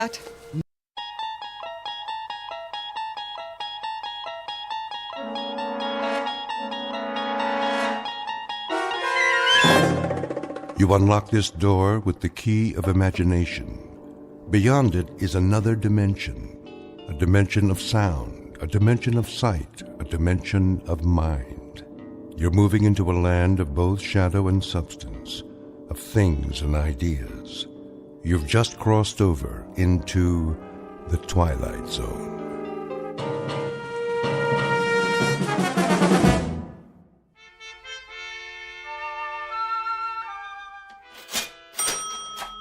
You unlock this door with the key of imagination. Beyond it is another dimension, a dimension of sound, a dimension of sight, a dimension of mind. You're moving into a land of both shadow and substance, of things and ideas. You've just crossed over into the Twilight Zone.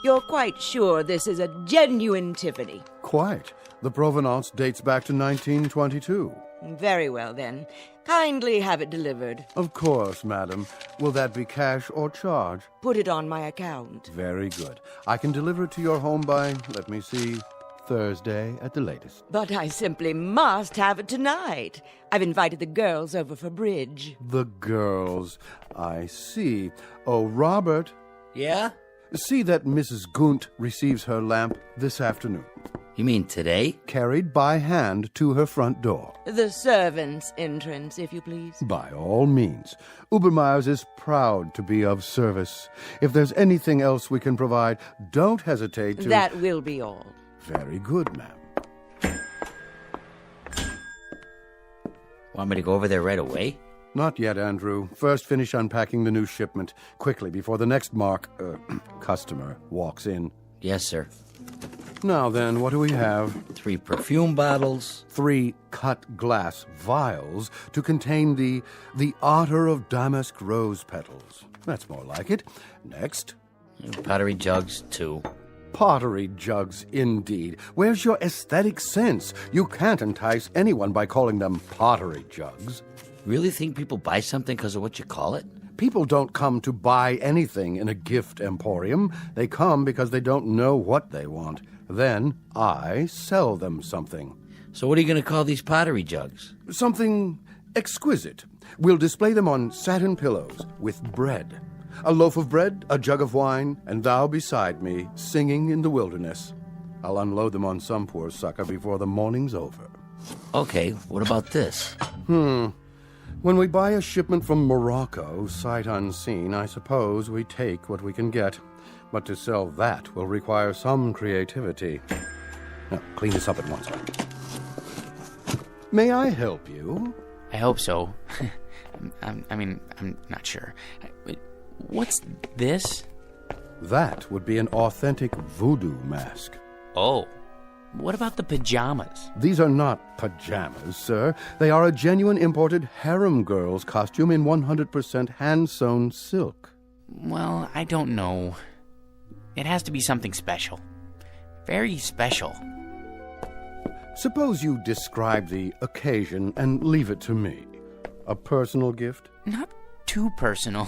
You're quite sure this is a genuine Tiffany? Quite. The provenance dates back to 1922. Very well, then. Kindly have it delivered. Of course, madam. Will that be cash or charge? Put it on my account. Very good. I can deliver it to your home by, let me see, Thursday at the latest. But I simply must have it tonight. I've invited the girls over for bridge. The girls. I see. Oh, Robert. Yeah? See that Mrs. Gunt receives her lamp this afternoon. You mean today? Carried by hand to her front door. The servants' entrance, if you please. By all means. Ubermeyer's is proud to be of service. If there's anything else we can provide, don't hesitate to... That will be all. Very good, ma'am. Want me to go over there right away? Not yet, Andrew. First finish unpacking the new shipment. Quickly, before the next customer walks in. Yes, sir. Now then, what do we have? 3 perfume bottles. 3 cut glass vials to contain the otter of damask rose petals. That's more like it. Next. Pottery jugs, 2. Pottery jugs, indeed. Where's your aesthetic sense? You can't entice anyone by calling them pottery jugs. Really think people buy something because of what you call it? People don't come to buy anything in a gift emporium. They come because they don't know what they want. Then I sell them something. So what are you going to call these pottery jugs? Something exquisite. We'll display them on satin pillows with bread. A loaf of bread, a jug of wine, and thou beside me, singing in the wilderness. I'll unload them on some poor sucker before the morning's over. Okay, what about this? When we buy a shipment from Morocco, sight unseen, I suppose we take what we can get. But to sell that will require some creativity. Now, clean this up at once. May I help you? I hope so. I'm not sure. What's this? That would be an authentic voodoo mask. Oh. What about the pajamas? These are not pajamas, sir. They are a genuine imported harem girl's costume in 100% hand-sewn silk. Well, I don't know. It has to be something special. Very special. Suppose you describe the occasion and leave it to me. A personal gift? Not too personal.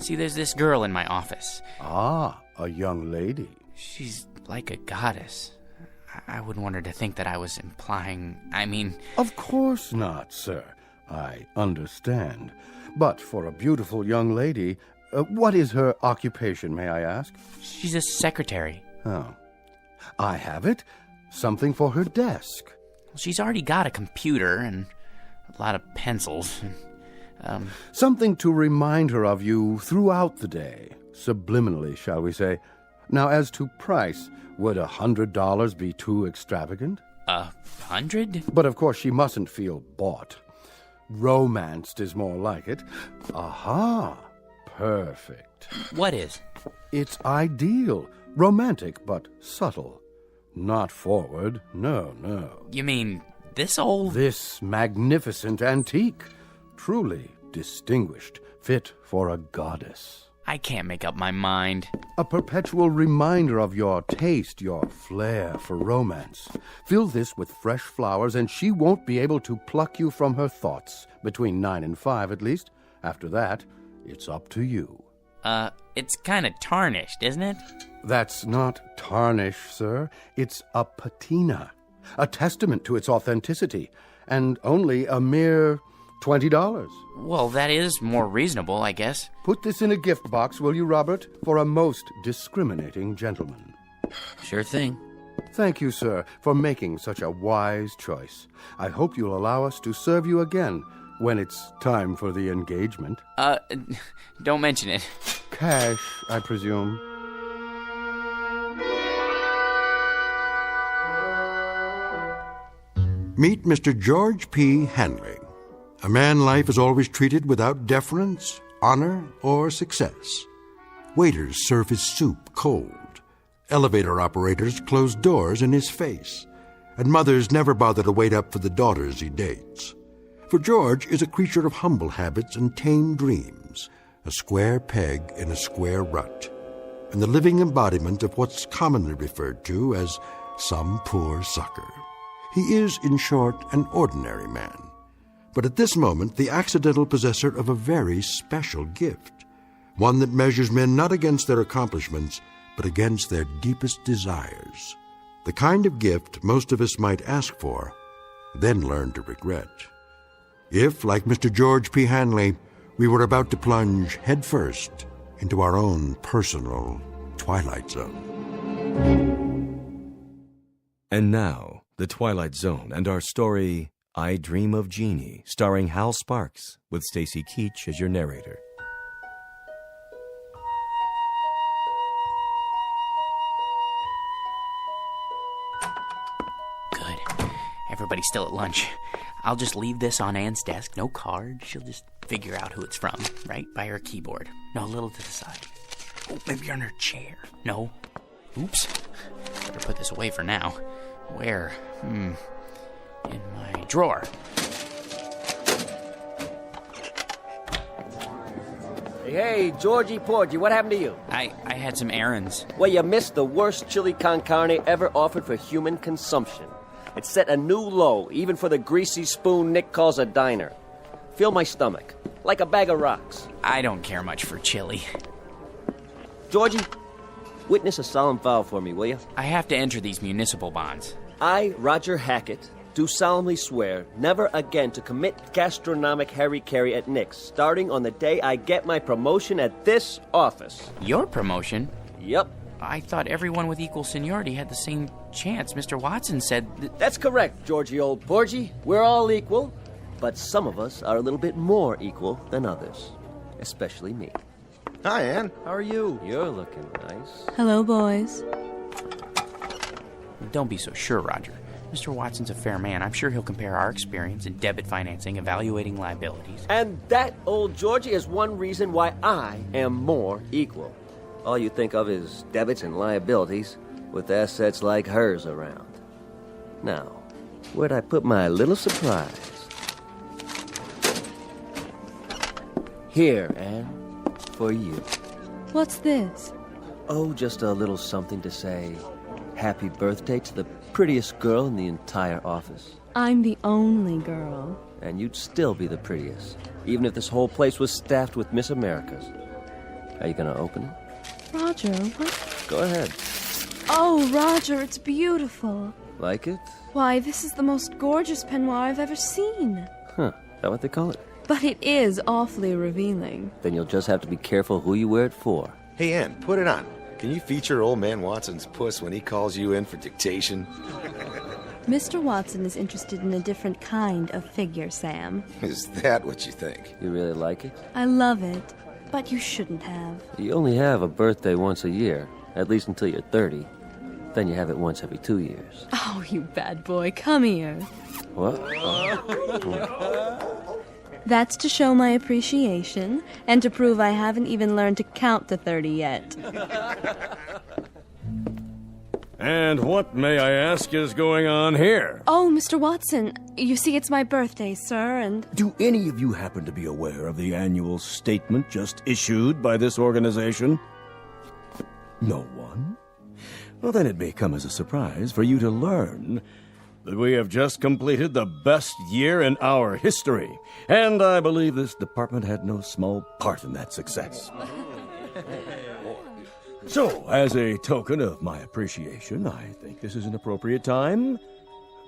See, there's this girl in my office. Ah, a young lady. She's like a goddess. I wouldn't want her to think that I was implying, Of course not, sir. I understand. But for a beautiful young lady, what is her occupation, may I ask? She's a secretary. Oh. I have it. Something for her desk. She's already got a computer and a lot of pencils. Something to remind her of you throughout the day. Subliminally, shall we say. Now, as to price, would $100 be too extravagant? 100? But of course she mustn't feel bought. Romanced is more like it. Aha! Perfect. What is? It's ideal. Romantic, but subtle. Not forward. No. You mean this old? This magnificent antique. Truly distinguished. Fit for a goddess. I can't make up my mind. A perpetual reminder of your taste, your flair for romance. Fill this with fresh flowers, and she won't be able to pluck you from her thoughts. Between 9 and 5, at least. After that, it's up to you. It's kind of tarnished, isn't it? That's not tarnish, sir. It's a patina. A testament to its authenticity. And only a mere $20. Well, that is more reasonable, I guess. Put this in a gift box, will you, Robert? For a most discriminating gentleman. Sure thing. Thank you, sir, for making such a wise choice. I hope you'll allow us to serve you again when it's time for the engagement. Don't mention it. Cash, I presume. Meet Mr. George P. Hanley, a man life is always treated without deference, honor, or success. Waiters serve his soup cold. Elevator operators close doors in his face. And mothers never bother to wait up for the daughters he dates. For George is a creature of humble habits and tame dreams, a square peg in a square rut, and the living embodiment of what's commonly referred to as some poor sucker. He is, in short, an ordinary man, but at this moment the accidental possessor of a very special gift, one that measures men not against their accomplishments, but against their deepest desires. The kind of gift most of us might ask for, then learn to regret. If, like Mr. George P. Hanley, we were about to plunge headfirst into our own personal Twilight Zone. And now, The Twilight Zone and our story, I Dream of Genie, starring Hal Sparks, with Stacy Keach as your narrator. Good. Everybody's still at lunch. I'll just leave this on Anne's desk. No card. She'll just figure out who it's from, right by her keyboard. No, a little to the side. Oh, maybe on her chair. No. Oops. Better put this away for now. Where? In my drawer. Hey, Georgie Porgy, what happened to you? I had some errands. Well, you missed the worst chili con carne ever offered for human consumption. It set a new low, even for the greasy spoon Nick calls a diner. Fill my stomach, like a bag of rocks. I don't care much for chili. Georgie, witness a solemn vow for me, will you? I have to enter these municipal bonds. I, Roger Hackett, do solemnly swear never again to commit gastronomic harry-carry at Nick's, starting on the day I get my promotion at this office. Your promotion? Yep. I thought everyone with equal seniority had the same chance. Mr. Watson said That's correct, Georgie old Porgy. We're all equal, but some of us are a little bit more equal than others. Especially me. Hi, Ann. How are you? You're looking nice. Hello, boys. Don't be so sure, Roger. Mr. Watson's a fair man. I'm sure he'll compare our experience in debit financing, evaluating liabilities. And that, old Georgie, is one reason why I am more equal. All you think of is debits and liabilities, with assets like hers around. Now, where'd I put my little surprise? Here, Anne, for you. What's this? Oh, just a little something to say happy birthday to the prettiest girl in the entire office. I'm the only girl. And you'd still be the prettiest, even if this whole place was staffed with Miss Americas. Are you gonna open it? Roger, what? Go ahead. Oh, Roger, it's beautiful. Like it? Why, this is the most gorgeous peignoir I've ever seen. Huh, is that what they call it? But it is awfully revealing. Then you'll just have to be careful who you wear it for. Hey, Ann, put it on. Can you feature old man Watson's puss when he calls you in for dictation? Mr. Watson is interested in a different kind of figure, Sam. Is that what you think? You really like it? I love it, but you shouldn't have. You only have a birthday once a year, at least until you're 30. Then you have it once every 2 years. Oh, you bad boy, come here. What? That's to show my appreciation, and to prove I haven't even learned to count to 30 yet. And what, may I ask, is going on here? Oh, Mr. Watson, you see, it's my birthday, sir, and... Do any of you happen to be aware of the annual statement just issued by this organization? No one? Well, then it may come as a surprise for you to learn that we have just completed the best year in our history, and I believe this department had no small part in that success. So, as a token of my appreciation, I think this is an appropriate time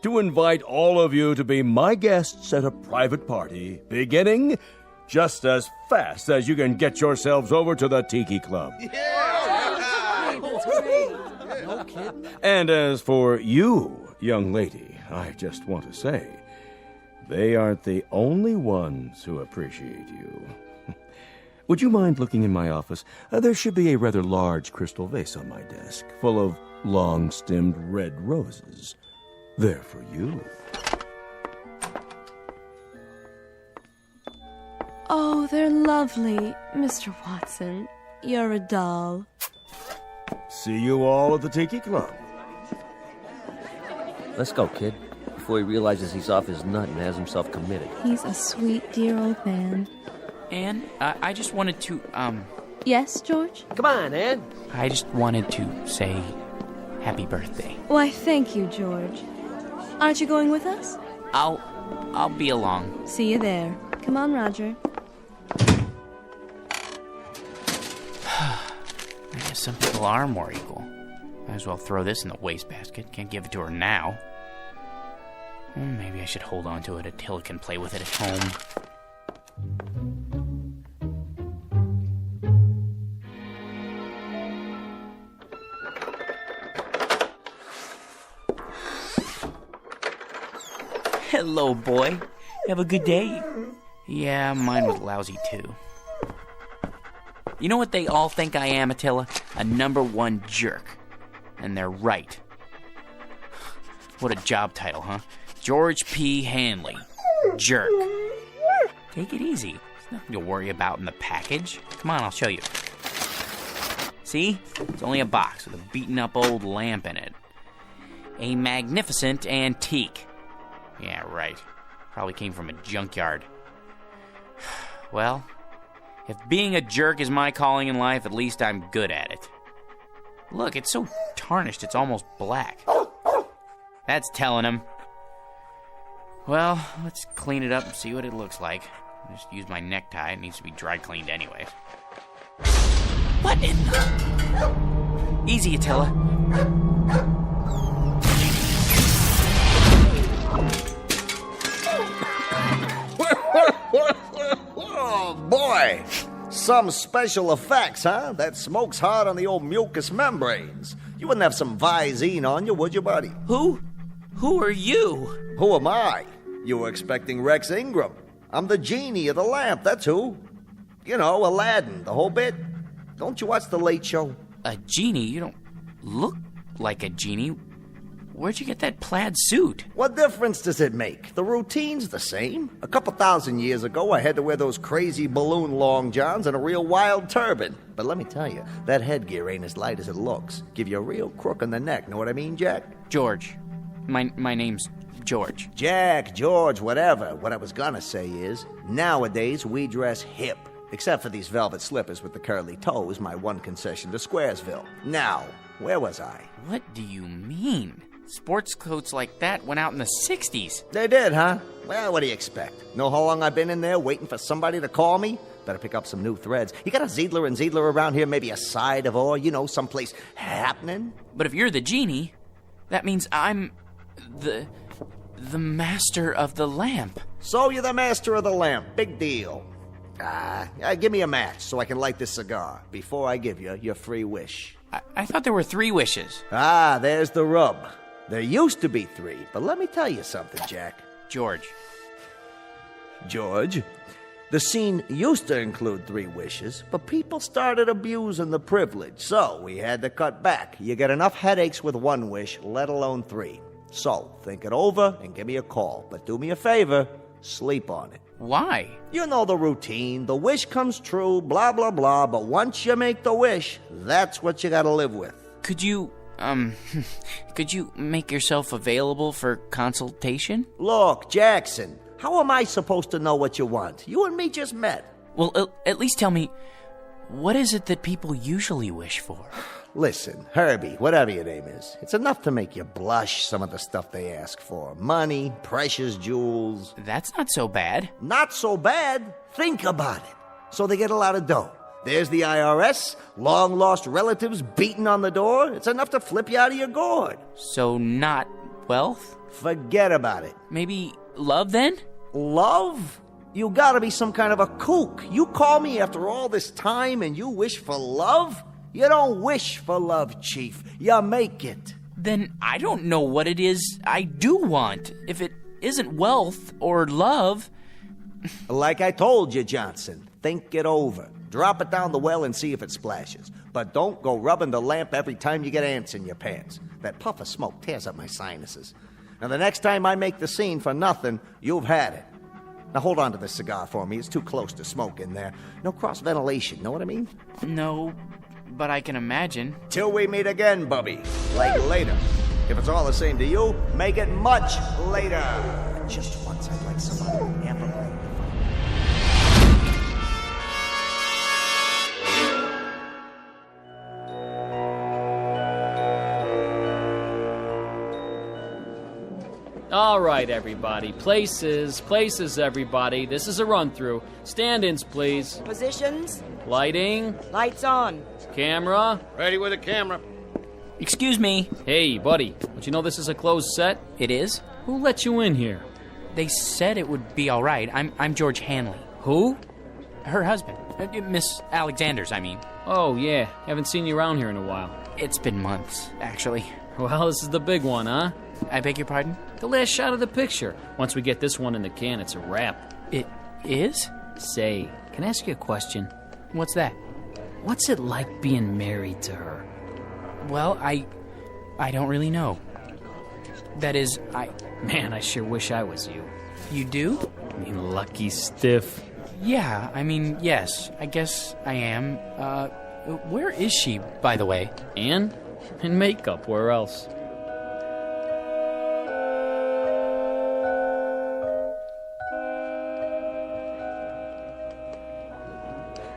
to invite all of you to be my guests at a private party, beginning just as fast as you can get yourselves over to the Tiki Club. No kidding. And as for you, young lady, I just want to say, they aren't the only ones who appreciate you. Would you mind looking in my office? There should be a rather large crystal vase on my desk, full of long-stemmed red roses. They're for you. Oh, they're lovely. Mr. Watson, you're a doll. See you all at the Tiki Club. Let's go, kid. Before he realizes he's off his nut and has himself committed. He's a sweet, dear old man. Anne, I just wanted to, Yes, George? Come on, Ann. I just wanted to say happy birthday. Why, thank you, George. Aren't you going with us? I'll be along. See you there. Come on, Roger. I guess some people are more equal. Might as well throw this in the wastebasket. Can't give it to her now. Maybe I should hold on to it until I can play with it at home. Hello, boy. Have a good day. Yeah, mine was lousy, too. You know what they all think I am, Attila? A #1 jerk. And they're right. What a job title, huh? George P. Hanley. Jerk. Take it easy. There's nothing to worry about in the package. Come on, I'll show you. See? It's only a box with a beaten-up old lamp in it. A magnificent antique. Yeah, right. Probably came from a junkyard. Well, if being a jerk is my calling in life, at least I'm good at it. Look, it's so tarnished it's almost black. That's telling him. Well, let's clean it up and see what it looks like. I just used my necktie. It needs to be dry cleaned anyway. What in the... Easy, Attila. Oh, boy. Some special effects, huh? That smoke's hard on the old mucous membranes. You wouldn't have some Visine on you, would you, buddy? Who are you? Who am I? You were expecting Rex Ingram. I'm the genie of the lamp, that's who. You know, Aladdin, the whole bit. Don't you watch The Late Show? A genie? You don't look like a genie. Where'd you get that plaid suit? What difference does it make? The routine's the same. A couple thousand years ago, I had to wear those crazy balloon long johns and a real wild turban. But let me tell you, that headgear ain't as light as it looks. Give you a real crook in the neck, know what I mean, Jack? George. My name's George. Jack, George, whatever. What I was gonna say is, nowadays we dress hip. Except for these velvet slippers with the curly toes, my one concession to Squaresville. Now, where was I? What do you mean? Sports coats like that went out in the 60s. They did, huh? Well, what do you expect? Know how long I've been in there waiting for somebody to call me? Better pick up some new threads. You got a Ziedler and Ziedler around here? Maybe a side of ore, you know, someplace happening? But if you're the genie, that means I'm the master of the lamp. So you're the master of the lamp. Big deal. Give me a match so I can light this cigar before I give you your free wish. I thought there were 3 wishes. There's the rub. There used to be 3, but let me tell you something, Jack. George. The scene used to include 3 wishes, but people started abusing the privilege, so we had to cut back. You get enough headaches with 1 wish, let alone 3. So, think it over and give me a call. But do me a favor, sleep on it. Why? You know the routine. The wish comes true, blah, blah, blah, but once you make the wish, that's what you gotta live with. Could you make yourself available for consultation? Look, Jackson, how am I supposed to know what you want? You and me just met. Well, at least tell me, what is it that people usually wish for? Listen, Herbie, whatever your name is, it's enough to make you blush, some of the stuff they ask for. Money, precious jewels. That's not so bad. Not so bad? Think about it. So they get a lot of dough. There's the IRS, long-lost relatives beating on the door. It's enough to flip you out of your gourd. So not wealth? Forget about it. Maybe love, then? Love? You gotta be some kind of a kook. You call me after all this time and you wish for love? You don't wish for love, Chief. You make it. Then I don't know what it is I do want. If it isn't wealth or love... Like I told you, Johnson, think it over. Drop it down the well and see if it splashes. But don't go rubbing the lamp every time you get ants in your pants. That puff of smoke tears up my sinuses. Now, the next time I make the scene for nothing, you've had it. Now, hold on to this cigar for me. It's too close to smoke in there. No cross-ventilation, know what I mean? No, but I can imagine. Till we meet again, Bubby. Like later. If it's all the same to you, make it much later. Just once I'd like somebody to amplify. All right, everybody. Places, everybody. This is a run-through. Stand-ins, please. Positions. Lighting. Lights on. Camera. Ready with a camera. Excuse me. Hey, buddy. Don't you know this is a closed set? It is? Who let you in here? They said it would be all right. I'm George Hanley. Who? Her husband. Miss Alexander's, I mean. Oh, yeah. Haven't seen you around here in a while. It's been months, actually. Well, this is the big one, huh? I beg your pardon? The last shot of the picture. Once we get this one in the can, it's a wrap. It is? Say, can I ask you a question? What's that? What's it like being married to her? Well, I don't really know. That is, Man, I sure wish I was you. You do? I mean, lucky stiff. Yeah, I mean, yes. I guess I am. Where is she, by the way? Anne? In makeup, where else?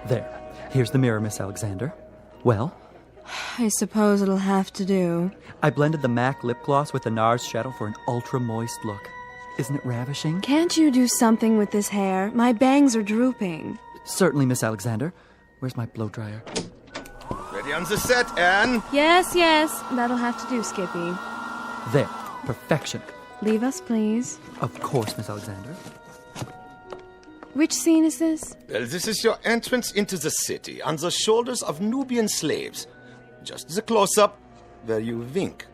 There. Here's the mirror, Miss Alexander. Well? I suppose it'll have to do. I blended the MAC lip gloss with the NARS shadow for an ultra-moist look. Isn't it ravishing? Can't you do something with this hair? My bangs are drooping. Certainly, Miss Alexander. Where's my blow dryer? Ready on the set, Anne? Yes. That'll have to do, Skippy. There. Perfection. Leave us, please. Of course, Miss Alexander. Which scene is this? Well, this is your entrance into the city on the shoulders of Nubian slaves. Just the close-up where you wink.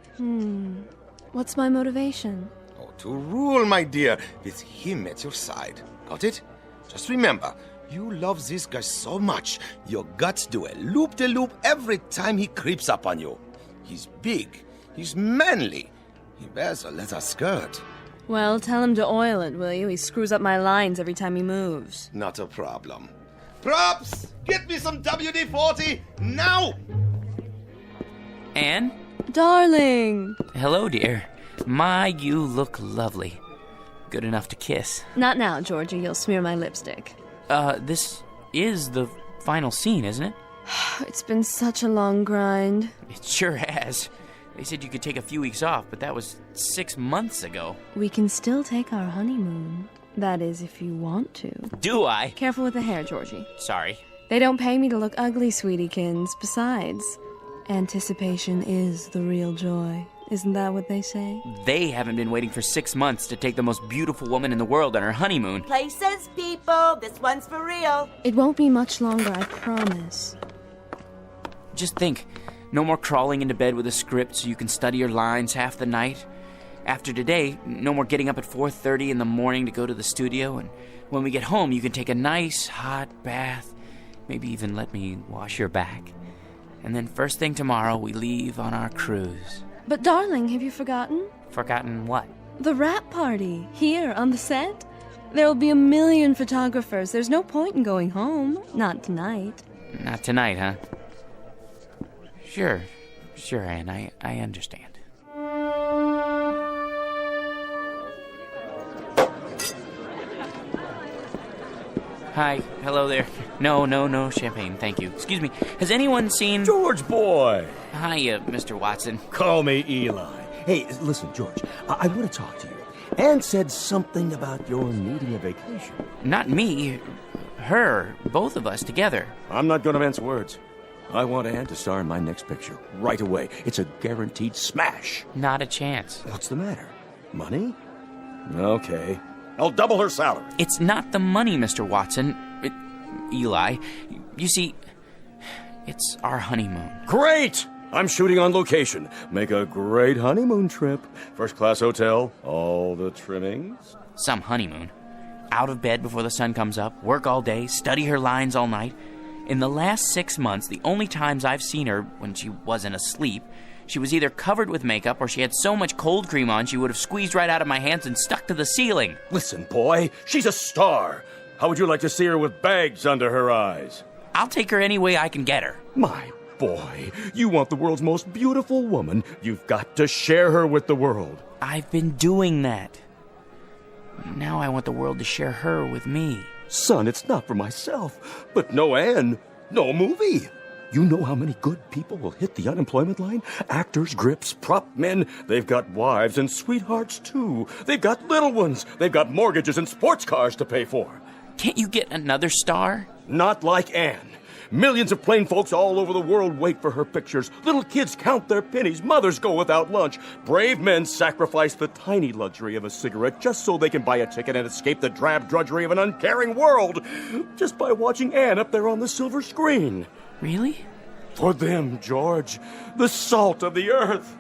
What's my motivation? Oh, to rule, my dear, with him at your side. Got it? Just remember, you love this guy so much, your guts do a loop-de-loop every time he creeps up on you. He's big. He's manly. He wears a leather skirt. Well, tell him to oil it, will you? He screws up my lines every time he moves. Not a problem. Props! Get me some WD-40 now! Anne? Darling! Hello, dear. My, you look lovely. Good enough to kiss. Not now, Georgie. You'll smear my lipstick. This is the final scene, isn't it? It's been such a long grind. It sure has. They said you could take a few weeks off, but that was 6 months ago. We can still take our honeymoon. That is, if you want to. Do I? Careful with the hair, Georgie. Sorry. They don't pay me to look ugly, sweetiekins. Besides, anticipation is the real joy. Isn't that what they say? They haven't been waiting for 6 months to take the most beautiful woman in the world on her honeymoon. Places, people. This one's for real. It won't be much longer, I promise. Just think, no more crawling into bed with a script so you can study your lines half the night. After today, no more getting up at 4:30 in the morning to go to the studio, and when we get home, you can take a nice hot bath, maybe even let me wash your back. And then first thing tomorrow, we leave on our cruise. But darling, have you forgotten? Forgotten what? The wrap party, here on the set. There'll be 1,000,000 photographers. There's no point in going home. Not tonight. Not tonight, huh? Sure, Anne, I understand. Hi, hello there. No champagne, thank you. Excuse me, has anyone seen... George boy! Hi, Mr. Watson. Call me Eli. Hey, listen, George, I want to talk to you. Anne said something about your needing a vacation. Not me, her, both of us together. I'm not going to mince words. I want Anne to star in my next picture right away. It's a guaranteed smash. Not a chance. What's the matter? Money? Okay. I'll double her salary. It's not the money, Mr. Watson. Eli. You see, It's our honeymoon. Great! I'm shooting on location. Make a great honeymoon trip. First class hotel, all the trimmings. Some honeymoon. Out of bed before the sun comes up, work all day, study her lines all night. In the last 6 months, the only times I've seen her when she wasn't asleep, she was either covered with makeup or she had so much cold cream on she would have squeezed right out of my hands and stuck to the ceiling. Listen, boy, she's a star. How would you like to see her with bags under her eyes? I'll take her any way I can get her. My boy, you want the world's most beautiful woman. You've got to share her with the world. I've been doing that. Now I want the world to share her with me. Son, it's not for myself, but no Anne, no movie. You know how many good people will hit the unemployment line? Actors, grips, prop men. They've got wives and sweethearts, too. They've got little ones. They've got mortgages and sports cars to pay for. Can't you get another star? Not like Anne. Millions of plain folks all over the world wait for her pictures. Little kids count their pennies. Mothers go without lunch. Brave men sacrifice the tiny luxury of a cigarette just so they can buy a ticket and escape the drab drudgery of an uncaring world. Just by watching Anne up there on the silver screen. Really? For them, George, the salt of the earth.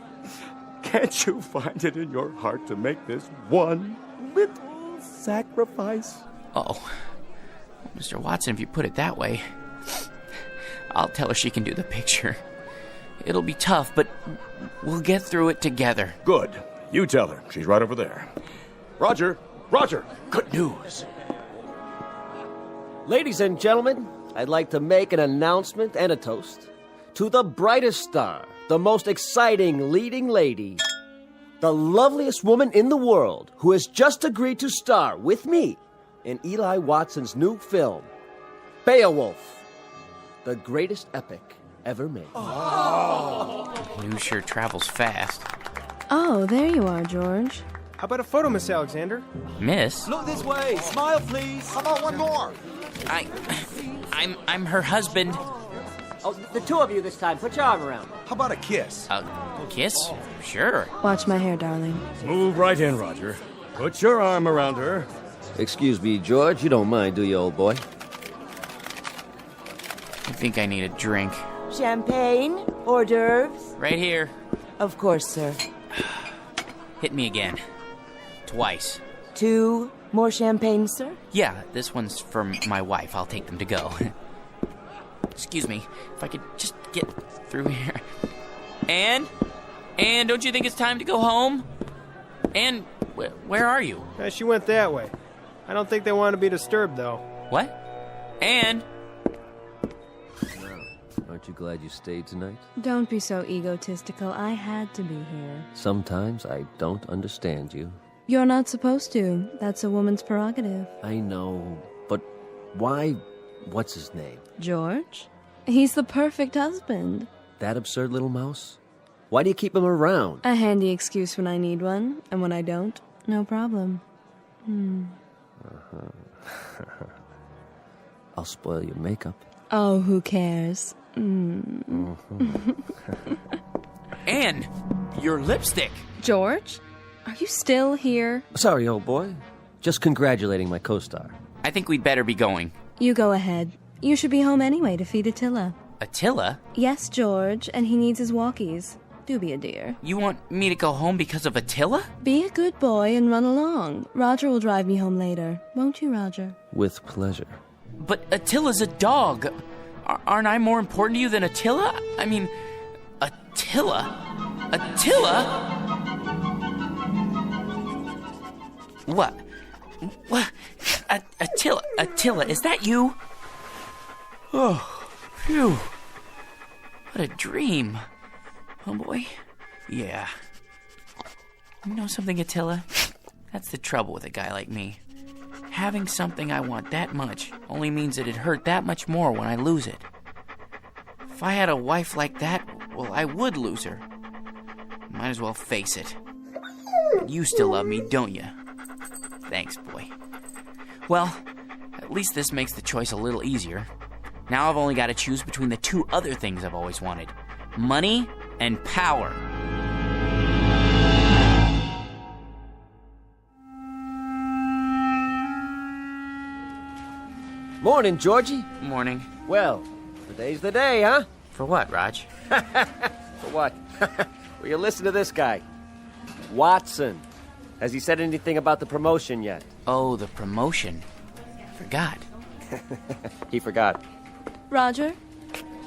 Can't you find it in your heart to make this one little sacrifice? Oh, Mr. Watson, if you put it that way, I'll tell her she can do the picture. It'll be tough, but we'll get through it together. Good. You tell her. She's right over there. Roger, good news. Ladies and gentlemen, I'd like to make an announcement and a toast to the brightest star, the most exciting leading lady, the loveliest woman in the world who has just agreed to star with me in Eli Watson's new film, Beowulf, the greatest epic ever made. News sure travels fast. Oh, there you are, George. How about a photo, Miss Alexander? Miss? Look this way. Smile, please. How about one more? I'm her husband. Oh, the two of you this time. Put your arm around. How about a kiss? A kiss? Sure. Watch my hair, darling. Move right in, Roger. Put your arm around her. Excuse me, George, you don't mind, do you, old boy? I think I need a drink. Champagne? Hors d'oeuvres? Right here. Of course, sir. Hit me again. Twice. 2 more champagne, sir? Yeah, this one's for my wife. I'll take them to go. Excuse me, if I could just get through here. Anne, don't you think it's time to go home? Anne, where are you? She went that way. I don't think they want to be disturbed, though. What? Anne? Aren't you glad you stayed tonight? Don't be so egotistical. I had to be here. Sometimes I don't understand you. You're not supposed to. That's a woman's prerogative. I know, but why? What's his name? George? He's the perfect husband. That absurd little mouse? Why do you keep him around? A handy excuse when I need one, and when I don't, no problem. I'll spoil your makeup. Oh, who cares? Anne, your lipstick. George? Are you still here? Sorry, old boy. Just congratulating my co-star. I think we'd better be going. You go ahead. You should be home anyway to feed Attila. Attila? Yes, George, and he needs his walkies. Do be a dear. You want me to go home because of Attila? Be a good boy and run along. Roger will drive me home later. Won't you, Roger? With pleasure. But Attila's a dog. Aren't I more important to you than Attila? I mean, Attila? What? Attila, is that you? Oh, phew. What a dream. Oh, boy. Yeah. You know something, Attila? That's the trouble with a guy like me. Having something I want that much only means that it hurt that much more when I lose it. If I had a wife like that, well, I would lose her. Might as well face it. You still love me, don't you? Thanks, boy. Well, at least this makes the choice a little easier. Now I've only got to choose between the two other things I've always wanted. Money and power. Morning, Georgie. Morning. Well, today's the day, huh? For what, Raj? For what? Will you listen to this guy? Watson. Has he said anything about the promotion yet? Oh, the promotion. Forgot. He forgot. Roger,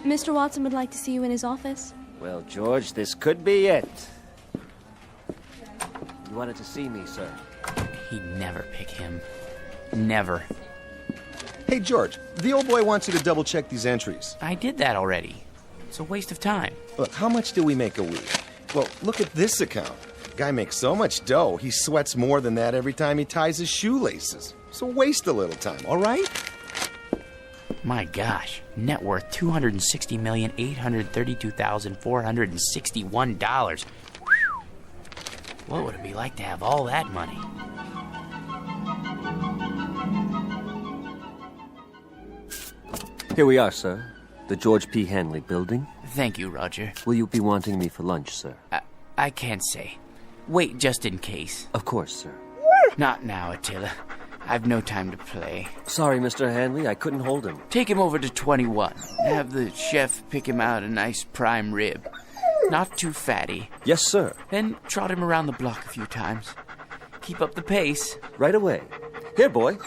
Mr. Watson would like to see you in his office. Well, George, this could be it. You wanted to see me, sir. He'd never pick him. Never. Hey, George, the old boy wants you to double-check these entries. I did that already. It's a waste of time. Look, how much do we make a week? Well, look at this account. Guy makes so much dough, he sweats more than that every time he ties his shoelaces. So waste a little time, all right? My gosh, net worth $260,832,461. What would it be like to have all that money? Here we are, sir. The George P. Hanley building. Thank you, Roger. Will you be wanting me for lunch, sir? I can't say. Wait just in case. Of course, sir. Not now, Attila. I've no time to play. Sorry, Mr. Hanley, I couldn't hold him. Take him over to 21. Have the chef pick him out a nice prime rib. Not too fatty. Yes, sir. Then trot him around the block a few times. Keep up the pace. Right away. Here, boy.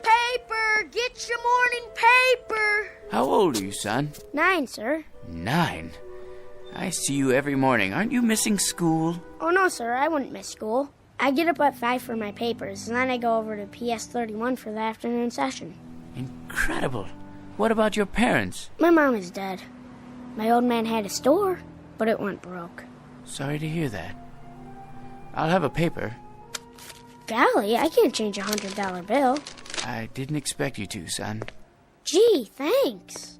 Paper! Get your morning paper! How old are you, son? 9, sir. 9? I see you every morning. Aren't you missing school? Oh, no, sir. I wouldn't miss school. I get up at 5 for my papers, and then I go over to PS 31 for the afternoon session. Incredible. What about your parents? My mom is dead. My old man had a store, but it went broke. Sorry to hear that. I'll have a paper. Golly, I can't change a $100 bill. I didn't expect you to, son. Gee, thanks.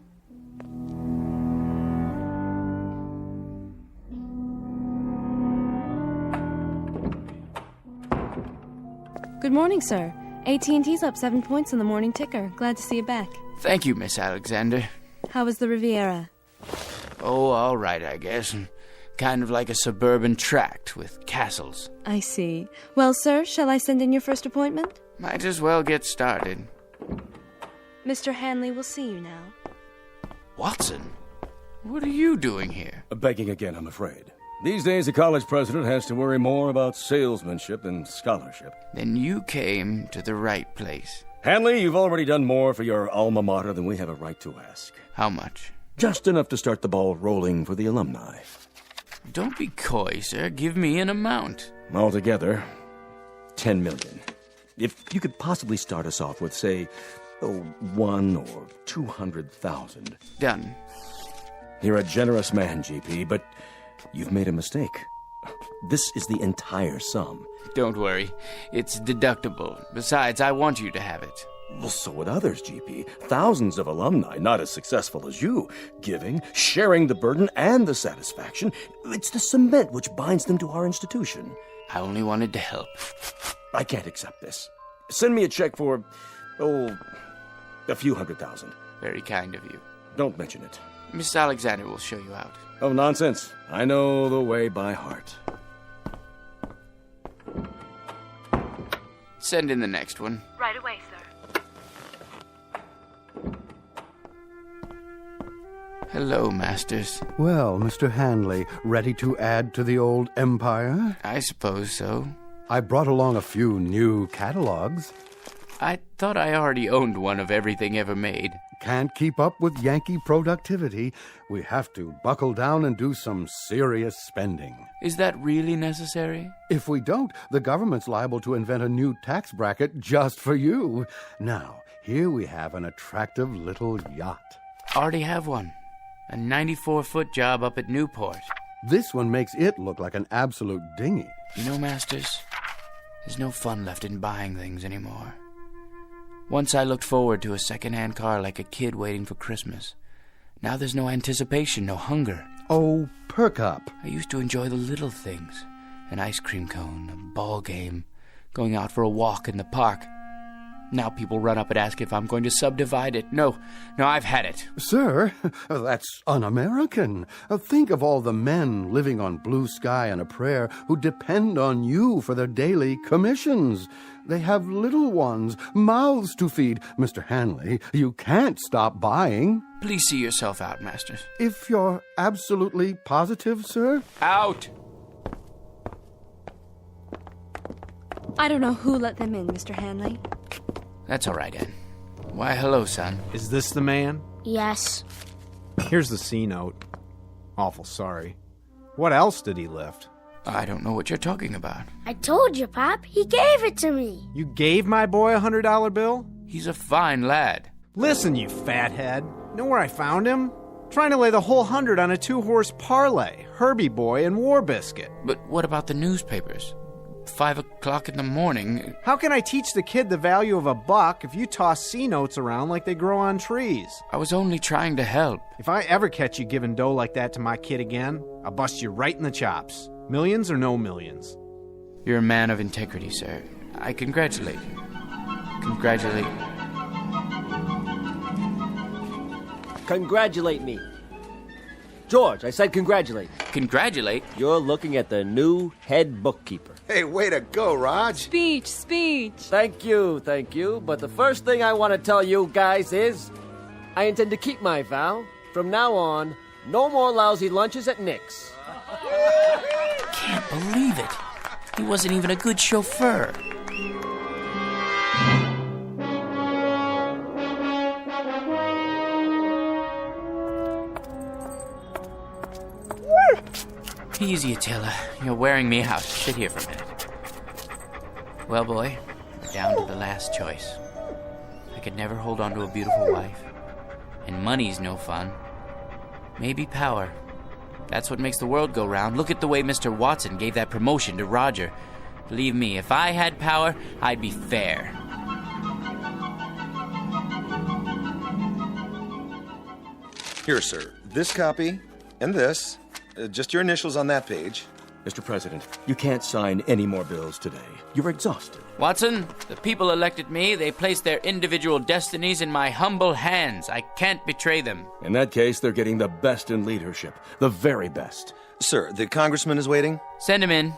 Good morning, sir. AT&T's up 7 points in the morning ticker. Glad to see you back. Thank you, Miss Alexander. How was the Riviera? Oh, all right, I guess. Kind of like a suburban tract with castles. I see. Well, sir, shall I send in your first appointment? Might as well get started. Mr. Hanley will see you now. Watson, what are you doing here? Begging again, I'm afraid. These days, a college president has to worry more about salesmanship than scholarship. Then you came to the right place. Hanley, you've already done more for your alma mater than we have a right to ask. How much? Just enough to start the ball rolling for the alumni. Don't be coy, sir. Give me an amount. Altogether, $10 million. If you could possibly start us off with, say, 1 or 200,000. Done. You're a generous man, GP, but you've made a mistake. This is the entire sum. Don't worry. It's deductible. Besides, I want you to have it. Well, so would others, GP. Thousands of alumni, not as successful as you. Giving, sharing the burden and the satisfaction. It's the cement which binds them to our institution. I only wanted to help. I can't accept this. Send me a check for, a few $100,000. Very kind of you. Don't mention it. Miss Alexander will show you out. Oh, nonsense. I know the way by heart. Send in the next one. Right away, sir. Hello, Masters. Well, Mr. Hanley, ready to add to the old empire? I suppose so. I brought along a few new catalogs. I thought I already owned one of everything ever made. Can't keep up with Yankee productivity. We have to buckle down and do some serious spending. Is that really necessary? If we don't, the government's liable to invent a new tax bracket just for you. Now, here we have an attractive little yacht. Already have one. A 94-foot job up at Newport. This one makes it look like an absolute dinghy. You know, Masters, there's no fun left in buying things anymore. Once I looked forward to a second-hand car like a kid waiting for Christmas. Now there's no anticipation, no hunger. Oh, perk up. I used to enjoy the little things. An ice cream cone, a ball game, going out for a walk in the park. Now people run up and ask if I'm going to subdivide it. No, I've had it. Sir, that's un-American. Think of all the men living on blue sky and a prayer who depend on you for their daily commissions. They have little ones, mouths to feed. Mr. Hanley, you can't stop buying. Please see yourself out, Masters. If you're absolutely positive, sir? Out! I don't know who let them in, Mr. Hanley. That's all right, Ed. Why, hello, son. Is this the man? Yes. Here's the C note. Awful sorry. What else did he lift? I don't know what you're talking about. I told you, Pop. He gave it to me. You gave my boy a $100 bill? He's a fine lad. Listen, you fathead. Know where I found him? Trying to lay the whole 100 on a 2-horse parlay. Herbie Boy and War Biscuit. But what about the newspapers? 5 o'clock in the morning. How can I teach the kid the value of $1 if you toss C notes around like they grow on trees? I was only trying to help. If I ever catch you giving dough like that to my kid again, I'll bust you right in the chops. Millions or no millions? You're a man of integrity, sir. I congratulate you. Congratulate you. Congratulate me. George, I said congratulate. Congratulate? You're looking at the new head bookkeeper. Hey, way to go, Raj. Speech. Thank you. But the first thing I want to tell you guys is I intend to keep my vow. From now on, no more lousy lunches at Nick's. Can't believe it. He wasn't even a good chauffeur. Easy, Attila. You're wearing me out. Sit here for a minute. Well, boy, we're down to the last choice. I could never hold on to a beautiful wife. And money's no fun. Maybe power. That's what makes the world go round. Look at the way Mr. Watson gave that promotion to Roger. Believe me, if I had power, I'd be fair. Here, sir. This copy and this. Just your initials on that page. Mr. President, you can't sign any more bills today. You're exhausted. Watson, the people elected me. They placed their individual destinies in my humble hands. I can't betray them. In that case, they're getting the best in leadership. The very best. Sir, the congressman is waiting. Send him in.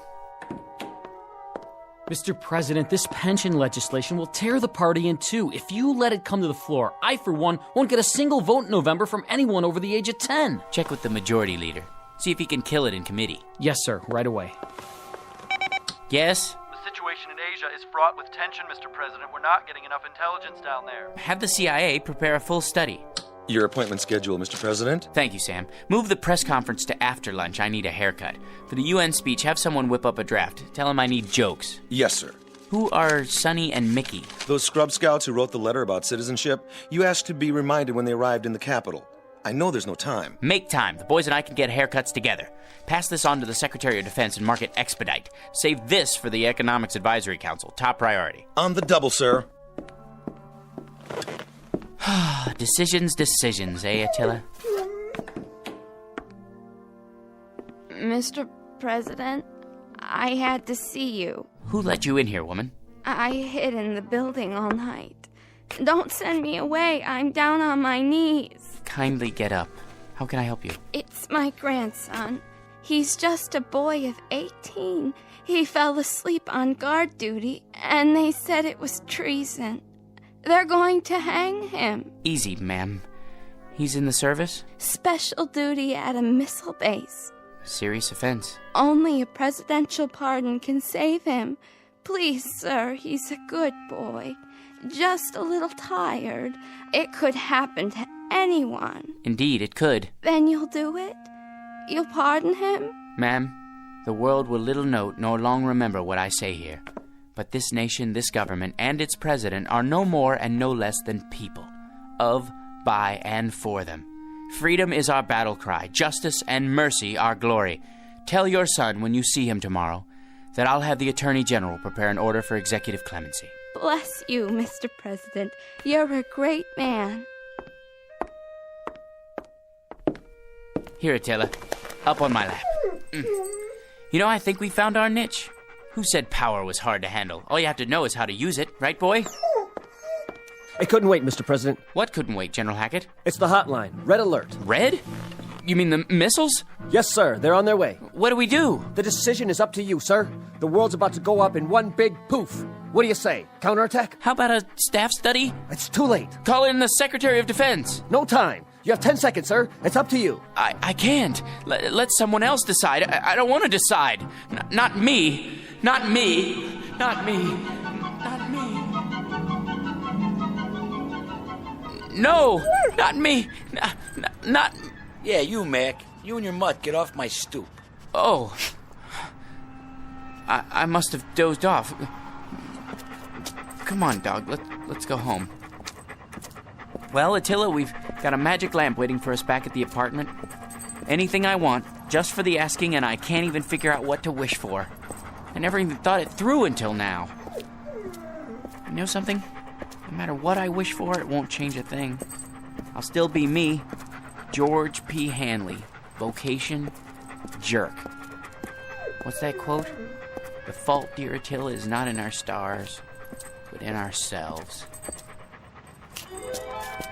Mr. President, this pension legislation will tear the party in two. If you let it come to the floor, I, for one, won't get a single vote in November from anyone over the age of 10. Check with the majority leader. See if he can kill it in committee. Yes, sir. Right away. Yes? The situation in Asia is fraught with tension, Mr. President. We're not getting enough intelligence down there. Have the CIA prepare a full study. Your appointment schedule, Mr. President. Thank you, Sam. Move the press conference to after lunch. I need a haircut. For the UN speech, have someone whip up a draft. Tell him I need jokes. Yes, sir. Who are Sonny and Mickey? Those scrub scouts who wrote the letter about citizenship. You asked to be reminded when they arrived in the capital. I know there's no time. Make time. The boys and I can get haircuts together. Pass this on to the Secretary of Defense and mark it expedite. Save this for the Economics Advisory Council. Top priority. On the double, sir. Decisions, eh, Attila? Mr. President, I had to see you. Who let you in here, woman? I hid in the building all night. Don't send me away. I'm down on my knees. Kindly get up. How can I help you? It's my grandson. He's just a boy of 18. He fell asleep on guard duty, and they said it was treason. They're going to hang him. Easy, ma'am. He's in the service? Special duty at a missile base. Serious offense. Only a presidential pardon can save him. Please, sir, he's a good boy. Just a little tired. It could happen to anyone. Indeed, it could. Then you'll do it? You'll pardon him? Ma'am, the world will little note nor long remember what I say here. But this nation, this government, and its president are no more and no less than people. Of, by, and for them. Freedom is our battle cry. Justice and mercy our glory. Tell your son when you see him tomorrow that I'll have the Attorney General prepare an order for executive clemency. Bless you, Mr. President. You're a great man. Here, Attila. Up on my lap. You know, I think we found our niche. Who said power was hard to handle? All you have to know is how to use it, right, boy? It couldn't wait, Mr. President. What couldn't wait, General Hackett? It's the hotline. Red alert. Red? You mean the missiles? Yes, sir. They're on their way. What do we do? The decision is up to you, sir. The world's about to go up in one big poof. What do you say? Counterattack? How about a staff study? It's too late. Call in the Secretary of Defense. No time. You have 10 seconds, sir. It's up to you. I can't. Let someone else decide. I don't want to decide. Not me. Not me. Not me. Not me. No, not me. Not. Yeah, you, Mac. You and your mutt, get off my stoop. Oh. I must have dozed off. Come on, dog. Let's go home. Well, Attila, we've got a magic lamp waiting for us back at the apartment. Anything I want, just for the asking, and I can't even figure out what to wish for. I never even thought it through until now. You know something? No matter what I wish for, it won't change a thing. I'll still be me, George P. Hanley. Vocation, jerk. What's that quote? The fault, dear Attila, is not in our stars, but in ourselves.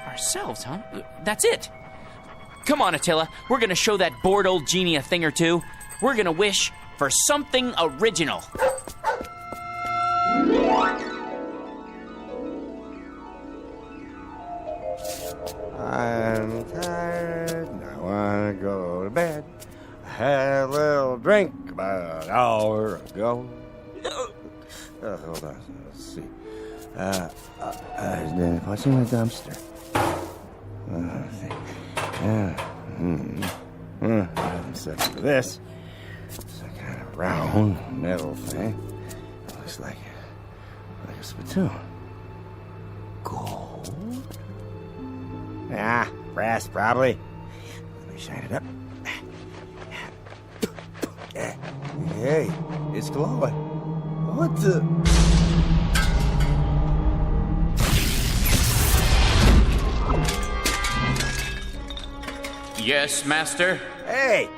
Ourselves, huh? That's it. Come on, Attila. We're gonna show that bored old genie a thing or two. We're gonna wish for something original. I'm tired, I wanna go to bed. I had a little drink about an hour ago. Hold on, let's see. What's in the dumpster? Let's see. Nothing sexy with this. It's a kind of round metal thing. It looks like a spittoon. Gold? Ah, brass probably. Let me shine it up. Hey, it's glowing. What the? Yes, master? Hey,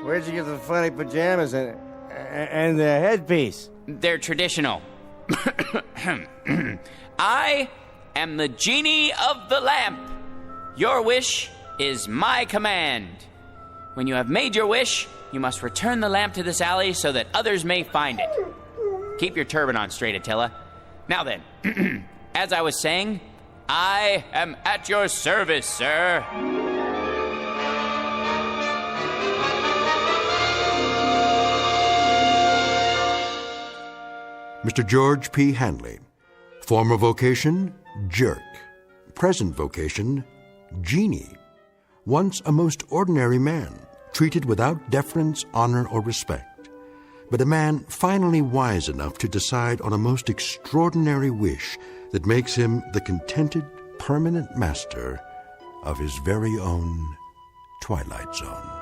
where'd you get the funny pajamas and the headpiece? They're traditional. I am the genie of the lamp. Your wish is my command. When you have made your wish, you must return the lamp to this alley so that others may find it. Keep your turban on straight, Attila. Now then, as I was saying, I am at your service, sir. Mr. George P. Hanley. Former vocation, jerk. Present vocation, genie. Once a most ordinary man, treated without deference, honor, or respect. But a man finally wise enough to decide on a most extraordinary wish that makes him the contented, permanent master of his very own Twilight Zone.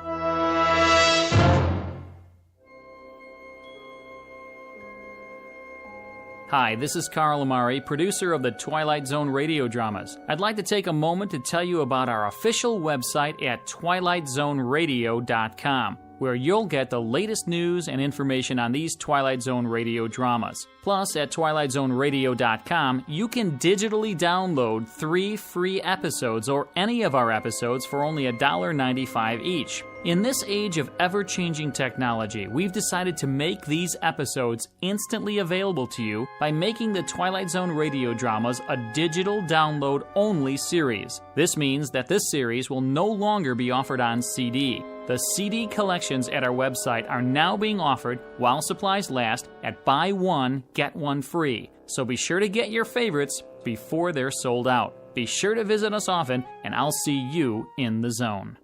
Hi, this is Carl Amari, producer of the Twilight Zone radio dramas. I'd like to take a moment to tell you about our official website at twilightzoneradio.com, where you'll get the latest news and information on these Twilight Zone radio dramas. Plus, at twilightzoneradio.com, you can digitally download 3 free episodes or any of our episodes for only $1.95 each. In this age of ever-changing technology, we've decided to make these episodes instantly available to you by making the Twilight Zone radio dramas a digital download-only series. This means that this series will no longer be offered on CD. The CD collections at our website are now being offered while supplies last at buy one, get one free. So be sure to get your favorites before they're sold out. Be sure to visit us often, and I'll see you in the zone.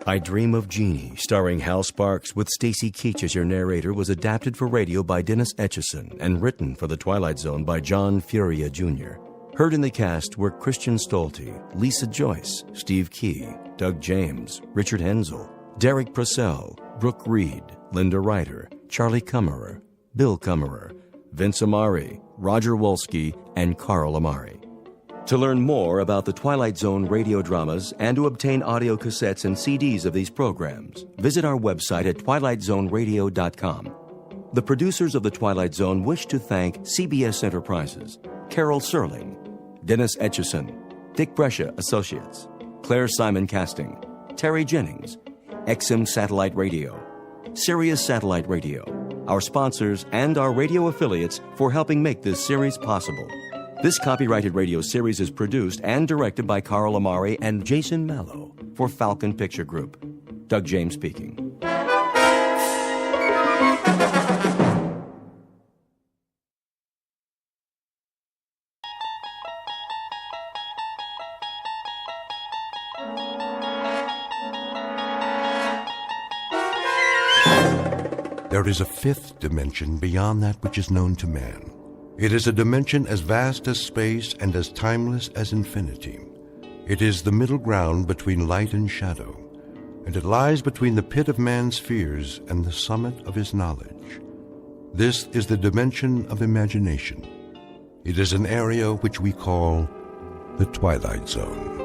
I Dream of Genie, starring Hal Sparks with Stacy Keach as your narrator, was adapted for radio by Dennis Etchison and written for The Twilight Zone by John Furia Jr. Heard in the cast were Christian Stolte, Lisa Joyce, Steve Key, Doug James, Richard Hensel, Derek Purcell, Brooke Reed, Linda Ryder, Charlie Kummerer, Bill Kummerer, Vince Amari, Roger Wolski, and Carl Amari. To learn more about the Twilight Zone radio dramas and to obtain audio cassettes and CDs of these programs, visit our website at twilightzoneradio.com. The producers of The Twilight Zone wish to thank CBS Enterprises, Carol Serling, Dennis Etchison, Dick Brescia Associates, Claire Simon Casting, Terry Jennings, XM Satellite Radio, Sirius Satellite Radio, our sponsors, and our radio affiliates for helping make this series possible. This copyrighted radio series is produced and directed by Carl Amari and Jason Mallow for Falcon Picture Group. Doug James speaking. There is a fifth dimension beyond that which is known to man. It is a dimension as vast as space and as timeless as infinity. It is the middle ground between light and shadow, and it lies between the pit of man's fears and the summit of his knowledge. This is the dimension of imagination. It is an area which we call the Twilight Zone.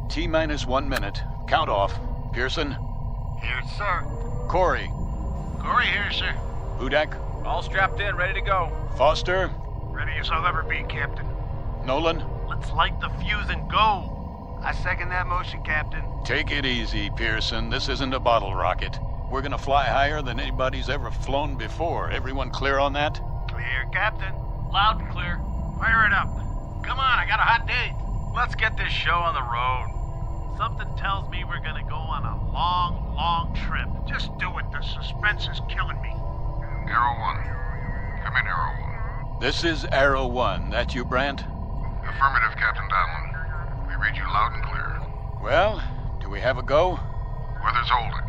T-minus 1 minute. Count off. Pearson? Here, sir. Corey? Corey here, sir. Hudak? All strapped in, ready to go. Foster? Ready as I'll ever be, Captain. Nolan? Let's light the fuse and go. I second that motion, Captain. Take it easy, Pearson. This isn't a bottle rocket. We're gonna fly higher than anybody's ever flown before. Everyone clear on that? Clear, Captain. Loud and clear. Fire it up. Come on, I got a hot date. Let's get this show on the road. Something tells me we're gonna go on a long, long trip. Just do it. The suspense is killing me. Arrow 1. Come in, Arrow 1. This is Arrow 1. That you, Brandt? Affirmative, Captain Donlin. We read you loud and clear. Well, do we have a go? Weather's holding.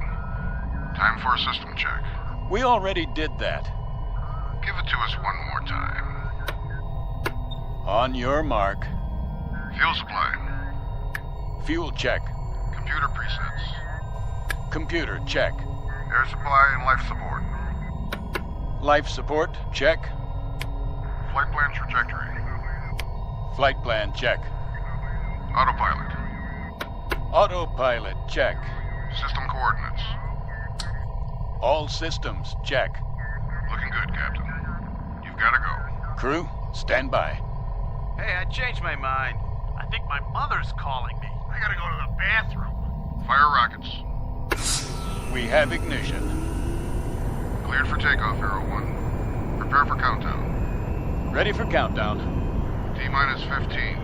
Time for a system check. We already did that. Give it to us one more time. On your mark. Fuel supply. Fuel check. Computer presets. Computer check. Air supply and life support. Life support check. Flight plan trajectory. Flight plan check. Autopilot. Autopilot check. System coordinates. All systems check. Looking good, Captain. You've got to go. Crew, stand by. Hey, I changed my mind. I think my mother's calling me. I gotta go to the bathroom. Fire rockets. We have ignition. Cleared for takeoff, Arrow 1. Prepare for countdown. Ready for countdown. T-minus 15.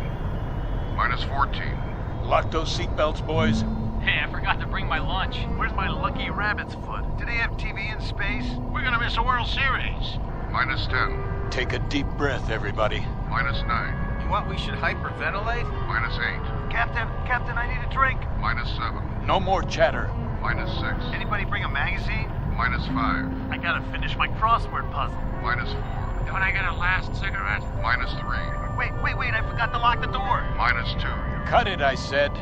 Minus 14. Lock those seatbelts, boys. Hey, I forgot to bring my lunch. Where's my lucky rabbit's foot? Do they have TV in space? We're gonna miss a World Series. Minus 10. Take a deep breath, everybody. Minus 9. You want we should hyperventilate? Minus 8. Captain, I need a drink. Minus 7. No more chatter. Minus 6. Anybody bring a magazine? Minus 5. I gotta finish my crossword puzzle. Minus 4. Don't I get a last cigarette? Minus 3. Wait, I forgot to lock the door. Minus 2. Cut it, I said.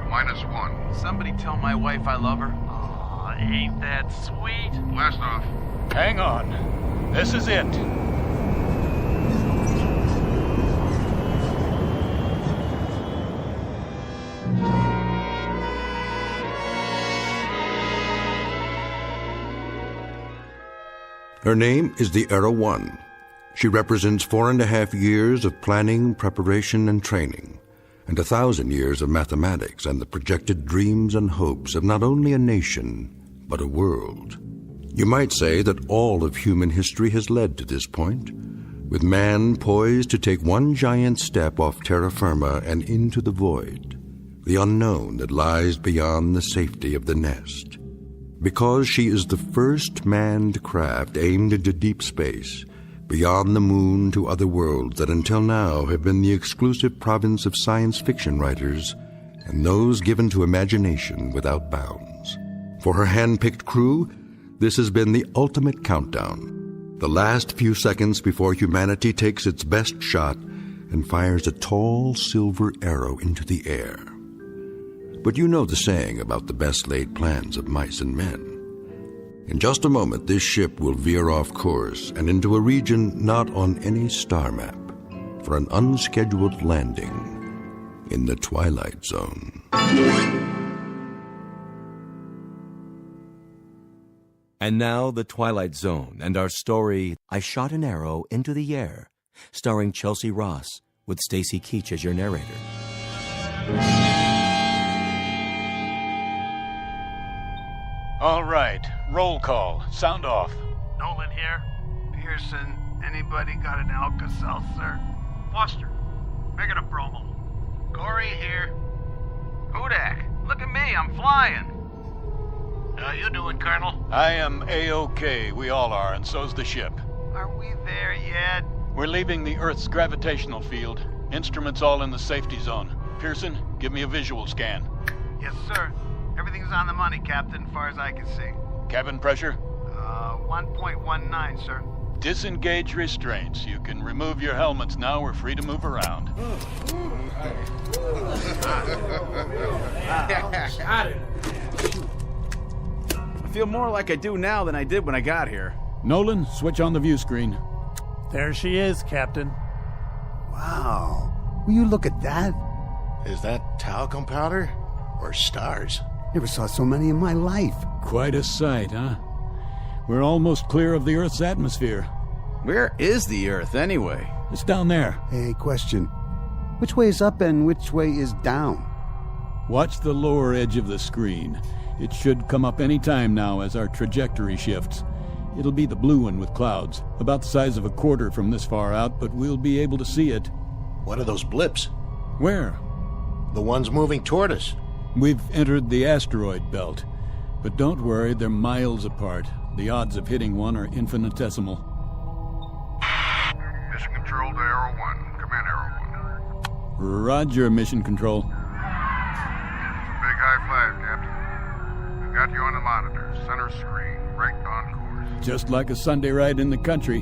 Minus 1. Somebody tell my wife I love her. Aw, ain't that sweet? Blast off. Hang on. This is it. Her name is the Arrow 1. She represents 4.5 years of planning, preparation, and training, and 1,000 years of mathematics and the projected dreams and hopes of not only a nation, but a world. You might say that all of human history has led to this point, with man poised to take one giant step off terra firma and into the void, the unknown that lies beyond the safety of the nest. Because she is the first manned craft aimed into deep space, beyond the moon to other worlds that until now have been the exclusive province of science fiction writers and those given to imagination without bounds. For her hand-picked crew, this has been the ultimate countdown, the last few seconds before humanity takes its best shot and fires a tall silver arrow into the air. But you know the saying about the best laid plans of mice and men. In just a moment, this ship will veer off course and into a region not on any star map for an unscheduled landing in the Twilight Zone. And now, The Twilight Zone and our story, I Shot an Arrow into the Air, starring Chelsea Ross, with Stacy Keach as your narrator. All right, roll call. Sound off. Nolan here. Pearson, anybody got an Alka-Seltzer? Foster, make it a promo. Corey here. Hudak, look at me, I'm flying. How you doing, Colonel? I am A-OK. We all are, and so's the ship. Are we there yet? We're leaving the Earth's gravitational field. Instruments all in the safety zone. Pearson, give me a visual scan. Yes, sir. Everything's on the money, Captain, as far as I can see. Cabin pressure? 1.19, sir. Disengage restraints. You can remove your helmets now. We're free to move around. I feel more like I do now than I did when I got here. Nolan, switch on the view screen. There she is, Captain. Wow. Will you look at that? Is that talcum powder or stars? Never saw so many in my life. Quite a sight, huh? We're almost clear of the Earth's atmosphere. Where is the Earth, anyway? It's down there. Hey, question. Which way is up and which way is down? Watch the lower edge of the screen. It should come up any time now as our trajectory shifts. It'll be the blue one with clouds, about the size of a quarter from this far out, but we'll be able to see it. What are those blips? Where? The ones moving toward us. We've entered the asteroid belt. But don't worry, they're miles apart. The odds of hitting one are infinitesimal. Mission Control to Arrow 1. Come in, Arrow 1. Roger, Mission Control. It's a big high five, Captain. We've got you on the monitor, center screen, right on course. Just like a Sunday ride in the country.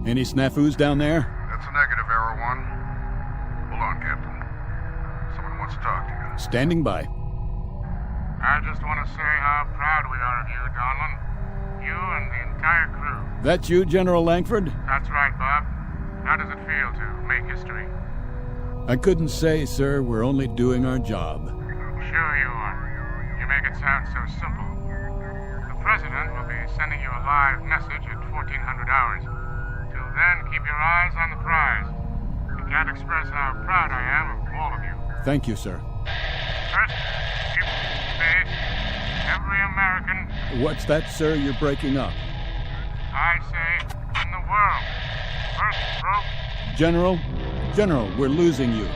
Any snafus down there? That's a negative, Arrow 1. Hold on, Captain. Someone wants to talk to you. Standing by. I just want to say how proud we are of you, Donlin. You and the entire crew. That you, General Langford? That's right, Bob. How does it feel to make history? I couldn't say, sir. We're only doing our job. Sure you are. You make it sound so simple. The President will be sending you a live message at 1400 hours. Till then, keep your eyes on the prize. I can't express how proud I am of all of you. Thank you, sir. First, keep space. Every American... What's that, sir? You're breaking up. I say, in the world. First, broke. General, we're losing you.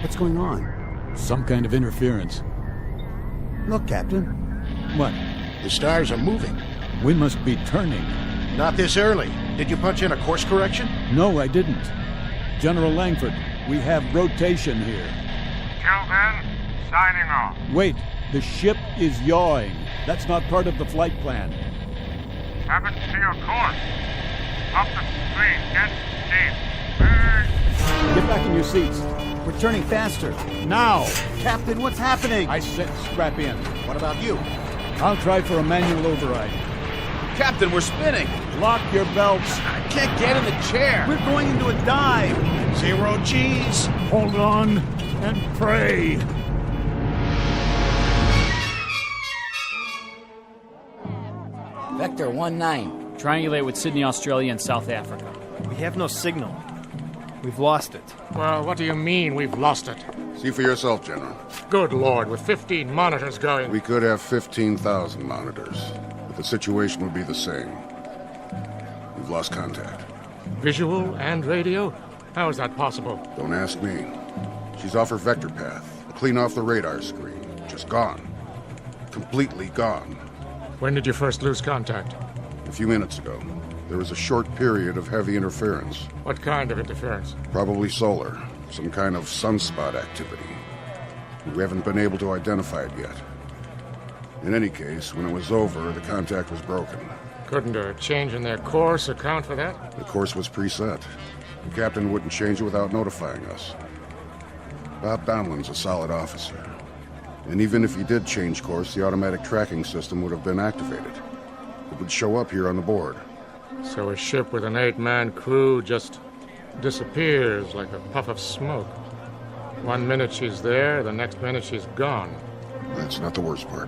What's going on? Some kind of interference. Look, Captain. What? The stars are moving. We must be turning. Not this early. Did you punch in a course correction? No, I didn't. General Langford, we have rotation here. Till then, signing off. Wait, the ship is yawing. That's not part of the flight plan. Happens to your course. Up the screen, get deep. Get back in your seats. We're turning faster. Now! Captain, what's happening? I said strap in. What about you? I'll try for a manual override. Captain, we're spinning. Lock your belts. I can't get in the chair. We're going into a dive. 0 G's. Hold on and pray. Vector 19. Triangulate with Sydney, Australia, and South Africa. We have no signal. We've lost it. Well, what do you mean we've lost it? See for yourself, General. Good Lord, with 15 monitors going... We could have 15,000 monitors, but the situation would be the same. We've lost contact. Visual and radio? How is that possible? Don't ask me. She's off her vector path, clean off the radar screen. Just gone. Completely gone. When did you first lose contact? A few minutes ago. There was a short period of heavy interference. What kind of interference? Probably solar. Some kind of sunspot activity. We haven't been able to identify it yet. In any case, when it was over, the contact was broken. Couldn't a change in their course account for that? The course was preset. The captain wouldn't change it without notifying us. Bob Donlin's a solid officer. And even if he did change course, the automatic tracking system would have been activated. It would show up here on the board. So a ship with an 8-man crew just disappears like a puff of smoke. 1 minute she's there, the next minute she's gone. That's not the worst part.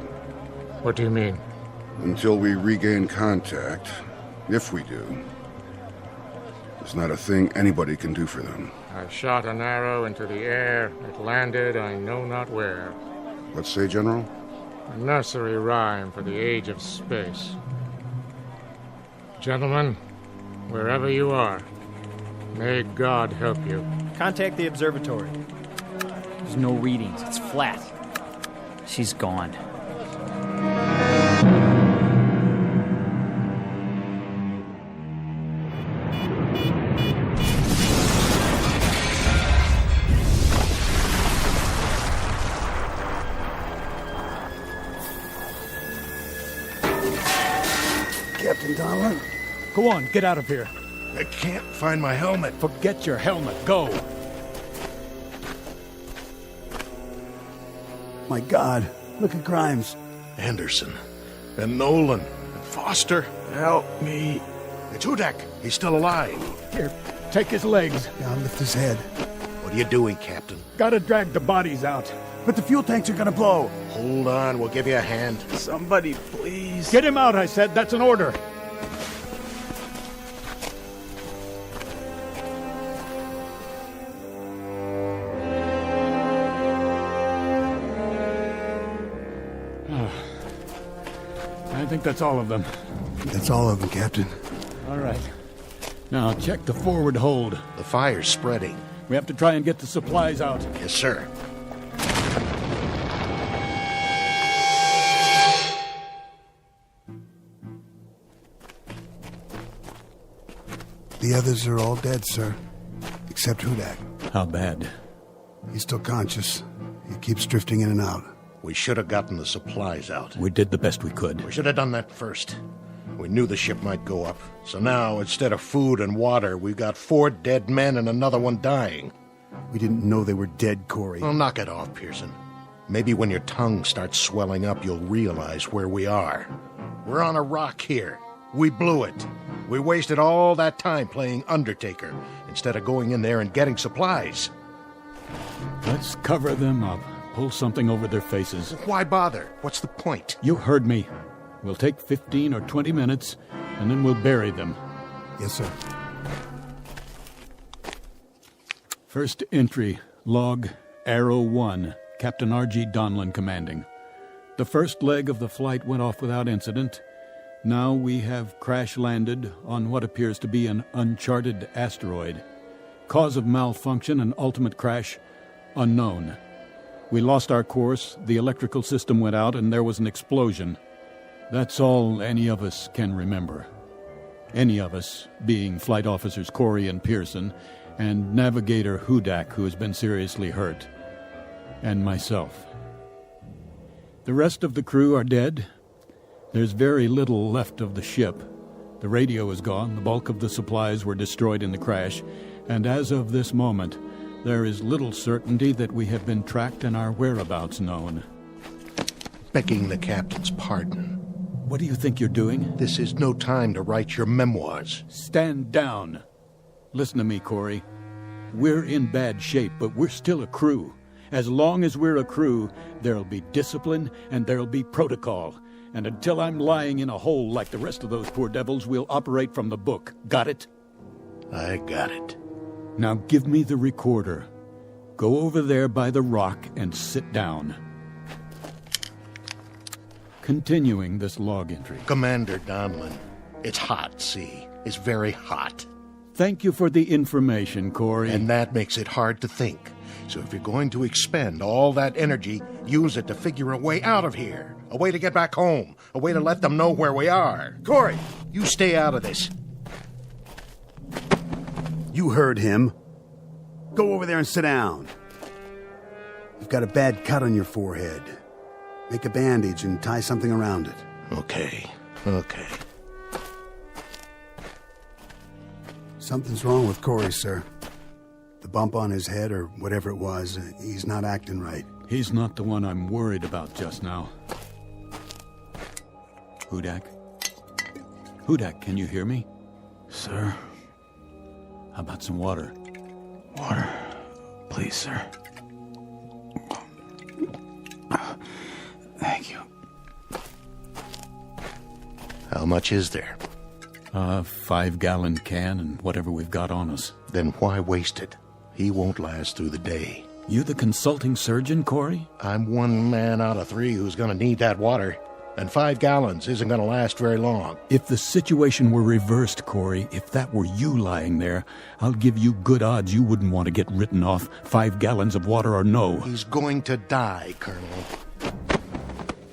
What do you mean? Until we regain contact, if we do, there's not a thing anybody can do for them. I shot an arrow into the air. It landed I know not where. What say, General? A nursery rhyme for the age of space. Gentlemen, wherever you are, may God help you. Contact the observatory. There's no readings. It's flat. She's gone. Captain Donlan? Go on, get out of here. I can't find my helmet. Forget your helmet. Go. My God, look at Grimes. Anderson, and Nolan, and Foster. Help me. It's Hudak. He's still alive. Here, take his legs. Yeah, I'll lift his head. What are you doing, Captain? Gotta drag the bodies out. But the fuel tanks are gonna blow. Hold on, we'll give you a hand. Somebody, please. Get him out, I said. That's an order. I think that's all of them. That's all of them, Captain. All right. Now, check the forward hold. The fire's spreading. We have to try and get the supplies out. Yes, sir. The others are all dead, sir. Except Hudak. How bad? He's still conscious. He keeps drifting in and out. We should have gotten the supplies out. We did the best we could. We should have done that first. We knew the ship might go up. So now, instead of food and water, we've got 4 dead men and another one dying. We didn't know they were dead, Corey. Well, knock it off, Pearson. Maybe when your tongue starts swelling up, you'll realize where we are. We're on a rock here. We blew it. We wasted all that time playing Undertaker instead of going in there and getting supplies. Let's cover them up. Pull something over their faces. Why bother? What's the point? You heard me. We'll take 15 or 20 minutes, and then we'll bury them. Yes, sir. First entry, log, Arrow 1, Captain R.G. Donlan commanding. The first leg of the flight went off without incident. Now we have crash-landed on what appears to be an uncharted asteroid. Cause of malfunction and ultimate crash, unknown. We lost our course, the electrical system went out, and there was an explosion. That's all any of us can remember. Any of us, being Flight Officers Corey and Pearson, and Navigator Hudak, who has been seriously hurt, and myself. The rest of the crew are dead. There's very little left of the ship. The radio is gone, the bulk of the supplies were destroyed in the crash, and as of this moment, there is little certainty that we have been tracked and our whereabouts known. Begging the captain's pardon. What do you think you're doing? This is no time to write your memoirs. Stand down. Listen to me, Corey. We're in bad shape, but we're still a crew. As long as we're a crew, there'll be discipline and there'll be protocol. And until I'm lying in a hole like the rest of those poor devils, we'll operate from the book. Got it? I got it. Now give me the recorder. Go over there by the rock and sit down. Continuing this log entry. Commander Donlan, it's hot, see? It's very hot. Thank you for the information, Corey. And that makes it hard to think. So if you're going to expend all that energy, use it to figure a way out of here. A way to get back home. A way to let them know where we are. Corey, you stay out of this. You heard him. Go over there and sit down. You've got a bad cut on your forehead. Make a bandage and tie something around it. Okay. Something's wrong with Corey, sir. The bump on his head or whatever it was, he's not acting right. He's not the one I'm worried about just now. Hudak? Hudak, can you hear me? Sir? How about some water? Water. Please, sir. Thank you. How much is there? 5-gallon can and whatever we've got on us. Then why waste it? He won't last through the day. You the consulting surgeon, Corey? I'm one man out of 3 who's gonna need that water. And 5 gallons isn't gonna last very long. If the situation were reversed, Corey, if that were you lying there, I'll give you good odds you wouldn't want to get written off, 5 gallons of water or no. He's going to die, Colonel.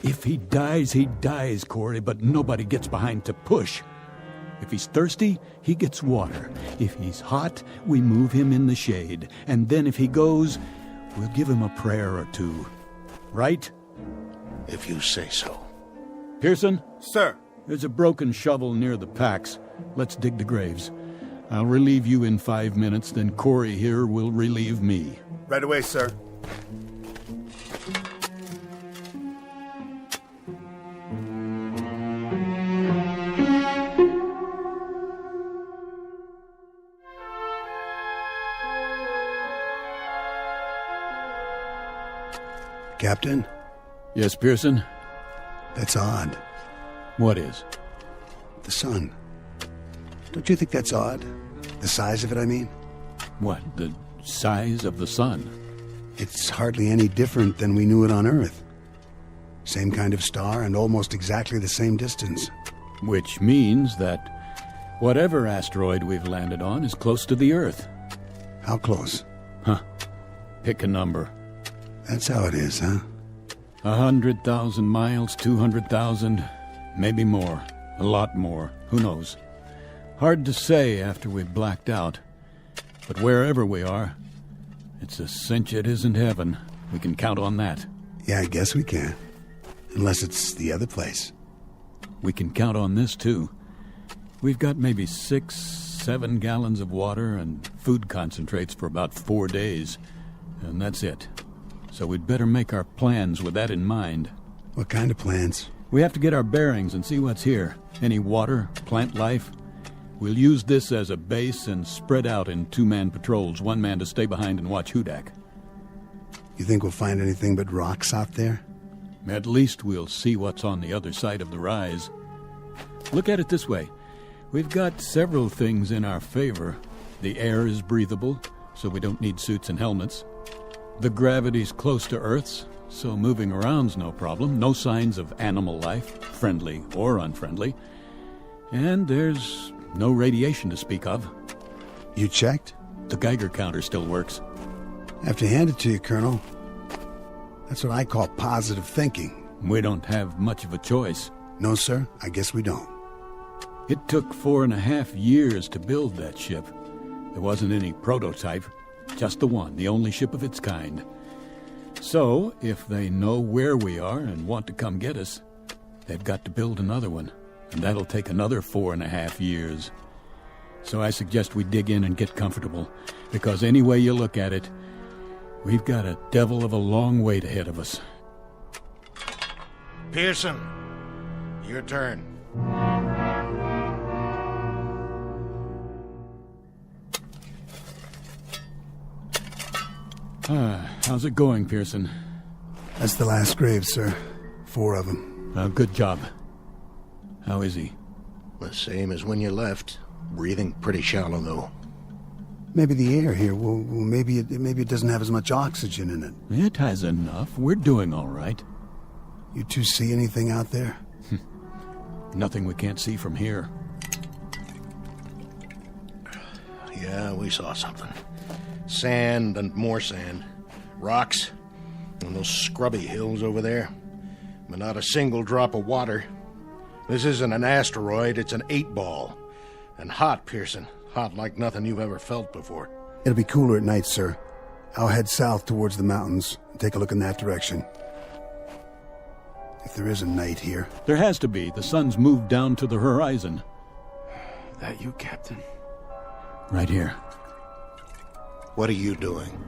If he dies, Corey, but nobody gets behind to push. If he's thirsty, he gets water. If he's hot, we move him in the shade. And then if he goes, we'll give him a prayer or two. Right? If you say so. Pearson? Sir. There's a broken shovel near the packs. Let's dig the graves. I'll relieve you in 5 minutes, then Corey here will relieve me. Right away, sir. Captain? Yes, Pearson? That's odd. What is? The sun. Don't you think that's odd? The size of it, I mean? What, the size of the sun? It's hardly any different than we knew it on Earth. Same kind of star and almost exactly the same distance. Which means that whatever asteroid we've landed on is close to the Earth. How close? Huh. Pick a number. That's how it is, huh? 100,000 miles, 200,000, maybe more. A lot more. Who knows? Hard to say after we've blacked out. But wherever we are, it's a cinch it isn't heaven. We can count on that. Yeah, I guess we can. Unless it's the other place. We can count on this, too. We've got maybe 6-7 gallons of water and food concentrates for about 4 days. And that's it. So we'd better make our plans with that in mind. What kind of plans? We have to get our bearings and see what's here. Any water, plant life. We'll use this as a base and spread out in 2-man patrols, 1 man to stay behind and watch Hudak. You think we'll find anything but rocks out there? At least we'll see what's on the other side of the rise. Look at it this way. We've got several things in our favor. The air is breathable, so we don't need suits and helmets. The gravity's close to Earth's, so moving around's no problem. No signs of animal life, friendly or unfriendly. And there's no radiation to speak of. You checked? The Geiger counter still works. I have to hand it to you, Colonel. That's what I call positive thinking. We don't have much of a choice. No, sir, I guess we don't. It took 4.5 years to build that ship. There wasn't any prototype. Just the one, the only ship of its kind. So, if they know where we are and want to come get us, they've got to build another one, and that'll take another 4.5 years. So I suggest we dig in and get comfortable, because any way you look at it, we've got a devil of a long wait ahead of us. Pearson, your turn. How's it going, Pearson? That's the last grave, sir. 4 of them. Good job. How is he? The same as when you left. Breathing pretty shallow, though. Maybe the air here, well maybe it doesn't have as much oxygen in it. It has enough. We're doing all right. You two see anything out there? Nothing we can't see from here. Yeah, we saw something. Sand and more sand. Rocks. And those scrubby hills over there. But not a single drop of water. This isn't an asteroid, it's an 8-ball. And hot, Pearson. Hot like nothing you've ever felt before. It'll be cooler at night, sir. I'll head south towards the mountains and take a look in that direction. If there is a night here. There has to be. The sun's moved down to the horizon. That you, Captain? Right here. What are you doing?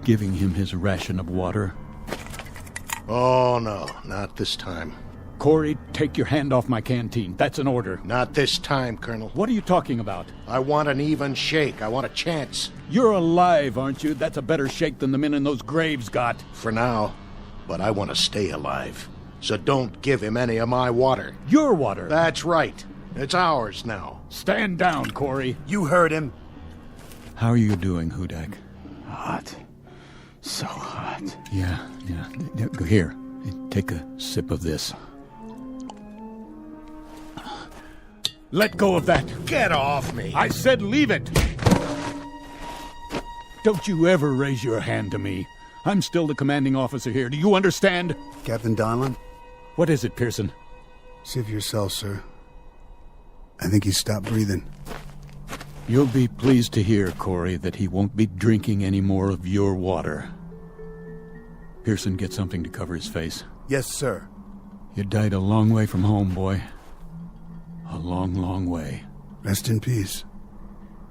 Giving him his ration of water. Oh, no, not this time. Corey, take your hand off my canteen. That's an order. Not this time, Colonel. What are you talking about? I want an even shake. I want a chance. You're alive, aren't you? That's a better shake than the men in those graves got. For now. But I want to stay alive. So don't give him any of my water. Your water? That's right. It's ours now. Stand down, Corey. You heard him. How are you doing, Hudak? Hot. So hot. Yeah. Here, take a sip of this. Let go of that. Get off me. I said leave it. Don't you ever raise your hand to me. I'm still the commanding officer here. Do you understand? Captain Donlan? What is it, Pearson? See for yourself, sir. I think he stopped breathing. You'll be pleased to hear, Corey, that he won't be drinking any more of your water. Pearson, get something to cover his face. Yes, sir. You died a long way from home, boy. A long, long way. Rest in peace.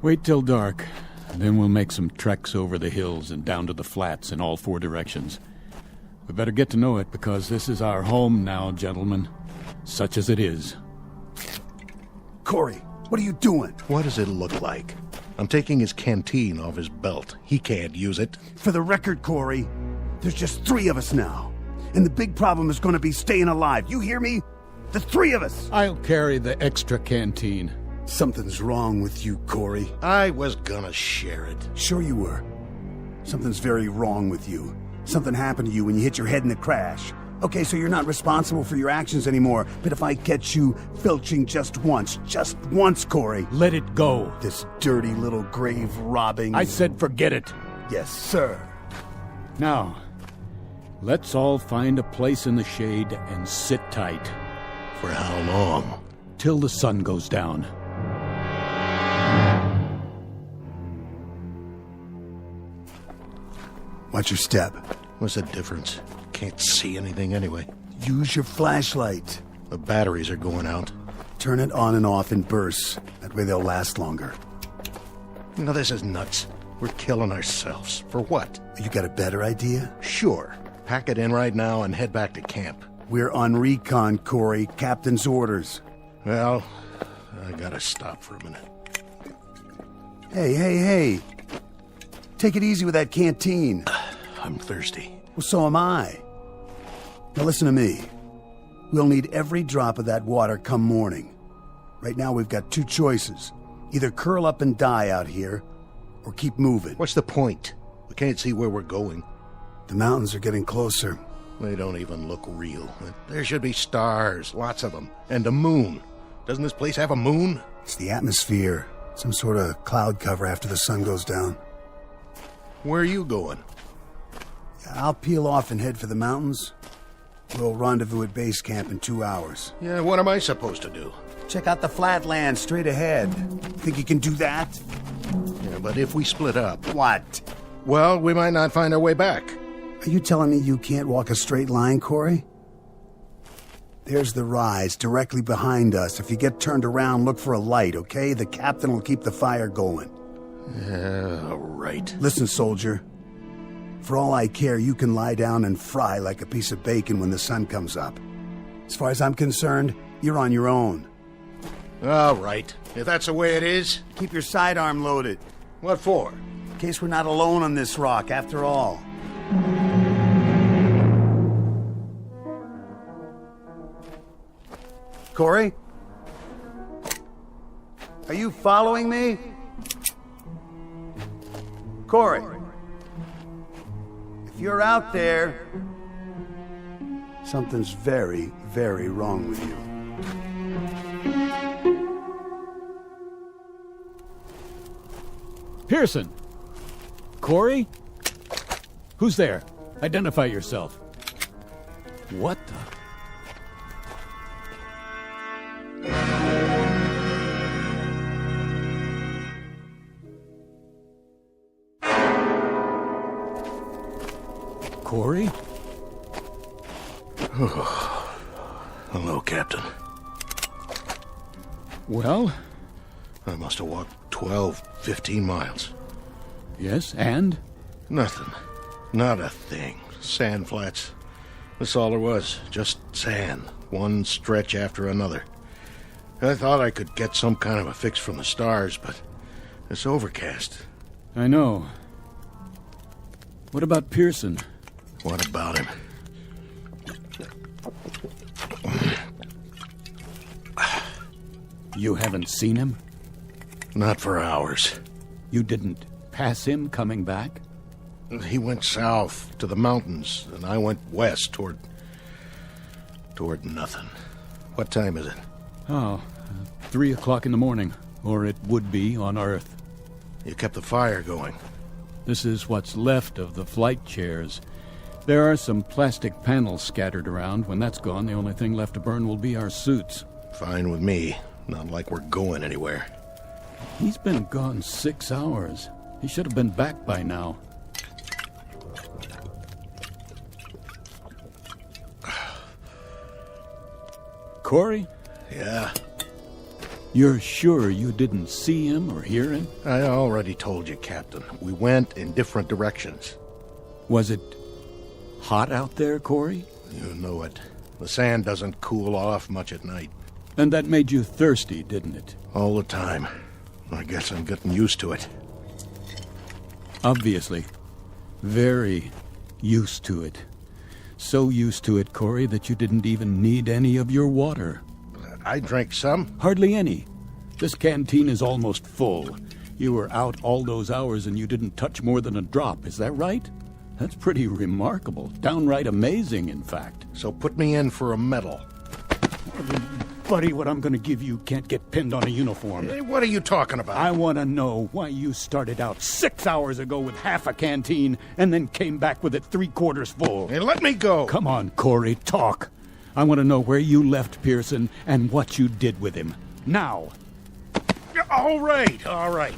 Wait till dark, and then we'll make some treks over the hills and down to the flats in all 4 directions. We better get to know it, because this is our home now, gentlemen. Such as it is. Corey, what are you doing? What does it look like? I'm taking his canteen off his belt. He can't use it. For the record, Corey, there's just 3 of us now. And the big problem is going to be staying alive. You hear me? The 3 of us! I'll carry the extra canteen. Something's wrong with you, Corey. I was gonna share it. Sure you were. Something's very wrong with you. Something happened to you when you hit your head in the crash. Okay, so you're not responsible for your actions anymore, but if I catch you filching just once, Corey... Let it go. This dirty little grave robbing... I said forget it. Yes, sir. Now, let's all find a place in the shade and sit tight. For how long? Till the sun goes down. Watch your step. What's the difference? Can't see anything anyway. Use your flashlight. The batteries are going out. Turn it on and off in bursts. That way they'll last longer. No, this is nuts. We're killing ourselves. For what? You got a better idea? Sure. Pack it in right now and head back to camp. We're on recon, Corey. Captain's orders. Well, I gotta stop for a minute. Hey. Take it easy with that canteen. I'm thirsty. Well, so am I. Now listen to me. We'll need every drop of that water come morning. Right now we've got 2 choices. Either curl up and die out here, or keep moving. What's the point? We can't see where we're going. The mountains are getting closer. They don't even look real. There should be stars, lots of them, and a moon. Doesn't this place have a moon? It's the atmosphere. Some sort of cloud cover after the sun goes down. Where are you going? I'll peel off and head for the mountains. We'll rendezvous at base camp in 2 hours. Yeah, what am I supposed to do? Check out the flatlands straight ahead. Think you can do that? Yeah, but if we split up... What? Well, we might not find our way back. Are you telling me you can't walk a straight line, Corey? There's the rise directly behind us. If you get turned around, look for a light, okay? The captain will keep the fire going. Yeah, right. Listen, soldier. For all I care, you can lie down and fry like a piece of bacon when the sun comes up. As far as I'm concerned, you're on your own. All right. If that's the way it is... Keep your sidearm loaded. What for? In case we're not alone on this rock, after all. Corey? Are you following me? Corey? If you're out there, something's very, very wrong with you. Pearson! Corey? Who's there? Identify yourself. What the... Corey? Hello, Captain. Well? I must have walked 12, 15 miles. Yes, and? Nothing. Not a thing. Sand flats. That's all there was. Just sand. One stretch after another. I thought I could get some kind of a fix from the stars, but it's overcast. I know. What about Pearson? What about him? You haven't seen him? Not for hours. You didn't pass him coming back? He went south to the mountains, and I went west toward nothing. What time is it? Oh, 3 o'clock in the morning, or it would be on Earth. You kept the fire going. This is what's left of the flight chairs. There are some plastic panels scattered around. When that's gone, the only thing left to burn will be our suits. Fine with me. Not like we're going anywhere. He's been gone 6 hours. He should have been back by now. Corey? Yeah? You're sure you didn't see him or hear him? I already told you, Captain. We went in different directions. Was it hot out there, Corey? You know it. The sand doesn't cool off much at night. And that made you thirsty, didn't it? All the time. I guess I'm getting used to it. Obviously. Very used to it. So used to it, Corey, that you didn't even need any of your water. I drank some. Hardly any. This canteen is almost full. You were out all those hours and you didn't touch more than a drop, is that right? That's pretty remarkable. Downright amazing, in fact. So put me in for a medal. Buddy, what I'm going to give you can't get pinned on a uniform. Hey, what are you talking about? I want to know why you started out 6 hours ago with half a canteen and then came back with it 3/4 full. Hey, let me go. Come on, Corey, talk. I want to know where you left Pearson and what you did with him. Now. All right. It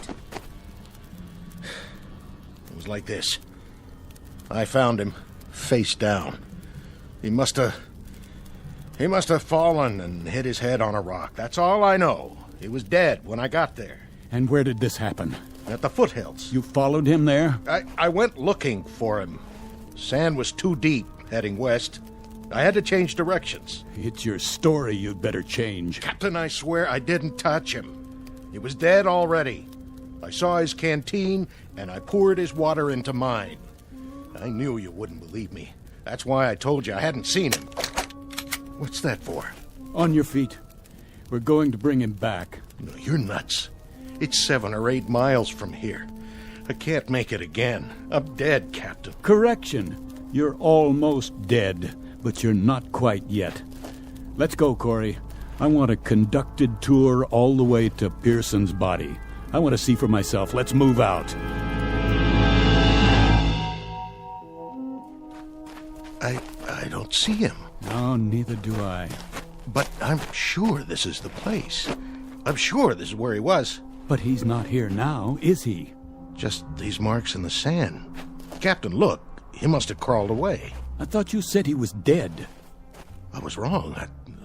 was like this. I found him, face down. He must have fallen and hit his head on a rock. That's all I know. He was dead when I got there. And where did this happen? At the foothills. You followed him there? I went looking for him. Sand was too deep, heading west. I had to change directions. It's your story you'd better change. Captain, I swear I didn't touch him. He was dead already. I saw his canteen, and I poured his water into mine. I knew you wouldn't believe me. That's why I told you I hadn't seen him. What's that for? On your feet. We're going to bring him back. No, you're nuts. It's 7 or 8 miles from here. I can't make it again. I'm dead, Captain. Correction. You're almost dead, but you're not quite yet. Let's go, Corey. I want a conducted tour all the way to Pearson's body. I want to see for myself. Let's move out. I don't see him. No, neither do I. But I'm sure this is the place. I'm sure this is where he was. But he's not here now, is he? Just these marks in the sand. Captain, look. He must have crawled away. I thought you said he was dead. I was wrong.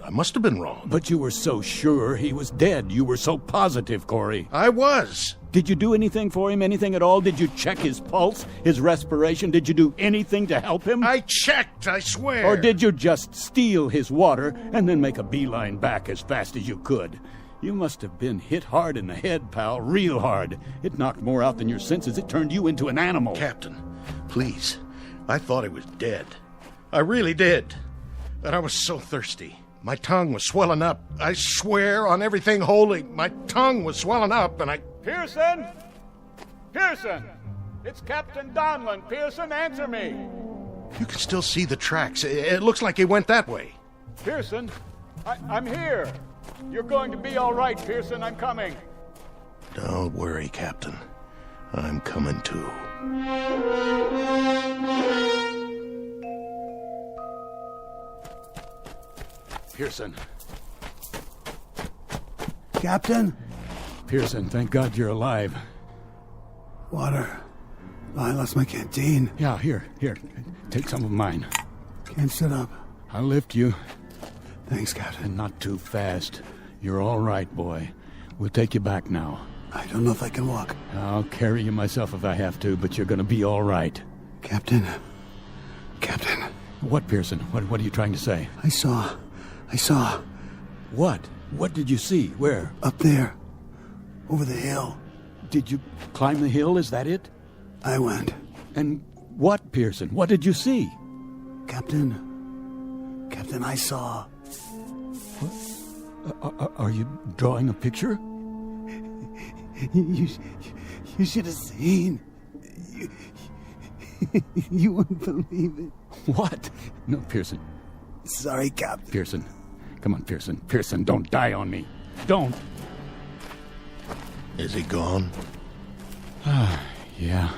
I must have been wrong. But you were so sure he was dead. You were so positive, Corey. I was. Did you do anything for him? Anything at all? Did you check his pulse, his respiration? Did you do anything to help him? I checked, I swear. Or did you just steal his water and then make a beeline back as fast as you could? You must have been hit hard in the head, pal. Real hard. It knocked more out than your senses. It turned you into an animal. Captain, please. I thought he was dead. I really did. But I was so thirsty. My tongue was swelling up. I swear on everything holy, my tongue was swelling up and I... Pearson! Pearson! It's Captain Donlin. Pearson, answer me! You can still see the tracks. It looks like he went that way. Pearson, I'm here. You're going to be all right, Pearson. I'm coming. Don't worry, Captain. I'm coming too. Pearson. Captain? Pearson, thank God you're alive. Water. I lost my canteen. Yeah, here. Take some of mine. Can't sit up. I'll lift you. Thanks, Captain. And not too fast. You're all right, boy. We'll take you back now. I don't know if I can walk. I'll carry you myself if I have to, but you're going to be all right. Captain. What, Pearson? What are you trying to say? I saw. What? What did you see? Where? Up there. Over the hill. Did you climb the hill? Is that it? I went. And what, Pearson? What did you see? Captain, I saw. What? Are you drawing a picture? You should have seen. You wouldn't believe it. What? No, Pearson. Sorry, Captain. Pearson. Come on, Pearson. Pearson, don't die on me. Don't. Is he gone? Yeah.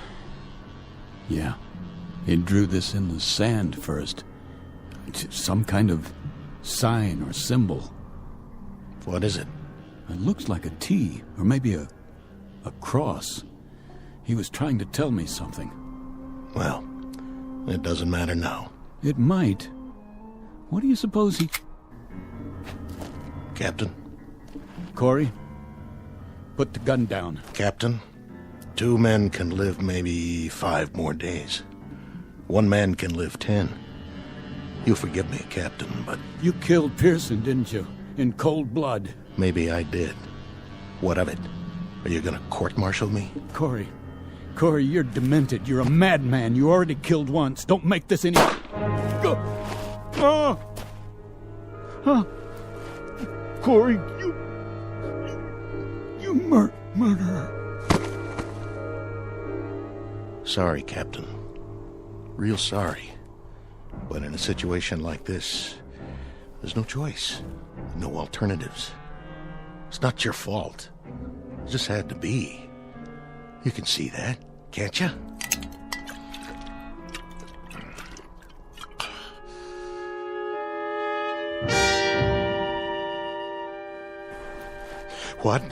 Yeah. He drew this in the sand first. Some kind of sign or symbol. What is it? It looks like a T, or maybe a cross. He was trying to tell me something. Well, it doesn't matter now. It might. What do you suppose he... Captain? Corey? Put the gun down. Captain, 2 men can live maybe 5 more days. 1 man can live 10. You'll forgive me, Captain, but... You killed Pearson, didn't you? In cold blood. Maybe I did. What of it? Are you gonna court-martial me? Corey, you're demented. You're a madman. You already killed once. Don't make this any... Go! Corey, you murderer. Sorry, Captain. Real sorry. But in a situation like this, there's no choice. No alternatives. It's not your fault. It just had to be. You can see that, can't you? What?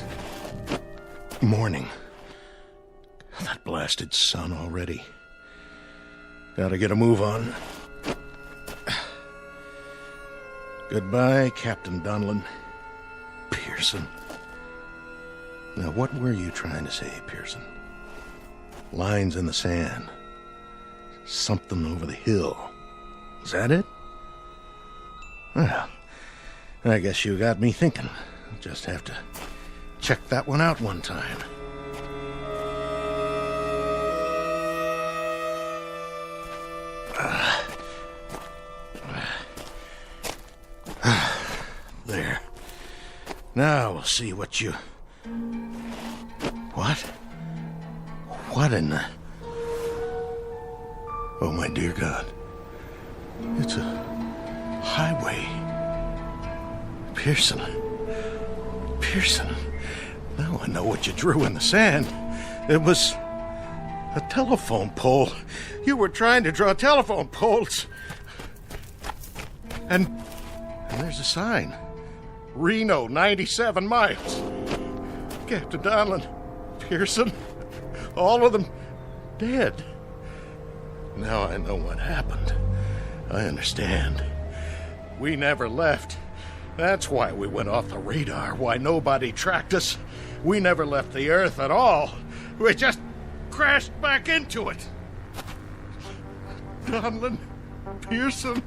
Morning. That blasted sun already. Gotta get a move on. Goodbye, Captain Donlin. Pearson. Now, what were you trying to say, Pearson? Lines in the sand. Something over the hill. Is that it? Well, I guess you got me thinking. I'll just have to check that one out one time. There. Now we'll see what you... What? What in the... Oh, my dear God. It's a highway. Pearson. Now I know what you drew in the sand. It was a telephone pole. You were trying to draw telephone poles. And there's a sign. Reno, 97 miles. Captain Donlin, Pearson, all of them dead. Now I know what happened. I understand. We never left. That's why we went off the radar, why nobody tracked us. We never left the Earth at all. We just crashed back into it. Donlin, Pearson,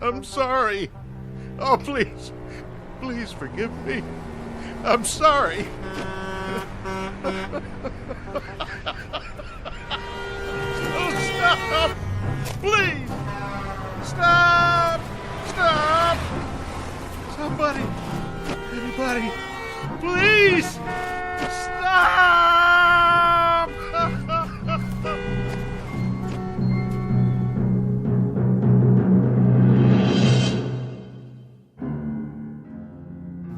I'm sorry. Oh, please forgive me. I'm sorry. Oh, stop! Please! Stop! Somebody! Anybody! Please! Stop!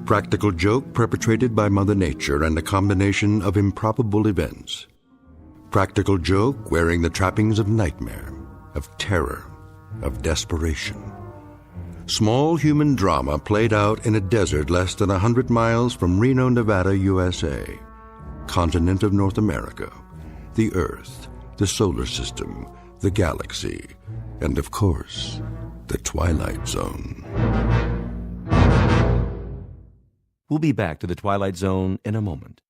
Practical joke perpetrated by Mother Nature and a combination of improbable events. Practical joke wearing the trappings of nightmare, of terror, of desperation. Small human drama played out in a desert less than 100 miles from Reno, Nevada, USA. Continent of North America, the Earth, the solar system, the galaxy, and of course, the Twilight Zone. We'll be back to the Twilight Zone in a moment.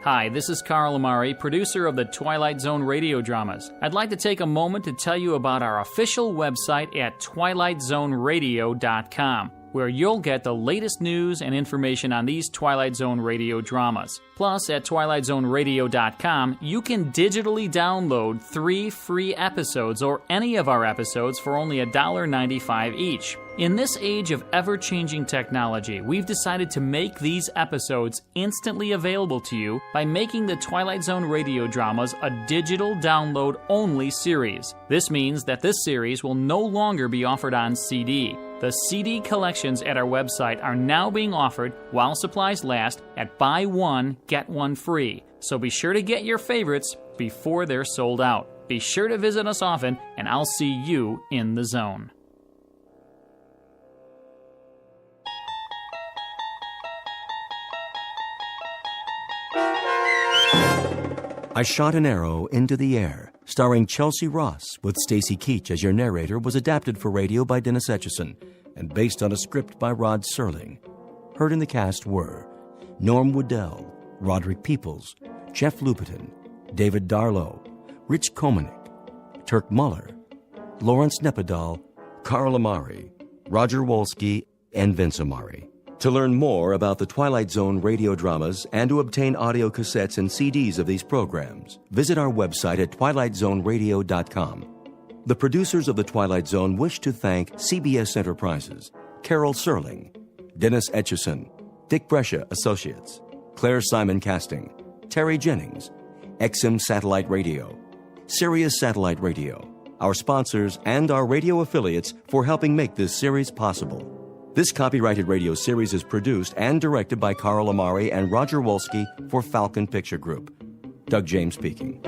Hi, this is Carl Amari, producer of the Twilight Zone radio dramas. I'd like to take a moment to tell you about our official website at twilightzoneradio.com, where you'll get the latest news and information on these Twilight Zone radio dramas. Plus, at twilightzoneradio.com, you can digitally download 3 free episodes or any of our episodes for only $1.95 each. In this age of ever-changing technology, we've decided to make these episodes instantly available to you by making the Twilight Zone radio dramas a digital download-only series. This means that this series will no longer be offered on CD. The CD collections at our website are now being offered, while supplies last, at buy one, get one free. So be sure to get your favorites before they're sold out. Be sure to visit us often, and I'll see you in the zone. I Shot an Arrow into the Air, starring Chelsea Ross with Stacy Keach as your narrator, was adapted for radio by Dennis Etchison and based on a script by Rod Serling. Heard in the cast were Norm Woodell, Roderick Peoples, Jeff Lupetin, David Darlow, Rich Komanek, Turk Muller, Lawrence Nepodal, Carl Amari, Roger Wolski, and Vince Amari. To learn more about the Twilight Zone radio dramas and to obtain audio cassettes and CDs of these programs, visit our website at twilightzoneradio.com. The producers of The Twilight Zone wish to thank CBS Enterprises, Carol Serling, Dennis Etchison, Dick Brescia Associates, Claire Simon Casting, Terry Jennings, XM Satellite Radio, Sirius Satellite Radio, our sponsors, and our radio affiliates for helping make this series possible. This copyrighted radio series is produced and directed by Carl Amari and Roger Wolski for Falcon Picture Group. Doug James speaking.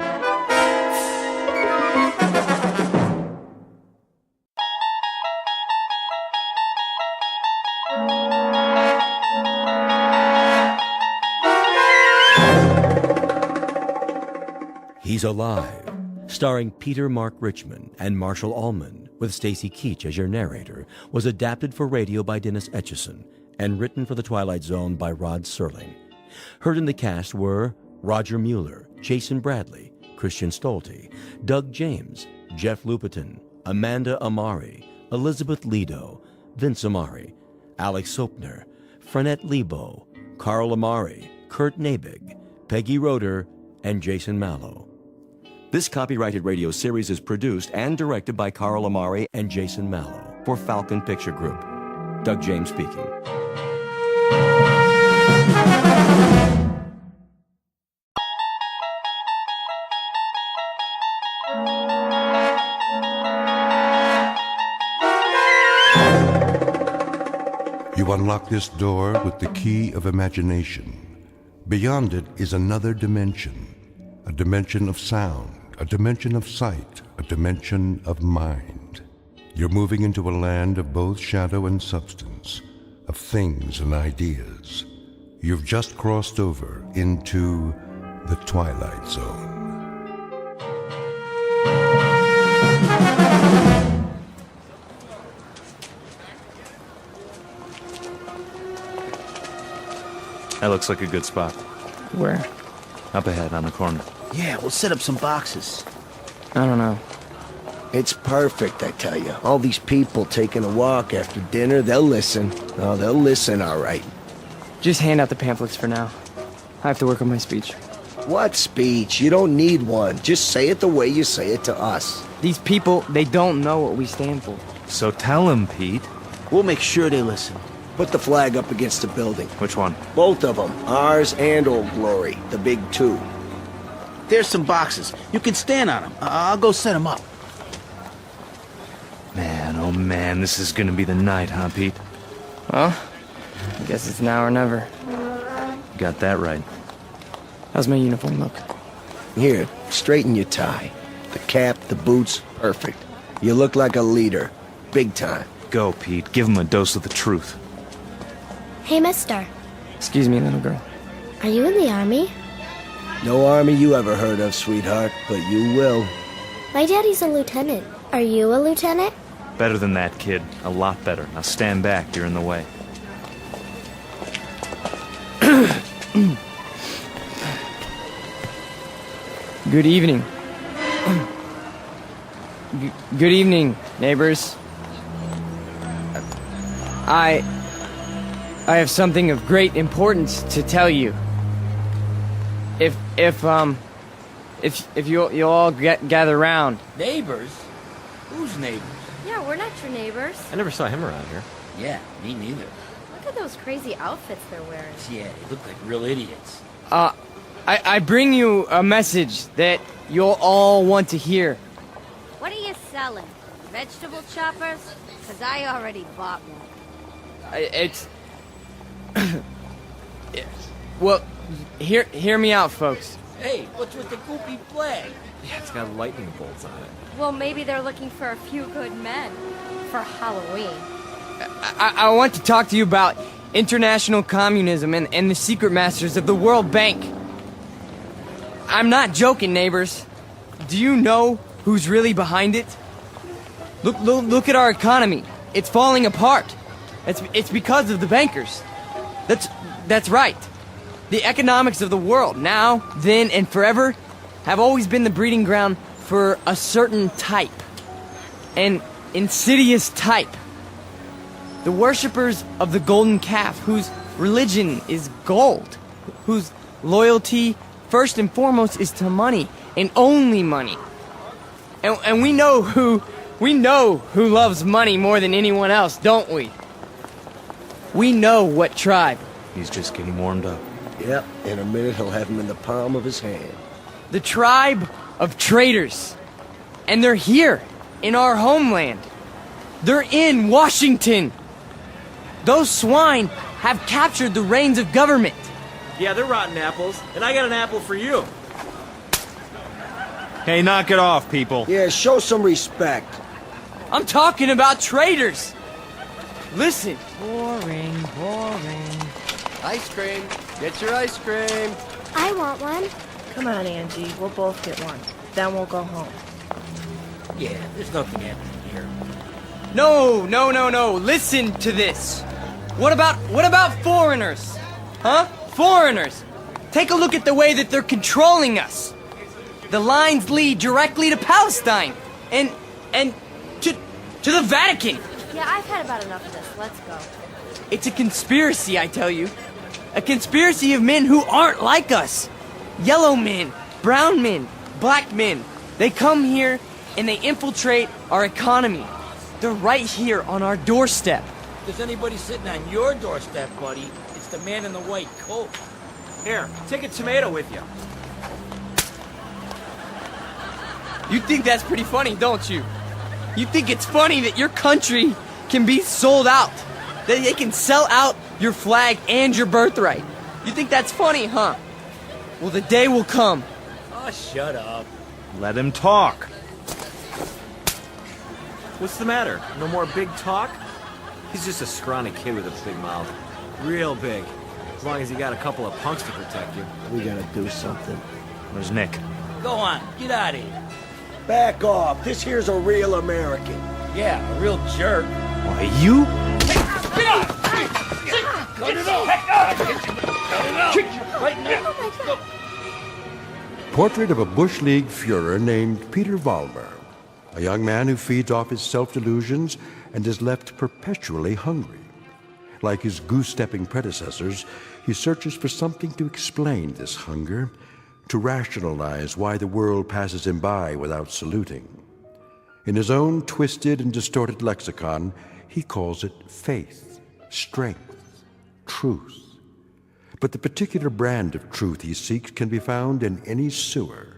He's Alive, starring Peter Mark Richmond and Marshall Allman, with Stacy Keach as your narrator, was adapted for radio by Dennis Etchison and written for The Twilight Zone by Rod Serling. Heard in the cast were Roger Mueller, Jason Bradley, Christian Stolte, Doug James, Jeff Lupetin, Amanda Amari, Elizabeth Lido, Vince Amari, Alex Sopner, Frenette Lebo, Carl Amari, Kurt Nabig, Peggy Roeder, and Jason Mallow. This copyrighted radio series is produced and directed by Carl Amari and Jason Mallow for Falcon Picture Group. Doug James speaking. You unlock this door with the key of imagination. Beyond it is another dimension, a dimension of sound, a dimension of sight, a dimension of mind. You're moving into a land of both shadow and substance, of things and ideas. You've just crossed over into the Twilight Zone. That looks like a good spot. Where? Up ahead on the corner. Yeah, we'll set up some boxes. I don't know. It's perfect, I tell you. All these people taking a walk after dinner, they'll listen. Oh, they'll listen, all right. Just hand out the pamphlets for now. I have to work on my speech. What speech? You don't need one. Just say it the way you say it to us. These people, they don't know what we stand for. So tell them, Pete. We'll make sure they listen. Put the flag up against the building. Which one? Both of them. Ours and Old Glory. The big two. There's some boxes. You can stand on them. I'll go set them up. Man, oh man, this is gonna be the night, huh, Pete? Well, I guess it's now or never. Got that right. How's my uniform look? Here, straighten your tie. The cap, the boots, perfect. You look like a leader. Big time. Go, Pete. Give him a dose of the truth. Hey, mister. Excuse me, little girl. Are you in the army? No army you ever heard of, sweetheart, but you will. My daddy's a lieutenant. Are you a lieutenant? Better than that, kid. A lot better. Now stand back. You're in the way. Good evening. Good evening, neighbors. I have something of great importance to tell you. If you'll all gather round. Neighbors? Who's neighbors? Yeah, we're not your neighbors. I never saw him around here. Yeah, me neither. Look at those crazy outfits they're wearing. Yeah, they look like real idiots. I bring you a message that you'll all want to hear. What are you selling? Vegetable choppers? Because I already bought one. It's... Well, hear me out, folks. Hey, what's with the goopy flag? Yeah, it's got lightning bolts on it. Well, maybe they're looking for a few good men. For Halloween. I want to talk to you about international communism and the secret masters of the World Bank. I'm not joking, neighbors. Do you know who's really behind it? Look at our economy. It's falling apart. It's because of the bankers. That's right. The economics of the world, now, then, and forever, have always been the breeding ground for a certain type. An insidious type. The worshippers of the golden calf, whose religion is gold, whose loyalty, first and foremost, is to money, and only money. And we know who loves money more than anyone else, don't we? We know what tribe. He's just getting warmed up. Yep, in a minute he'll have him in the palm of his hand. The tribe of traitors. And they're here, in our homeland. They're in Washington. Those swine have captured the reins of government. Yeah, they're rotten apples, and I got an apple for you. Hey, knock it off, people. Yeah, show some respect. I'm talking about traitors. Listen. Boring. Ice cream. Get your ice cream. I want one. Come on, Angie. We'll both get one. Then we'll go home. Yeah, there's nothing happening here. No. Listen to this. What about foreigners? Huh? Foreigners. Take a look at the way that they're controlling us. The lines lead directly to Palestine and to the Vatican. Yeah, I've had about enough of this. Let's go. It's a conspiracy, I tell you. A conspiracy of men who aren't like us. Yellow men, brown men, black men. They come here and they infiltrate our economy. They're right here on our doorstep. If there's anybody sitting on your doorstep, buddy, it's the man in the white coat. Here, take a tomato with you. You think that's pretty funny, don't you? You think it's funny that your country can be sold out? That they can sell out your flag and your birthright? You think that's funny, huh? Well, the day will come. Oh, shut up. Let him talk. What's the matter? No more big talk? He's just a scrawny kid with a big mouth. Real big. As long as you got a couple of punks to protect you. We gotta do something. Where's Nick? Go on, get out of here. Back off. This here's a real American. Yeah, a real jerk. Why, you? Get out! Cut it off! Right now! Portrait of a Bush League Führer named Peter Vollmer, a young man who feeds off his self-delusions and is left perpetually hungry. Like his goose-stepping predecessors, he searches for something to explain this hunger, to rationalize why the world passes him by without saluting. In his own twisted and distorted lexicon, he calls it faith, strength, truth. But the particular brand of truth he seeks can be found in any sewer.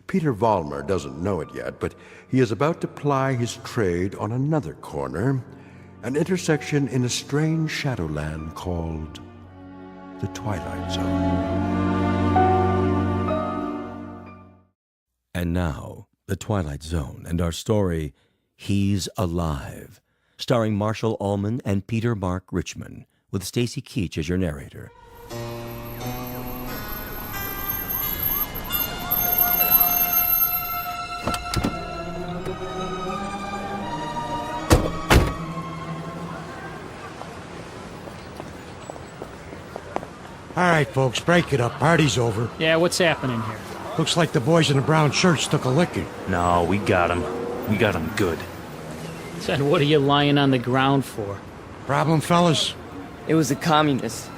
Peter Vollmer doesn't know it yet, but he is about to ply his trade on another corner, an intersection in a strange shadowland called the Twilight Zone. And now, The Twilight Zone and our story, He's Alive, starring Marshall Allman and Peter Mark Richmond, with Stacy Keach as your narrator. All right, folks, break it up. Party's over. Yeah, what's happening here? Looks like the boys in the brown shirts took a licking. No, we got him. We got him good. Said, what are you lying on the ground for? Problem, fellas? It was the communists.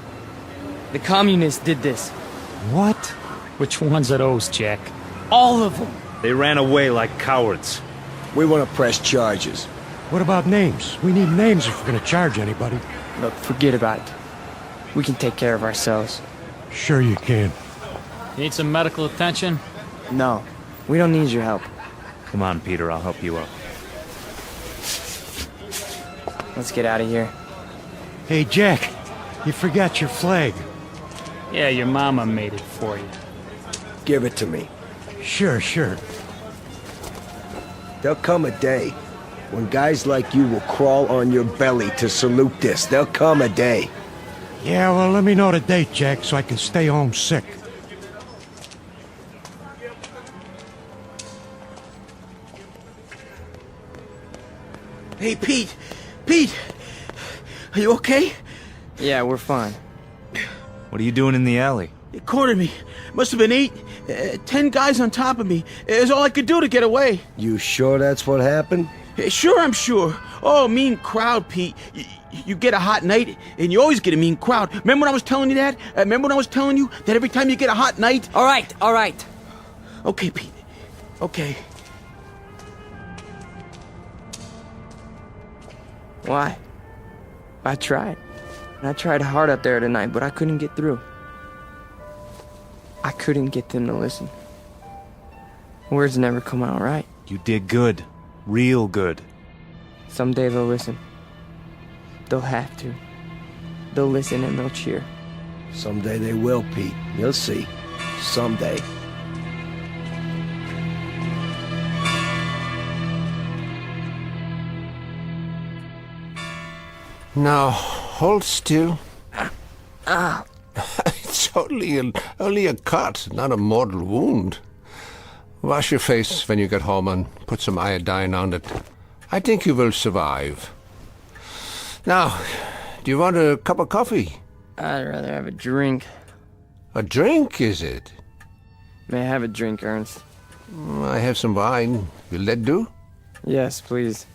The communists did this. What? Which ones are those, Jack? All of them. They ran away like cowards. We want to press charges. What about names? We need names if we're gonna charge anybody. Look, forget about it. We can take care of ourselves. Sure you can. Need some medical attention? No, we don't need your help. Come on, Peter, I'll help you out. Let's get out of here. Hey, Jack, you forgot your flag. Yeah, your mama made it for you. Give it to me. Sure. There'll come a day when guys like you will crawl on your belly to salute this. There'll come a day. Yeah, well, let me know the date, Jack, so I can stay home sick. Hey, Pete! Pete! Are you okay? Yeah, we're fine. What are you doing in the alley? It cornered me. Must have been 10 guys on top of me. It was all I could do to get away. You sure that's what happened? Sure, I'm sure. Oh, mean crowd, Pete. You get a hot night, and you always get a mean crowd. Remember when I was telling you that? Remember when I was telling you that every time you get a hot night... All right. Okay, Pete. Okay. Why? I tried. I tried hard out there tonight, but I couldn't get through. I couldn't get them to listen. Words never come out right. You did good. Real good. Someday they'll listen. They'll have to. They'll listen and they'll cheer. Someday they will, Pete. You'll see. Someday. Now, hold still. It's only a cut, not a mortal wound. Wash your face when you get home and put some iodine on it. I think you will survive. Now, do you want a cup of coffee? I'd rather have a drink. A drink, is it? May I have a drink, Ernst? I have some wine. Will that do? Yes, please.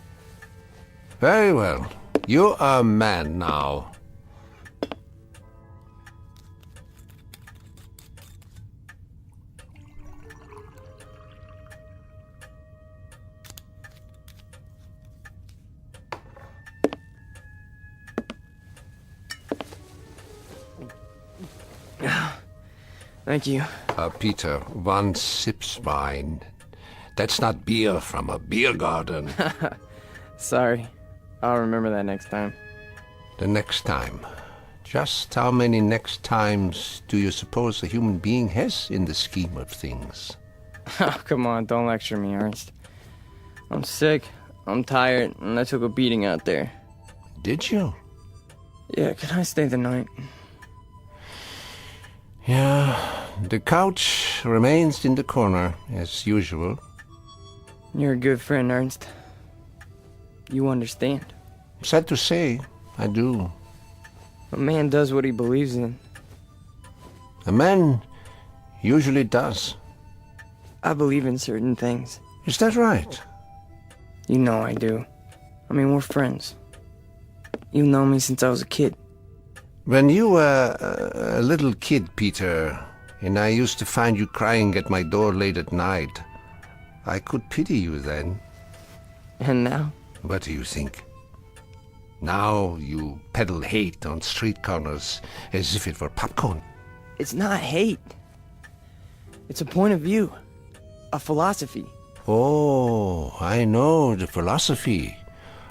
Very well. You are a man now. Thank you. Peter, one sips wine. That's not beer from a beer garden. Sorry. I'll remember that next time. The next time. Just how many next times do you suppose a human being has in the scheme of things? Oh, come on, don't lecture me, Ernst. I'm sick, I'm tired, and I took a beating out there. Did you? Yeah, can I stay the night? Yeah, the couch remains in the corner, as usual. You're a good friend, Ernst. You understand. Sad to say, I do. A man does what he believes in. A man usually does. I believe in certain things. Is that right? You know I do. I mean, we're friends. You've known me since I was a kid. When you were a little kid, Peter, and I used to find you crying at my door late at night, I could pity you then. And now? What do you think? Now you peddle hate on street corners as if it were popcorn. It's not hate. It's a point of view. A philosophy. Oh, I know the philosophy.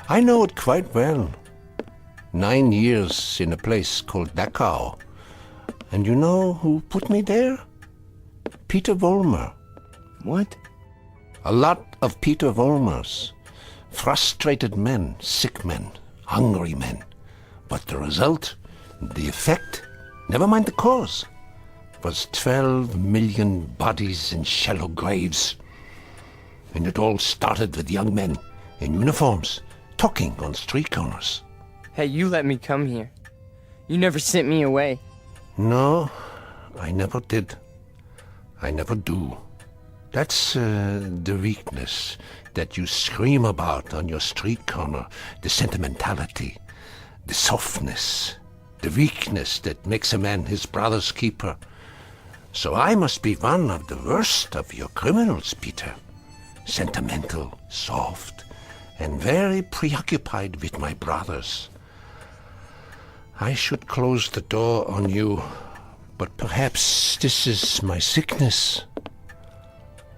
I know it quite well. 9 years in a place called Dachau. And you know who put me there? Peter Vollmer. What? A lot of Peter Vollmers. Frustrated men, sick men, hungry men. But the result, the effect, never mind the cause, was 12 million bodies in shallow graves. And it all started with young men in uniforms, talking on street corners. Hey, you let me come here. You never sent me away. No, I never did. I never do. That's the weakness that you scream about on your street corner. The sentimentality, the softness, the weakness that makes a man his brother's keeper. So I must be one of the worst of your criminals, Peter. Sentimental, soft, and very preoccupied with my brothers. I should close the door on you, but perhaps this is my sickness.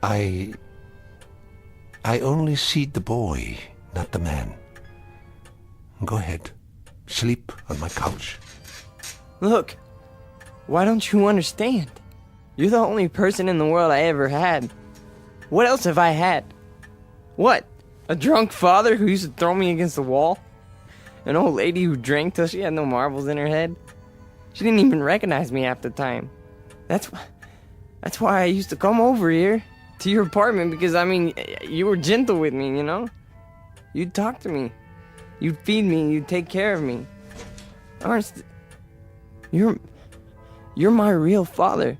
I only see the boy, not the man. Go ahead. Sleep on my couch. Look, why don't you understand? You're the only person in the world I ever had. What else have I had? What? A drunk father who used to throw me against the wall? An old lady who drank till she had no marbles in her head? She didn't even recognize me half the time. That's why I used to come over here to your apartment, because, I mean, you were gentle with me, you know? You'd talk to me. You'd feed me. You'd take care of me. Ernst, you're my real father.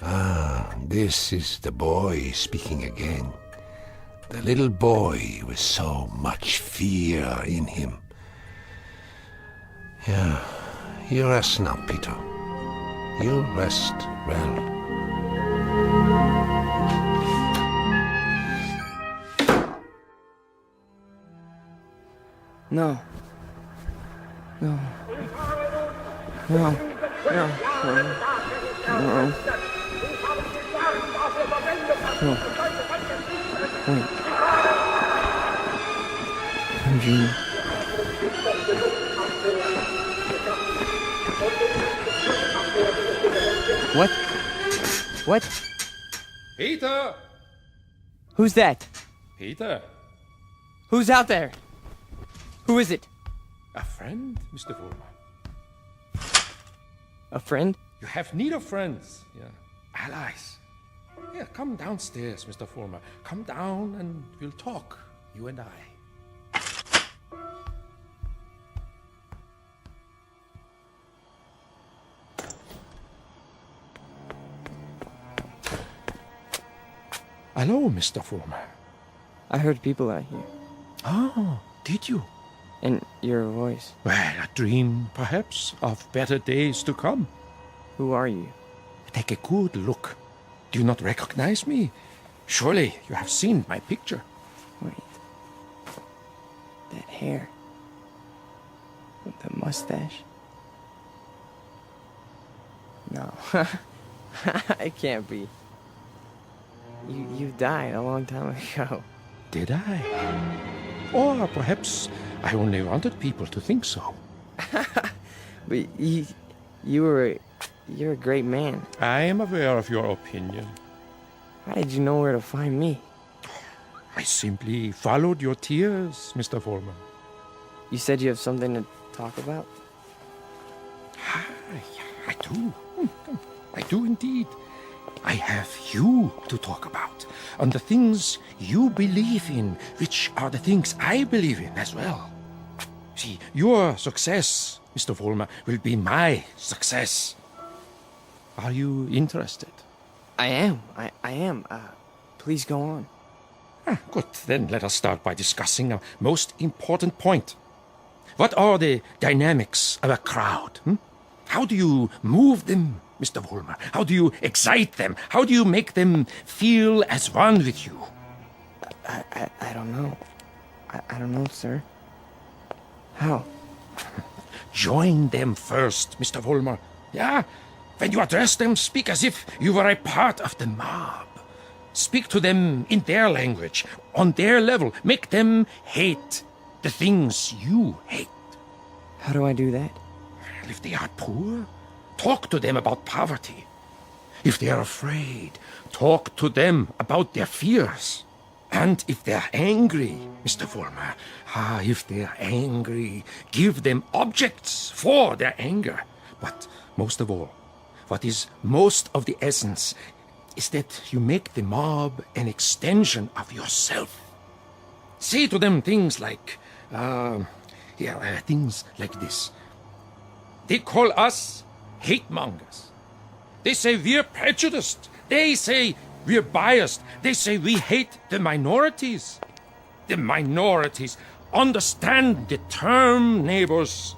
Ah, this is the boy speaking again. The little boy with so much fear in him. Yeah, you rest now, Peter. You rest well. No. No. No. No. No. No. Wait. I'm dreaming. What? What? Peter! Who's that? Peter? Who's out there? Who is it? A friend, Mr. Vollmer. A friend? You have need of friends, yeah. Allies. Yeah, come downstairs, Mr. Vollmer. Come down and we'll talk, you and I. Hello, Mr. Vollmer. I heard people out here. Oh, did you? And your voice. Well, a dream, perhaps, of better days to come. Who are you? Take a good look. Do you not recognize me? Surely you have seen my picture. Wait. That hair. With the mustache. No. It can't be. You died a long time ago. Did I? Or perhaps I only wanted people to think so. But you're a great man. I am aware of your opinion. How did you know where to find me? I simply followed your tears, Mr. Vollmer. You said you have something to talk about? I do. I do indeed. I have you to talk about, and the things you believe in, which are the things I believe in as well. See, your success, Mr. Vollmer, will be my success. Are you interested? I am. I am. Please go on. Good. Then let us start by discussing a most important point. What are the dynamics of a crowd? How do you move them, Mr. Vollmer? How do you excite them? How do you make them feel as one with you? I don't know. I don't know, sir. How? Join them first, Mr. Vollmer. Yeah? When you address them, speak as if you were a part of the mob. Speak to them in their language, on their level. Make them hate the things you hate. How do I do that? If they are poor, talk to them about poverty. If they are afraid, talk to them about their fears. And if they're angry, Mr. Vollmer, if they're angry, give them objects for their anger. But most of all, what is most of the essence is that you make the mob an extension of yourself. Say to them things like, things like this. They call us hate mongers. They say we're prejudiced. They say We're biased. They say we hate the minorities. The minorities. Understand the term, neighbors.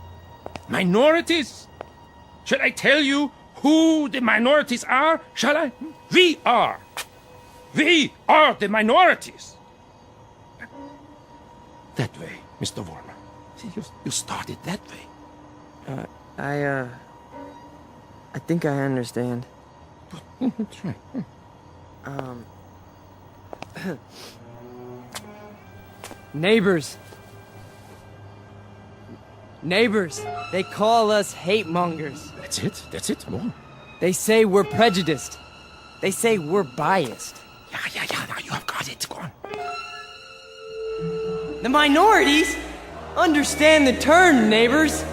Minorities. Should I tell you who the minorities are? Shall I? We are. We are the minorities. That way, Mr. Warmer. See, you started that way. I think I understand. That's right. Neighbors. Neighbors. They call us hate mongers. That's it. More. They say we're prejudiced. They say we're biased. Yeah, now you have got it. Go on. The minorities? Understand the term, neighbors.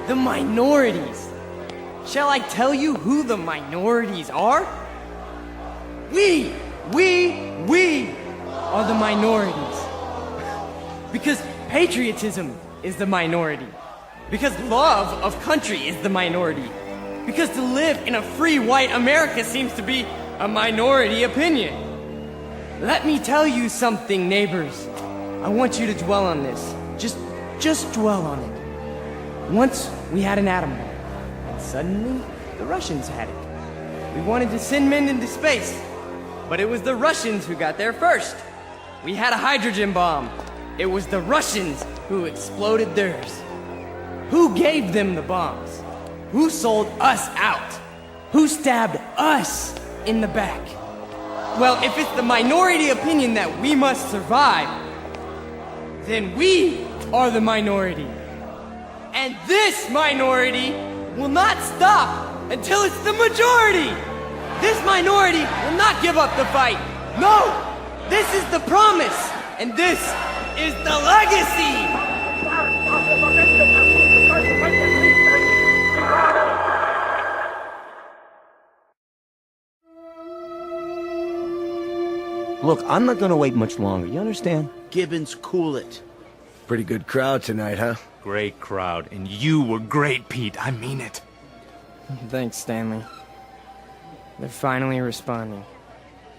The minorities. Shall I tell you who the minorities are? We are the minorities. Because patriotism is the minority. Because love of country is the minority. Because to live in a free white America seems to be a minority opinion. Let me tell you something, neighbors. I want you to dwell on this. Just dwell on it. Once we had an atom bomb, and suddenly the Russians had it. We wanted to send men into space, but it was the Russians who got there first. We had a hydrogen bomb. It was the Russians who exploded theirs. Who gave them the bombs? Who sold us out? Who stabbed us in the back? Well, if it's the minority opinion that we must survive, then we are the minority. And this minority will not stop until it's the majority. This minority will not give up the fight. No, this is the promise, and this is the legacy. Look, I'm not gonna wait much longer, you understand? Gibbons, cool it. Pretty good crowd tonight, huh? Great crowd, and you were great, Pete. I mean it. Thanks, Stanley. They're finally responding.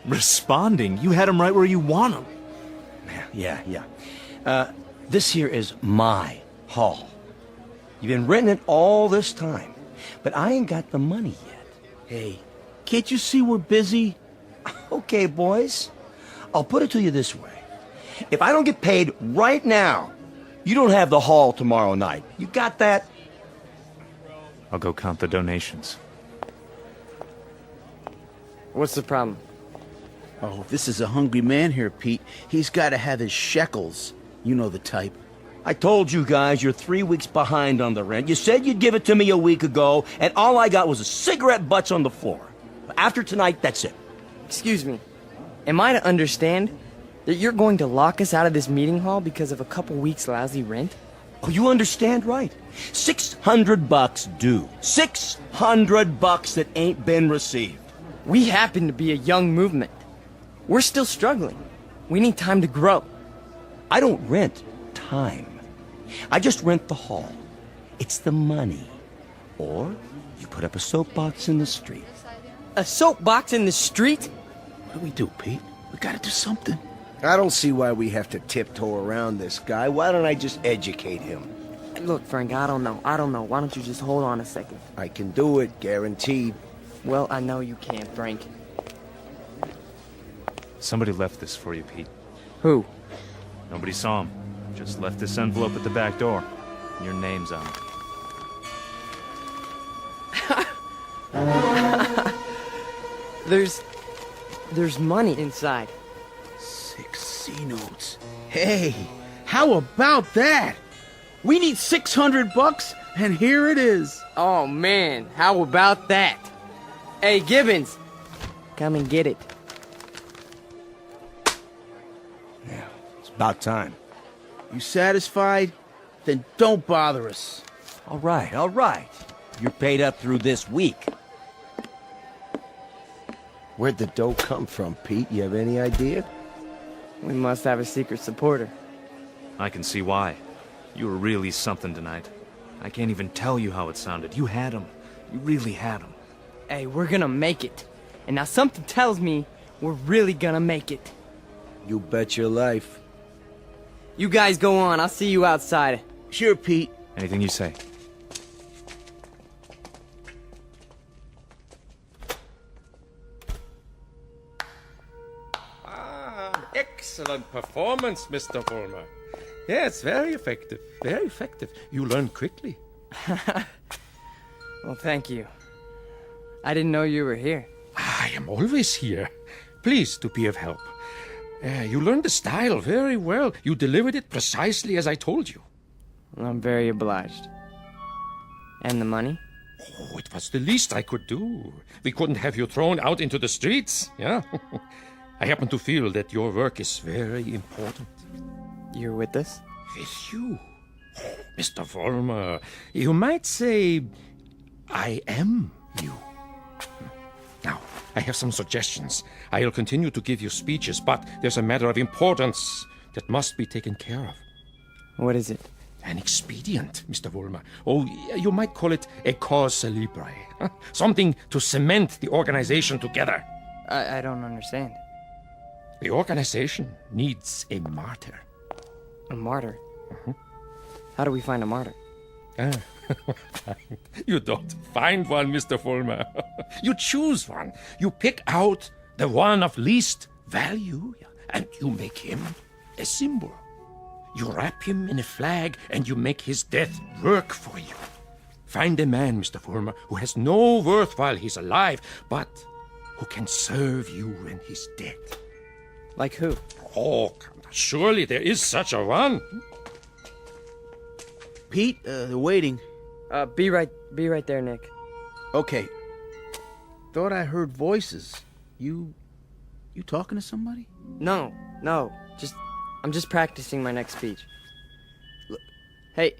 Responding? You had them right where you want them. Yeah. This here is my hall. You've been renting it all this time, but I ain't got the money yet. Hey, can't you see we're busy? Okay, boys. I'll put it to you this way. If I don't get paid right now, you don't have the hall tomorrow night. You got that? I'll go count the donations. What's the problem? Oh, this is a hungry man here, Pete. He's got to have his shekels. You know the type. I told you guys you're 3 weeks behind on the rent. You said you'd give it to me a week ago, and all I got was a cigarette butts on the floor. After tonight, that's it. Excuse me. Am I to understand that you're going to lock us out of this meeting hall because of a couple weeks' lousy rent? Oh, you understand right. $600 due. $600 that ain't been received. We happen to be a young movement. We're still struggling. We need time to grow. I don't rent time. I just rent the hall. It's the money. Or you put up a soapbox in the street. A soapbox in the street? What do we do, Pete? We gotta do something. I don't see why we have to tiptoe around this guy. Why don't I just educate him? Look, Frank, I don't know. Why don't you just hold on a second? I can do it, guaranteed. Well, I know you can, Frank. Somebody left this for you, Pete. Who? Nobody saw him. Just left this envelope at the back door. Your name's on it. There's money inside. 6 C-notes. Hey, how about that? We need $600, and here it is. Oh, man, how about that? Hey, Gibbons, come and get it. Yeah, it's about time. You satisfied? Then don't bother us. All right. You're paid up through this week. Where'd the dough come from, Pete? You have any idea? We must have a secret supporter. I can see why. You were really something tonight. I can't even tell you how it sounded. You had him. You really had him. Hey, we're gonna make it. And now something tells me we're really gonna make it. You bet your life. You guys go on. I'll see you outside. Sure, Pete. Anything you say. Excellent performance, Mr. Vollmer. Yes, very effective. Very effective. You learn quickly. Well, thank you. I didn't know you were here. I am always here. Pleased to be of help. You learned the style very well. You delivered it precisely as I told you. I'm very obliged. And the money? Oh, it was the least I could do. We couldn't have you thrown out into the streets, yeah? I happen to feel that your work is very important. You're with us? With you? Oh, Mr. Vollmer, you might say I am you. Now, I have some suggestions. I'll continue to give you speeches, but there's a matter of importance that must be taken care of. What is it? An expedient, Mr. Vollmer. Oh, you might call it a cause célèbre. Something to cement the organization together. I don't understand. The organization needs a martyr. A martyr? How do we find a martyr? You don't find one, Mr. Vollmer. You choose one. You pick out the one of least value, and you make him a symbol. You wrap him in a flag, and you make his death work for you. Find a man, Mr. Vollmer, who has no worth while he's alive, but who can serve you when he's dead. Like who? Oh, surely there is such a one. Pete, they're waiting. Be right there, Nick. Okay. Thought I heard voices. You talking to somebody? No. I'm just practicing my next speech. Look, hey,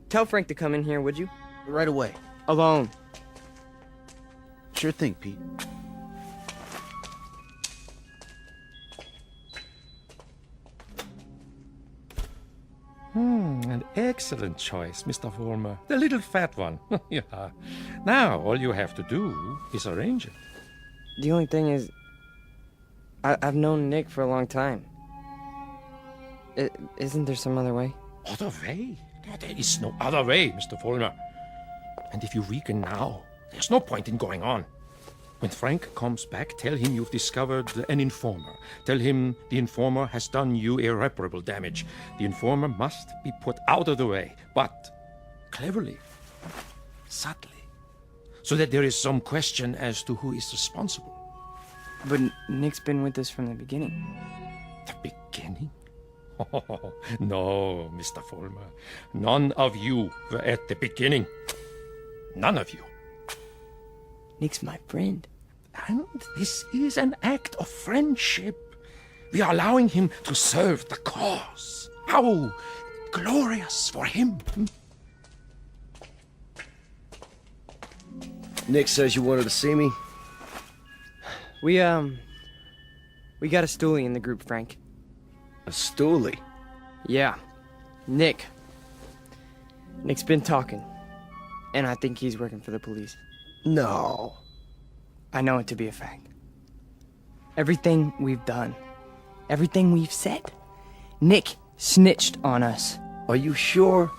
tell Frank to come in here, would you? Right away. Alone. Sure thing, Pete. An excellent choice, Mr. Vollmer. The little fat one. Yeah. Now, all you have to do is arrange it. The only thing is, I've known Nick for a long time. Isn't there some other way? Other way? There is no other way, Mr. Vollmer. And if you weaken now, there's no point in going on. When Frank comes back, tell him you've discovered an informer. Tell him the informer has done you irreparable damage. The informer must be put out of the way, but cleverly, subtly, so that there is some question as to who is responsible. But Nick's been with us from the beginning. The beginning? Oh, no, Mr. Vollmer. None of you were at the beginning. None of you. Nick's my friend. And this is an act of friendship. We are allowing him to serve the cause. How glorious for him. Nick says you wanted to see me. We got a stoolie in the group, Frank. A stoolie? Yeah. Nick's been talking. And I think he's working for the police. No. I know it to be a fact. Everything we've done, everything we've said, Nick snitched on us. Are you sure?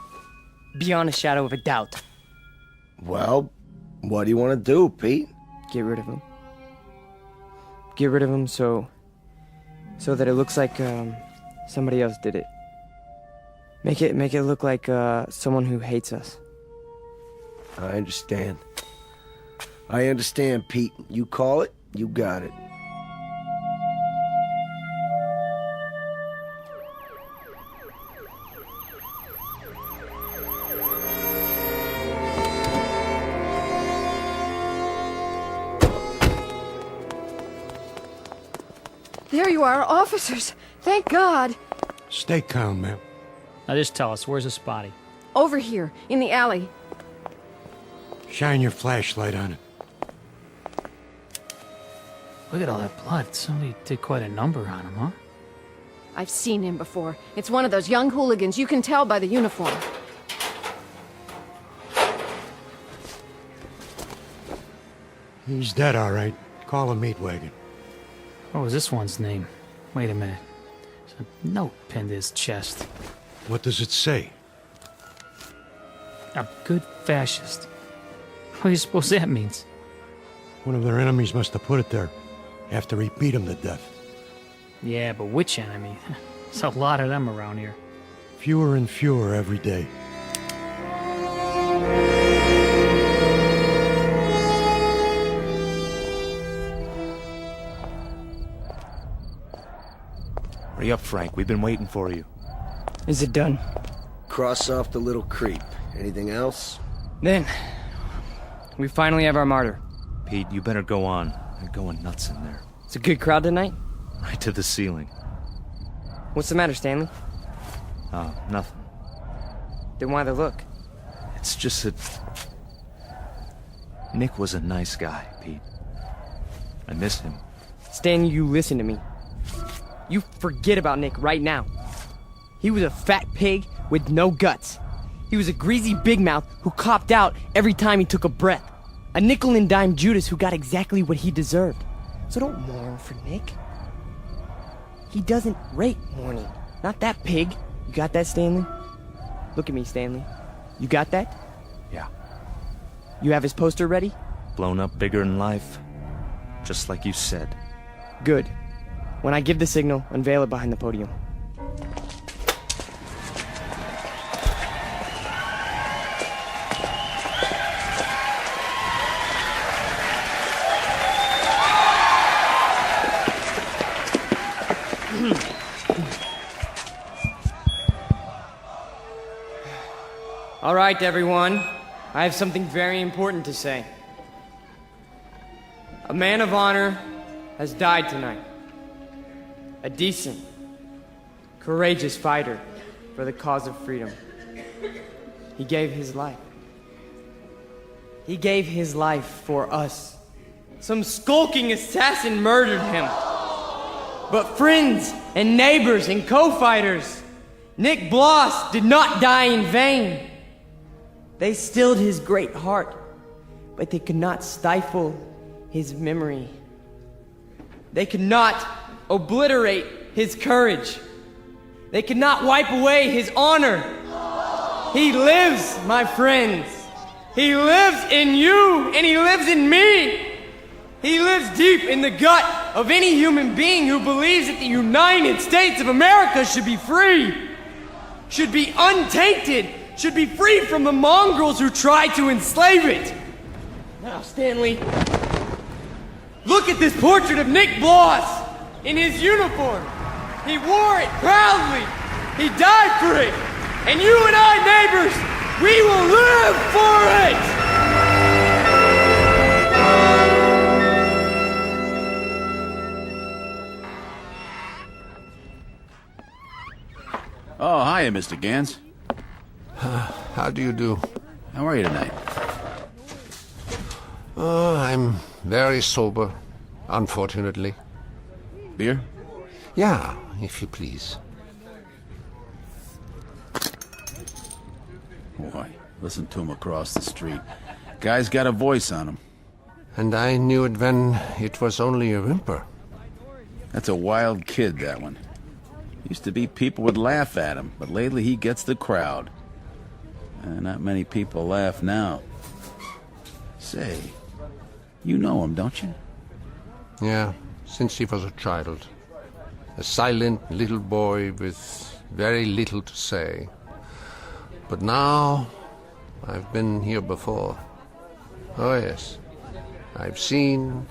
Beyond a shadow of a doubt. Well, what do you want to do, Pete? Get rid of him. Get rid of him so that it looks like somebody else did it. Make it look like someone who hates us. I understand. I understand, Pete. You call it, you got it. There you are, officers. Thank God. Stay calm, ma'am. Now just tell us, where's this body? Over here, in the alley. Shine your flashlight on it. Look at all that blood. Somebody did quite a number on him, huh? I've seen him before. It's one of those young hooligans. You can tell by the uniform. He's dead, all right. Call a meat wagon. What was this one's name? Wait a minute. There's a note pinned to his chest. What does it say? A good fascist. What do you suppose that means? One of their enemies must have put it there after he beat him to death. Yeah, but which enemy? There's a lot of them around here. Fewer and fewer every day. Hurry up, Frank. We've been waiting for you. Is it done? Cross off the little creep. Anything else? Then, we finally have our martyr. Pete, you better go on. They're going nuts in there. It's a good crowd tonight? Right to the ceiling. What's the matter, Stanley? Oh, nothing. Then why the look? It's just that... Nick was a nice guy, Pete. I miss him. Stanley, you listen to me. You forget about Nick right now. He was a fat pig with no guts. He was a greasy big mouth who copped out every time he took a breath. A nickel and dime Judas who got exactly what he deserved. So don't mourn for Nick. He doesn't rate mourning. Not that pig. You got that, Stanley? Look at me, Stanley. You got that? Yeah. You have his poster ready? Blown up bigger than life. Just like you said. Good. When I give the signal, unveil it behind the podium. All right, everyone. I have something very important to say. A man of honor has died tonight. A decent, courageous fighter for the cause of freedom. He gave his life. He gave his life for us. Some skulking assassin murdered him. But friends and neighbors and co-fighters, Nick Bloss did not die in vain. They stilled his great heart, but they could not stifle his memory. They could not obliterate his courage. They could not wipe away his honor. He lives, my friends. He lives in you, and he lives in me. He lives deep in the gut of any human being who believes that the United States of America should be free, should be untainted, should be free from the mongrels who try to enslave it. Now, Stanley, look at this portrait of Nick Bloss in his uniform. He wore it proudly. He died for it. And you and I, neighbors, we will live for it! Oh, hiya, Mr. Gans. How do you do? How are you tonight? I'm very sober, unfortunately. Beer? Yeah, if you please. Boy, listen to him across the street. Guy's got a voice on him. And I knew it when it was only a whimper. That's a wild kid, that one. Used to be people would laugh at him, but lately he gets the crowd. Not many people laugh now. Say, you know him, don't you? Yeah, since he was a child. A silent little boy with very little to say. But now, I've been here before. Oh yes, I've seen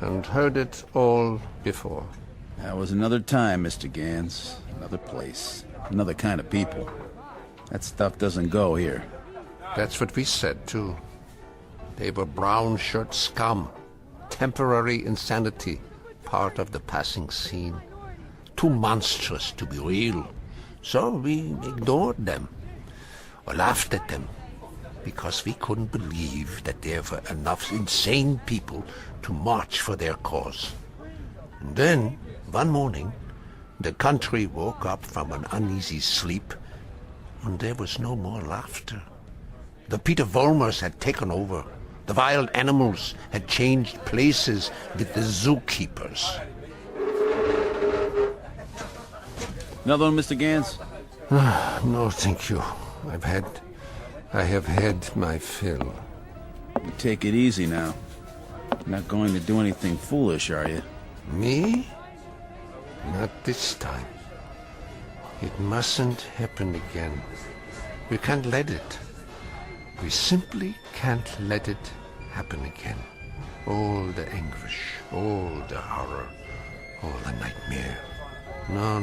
and heard it all before. That was another time, Mr. Gans. Another place. Another kind of people. That stuff doesn't go here. That's what we said, too. They were brown shirt scum. Temporary insanity. Part of the passing scene. Too monstrous to be real. So we ignored them. Or laughed at them. Because we couldn't believe that there were enough insane people to march for their cause. And then, one morning, the country woke up from an uneasy sleep, and there was no more laughter. The Peter Volmers had taken over. The wild animals had changed places with the zookeepers. Another one, Mr. Gans? No, thank you. I have had my fill. You take it easy now. You're not going to do anything foolish, are you? Me? Not this time. It mustn't happen again. We can't let it. We simply can't let it happen again. All the anguish, all the horror, all the nightmare. No.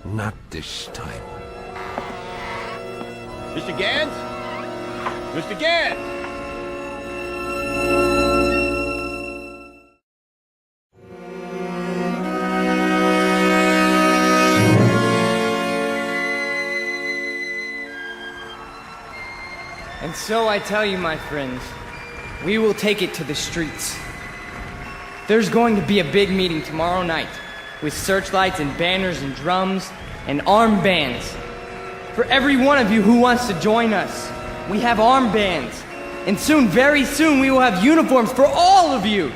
Not this time. Mr. Gans? Mr. Gans! And so I tell you, my friends, we will take it to the streets. There's going to be a big meeting tomorrow night with searchlights and banners and drums and armbands. For every one of you who wants to join us, we have armbands. And soon, very soon, we will have uniforms for all of you.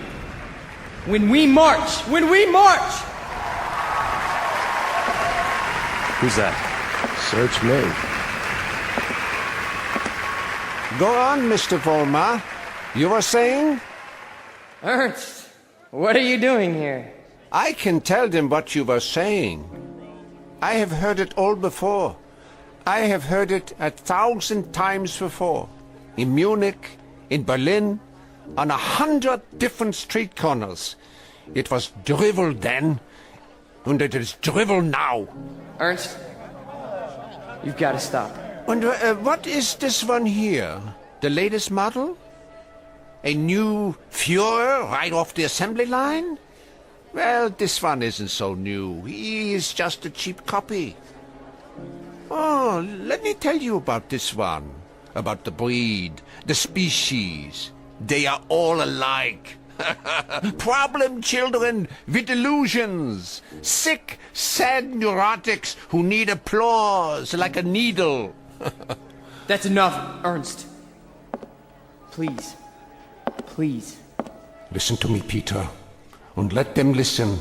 When we march! Who's that? Search me. Go on, Mr. Vollmer. You were saying? Ernst, what are you doing here? I can tell them what you were saying. I have heard it all before. I have heard it 1,000 times before. In Munich, in Berlin, on 100 different street corners. It was drivel then, and it is drivel now. Ernst, you've got to stop. And what is this one here? The latest model? A new Führer right off the assembly line? Well, this one isn't so new. He is just a cheap copy. Oh, let me tell you about this one. About the breed, the species. They are all alike. Problem children with illusions. Sick, sad neurotics who need applause like a needle. That's enough, Ernst. Please. Please. Listen to me, Peter, and let them listen,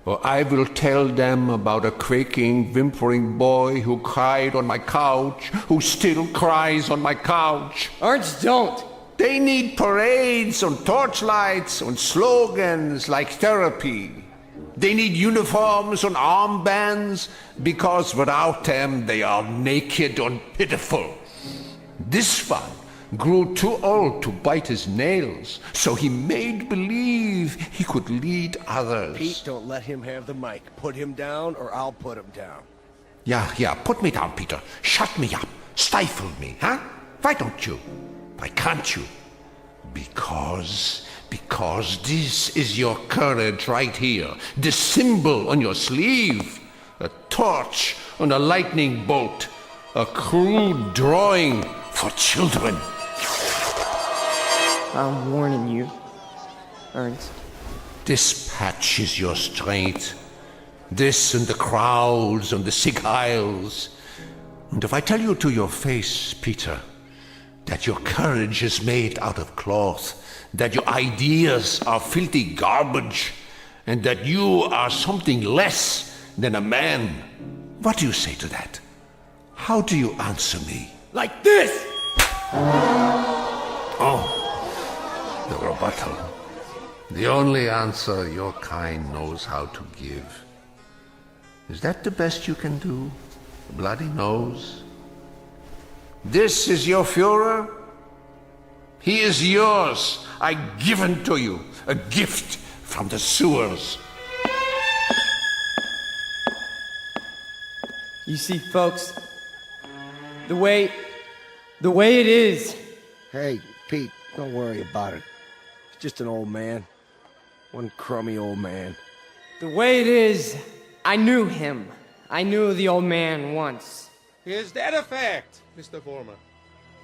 or I will tell them about a quaking, whimpering boy who cried on my couch, who still cries on my couch. Ernst, don't! They need parades and torchlights and slogans like therapy. They need uniforms and armbands, because without them they are naked and pitiful. This one grew too old to bite his nails, so he made believe he could lead others. Pete, don't let him have the mic. Put him down, or I'll put him down. Yeah, put me down, Peter. Shut me up. Stifle me, huh? Why don't you? Why can't you? Because this is your courage right here. The symbol on your sleeve. A torch and a lightning bolt. A crude drawing for children. I'm warning you, Ernst. This patch is your strength. This and the crowds and the sick aisles. And if I tell you to your face, Peter, that your courage is made out of cloth, that your ideas are filthy garbage, and that you are something less than a man, what do you say to that? How do you answer me? Like this! Oh, the rebuttal. The only answer your kind knows how to give. Is that the best you can do? A bloody nose? This is your Führer? He is yours. I give him to you. A gift from the sewers. You see, folks, the way it is. Hey, Pete, don't worry about it. He's just an old man. One crummy old man. The way it is, I knew him. I knew the old man once. Is that a fact, Mr. Vollmer?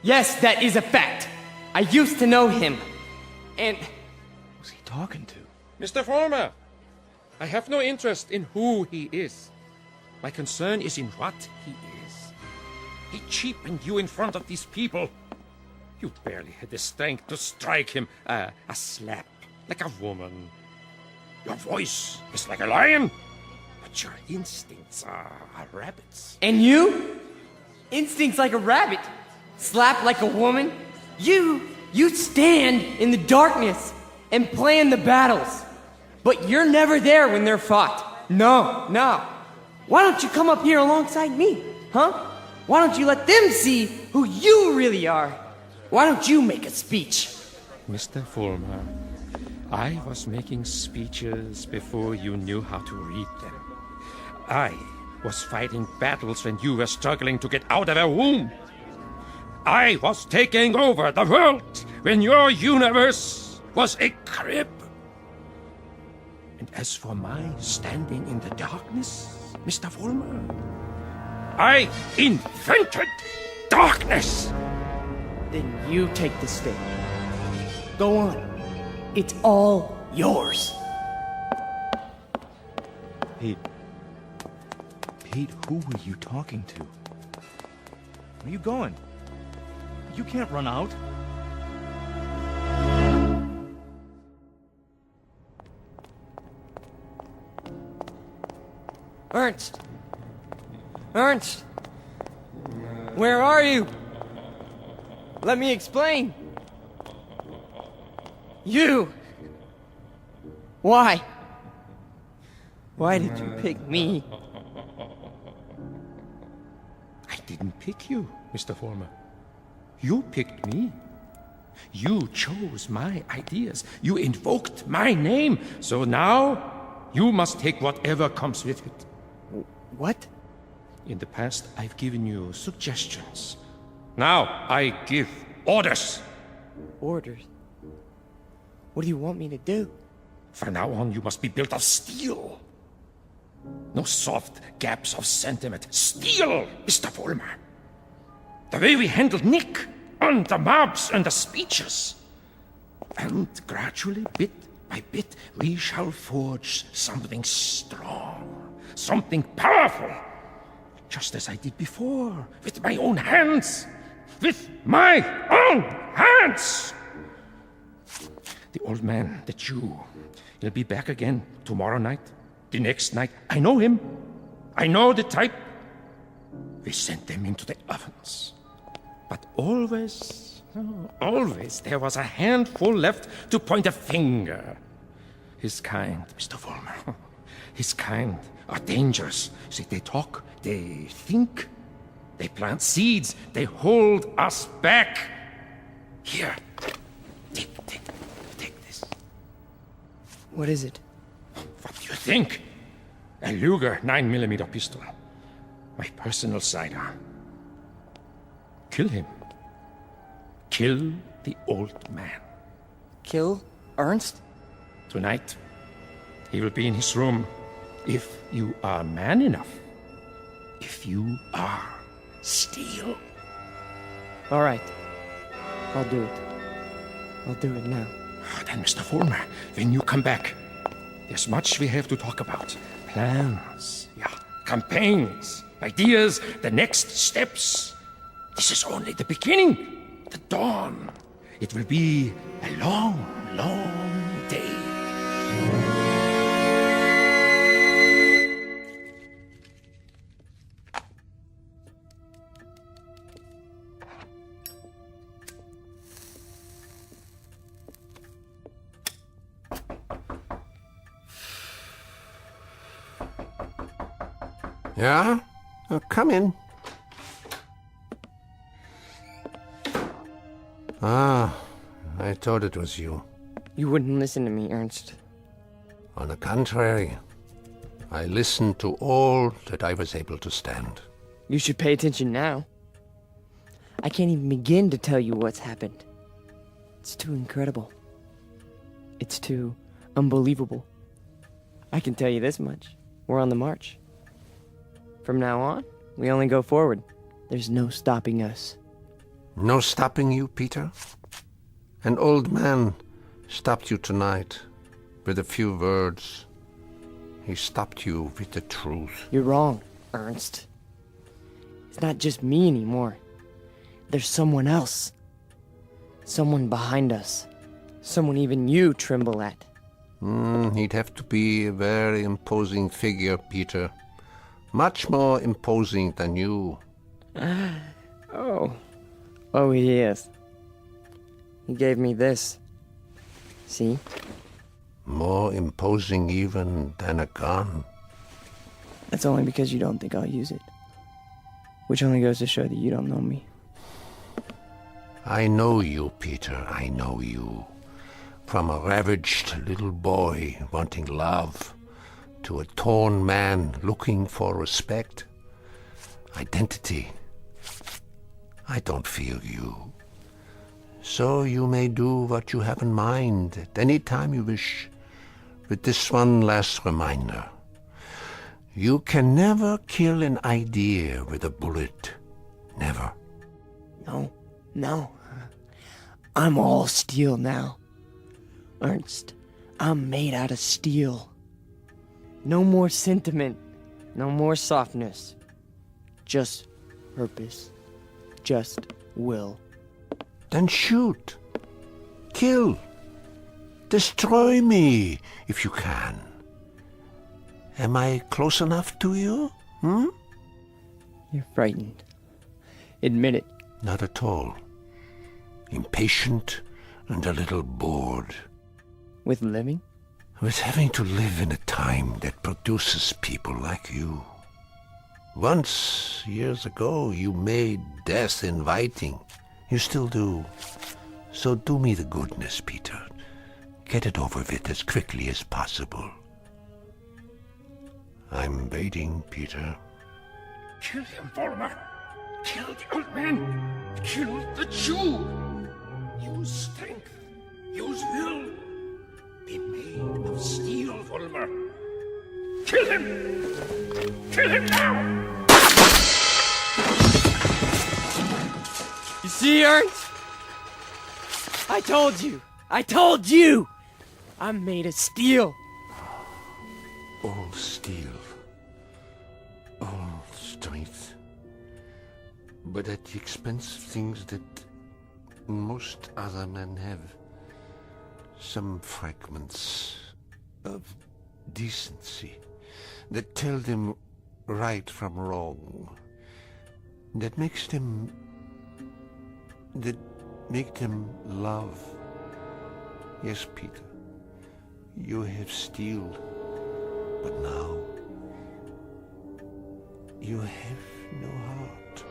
Yes, that is a fact. I used to know him. And... Who's he talking to? Mr. Vollmer, I have no interest in who he is. My concern is in what he is. He cheapened you in front of these people. You barely had the strength to strike him a slap, like a woman. Your voice is like a lion, but But your instincts are rabbits. And you? Instincts like a rabbit. Slap like a woman. You stand in the darkness and plan the battles. But you're never there when they're fought. No. Why don't you come up here alongside me, huh? Why don't you let them see who you really are? Why don't you make a speech? Mr. Fulmer, I was making speeches before you knew how to read them. I was fighting battles when you were struggling to get out of a womb. I was taking over the world when your universe was a crib. And as for my standing in the darkness, Mr. Fulmer, I invented darkness. Then you take the stage. Go on. It's all yours. Pete, who were you talking to? Where are you going? You can't run out. Ernst! Ernst! Where are you? Let me explain. You! Why? Why did you pick me? I didn't pick you, Mr. Fulmer. You picked me. You chose my ideas. You invoked my name. So now, you must take whatever comes with it. What? In the past, I've given you suggestions. Now, I give orders. Orders? What do you want me to do? From now on, you must be built of steel. No soft gaps of sentiment. Steel, Mr. Fulmer. The way we handled Nick, and the mobs, and the speeches. And gradually, bit by bit, we shall forge something strong, something powerful. Just as I did before, with my own hands. With my own hands! The old man, the Jew, he'll be back again tomorrow night, the next night. I know him. I know the type. We sent them into the ovens. But always, there was a handful left to point a finger. His kind, Mr. Fulmer, his kind are dangerous. See, they talk, they think, they plant seeds, they hold us back. Here, take this. What is it? What do you think? A Luger 9mm pistol. My personal sidearm. Kill him. Kill the old man. Kill Ernst? Tonight, he will be in his room. If you are man enough. If you are steel. All right. I'll do it. I'll do it now. Then, Mr. Fulmer, when you come back, there's much we have to talk about. Plans, campaigns, ideas, the next steps. This is only the beginning, the dawn. It will be a long, long day. Yeah? Come in. Ah, I thought it was you. You wouldn't listen to me, Ernst. On the contrary, I listened to all that I was able to stand. You should pay attention now. I can't even begin to tell you what's happened. It's too incredible. It's too unbelievable. I can tell you this much. We're on the march. From now on, we only go forward. There's no stopping us. No stopping you, Peter? An old man stopped you tonight with a few words. He stopped you with the truth. You're wrong, Ernst. It's not just me anymore. There's someone else. Someone behind us. Someone even you tremble at. He'd have to be a very imposing figure, Peter. Much more imposing than you. Oh, he is. He gave me this. See? More imposing even than a gun. That's only because you don't think I'll use it. Which only goes to show that you don't know me. I know you, Peter, I know you. From a ravaged little boy wanting love to a torn man looking for respect, identity. I don't fear you. So you may do what you have in mind at any time you wish. With this one last reminder. You can never kill an idea with a bullet. Never. No. I'm all steel now. Ernst, I'm made out of steel. No more sentiment. No more softness. Just purpose. Just will. Then shoot. Kill. Destroy me, if you can. Am I close enough to you? You're frightened. Admit it. Not at all. Impatient and a little bored. With living? With having to live in a time that produces people like you. Once, years ago, you made death inviting. You still do. So do me the goodness, Peter. Get it over with as quickly as possible. I'm waiting, Peter. Kill him, Vollmer. Kill the old man. Kill the Jew. Use strength. Use will. Be made of steel, Vollmer. Kill him! Kill him now! You see, Ernst? I told you! I'm made of steel. All steel. All strength. But at the expense of things that most other men have. Some fragments of decency that tell them right from wrong. That make them love. Yes, Peter, you have steel, but now you have no heart.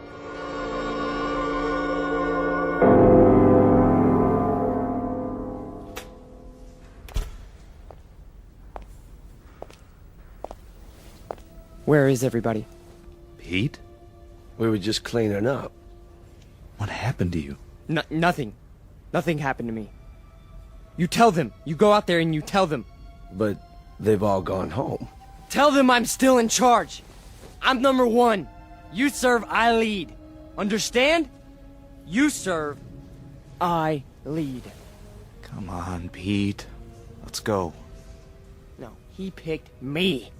Where is everybody? Pete? We were just cleaning up. What happened to you? Nothing. Nothing happened to me. You tell them. You go out there and you tell them. But they've all gone home. Tell them I'm still in charge. I'm number one. You serve, I lead. Understand? You serve, I lead. Come on, Pete. Let's go. No, he picked me.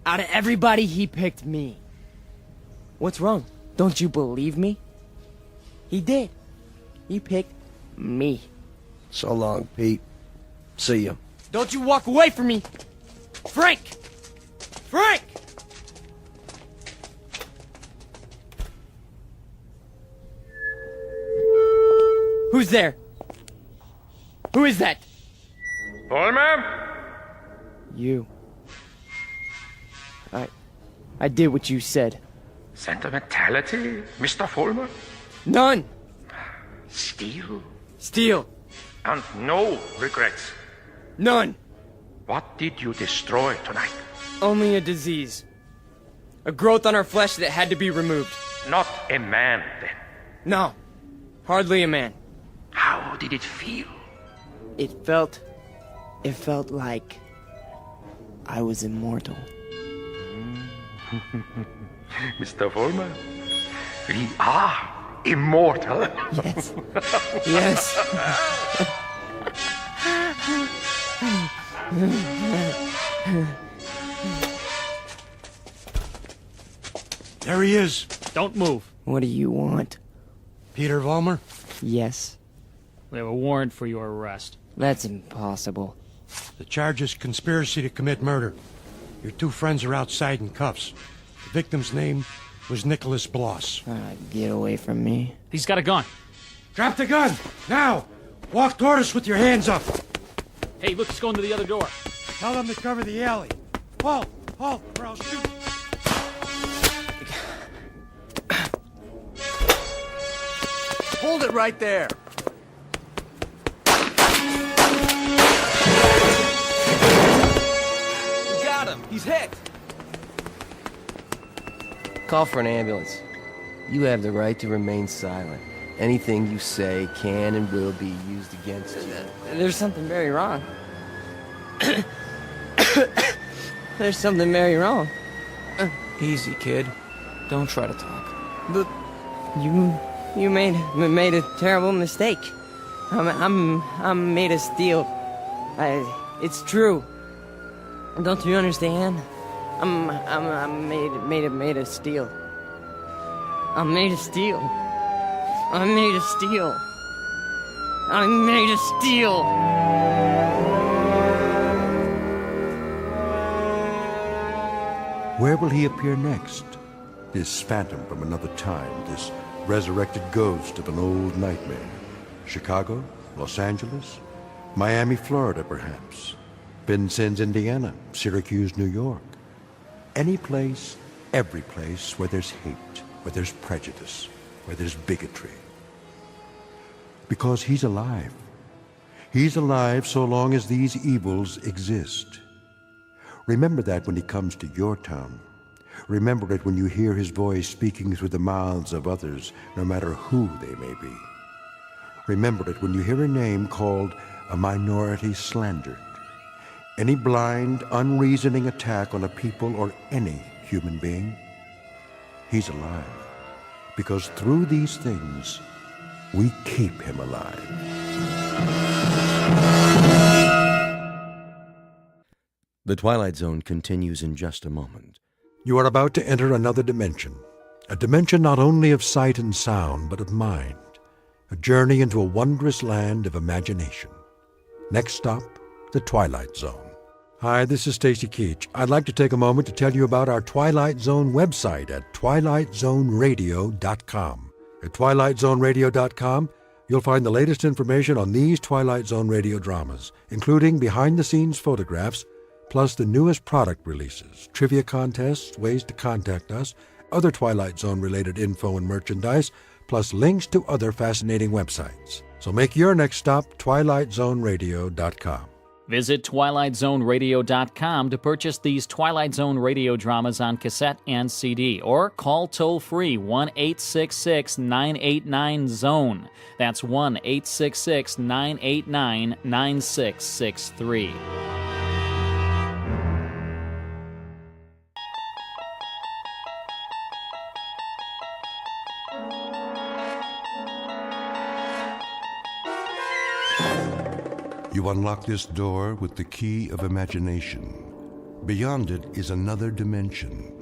Out of everybody, he picked me. What's wrong? Don't you believe me? He did. He picked me. So long, Pete. See ya. Don't you walk away from me! Frank! Frank! Who's there? Who is that? Vollmer? You. I did what you said. Sentimentality, Mr. Vollmer? None! Steel? Steel. And no regrets? None! What did you destroy tonight? Only a disease. A growth on our flesh that had to be removed. Not a man, then? No. Hardly a man. How did it feel? It felt like I was immortal. Mr. Vollmer, we are immortal. Yes. Yes. There he is. Don't move. What do you want? Peter Vollmer? Yes. We have a warrant for your arrest. That's impossible. The charge is conspiracy to commit murder. Your two friends are outside in cuffs. The victim's name was Nicholas Bloss. Get away from me. He's got a gun. Drop the gun! Now! Walk toward us with your hands up! Hey, look, he's going to the other door. Tell them to cover the alley. Halt! Halt, or I'll shoot! Hold it right there. We got him. He's hit. Call for an ambulance. You have the right to remain silent. Anything you say can and will be used against you. There's something very wrong. There's something very wrong. Easy, kid. Don't try to talk. But you made a terrible mistake. I'm made of steel. It's true. Don't you understand? I'm made of steel. I'm made of steel. I'm made of steel. I'm made of steel. Where will he appear next? This phantom from another time, this resurrected ghost of an old nightmare. Chicago? Los Angeles? Miami, Florida, perhaps. Vincennes, Indiana. Syracuse, New York. Any place, every place where there's hate, where there's prejudice, where there's bigotry. Because he's alive. He's alive so long as these evils exist. Remember that when he comes to your town. Remember it when you hear his voice speaking through the mouths of others, no matter who they may be. Remember it when you hear a name called a minority slandered. Any blind, unreasoning attack on a people or any human being. He's alive. Because through these things, we keep him alive. The Twilight Zone continues in just a moment. You are about to enter another dimension. A dimension not only of sight and sound, but of mind. A journey into a wondrous land of imagination. Next stop, the Twilight Zone. Hi, this is Stacy Keach. I'd like to take a moment to tell you about our Twilight Zone website at twilightzoneradio.com. At twilightzoneradio.com, you'll find the latest information on these Twilight Zone radio dramas, including behind-the-scenes photographs, plus the newest product releases, trivia contests, ways to contact us, other Twilight Zone-related info and merchandise, plus links to other fascinating websites. So make your next stop twilightzoneradio.com. Visit twilightzoneradio.com to purchase these Twilight Zone radio dramas on cassette and CD, or call toll-free 1-866-989-ZONE. That's 1-866-989-9663. You unlock this door with the key of imagination. Beyond it is another dimension,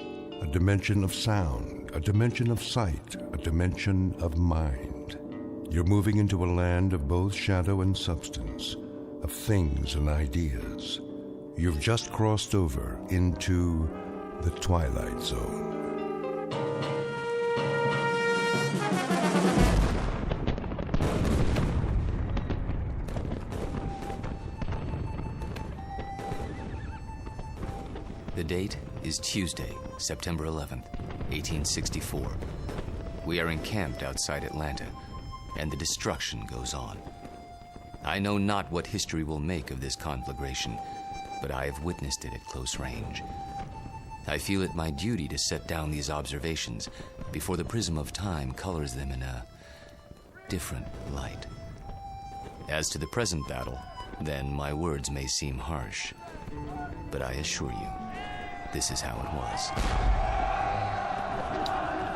a dimension of sound, a dimension of sight, a dimension of mind. You're moving into a land of both shadow and substance, of things and ideas. You've just crossed over into the Twilight Zone. The date is Tuesday, September 11th, 1864. We are encamped outside Atlanta, and the destruction goes on. I know not what history will make of this conflagration, but I have witnessed it at close range. I feel it my duty to set down these observations before the prism of time colors them in a different light. As to the present battle, then my words may seem harsh, but I assure you, this is how it was.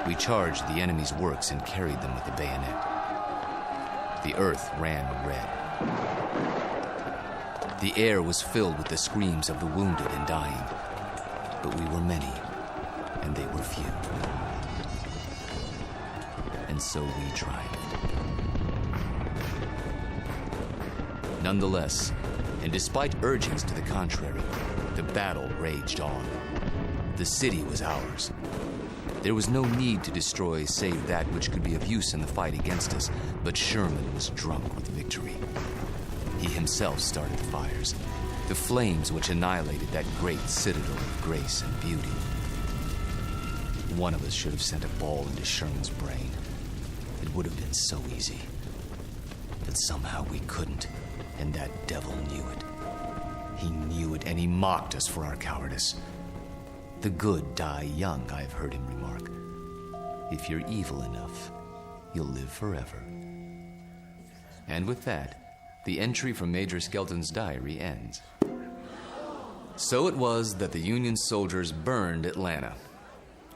We charged the enemy's works and carried them with the bayonet. The earth ran red. The air was filled with the screams of the wounded and dying, but we were many, and they were few. And so we triumphed. Nonetheless, And despite urgings to the contrary, the battle raged on. The city was ours. There was no need to destroy save that which could be of use in the fight against us, but Sherman was drunk with victory. He himself started the fires, the flames which annihilated that great citadel of grace and beauty. One of us should have sent a ball into Sherman's brain. It would have been so easy. But somehow we couldn't, and that devil knew it. He knew it, and he mocked us for our cowardice. The good die young, I've heard him remark. If you're evil enough, you'll live forever. And with that, the entry from Major Skelton's diary ends. So it was that the Union soldiers burned Atlanta.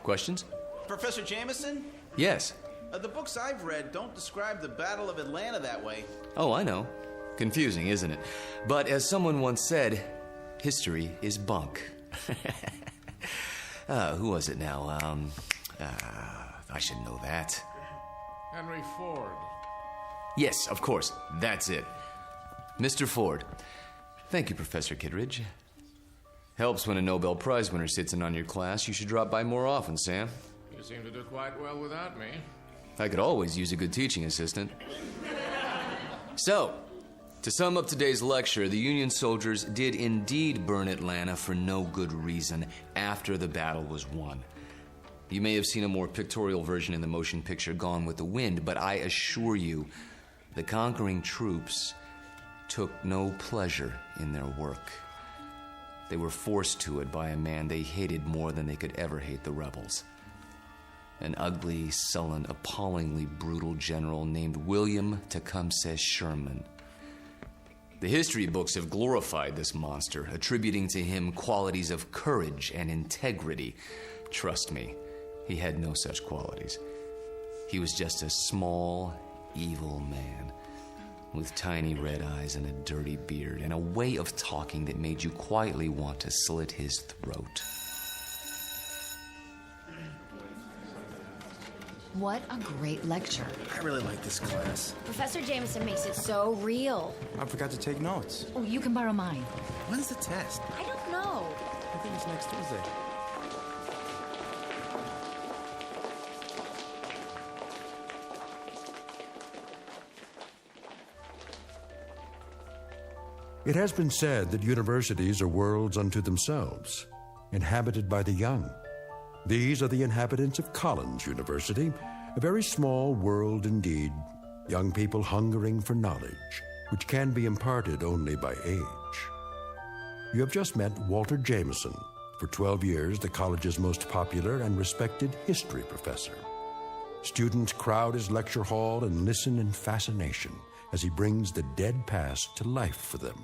Questions? Professor Jameson? Yes. The books I've read don't describe the Battle of Atlanta that way. Oh, I know. Confusing, isn't it? But as someone once said, history is bunk. Who was it now? I should know that. Henry Ford. Yes, of course. That's it. Mr. Ford. Thank you, Professor Kittredge. Helps when a Nobel Prize winner sits in on your class. You should drop by more often, Sam. You seem to do quite well without me. I could always use a good teaching assistant. So, to sum up today's lecture, the Union soldiers did indeed burn Atlanta for no good reason after the battle was won. You may have seen a more pictorial version in the motion picture Gone with the Wind, but I assure you, the conquering troops took no pleasure in their work. They were forced to it by a man they hated more than they could ever hate the rebels. An ugly, sullen, appallingly brutal general named William Tecumseh Sherman. The history books have glorified this monster, attributing to him qualities of courage and integrity. Trust me, he had no such qualities. He was just a small, evil man with tiny red eyes and a dirty beard and a way of talking that made you quietly want to slit his throat. What a great lecture. I really like this class. Professor Jameson makes it so real. I forgot to take notes. Oh, you can borrow mine. When's the test? I don't know. I think it's next Tuesday. It has been said that universities are worlds unto themselves, inhabited by the young. These are the inhabitants of Collins University, a very small world indeed, young people hungering for knowledge, which can be imparted only by age. You have just met Walter Jameson, for 12 years the college's most popular and respected history professor. Students crowd his lecture hall and listen in fascination as he brings the dead past to life for them.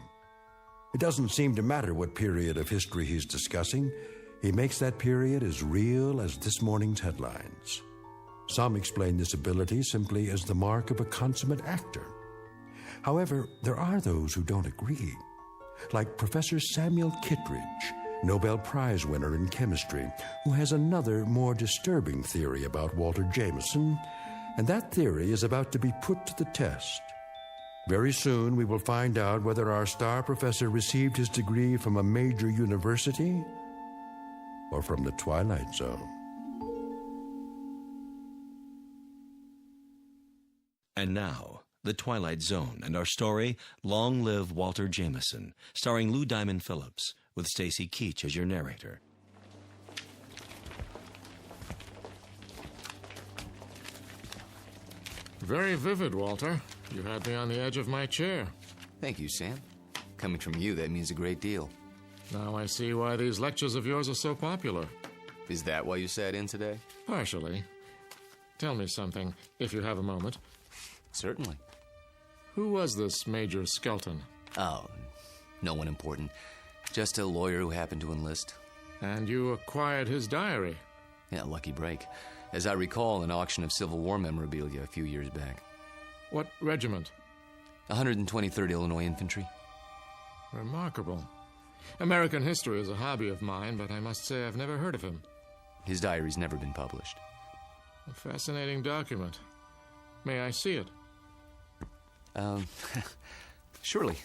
It doesn't seem to matter what period of history he's discussing. He makes that period as real as this morning's headlines. Some explain this ability simply as the mark of a consummate actor. However, there are those who don't agree, like Professor Samuel Kittredge, Nobel Prize winner in chemistry, who has another, more disturbing theory about Walter Jameson, and that theory is about to be put to the test. Very soon we will find out whether our star professor received his degree from a major university or from the Twilight Zone. And now, The Twilight Zone and our story, Long Live Walter Jameson, starring Lou Diamond Phillips, with Stacy Keach as your narrator. Very vivid, Walter. You had me on the edge of my chair. Thank you, Sam. Coming from you, that means a great deal. Now I see why these lectures of yours are so popular. Is that why you sat in today? Partially. Tell me something, if you have a moment. Certainly. Who was this Major Skelton? Oh, no one important. Just a lawyer who happened to enlist. And you acquired his diary? Yeah, lucky break. As I recall, an auction of Civil War memorabilia a few years back. What regiment? 123rd Illinois Infantry. Remarkable. American history is a hobby of mine, but I must say I've never heard of him. His diary's never been published. A fascinating document. May I see it? Surely.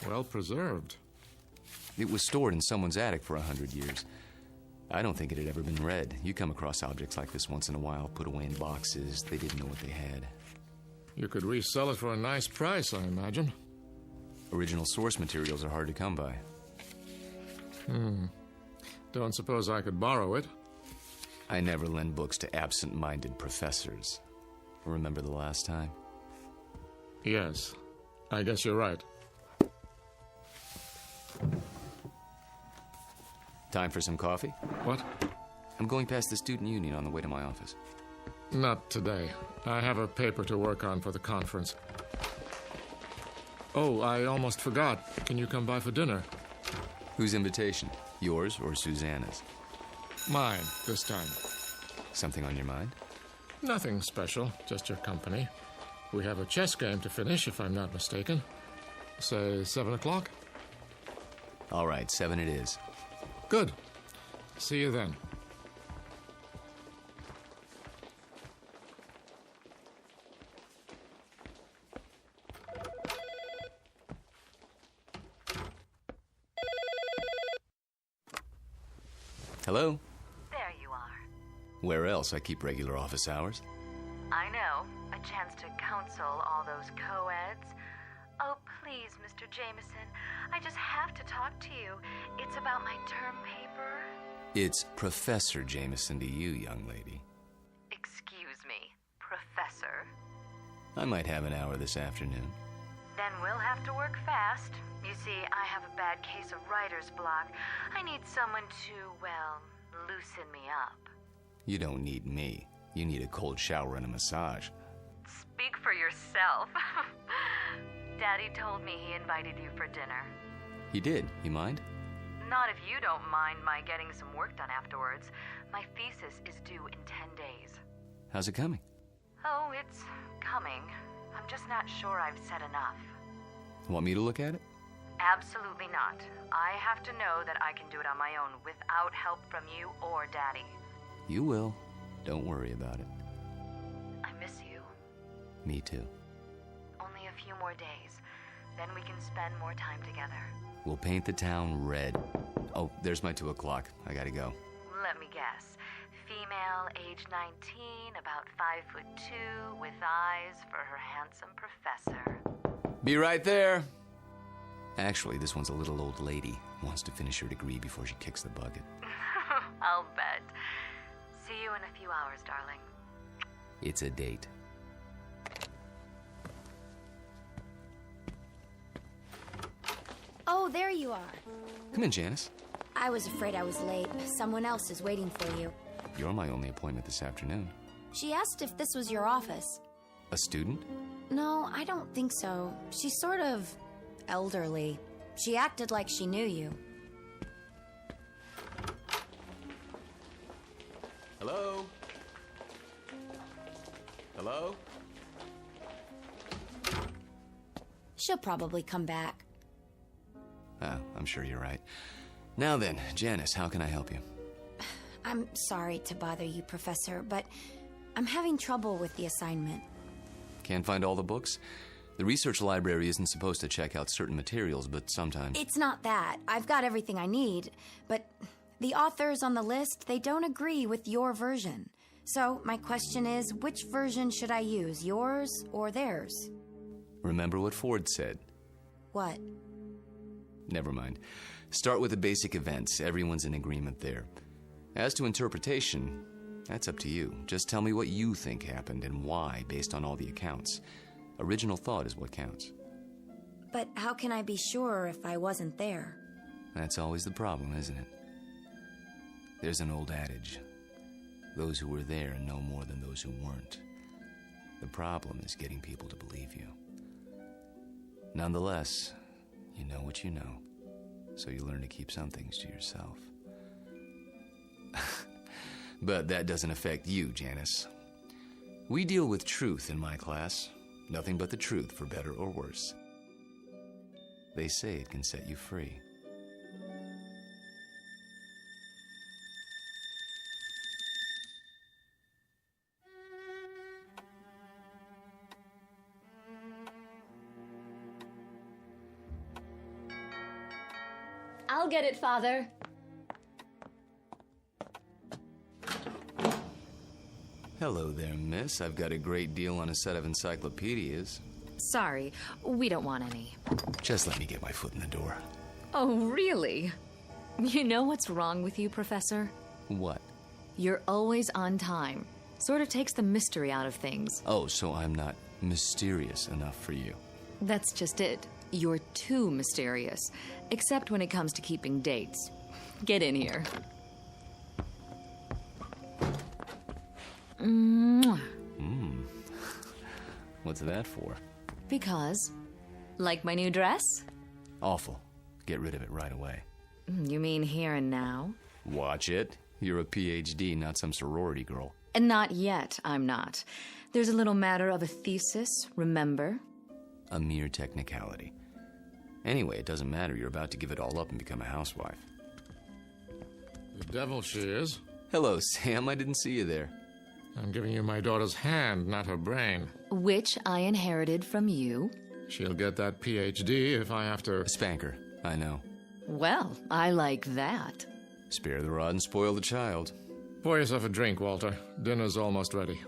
Well preserved. It was stored in someone's attic for 100 years. I don't think it had ever been read. You come across objects like this once in a while, put away in boxes. They didn't know what they had. You could resell it for a nice price, I imagine. Original source materials are hard to come by. Don't suppose I could borrow it? I never lend books to absent-minded professors. Remember the last time? Yes. I guess you're right. Time for some coffee? What? I'm going past the student union on the way to my office. Not today. I have a paper to work on for the conference. Oh, I almost forgot. Can you come by for dinner? Whose invitation? Yours or Susanna's? Mine, this time. Something on your mind? Nothing special, just your company. We have a chess game to finish, if I'm not mistaken. Say 7 o'clock? All right, 7 it is. Good. See you then. Hello? There you are. Where else? I keep regular office hours. I know. A chance to counsel all those co-eds. Oh, please, Mr. Jameson. I just have to talk to you. It's about my term paper. It's Professor Jameson to you, young lady. Excuse me, Professor. I might have an hour this afternoon. Then we'll have to work fast. You see, I have a bad case of writer's block. I need someone to, well, loosen me up. You don't need me. You need a cold shower and a massage. Speak for yourself. Daddy told me he invited you for dinner. He did. You mind? Not if you don't mind my getting some work done afterwards. My thesis is due in 10 days. How's it coming? Oh, it's coming. I'm just not sure I've said enough. Want me to look at it? Absolutely not. I have to know that I can do it on my own without help from you or Daddy. You will. Don't worry about it. I miss you. Me too. Only a few more days. Then we can spend more time together. We'll paint the town red. Oh, there's my 2 o'clock. I gotta go. Let me guess. Female, age 19, about 5'2", with eyes for her handsome professor. Be right there. Actually, this one's a little old lady. Wants to finish her degree before she kicks the bucket. I'll bet. See you in a few hours, darling. It's a date. Oh, there you are. Come in, Janice. I was afraid I was late. Someone else is waiting for you. You're my only appointment this afternoon. She asked if this was your office. A student? No, I don't think so. She's sort of elderly. She acted like she knew you. Hello? Hello? She'll probably come back. Oh, I'm sure you're right. Now then, Janice, how can I help you? I'm sorry to bother you, Professor, but I'm having trouble with the assignment. Can't find all the books? The research library isn't supposed to check out certain materials, but sometimes... It's not that. I've got everything I need, but the authors on the list, they don't agree with your version. So my question is, which version should I use, yours or theirs? Remember what Ford said. What? Never mind. Start with the basic events. Everyone's in agreement there. As to interpretation, that's up to you. Just tell me what you think happened and why, based on all the accounts. Original thought is what counts. But how can I be sure if I wasn't there? That's always the problem, isn't it? There's an old adage. Those who were there know more than those who weren't. The problem is getting people to believe you. Nonetheless, you know what you know, so you learn to keep some things to yourself. But that doesn't affect you, Janice. We deal with truth in my class. Nothing but the truth, for better or worse. They say it can set you free. I'll get it, Father. Hello there, miss. I've got a great deal on a set of encyclopedias. Sorry, we don't want any. Just let me get my foot in the door. Oh, really? You know what's wrong with you, Professor? What? You're always on time. Sort of takes the mystery out of things. Oh, so I'm not mysterious enough for you. That's just it. You're too mysterious. Except when it comes to keeping dates. Get in here. Mwah. What's that for? Because, like my new dress? Awful. Get rid of it right away. You mean here and now? Watch it. You're a PhD, not some sorority girl. And not yet, I'm not. There's a little matter of a thesis, remember? A mere technicality. Anyway, it doesn't matter. You're about to give it all up and become a housewife. The devil she is. Hello, Sam. I didn't see you there. I'm giving you my daughter's hand, not her brain. Which I inherited from you. She'll get that PhD if I have to... Spank her. I know. Well, I like that. Spare the rod and spoil the child. Pour yourself a drink, Walter. Dinner's almost ready.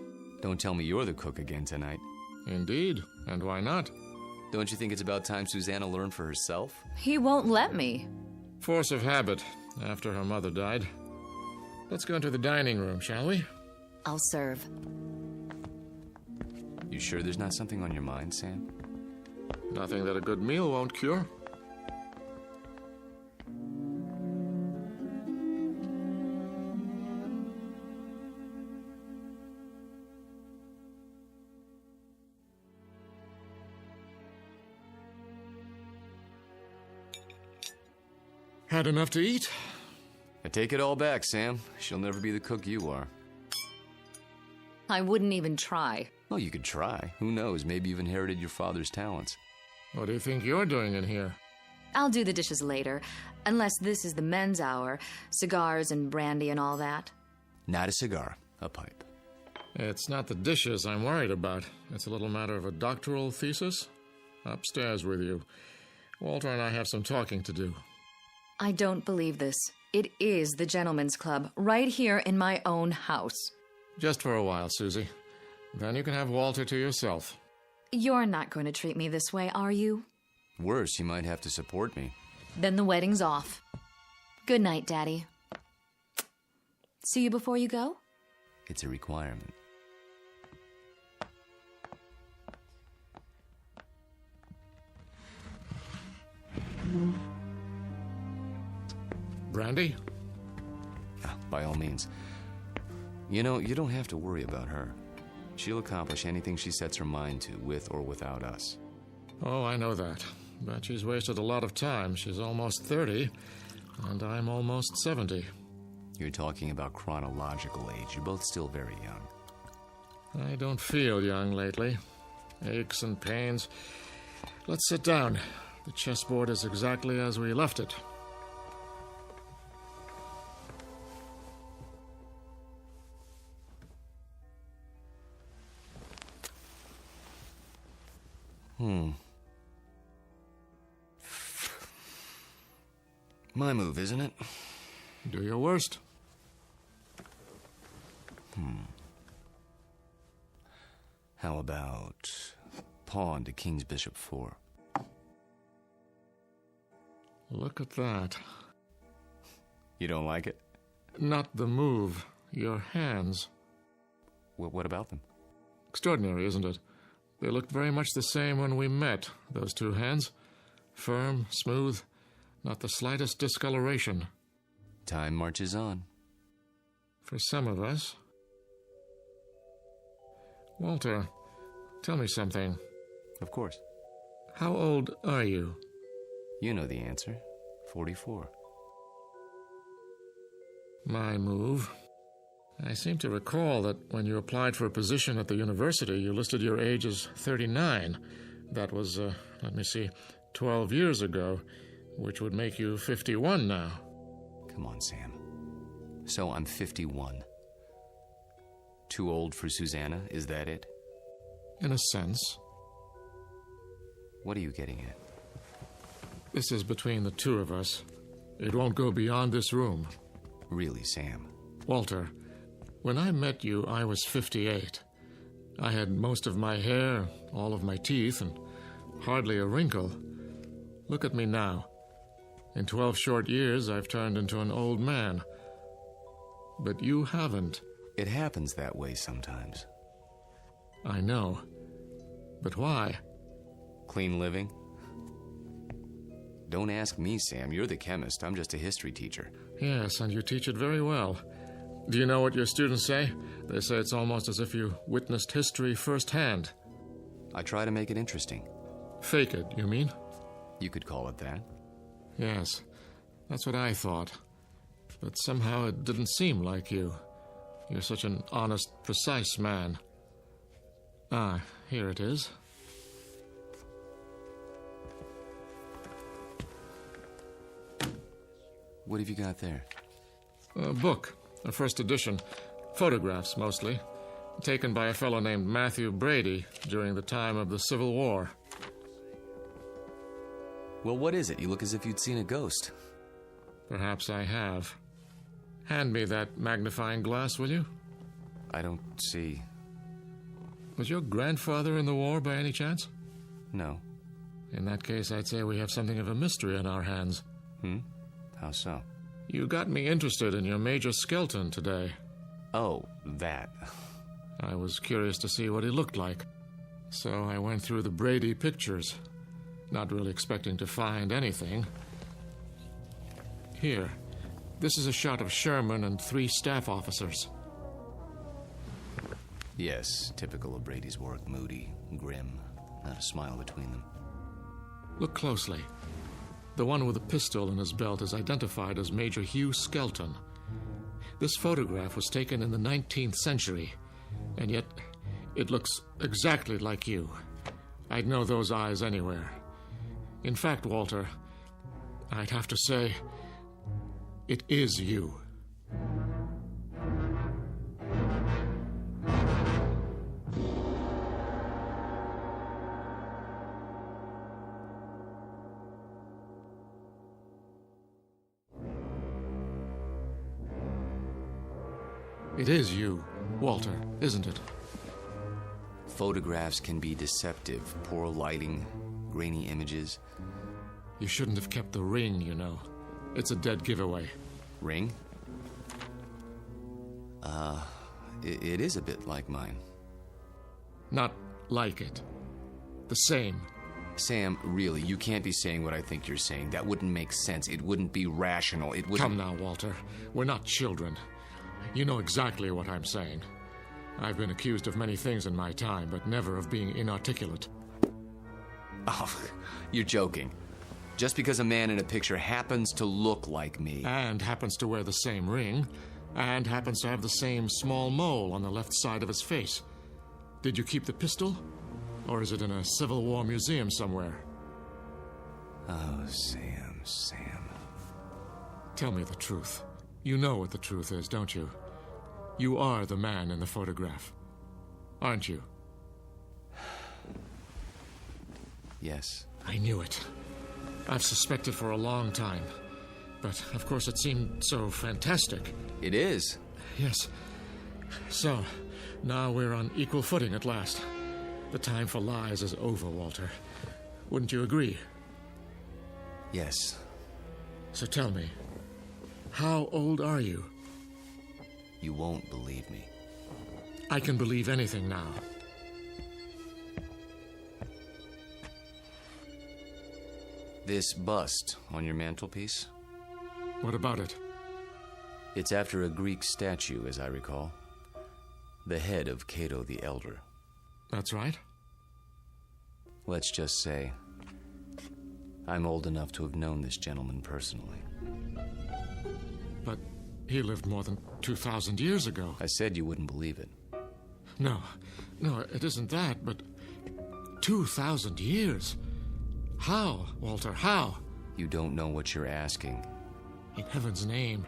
Don't tell me you're the cook again tonight. Indeed. And why not? Don't you think it's about time Susanna learned for herself? He won't let me. Force of habit, after her mother died. Let's go into the dining room, shall we? I'll serve. You sure there's not something on your mind, Sam? Nothing that a good meal won't cure. Had enough to eat? I take it all back, Sam. She'll never be the cook you are. I wouldn't even try. Oh, you could try. Who knows? Maybe you've inherited your father's talents. What do you think you're doing in here? I'll do the dishes later, unless this is the men's hour. Cigars and brandy and all that. Not a cigar, a pipe. It's not the dishes I'm worried about. It's a little matter of a doctoral thesis. Upstairs with you. Walter and I have some talking to do. I don't believe this. It is the gentleman's club, right here in my own house. Just for a while, Susie. Then you can have Walter to yourself. You're not going to treat me this way, are you? Worse, you might have to support me. Then the wedding's off. Good night, Daddy. See you before you go? It's a requirement. Brandy? By all means. You know, you don't have to worry about her. She'll accomplish anything she sets her mind to, with or without us. Oh, I know that. But she's wasted a lot of time. She's almost 30, and I'm almost 70. You're talking about chronological age. You're both still very young. I don't feel young lately. Aches and pains. Let's sit down. The chessboard is exactly as we left it. My move, isn't it? Do your worst. How about pawn to king's bishop 4? Look at that. You don't like it? Not the move. Your hands. Well, what about them? Extraordinary, isn't it? They looked very much the same when we met, those two hands. Firm, smooth, not the slightest discoloration. Time marches on. For some of us. Walter, tell me something. Of course. How old are you? You know the answer. 44. My move. I seem to recall that when you applied for a position at the university, you listed your age as 39. That was, 12 years ago, which would make you 51 now. Come on, Sam. So I'm 51. Too old for Susanna, is that it? In a sense. What are you getting at? This is between the two of us. It won't go beyond this room. Really, Sam? Walter, when I met you, I was 58. I had most of my hair, all of my teeth, and hardly a wrinkle. Look at me now. In 12 short years, I've turned into an old man. But you haven't. It happens that way sometimes. I know. But why? Clean living? Don't ask me, Sam. You're the chemist. I'm just a history teacher. Yes, and you teach it very well. Do you know what your students say? They say it's almost as if you witnessed history firsthand. I try to make it interesting. Fake it, you mean? You could call it that. Yes, that's what I thought. But somehow it didn't seem like you. You're such an honest, precise man. Ah, here it is. What have you got there? A book, a first edition. Photographs, mostly. Taken by a fellow named Matthew Brady during the time of the Civil War. Well, what is it? You look as if you'd seen a ghost. Perhaps I have. Hand me that magnifying glass, will you? I don't see... Was your grandfather in the war by any chance? No. In that case, I'd say we have something of a mystery on our hands. How so? You got me interested in your Major Skelton today. Oh, that. I was curious to see what he looked like. So I went through the Brady pictures, not really expecting to find anything. Here, this is a shot of Sherman and 3 staff officers. Yes, typical of Brady's work. Moody, grim, not a smile between them. Look closely. The one with the pistol in his belt is identified as Major Hugh Skelton. This photograph was taken in the 19th century, and yet it looks exactly like you. I'd know those eyes anywhere. In fact, Walter, I'd have to say, it is you. It is you, Walter, isn't it? Photographs can be deceptive. Poor lighting, grainy images. You shouldn't have kept the ring, you know. It's a dead giveaway. Ring? It is a bit like mine. Not like it. The same. Sam, really, you can't be saying what I think you're saying. That wouldn't make sense. It wouldn't be rational. It wouldn't... Come now, Walter. We're not children. You know exactly what I'm saying. I've been accused of many things in my time, but never of being inarticulate. Oh, you're joking. Just because a man in a picture happens to look like me... And happens to wear the same ring, and happens to have the same small mole on the left side of his face. Did you keep the pistol? Or is it in a Civil War museum somewhere? Oh, Sam. Tell me the truth. You know what the truth is, don't you? You are the man in the photograph, aren't you? Yes. I knew it. I've suspected for a long time. But, of course, it seemed so fantastic. It is. Yes. So, now we're on equal footing at last. The time for lies is over, Walter. Wouldn't you agree? Yes. So tell me, how old are you? You won't believe me. I can believe anything now. This bust on your mantelpiece? What about it? It's after a Greek statue, as I recall. The head of Cato the Elder. That's right. Let's just say I'm old enough to have known this gentleman personally. But he lived more than 2,000 years ago. I said you wouldn't believe it. No, it isn't that, but 2,000 years? How, Walter, how? You don't know what you're asking. In heaven's name,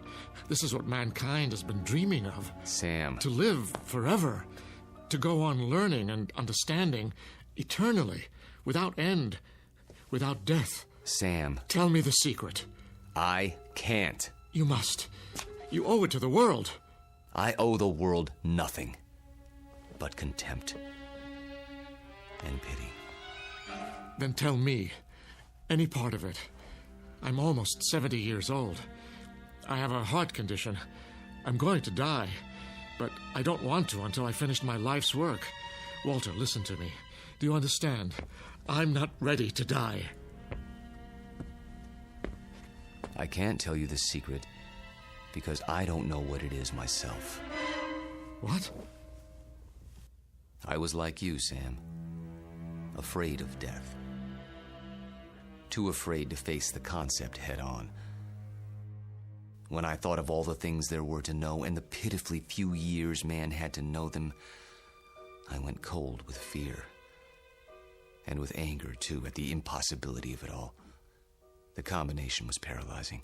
this is what mankind has been dreaming of. Sam. To live forever. To go on learning and understanding eternally, without end, without death. Sam. Tell me the secret. I can't. You must. You owe it to the world. I owe the world nothing but contempt and pity. Then tell me, any part of it. I'm almost 70 years old. I have a heart condition. I'm going to die, but I don't want to until I finish my life's work. Walter, listen to me. Do you understand? I'm not ready to die. I can't tell you the secret because I don't know what it is myself. What? I was like you, Sam. Afraid of death. Too afraid to face the concept head on. When I thought of all the things there were to know and the pitifully few years man had to know them, I went cold with fear. And with anger, too, at the impossibility of it all. The combination was paralyzing.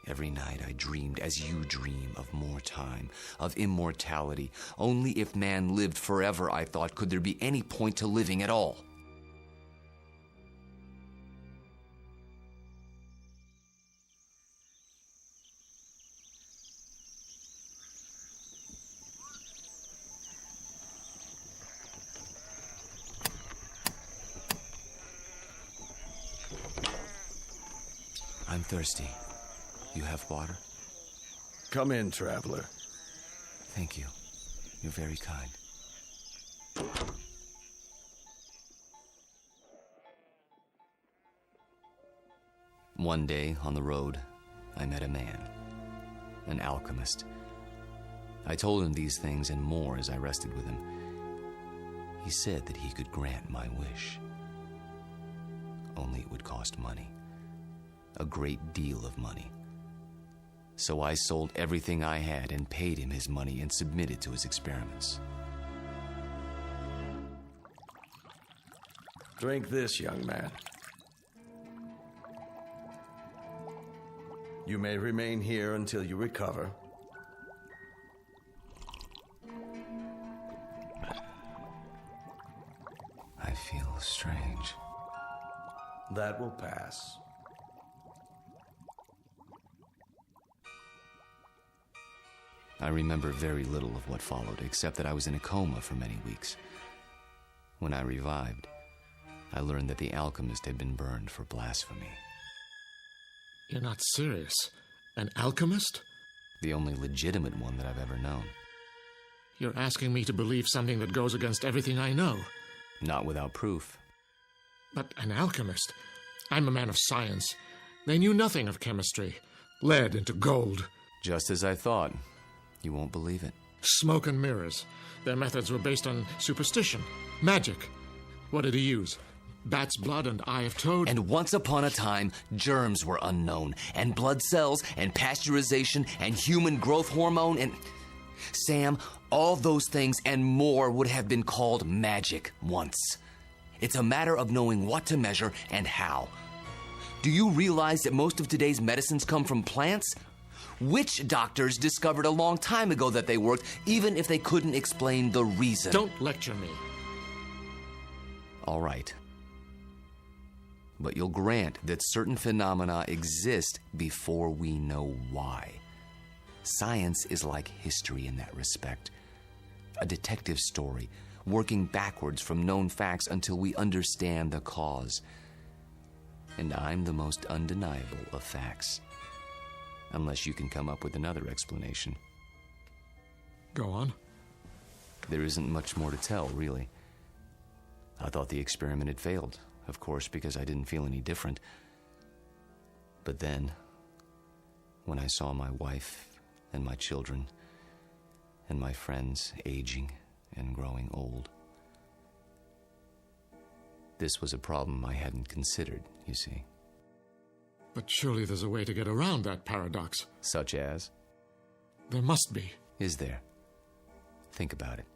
Every night I dreamed, as you dream, of more time, of immortality. Only if man lived forever, I thought, could there be any point to living at all. I'm thirsty. You have water? Come in, traveler. Thank you. You're very kind. One day, on the road, I met a man. An alchemist. I told him these things and more as I rested with him. He said that he could grant my wish. Only it would cost money. A great deal of money. So I sold everything I had and paid him his money and submitted to his experiments. Drink this, young man. You may remain here until you recover. I feel strange. That will pass. I remember very little of what followed, except that I was in a coma for many weeks. When I revived, I learned that the alchemist had been burned for blasphemy. You're not serious? An alchemist? The only legitimate one that I've ever known. You're asking me to believe something that goes against everything I know. Not without proof. But an alchemist? I'm a man of science. They knew nothing of chemistry. Lead into gold. Just as I thought. You won't believe it. Smoke and mirrors. Their methods were based on superstition, magic. What did he use? Bat's blood and eye of toad? And once upon a time, germs were unknown, and blood cells, and pasteurization, and human growth hormone, and... Sam, all those things and more would have been called magic once. It's a matter of knowing what to measure and how. Do you realize that most of today's medicines come from plants? Witch doctors discovered a long time ago that they worked, even if they couldn't explain the reason. Don't lecture me. All right. But you'll grant that certain phenomena exist before we know why. Science is like history in that respect. A detective story, working backwards from known facts until we understand the cause. And I'm the most undeniable of facts. Unless you can come up with another explanation. Go on. There isn't much more to tell, really. I thought the experiment had failed, of course, because I didn't feel any different. But then, when I saw my wife and my children and my friends aging and growing old, this was a problem I hadn't considered, you see. But surely there's a way to get around that paradox. Such as? There must be. Is there? Think about it.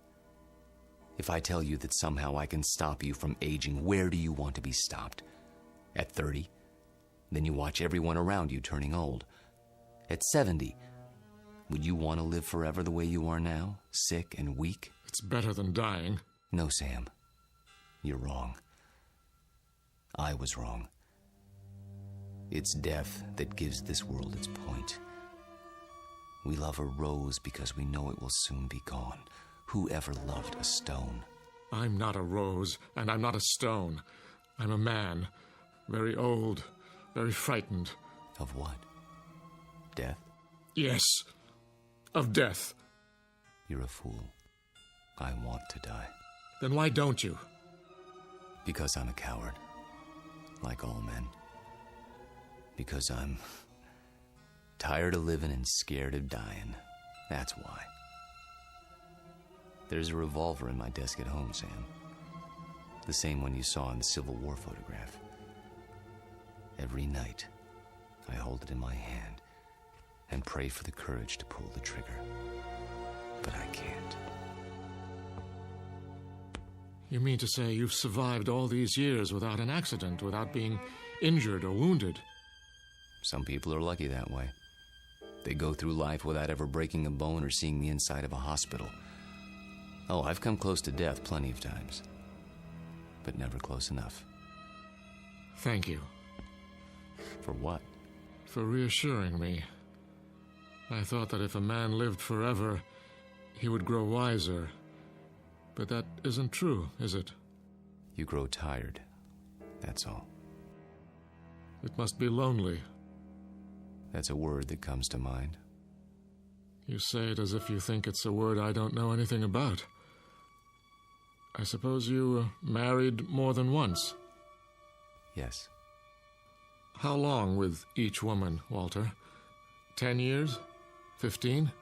If I tell you that somehow I can stop you from aging, where do you want to be stopped? At 30? Then you watch everyone around you turning old. At 70? Would you want to live forever the way you are now? Sick and weak? It's better than dying. No, Sam. You're wrong. I was wrong. It's death that gives this world its point. We love a rose because we know it will soon be gone. Who ever loved a stone? I'm not a rose, and I'm not a stone. I'm a man. Very old, very frightened. Of what? Death? Yes, of death. You're a fool. I want to die. Then why don't you? Because I'm a coward. Like all men. Because I'm tired of living and scared of dying. That's why. There's a revolver in my desk at home, Sam. The same one you saw in the Civil War photograph. Every night, I hold it in my hand and pray for the courage to pull the trigger. But I can't. You mean to say you've survived all these years without an accident, without being injured or wounded? Some people are lucky that way. They go through life without ever breaking a bone or seeing the inside of a hospital. Oh, I've come close to death plenty of times. But never close enough. Thank you. For what? For reassuring me. I thought that if a man lived forever, he would grow wiser. But that isn't true, is it? You grow tired. That's all. It must be lonely. That's a word that comes to mind. You say it as if you think it's a word I don't know anything about. I suppose you married more than once? Yes. How long with each woman, Walter? 10 years? 15?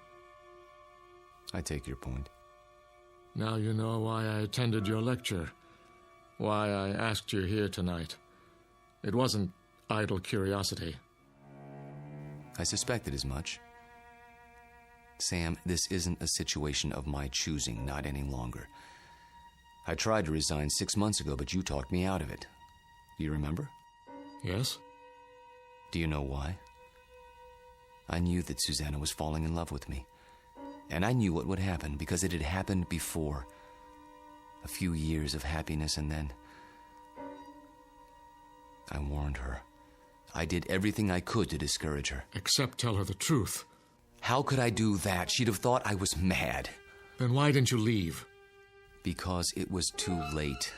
I take your point. Now you know why I attended your lecture. Why I asked you here tonight. It wasn't idle curiosity. I suspected as much. Sam, this isn't a situation of my choosing, not any longer. I tried to resign 6 months ago, but you talked me out of it. Do you remember? Yes. Do you know why? I knew that Susanna was falling in love with me. And I knew what would happen, because it had happened before. A few years of happiness, and then I warned her. I did everything I could to discourage her. Except tell her the truth. How could I do that? She'd have thought I was mad. Then why didn't you leave? Because it was too late.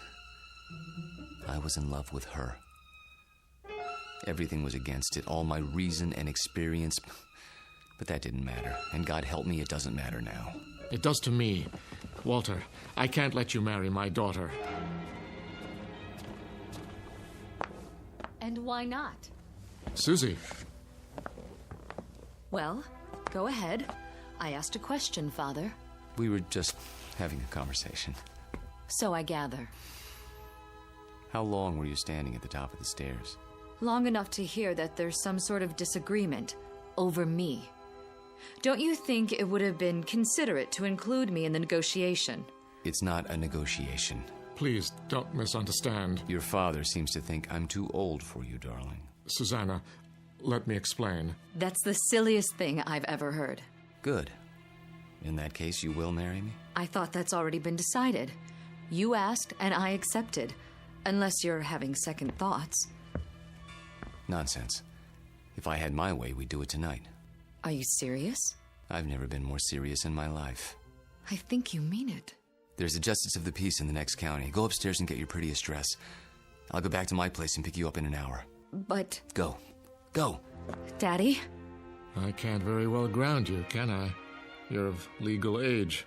I was in love with her. Everything was against it, all my reason and experience. But that didn't matter. And God help me, it doesn't matter now. It does to me. Walter, I can't let you marry my daughter. And why not? Susie. Well, go ahead. I asked a question, Father. We were just having a conversation. So I gather. How long were you standing at the top of the stairs? Long enough to hear that there's some sort of disagreement over me. Don't you think it would have been considerate to include me in the negotiation? It's not a negotiation. Please, don't misunderstand. Your father seems to think I'm too old for you, darling. Susanna, let me explain. That's the silliest thing I've ever heard. Good. In that case, you will marry me? I thought that's already been decided. You asked, and I accepted. Unless you're having second thoughts. Nonsense. If I had my way, we'd do it tonight. Are you serious? I've never been more serious in my life. I think you mean it. There's a justice of the peace in the next county. Go upstairs and get your prettiest dress. I'll go back to my place and pick you up in an hour. But... Go. Go. Daddy? I can't very well ground you, can I? You're of legal age.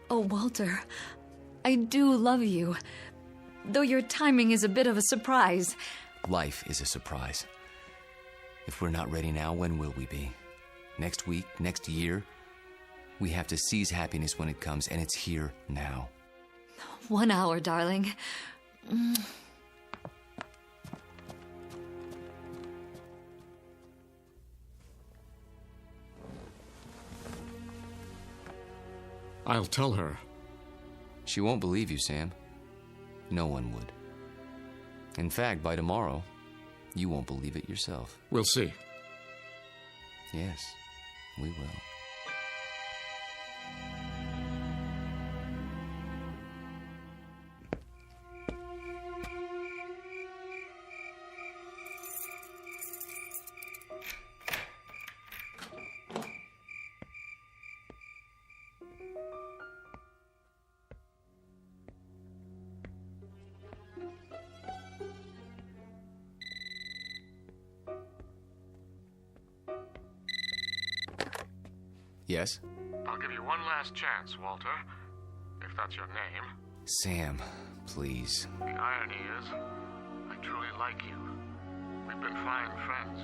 Oh, Walter, I do love you. Though your timing is a bit of a surprise. Life is a surprise. If we're not ready now, when will we be? Next week? Next year? We have to seize happiness when it comes, and it's here now. 1 hour, darling. I'll tell her. She won't believe you, Sam. No one would. In fact, by tomorrow, you won't believe it yourself. We'll see. Yes, we will. Yes? I'll give you one last chance, Walter, if that's your name. Sam, please. The irony is, I truly like you. We've been fine friends.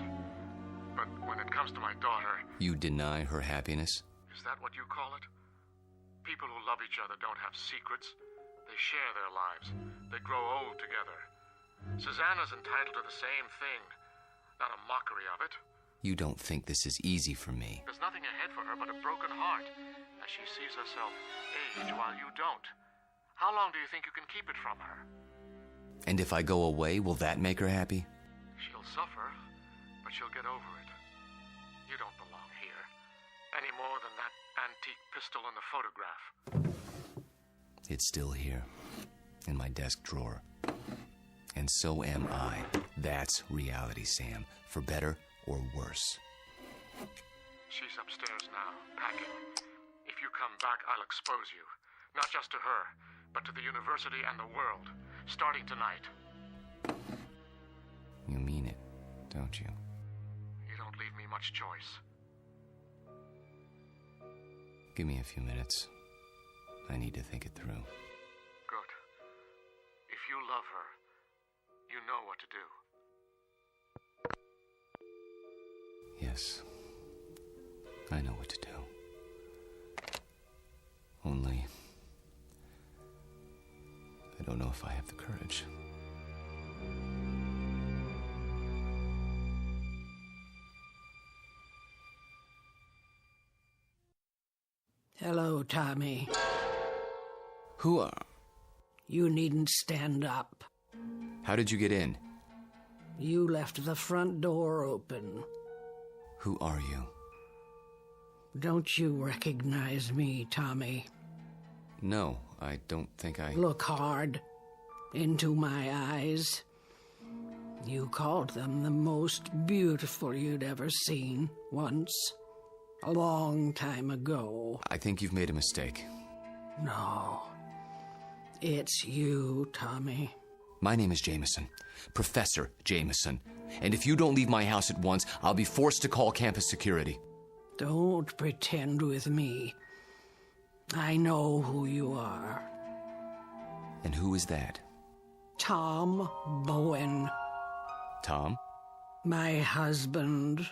But when it comes to my daughter... You deny her happiness? Is that what you call it? People who love each other don't have secrets. They share their lives. They grow old together. Susanna's entitled to the same thing. Not a mockery of it. You don't think this is easy for me. There's nothing ahead for her but a broken heart, as she sees herself age while you don't. How long do you think you can keep it from her? And if I go away, will that make her happy? She'll suffer, but she'll get over it. You don't belong here, any more than that antique pistol in the photograph. It's still here, in my desk drawer. And so am I. That's reality, Sam, for better or worse. She's upstairs now, packing. If you come back, I'll expose you. Not just to her, but to the university and the world, starting tonight. You mean it, don't you? You don't leave me much choice. Give me a few minutes. I need to think it through. Good. If you love her, you know what to do. Yes, I know what to do. Only, I don't know if I have the courage. Hello, Tommy. Who are... You needn't stand up. How did you get in? You left the front door open. Who are you? Don't you recognize me, Tommy? No, I don't think I... Look hard into my eyes. You called them the most beautiful you'd ever seen once. A long time ago. I think you've made a mistake. No. It's you, Tommy. My name is Jameson. Professor Jameson. And if you don't leave my house at once, I'll be forced to call campus security. Don't pretend with me. I know who you are. And who is that? Tom Bowen. Tom? My husband.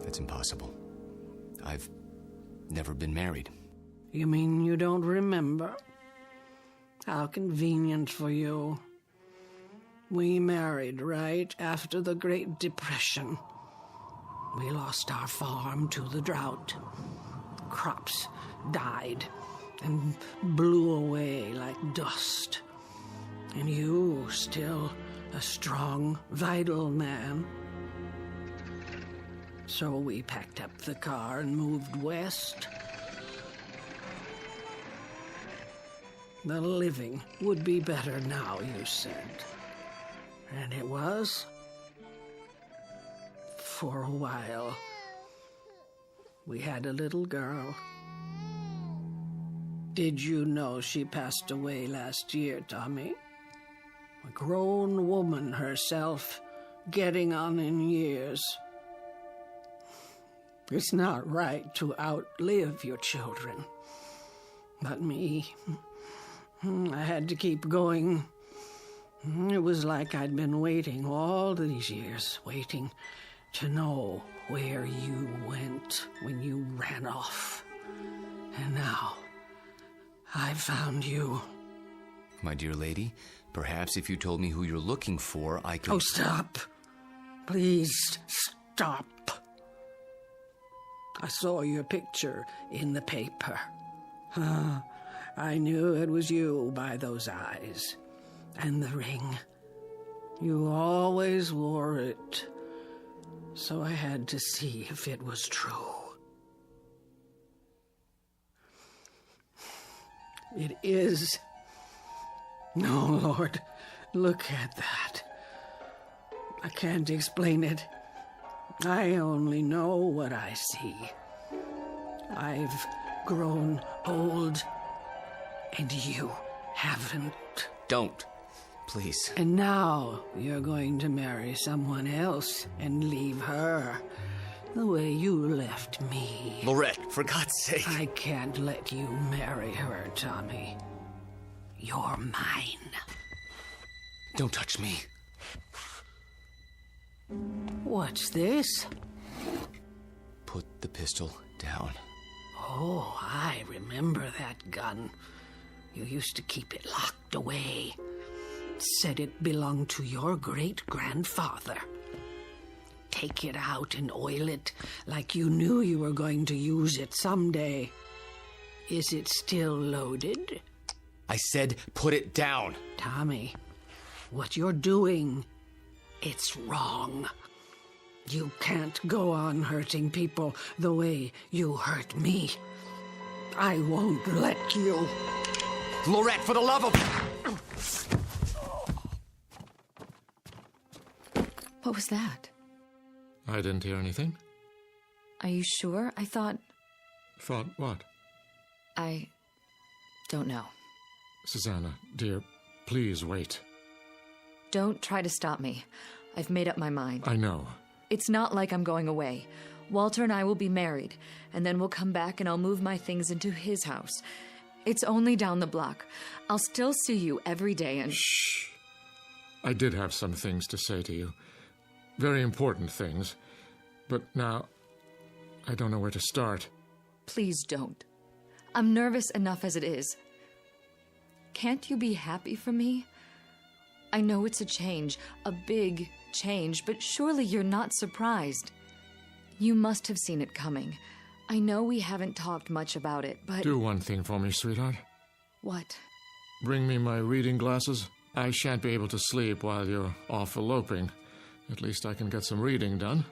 That's impossible. I've never been married. You mean you don't remember? How convenient for you. We married right after the Great Depression. We lost our farm to the drought. Crops died and blew away like dust. And you, still a strong, vital man. So we packed up the car and moved west. The living would be better now, you said. And it was. For a while. We had a little girl. Did you know she passed away last year, Tommy? A grown woman herself, getting on in years. It's not right to outlive your children. But me, I had to keep going. It was like I'd been waiting all these years, waiting to know where you went when you ran off. And now, I found you. My dear lady, perhaps if you told me who you're looking for, I could... Oh, stop. Please, stop. I saw your picture in the paper. I knew it was you by those eyes. And the ring. You always wore it. So I had to see if it was true. It is. No, Lord, look at that. I can't explain it. I only know what I see. I've grown old, and you haven't. Don't. Please. And now you're going to marry someone else and leave her. The way you left me. Lorette, for God's sake. I can't let you marry her, Tommy. You're mine. Don't touch me. What's this? Put the pistol down. Oh, I remember that gun. You used to keep it locked away. Said it belonged to your great-grandfather. Take it out and oil it like you knew you were going to use it someday. Is it still loaded? I said put it down. Tommy, what you're doing, it's wrong. You can't go on hurting people the way you hurt me. I won't let you. Lorette, for the love of... What was that? I didn't hear anything. Are you sure? I thought... Thought what? I don't know. Susanna, dear, please wait. Don't try to stop me. I've made up my mind. I know. It's not like I'm going away. Walter and I will be married, and then we'll come back and I'll move my things into his house. It's only down the block. I'll still see you every day and... Shh. I did have some things to say to you. Very important things. But now, I don't know where to start. Please don't. I'm nervous enough as it is. Can't you be happy for me? I know it's a change, a big change, but surely you're not surprised. You must have seen it coming. I know we haven't talked much about it, but... Do one thing for me, sweetheart. What? Bring me my reading glasses. I shan't be able to sleep while you're off eloping. At least I can get some reading done.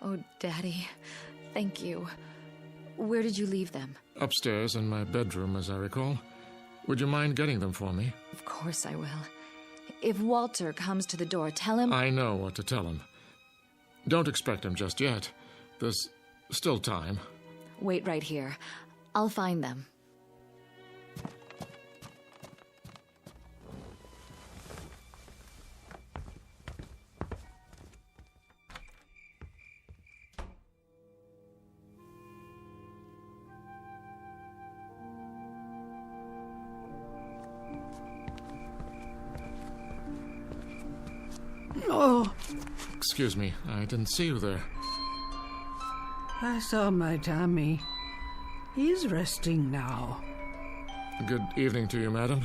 Oh, Daddy, thank you. Where did you leave them? Upstairs in my bedroom, as I recall. Would you mind getting them for me? Of course I will. If Walter comes to the door, tell him... I know what to tell him. Don't expect him just yet. There's still time. Wait right here. I'll find them. Oh, Excuse me, I didn't see you there. I saw my Tommy. He's resting now. Good evening to you, madam.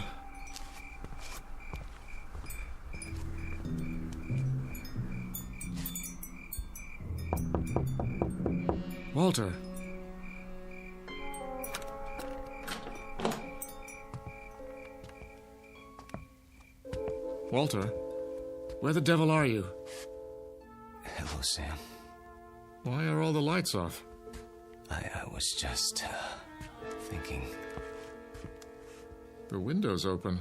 Walter. Walter, where the devil are you? Hello, Sam. Why are all the lights off? I was just, thinking. The window's open.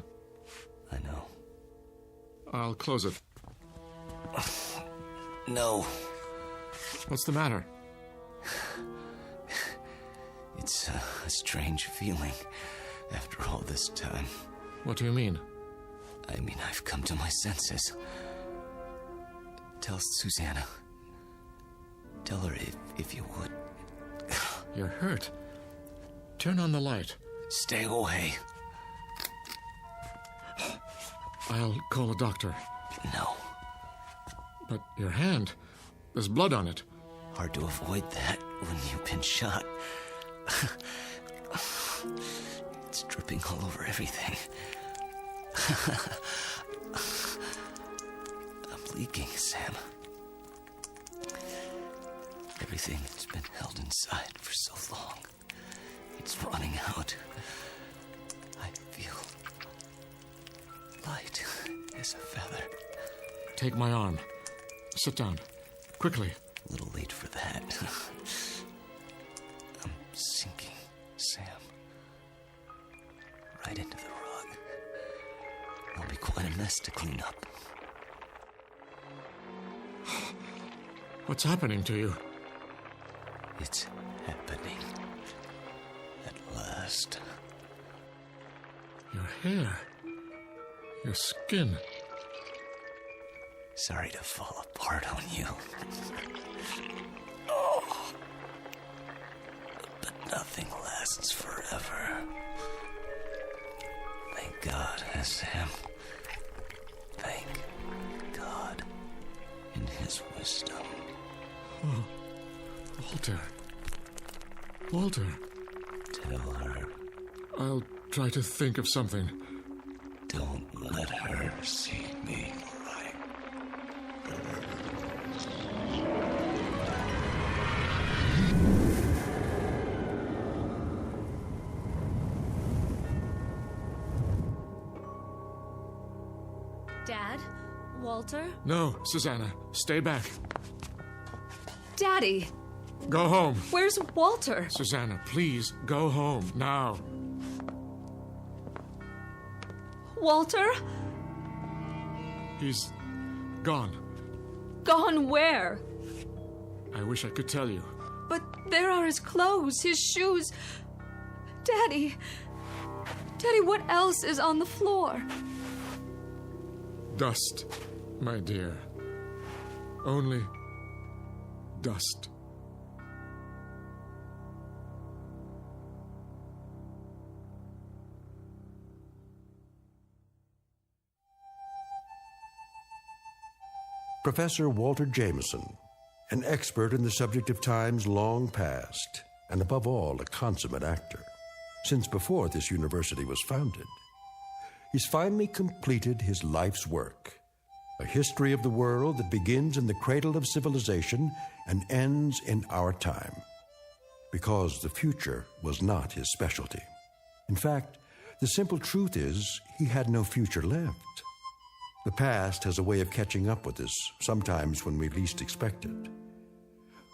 I know. I'll close it. No. What's the matter? It's a strange feeling after all this time. What do you mean? I mean, I've come to my senses. Tell Susanna. Tell her if you would. You're hurt. Turn on the light. Stay away. I'll call a doctor. No. But your hand, there's blood on it. Hard to avoid that when you've been shot. It's dripping all over everything. I'm leaking, Sam. Everything has been held inside for so long. It's running out. I feel light as a feather. Take my arm. Sit down. Quickly. A little late for that. I'm sinking, Sam. Right into the rug. It'll be quite a mess to clean up. What's happening to you? It's happening. At last. Your hair. Your skin. Sorry to fall apart on you. Oh. But nothing lasts forever. Thank God, Sam. Thank God in His wisdom. Oh, Walter. Walter. Tell her. I'll try to think of something. Don't let her see me like Dad? Walter? No, Susanna, stay back. Daddy! Go home. Where's Walter? Susanna, please, go home, now. Walter? He's gone. Gone where? I wish I could tell you. But there are his clothes, his shoes. Daddy! Daddy, what else is on the floor? Dust, my dear. Only dust. Professor Walter Jameson, an expert in the subject of times long past, and above all, a consummate actor, since before this university was founded. He's finally completed his life's work, a history of the world that begins in the cradle of civilization and ends in our time, because the future was not his specialty. In fact, the simple truth is he had no future left. The past has a way of catching up with us, sometimes when we least expect it.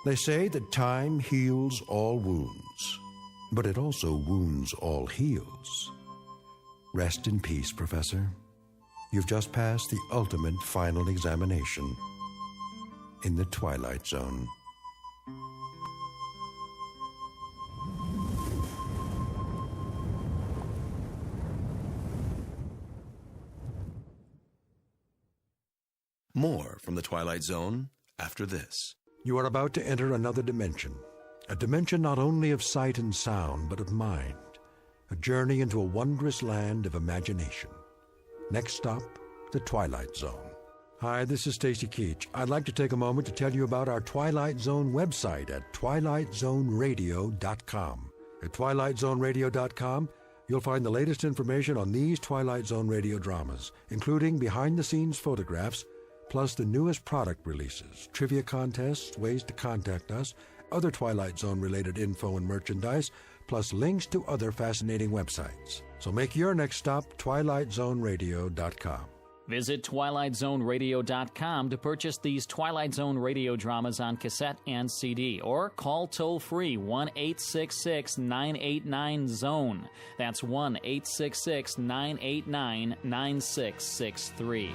They say that time heals all wounds, but it also wounds all heals. Rest in peace, Professor. You've just passed the ultimate final examination in the Twilight Zone. More from the Twilight Zone after this. You are about to enter another dimension, a dimension not only of sight and sound, but of mind, a journey into a wondrous land of imagination. Next stop, the Twilight Zone. Hi, this is Stacy Keach. I'd like to take a moment to tell you about our Twilight Zone website at twilightzoneradio.com. At twilightzoneradio.com, you'll find the latest information on these Twilight Zone radio dramas, including behind-the-scenes photographs, plus the newest product releases, trivia contests, ways to contact us, other Twilight Zone-related info and merchandise, plus links to other fascinating websites. So make your next stop twilightzoneradio.com. Visit twilightzoneradio.com to purchase these Twilight Zone radio dramas on cassette and CD, or call toll-free 1-866-989-ZONE. That's 1-866-989-9663.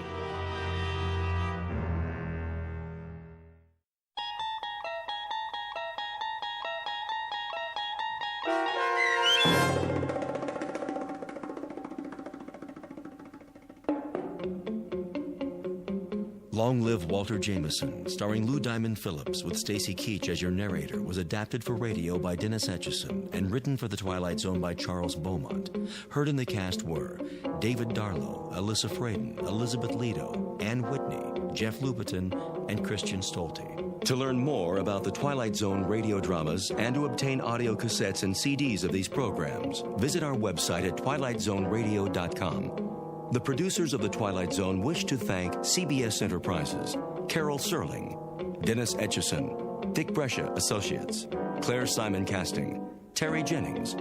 Long Live Walter Jameson, starring Lou Diamond Phillips with Stacy Keach as your narrator, was adapted for radio by Dennis Etchison and written for The Twilight Zone by Charles Beaumont. Heard in the cast were David Darlow, Alyssa Fraden, Elizabeth Lido, Ann Whitney, Jeff Lupetin, and Christian Stolte. To learn more about the Twilight Zone radio dramas and to obtain audio cassettes and CDs of these programs, visit our website at twilightzoneradio.com. The producers of The Twilight Zone wish to thank CBS Enterprises, Carol Serling, Dennis Etchison, Dick Brescia Associates, Claire Simon Casting, Terry Jennings,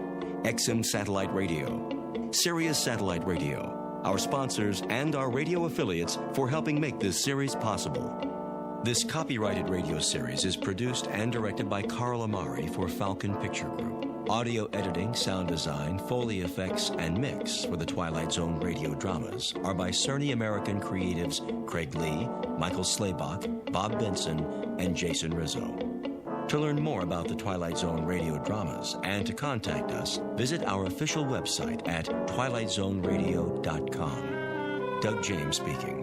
XM Satellite Radio, Sirius Satellite Radio, our sponsors and our radio affiliates for helping make this series possible. This copyrighted radio series is produced and directed by Carl Amari for Falcon Picture Group. Audio editing, sound design, Foley effects, and mix for the Twilight Zone radio dramas are by Cerny American creatives Craig Lee, Michael Slaybach, Bob Benson, and Jason Rizzo. To learn more about the Twilight Zone radio dramas and to contact us, visit our official website at twilightzoneradio.com. Doug James speaking.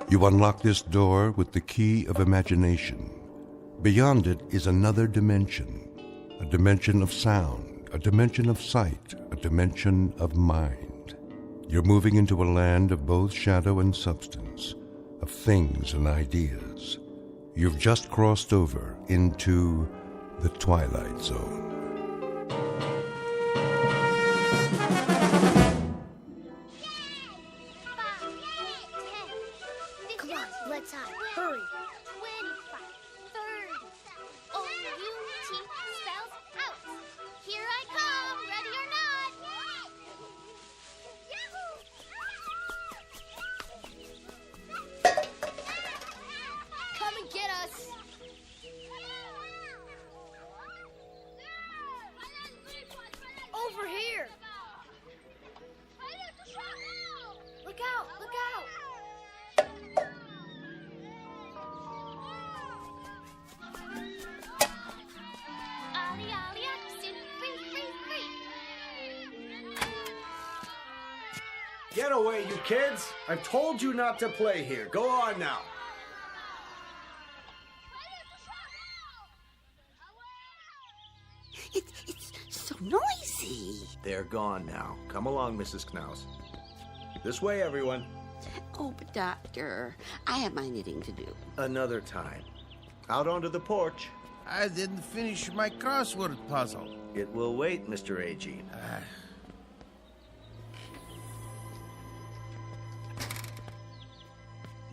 You unlock this door with the key of imagination. Beyond it is another dimension, a dimension of sound, a dimension of sight, a dimension of mind. You're moving into a land of both shadow and substance, of things and ideas. You've just crossed over into the Twilight Zone. Come on, let's hide. Hurry. 25, 30. O-U-T spells out. Here I come, ready or not. Come and get us. Over here. Look out, look out. Ollie, ollie, oxen, free, free, free. Get away, you kids! I've told you not to play here. Go on now. It's so noisy. They're gone now. Come along, Mrs. Knaus. This way, everyone. Oh, but Doctor, I have my knitting to do. Another time. Out onto the porch. I didn't finish my crossword puzzle. It will wait, Mr. A.G.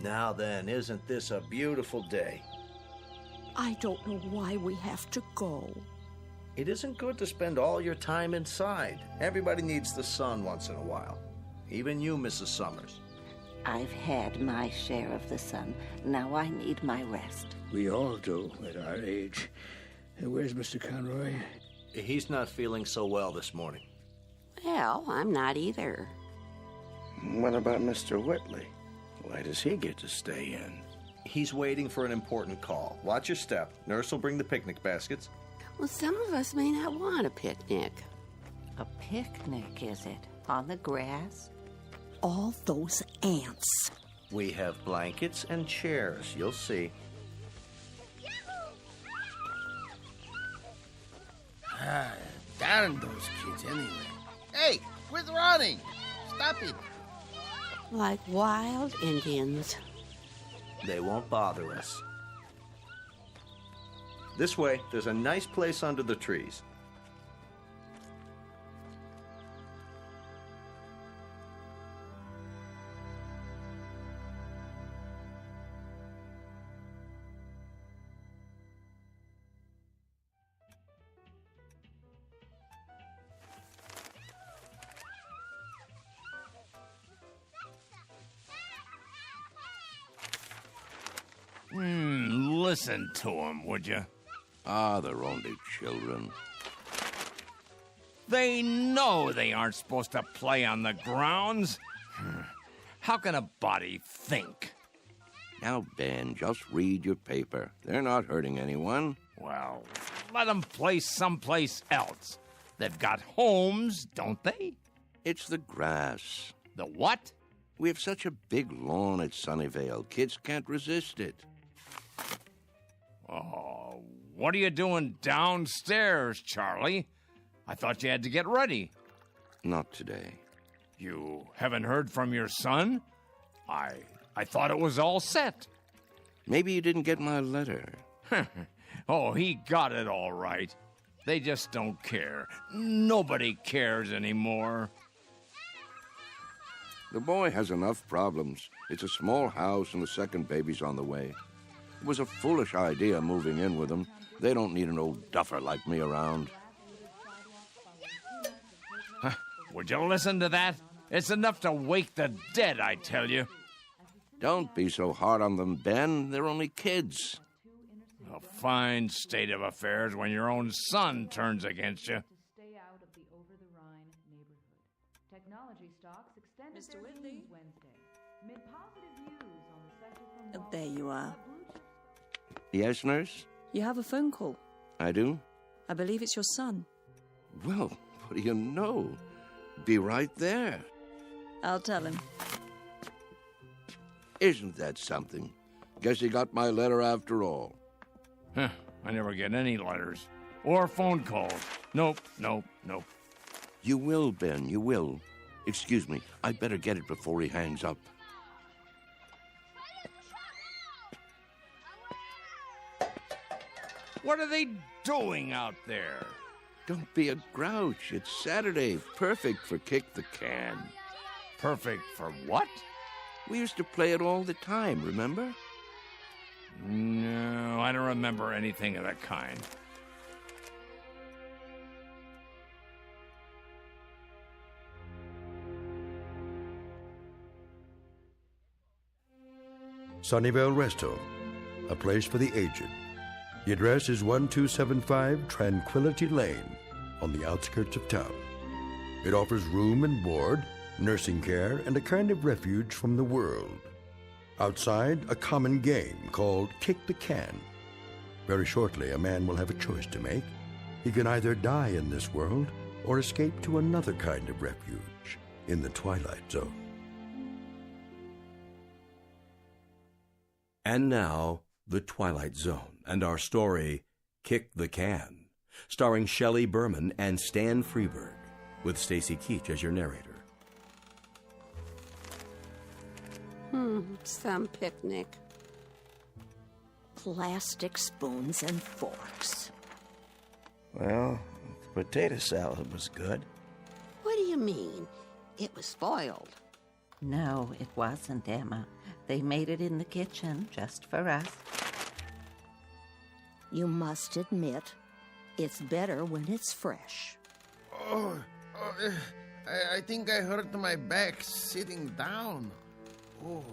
Now then, isn't this a beautiful day? I don't know why we have to go. It isn't good to spend all your time inside. Everybody needs the sun once in a while. Even you, Mrs. Summers. I've had my share of the sun. Now I need my rest. We all do at our age. Where's Mr. Conroy? He's not feeling so well this morning. Well, I'm not either. What about Mr. Whitley? Why does he get to stay in? He's waiting for an important call. Watch your step. Nurse will bring the picnic baskets. Well, some of us may not want a picnic. A picnic, is it? On the grass? All those ants. We have blankets and chairs. You'll see. Darn those kids anyway. Hey, quit running! Stop it! Like wild Indians. They won't bother us. This way, there's a nice place under the trees. Listen to them, would you? Ah, they're only children. They know they aren't supposed to play on the grounds. How can a body think? Now, Ben, just read your paper. They're not hurting anyone. Well, let them play someplace else. They've got homes, don't they? It's the grass. The what? We have such a big lawn at Sunnyvale. Kids can't resist it. Oh, what are you doing downstairs, Charlie? I thought you had to get ready. Not today. You haven't heard from your son? I thought it was all set. Maybe you didn't get my letter. Oh, he got it all right. They just don't care. Nobody cares anymore. The boy has enough problems. It's a small house and the second baby's on the way. It was a foolish idea moving in with them. They don't need an old duffer like me around. Would you listen to that? It's enough to wake the dead, I tell you. Don't be so hard on them, Ben. They're only kids. A fine state of affairs when your own son turns against you. Stay out of the over-the-Rhine neighborhood. Technology stocks extended Mr. their Whitley? gains Wednesday. Mid positive views on the sector from Wall There you are. Yes, nurse? You have a phone call. I do? I believe it's your son. Well, what do you know? Be right there. I'll tell him. Isn't that something? Guess he got my letter after all. Huh, I never get any letters. Or phone calls. Nope. You will, Ben, you will. Excuse me, I'd better get it before he hangs up. What are they doing out there? Don't be a grouch. It's Saturday. Perfect for Kick the Can. Perfect for what? We used to play it all the time, remember? No, I don't remember anything of that kind. Sunnyvale Rest Home, a place for the aged. The address is 1275 Tranquility Lane on the outskirts of town. It offers room and board, nursing care, and a kind of refuge from the world. Outside, a common game called Kick the Can. Very shortly, a man will have a choice to make. He can either die in this world or escape to another kind of refuge in the Twilight Zone. And now, The Twilight Zone, and our story, Kick the Can, starring Shelley Berman and Stan Freeberg, with Stacy Keach as your narrator. Some picnic. Plastic spoons and forks. Well, the potato salad was good. What do you mean? It was spoiled. No, it wasn't, Emma. They made it in the kitchen just for us. You must admit, it's better when it's fresh. I think I hurt my back sitting down. Oh.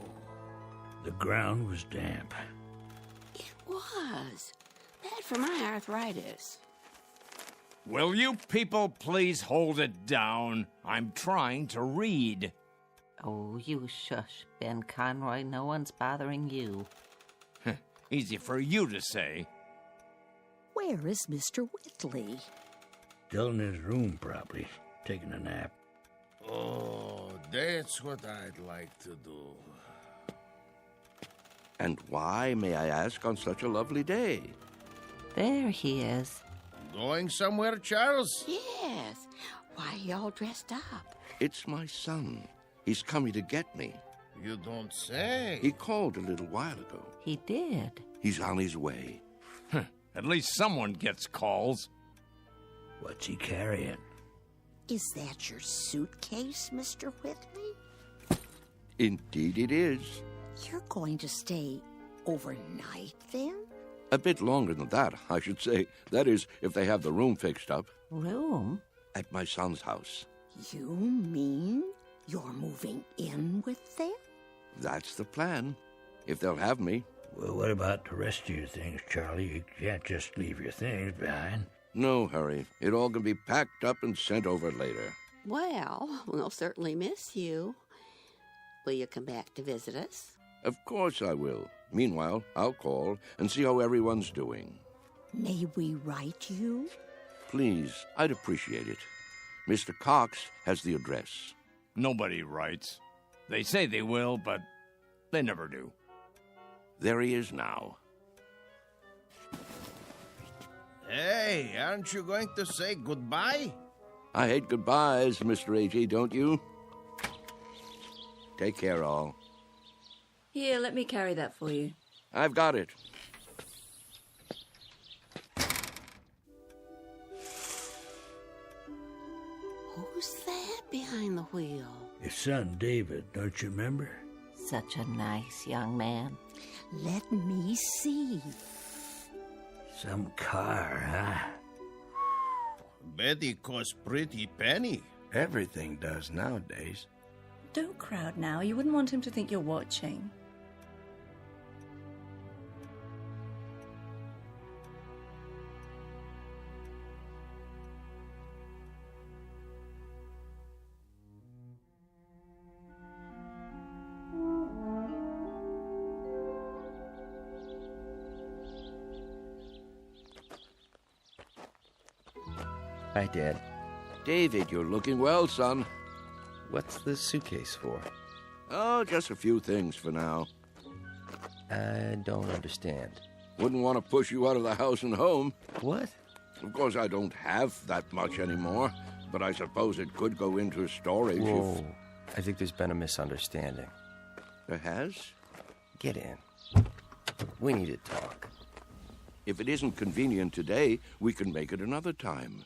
The ground was damp. It was. Bad for my arthritis. Will you people please hold it down? I'm trying to read. Oh, you shush, Ben Conroy. No one's bothering you. Easy for you to say. Where is Mr. Whitley? Still in his room, probably, taking a nap. Oh, that's what I'd like to do. And why, may I ask, on such a lovely day? There he is. Going somewhere, Charles? Yes. Why are you all dressed up? It's my son. He's coming to get me. You don't say. He called a little while ago. He did. He's on his way. At least someone gets calls. What's he carrying? Is that your suitcase, Mr. Whitley? Indeed it is. You're going to stay overnight, then? A bit longer than that, I should say. That is, if they have the room fixed up. Room? At my son's house. You mean you're moving in with them? That's the plan. If they'll have me. Well, what about the rest of your things, Charlie? You can't just leave your things behind. No hurry. It all can be packed up and sent over later. Well, we'll certainly miss you. Will you come back to visit us? Of course I will. Meanwhile, I'll call and see how everyone's doing. May we write you? Please, I'd appreciate it. Mr. Cox has the address. Nobody writes. They say they will, but they never do. There he is now. Hey, aren't you going to say goodbye? I hate goodbyes, Mr. A.G., don't you? Take care, all. Here, let me carry that for you. I've got it. Who's that behind the wheel? His son, David, don't you remember? Such a nice young man. Let me see. Some car, huh? Betty costs pretty penny. Everything does nowadays. Don't crowd now. You wouldn't want him to think you're watching. Hi, Dad. David, you're looking well, son. What's the suitcase for? Oh, just a few things for now. I don't understand. Wouldn't want to push you out of the house and home. What? Of course, I don't have that much anymore, but I suppose it could go into storage Whoa. I think there's been a misunderstanding. There has? Get in. We need to talk. If it isn't convenient today, we can make it another time.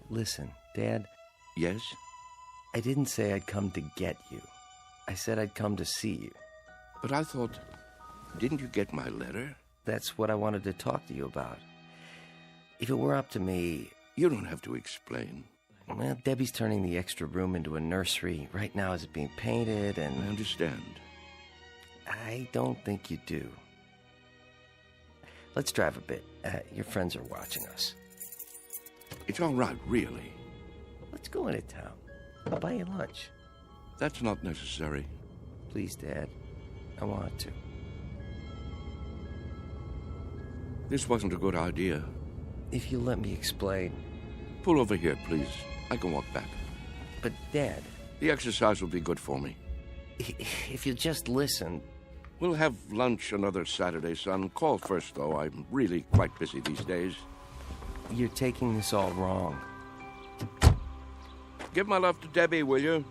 Listen, Dad. Yes? I didn't say I'd come to get you. I said I'd come to see you. But I thought... Didn't you get my letter? That's what I wanted to talk to you about. If it were up to me... You don't have to explain. Well, Debbie's turning the extra room into a nursery. Right now it's being painted and... I understand. I don't think you do. Let's drive a bit. Your friends are watching us. It's all right, really. Let's go into town. I'll buy you lunch. That's not necessary. Please, Dad. I want to. This wasn't a good idea. If you let me explain. Pull over here, please. I can walk back. But, Dad... The exercise will be good for me. If you just listen... We'll have lunch another Saturday, son. Call first, though. I'm really quite busy these days. You're taking this all wrong. Give my love to Debbie, will you?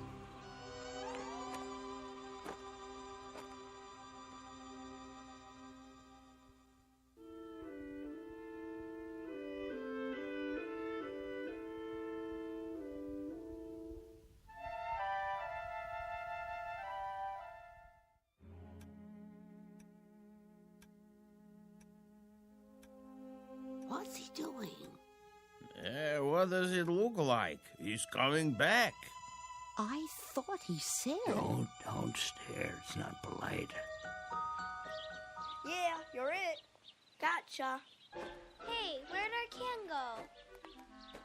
What's he doing? What does it look like? He's coming back. I thought he said... Don't stare. It's not polite. Yeah, you're it. Gotcha. Hey, where'd our can go?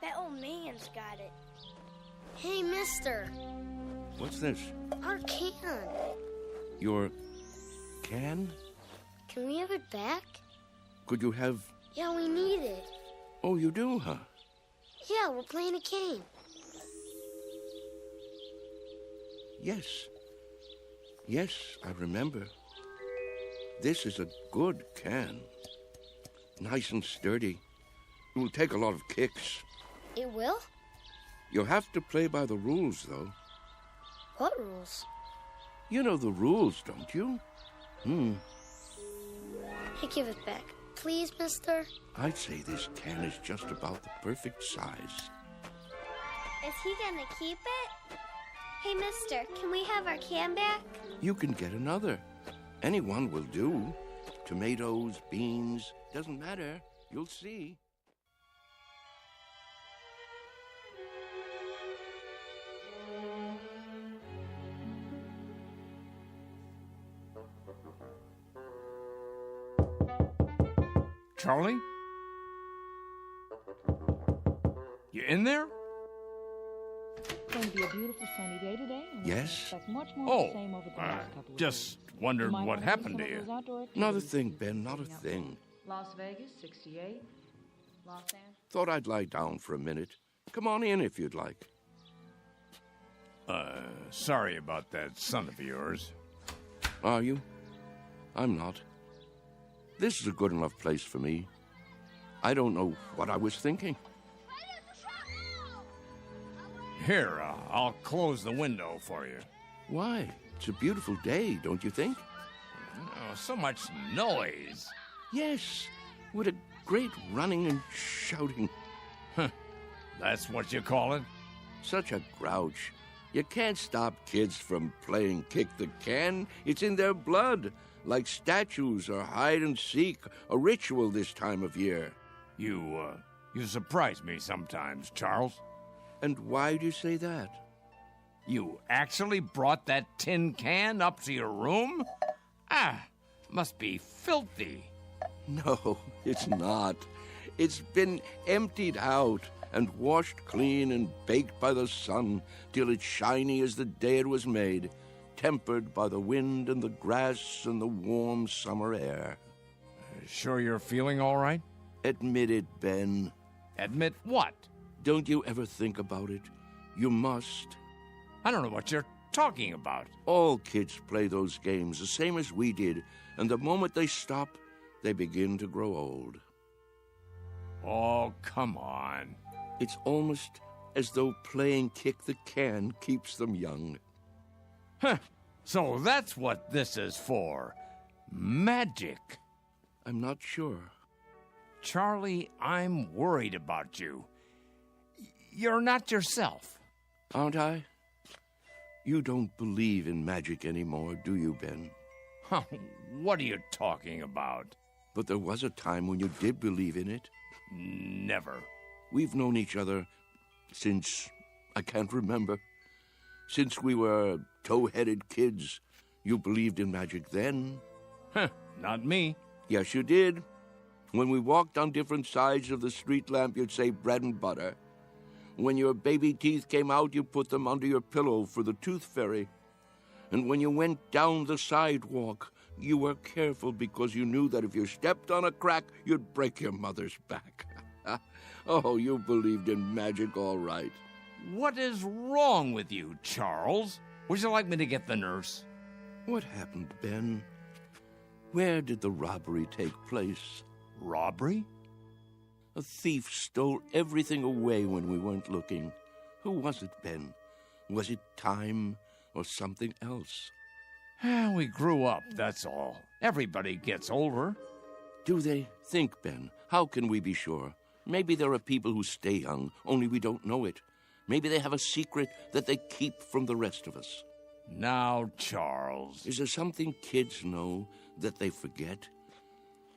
That old man's got it. Hey, mister. What's this? Our can. Your can? Can we have it back? Could you have... Yeah, we need it. Oh, you do, huh? Yeah, we're playing a game. Yes. Yes, I remember. This is a good can. Nice and sturdy. It will take a lot of kicks. It will? You'll have to play by the rules, though. What rules? You know the rules, don't you? Hey, give it back. Please, mister? I'd say this can is just about the perfect size. Is he gonna keep it? Hey, mister, can we have our can back? You can get another. Any one will do. Tomatoes, beans, doesn't matter. You'll see. Charlie? You in there? Going to be a beautiful sunny day today. And Yes? expect much more of the same over the next couple of Just wondered might what wanna do happened some to of you. those outdoor activities. Not a thing, Ben, not a thing. Las Vegas, 68. Los Angeles. Thought I'd lie down for a minute. Come on in if you'd like. Sorry about that son of yours. Are you? I'm not. This is a good enough place for me. I don't know what I was thinking. Here, I'll close the window for you. Why? It's a beautiful day, don't you think? Oh, so much noise. Yes, what a great running and shouting. That's what you call it? Such a grouch. You can't stop kids from playing kick the can. It's in their blood, like statues or hide and seek, a ritual this time of year. You surprise me sometimes, Charles. And why do you say that? You actually brought that tin can up to your room? Must be filthy. No, it's not. It's been emptied out and washed clean and baked by the sun till it's shiny as the day it was made, tempered by the wind and the grass and the warm summer air. Sure you're feeling all right? Admit it, Ben. Admit what? Don't you ever think about it? You must. I don't know what you're talking about. All kids play those games the same as we did, and the moment they stop, they begin to grow old. Oh, come on. It's almost as though playing kick the can keeps them young. Huh. So that's what this is for. Magic. I'm not sure. Charlie, I'm worried about you. You're not yourself. Aren't I? You don't believe in magic anymore, do you, Ben? Huh, what are you talking about? But there was a time when you did believe in it. Never. We've known each other since I can't remember. Since we were tow-headed kids. You believed in magic then. Huh, not me. Yes, you did. When we walked on different sides of the street lamp, you'd say bread and butter. When your baby teeth came out, you put them under your pillow for the tooth fairy. And when you went down the sidewalk, you were careful because you knew that if you stepped on a crack, you'd break your mother's back. Oh, you believed in magic all right. What is wrong with you, Charles? Would you like me to get the nurse? What happened, Ben? Where did the robbery take place? Robbery? A thief stole everything away when we weren't looking. Who was it, Ben? Was it time or something else? We grew up, that's all. Everybody gets older. Do they? Think, Ben. How can we be sure? Maybe there are people who stay young, only we don't know it. Maybe they have a secret that they keep from the rest of us. Now, Charles. Is there something kids know that they forget?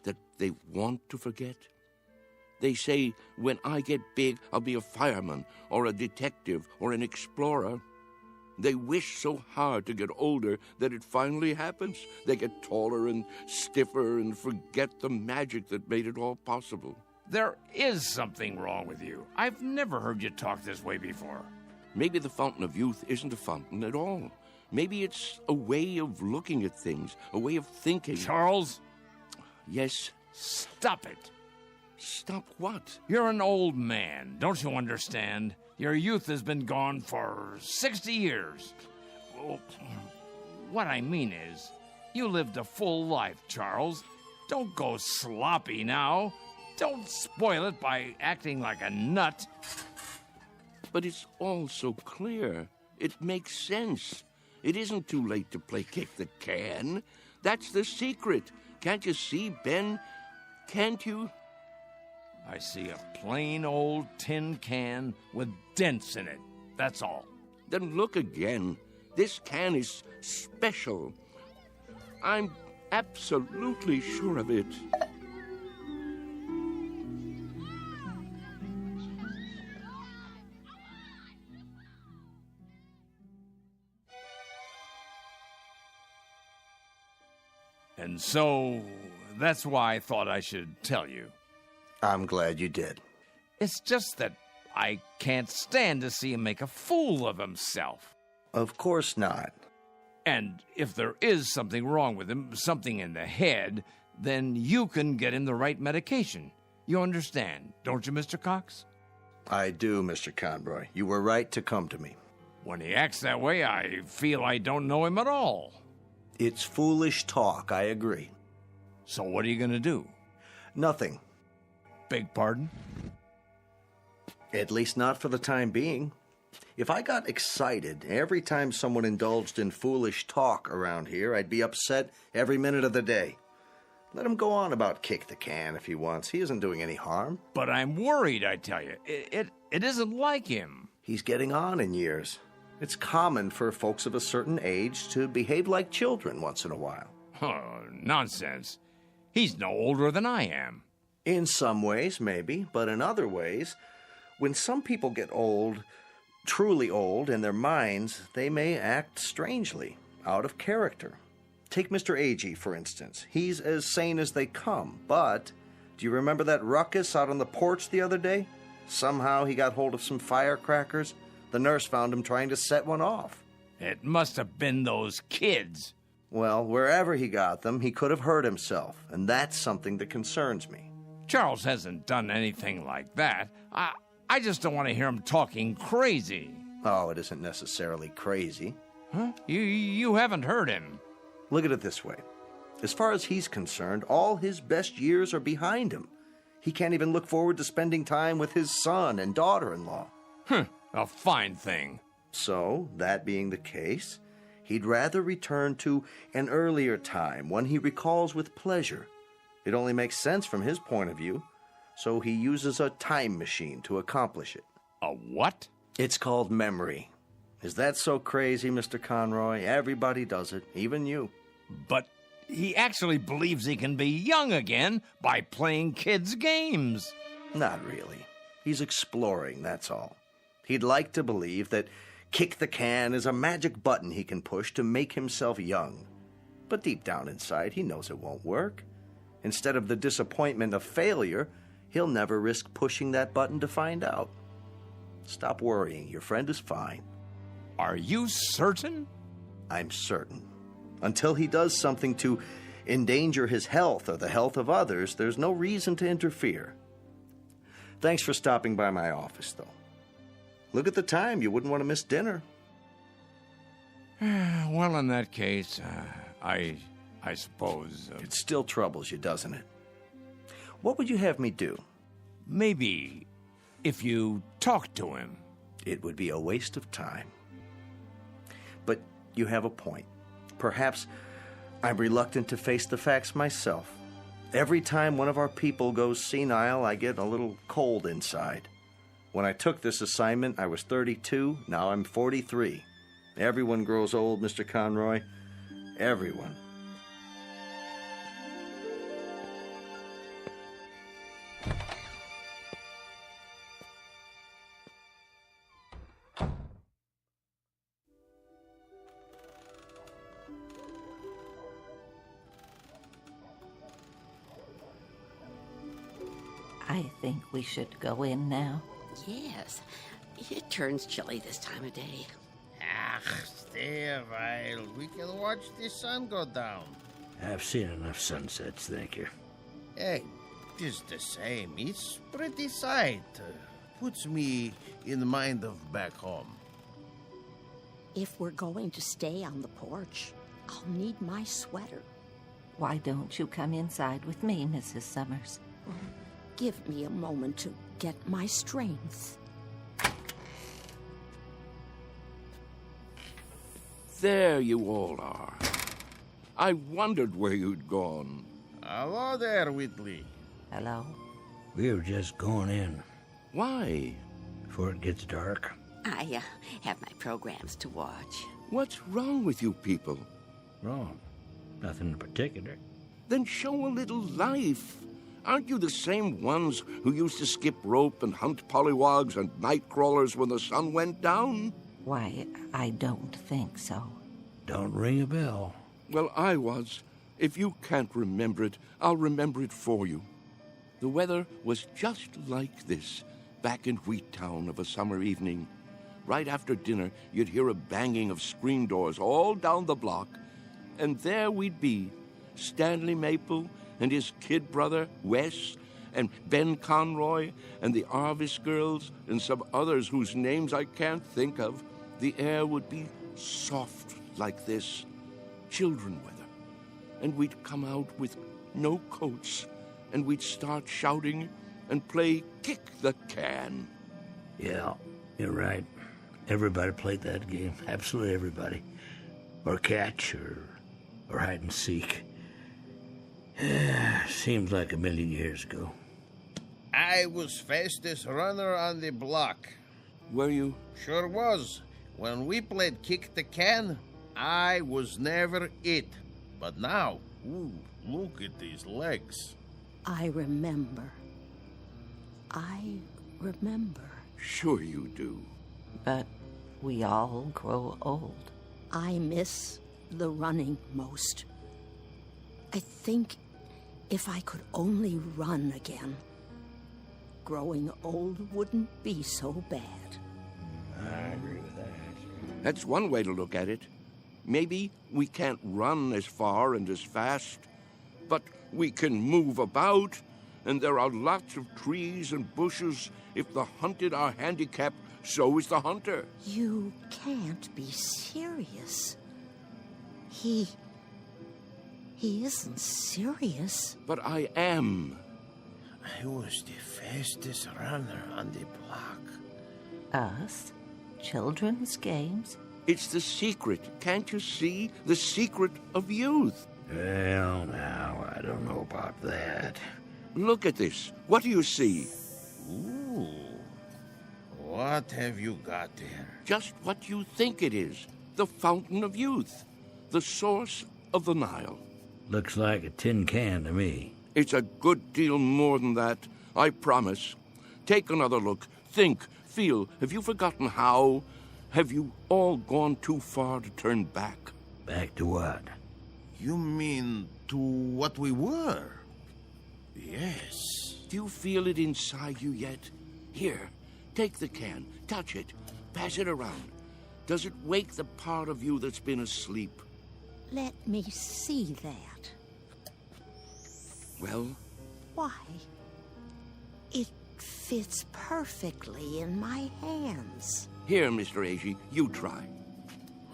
That they want to forget? They say, when I get big, I'll be a fireman, or a detective, or an explorer. They wish so hard to get older that it finally happens. They get taller and stiffer and forget the magic that made it all possible. There is something wrong with you. I've never heard you talk this way before. Maybe the fountain of youth isn't a fountain at all. Maybe it's a way of looking at things, a way of thinking. Charles? Yes? Stop it. Stop what? You're an old man, don't you understand? Your youth has been gone for 60 years. Well, what I mean is, you lived a full life, Charles. Don't go sloppy now. Don't spoil it by acting like a nut. But it's all so clear. It makes sense. It isn't too late to play kick the can. That's the secret. Can't you see, Ben? Can't you? I see a plain old tin can with dents in it. That's all. Then look again. This can is special. I'm absolutely sure of it. And so, that's why I thought I should tell you. I'm glad you did. It's just that I can't stand to see him make a fool of himself. Of course not. And if there is something wrong with him, something in the head, then you can get him the right medication. You understand, don't you, Mr. Cox? I do, Mr. Conroy. You were right to come to me. When he acts that way, I feel I don't know him at all. It's foolish talk, I agree. So what are you going to do? Nothing. Beg pardon? At least not for the time being. If I got excited every time someone indulged in foolish talk around here, I'd be upset every minute of the day. Let him go on about kick the can if he wants. He isn't doing any harm. But I'm worried, I tell you. It isn't like him. He's getting on in years. It's common for folks of a certain age to behave like children once in a while. Oh, nonsense. He's no older than I am. In some ways, maybe, but in other ways, when some people get old, truly old in their minds, they may act strangely, out of character. Take Mr. Agee, for instance. He's as sane as they come, but do you remember that ruckus out on the porch the other day? Somehow he got hold of some firecrackers. The nurse found him trying to set one off. It must have been those kids. Well, wherever he got them, he could have hurt himself, and that's something that concerns me. Charles hasn't done anything like that. I just don't want to hear him talking crazy. Oh, it isn't necessarily crazy. Huh? You haven't heard him. Look at it this way. As far as he's concerned, all his best years are behind him. He can't even look forward to spending time with his son and daughter-in-law. A fine thing. So, that being the case, he'd rather return to an earlier time, one he recalls with pleasure. It only makes sense from his point of view, so he uses a time machine to accomplish it. A what? It's called memory. Is that so crazy, Mr. Conroy? Everybody does it, even you. But he actually believes he can be young again by playing kids' games. Not really. He's exploring, that's all. He'd like to believe that kick the can is a magic button he can push to make himself young. But deep down inside, he knows it won't work. Instead of the disappointment of failure, he'll never risk pushing that button to find out. Stop worrying. Your friend is fine. Are you certain? I'm certain. Until he does something to endanger his health or the health of others, there's no reason to interfere. Thanks for stopping by my office, though. Look at the time. You wouldn't want to miss dinner. Well, in that case, I suppose... It still troubles you, doesn't it? What would you have me do? Maybe if you talk to him. It would be a waste of time. But you have a point. Perhaps I'm reluctant to face the facts myself. Every time one of our people goes senile, I get a little cold inside. When I took this assignment, I was 32. Now I'm 43. Everyone grows old, Mr. Conroy. Everyone. I think we should go in now. Yes. It turns chilly this time of day. Stay a while. We can watch the sun go down. I've seen enough sunsets, thank you. Hey, it's the same. It's pretty sight. Puts me in the mind of back home. If we're going to stay on the porch, I'll need my sweater. Why don't you come inside with me, Mrs. Summers? Give me a moment to get my strength. There you all are. I wondered where you'd gone. Hello there, Whitley. Hello. We were just going in. Why? Before it gets dark. I have my programs to watch. What's wrong with you people? Wrong. Nothing in particular. Then show a little life. Aren't you the same ones who used to skip rope and hunt pollywogs and night crawlers when the sun went down? Why, I don't think so. Don't ring a bell. Well, I was. If you can't remember it, I'll remember it for you. The weather was just like this, back in Wheattown of a summer evening. Right after dinner, you'd hear a banging of screen doors all down the block, and there we'd be, Stanley Maple and his kid brother, Wes, and Ben Conroy, and the Arvis girls, and some others whose names I can't think of. The air would be soft like this, children weather, and we'd come out with no coats, and we'd start shouting and play kick the can. Yeah, you're right. Everybody played that game. Absolutely everybody. Or catch, or hide and seek. Seems like a million years ago. I was fastest runner on the block. Were you? Sure was. When we played kick the can, I was never it. But now, ooh, look at these legs. I remember. I remember. Sure you do. But we all grow old. I miss the running most. I think if I could only run again, growing old wouldn't be so bad. I agree with that. That's one way to look at it. Maybe we can't run as far and as fast, but we can move about, and there are lots of trees and bushes. If the hunted are handicapped, so is the hunter. You can't be serious. He isn't serious. But I am. I was the fastest runner on the block. Us? Children's games? It's the secret. Can't you see? The secret of youth. Well, now, I don't know about that. Look at this. What do you see? Ooh. What have you got there? Just what you think it is. The fountain of youth. The source of the Nile. Looks like a tin can to me. It's a good deal more than that, I promise. Take another look. Think, feel. Have you forgotten how? Have you all gone too far to turn back? Back to what? You mean to what we were? Yes. Do you feel it inside you yet? Here, take the can, touch it, pass it around. Does it wake the part of you that's been asleep? Let me see that. Well? Why? It fits perfectly in my hands. Here, Mr. Agee, you try.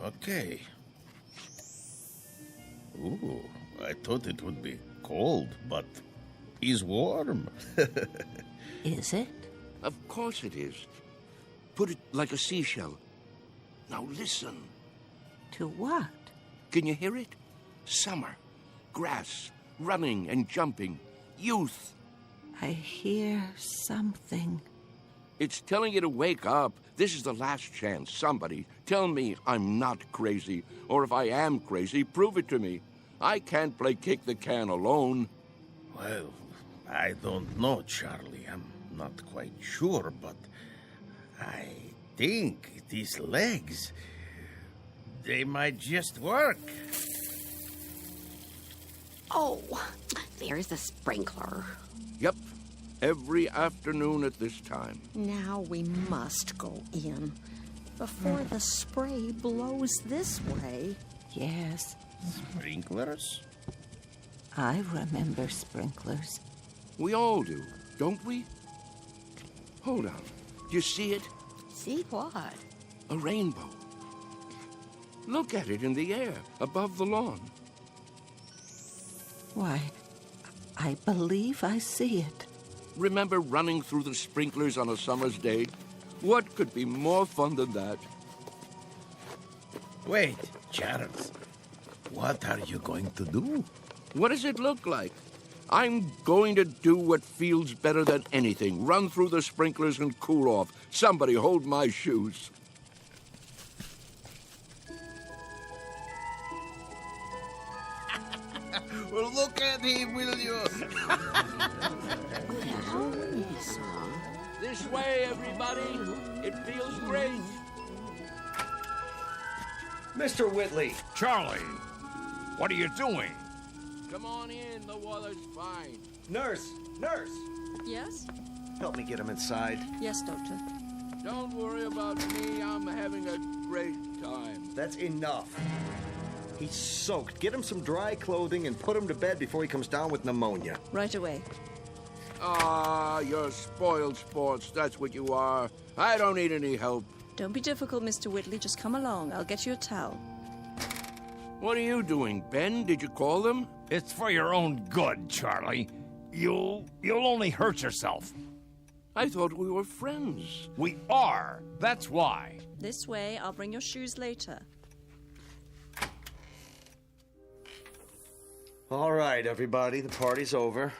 Okay. Ooh, I thought it would be cold, but it's warm. Is it? Of course it is. Put it like a seashell. Now listen. To what? Can you hear it? Summer, grass, running and jumping, youth. I hear something. It's telling you to wake up. This is the last chance. Somebody, tell me I'm not crazy. Or if I am crazy, prove it to me. I can't play kick the can alone. Well, I don't know, Charlie. I'm not quite sure, but I think these legs, they might just work. Oh, there's the sprinkler. Yep, every afternoon at this time. Now we must go in before the spray blows this way. Yes. Sprinklers? I remember sprinklers. We all do, don't we? Hold on. Do you see it? See what? A rainbow. Look at it in the air, above the lawn. Why, I believe I see it. Remember running through the sprinklers on a summer's day? What could be more fun than that? Wait, Charles. What are you going to do? What does it look like? I'm going to do what feels better than anything. Run through the sprinklers and cool off. Somebody hold my shoes. Well, look at him, will you? This way, everybody. It feels great. Mr. Whitley. Charlie, what are you doing? Come on in. The weather's fine. Nurse! Nurse! Yes? Help me get him inside. Yes, Doctor. Don't worry about me. I'm having a great time. That's enough. He's soaked. Get him some dry clothing and put him to bed before he comes down with pneumonia. Right away. Ah, you're spoiled sports. That's what you are. I don't need any help. Don't be difficult, Mr. Whitley. Just come along. I'll get you a towel. What are you doing, Ben? Did you call them? It's for your own good, Charlie. You'll only hurt yourself. I thought we were friends. We are. That's why. This way. I'll bring your shoes later. All right, everybody. The party's over.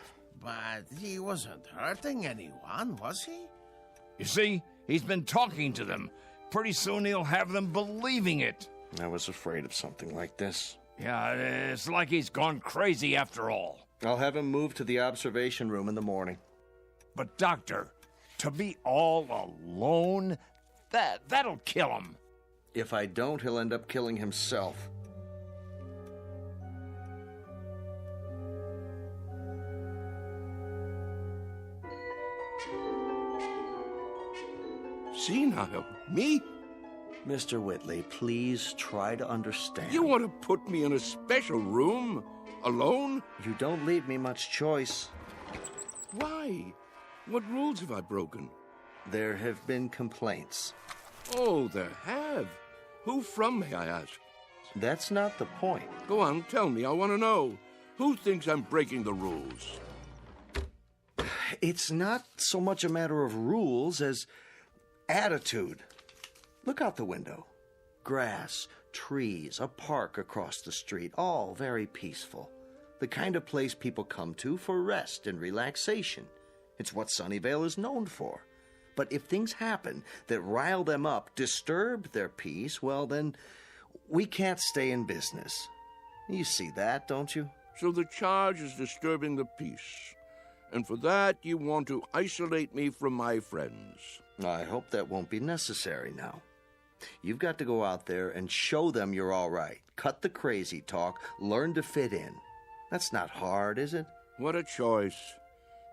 But he wasn't hurting anyone, was he? You see, he's been talking to them. Pretty soon he'll have them believing it. I was afraid of something like this. Yeah, it's like he's gone crazy after all. I'll have him moved to the observation room in the morning. But, Doctor, to be all alone, that'll kill him. If I don't, he'll end up killing himself. Senile? Me? Mr. Whitley, please try to understand. You want to put me in a special room? Alone? You don't leave me much choice. Why? What rules have I broken? There have been complaints. Oh, there have. Who from, may I ask? That's not the point. Go on, tell me. I want to know. Who thinks I'm breaking the rules? It's not so much a matter of rules as attitude. Look out the window. Grass, trees, a park across the street, all very peaceful. The kind of place people come to for rest and relaxation. It's what Sunnyvale is known for. But if things happen that rile them up, disturb their peace, well then, we can't stay in business. You see that, don't you? So the charge is disturbing the peace. And for that, you want to isolate me from my friends. I hope that won't be necessary now. You've got to go out there and show them you're all right. Cut the crazy talk. Learn to fit in. That's not hard, is it? What a choice.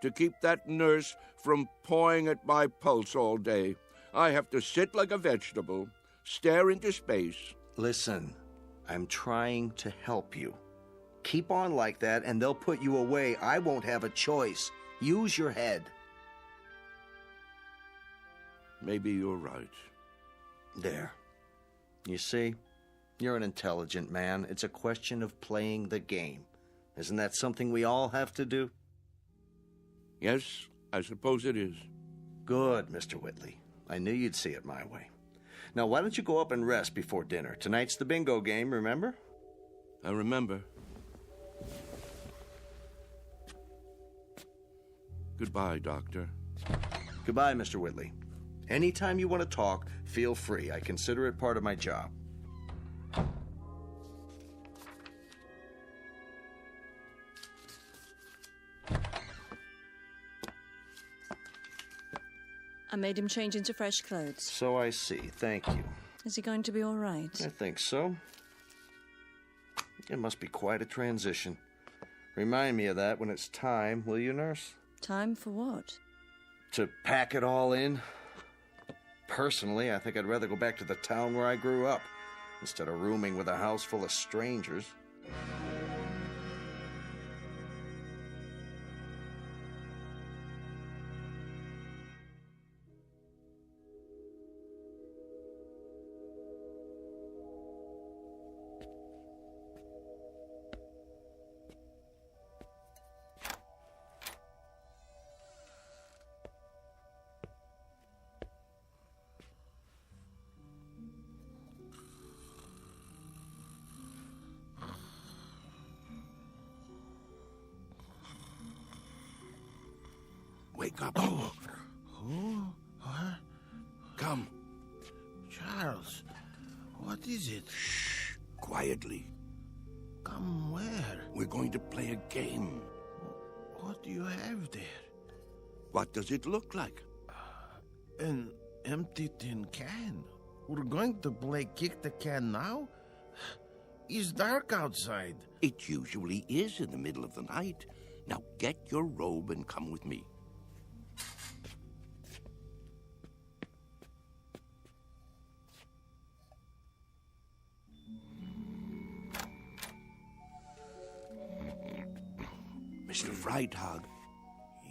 To keep that nurse from pawing at my pulse all day, I have to sit like a vegetable, stare into space. Listen, I'm trying to help you. Keep on like that and they'll put you away. I won't have a choice. Use your head. Maybe you're right. There. You see? You're an intelligent man. It's a question of playing the game. Isn't that something we all have to do? Yes, I suppose it is. Good, Mr. Whitley. I knew you'd see it my way. Now, why don't you go up and rest before dinner? Tonight's the bingo game, remember? I remember. Goodbye, Doctor. Goodbye, Mr. Whitley. Anytime you want to talk, feel free. I consider it part of my job. I made him change into fresh clothes. So I see. Thank you. Is he going to be all right? I think so. It must be quite a transition. Remind me of that when it's time, will you, nurse? Time for what? To pack it all in. Personally, I think I'd rather go back to the town where I grew up, instead of rooming with a house full of strangers. Wake up. Oh. Who? What? Come. Charles, what is it? Shh. Quietly. Come where? We're going to play a game. What do you have there? What does it look like? An empty tin can. We're going to play kick the can now? It's dark outside. It usually is in the middle of the night. Now get your robe and come with me. Mr. Freitag.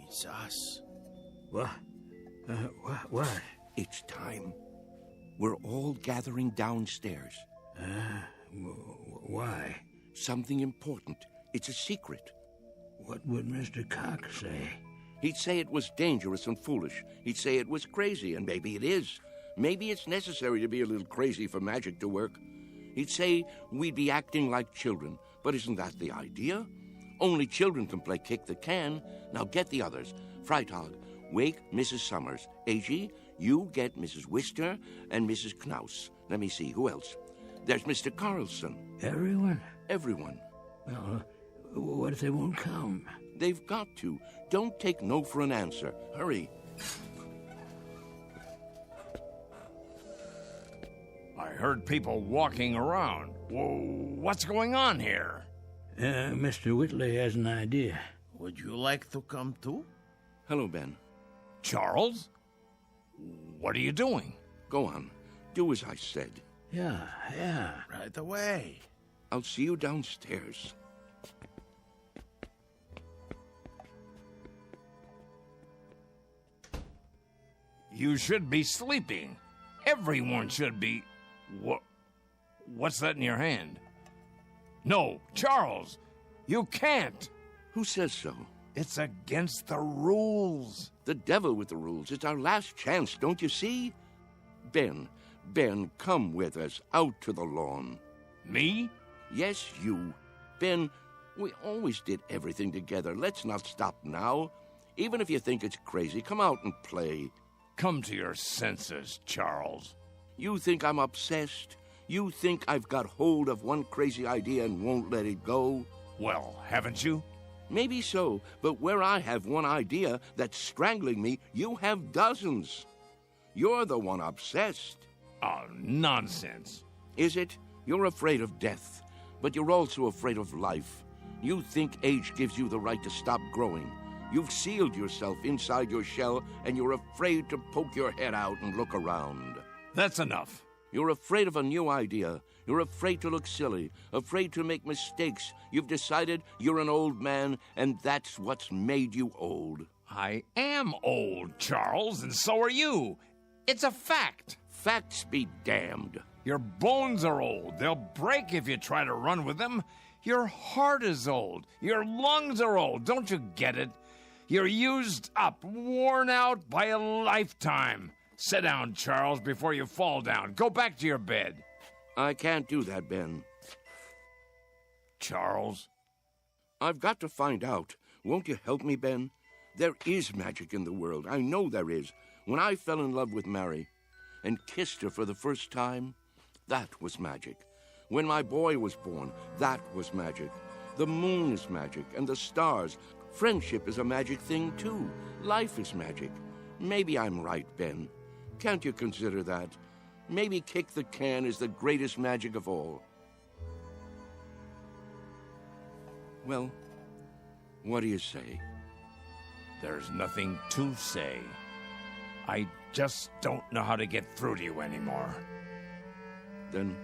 It's us. What? What? It's time. We're all gathering downstairs. Why? Something important. It's a secret. What would Mr. Cox say? He'd say it was dangerous and foolish. He'd say it was crazy, and maybe it is. Maybe it's necessary to be a little crazy for magic to work. He'd say we'd be acting like children, but isn't that the idea? Only children can play kick the can. Now get the others. Freitag, wake Mrs. Summers. Agee, you get Mrs. Wister and Mrs. Knaus. Let me see, who else? There's Mr. Carlson. Everyone? Everyone. Well, what if they won't come? They've got to. Don't take no for an answer. Hurry. I heard people walking around. Whoa, what's going on here? Mr. Whitley has an idea. Would you like to come too? Hello, Ben. Charles? What are you doing? Go on. Do as I said. Yeah. Right away. I'll see you downstairs. You should be sleeping. Everyone should be. What's that in your hand? No, Charles, you can't. Who says so? It's against the rules. The devil with the rules. It's our last chance, don't you see? Ben, come with us out to the lawn. Me? Yes, you. Ben, we always did everything together. Let's not stop now. Even if you think it's crazy, come out and play. Come to your senses, Charles. You think I'm obsessed? You think I've got hold of one crazy idea and won't let it go? Well, haven't you? Maybe so, but where I have one idea that's strangling me, you have dozens. You're the one obsessed. Oh, nonsense. Is it? You're afraid of death, but you're also afraid of life. You think age gives you the right to stop growing. You've sealed yourself inside your shell, and you're afraid to poke your head out and look around. That's enough. You're afraid of a new idea. You're afraid to look silly, afraid to make mistakes. You've decided you're an old man, and that's what's made you old. I am old, Charles, and so are you. It's a fact. Facts be damned. Your bones are old. They'll break if you try to run with them. Your heart is old. Your lungs are old. Don't you get it? You're used up, worn out by a lifetime. Sit down, Charles, before you fall down. Go back to your bed. I can't do that, Ben. Charles? I've got to find out. Won't you help me, Ben? There is magic in the world. I know there is. When I fell in love with Mary and kissed her for the first time, that was magic. When my boy was born, that was magic. The moon is magic, and the stars. Friendship is a magic thing, too. Life is magic. Maybe I'm right, Ben. Can't you consider that? Maybe kick the can is the greatest magic of all. Well, what do you say? There's nothing to say. I just don't know how to get through to you anymore. Then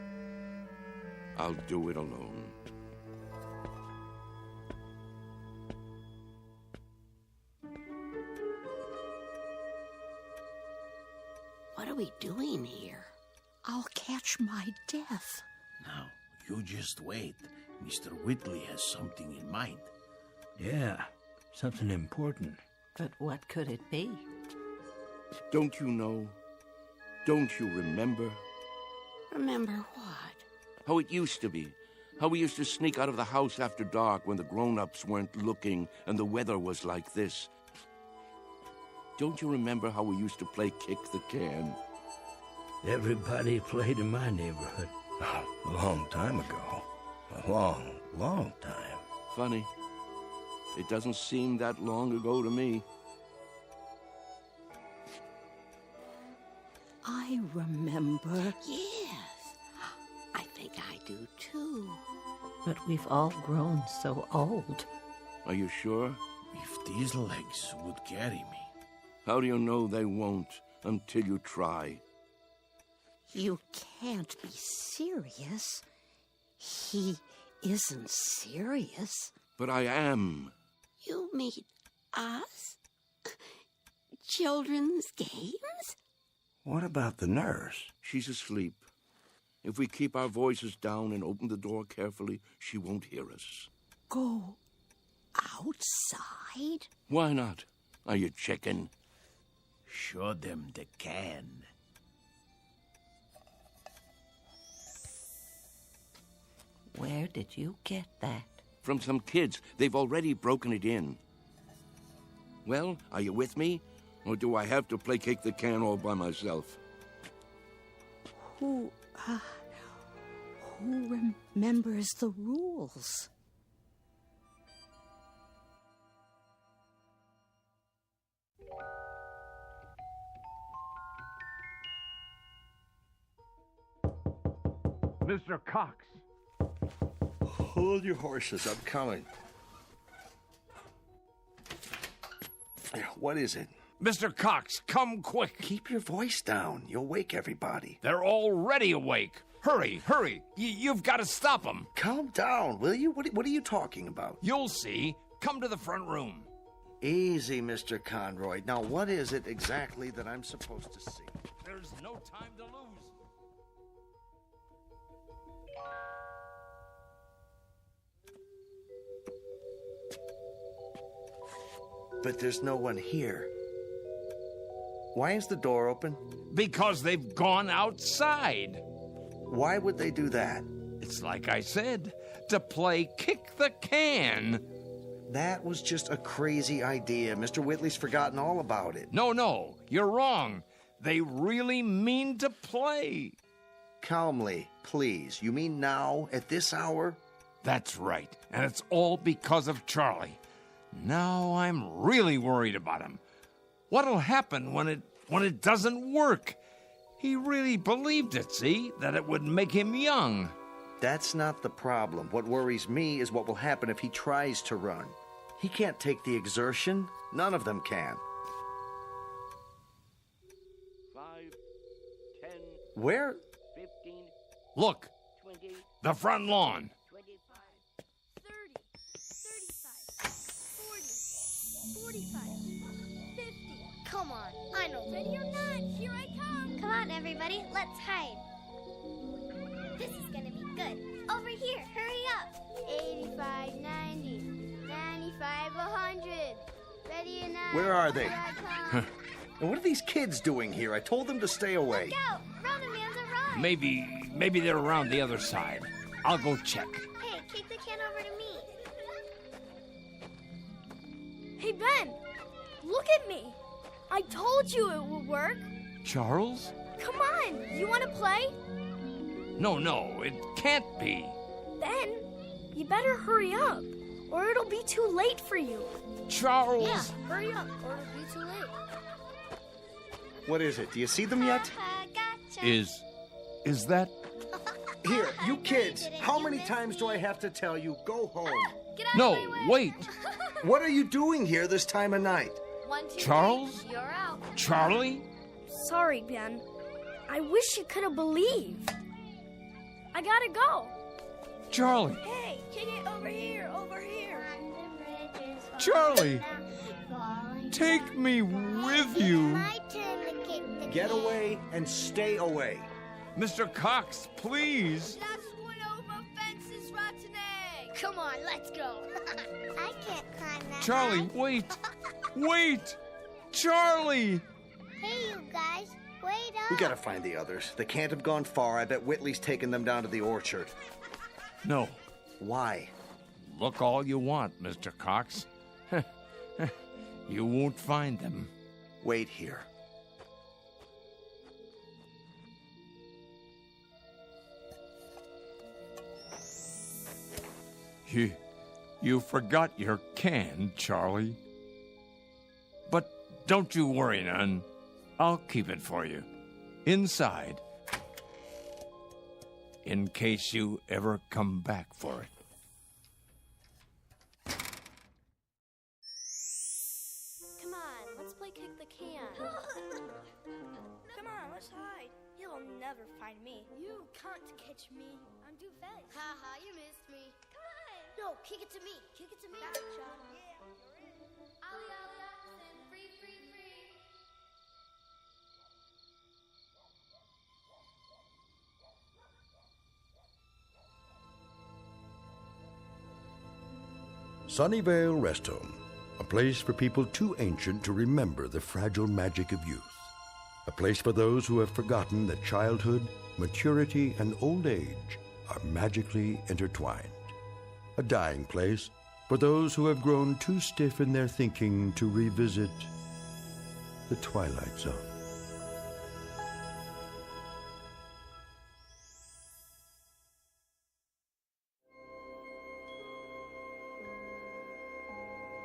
I'll do it alone. What are we doing here? I'll catch my death. Now, you just wait. Mr. Whitley has something in mind. Yeah, something important. But what could it be? Don't you know? Don't you remember? Remember what? How it used to be. How we used to sneak out of the house after dark when the grown-ups weren't looking and the weather was like this. Don't you remember how we used to play kick the can? Everybody played in my neighborhood. A long time ago. A long time. Funny. It doesn't seem that long ago to me. I remember. Yes, I think I do too. But we've all grown so old. Are you sure? If these legs would carry me. How do you know they won't until you try? You can't be serious. He isn't serious. But I am. You mean us? Children's games? What about the nurse? She's asleep. If we keep our voices down and open the door carefully, she won't hear us. Go outside? Why not? Are you chicken? Show them the can. Where did you get that? From some kids. They've already broken it in. Well, are you with me? Or do I have to play kick the can all by myself? Who remembers the rules? Mr. Cox. Hold your horses. I'm coming. What is it? Mr. Cox, come quick. Keep your voice down. You'll wake everybody. They're already awake. Hurry, hurry. You've got to stop them. Calm down, will you? What are you talking about? You'll see. Come to the front room. Easy, Mr. Conroy. Now, what is it exactly that I'm supposed to see? There's no time to lose. But there's no one here. Why is the door open? Because they've gone outside. Why would they do that? It's like I said, to play kick the can. That was just a crazy idea. Mr. Whitley's forgotten all about it. No, you're wrong. They really mean to play. Calmly, please. You mean now, at this hour? That's right, and it's all because of Charlie. Now I'm really worried about him. What'll happen when it doesn't work? He really believed it, see? That it would make him young. That's not the problem. What worries me is what will happen if he tries to run. He can't take the exertion. None of them can. 5, 10. Where? 15. Look, 20. the front lawn. 25. 30, 35, 40, 45, 50. Come on, I know. Ready or not, here I come. Come on, everybody, let's hide. This is gonna be good. Over here, hurry up. 85, 90, 95, 100. Ready or not. Where are they? Here I come. And what are these kids doing here? I told them to stay away. Look out! Brother Man's arrived. Maybe they're around the other side. I'll go check. Hey, kick the can over to me. Hey, Ben, look at me. I told you it would work. Charles? Come on, you want to play? No, it can't be. Ben, you better hurry up, or it'll be too late for you. Charles! Yeah, hurry up, or it'll be too late. What is it? Do you see them yet? Is that... Here, you kids, how many times do I have to tell you, go home? No, wait. What are you doing here this time of night? 1, 2, Charles? 3, you're out. Charlie? Sorry, Ben. I wish you could have believed. I gotta go. Charlie! Hey, kick it over here, over here. Charlie! Take me with you. My turn to kick the Get away and stay away. Mr. Cox, please. Last one over fences, rotten egg. Come on, let's go. I can't climb that. Charlie, wait. Wait! Charlie! Hey, you guys, wait up. We gotta find the others. They can't have gone far. I bet Whitley's taken them down to the orchard. No. Why? Look all you want, Mr. Cox. You won't find them. Wait here. You forgot your can, Charlie. But don't you worry none. I'll keep it for you. Inside. In case you ever come back for it. Come on, let's play kick the can. Come on, let's hide. You'll never find me. You can't catch me. I'm too fast. Haha, you missed me. Come on. No, kick it to me. Kick it to me. Got it, Sean. Yeah. Ollie, Ollie, oxen. Free, free, free. Sunnyvale Rest Home, a place for people too ancient to remember the fragile magic of youth. A place for those who have forgotten that childhood, maturity, and old age are magically intertwined. A dying place for those who have grown too stiff in their thinking to revisit the Twilight Zone.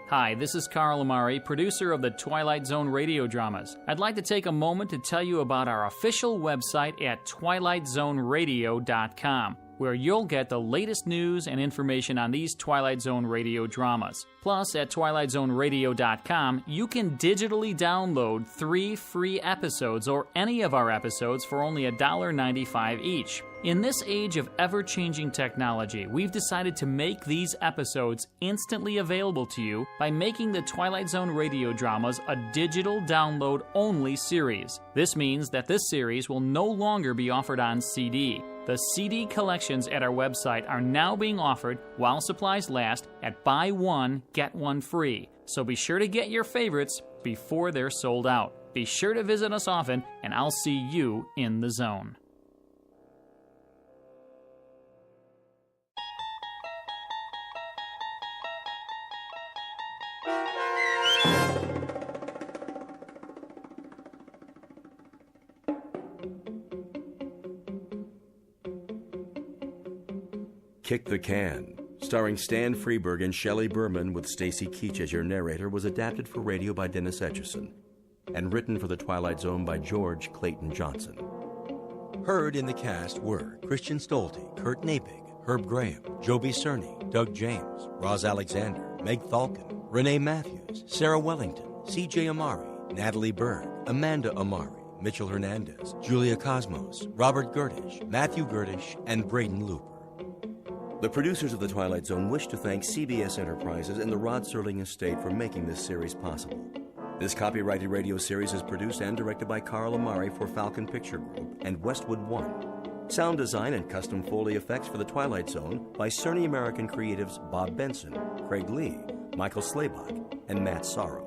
Hi, this is Carl Amari, producer of the Twilight Zone radio dramas. I'd like to take a moment to tell you about our official website at twilightzoneradio.com. where you'll get the latest news and information on these Twilight Zone radio dramas. Plus, at twilightzoneradio.com, you can digitally download 3 free episodes or any of our episodes for only $1.95 each. In this age of ever-changing technology, we've decided to make these episodes instantly available to you by making the Twilight Zone radio dramas a digital download-only series. This means that this series will no longer be offered on CD. The CD collections at our website are now being offered while supplies last at buy one, get one free. So be sure to get your favorites before they're sold out. Be sure to visit us often, and I'll see you in the zone. Kick the Can, starring Stan Freberg and Shelley Berman with Stacy Keach as your narrator, was adapted for radio by Dennis Etchison and written for The Twilight Zone by George Clayton Johnson. Heard in the cast were Christian Stolte, Kurt Nabig, Herb Graham, Joby Cerny, Doug James, Roz Alexander, Meg Thalken, Renee Matthews, Sarah Wellington, C.J. Amari, Natalie Berg, Amanda Amari, Mitchell Hernandez, Julia Cosmos, Robert Gerdish, Matthew Gerdish, and Braden Looper. The producers of The Twilight Zone wish to thank CBS Enterprises and the Rod Serling Estate for making this series possible. This copyrighted radio series is produced and directed by Carl Amari for Falcon Picture Group and Westwood One. Sound design and custom Foley effects for The Twilight Zone by Cerny American creatives Bob Benson, Craig Lee, Michael Slaybach, and Matt Sorrow.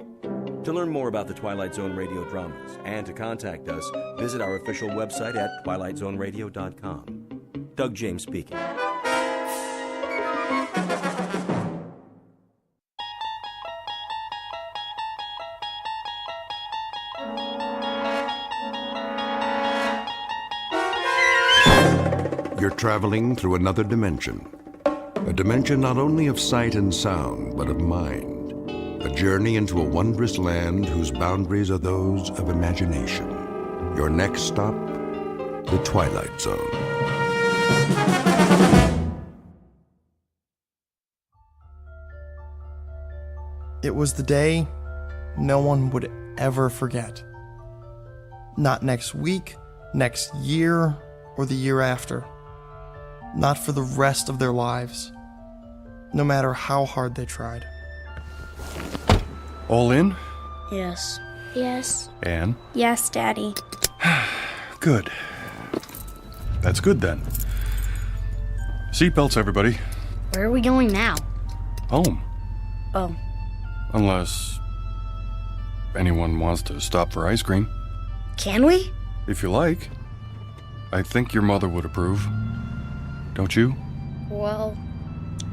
To learn more about the Twilight Zone radio dramas and to contact us, visit our official website at twilightzoneradio.com. Doug James speaking. You're traveling through another dimension. A dimension not only of sight and sound, but of mind. A journey into a wondrous land whose boundaries are those of imagination. Your next stop, the Twilight Zone. It was the day no one would ever forget. Not next week, next year, or the year after. Not for the rest of their lives, no matter how hard they tried. All in? Yes. Yes. Anne? Yes, Daddy. Good. That's good then. Seatbelts, everybody. Where are we going now? Home. Oh. Unless anyone wants to stop for ice cream. Can we? If you like. I think your mother would approve. Don't you? Well,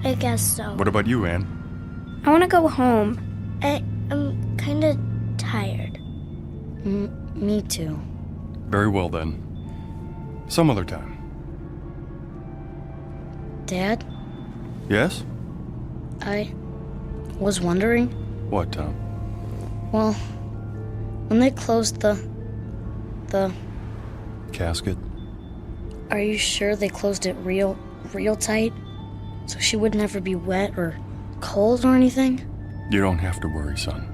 I guess so. What about you, Anne? I want to go home. I'm kind of tired. Me too. Very well then. Some other time. Dad? Yes? I was wondering. What, Tom? Well, when they closed the casket? Are you sure they closed it real tight? So she would never be wet or cold or anything? You don't have to worry, son.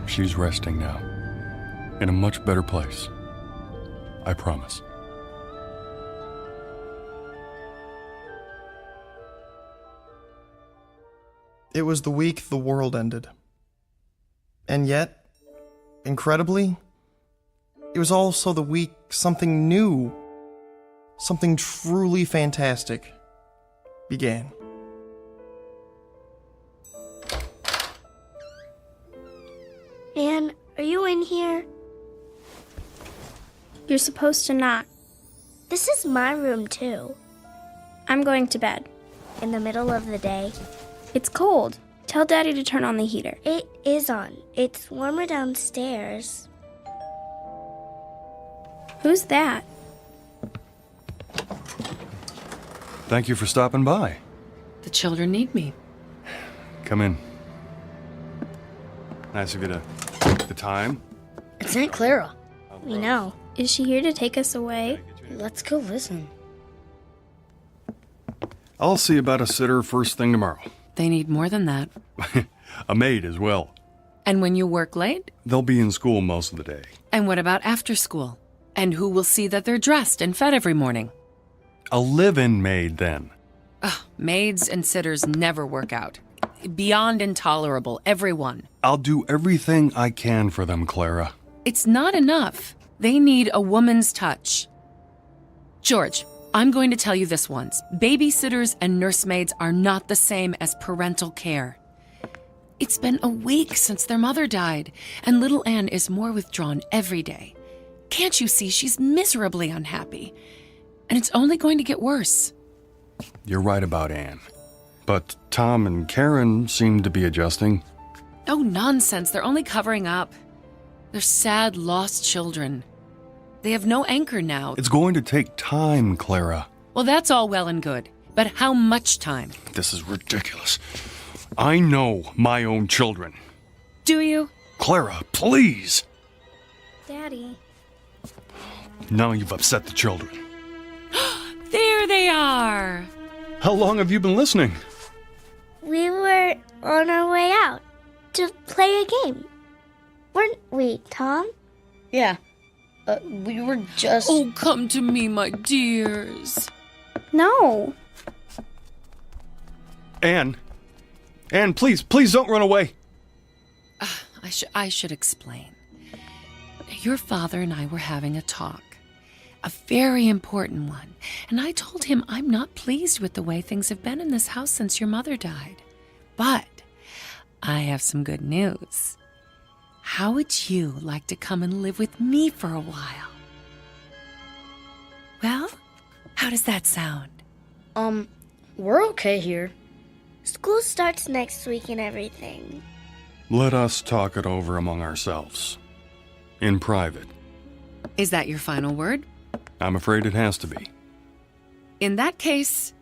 She's resting now. In a much better place. I promise. It was the week the world ended. And yet, incredibly, it was also the week something new, something truly fantastic began. Anne, are you in here? You're supposed to knock. This is my room, too. I'm going to bed. In the middle of the day? It's cold. Tell Daddy to turn on the heater. It is on. It's warmer downstairs. Who's that? Thank you for stopping by. The children need me. Come in. Nice of you to take the time. It's Aunt Clara. We know. Is she here to take us away? Let's go listen. I'll see about a sitter first thing tomorrow. They need more than that. A maid as well. And when you work late? They'll be in school most of the day. And what about after school? And who will see that they're dressed and fed every morning? A live-in maid, then. Ugh, maids and sitters never work out. Beyond intolerable, everyone. I'll do everything I can for them, Clara. It's not enough. They need a woman's touch. George, I'm going to tell you this once. Babysitters and nursemaids are not the same as parental care. It's been a week since their mother died, and little Anne is more withdrawn every day. Can't you see she's miserably unhappy? And it's only going to get worse. You're right about Anne. But Tom and Karen seem to be adjusting. Oh, nonsense. They're only covering up. They're sad, lost children. They have no anchor now. It's going to take time, Clara. Well, that's all well and good. But how much time? This is ridiculous. I know my own children. Do you? Clara, please. Daddy. Now you've upset the children. There they are. How long have you been listening? We were on our way out to play a game. Weren't we, Tom? Yeah. We were just... Oh, come to me, my dears. No. Anne, please don't run away. I should explain. Your father and I were having a talk. A very important one. And I told him I'm not pleased with the way things have been in this house since your mother died. But I have some good news. How would you like to come and live with me for a while? Well, how does that sound? We're okay here. School starts next week and everything. Let us talk it over among ourselves. In private. Is that your final word? I'm afraid it has to be. In that case,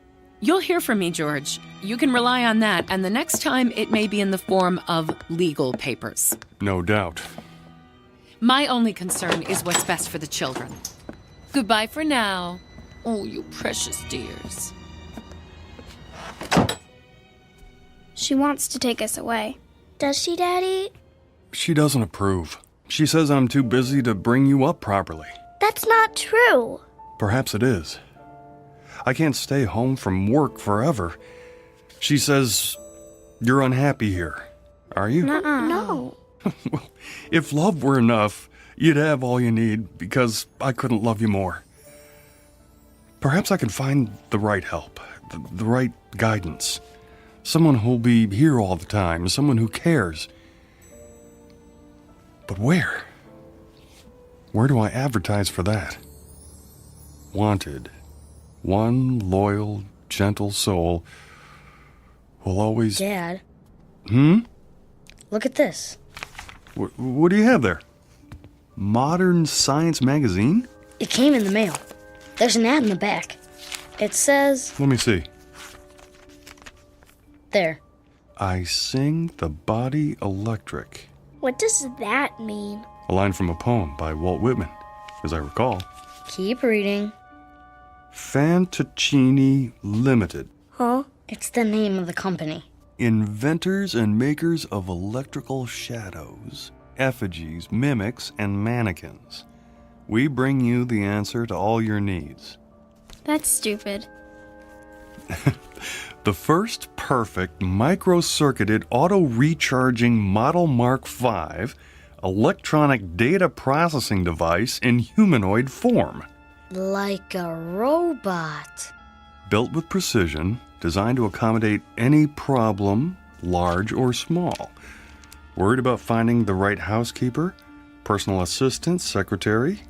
you'll hear from me, George. You can rely on that, and the next time it may be in the form of legal papers. No doubt. My only concern is what's best for the children. Goodbye for now. Oh, you precious dears. She wants to take us away. Does she, Daddy? She doesn't approve. She says I'm too busy to bring you up properly. That's not true. Perhaps it is. I can't stay home from work forever. She says you're unhappy here. Are you? No. Well, if love were enough, you'd have all you need because I couldn't love you more. Perhaps I can find the right help, the right guidance. Someone who'll be here all the time, someone who cares. But where? Where do I advertise for that? Wanted. One loyal, gentle soul will always... Dad. Look at this. What do you have there? Modern Science magazine? It came in the mail. There's an ad in the back. It says... Let me see. There. I sing the body electric. What does that mean? A line from a poem by Walt Whitman, as I recall. Keep reading. Fantaccini Limited. Huh? It's the name of the company. Inventors and makers of electrical shadows, effigies, mimics, and mannequins. We bring you the answer to all your needs. That's stupid. The first perfect micro-circuited auto-recharging Model Mark V electronic data processing device in humanoid form. Like a robot. Built with precision, designed to accommodate any problem, large or small. Worried about finding the right housekeeper, personal assistant, secretary?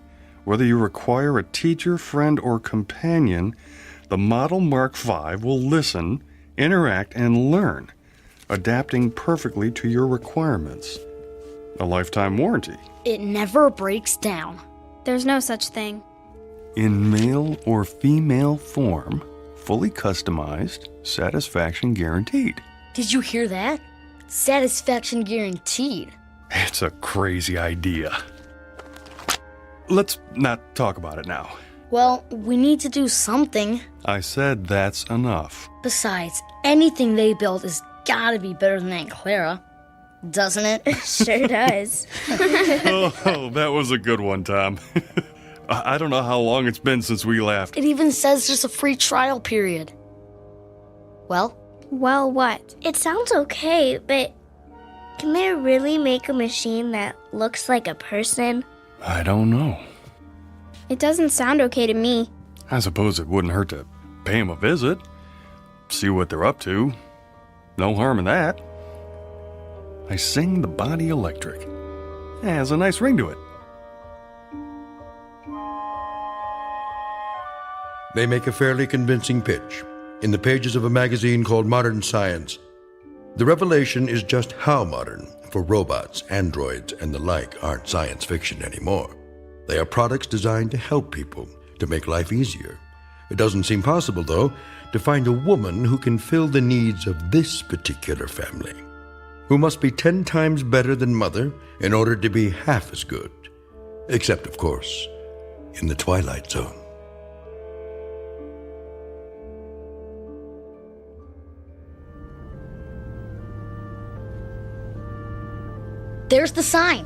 Whether you require a teacher, friend, or companion, the Model Mark V will listen, interact, and learn, adapting perfectly to your requirements. A lifetime warranty. It never breaks down. There's no such thing. In male or female form, fully customized, satisfaction guaranteed. Did you hear that? Satisfaction guaranteed. It's a crazy idea. Let's not talk about it now. Well, we need to do something. I said that's enough. Besides, anything they build has gotta be better than Aunt Clara. Doesn't it? Sure does. Oh, that was a good one, Tom. I don't know how long it's been since we laughed. It even says there's a free trial period. Well, what? It sounds okay, but can they really make a machine that looks like a person? I don't know. It doesn't sound okay to me. I suppose it wouldn't hurt to pay them a visit. See what they're up to. No harm in that. I sing the body electric. It has a nice ring to it. They make a fairly convincing pitch in the pages of a magazine called Modern Science. The revelation is just how modern, for robots, androids, and the like aren't science fiction anymore. They are products designed to help people, to make life easier. It doesn't seem possible, though, to find a woman who can fill the needs of this particular family, who must be 10 times better than mother in order to be half as good. Except, of course, in the Twilight Zone. there's the sign.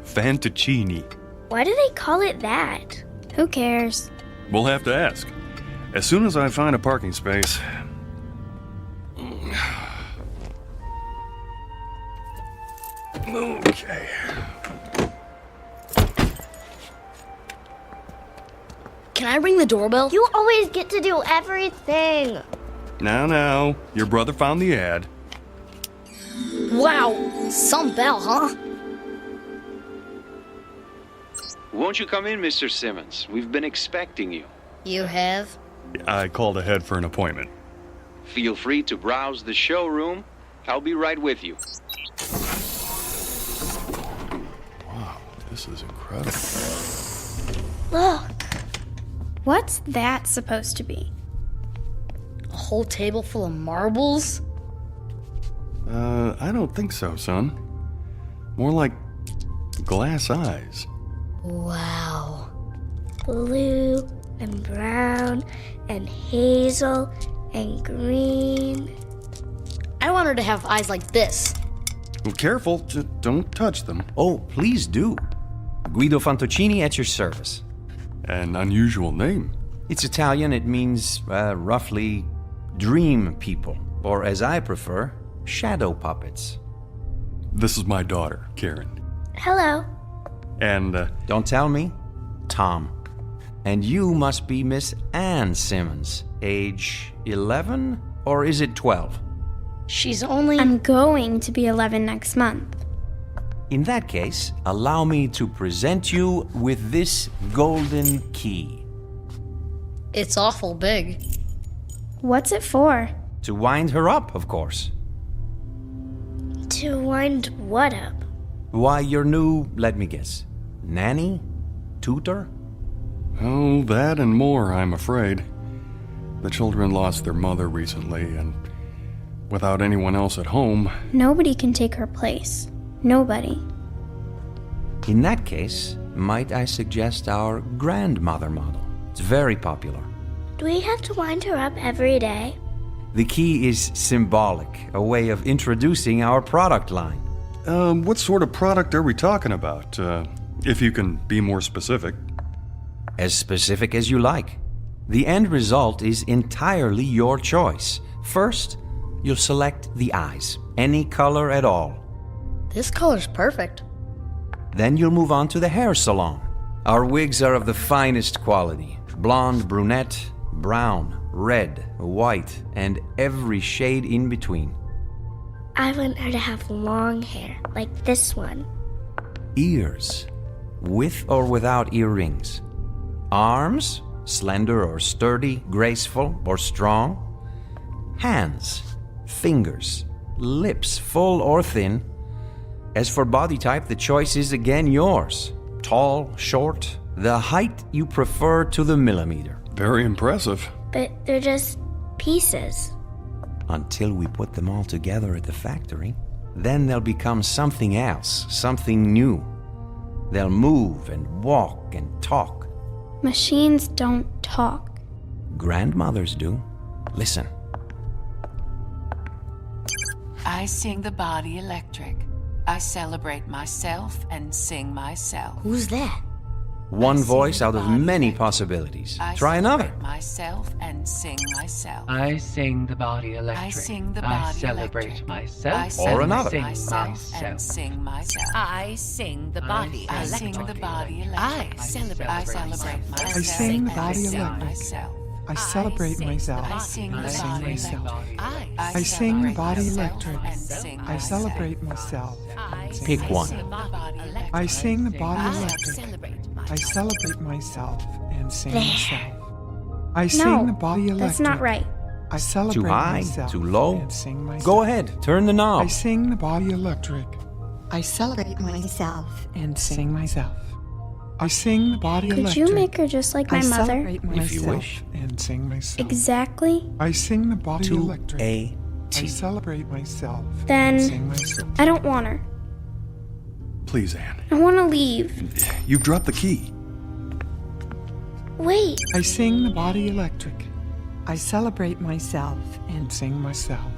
Fantocini. Why do they call it that? Who cares? We'll have to ask. As soon as I find a parking space. Okay. Can I ring the doorbell? You always get to do everything. Now, your brother found the ad. Wow, some bell, huh? Won't you come in, Mr. Simmons? We've been expecting you. You have? I called ahead for an appointment. Feel free to browse the showroom. I'll be right with you. Wow, this is incredible. Look. What's that supposed to be? A whole table full of marbles? I don't think so, son. More like glass eyes. Wow. Blue and brown and hazel and green. I want her to have eyes like this. Well, careful, don't touch them. Oh, please do. Guido Fantocini at your service. An unusual name. It's Italian. It means, roughly, dream people. Or, as I prefer, shadow puppets. This is my daughter, Karen. Hello. And, Don't tell me. Tom. And you must be Miss Anne Simmons. Age 11? Or is it 12? She's only... I'm going to be 11 next month. In that case, allow me to present you with this golden key. It's awful big. What's it for? To wind her up, of course. To wind what up? Why, your new, let me guess, nanny? Tutor? Oh, that and more, I'm afraid. The children lost their mother recently, and without anyone else at home... Nobody can take her place. Nobody. In that case, might I suggest our grandmother model? It's very popular. Do we have to wind her up every day? The key is symbolic, a way of introducing our product line. What sort of product are we talking about? If you can be more specific. As specific as you like. The end result is entirely your choice. First, you'll select the eyes, any color at all. This color's perfect. Then you'll move on to the hair salon. Our wigs are of the finest quality. Blonde, brunette, brown, red, white, and every shade in between. I want her to have long hair, like this one. Ears, with or without earrings. Arms, slender or sturdy, graceful or strong. Hands, fingers, lips, full or thin. As for body type, the choice is again yours. Tall, short, the height you prefer to the millimeter. Very impressive. But they're just pieces. Until we put them all together at the factory. Then they'll become something else, something new. They'll move and walk and talk. Machines don't talk. Grandmothers do. Listen. I sing the body electric. I celebrate myself and sing myself. Who's that? One voice out of many possibilities. Try another. Myself and sing myself. I sing the body electric. I sing the body celebrate electric. myself. Or another. Sing Myself and sing myself. I sing the body electric. I sing the body electric. I celebrate myself. I sing the body electric. Myself. I celebrate myself. I sing the and body myself. electric. I sing the body electric. I I celebrate myself. Pick one. I sing the body electric. I celebrate myself and sing myself. I sing the body electric. That's not right. I celebrate Too high? myself Too low? and sing myself. Go ahead. Turn the knob. I sing the body electric. I celebrate myself and sing myself. I sing the body Could electric. you make her just like my I mother? celebrate myself If you wish. and sing myself. Exactly? I sing the body To electric. a I T. celebrate myself Then and sing myself. I don't want her. Please, Anne. I want to leave. You've dropped the key. Wait. I sing the body electric. I celebrate myself and sing myself.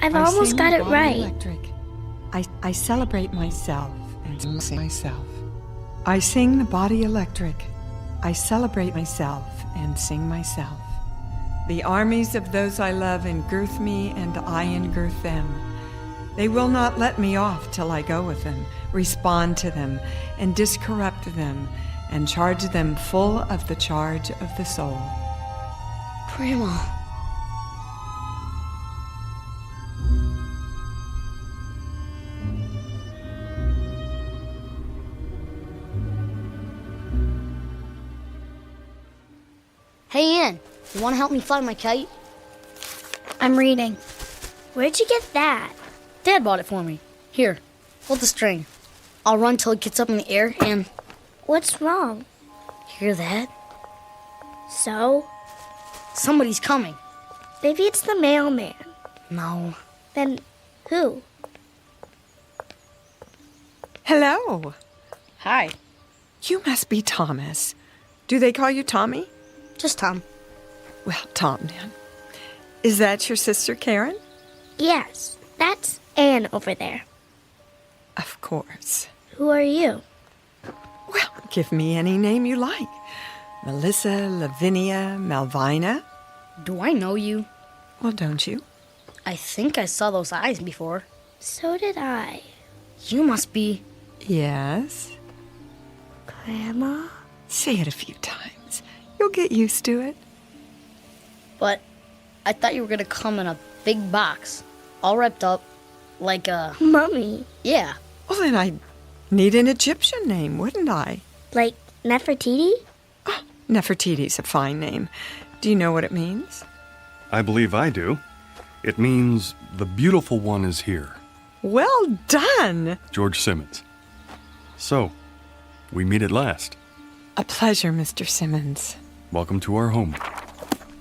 I've almost got it right. Electric. I celebrate myself and sing myself. I sing the body electric. I celebrate myself and sing myself. The armies of those I love engirth me, and I engirth them. They will not let me off till I go with them, respond to them, and discorrupt them, and charge them full of the charge of the soul. Grandma. Hey, Ann, you want to help me fly my kite? I'm reading. Where'd you get that? Dad bought it for me. Here, hold the string. I'll run till it gets up in the air and... What's wrong? Hear that? So? Somebody's coming. Maybe it's the mailman. No. Then who? Hello. Hi. You must be Thomas. Do they call you Tommy? Just Tom. Well, Tom, then. Is that your sister, Karen? Yes, that's Anne over there. Of course. Who are you? Well, give me any name you like. Melissa, Lavinia, Malvina. Do I know you? Well, don't you? I think I saw those eyes before. So did I. You must be... Yes? Grandma? Say it a few times. You'll get used to it. But I thought you were gonna come in a big box, all wrapped up, like a... Mummy. Yeah. Well, then I'd need an Egyptian name, wouldn't I? Like Nefertiti? Oh, Nefertiti's a fine name. Do you know what it means? I believe I do. It means the beautiful one is here. Well done! George Simmons. So, we meet at last. A pleasure, Mr. Simmons. Welcome to our home.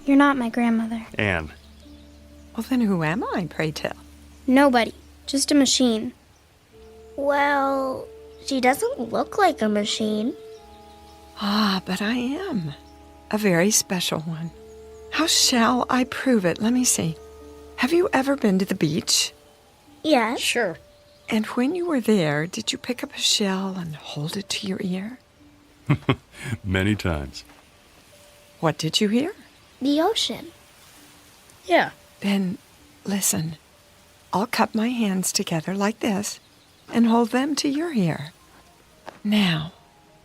You're not my grandmother. Anne. Well, then who am I, pray tell? Nobody. Just a machine. Well, she doesn't look like a machine. Ah, but I am. A very special one. How shall I prove it? Let me see. Have you ever been to the beach? Yes. Sure. And when you were there, did you pick up a shell and hold it to your ear? Many times. What did you hear? The ocean. Yeah. Then listen. I'll cup my hands together like this and hold them to your ear. Now,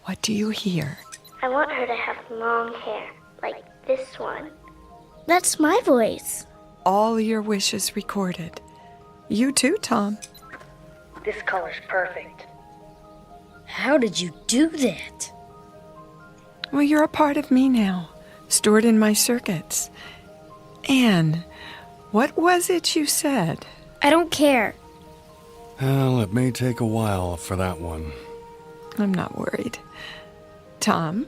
what do you hear? I want her to have long hair, like this one. That's my voice. All your wishes recorded. You too, Tom. This color's perfect. How did you do that? Well, you're a part of me now, stored in my circuits. Anne, what was it you said? I don't care. Well, it may take a while for that one. I'm not worried. Tom,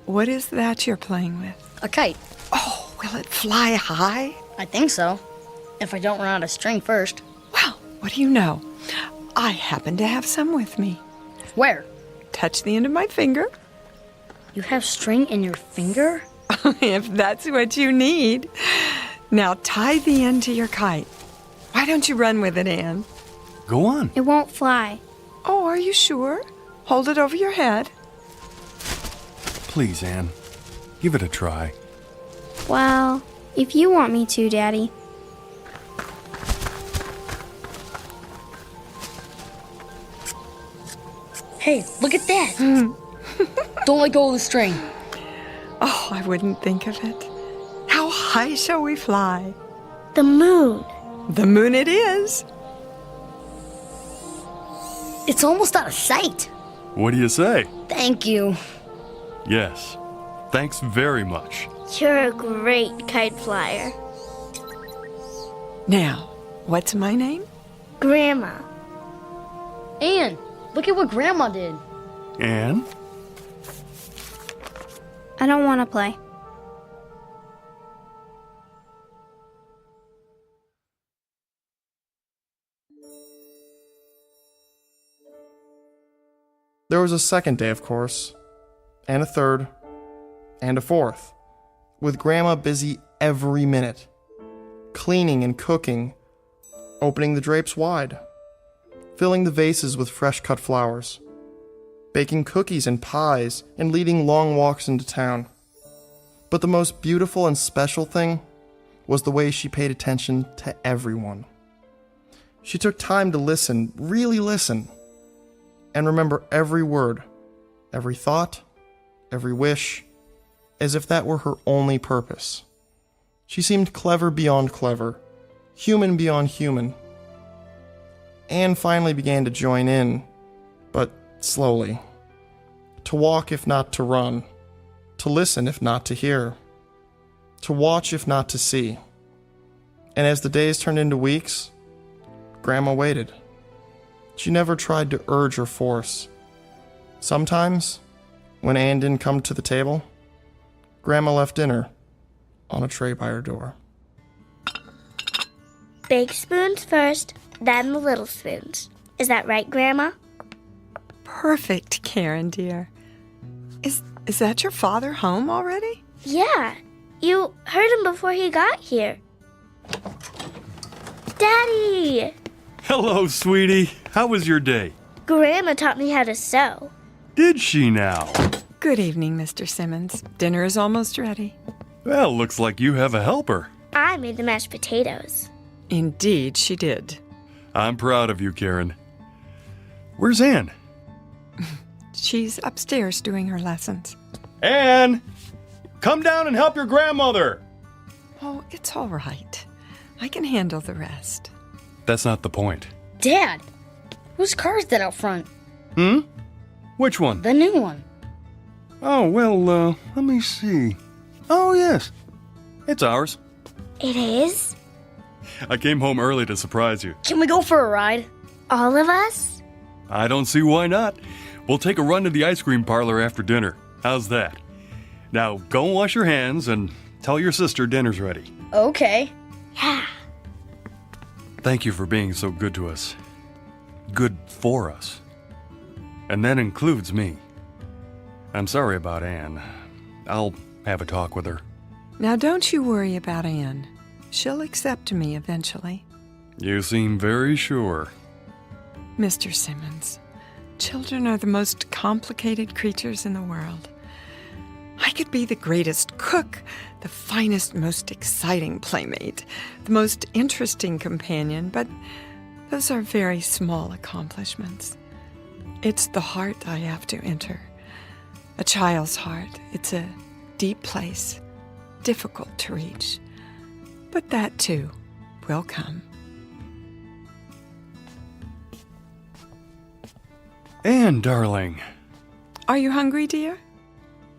what is that you're playing with? A kite. Oh, will it fly high? I think so. If I don't run out of string first. Well, what do you know? I happen to have some with me. Where? Touch the end of my finger. You have string in your finger? If that's what you need. Now tie the end to your kite. Why don't you run with it, Anne? Go on. It won't fly. Oh, are you sure? Hold it over your head. Please, Anne. Give it a try. Well, if you want me to, Daddy. Hey, look at that! Don't let go of the string. Oh, I wouldn't think of it. How high shall we fly? The moon. The moon it is. It's almost out of sight. What do you say? Thank you. Yes. Thanks very much. You're a great kite flyer. Now, what's my name? Grandma. Anne, look at what Grandma did. Anne? I don't want to play. There was a second day, of course, and a third, and a fourth, with Grandma busy every minute, cleaning and cooking, opening the drapes wide, filling the vases with fresh cut flowers, baking cookies and pies, and leading long walks into town. But the most beautiful and special thing was the way she paid attention to everyone. She took time to listen, really listen, and remember every word, every thought, every wish, as if that were her only purpose. She seemed clever beyond clever, human beyond human. Anne finally began to join in, but slowly. To walk if not to run, to listen if not to hear, to watch if not to see. And as the days turned into weeks, Grandma waited. She never tried to urge or force. Sometimes, when Anne didn't come to the table, Grandma left dinner on a tray by her door. Big spoons first, then the little spoons. Is that right, Grandma? Perfect, Karen, dear. Is that your father home already? Yeah. You heard him before he got here. Daddy! Hello, sweetie. How was your day? Grandma taught me how to sew. Did she now? Good evening, Mr. Simmons. Dinner is almost ready. Well, looks like you have a helper. I made the mashed potatoes. Indeed, she did. I'm proud of you, Karen. Where's Anne? She's upstairs doing her lessons. Anne! Come down and help your grandmother! Oh, it's all right. I can handle the rest. That's not the point. Dad, whose car is that out front? Which one? The new one. Oh, well, let me see. Oh, yes. It's ours. It is? I came home early to surprise you. Can we go for a ride? All of us? I don't see why not. We'll take a run to the ice cream parlor after dinner. How's that? Now, go and wash your hands and tell your sister dinner's ready. Okay. Yeah. Thank you for being so good to us. Good for us. And that includes me. I'm sorry about Anne. I'll have a talk with her. Now, don't you worry about Anne. She'll accept me eventually. You seem very sure. Mr. Simmons, children are the most complicated creatures in the world. I could be the greatest cook, the finest, most exciting playmate, the most interesting companion, but those are very small accomplishments. It's the heart I have to enter. A child's heart. It's a deep place, difficult to reach. But that, too, will come. Anne, darling. Are you hungry, dear?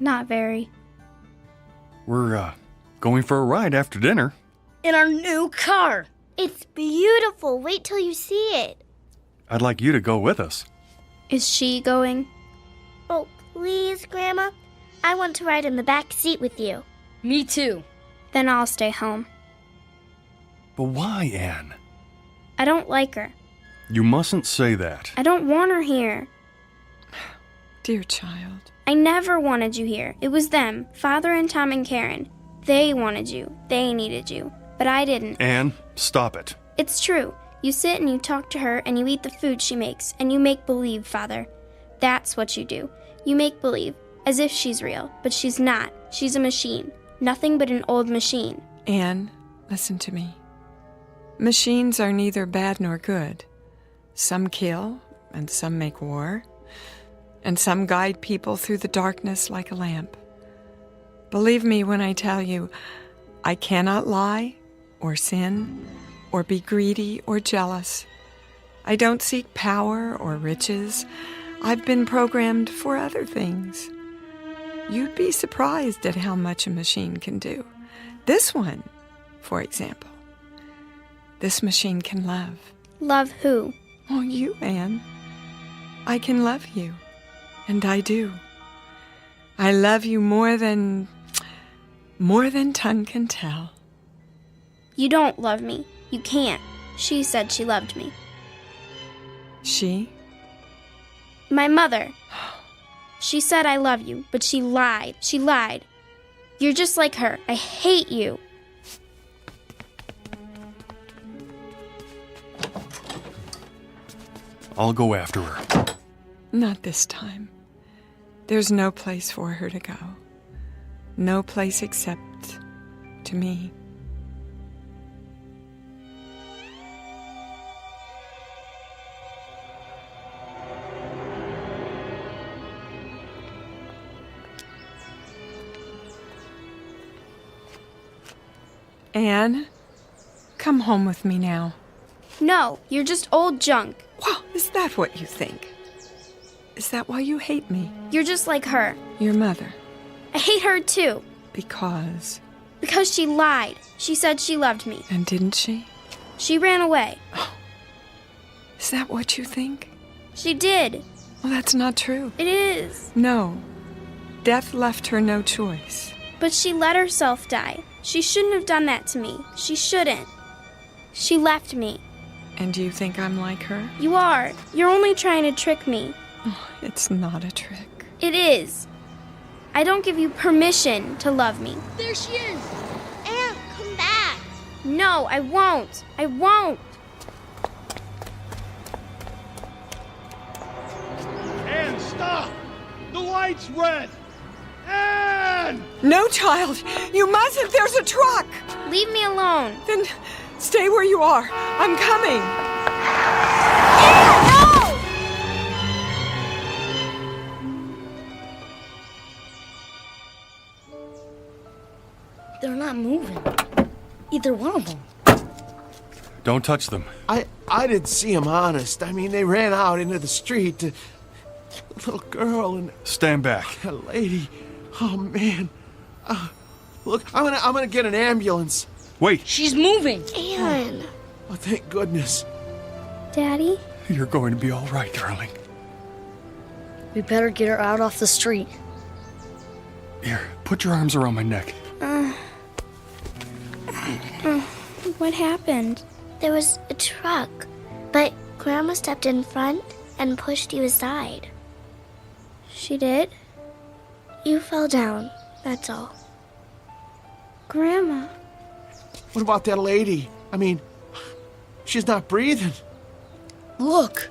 Not very. We're, going for a ride after dinner. In our new car. It's beautiful. Wait till you see it. I'd like you to go with us. Is she going? Oh, please, Grandma. I want to ride in the back seat with you. Me too. Then I'll stay home. But why, Anne? I don't like her. You mustn't say that. I don't want her here. Dear child. I never wanted you here. It was them, Father and Tom and Karen. They wanted you. They needed you. But I didn't. Anne, stop it. It's true. You sit and you talk to her and you eat the food she makes and you make believe, Father. That's what you do. You make believe, as if she's real, but she's not. She's a machine. Nothing but an old machine. Anne, listen to me. Machines are neither bad nor good. Some kill, and some make war, and some guide people through the darkness like a lamp. Believe me when I tell you, I cannot lie, or sin, or be greedy or jealous. I don't seek power or riches. I've been programmed for other things. You'd be surprised at how much a machine can do. This one, for example. This machine can love. Love who? Oh, you, Anne. I can love you. And I do. I love you more than tongue can tell. You don't love me. You can't. She said she loved me. She? My mother. She said I love you, but she lied. She lied. You're just like her. I hate you. I'll go after her. Not this time. There's no place for her to go. No place except to me. Anne, come home with me now. No, you're just old junk. Well, is that what you think? Is that why you hate me? You're just like her. Your mother. I hate her too. Because? Because she lied. She said she loved me. And didn't she? She ran away. Oh. Is that what you think? She did. Well, that's not true. It is. No. Death left her no choice. But she let herself die. She shouldn't have done that to me. She shouldn't. She left me. And do you think I'm like her? You are. You're only trying to trick me. Oh, it's not a trick. It is. I don't give you permission to love me. There she is! Anne, come back! No, I won't. I won't. Anne, stop! The light's red! Anne! No, child! You mustn't! There's a truck! Leave me alone. Then stay where you are. I'm coming. Anne, no! They're not moving. Either one of them. Don't touch them. I didn't see them, honest. I mean, they ran out into the street. A little girl and Stand back. a lady. Oh, man. Look, I'm gonna get an ambulance. Wait. She's moving. Anne. Oh, thank goodness. Daddy? You're going to be all right, darling. We better get her out off the street. Here, put your arms around my neck. What happened? There was a truck, but Grandma stepped in front and pushed you aside. She did? You fell down, that's all. Grandma. What about that lady? I mean, she's not breathing. Look,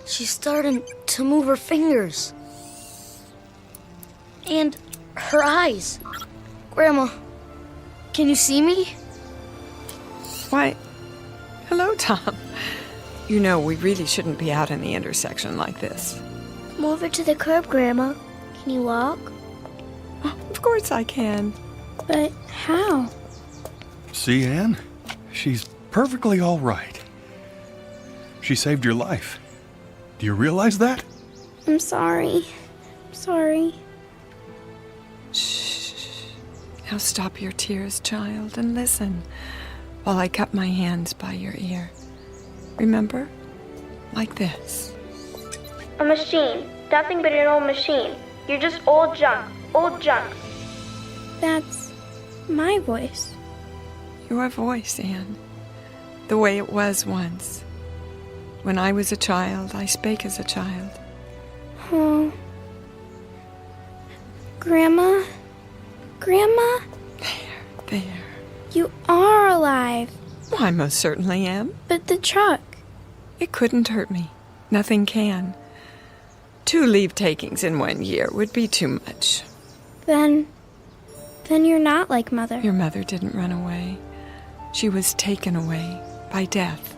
she's starting to move her fingers. And her eyes. Grandma, can you see me? Why, hello, Tom. You know, we really shouldn't be out in the intersection like this. Come over to the curb, Grandma. Can you walk? Oh, of course I can. But how? See, Anne? She's perfectly all right. She saved your life. Do you realize that? I'm sorry. Sorry. Shh. Now stop your tears, child, and listen while I cup my hands by your ear. Remember? Like this. A machine. Nothing but an old machine. You're just old junk. Old junk. That's my voice. Your voice, Anne. The way it was once. When I was a child, I spake as a child. Oh, Grandma? Grandma? There. You are alive. Well, I most certainly am. But the truck. It couldn't hurt me. Nothing can. 2 leave-takings in 1 year would be too much. Then you're not like Mother. Your mother didn't run away. She was taken away by death.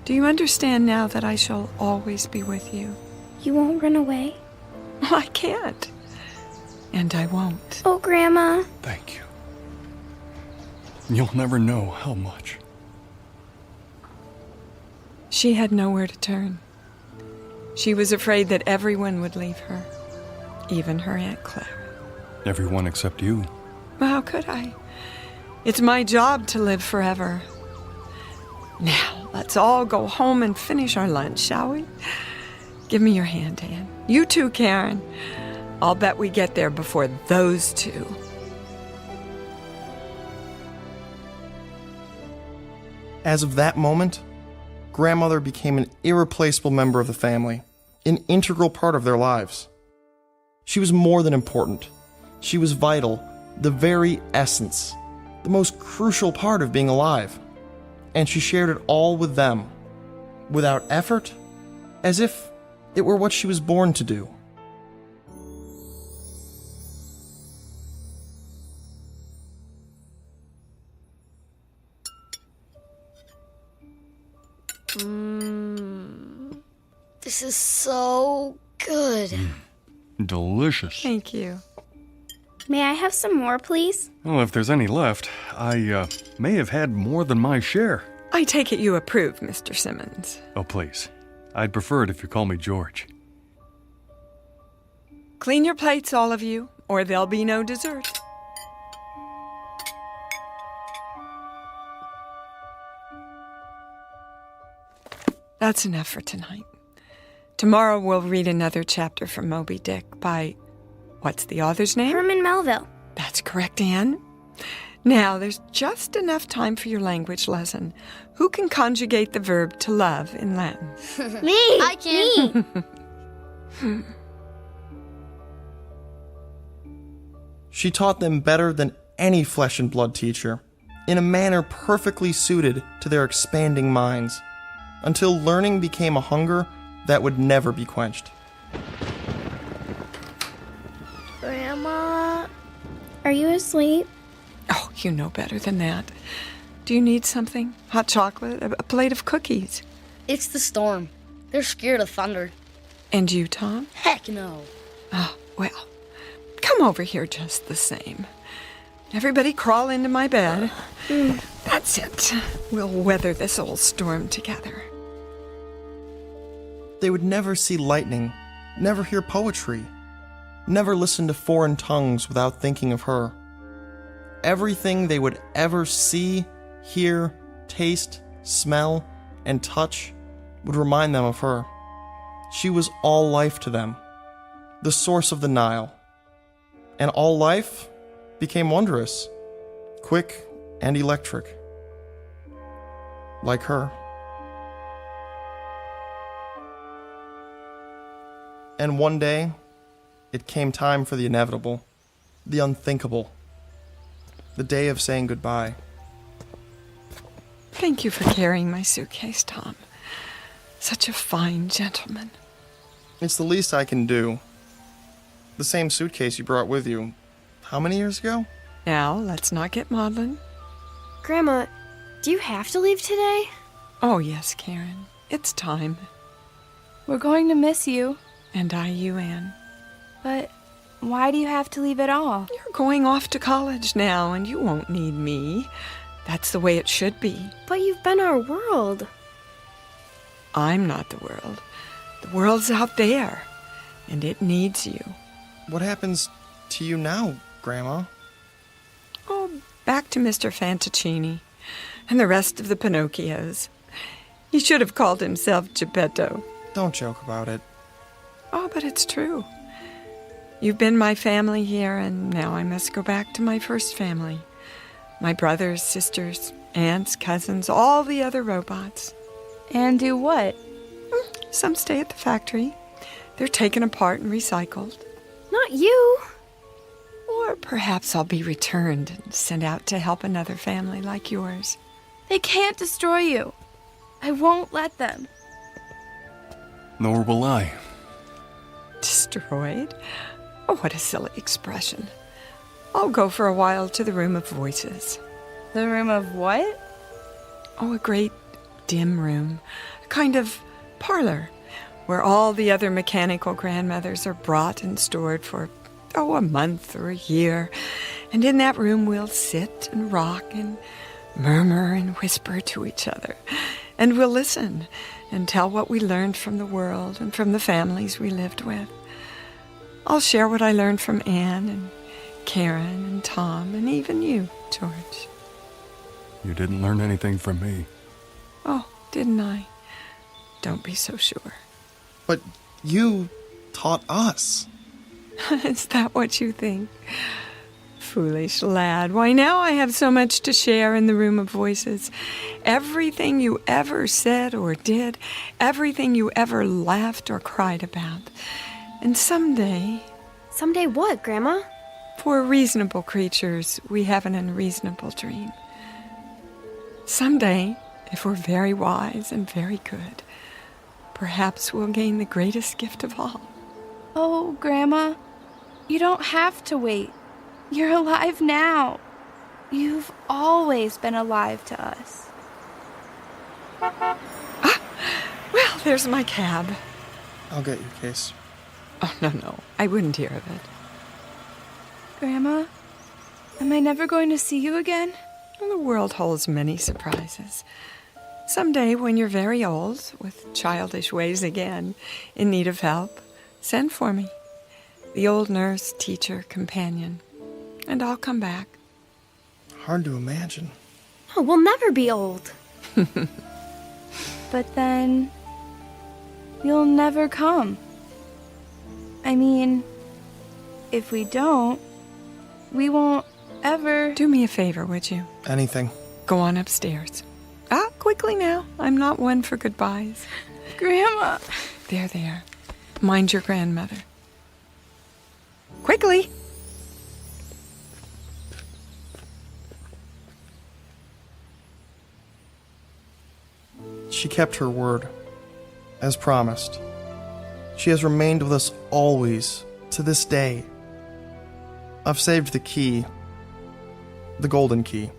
Do you understand now that I shall always be with you? You won't run away? I can't. And I won't. Oh, Grandma. Thank you. You'll never know how much. She had nowhere to turn. She was afraid that everyone would leave her, even her Aunt Clara. Everyone except you. Well, how could I? It's my job to live forever. Now, let's all go home and finish our lunch, shall we? Give me your hand, Anne. You too, Karen. I'll bet we get there before those 2. As of that moment, Grandmother became an irreplaceable member of the family, an integral part of their lives. She was more than important. She was vital, the very essence, the most crucial part of being alive. And she shared it all with them, without effort, as if it were what she was born to do. This is so good. Delicious. Thank you. May I have some more, please? Well, if there's any left, I may have had more than my share. I take it you approve, Mr. Simmons. Oh, please. I'd prefer it if you call me George. Clean your plates, all of you, or there'll be no dessert. That's enough for tonight. Tomorrow we'll read another chapter from Moby Dick by, what's the author's name? Herman Melville. That's correct, Anne. Now, there's just enough time for your language lesson. Who can conjugate the verb to love in Latin? Me! I can. Me! She taught them better than any flesh and blood teacher, in a manner perfectly suited to their expanding minds, until learning became a hunger that would never be quenched. Grandma? Are you asleep? Oh, you know better than that. Do you need something? Hot chocolate? A plate of cookies? It's the storm. They're scared of thunder. And you, Tom? Heck no. Oh, well, come over here just the same. Everybody crawl into my bed. That's it. We'll weather this old storm together. They would never see lightning, never hear poetry, never listen to foreign tongues without thinking of her. Everything they would ever see, hear, taste, smell, and touch would remind them of her. She was all life to them, the source of the Nile. And all life became wondrous, quick and electric, like her. And one day, it came time for the inevitable, the unthinkable, the day of saying goodbye. Thank you for carrying my suitcase, Tom. Such a fine gentleman. It's the least I can do. The same suitcase you brought with you, how many years ago? Now, let's not get maudlin. Grandma, do you have to leave today? Oh, yes, Karen. It's time. We're going to miss you. And I you, Anne. But why do you have to leave at all? You're going off to college now, and you won't need me. That's the way it should be. But you've been our world. I'm not the world. The world's out there, and it needs you. What happens to you now, Grandma? Oh, back to Mr. Fantaccini and the rest of the Pinocchios. He should have called himself Geppetto. Don't joke about it. Oh, but it's true. You've been my family here, and now I must go back to my first family. My brothers, sisters, aunts, cousins, all the other robots. And do what? Some stay at the factory. They're taken apart and recycled. Not you. Or perhaps I'll be returned and sent out to help another family like yours. They can't destroy you. I won't let them. Nor will I. Destroyed? Oh, what a silly expression. I'll go for a while to the Room of Voices. The Room of what? Oh, a great dim room. A kind of parlor where all the other mechanical grandmothers are brought and stored for, a month or a year. And in that room we'll sit and rock and murmur and whisper to each other. And we'll listen and tell what we learned from the world and from the families we lived with. I'll share what I learned from Anne and Karen and Tom and even you, George. You didn't learn anything from me. Oh, didn't I? Don't be so sure. But you taught us. Is that what you think? Foolish lad. Why, now I have so much to share in the Room of Voices. Everything you ever said or did, everything you ever laughed or cried about. And someday... Someday what, Grandma? For reasonable creatures, we have an unreasonable dream. Someday, if we're very wise and very good, perhaps we'll gain the greatest gift of all. Oh, Grandma, you don't have to wait. You're alive now. You've always been alive to us. Well, there's my cab. I'll get your case. Oh, no, I wouldn't hear of it. Grandma, am I never going to see you again? Well, the world holds many surprises. Someday, when you're very old, with childish ways again, in need of help, send for me. The old nurse, teacher, companion. And I'll come back. Hard to imagine. Oh, we'll never be old. But then... you'll never come. I mean, if we don't, we won't ever... Do me a favor, would you? Anything. Go on upstairs. Quickly now. I'm not one for goodbyes. Grandma! There. Mind your grandmother. Quickly! She kept her word, as promised. She has remained with us always, to this day. I've saved the key, the golden key,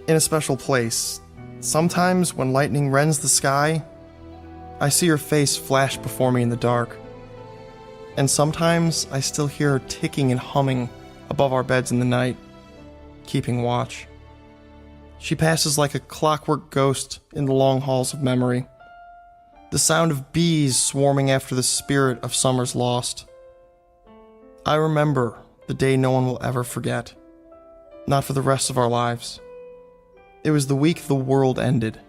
in a special place. Sometimes when lightning rends the sky, I see her face flash before me in the dark. And sometimes I still hear her ticking and humming above our beds in the night, keeping watch. She passes like a clockwork ghost in the long halls of memory. The sound of bees swarming after the spirit of summer's lost. I remember the day no one will ever forget. Not for the rest of our lives. It was the week the world ended.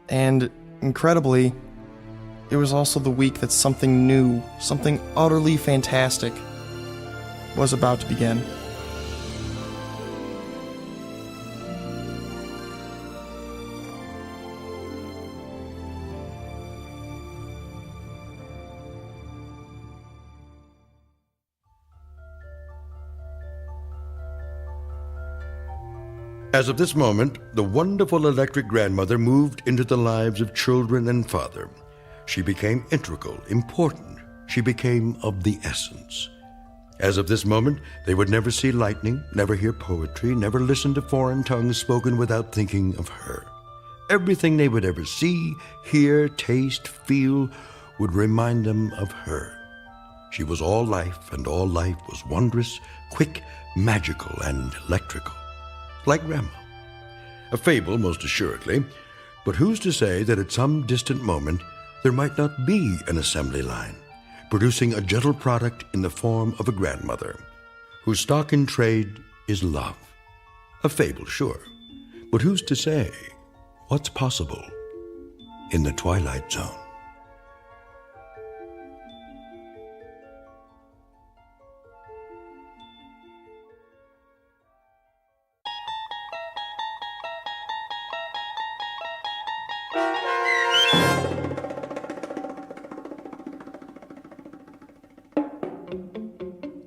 And, incredibly, it was also the week that something new, something utterly fantastic, was about to begin. As of this moment, the wonderful electric grandmother moved into the lives of children and father. She became integral, important. She became of the essence. As of this moment, they would never see lightning, never hear poetry, never listen to foreign tongues spoken without thinking of her. Everything they would ever see, hear, taste, feel would remind them of her. She was all life, and all life was wondrous, quick, magical, and electrical. Like Grandma. A fable, most assuredly, but who's to say that at some distant moment there might not be an assembly line, producing a gentle product in the form of a grandmother, whose stock in trade is love. A fable, sure, but who's to say what's possible in the Twilight Zone?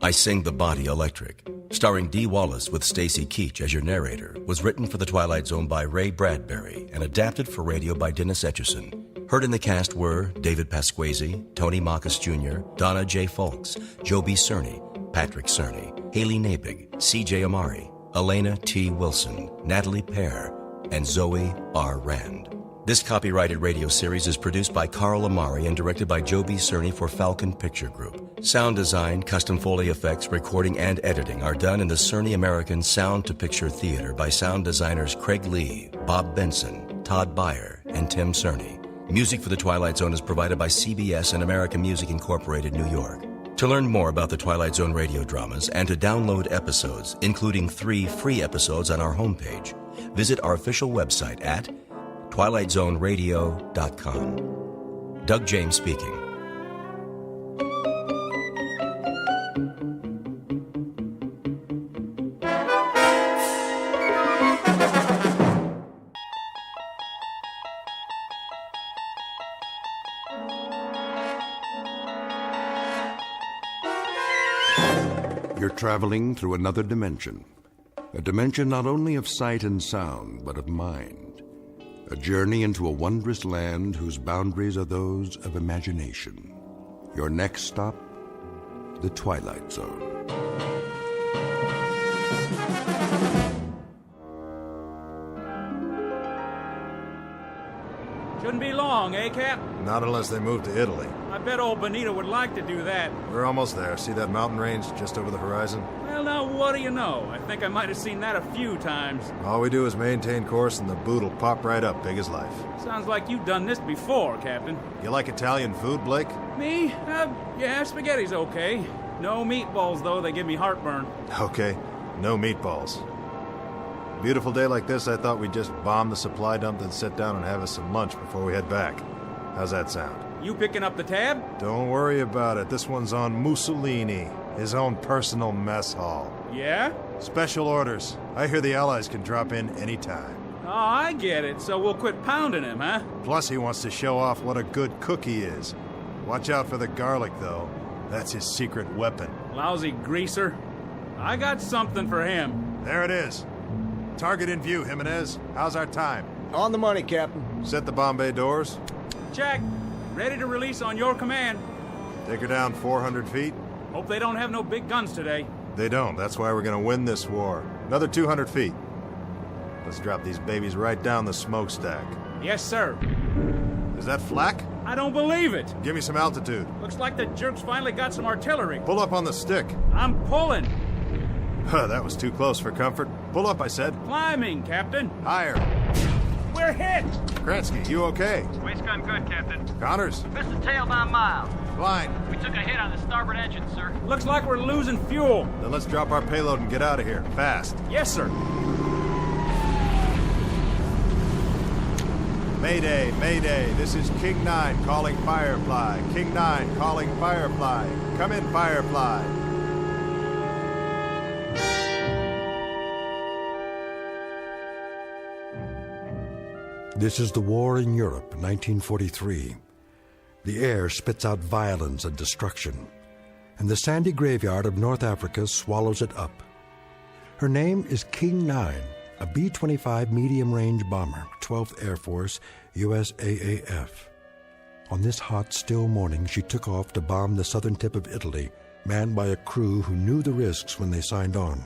I Sing the Body Electric, starring Dee Wallace with Stacy Keach as your narrator, was written for The Twilight Zone by Ray Bradbury and adapted for radio by Dennis Etchison. Heard in the cast were David Pasquesi, Tony Marcus Jr., Donna J. Folks, Joe B. Cerny, Patrick Cerny, Haley Nabig, C.J. Amari, Elena T. Wilson, Natalie Pear, and Zoe R. Rand. This copyrighted radio series is produced by Carl Amari and directed by Joe B. Cerny for Falcon Picture Group. Sound design, custom Foley effects, recording, and editing are done in the Cerny American Sound to Picture Theater by sound designers Craig Lee, Bob Benson, Todd Beyer, and Tim Cerny. Music for The Twilight Zone is provided by CBS and American Music Incorporated, New York. To learn more about the Twilight Zone radio dramas and to download episodes, including 3 free episodes on our homepage, visit our official website at twilightzoneradio.com. Doug James speaking. You're traveling through another dimension. A dimension not only of sight and sound, but of mind. A journey into a wondrous land whose boundaries are those of imagination. Your next stop, the Twilight Zone. Shouldn't be long, eh, Cap? Not unless they move to Italy. I bet old Benito would like to do that. We're almost there. See that mountain range just over the horizon? Well, now, what do you know? I think I might have seen that a few times. All we do is maintain course and the boot'll pop right up big as life. Sounds like you've done this before, Captain. You like Italian food, Blake? Me? Yeah, spaghetti's okay. No meatballs, though. They give me heartburn. Okay, no meatballs. Beautiful day like this, I thought we'd just bomb the supply dump and sit down and have us some lunch before we head back. How's that sound? You picking up the tab? Don't worry about it. This one's on Mussolini, his own personal mess hall. Yeah? Special orders. I hear the Allies can drop in anytime. Oh, I get it. So we'll quit pounding him, huh? Plus, he wants to show off what a good cook he is. Watch out for the garlic, though. That's his secret weapon. Lousy greaser. I got something for him. There it is. Target in view, Jimenez. How's our time? On the money, Captain. Set the bomb bay doors. Check. Ready to release on your command. Take her down 400 feet. Hope they don't have no big guns today. They don't. That's why we're gonna win this war. Another 200 feet. Let's drop these babies right down the smokestack. Yes, sir. Is that flak? I don't believe it. Give me some altitude. Looks like the jerks finally got some artillery. Pull up on the stick. I'm pulling. Huh, that was too close for comfort. Pull up, I said. Climbing, Captain. Higher. We're hit. Kransky, you okay? Waist gun good, Captain. Connors? Missed the tail 9 miles. Blind. We took a hit on the starboard engine, sir. Looks like we're losing fuel. Then let's drop our payload and get out of here. Fast. Yes, sir. Mayday, Mayday. This is King 9 calling Firefly. King 9 calling Firefly. Come in, Firefly. This is the war in Europe, 1943. The air spits out violence and destruction, and the sandy graveyard of North Africa swallows it up. Her name is King 9, a B-25 medium-range bomber, 12th Air Force, USAAF. On this hot, still morning, she took off to bomb the southern tip of Italy, manned by a crew who knew the risks when they signed on.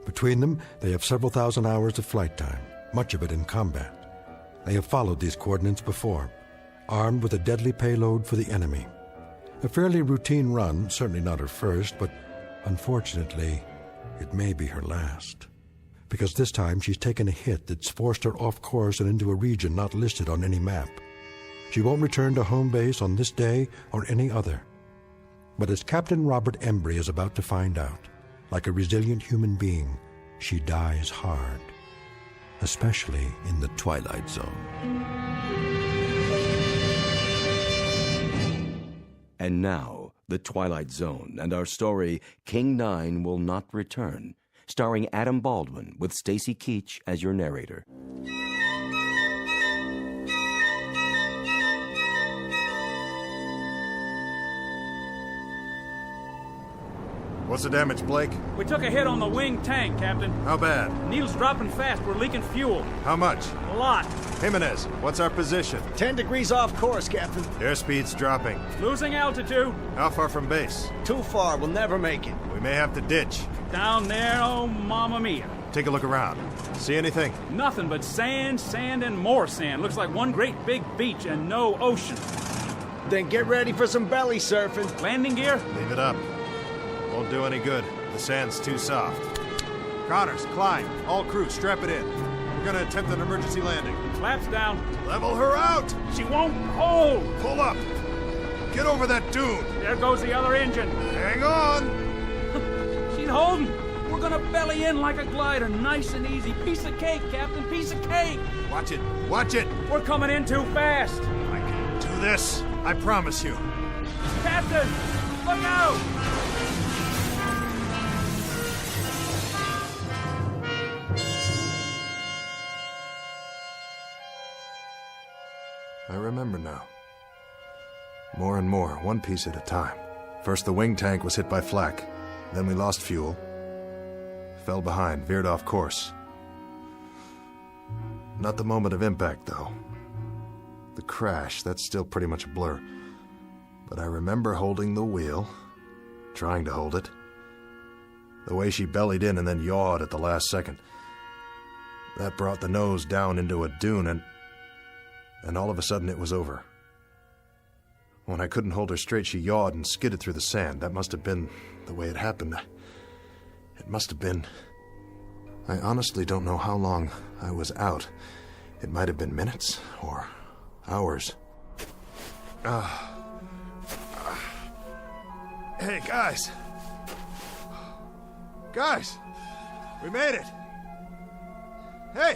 Between them, they have several thousand hours of flight time, much of it in combat. They have followed these coordinates before, armed with a deadly payload for the enemy. A fairly routine run, certainly not her first, but unfortunately, it may be her last. Because this time she's taken a hit that's forced her off course and into a region not listed on any map. She won't return to home base on this day or any other. But as Captain Robert Embry is about to find out, like a resilient human being, she dies hard. Especially in the Twilight Zone. And now, the Twilight Zone and our story, King 9 Will Not Return, starring Adam Baldwin with Stacy Keach as your narrator. What's the damage, Blake? We took a hit on the wing tank, Captain. How bad? Needle's dropping fast. We're leaking fuel. How much? A lot. Jimenez, what's our position? 10 degrees off course, Captain. Airspeed's dropping. Losing altitude. How far from base? Too far. We'll never make it. We may have to ditch. Down there, oh, mamma mia. Take a look around. See anything? Nothing but sand, sand, and more sand. Looks like one great big beach and no ocean. Then get ready for some belly surfing. Landing gear? Leave it up. Won't do any good. The sand's too soft. Connors, Klein, all crew, strap it in. We're gonna attempt an emergency landing. Flaps down. Level her out! She won't hold! Pull up! Get over that dune! There goes the other engine. Hang on! She's holding. We're gonna belly in like a glider, nice and easy. Piece of cake, Captain, piece of cake! Watch it! Watch it! We're coming in too fast! I can do this, I promise you. Captain! Look out! I remember now. More and more, one piece at a time. First the wing tank was hit by flak. Then we lost fuel. Fell behind, veered off course. Not the moment of impact, though. The crash, that's still pretty much a blur. But I remember holding the wheel, trying to hold it. The way she bellied in and then yawed at the last second. That brought the nose down into a dune, and all of a sudden it was over. When I couldn't hold her straight, she yawed and skidded through the sand. That must have been the way it happened. It must have been... I honestly don't know how long I was out. It might have been minutes or hours. Hey, guys! Guys! We made it! Hey!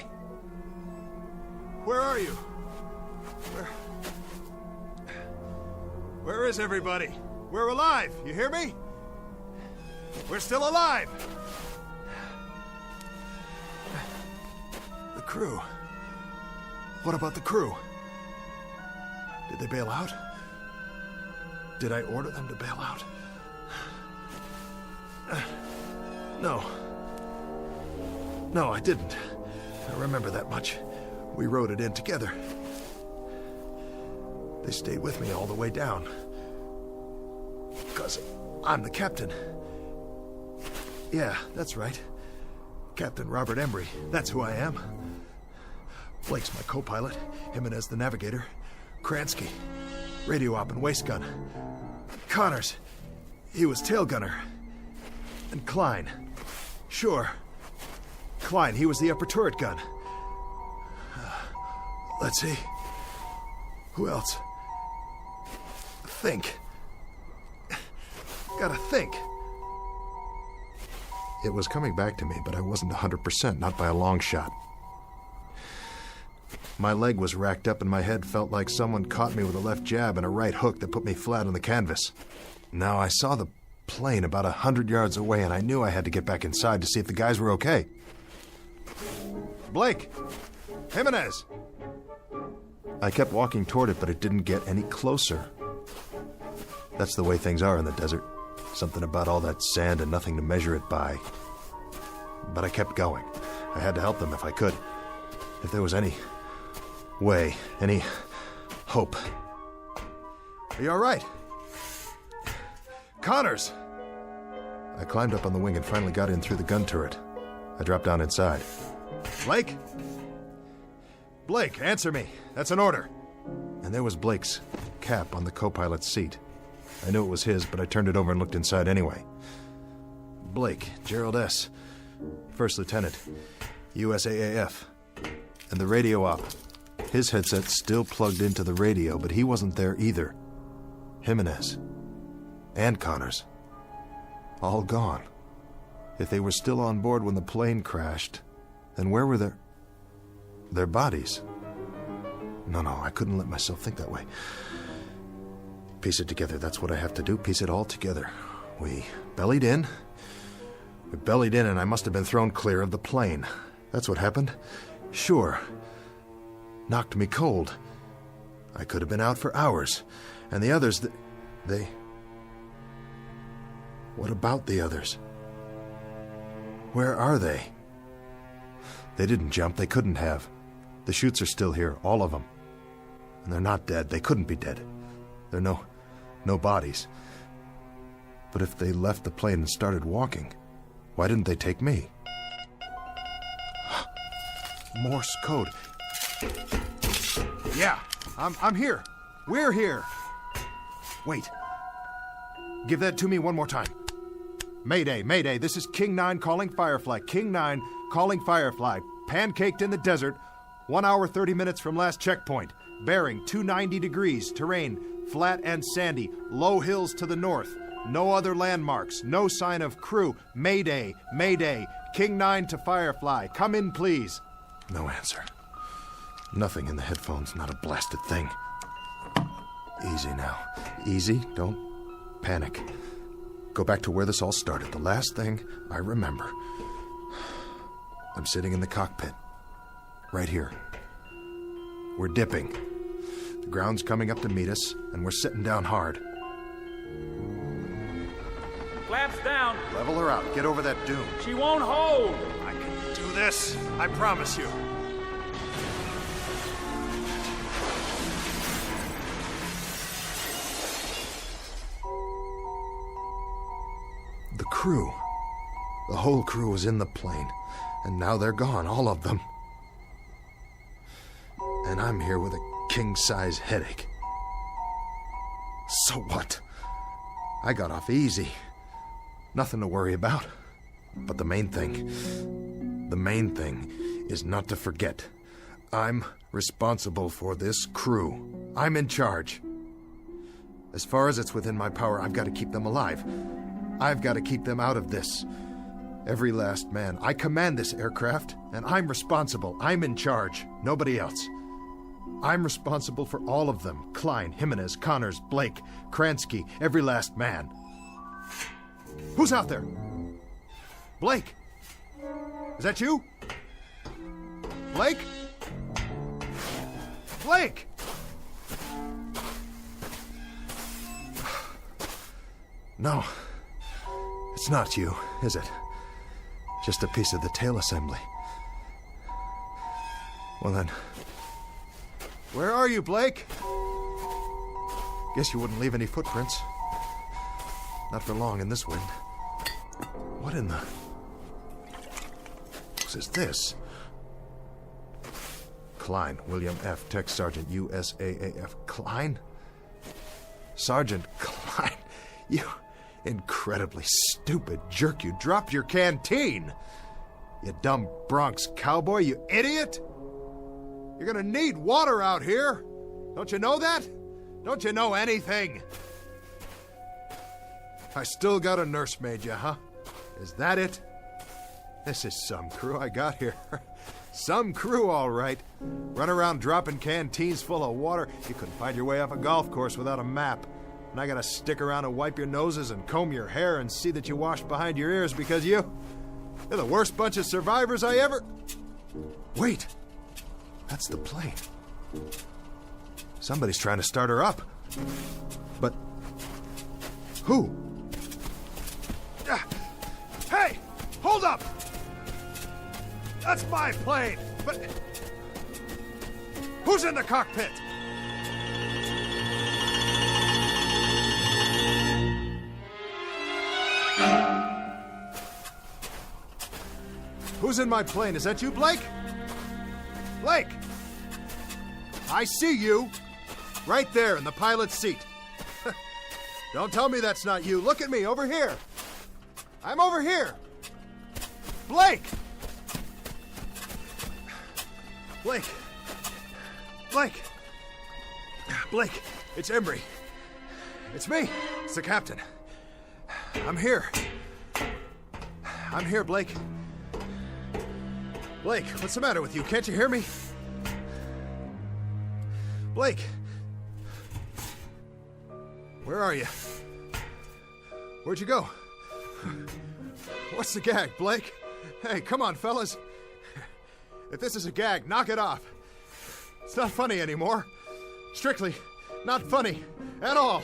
Where are you? Where is everybody? We're alive, you hear me? We're still alive! The crew. What about the crew? Did they bail out? Did I order them to bail out? No. No, I didn't. I remember that much. We rode it in together. They stayed with me all the way down. Because I'm the captain. Yeah, that's right. Captain Robert Embry. That's who I am. Blake's my co-pilot. Jimenez the navigator. Kransky, radio op and waist gun. Connors, he was tail gunner. And Klein. Sure. Klein, he was the upper turret gun. Let's see. Who else? Think. Gotta think. It was coming back to me, but I wasn't 100%, not by a long shot. My leg was racked up and my head felt like someone caught me with a left jab and a right hook that put me flat on the canvas. Now I saw the plane about 100 yards away and I knew I had to get back inside to see if the guys were okay. Blake! Jimenez! I kept walking toward it, but it didn't get any closer. That's the way things are in the desert. Something about all that sand and nothing to measure it by. But I kept going. I had to help them if I could. If there was any way, any hope. Are you all right? Connors! I climbed up on the wing and finally got in through the gun turret. I dropped down inside. Blake? Blake, answer me. That's an order. And there was Blake's cap on the co-pilot's seat. I knew it was his, but I turned it over and looked inside anyway. Blake, Gerald S., First Lieutenant, USAAF. And the radio op. His headset still plugged into the radio, but he wasn't there either. Jimenez. And Connors. All gone. If they were still on board when the plane crashed, then where were their bodies? No, I couldn't let myself think that way. Piece it together, that's what I have to do, piece it all together. We bellied in, and I must have been thrown clear of the plane. That's what happened. Sure. Knocked me cold. I could have been out for hours. And the others, What about the others? Where are they? They didn't jump. They couldn't have. The chutes are still here, all of them. And they're not dead. They couldn't be dead. There are no bodies. But if they left the plane and started walking, why didn't they take me? Morse code. Yeah, I'm here. We're here. Wait. Give that to me one more time. Mayday, Mayday, this is King 9 calling Firefly. King 9 calling Firefly. Pancaked in the desert, 1 hour 30 minutes from last checkpoint. Bearing 290 degrees, terrain flat and sandy, low hills to the north. No other landmarks, no sign of crew. Mayday, Mayday, King 9 to Firefly. Come in, please. No answer. Nothing in the headphones, not a blasted thing. Easy now. Easy, don't panic. Go back to where this all started. The last thing I remember. I'm sitting in the cockpit. Right here. We're dipping. The ground's coming up to meet us, and we're sitting down hard. Flaps down. Level her out. Get over that dune. She won't hold. I can do this. I promise you. The crew. The whole crew was in the plane, and now they're gone, all of them. And I'm here with a king-size headache. So what? I got off easy. Nothing to worry about. But the main thing is not to forget. I'm responsible for this crew. I'm in charge. As far as it's within my power, I've got to keep them alive. I've got to keep them out of this. Every last man. I command this aircraft, and I'm responsible. I'm in charge. Nobody else. I'm responsible for all of them. Klein, Jimenez, Connors, Blake, Kransky, every last man. Who's out there? Blake? Is that you? Blake? Blake! No. It's not you, is it? Just a piece of the tail assembly. Well then, where are you, Blake? Guess you wouldn't leave any footprints. Not for long in this wind. What in the... What is this? Klein, William F., Tech Sergeant, USAAF. Klein? Sergeant Klein, you incredibly stupid jerk. You dropped your canteen. You dumb Bronx cowboy, you idiot. You're gonna need water out here. Don't you know that? Don't you know anything? I still got a nursemaid, you, huh? Is that it? This is some crew I got here. Some crew, all right. Run around dropping canteens full of water. You couldn't find your way off a golf course without a map. And I gotta stick around and wipe your noses and comb your hair and see that you wash behind your ears because you're the worst bunch of survivors I ever... Wait. That's the plane. Somebody's trying to start her up. But... who? Hey! Hold up! That's my plane! But... who's in the cockpit? Who's in my plane? Is that you, Blake? Blake! I see you! Right there in the pilot's seat. Don't tell me that's not you. Look at me, over here. I'm over here. Blake! Blake! Blake! Blake, it's Embry. It's me. It's the captain. I'm here. I'm here, Blake. Blake, what's the matter with you? Can't you hear me? Blake! Where are you? Where'd you go? What's the gag, Blake? Hey, come on, fellas. If this is a gag, knock it off. It's not funny anymore. Strictly not funny at all.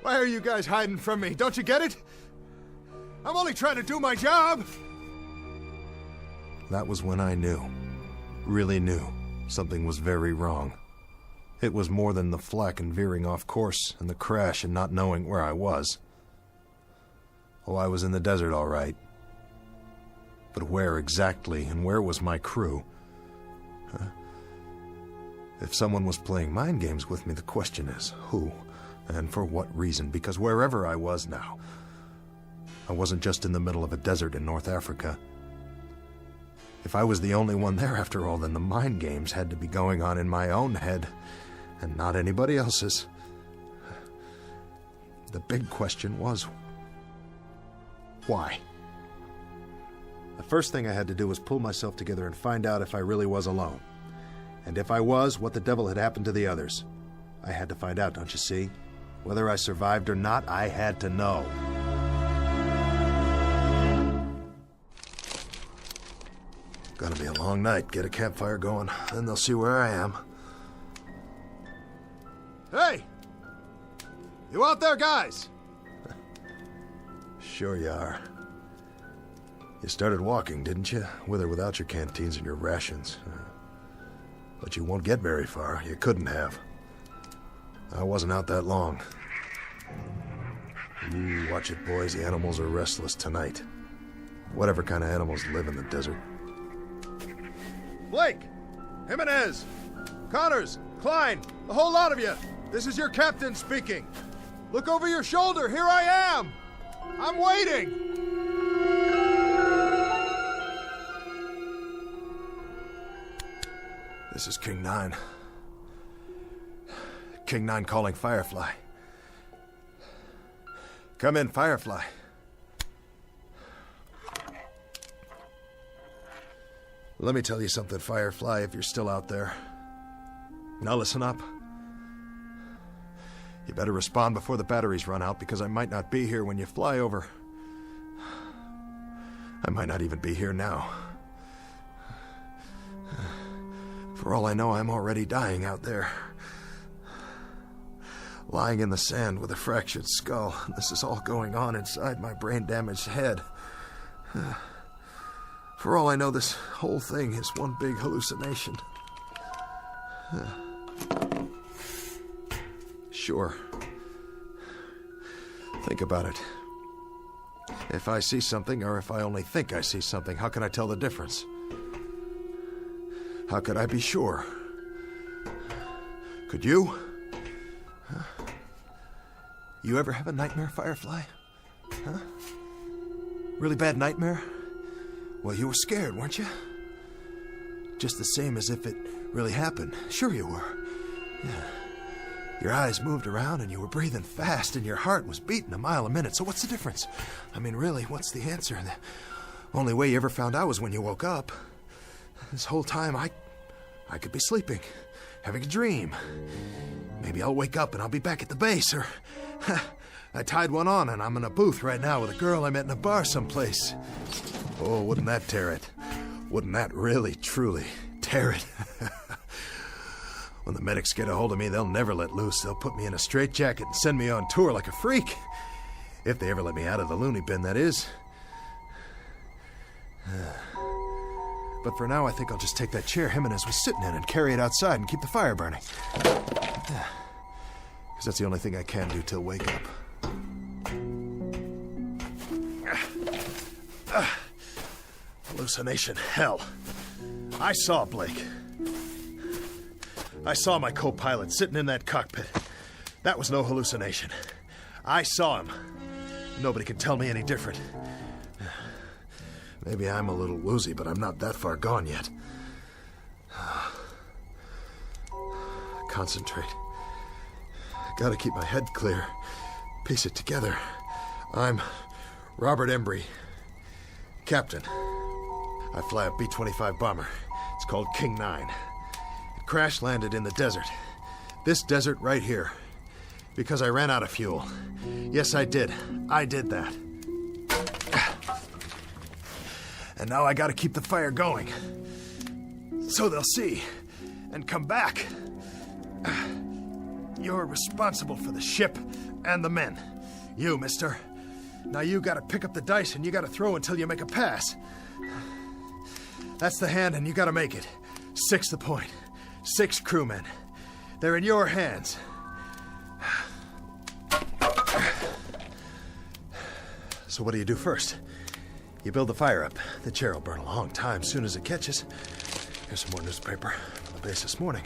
Why are you guys hiding from me? Don't you get it? I'm only trying to do my job! That was when I knew, really knew, something was very wrong. It was more than the flak and veering off course and the crash and not knowing where I was. Oh, I was in the desert, all right. But where exactly, and where was my crew? Huh? If someone was playing mind games with me, the question is, who? And for what reason? Because wherever I was now, I wasn't just in the middle of a desert in North Africa. If I was the only one there after all, then the mind games had to be going on in my own head, and not anybody else's. The big question was, why? The first thing I had to do was pull myself together and find out if I really was alone. And if I was, what the devil had happened to the others. I had to find out, don't you see? Whether I survived or not, I had to know. Gonna be a long night. Get a campfire going, then they'll see where I am. Hey! You out there, guys? Sure you are. You started walking, didn't you? With or without your canteens and your rations. But you won't get very far. You couldn't have. I wasn't out that long. Ooh, watch it, boys. The animals are restless tonight. Whatever kind of animals live in the desert. Blake! Jimenez! Connors! Klein! The whole lot of you! This is your captain speaking! Look over your shoulder! Here I am! I'm waiting! This is King 9. King 9 calling Firefly. Come in, Firefly. Let me tell you something, Firefly, if you're still out there. Now listen up. You better respond before the batteries run out, because I might not be here when you fly over. I might not even be here now. For all I know, I'm already dying out there. Lying in the sand with a fractured skull. This is all going on inside my brain-damaged head. For all I know, this whole thing is one big hallucination. Sure. Think about it. If I see something, or if I only think I see something, how can I tell the difference? How could I be sure? Could you? You ever have a nightmare, Firefly? Huh? Really bad nightmare? Well, you were scared, weren't you? Just the same as if it really happened. Sure you were. Yeah. Your eyes moved around and you were breathing fast and your heart was beating a mile a minute. So what's the difference? I mean, really, what's the answer? The only way you ever found out was when you woke up. This whole time, I could be sleeping, having a dream. Maybe I'll wake up and I'll be back at the base, or I tied one on and I'm in a booth right now with a girl I met in a bar someplace. Oh, wouldn't that tear it? Wouldn't that really, truly tear it? When the medics get a hold of me, they'll never let loose. They'll put me in a straitjacket and send me on tour like a freak. If they ever let me out of the loony bin, that is. But for now, I think I'll just take that chair Jimenez was sitting in and carry it outside and keep the fire burning. Because that's the only thing I can do till wake up. Hallucination, hell. I saw Blake. I saw my co-pilot sitting in that cockpit. That was no hallucination. I saw him. Nobody can tell me any different. Maybe I'm a little woozy, but I'm not that far gone yet. Concentrate. Gotta keep my head clear. Piece it together. I'm Robert Embry, captain. I fly a B-25 bomber. It's called King 9. It crash-landed in the desert. This desert right here. Because I ran out of fuel. Yes, I did. I did that. And now I gotta keep the fire going. So they'll see. And come back. You're responsible for the ship and the men. You, mister. Now you gotta pick up the dice and you gotta throw until you make a pass. That's the hand and you gotta make it. 6 the point. 6 crewmen. They're in your hands. So what do you do first? You build the fire up. The chair will burn a long time soon as it catches. Here's some more newspaper from the base this morning.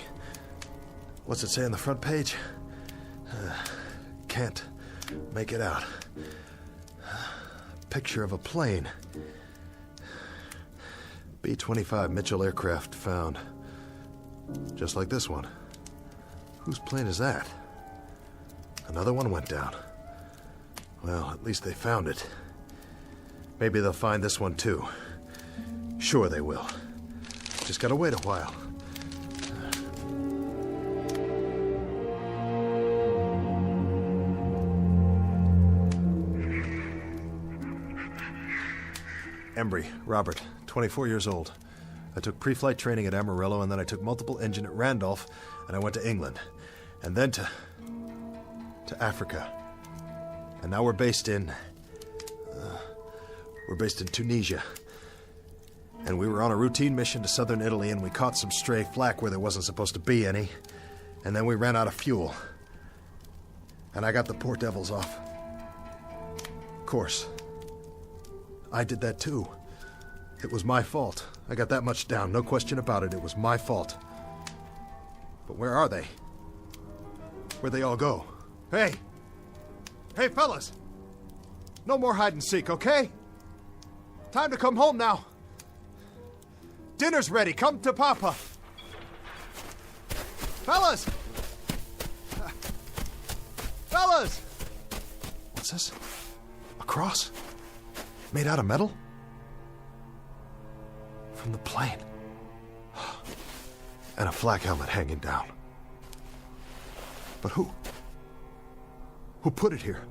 What's it say on the front page? Can't make it out. Picture of a plane. B-25 Mitchell aircraft found. Just like this one. Whose plane is that? Another one went down. Well, at least they found it. Maybe they'll find this one too. Sure they will. Just gotta wait a while. Embry, Robert, 24 years old. I took pre-flight training at Amarillo, and then I took multiple engine at Randolph, and I went to England. And then to Africa. And now we're based in Tunisia. And we were on a routine mission to southern Italy, and we caught some stray flak where there wasn't supposed to be any. And then we ran out of fuel. And I got the poor devils off. Of course. I did that too. It was my fault. I got that much down, no question about it. It was my fault. But where are they? Where'd they all go? Hey! Hey, fellas! No more hide and seek, okay? Time to come home now. Dinner's ready. Come to Papa. Fellas! Fellas! What's this? A cross? Made out of metal? From the plane. And a flak helmet hanging down. But who? Who put it here?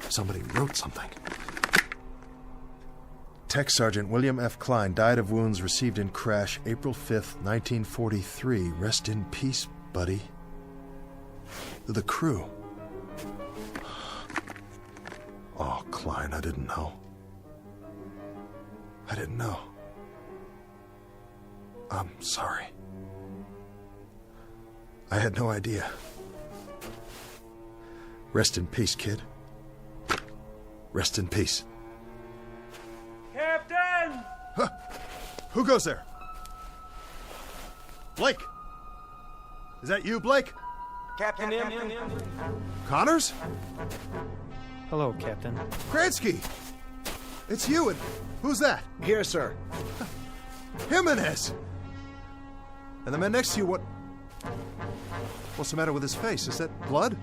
Somebody wrote something. Tech Sergeant William F. Klein died of wounds received in crash April 5th, 1943. Rest in peace, buddy. The crew. Oh, Klein, I didn't know. I didn't know. I'm sorry. I had no idea. Rest in peace, kid. Rest in peace. Captain! Huh. Who goes there? Blake! Is that you, Blake? Captain M. Connors? Hello, Captain. Kransky! It's you, and who's that? Here, sir. Jimenez! And the man next to you, what's the matter with his face? Is that blood?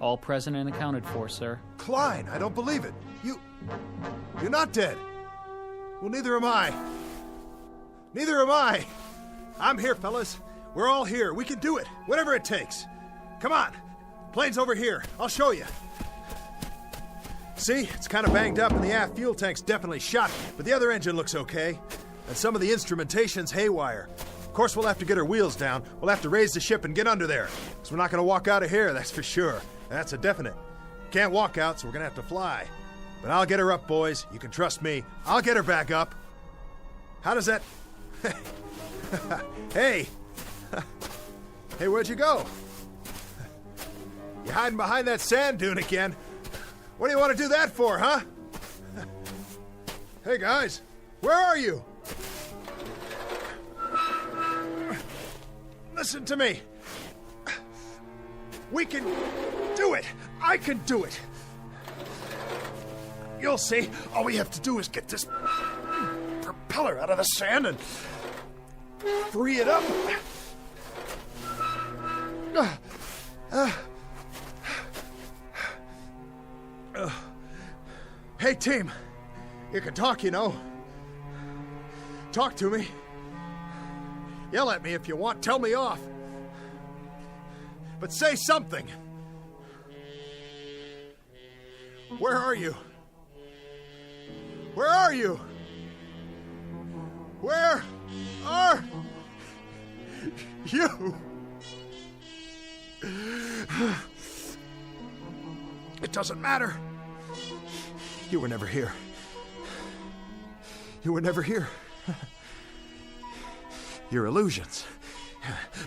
All present and accounted for, sir. Klein, I don't believe it. You're not dead. Well, neither am I. Neither am I. I'm here, fellas. We're all here. We can do it. Whatever it takes. Come on. Plane's over here. I'll show you. See, it's kind of banged up and the aft fuel tank's definitely shot, but the other engine looks okay. And some of the instrumentation's haywire. Of course, we'll have to get our wheels down. We'll have to raise the ship and get under there. So we're not going to walk out of here, that's for sure. That's a definite. Can't walk out, so we're going to have to fly. But I'll get her up, boys. You can trust me. I'll get her back up. How does that... Hey! Hey, where'd you go? You hiding behind that sand dune again? What do you want to do that for, huh? Hey, guys. Where are you? Listen to me. We can do it. I can do it. You'll see. All we have to do is get this propeller out of the sand and free it up. Hey, team. You can talk, you know. Talk to me. Yell at me if you want. Tell me off. But say something. Where are you? Where are you? Where are you? It doesn't matter. You were never here. You were never here. You're illusions.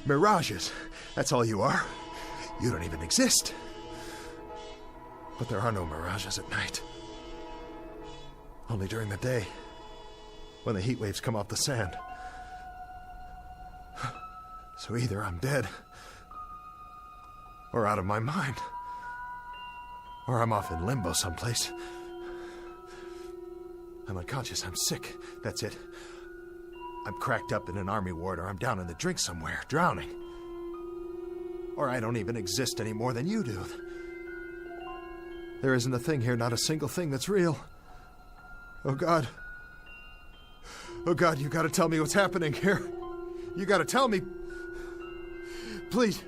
Mirages. That's all you are. You don't even exist. But there are no mirages at night. Only during the day, when the heat waves come off the sand. So either I'm dead, or out of my mind, or I'm off in limbo someplace. I'm unconscious, I'm sick, that's it. I'm cracked up in an army ward, or I'm down in the drink somewhere, drowning. Or I don't even exist any more than you do. There isn't a thing here, not a single thing that's real. Oh, God. Oh, God, you gotta tell me what's happening here. You gotta tell me. Please.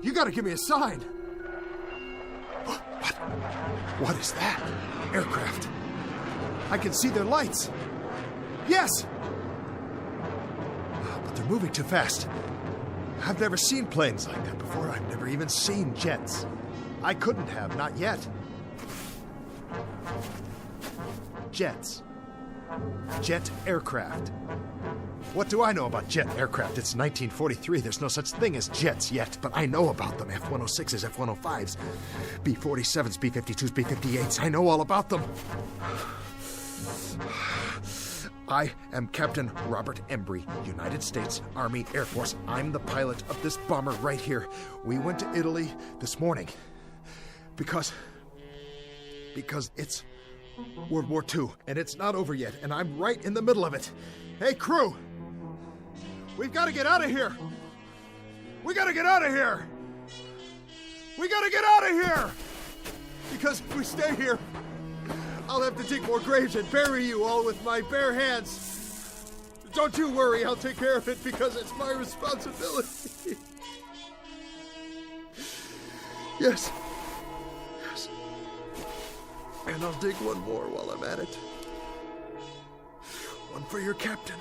You gotta give me a sign. What? What is that? Aircraft. I can see their lights. Yes! But they're moving too fast. I've never seen planes like that before. I've never even seen jets. I couldn't have, not yet. Jets. Jet aircraft. What do I know about jet aircraft? It's 1943. There's no such thing as jets yet, but I know about them. F-106s, F-105s, B-47s, B-52s, B-58s. I know all about them. I am Captain Robert Embry, United States Army Air Force. I'm the pilot of this bomber right here. We went to Italy this morning because it's World War II, and it's not over yet, and I'm right in the middle of it. Hey, crew! We've got to get out of here! We gotta get out of here! We gotta get out of here! Because if we stay here, I'll have to dig more graves and bury you all with my bare hands. Don't you worry, I'll take care of it because it's my responsibility. Yes. Yes. And I'll dig one more while I'm at it. One for your captain.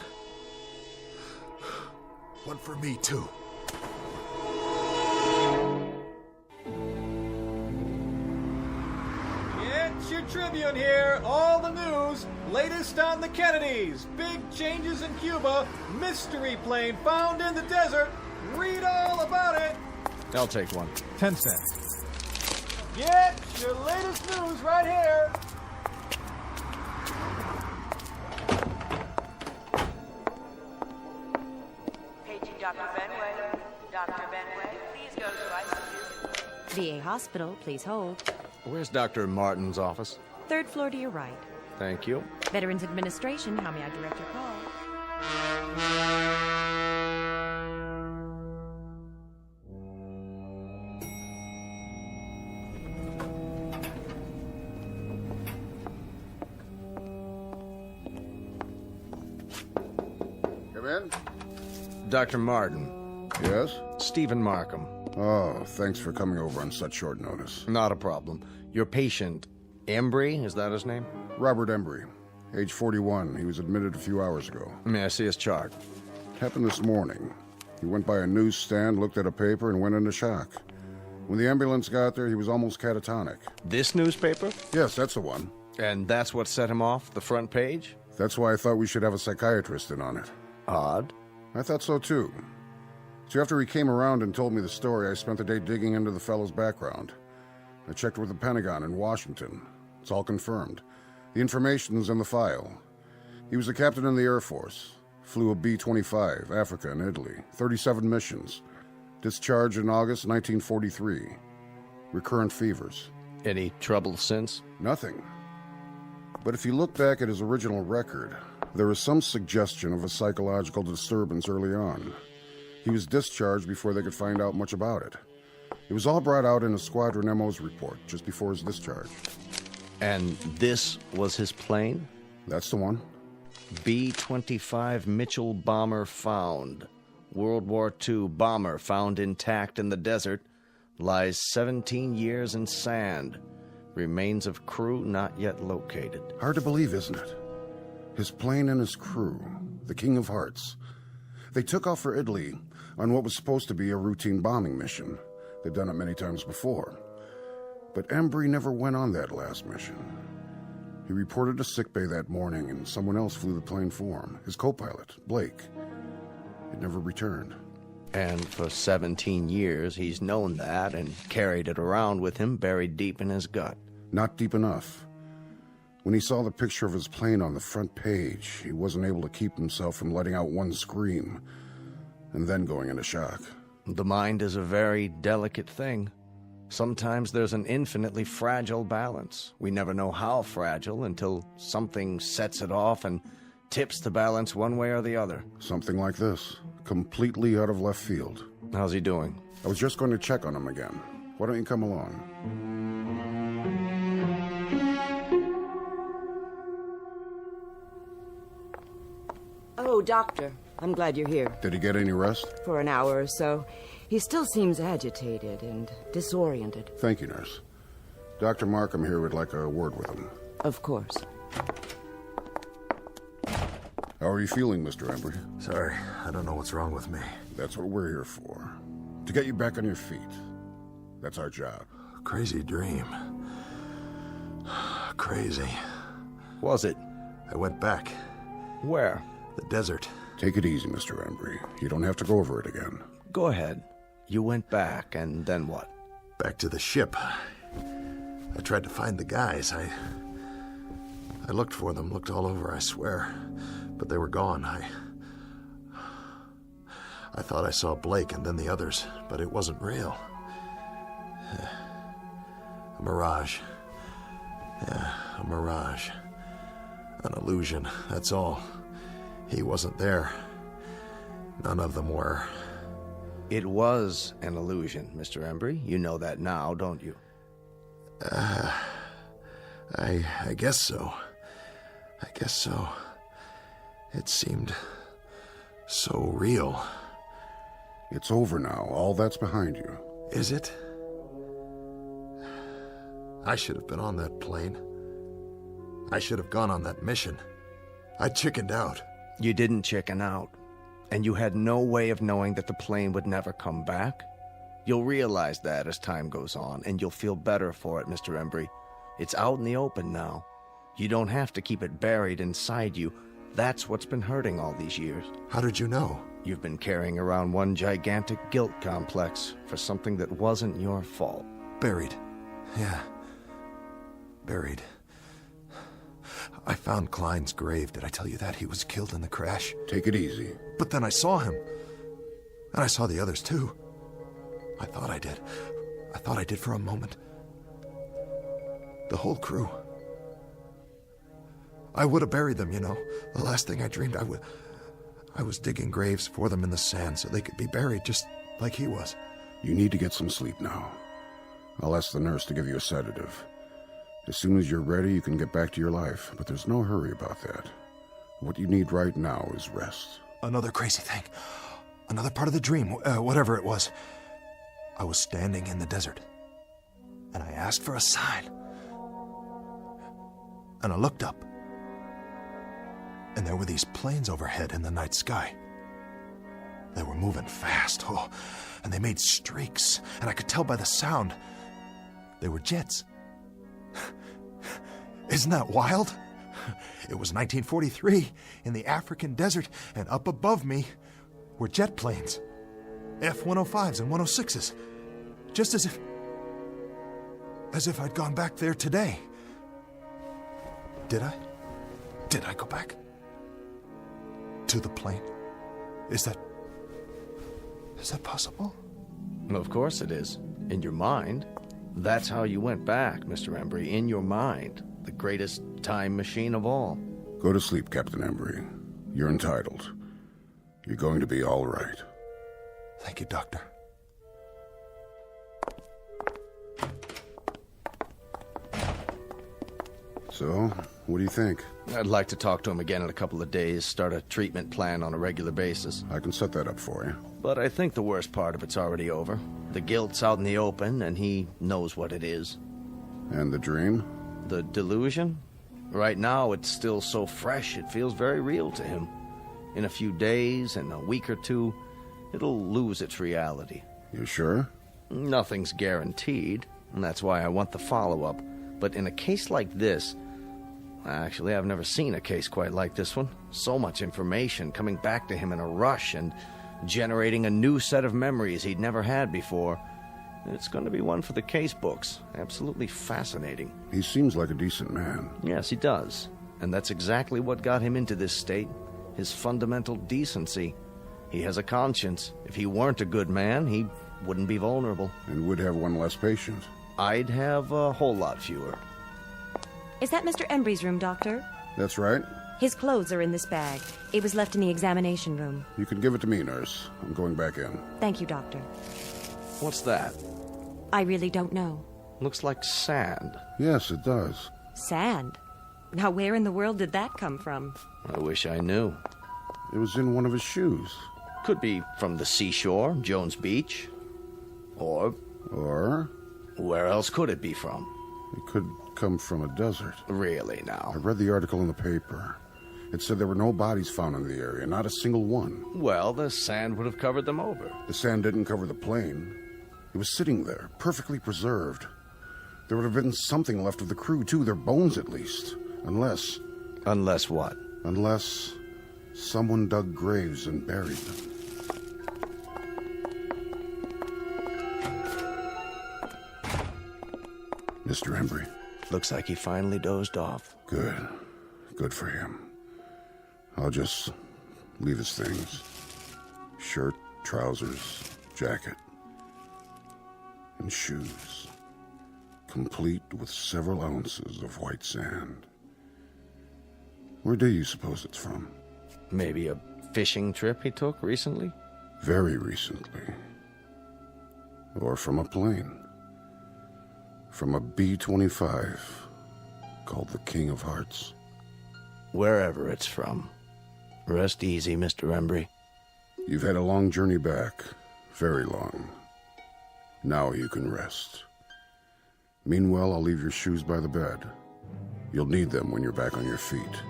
One for me, too. It's your Tribune here. All the news. Latest on the Kennedys. Big changes in Cuba. Mystery plane found in the desert. Read all about it. I'll take one. 10 cents. Get your latest news right here. Paging Dr. Benway. Dr. Benway, please go to ICU. VA Hospital, please hold. Where's Dr. Martin's office? 3rd floor to your right. Thank you. Veterans Administration, how may I direct your call? Come in. Dr. Martin. Yes? Stephen Markham. Oh, thanks for coming over on such short notice. Not a problem. Your patient, Embry, is that his name? Robert Embry, age 41. He was admitted a few hours ago. May I see his chart? Happened this morning. He went by a newsstand, looked at a paper, and went into shock. When the ambulance got there, he was almost catatonic. This newspaper? Yes, that's the one. And that's what set him off, the front page? That's why I thought we should have a psychiatrist in on it. Odd. I thought so, too. So after he came around and told me the story, I spent the day digging into the fellow's background. I checked with the Pentagon in Washington. It's all confirmed. The information's in the file. He was a captain in the Air Force. Flew a B-25, Africa and Italy. 37 missions. Discharged in August 1943. Recurrent fevers. Any trouble since? Nothing. But if you look back at his original record, there is some suggestion of a psychological disturbance early on. He was discharged before they could find out much about it. It was all brought out in a Squadron MO's report just before his discharge. And this was his plane? That's the one. B-25 Mitchell bomber found. World War II bomber found intact in the desert. Lies 17 years in sand. Remains of crew not yet located. Hard to believe, isn't it? His plane and his crew, the King of Hearts. They took off for Italy on what was supposed to be a routine bombing mission. They'd done it many times before. But Embry never went on that last mission. He reported to sickbay that morning, and someone else flew the plane for him, his co-pilot, Blake. It never returned. And for 17 years, he's known that and carried it around with him, buried deep in his gut. Not deep enough. When he saw the picture of his plane on the front page, he wasn't able to keep himself from letting out one scream, and then going into shock. The mind is a very delicate thing. Sometimes there's an infinitely fragile balance. We never know how fragile until something sets it off and tips the balance one way or the other. Something like this, completely out of left field. How's he doing? I was just going to check on him again. Why don't you come along? Oh, Doctor, I'm glad you're here. Did he get any rest? For an hour or so. He still seems agitated and disoriented. Thank you, nurse. Dr. Markham here would like a word with him. Of course. How are you feeling, Mr. Embry? Sorry, I don't know what's wrong with me. That's what we're here for. To get you back on your feet. That's our job. Crazy dream. Crazy. Was it? I went back. Where? The desert. Take it easy, Mr. Embry. You don't have to go over it again. Go ahead. You went back, and then what? Back to the ship. I tried to find the guys. I looked for them, looked all over, I swear. But they were gone. I thought I saw Blake and then the others, but it wasn't real. A mirage. Yeah, a mirage. An illusion, that's all. He wasn't there. None of them were. It was an illusion, Mr. Embry. You know that now, don't you? I guess so. I guess so. It seemed so real. It's over now. All that's behind you. Is it? I should have been on that plane. I should have gone on that mission. I chickened out. You didn't chicken out. And you had no way of knowing that the plane would never come back? You'll realize that as time goes on, and you'll feel better for it, Mr. Embry. It's out in the open now. You don't have to keep it buried inside you. That's what's been hurting all these years. How did you know? You've been carrying around one gigantic guilt complex for something that wasn't your fault. Buried. Yeah. Buried. I found Klein's grave. Did I tell you that? He was killed in the crash. Take it easy. But then I saw him. And I saw the others, too. I thought I did. I thought I did for a moment. The whole crew. I would have buried them, you know. The last thing I dreamed, I was digging graves for them in the sand so they could be buried just like he was. You need to get some sleep now. I'll ask the nurse to give you a sedative. As soon as you're ready, you can get back to your life, but there's no hurry about that. What you need right now is rest. Another crazy thing. Another part of the dream, whatever it was. I was standing in the desert, and I asked for a sign. And I looked up, and there were these planes overhead in the night sky. They were moving fast, and they made streaks, and I could tell by the sound they were jets. Isn't that wild? It was 1943 in the African desert, and up above me were jet planes, F-105s and 106s, just as if I'd gone back there today. Did I? Did I go back? To the plane? Is that possible? Of course it is. In your mind. That's how you went back, Mr. Embry. In your mind. The greatest time machine of all. Go to sleep, Captain Embry. You're entitled. You're going to be all right. Thank you, Doctor. So, what do you think? I'd like to talk to him again in a couple of days, start a treatment plan on a regular basis. I can set that up for you. But I think the worst part of it's already over. The guilt's out in the open, and he knows what it is. And the dream? The delusion? Right now, it's still so fresh, it feels very real to him. In a few days, in a week or two, it'll lose its reality. You sure? Nothing's guaranteed, and that's why I want the follow-up. But in a case like this, actually, I've never seen a case quite like this one. So much information coming back to him in a rush and generating a new set of memories he'd never had before. It's going to be one for the case books. Absolutely fascinating. He seems like a decent man. Yes, he does. And that's exactly what got him into this state. His fundamental decency. He has a conscience. If he weren't a good man, he wouldn't be vulnerable. And would have one less patient. I'd have a whole lot fewer. Is that Mr. Embry's room, Doctor? That's right. His clothes are in this bag. It was left in the examination room. You can give it to me, nurse. I'm going back in. Thank you, Doctor. What's that? I really don't know. Looks like sand. Yes, it does. Sand? Now, where in the world did that come from? I wish I knew. It was in one of his shoes. Could be from the seashore, Jones Beach. Or... where else could it be from? It could come from a desert. Really, now? I read the article in the paper. It said there were no bodies found in the area, not a single one. Well, the sand would have covered them over. The sand didn't cover the plane. It was sitting there, perfectly preserved. There would have been something left of the crew, too, their bones at least. Unless... Unless what? Unless someone dug graves and buried them. Mr. Embry. Looks like he finally dozed off. Good. Good for him. I'll just leave his things. Shirt, trousers, jacket, and shoes. Complete with several ounces of white sand. Where do you suppose it's from? Maybe a fishing trip he took recently? Very recently. Or from a plane. From a B-25 called the King of Hearts. Wherever it's from. Rest easy, Mr. Embry. You've had a long journey back. Very long. Now you can rest. Meanwhile, I'll leave your shoes by the bed. You'll need them when you're back on your feet,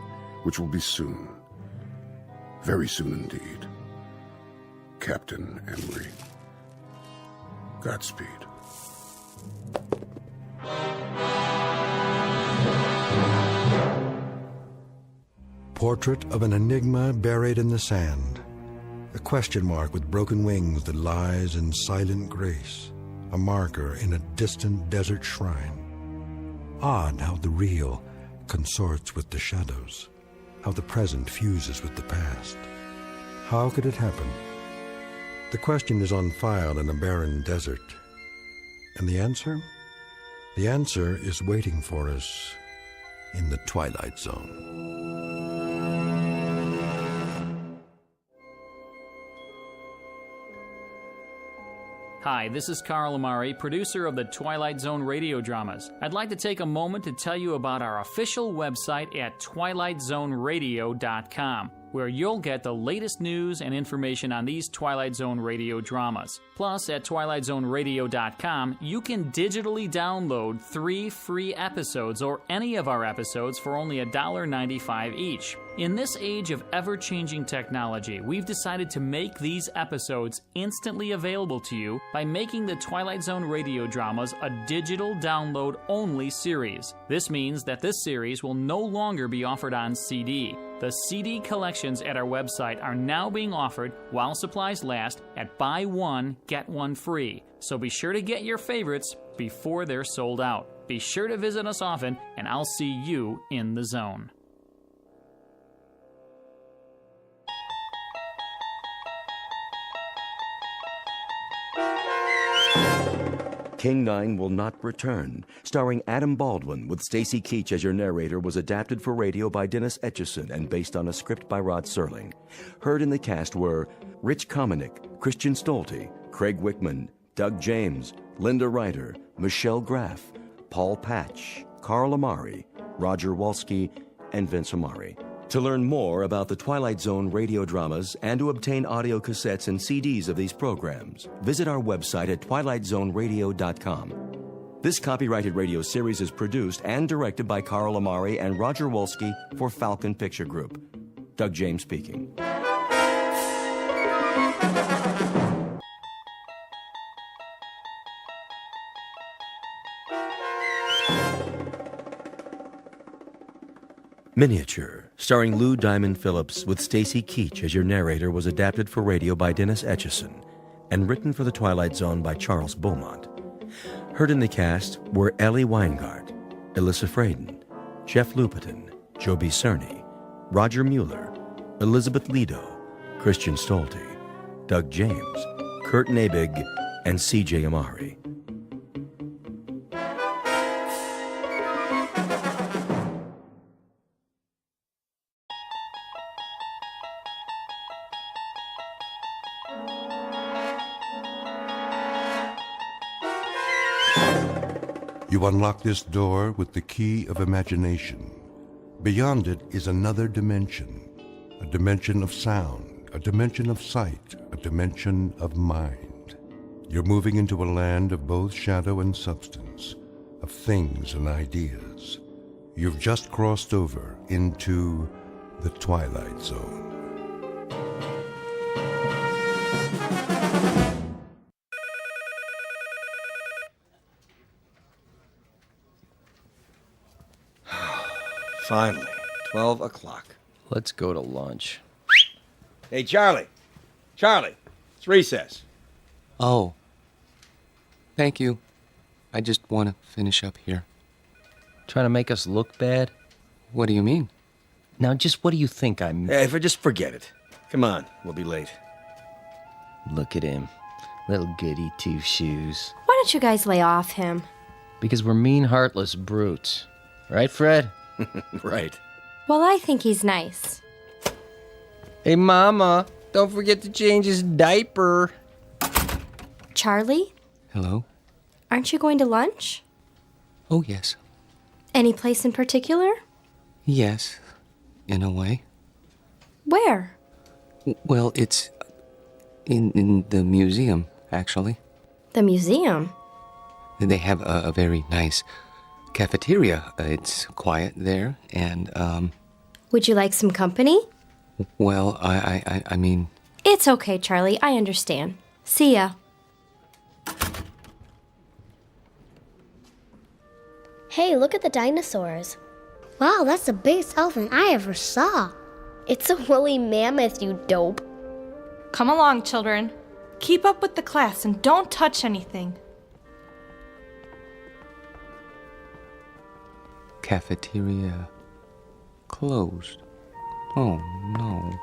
which will be soon. Very soon indeed. Captain Embry. Godspeed. Portrait of an enigma buried in the sand. A question mark with broken wings that lies in silent grace. A marker in a distant desert shrine. Odd how the real consorts with the shadows. How the present fuses with the past. How could it happen? The question is on file in a barren desert. And the answer? The answer is waiting for us in the Twilight Zone. Hi, this is Carl Amari, producer of the Twilight Zone radio dramas. I'd like to take a moment to tell you about our official website at twilightzoneradio.com, where you'll get the latest news and information on these Twilight Zone radio dramas. Plus, at twilightzoneradio.com, you can digitally download 3 free episodes or any of our episodes for only $1.95 each. In this age of ever-changing technology, we've decided to make these episodes instantly available to you by making the Twilight Zone radio dramas a digital download-only series. This means that this series will no longer be offered on CD. The CD collections at our website are now being offered while supplies last at buy one, get one free. So be sure to get your favorites before they're sold out. Be sure to visit us often, and I'll see you in the zone. King 9 Will Not Return, starring Adam Baldwin with Stacy Keach as your narrator, was adapted for radio by Dennis Etchison and based on a script by Rod Serling. Heard in the cast were Rich Kominick, Christian Stolte, Craig Wickman, Doug James, Linda Ryder, Michelle Graff, Paul Patch, Carl Amari, Roger Walski, and Vince Amari. To learn more about the Twilight Zone radio dramas and to obtain audio cassettes and CDs of these programs, visit our website at twilightzoneradio.com. This copyrighted radio series is produced and directed by Carl Amari and Roger Wolski for Falcon Picture Group. Doug James speaking. Miniature, starring Lou Diamond Phillips with Stacy Keach as your narrator, was adapted for radio by Dennis Etchison and written for The Twilight Zone by Charles Beaumont. Heard in the cast were Ellie Weingart, Alyssa Fraden, Jeff Lupetin, Joby Cerny, Roger Mueller, Elizabeth Lido, Christian Stolte, Doug James, Kurt Nabig, and C.J. Amari. You unlock this door with the key of imagination. Beyond it is another dimension, a dimension of sound, a dimension of sight, a dimension of mind. You're moving into a land of both shadow and substance, of things and ideas. You've just crossed over into the Twilight Zone. Finally, 12 o'clock. Let's go to lunch. Hey, Charlie. Charlie, it's recess. Oh. Thank you. I just want to finish up here. Trying to make us look bad? What do you mean? Now, just what do you think I'm... Hey, just forget it. Come on, we'll be late. Look at him. Little goody two-shoes. Why don't you guys lay off him? Because we're mean, heartless brutes. Right, Fred? Right. Well, I think he's nice. Hey, Mama, don't forget to change his diaper. Charlie? Hello? Aren't you going to lunch? Oh, yes. Any place in particular? Yes, in a way. Where? Well, it's in the museum, actually. The museum? They have a very nice cafeteria. It's quiet there, and, Would you like some company? well, I mean... It's okay, Charlie. I understand. See ya. Hey, look at the dinosaurs. Wow, that's the biggest elephant I ever saw. It's a woolly mammoth, you dope. Come along, children. Keep up with the class and don't touch anything. Cafeteria closed. Oh, no.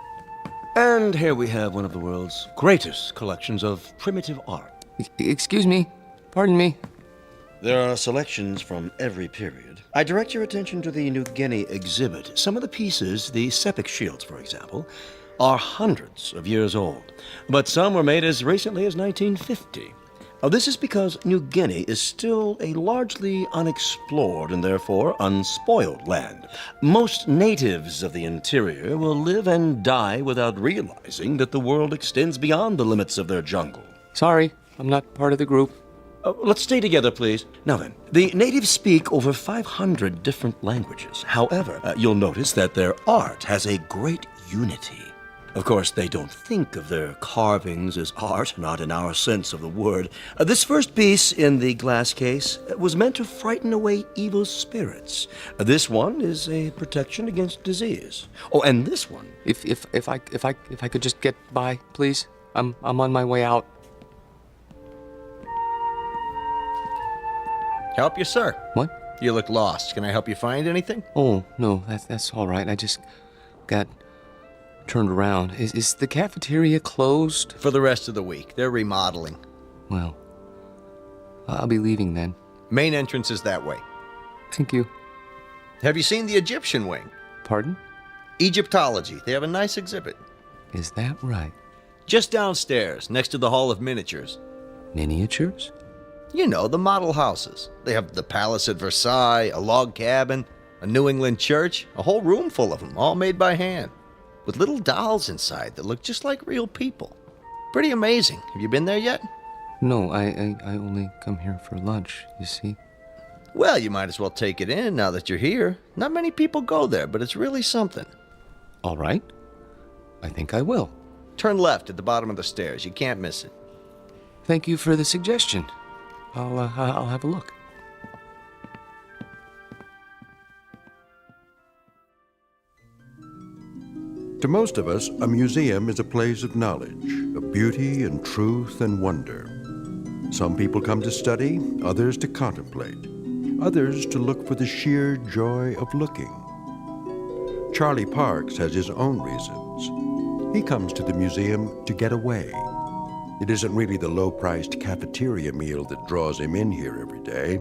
And here we have one of the world's greatest collections of primitive art. Excuse me. Pardon me. There are selections from every period. I direct your attention to the New Guinea exhibit. Some of the pieces, the sepik shields, for example, are hundreds of years old, but some were made as recently as 1950. This is because New Guinea is still a largely unexplored and therefore unspoiled land. Most natives of the interior will live and die without realizing that the world extends beyond the limits of their jungle. Sorry, I'm not part of the group. Let's stay together, please. Now then, the natives speak over 500 different languages. However, you'll notice that their art has a great unity. Of course, they don't think of their carvings as art, not in our sense of the word. This first piece in the glass case was meant to frighten away evil spirits. This one is a protection against disease. Oh, and this one... If I could just get by, please. I'm on my way out. Help you, sir. What? You look lost. Can I help you find anything? Oh, no, that's all right. I just got turned around. Is the cafeteria closed? For the rest of the week. They're remodeling. Well, I'll be leaving then. Main entrance is that way. Thank you. Have you seen the Egyptian wing? Pardon? Egyptology. They have a nice exhibit. Is that right? Just downstairs, next to the Hall of Miniatures. Miniatures? You know, the model houses. They have the palace at Versailles, a log cabin, a New England church, a whole room full of them, all made by hand, with little dolls inside that look just like real people. Pretty amazing. Have you been there yet? No, I only come here for lunch, you see. Well, you might as well take it in now that you're here. Not many people go there, but it's really something. All right. I think I will. Turn left at the bottom of the stairs. You can't miss it. Thank you for the suggestion. I'll have a look. To most of us, a museum is a place of knowledge, of beauty and truth and wonder. Some people come to study, others to contemplate, others to look for the sheer joy of looking. Charlie Parks has his own reasons. He comes to the museum to get away. It isn't really the low-priced cafeteria meal that draws him in here every day.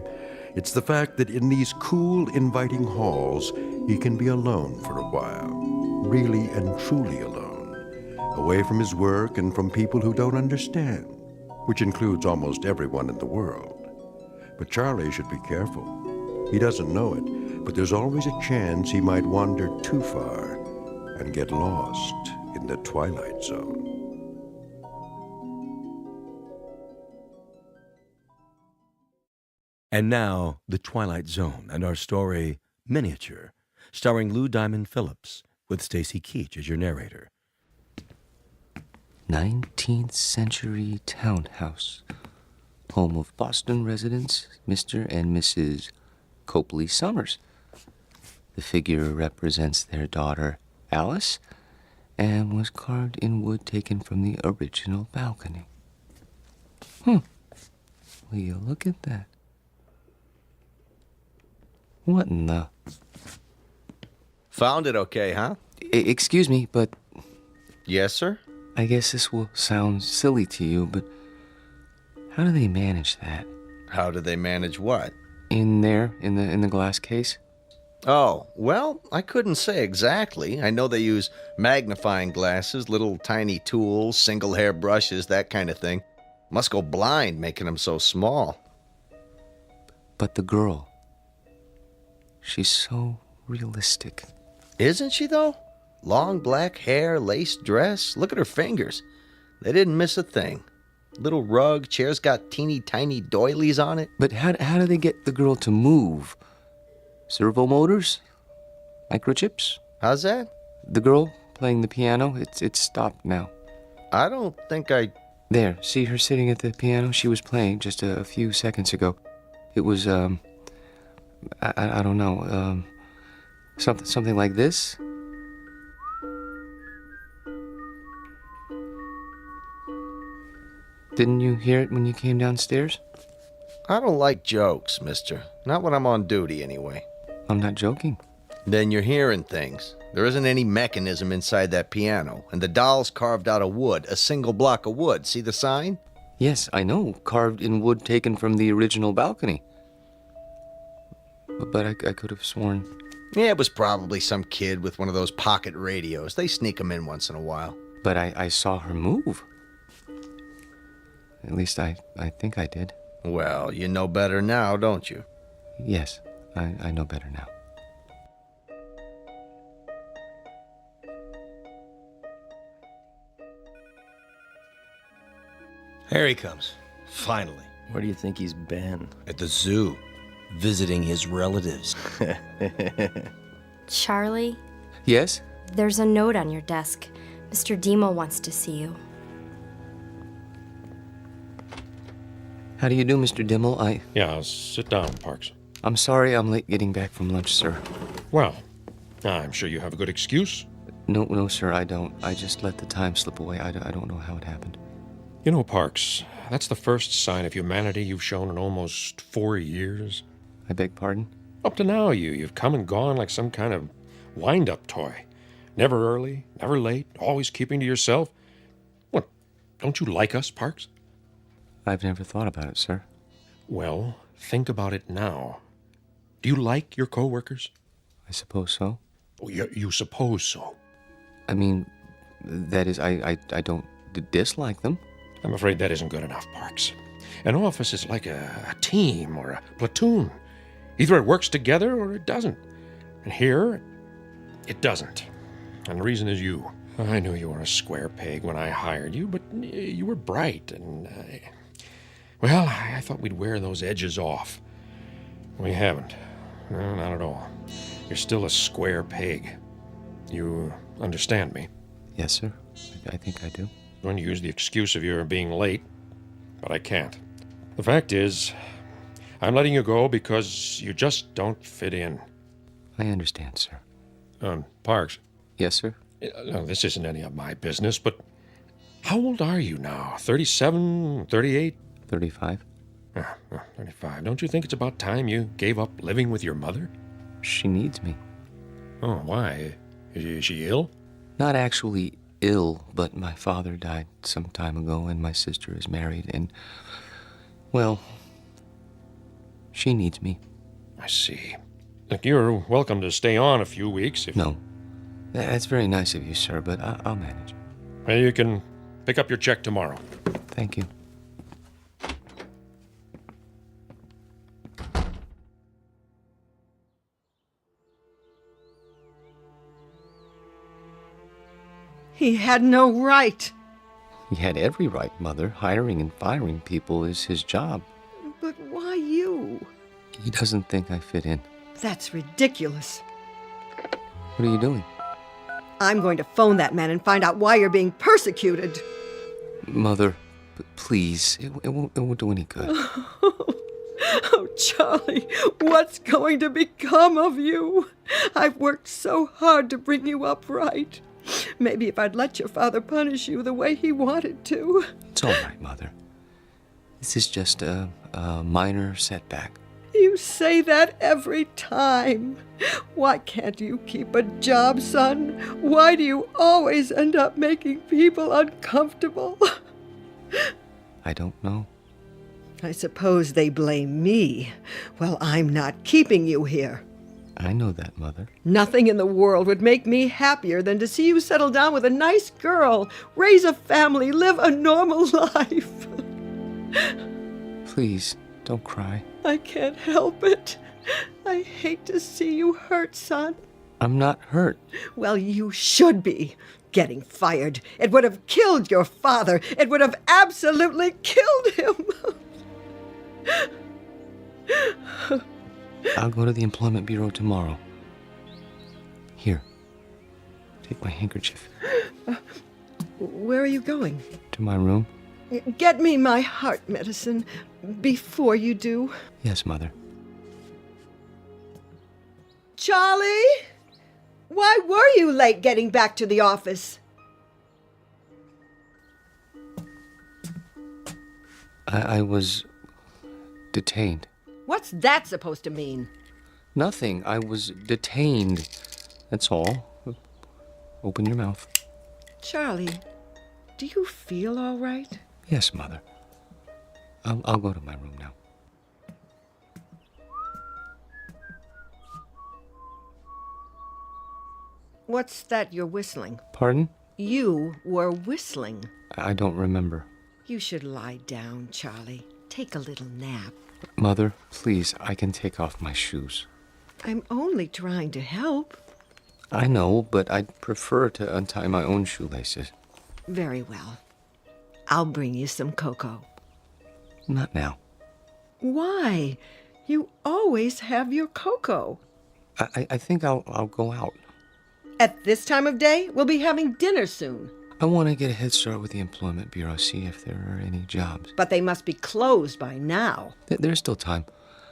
It's the fact that in these cool, inviting halls, he can be alone for a while, really and truly alone, away from his work and from people who don't understand, which includes almost everyone in the world. But Charlie should be careful. He doesn't know it, but there's always a chance he might wander too far and get lost in the Twilight Zone. And now, The Twilight Zone and our story, Miniature, starring Lou Diamond Phillips, with Stacy Keach as your narrator. 19th century townhouse. Home of Boston residents, Mr. and Mrs. Copley Summers. The figure represents their daughter, Alice, and was carved in wood taken from the original balcony. Will you look at that? What in the... Found it okay, huh? Excuse me, but... Yes, sir? I guess this will sound silly to you, but how do they manage that? How do they manage what? In there, in the glass case? Oh, well, I couldn't say exactly. I know they use magnifying glasses, little tiny tools, single hair brushes, that kind of thing. Must go blind making them so small. But the girl... she's so realistic. Isn't she, though? Long black hair, lace dress. Look at her fingers. They didn't miss a thing. Little rug, chair's got teeny tiny doilies on it. But how do they get the girl to move? Servo motors? Microchips? How's that? The girl playing the piano, it's stopped now. I don't think I... There, see her sitting at the piano? She was playing just a few seconds ago. It was, I don't know, something like this? Didn't you hear it when you came downstairs? I don't like jokes, mister. Not when I'm on duty, anyway. I'm not joking. Then you're hearing things. There isn't any mechanism inside that piano, and the doll's carved out of wood, a single block of wood. See the sign? Yes, I know. Carved in wood taken from the original balcony. But I could have sworn... Yeah, it was probably some kid with one of those pocket radios. They sneak them in once in a while. But I saw her move. At least I think I did. Well, you know better now, don't you? Yes, I know better now. Here he comes. Finally. Where do you think he's been? At the zoo. Visiting his relatives. Charlie, Yes? there's a note on your desk. Mr. Demo wants to see you. How do you do, Mr. Dimmel? Yeah, sit down, Parks. I'm sorry I'm late getting back from lunch, sir. Well, I'm sure you have a good excuse. No, sir, I don't. I just let the time slip away. I don't know how it happened. You know, Parks, that's the first sign of humanity you've shown in almost 4 years. I beg pardon? Up to now, you've come and gone like some kind of wind-up toy. Never early, never late, always keeping to yourself. What, don't you like us, Parks? I've never thought about it, sir. Well, think about it now. Do you like your co-workers? I suppose so. Oh, you suppose so? I mean, that is, I don't dislike them. I'm afraid that isn't good enough, Parks. An office is like a team or a platoon. Either it works together or it doesn't. And here, it doesn't. And the reason is you. I knew you were a square peg when I hired you, but you were bright and... well, I thought we'd wear those edges off. We haven't. No, not at all. You're still a square peg. You understand me? Yes, sir. I think I do. I'm going to use the excuse of your being late, but I can't. The fact is, I'm letting you go because you just don't fit in. I understand, sir. Parks. Yes, sir? No, this isn't any of my business, but how old are you now? 37, 38? 35. 35. Don't you think it's about time you gave up living with your mother? She needs me. Oh, why? Is she ill? Not actually ill, but my father died some time ago, and my sister is married, and, well, she needs me. I see. Look, you're welcome to stay on a few weeks if... No. That's very nice of you, sir, but I'll manage. Well, you can pick up your check tomorrow. Thank you. He had no right. He had every right, Mother. Hiring and firing people is his job. But why you? He doesn't think I fit in. That's ridiculous. What are you doing? I'm going to phone that man and find out why you're being persecuted. Mother, please, it won't do any good. Oh, Charlie, what's going to become of you? I've worked so hard to bring you up right. Maybe if I'd let your father punish you the way he wanted to. It's all right, Mother. This is just a minor setback. You say that every time. Why can't you keep a job, son? Why do you always end up making people uncomfortable? I don't know. I suppose they blame me. Well, I'm not keeping you here. I know that, Mother. Nothing in the world would make me happier than to see you settle down with a nice girl, raise a family, live a normal life. Please, don't cry. I can't help it. I hate to see you hurt, son. I'm not hurt. Well, you should be. Getting fired. It would have killed your father. It would have absolutely killed him. I'll go to the Employment Bureau tomorrow. Here, take my handkerchief. Where are you going? To my room? Get me my heart medicine before you do. Yes, Mother. Charlie? Why were you late getting back to the office? I was detained. What's that supposed to mean? Nothing. I was detained. That's all. Open your mouth. Charlie, do you feel all right? Yes, Mother. I'll go to my room now. What's that you're whistling? Pardon? You were whistling. I don't remember. You should lie down, Charlie. Take a little nap. Mother, please, I can take off my shoes. I'm only trying to help. I know, but I'd prefer to untie my own shoelaces. Very well. I'll bring you some cocoa. Not now. Why? You always have your cocoa. I think I'll go out. At this time of day, we'll be having dinner soon. I want to get a head start with the Employment Bureau, see if there are any jobs. But they must be closed by now. There's still time.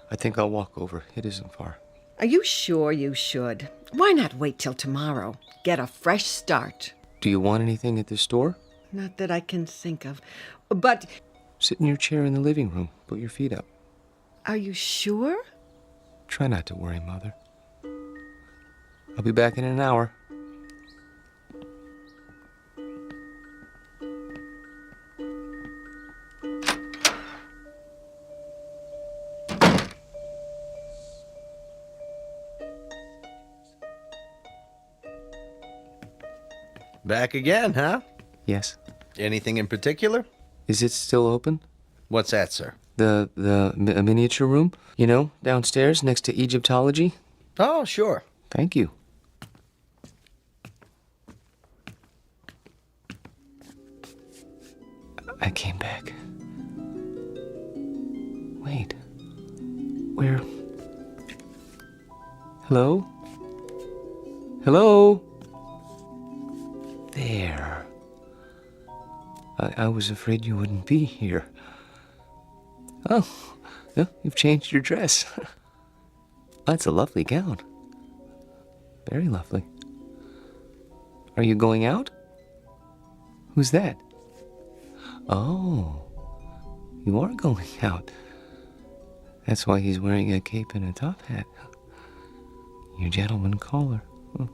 I think I'll walk over. It isn't far. Are you sure you should? Why not wait till tomorrow? Get a fresh start. Do you want anything at the store? Not that I can think of. But... Sit in your chair in the living room. Put your feet up. Are you sure? Try not to worry, Mother. I'll be back in an hour. Back again, huh? Yes. Anything in particular? Is it still open? What's that, sir? A miniature room? You know, downstairs next to Egyptology? Oh, sure. Thank you. I came back. Wait. Where? Hello? Hello? There. I was afraid you wouldn't be here. Oh, well, you've changed your dress. That's a lovely gown. Very lovely. Are you going out? Who's that? Oh, you are going out. That's why he's wearing a cape and a top hat. Your gentleman caller. Huh.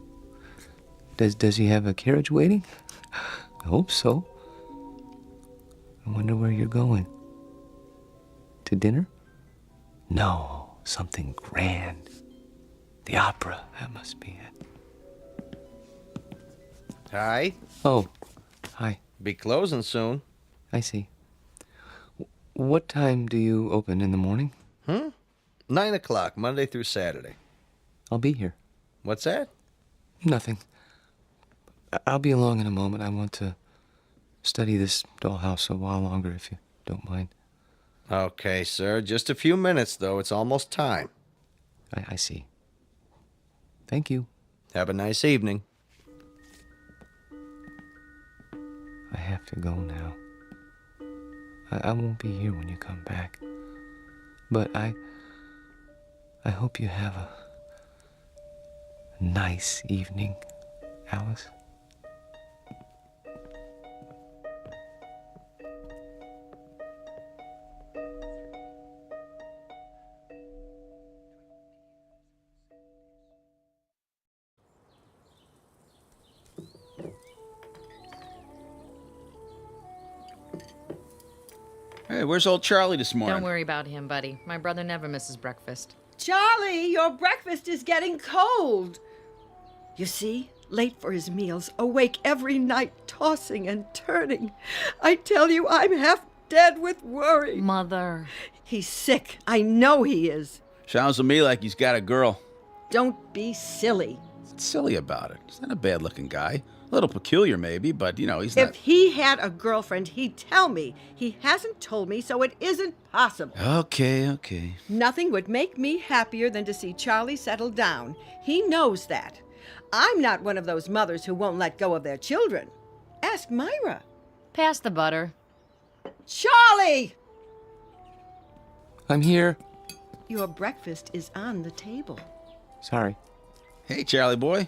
Does he have a carriage waiting? I hope so. I wonder where you're going. To dinner? No, something grand. The opera, that must be it. Hi. Oh, hi. Be closing soon. I see. What time do you open in the morning? 9 o'clock, Monday through Saturday. I'll be here. What's that? Nothing. I'll be along in a moment. I want to study this dollhouse a while longer, if you don't mind. Okay, sir. Just a few minutes, though. It's almost time. I see. Thank you. Have a nice evening. I have to go now. I won't be here when you come back. But I hope you have a nice evening, Alice. Hey, where's old Charlie this morning? Don't worry about him, buddy. My brother never misses breakfast. Charlie, your breakfast is getting cold. You see, late for his meals, awake every night, tossing and turning. I tell you, I'm half dead with worry. Mother. He's sick. I know he is. Sounds to me like he's got a girl. Don't be silly. What's silly about it? He's not a bad-looking guy. A little peculiar, maybe, but, you know, he's not... If he had a girlfriend, he'd tell me. He hasn't told me, so it isn't possible. Okay. Nothing would make me happier than to see Charlie settle down. He knows that. I'm not one of those mothers who won't let go of their children. Ask Myra. Pass the butter. Charlie! I'm here. Your breakfast is on the table. Sorry. Hey, Charlie boy.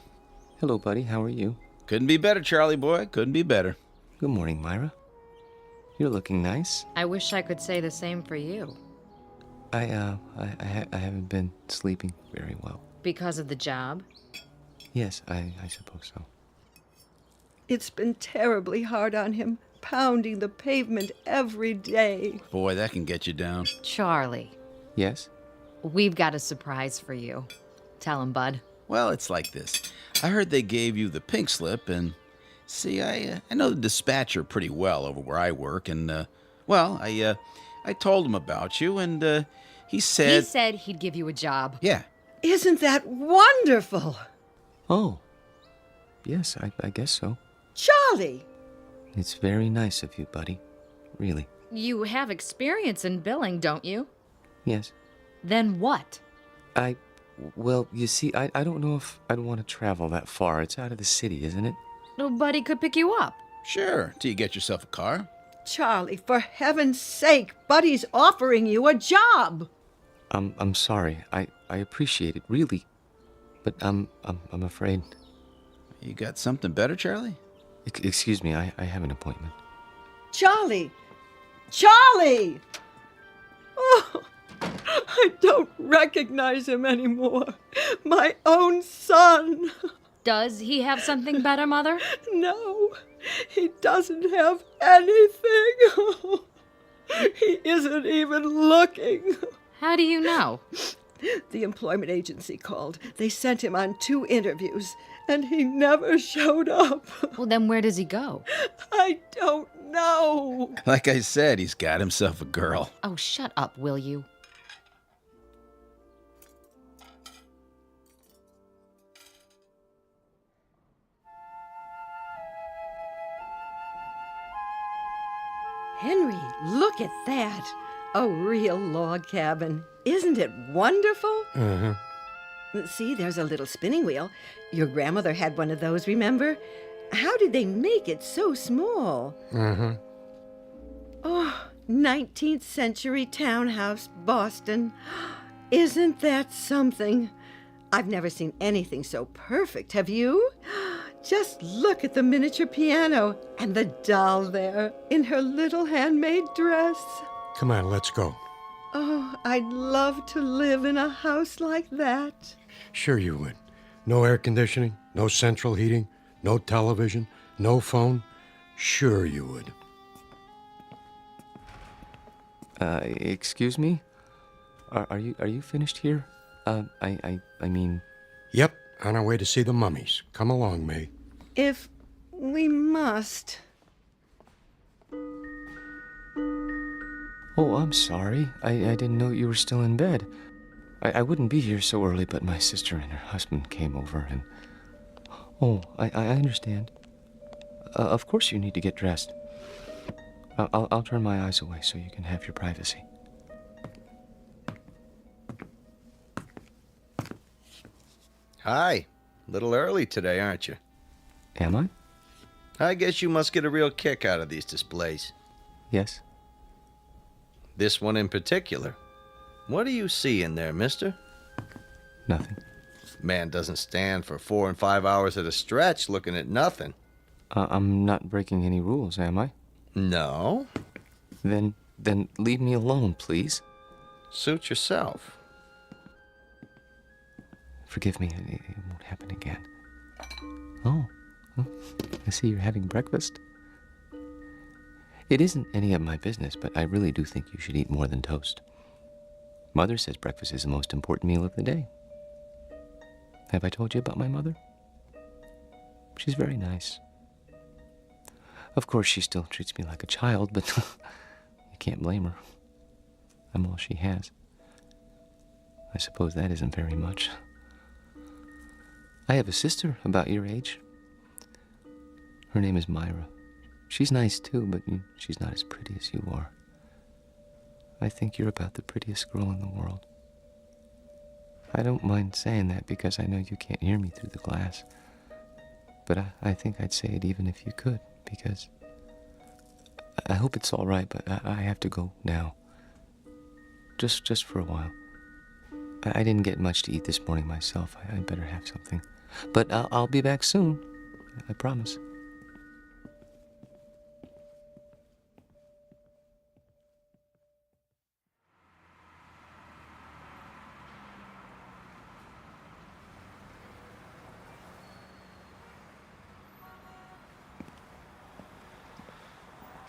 Hello, buddy. How are you? Couldn't be better, Charlie boy. Couldn't be better. Good morning, Myra. You're looking nice. I wish I could say the same for you. I haven't been sleeping very well. Because of the job? Yes, I suppose so. It's been terribly hard on him, pounding the pavement every day. Boy, that can get you down. Charlie. Yes? We've got a surprise for you. Tell him, bud. Well, it's like this. I heard they gave you the pink slip, and see, I know the dispatcher pretty well over where I work, and, I told him about you, and, he said... He said he'd give you a job. Yeah. Isn't that wonderful? Oh. Yes, I guess so. Charlie! It's very nice of you, buddy. Really. You have experience in billing, don't you? Yes. Then what? Well, you see, I don't know if I'd want to travel that far. It's out of the city, isn't it? Nobody could pick you up. Sure, till you get yourself a car. Charlie, for heaven's sake, Buddy's offering you a job. I'm sorry. I appreciate it, really. But I'm afraid. You got something better, Charlie? Excuse me, I have an appointment. Charlie! Charlie! Oh, I don't recognize him anymore. My own son. Does he have something better, Mother? No, he doesn't have anything. He isn't even looking. How do you know? The employment agency called. They sent him on 2 interviews, and he never showed up. Well, then where does he go? I don't know. Like I said, he's got himself a girl. Oh, shut up, will you? Henry, look at that. A real log cabin. Isn't it wonderful? Mm-hmm. See, there's a little spinning wheel. Your grandmother had one of those, remember? How did they make it so small? Mm-hmm. Oh, 19th century townhouse, Boston. Isn't that something? I've never seen anything so perfect, have you? Just look at the miniature piano and the doll there in her little handmade dress. Come on, let's go. Oh, I'd love to live in a house like that. Sure you would. No air conditioning, no central heating, no television, no phone. Sure you would. Excuse me? Are you finished here? I mean... Yep, on our way to see the mummies. Come along, May. If we must. Oh, I'm sorry. I didn't know you were still in bed. I wouldn't be here so early, but my sister and her husband came over and... Oh, I understand. Of course you need to get dressed. I'll turn my eyes away so you can have your privacy. Hi. A little early today, aren't you? Am I? I guess you must get a real kick out of these displays. Yes. This one in particular. What do you see in there, mister? Nothing. Man doesn't stand for 4 and 5 hours at a stretch looking at nothing. I'm not breaking any rules, am I? No. Then leave me alone, please. Suit yourself. Forgive me, it won't happen again. Oh, I see you're having breakfast. It isn't any of my business, but I really do think you should eat more than toast. Mother says breakfast is the most important meal of the day. Have I told you about my mother? She's very nice. Of course, she still treats me like a child, but you can't blame her. I'm all she has. I suppose that isn't very much. I have a sister about your age. Her name is Myra. She's nice too, but she's not as pretty as you are. I think you're about the prettiest girl in the world. I don't mind saying that because I know you can't hear me through the glass. But I think I'd say it even if you could, because I hope it's all right, but I have to go now. Just for a while. I didn't get much to eat this morning myself. I better have something. But I'll be back soon. I promise.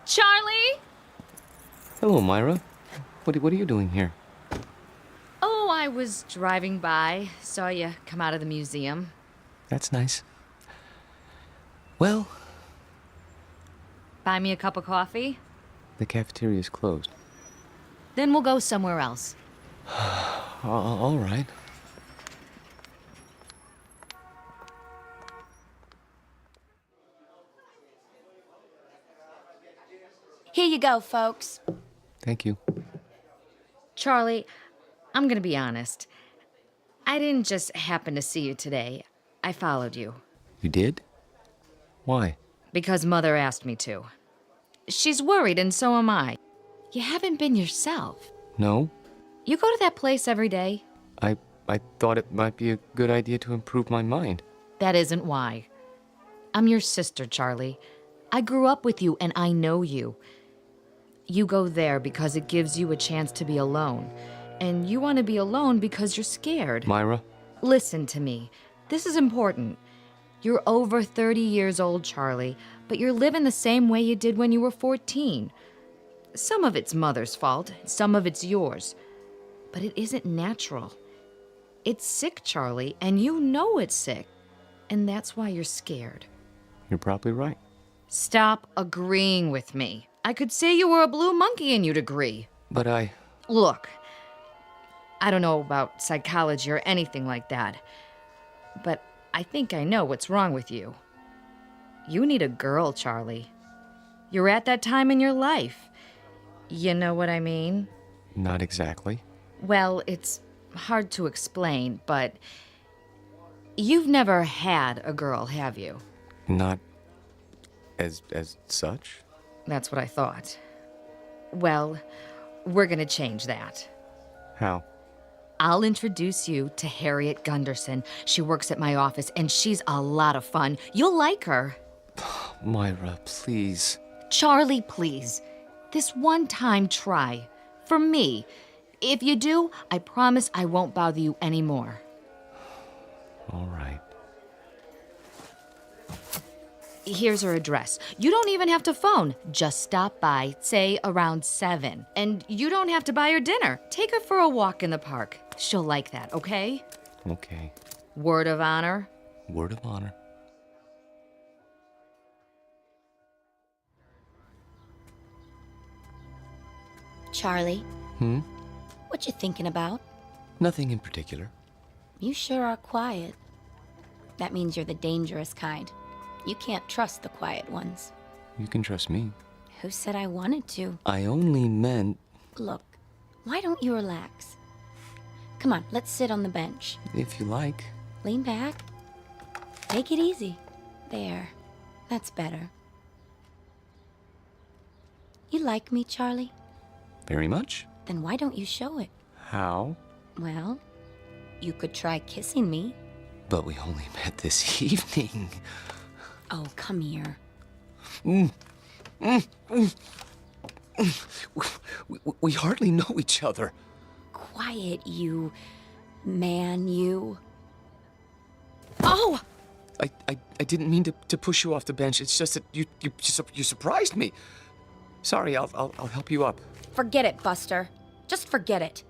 Charlie? Hello, Myra. What are you doing here? Oh, I was driving by. Saw you come out of the museum. That's nice. Well... Buy me a cup of coffee? The cafeteria's closed. Then we'll go somewhere else. All right. Here you go, folks. Thank you. Charlie, I'm gonna be honest. I didn't just happen to see you today. I followed you. You did? Why? Because Mother asked me to. She's worried, and so am I. You haven't been yourself. No? You go to that place every day? I thought it might be a good idea to improve my mind. That isn't why. I'm your sister, Charlie. I grew up with you, and I know you. You go there because it gives you a chance to be alone. And you want to be alone because you're scared. Myra? Listen to me. This is important. You're over 30 years old, Charlie, but you're living the same way you did when you were 14. Some of it's Mother's fault, some of it's yours. But it isn't natural. It's sick, Charlie, and you know it's sick. And that's why you're scared. You're probably right. Stop agreeing with me. I could say you were a blue monkey and you'd agree. But Look, I don't know about psychology or anything like that, but I think I know what's wrong with you. You need a girl, Charlie. You're at that time in your life. You know what I mean? Not exactly. Well, it's hard to explain, but you've never had a girl, have you? Not as such? That's what I thought. Well, we're gonna change that. How? I'll introduce you to Harriet Gunderson. She works at my office, and she's a lot of fun. You'll like her. Myra, please. Charlie, please. This one time try. For me. If you do, I promise I won't bother you anymore. All right. Here's her address. You don't even have to phone. Just stop by, say around 7. And you don't have to buy her dinner. Take her for a walk in the park. She'll like that, okay? Okay. Word of honor? Word of honor. Charlie, Hmm? what you thinking about? Nothing in particular. You sure are quiet. That means you're the dangerous kind. You can't trust the quiet ones. You can trust me. Who said I wanted to? I only meant... Look, why don't you relax? Come on, let's sit on the bench. If you like. Lean back. Take it easy. There. That's better. You like me, Charlie? Very much. Then why don't you show it? How? Well, you could try kissing me. But we only met this evening. Oh, come here. We hardly know each other. Quiet, you man, you. Oh! I didn't mean to push you off the bench. It's just that you surprised me. Sorry, I'll help you up. Forget it, Buster. Just forget it.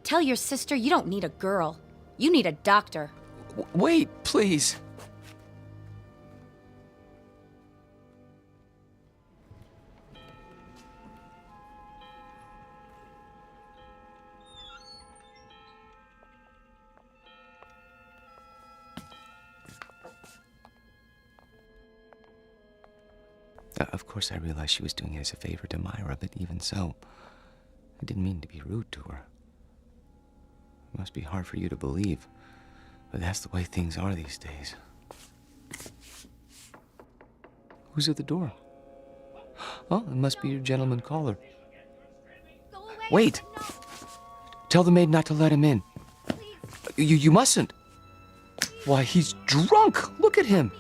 Tell your sister you don't need a girl. You need a doctor. Wait, please. Of course, I realized she was doing it as a favor to Myra, but even so, I didn't mean to be rude to her. It must be hard for you to believe, but that's the way things are these days. Who's at the door? Oh, it must be your gentleman caller. Wait! Tell the maid not to let him in. You mustn't. Why, he's drunk! Look at him!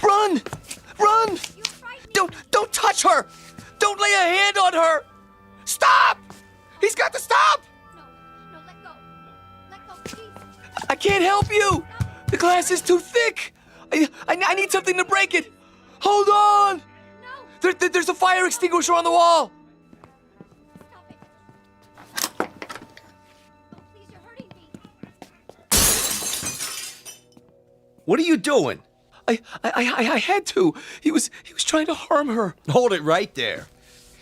Run! Run! Don't touch her! Don't lay a hand on her! Stop! He's got to stop! No, let go. Let go, please. I can't help you! The glass is too thick! I need something to break it! Hold on! No! There's a fire extinguisher on the wall! Stop it. Oh, please, you're hurting me. What are you doing? I had to. He was trying to harm her. Hold it right there.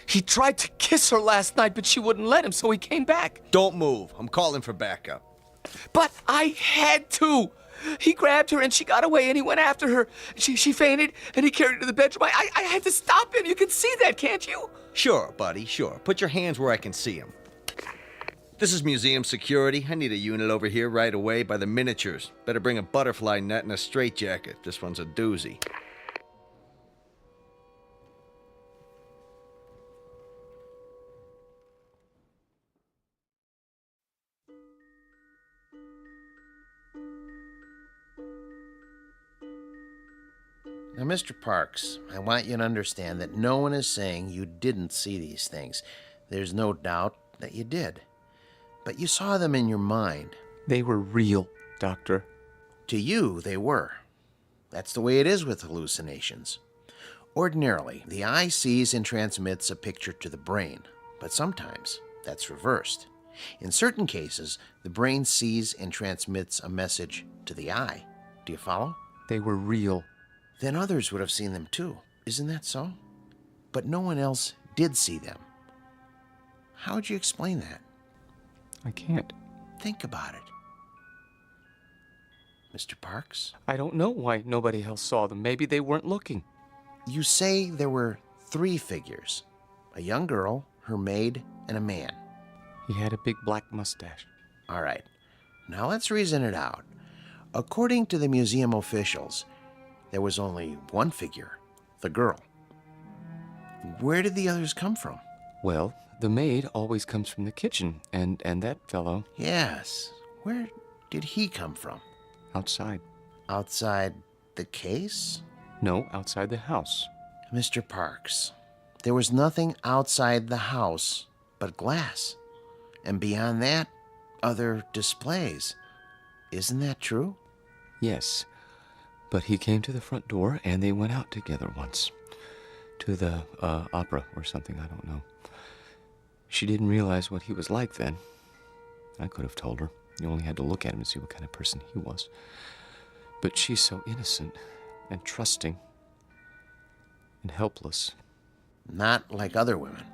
He tried to kiss her last night, but she wouldn't let him, so he came back. Don't move. I'm calling for backup. But I had to. He grabbed her and she got away and he went after her. She fainted and he carried her to the bedroom. I had to stop him. You can see that, can't you? Sure, buddy, sure. Put your hands where I can see them. This is museum security. I need a unit over here right away by the miniatures. Better bring a butterfly net and a straitjacket. This one's a doozy. Now, Mr. Parks, I want you to understand that no one is saying you didn't see these things. There's no doubt that you did. But you saw them in your mind. They were real, Doctor. To you, they were. That's the way it is with hallucinations. Ordinarily, the eye sees and transmits a picture to the brain, but sometimes that's reversed. In certain cases, the brain sees and transmits a message to the eye. Do you follow? They were real. Then others would have seen them too. Isn't that so? But no one else did see them. How would you explain that? I can't. Think about it. Mr. Parks? I don't know why nobody else saw them. Maybe they weren't looking. You say there were 3 figures. A young girl, her maid, and a man. He had a big black mustache. All right. Now let's reason it out. According to the museum officials, there was only one figure, the girl. Where did the others come from? Well, the maid always comes from the kitchen, and that fellow... Yes. Where did he come from? Outside. Outside the case? No, outside the house. Mr. Parks, there was nothing outside the house but glass. And beyond that, other displays. Isn't that true? Yes. But he came to the front door, and they went out together once. To the opera or something, I don't know. She didn't realize what he was like then. I could have told her. You only had to look at him to see what kind of person he was. But she's so innocent and trusting and helpless. Not like other women.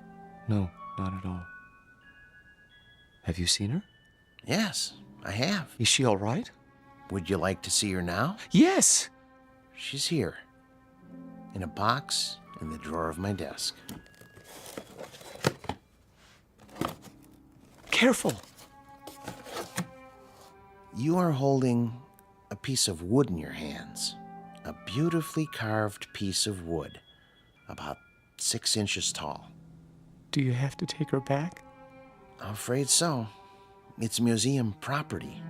No, not at all. Have you seen her? Yes, I have. Is she all right? Would you like to see her now? Yes! She's here. In a box in the drawer of my desk. Careful! You are holding a piece of wood in your hands. A beautifully carved piece of wood. About 6 inches tall. Do you have to take her back? I'm afraid so. It's museum property.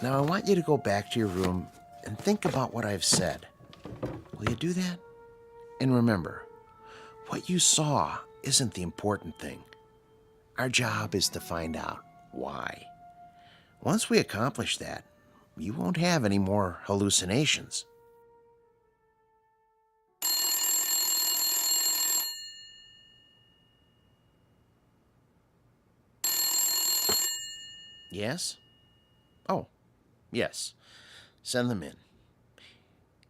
Now I want you to go back to your room and think about what I've said. Will you do that? And remember, what you saw isn't the important thing. Our job is to find out why. Once we accomplish that, you won't have any more hallucinations. Yes? Oh, yes. Send them in.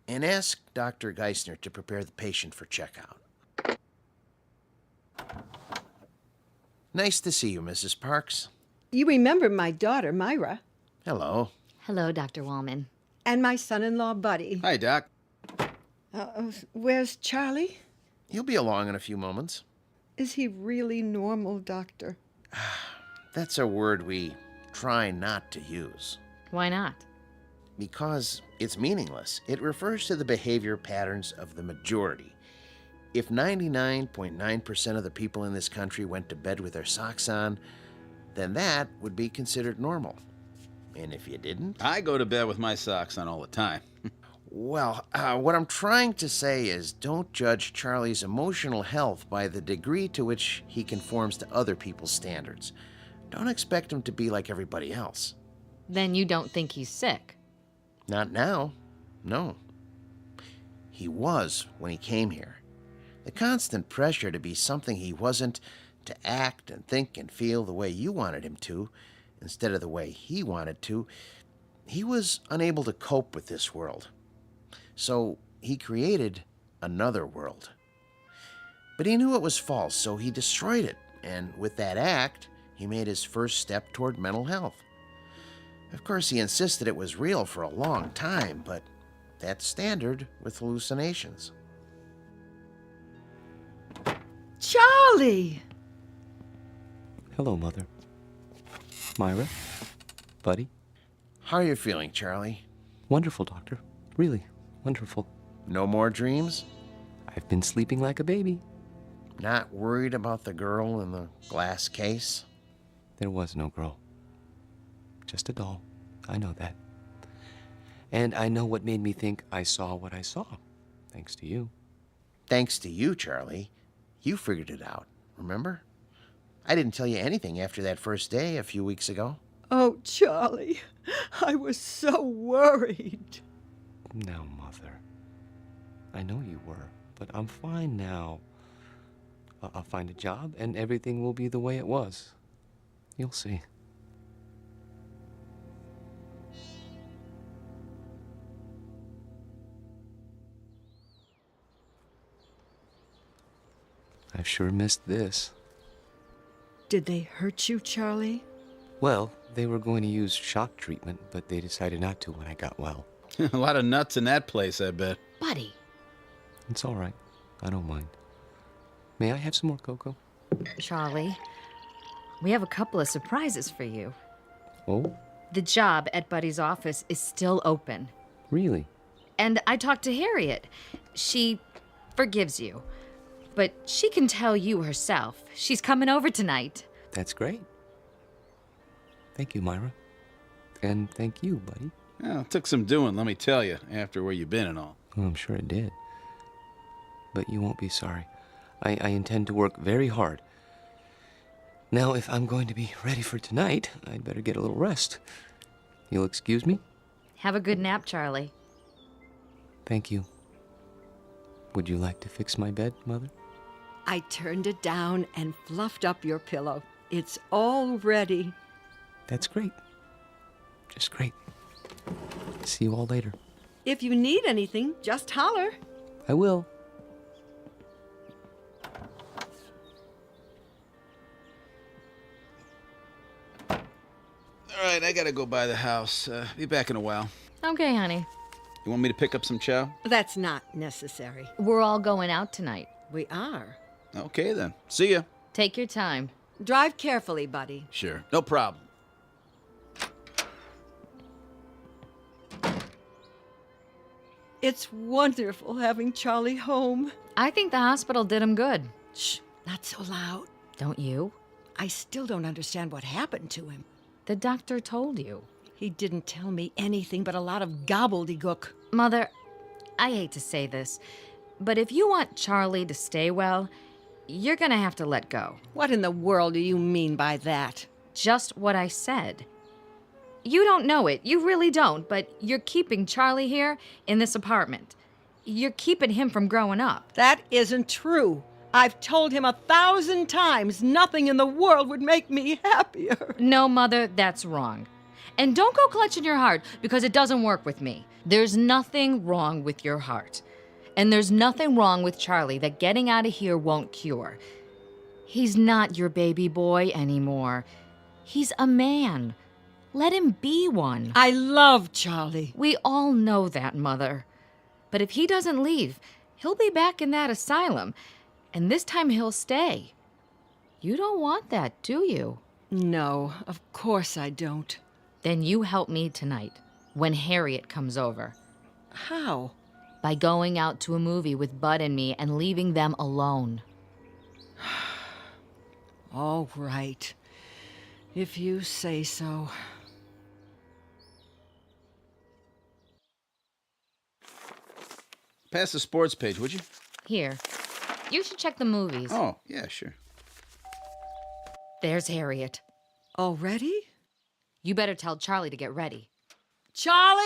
And ask Dr. Geisner to prepare the patient for checkout. Nice to see you, Mrs. Parks. You remember my daughter, Myra. Hello. Hello, Dr. Wallman. And my son-in-law, Buddy. Hi, Doc. Where's Charlie? He'll be along in a few moments. Is he really normal, Doctor? That's a word we try not to use. Why not? Because it's meaningless. It refers to the behavior patterns of the majority. If 99.9% of the people in this country went to bed with their socks on, then that would be considered normal. And if you didn't... I go to bed with my socks on all the time. Well, what I'm trying to say is don't judge Charlie's emotional health by the degree to which he conforms to other people's standards. Don't expect him to be like everybody else. Then you don't think he's sick? Not now. No. He was when he came here. The constant pressure to be something he wasn't, to act and think and feel the way you wanted him to, instead of the way he wanted to, he was unable to cope with this world. So he created another world. But he knew it was false, so he destroyed it, and with that act, he made his first step toward mental health. Of course, he insisted it was real for a long time, but that's standard with hallucinations. Charlie! Hello, Mother. Myra? Buddy? How are you feeling, Charlie? Wonderful, Doctor. Really, wonderful. No more dreams? I've been sleeping like a baby. Not worried about the girl in the glass case? There was no girl. Just a doll. I know that. And I know what made me think I saw what I saw. Thanks to you. Thanks to you, Charlie. You figured it out, remember? I didn't tell you anything after that first day a few weeks ago. Oh, Charlie, I was so worried. No, Mother. I know you were, but I'm fine now. I'll find a job and everything will be the way it was. You'll see. I've sure missed this. Did they hurt you, Charlie? Well, they were going to use shock treatment, but they decided not to when I got well. A lot of nuts in that place, I bet. Buddy. It's all right. I don't mind. May I have some more cocoa? Charlie, we have a couple of surprises for you. Oh? The job at Buddy's office is still open. Really? And I talked to Harriet. She forgives you. but she can tell you herself. She's coming over tonight. That's great. Thank you, Myra. And thank you, buddy. Well, it took some doing, let me tell you, after where you've been and all. Well, I'm sure it did. But you won't be sorry. I intend to work very hard. Now, if I'm going to be ready for tonight, I'd better get a little rest. You'll excuse me? Have a good nap, Charlie. Thank you. Would you like to fix my bed, Mother? I turned it down and fluffed up your pillow. It's all ready. That's great. Just great. See you all later. If you need anything, just holler. I will. All right, I gotta go by the house. Be back in a while. Okay, honey. You want me to pick up some chow? That's not necessary. We're all going out tonight. We are. Okay, then. See ya. Take your time. Drive carefully, buddy. Sure. No problem. It's wonderful having Charlie home. I think the hospital did him good. Shh, not so loud. Don't you? I still don't understand what happened to him. The doctor told you. He didn't tell me anything but a lot of gobbledygook. Mother, I hate to say this, but if you want Charlie to stay well, you're gonna have to let go. What in the world do you mean by that? Just what I said. You don't know it, you really don't, but you're keeping Charlie here in this apartment. You're keeping him from growing up. That isn't true. I've told him 1,000 times nothing in the world would make me happier. No, Mother, that's wrong. And don't go clutching your heart, because it doesn't work with me. There's nothing wrong with your heart. And there's nothing wrong with Charlie that getting out of here won't cure. He's not your baby boy anymore. He's a man. Let him be one. I love Charlie. We all know that, Mother. But if he doesn't leave, he'll be back in that asylum. And this time he'll stay. You don't want that, do you? No, of course I don't. Then you help me tonight, when Harriet comes over. How? By going out to a movie with Bud and me and leaving them alone. All right. If you say so. Pass the sports page, would you? Here. You should check the movies. Oh, yeah, sure. There's Harriet. Already? You better tell Charlie to get ready. Charlie?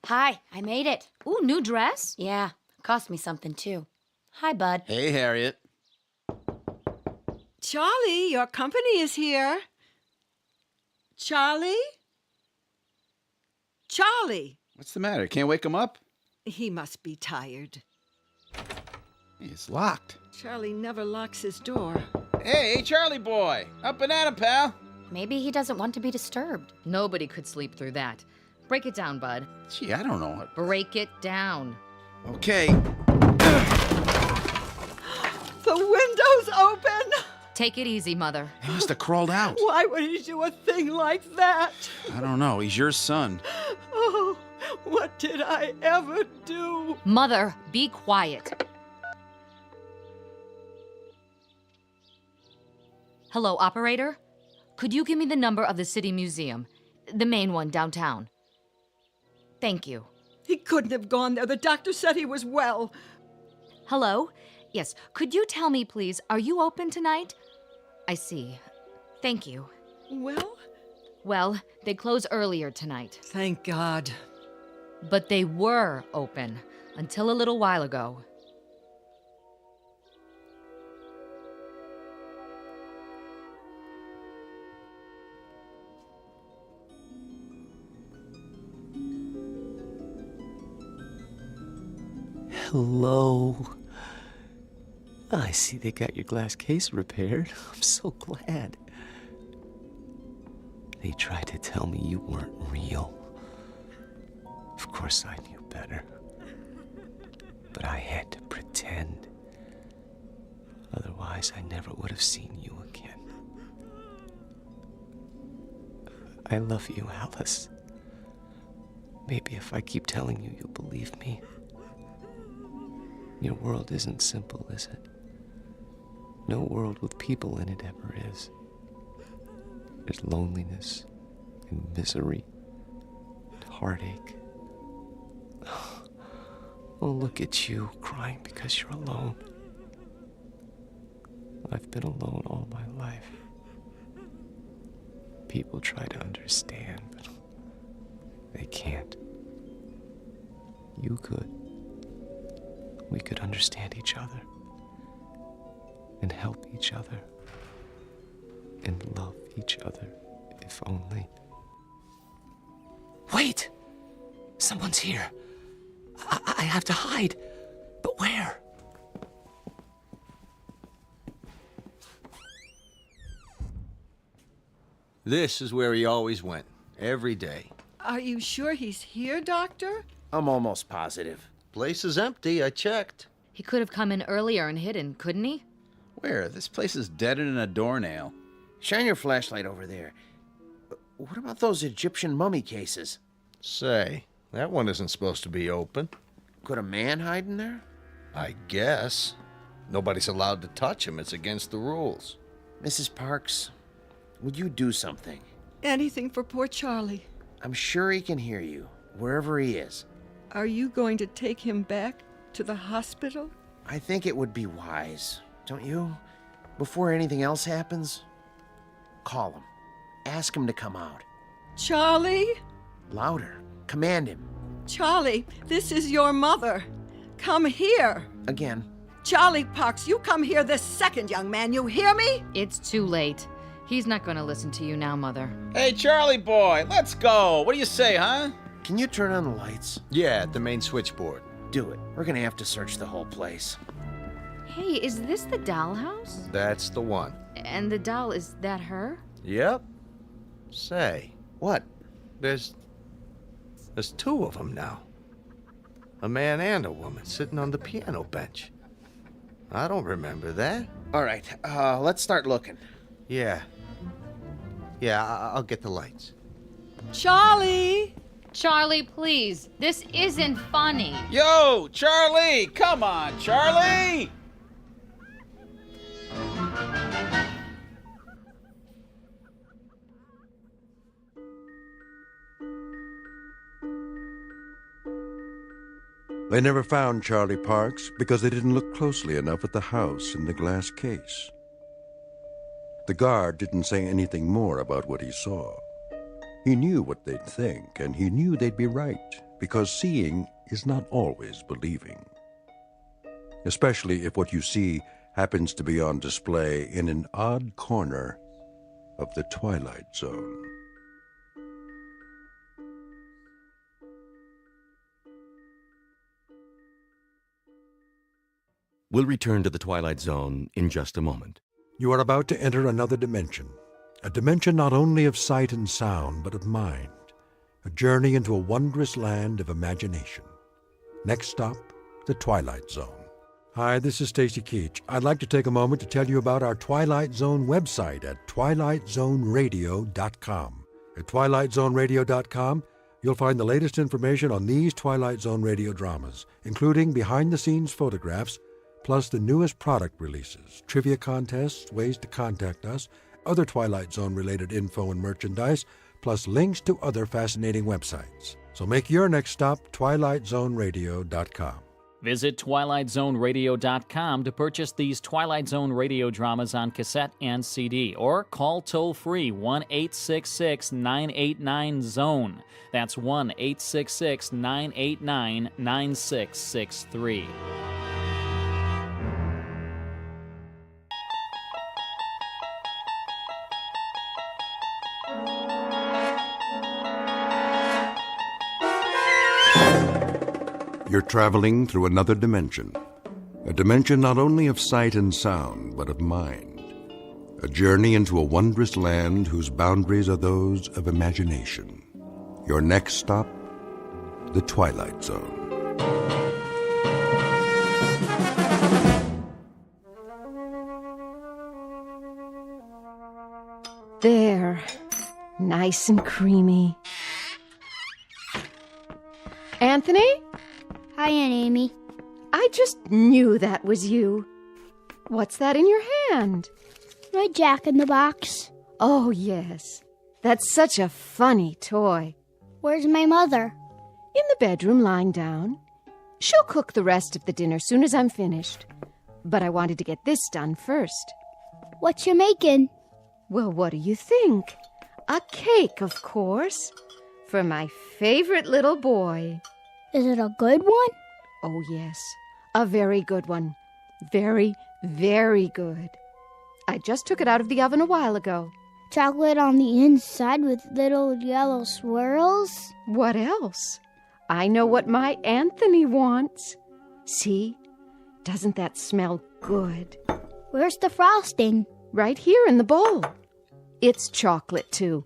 Hi, I made it. Ooh, new dress? Yeah, cost me something too. Hi, Bud. Hey, Harriet. Charlie, your company is here. Charlie? Charlie! What's the matter? Can't wake him up? He must be tired. It's locked. Charlie never locks his door. Hey, Charlie boy! Up and at him, pal! Maybe he doesn't want to be disturbed. Nobody could sleep through that. Break it down, Bud. Gee, I don't know. Break it down. Okay. The window's open! Take it easy, Mother. He must have crawled out. Why would he do a thing like that? I don't know. He's your son. Oh, what did I ever do? Mother, be quiet. Hello, operator? Could you give me the number of the City Museum? The main one downtown. Thank you. He couldn't have gone there. The doctor said he was well. Hello? Yes, could you tell me, please, are you open tonight? I see. Thank you. Well? Well, they close earlier tonight. Thank God. But they were open until a little while ago. Hello. I see they got your glass case repaired. I'm so glad. They tried to tell me you weren't real. Of course I knew better. But I had to pretend. Otherwise, I never would have seen you again. I love you, Alice. Maybe if I keep telling you, you'll believe me. Your world isn't simple, is it? No world with people in it ever is. There's loneliness and misery and heartache. Oh, look at you, crying because you're alone. I've been alone all my life. People try to understand, but they can't. You could. We could understand each other and help each other and love each other, if only. Wait! Someone's here. I have to hide. But where? This is where he always went, every day. Are you sure he's here, Doctor? I'm almost positive. Place is empty, I checked. He could have come in earlier and hidden, couldn't he? Where? This place is deader than a doornail. Shine your flashlight over there. What about those Egyptian mummy cases? Say, that one isn't supposed to be open. Could a man hide in there? I guess. Nobody's allowed to touch him. It's against the rules. Mrs. Parks, would you do something? Anything for poor Charlie. I'm sure he can hear you, wherever he is. Are you going to take him back to the hospital? I think it would be wise, don't you? Before anything else happens, call him. Ask him to come out. Charlie? Louder. Command him. Charlie, this is your mother. Come here. Again. Charlie Parks, you come here this second, young man. You hear me? It's too late. He's not going to listen to you now, Mother. Hey, Charlie boy, let's go. What do you say, huh? Can you turn on the lights? Yeah, at the main switchboard. Do it. We're gonna have to search the whole place. Hey, is this the dollhouse? That's the one. And the doll, is that her? Yep. Say, what? There's two of them now. A man and a woman sitting on the piano bench. I don't remember that. All right, let's start looking. Yeah, I'll get the lights. Charlie! Charlie, please. This isn't funny. Yo, Charlie! Come on, Charlie! They never found Charlie Parks because they didn't look closely enough at the house in the glass case. The guard didn't say anything more about what he saw. He knew what they'd think, and he knew they'd be right, because seeing is not always believing. Especially if what you see happens to be on display in an odd corner of the Twilight Zone. We'll return to the Twilight Zone in just a moment. You are about to enter another dimension. A dimension not only of sight and sound, but of mind. A journey into a wondrous land of imagination. Next stop, the Twilight Zone. Hi, this is Stacy Keach. I'd like to take a moment to tell you about our Twilight Zone website at twilightzoneradio.com. At twilightzoneradio.com, you'll find the latest information on these Twilight Zone radio dramas, including behind-the-scenes photographs, plus the newest product releases, trivia contests, ways to contact us, other Twilight Zone-related info and merchandise, plus links to other fascinating websites. So make your next stop twilightzoneradio.com. Visit twilightzoneradio.com to purchase these Twilight Zone radio dramas on cassette and CD, or call toll-free 1-866-989-ZONE. That's 1-866-989-9663. You're traveling through another dimension. A dimension not only of sight and sound, but of mind. A journey into a wondrous land whose boundaries are those of imagination. Your next stop, the Twilight Zone. There. Nice and creamy. Anthony? Hi, Aunt Amy. I I just knew that was you. What's that in your hand? My Jack-in-the-Box. Oh, yes. That's such a funny toy. Where's my mother? In the bedroom, lying down. She'll cook the rest of the dinner soon as I'm finished. But I wanted to get this done first. What you making? Well, what do you think? A cake, of course. For my favorite little boy. Is it a good one? Oh, yes. A very good one. Very, very good. I just took it out of the oven a while ago. Chocolate on the inside with little yellow swirls? What else? I know what my Anthony wants. See? Doesn't that smell good? Where's the frosting? Right here in the bowl. It's chocolate, too.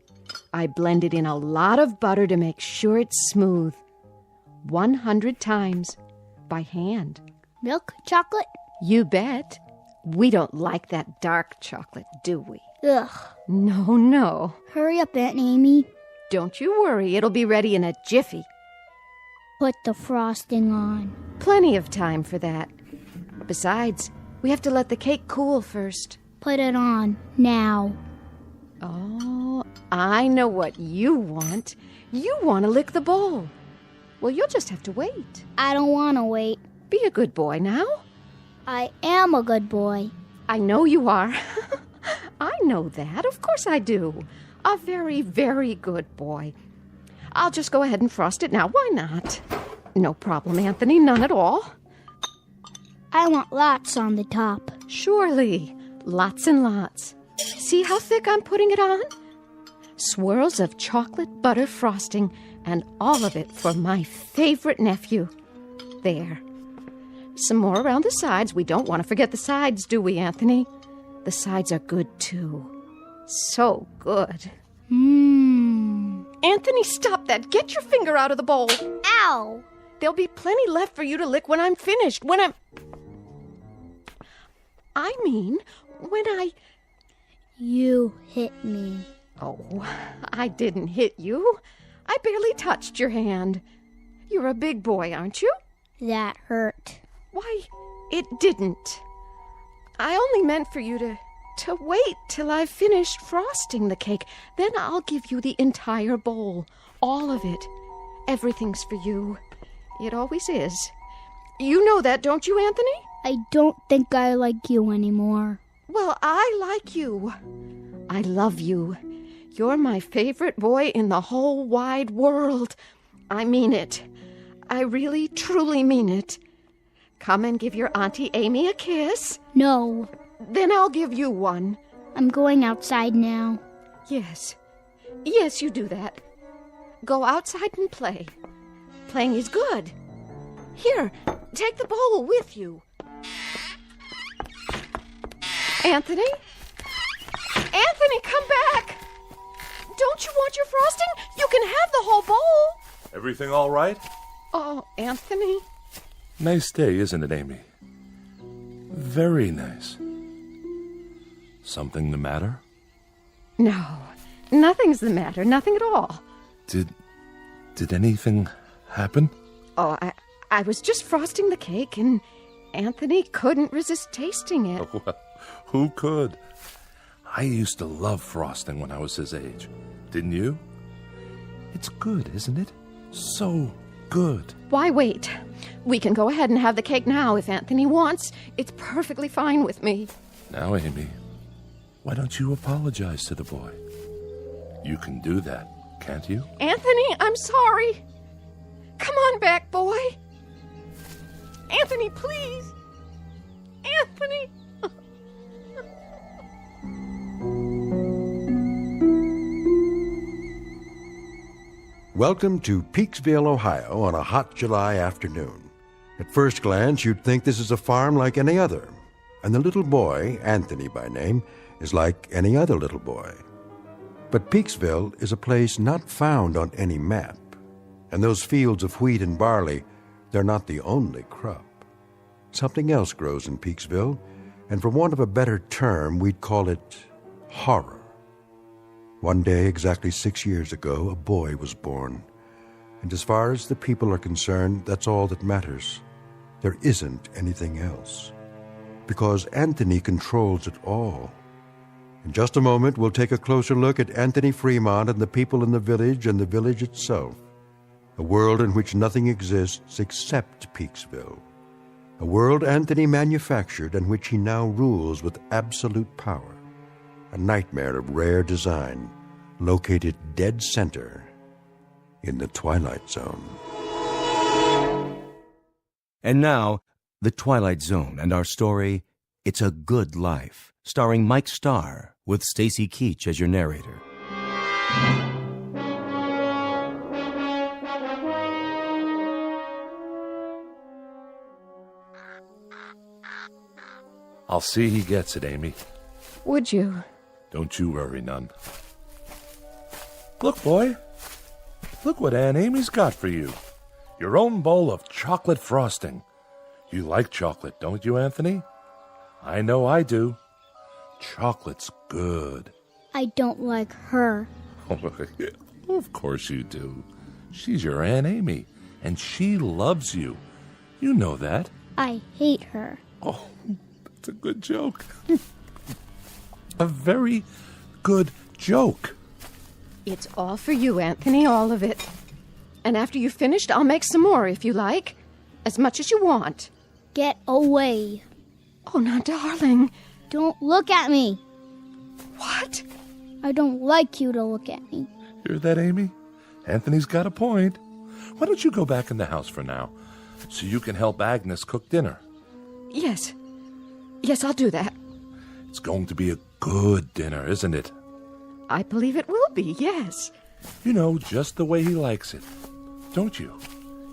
I blended in a lot of butter to make sure it's smooth. 100 times. By hand. Milk chocolate? You bet. We don't like that dark chocolate, do we? Ugh. No, no. Hurry up, Aunt Amy. Don't you worry. It'll be ready in a jiffy. Put the frosting on. Plenty of time for that. Besides, we have to let the cake cool first. Put it on. Now. Oh, I know what you want. You want to lick the bowl. Well, you'll just have to wait. I don't want to wait. Be a good boy now. I am a good boy. I know you are. I know that. Of course I do. A very, very good boy. I'll just go ahead and frost it now. Why not? No problem, Anthony. None at all. I want lots on the top. Surely. Lots and lots. See how thick I'm putting it on? Swirls of chocolate butter frosting, and all of it for my favorite nephew. There. Some more around the sides. We don't want to forget the sides, do we, Anthony? The sides are good, too. So good. Anthony, stop that. Get your finger out of the bowl. Ow! There'll be plenty left for you to lick when I'm finished. I mean, when I... You hit me. Oh, I didn't hit you. I barely touched your hand. You're a big boy, aren't you? That hurt. Why, it didn't. I only meant for you to wait till I've finished frosting the cake. Then I'll give you the entire bowl. All of it. Everything's for you. It always is. You know that, don't you, Anthony? I don't think I like you anymore. Well, I like you. I love you. You're my favorite boy in the whole wide world. I mean it. I really, truly mean it. Come and give your Auntie Amy a kiss. No. Then I'll give you one. I'm going outside now. Yes. Yes, you do that. Go outside and play. Playing is good. Here, take the bowl with you. Anthony? Anthony, come back! Don't you want your frosting? You can have the whole bowl. Everything all right? Oh, Anthony. Nice day, isn't it, Amy? Very nice. Something the matter? No, nothing's the matter. Nothing at all. Did anything happen? Oh, I was just frosting the cake, and Anthony couldn't resist tasting it. Oh, well, who could? I used to love frosting when I was his age. Didn't you? It's good, isn't it? So good. Why wait? We can go ahead and have the cake now if Anthony wants. It's perfectly fine with me. Now, Amy, why don't you apologize to the boy? You can do that, can't you? Anthony, I'm sorry. Come on back, boy. Anthony, please. Anthony. Welcome to Peaksville, Ohio on a hot July afternoon. At first glance, you'd think this is a farm like any other, and the little boy, Anthony by name, is like any other little boy. But Peaksville is a place not found on any map, and those fields of wheat and barley, they're not the only crop. Something else grows in Peaksville, and for want of a better term, we'd call it horror. One day, exactly 6 years ago, a boy was born. And as far as the people are concerned, that's all that matters. There isn't anything else. Because Anthony controls it all. In just a moment, we'll take a closer look at Anthony Fremont and the people in the village and the village itself. A world in which nothing exists except Peaksville. A world Anthony manufactured and which he now rules with absolute power. A nightmare of rare design, located dead center in the Twilight Zone. And now, The Twilight Zone and our story, It's a Good Life, starring Mike Starr, with Stacy Keach as your narrator. I'll see he gets it, Amy. Would you? Don't you worry none. Look, boy. Look what Aunt Amy's got for you. Your own bowl of chocolate frosting. You like chocolate, don't you, Anthony? I know I do. Chocolate's good. I don't like her. Of course you do. She's your Aunt Amy, and she loves you. You know that. I hate her. Oh, that's a good joke. A very good joke. It's all for you, Anthony, all of it. And after you've finished, I'll make some more if you like. As much as you want. Get away. Oh, now, darling. Don't look at me. What? I don't like you to look at me. Hear that, Amy? Anthony's got a point. Why don't you go back in the house for now, so you can help Agnes cook dinner? Yes. Yes, I'll do that. It's going to be a good dinner, isn't it? I believe it will be, yes. You know, just the way he likes it. Don't you?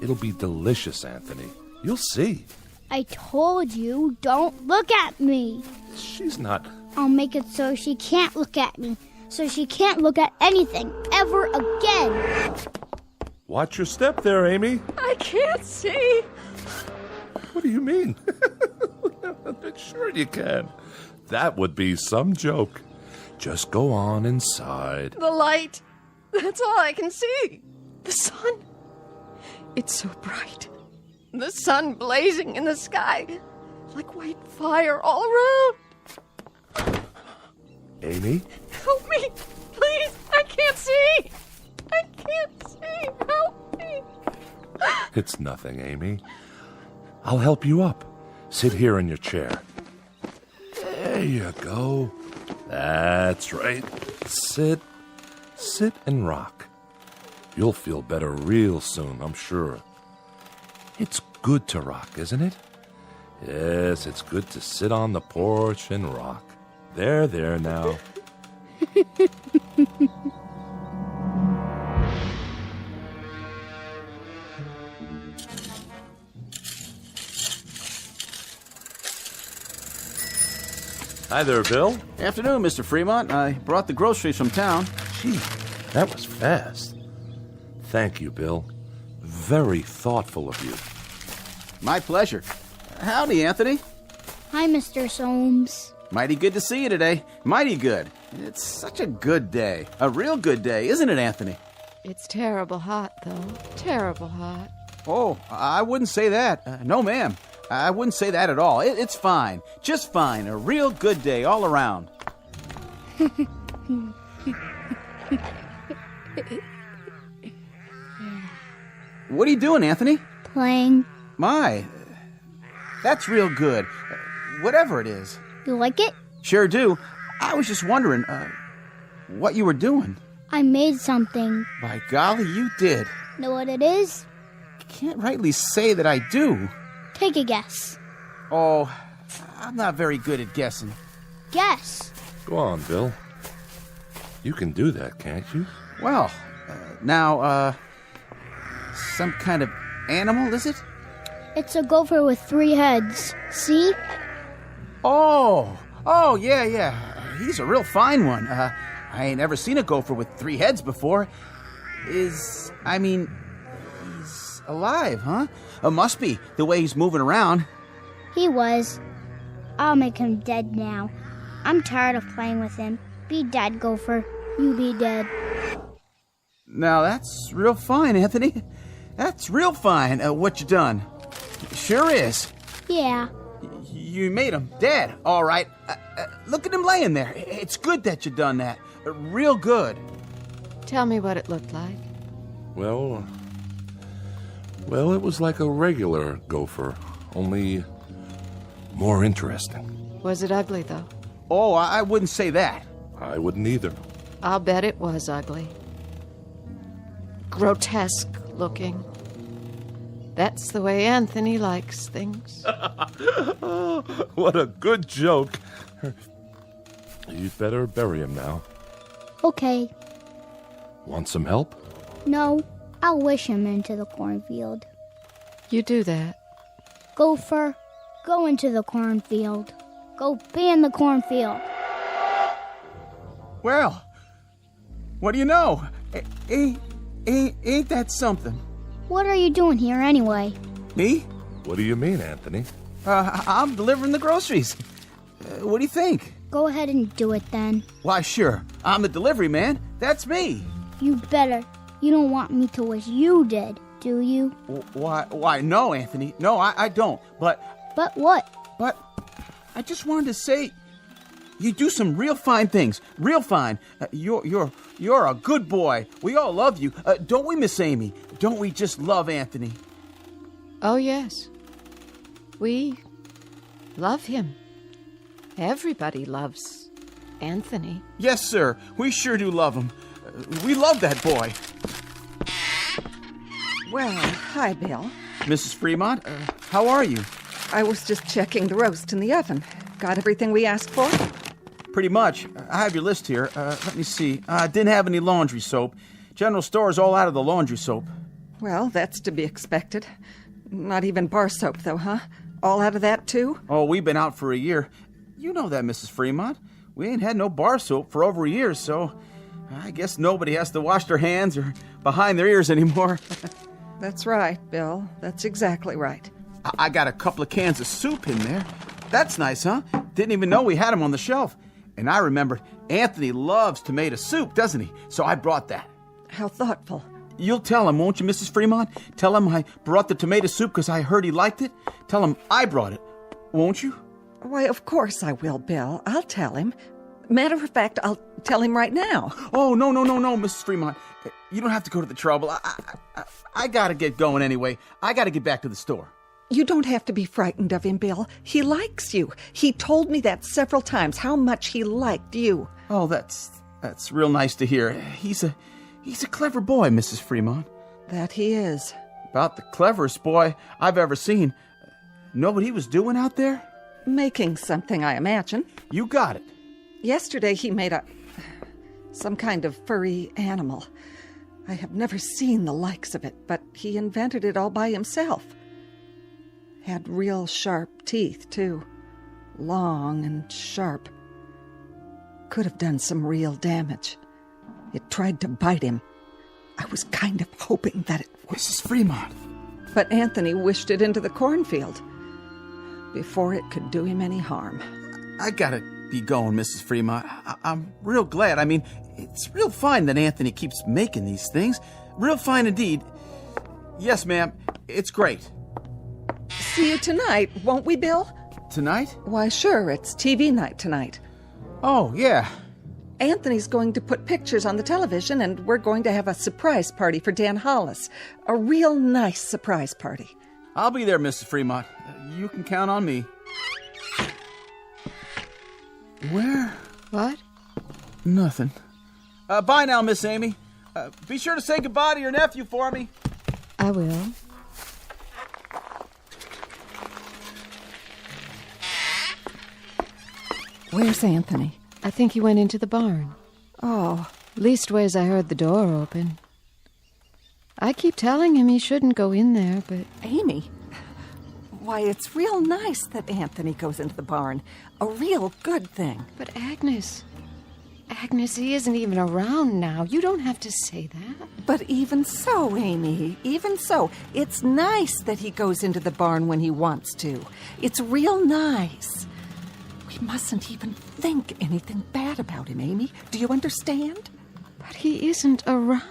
It'll be delicious, Anthony. You'll see. I told you, don't look at me. She's not... I'll make it so she can't look at me. So she can't look at anything ever again. Watch your step there, Amy. I can't see. What do you mean? Sure you can. That would be some joke. Just go on inside. The light. That's all I can see. The sun. It's so bright. The sun blazing in the sky. Like white fire all around. Amy? Help me. Please. I can't see. I can't see. Help me. It's nothing, Amy. I'll help you up. Sit here in your chair. There you go. That's right. Sit and rock. You'll feel better real soon, I'm sure. It's good to rock, isn't it? Yes, it's good to sit on the porch and rock. There now. Hi there, Bill. Afternoon, Mr. Fremont. I brought the groceries from town. Gee, that was fast. Thank you, Bill. Very thoughtful of you. My pleasure. Howdy, Anthony. Hi, Mr. Soames. Mighty good to see you today. Mighty good. It's such a good day. A real good day, isn't it, Anthony? It's terrible hot, though. Terrible hot. Oh, I wouldn't say that. No, ma'am. I wouldn't say that at all. It's fine. Just fine. A real good day all around. What are you doing, Anthony? Playing. My, that's real good. Whatever it is. You like it? Sure do. I was just wondering, what you were doing. I made something. By golly, you did. Know what it is? Can't rightly say that I do. Take a guess. Oh, I'm not very good at guessing. Guess. Go on, Bill. You can do that, can't you? Well, now, some kind of animal, is it? It's a gopher with 3 heads. See? Oh, yeah. He's a real fine one. I ain't ever seen a gopher with 3 heads before. He's alive, huh? Must be, the way he's moving around. He was. I'll make him dead now. I'm tired of playing with him. Be dead, gopher. You be dead. Now, that's real fine, Anthony. That's real fine, what you done. Sure is. Yeah. You made him dead, all right. Look at him laying there. It's good that you done that. Real good. Tell me what it looked like. Well, it was like a regular gopher, only more interesting. Was it ugly, though? Oh, I wouldn't say that. I wouldn't either. I'll bet it was ugly. Grotesque looking. That's the way Anthony likes things. What a good joke. You'd better bury him now. Okay. Want some help? No, I'll wish him into the cornfield. You do that. Gopher, go into the cornfield. Go be in the cornfield. Well, what do you know? Ain't that something? What are you doing here anyway? Me? What do you mean, Anthony? I'm delivering the groceries. What do you think? Go ahead and do it then. Why, sure. I'm the delivery man. That's me. You better. You don't want me to wish you did, do you? Why, no, Anthony. No, I don't. But what? But I just wanted to say, you do some real fine things. Real fine. You're a good boy. We all love you. Don't we, Miss Amy? Don't we just love Anthony? Oh, yes. We love him. Everybody loves Anthony. Yes, sir. We sure do love him. We love that boy. Well, hi, Bill. Mrs. Fremont, how are you? I was just checking the roast in the oven. Got everything we asked for? Pretty much. I have your list here. Let me see. I didn't have any laundry soap. General store's all out of the laundry soap. Well, that's to be expected. Not even bar soap, though, huh? All out of that, too? Oh, we've been out for a year. You know that, Mrs. Fremont. We ain't had no bar soap for over a year, so I guess nobody has to wash their hands or behind their ears anymore. That's right, Bill. That's exactly right. I got a couple of cans of soup in there. That's nice, huh? Didn't even know we had them on the shelf. And I remembered Anthony loves tomato soup, doesn't he? So I brought that. How thoughtful. You'll tell him, won't you, Mrs. Fremont? Tell him I brought the tomato soup because I heard he liked it. Tell him I brought it, won't you? Why, of course I will, Bill. I'll tell him. Matter of fact, I'll tell him right now. Oh, no, Mrs. Fremont. You don't have to go to the trouble. I gotta get going anyway. I gotta get back to the store. You don't have to be frightened of him, Bill. He likes you. He told me that several times, how much he liked you. Oh, that's real nice to hear. He's a clever boy, Mrs. Fremont. That he is. About the cleverest boy I've ever seen. Know what he was doing out there? Making something, I imagine. You got it. Yesterday he made some kind of furry animal. I have never seen the likes of it, but he invented it all by himself. Had real sharp teeth, too. Long and sharp. Could have done some real damage. It tried to bite him. I was kind of hoping that it would. Mrs. Fremont. But Anthony wished it into the cornfield before it could do him any harm. I gotta be going, Mrs. Fremont. I'm real glad. I mean, it's real fine that Anthony keeps making these things. Real fine indeed. Yes, ma'am. It's great. See you tonight, won't we, Bill? Tonight? Why, sure. It's TV night tonight. Oh, yeah. Anthony's going to put pictures on the television, and we're going to have a surprise party for Dan Hollis. A real nice surprise party. I'll be there, Mrs. Fremont. You can count on me. Where? What? Nothing. Bye now, Miss Amy. Be sure to say goodbye to your nephew for me. I will. Where's Anthony? I think he went into the barn. Oh. Leastways, I heard the door open. I keep telling him he shouldn't go in there, but... Amy? Why, it's real nice that Anthony goes into the barn. A real good thing. But Agnes, he isn't even around now. You don't have to say that. But even so, Amy, even so, it's nice that he goes into the barn when he wants to. It's real nice. We mustn't even think anything bad about him, Amy. Do you understand? But he isn't around.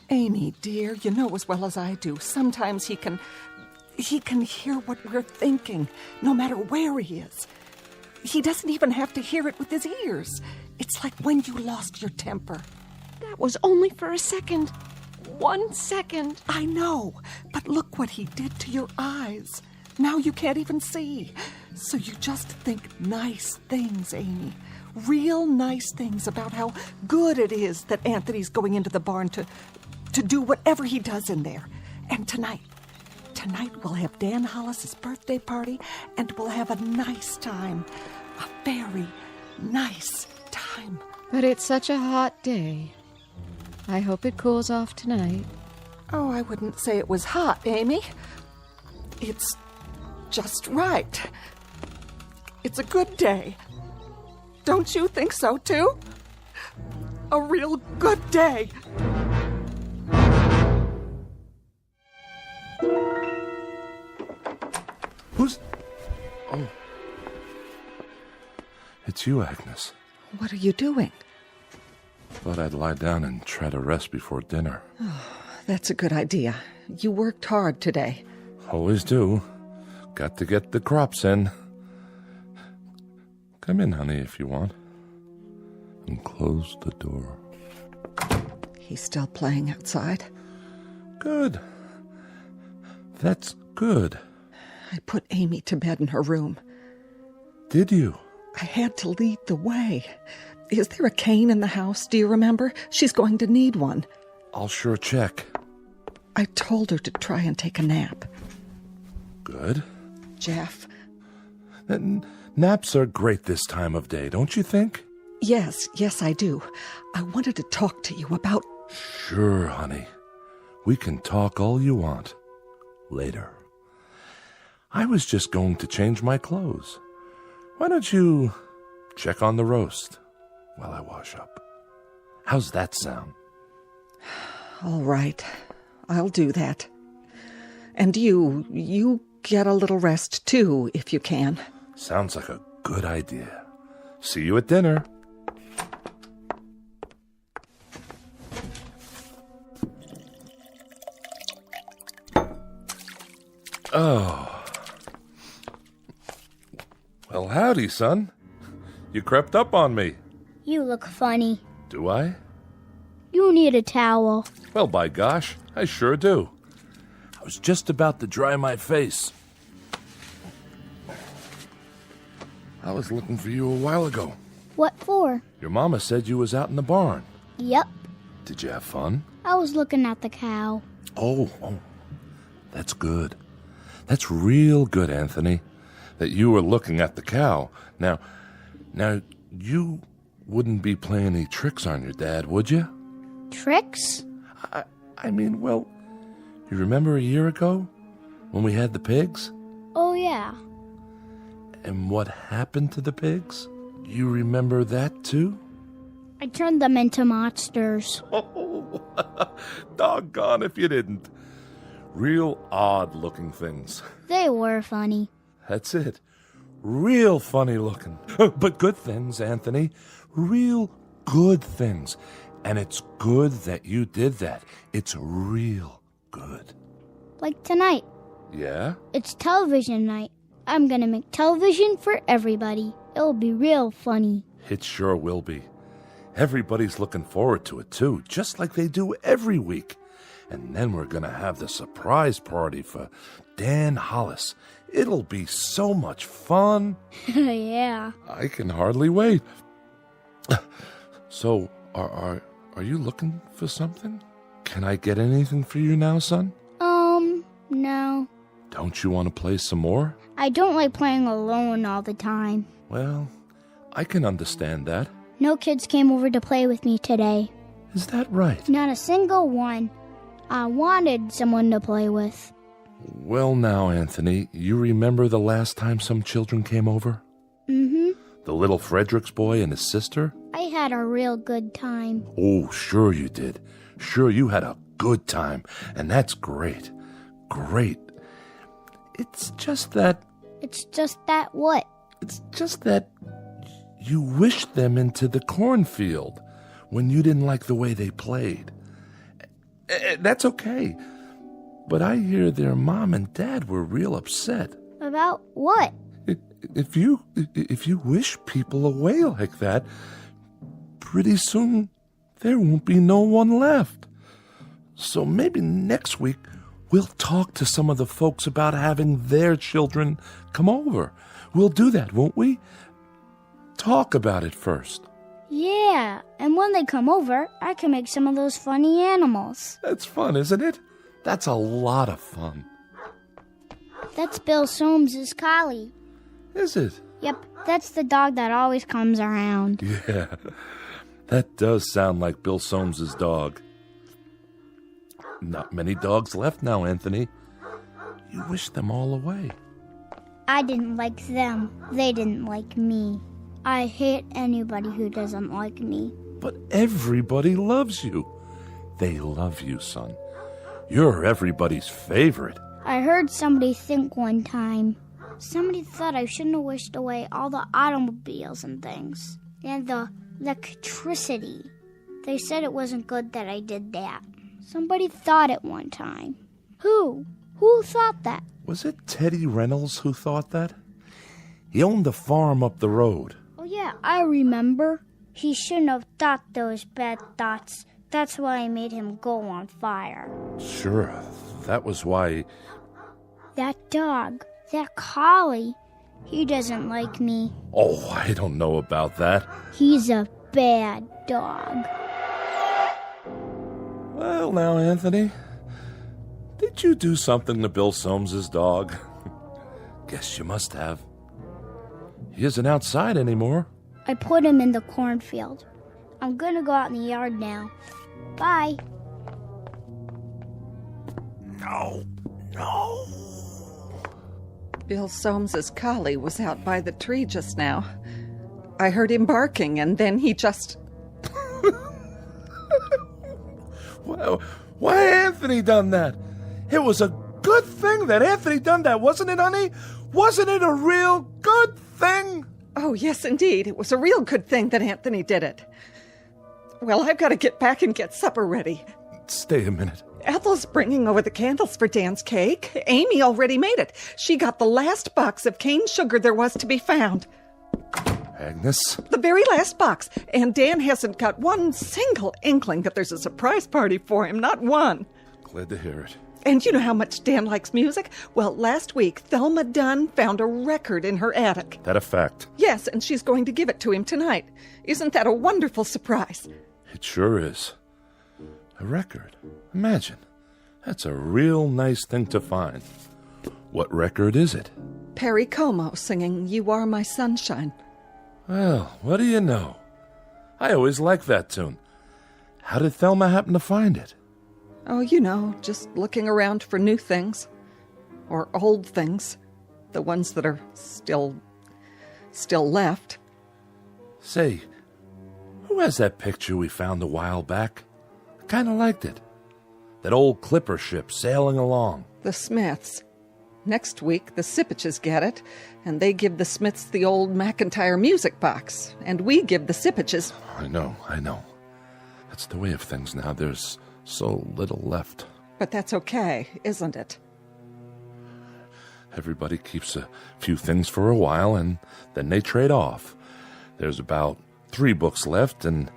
Amy, dear, you know as well as I do. Sometimes he can He can hear what we're thinking, no matter where he is. He doesn't even have to hear it with his ears. It's like when you lost your temper. That was only for a second. 1 second. I know, but look what he did to your eyes. Now you can't even see. So you just think nice things, Amy. Real nice things about how good it is that Anthony's going into the barn to do whatever he does in there. And tonight we'll have Dan Hollis's birthday party, and we'll have a nice time. A very nice time. But it's such a hot day. I hope it cools off tonight. Oh, I wouldn't say it was hot, Amy. It's just right. It's a good day. Don't you think so, too? A real good day. Who's... Oh. It's you, Agnes. What are you doing? Thought I'd lie down and try to rest before dinner. Oh, that's a good idea. You worked hard today. Always do. Got to get the crops in. Come in, honey, if you want. And close the door. He's still playing outside? Good. That's good. I put Amy to bed in her room. Did you? I had to lead the way. Is there a cane in the house? Do you remember? She's going to need one. I'll sure check. I told her to try and take a nap. Good. Jeff? Naps are great this time of day, don't you think? Yes, I do. I wanted to talk to you about... Sure, honey. We can talk all you want. Later. I was just going to change my clothes. Why don't you check on the roast while I wash up? How's that sound? All right. I'll do that. And you get a little rest, too, if you can. Sounds like a good idea. See you at dinner. Oh. Well, howdy, son. You crept up on me. You look funny. Do I? You need a towel. Well, by gosh, I sure do. I was just about to dry my face. I was looking for you a while ago. What for? Your mama said you was out in the barn. Yep. Did you have fun? I was looking at the cow. Oh, that's good. That's real good, Anthony, that you were looking at the cow. Now, you wouldn't be playing any tricks on your dad, would you? Tricks? I mean, well, you remember a year ago when we had the pigs? Oh, yeah. And what happened to the pigs? You remember that, too? I turned them into monsters. Oh, doggone if you didn't. Real odd-looking things. They were funny. That's it. Real funny looking. But good things, Anthony. Real good things. And it's good that you did that. It's real good. Like tonight. Yeah? It's television night. I'm gonna make television for everybody. It'll be real funny. It sure will be. Everybody's looking forward to it, too, just like they do every week. And then we're going to have the surprise party for Dan Hollis. It'll be so much fun. Yeah. I can hardly wait. So, are you looking for something? Can I get anything for you now, son? No. Don't you want to play some more? I don't like playing alone all the time. Well, I can understand that. No kids came over to play with me today. Is that right? Not a single one. I wanted someone to play with. Well now, Anthony, you remember the last time some children came over? Mm-hmm. The little Fredericks boy and his sister? I had a real good time. Oh, sure you did. Sure you had a good time. And that's great. Great. It's just that... It's just that what? It's just that you wished them into the cornfield when you didn't like the way they played. That's okay. But I hear their mom and dad were real upset. About what? If you wish people away like that, pretty soon there won't be no one left. So maybe next week we'll talk to some of the folks about having their children come over. We'll do that, won't we? Talk about it first. Yeah, and when they come over, I can make some of those funny animals. That's fun, isn't it? That's a lot of fun. That's Bill Soames's collie. Is it? Yep, that's the dog that always comes around. Yeah, that does sound like Bill Soames's dog. Not many dogs left now, Anthony. You wish them all away. I didn't like them. They didn't like me. I hate anybody who doesn't like me. But everybody loves you. They love you, son. You're everybody's favorite. I heard somebody think one time. Somebody thought I shouldn't have wished away all the automobiles and things. And the electricity. They said it wasn't good that I did that. Somebody thought it one time. Who? Who thought that? Was it Teddy Reynolds who thought that? He owned the farm up the road. Oh yeah, I remember. He shouldn't have thought those bad thoughts. That's why I made him go on fire. Sure, that was why... That dog, that collie, he doesn't like me. Oh, I don't know about that. He's a bad dog. Well, now, Anthony, did you do something to Bill Soames's dog? Guess you must have. He isn't outside anymore. I put him in the cornfield. I'm gonna go out in the yard now. Bye. No. Bill Soames's collie was out by the tree just now. I heard him barking, and then he just... Why Anthony done that? It was a good thing that Anthony done that, wasn't it, honey? Wasn't it a real good thing? Oh, yes, indeed. It was a real good thing that Anthony did it. Well, I've got to get back and get supper ready. Stay a minute. Ethel's bringing over the candles for Dan's cake. Amy already made it. She got the last box of cane sugar there was to be found. Agnes? The very last box. And Dan hasn't got one single inkling that there's a surprise party for him. Not one. Glad to hear it. And you know how much Dan likes music? Well, last week, Thelma Dunn found a record in her attic. That a fact? Yes, and she's going to give it to him tonight. Isn't that a wonderful surprise? It sure is. A record. Imagine. That's a real nice thing to find. What record is it? Perry Como singing You Are My Sunshine. Well, what do you know? I always liked that tune. How did Thelma happen to find it? Oh, you know, just looking around for new things. Or old things. The ones that are still left. Say, who has that picture we found a while back? I kind of liked it. That old clipper ship sailing along. The Smiths. Next week, the Sipaches get it, and they give the Smiths the old McIntyre music box, and we give the Sipaches... I know. That's the way of things now. There's so little left. But that's okay, isn't it? Everybody keeps a few things for a while, and then they trade off. There's about 3 books left, and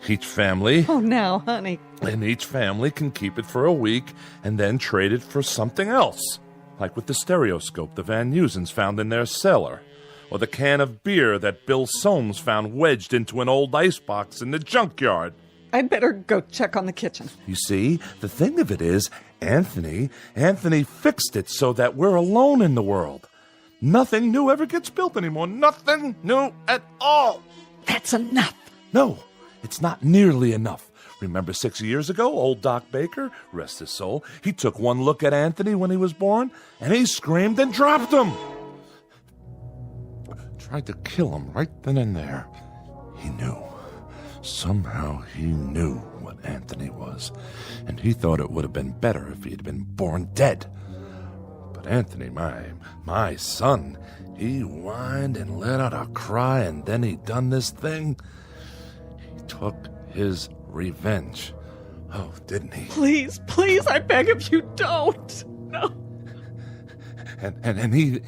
each family... Oh, now, honey. And each family can keep it for a week, and then trade it for something else. Like with the stereoscope the Van Nusens found in their cellar, or the can of beer that Bill Soames found wedged into an old icebox in the junkyard. I'd better go check on the kitchen. You see, the thing of it is, Anthony fixed it so that we're alone in the world. Nothing new ever gets built anymore. Nothing new at all. That's enough. No, it's not nearly enough. Remember 6 years ago, old Doc Baker, rest his soul, he took one look at Anthony when he was born, and he screamed and dropped him. Tried to kill him right then and there. He knew. Somehow he knew what Anthony was, and he thought it would have been better if he had been born dead. But Anthony, my son, he whined and let out a cry, and then he done this thing. He took his revenge Oh, didn't he? Please, please, I beg of you, don't. No. And he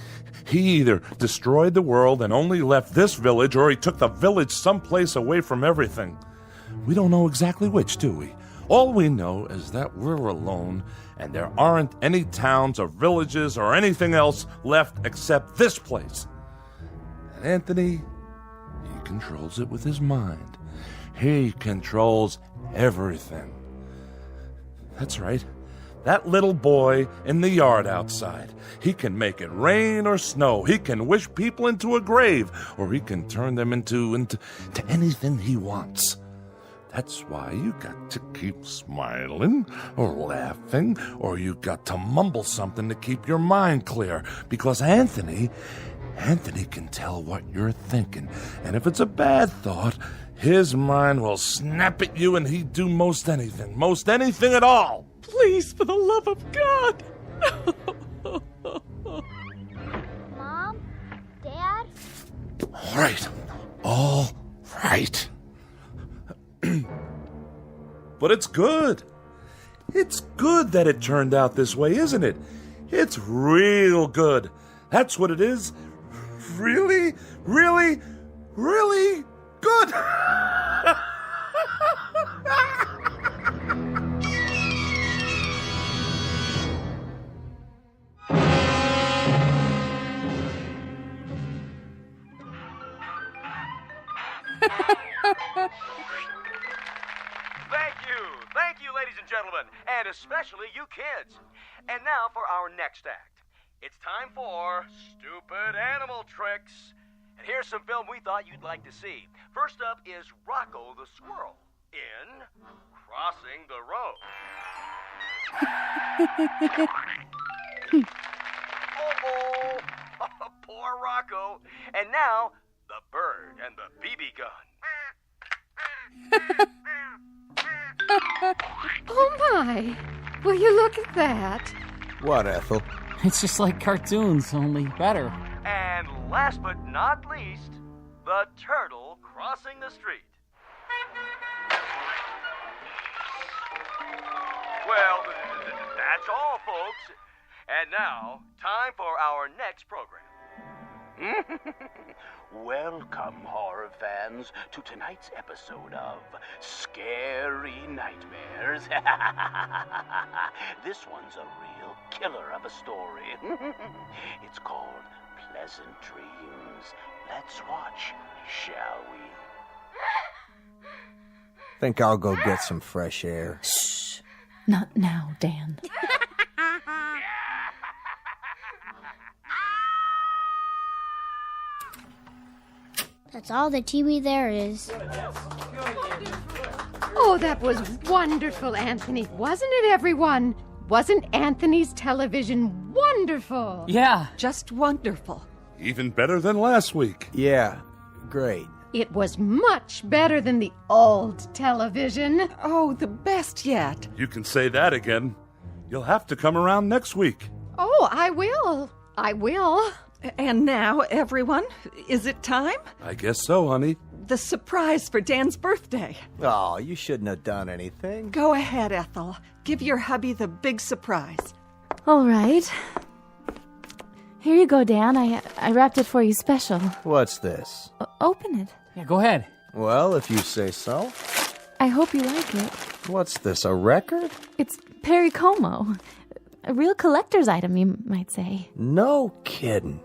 either destroyed the world and only left this village, or he took the village someplace away from everything. We don't know exactly which, do we? All we know is that we're alone, and there aren't any towns or villages or anything else left except this place. And Anthony, he controls it with his mind. He controls everything. That's right. That little boy in the yard outside. He can make it rain or snow. He can wish people into a grave, or he can turn them into anything he wants. That's why you got to keep smiling or laughing, or you got to mumble something to keep your mind clear, because Anthony can tell what you're thinking. And if it's a bad thought, his mind will snap at you, and he'd do most anything at all. Please, for the love of God. Mom? Dad? All right. But it's good. It's good that it turned out this way, isn't it? It's real good. That's what it is. Really, really, really good. Thank you, ladies and gentlemen, and especially you kids. And now for our next act. It's time for Stupid Animal Tricks. And here's some film we thought you'd like to see. First up is Rocco the Squirrel in Crossing the Road. Oh, poor Rocco. And now, the bird and the BB gun. Oh, my. Will you look at that? What, Ethel? It's just like cartoons, only better. And last but not least, the turtle crossing the street. Well, that's all, folks. And now, time for our next program. Welcome, horror fans, to tonight's episode of Scary Nightmares. This one's a real killer of a story. It's called Pleasant Dreams. Let's watch, shall we? Think I'll go get some fresh air. Shh. Not now, Dan. That's all the TV there is. Oh, that was wonderful, Anthony. Wasn't it, everyone? Wasn't Anthony's television wonderful? Yeah. Just wonderful. Even better than last week. Yeah, great. It was much better than the old television. Oh, the best yet. You can say that again. You'll have to come around next week. Oh, I will. I will. And now, everyone, is it time? I guess so, honey. The surprise for Dan's birthday. Oh, you shouldn't have done anything. Go ahead, Ethel. Give your hubby the big surprise. All right. Here you go, Dan. I wrapped it for you special. What's this? Open it. Yeah, go ahead. Well, if you say so. I hope you like it. What's this, a record? It's Perry Como. A real collector's item, you might say. No kidding.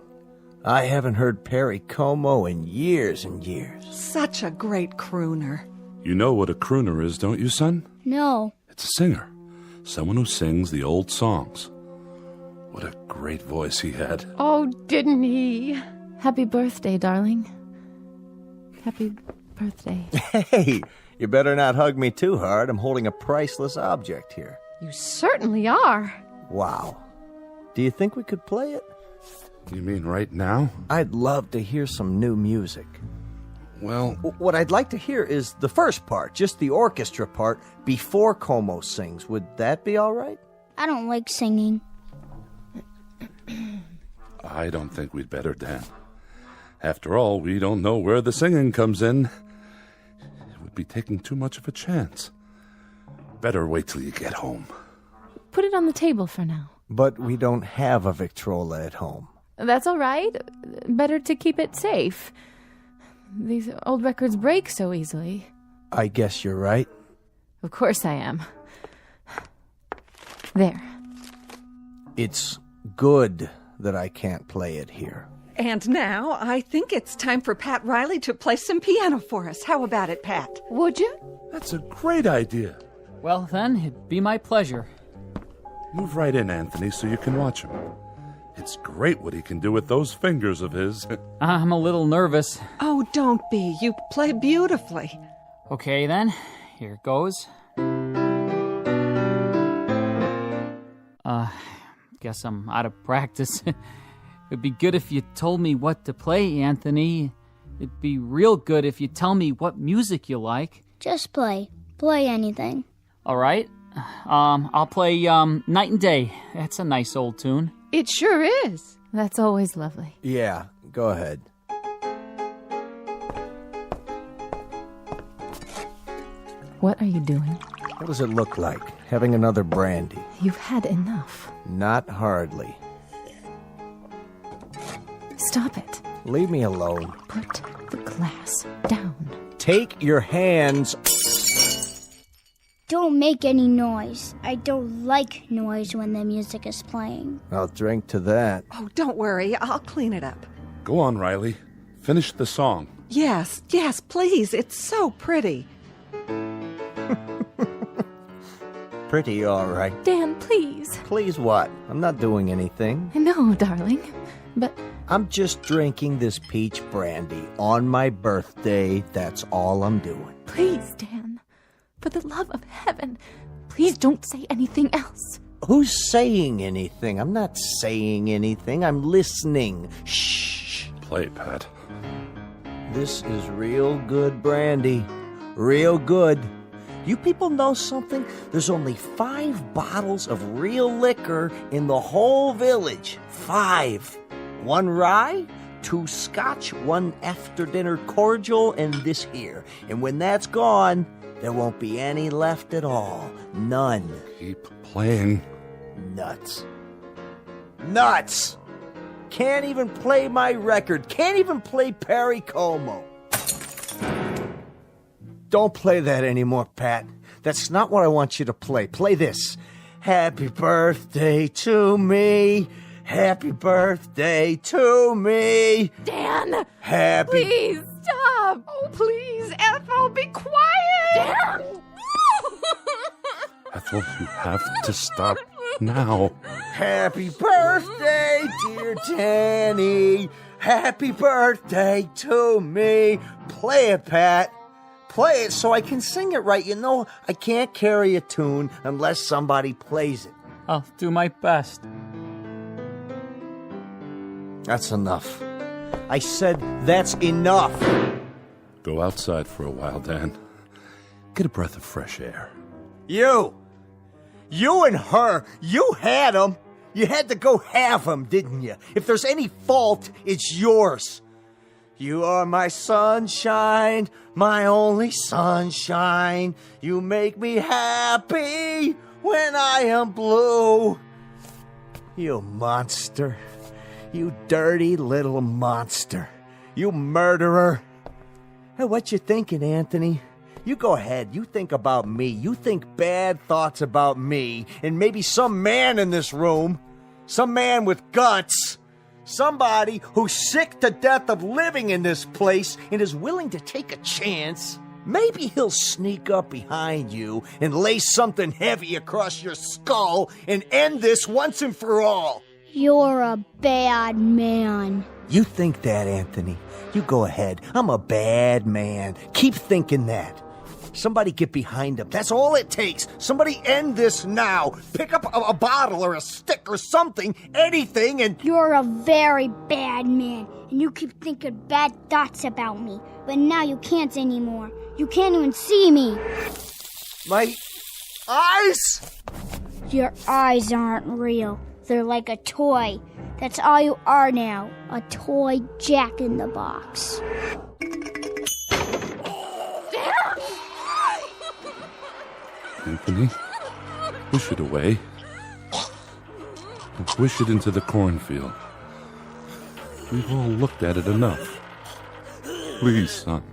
I haven't heard Perry Como in years and years. Such a great crooner. You know what a crooner is, don't you, son? No. It's a singer. Someone who sings the old songs. What a great voice he had. Oh, didn't he? Happy birthday, darling. Happy birthday. Hey, you better not hug me too hard. I'm holding a priceless object here. You certainly are. Wow. Do you think we could play it? You mean right now? I'd love to hear some new music. Well, what I'd like to hear is the first part, just the orchestra part, before Como sings. Would that be all right? I don't like singing. I don't think we'd better, Dan. After all, we don't know where the singing comes in. It would be taking too much of a chance. Better wait till you get home. Put it on the table for now. But we don't have a Victrola at home. That's all right. Better to keep it safe. These old records break so easily. I guess you're right. Of course I am. There. It's good that I can't play it here. And now I think it's time for Pat Riley to play some piano for us. How about it, Pat? Would you? That's a great idea. Well, then, it'd be my pleasure. Move right in, Anthony, so you can watch him. It's great what he can do with those fingers of his. I'm a little nervous. Oh, don't be. You play beautifully. Okay, then. Here goes. Guess I'm out of practice. It'd be good if you told me what to play, Anthony. It'd be real good if you tell me what music you like. Just play. Play anything. All right. I'll play Night and Day. That's a nice old tune. It sure is. That's always lovely. Yeah, go ahead. What are you doing? What does it look like? Having another brandy? You've had enough. Not hardly. Stop it. Leave me alone. Put the glass down. Take your hands. Don't make any noise. I don't like noise when the music is playing. I'll drink to that. Oh, don't worry. I'll clean it up. Go on, Riley. Finish the song. Yes, please. It's so pretty. Pretty, all right. Dan, please. Please what? I'm not doing anything. No, darling. But I'm just drinking this peach brandy on my birthday. That's all I'm doing. Please, Dan. For the love of heaven, please don't say anything else. Who's saying anything? I'm not saying anything. I'm listening. Shh. Play, Pat. This is real good brandy. Real good. You people know something? There's only 5 bottles of real liquor in the whole village. 5. 1 rye, 2 scotch, 1 after-dinner cordial, and this here. And when that's gone, there won't be any left at all. None. Keep playing. Nuts. Nuts! Can't even play my record. Can't even play Perry Como. Don't play that anymore, Pat. That's not what I want you to play. Play this. Happy birthday to me. Happy birthday to me. Dan! Happy... Please, stop! Oh, please, Ethel, be quiet! Dan! Ethel, you have to stop now. Happy birthday, dear Danny. Happy birthday to me. Play it, Pat. Play it so I can sing it right. You know, I can't carry a tune unless somebody plays it. I'll do my best. That's enough. I said that's enough. Go outside for a while, Dan. Get a breath of fresh air. You and her, you had them. You had to go have them, didn't you? If there's any fault, it's yours. You are my sunshine, my only sunshine. You make me happy when I am blue. You monster. You dirty little monster. You murderer. Hey, what you thinking, Anthony? You go ahead. You think about me. You think bad thoughts about me. And maybe some man in this room. Some man with guts. Somebody who's sick to death of living in this place and is willing to take a chance. Maybe he'll sneak up behind you and lay something heavy across your skull and end this once and for all. You're a bad man. You think that, Anthony. You go ahead. I'm a bad man. Keep thinking that. Somebody get behind him. That's all it takes. Somebody end this now. Pick up a bottle or a stick or something, anything, and... You're a very bad man, and you keep thinking bad thoughts about me. But now you can't anymore. You can't even see me. My eyes? Your eyes aren't real. They're like a toy. That's all you are now. A toy Jack-in-the-Box. Anthony, wish it away. Wish it into the cornfield. We've all looked at it enough. Please, son.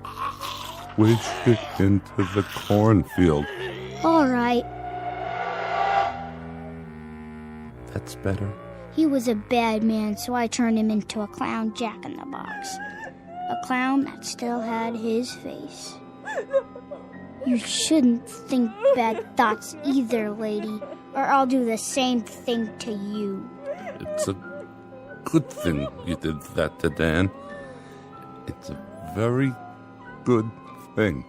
Wish it into the cornfield. All right. That's better. He was a bad man, so I turned him into a clown jack-in-the-box. A clown that still had his face. You shouldn't think bad thoughts either, lady, or I'll do the same thing to you. It's a good thing you did that to Dan. It's a very good thing.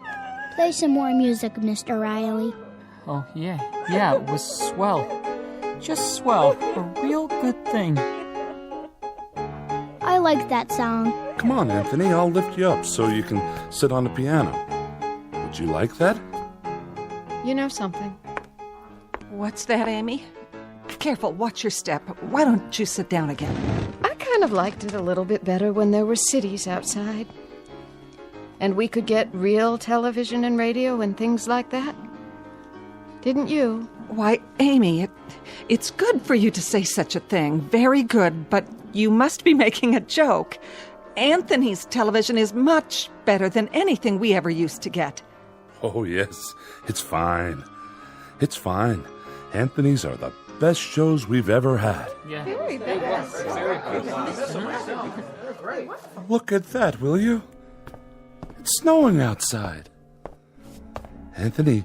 Play some more music, Mr. Riley. Oh, yeah, it was swell. Just swell. A real good thing. I like that song. Come on, Anthony, I'll lift you up so you can sit on the piano. Would you like that? You know something? What's that, Amy? Careful, watch your step. Why don't you sit down again? I kind of liked it a little bit better when there were cities outside. And we could get real television and radio and things like that. Didn't you? Why, Amy, it's good for you to say such a thing. Very good, but you must be making a joke. Anthony's television is much better than anything we ever used to get. Oh, yes. It's fine. It's fine. Anthony's are the best shows we've ever had. Yeah. Very Look at that, will you? It's snowing outside. Anthony,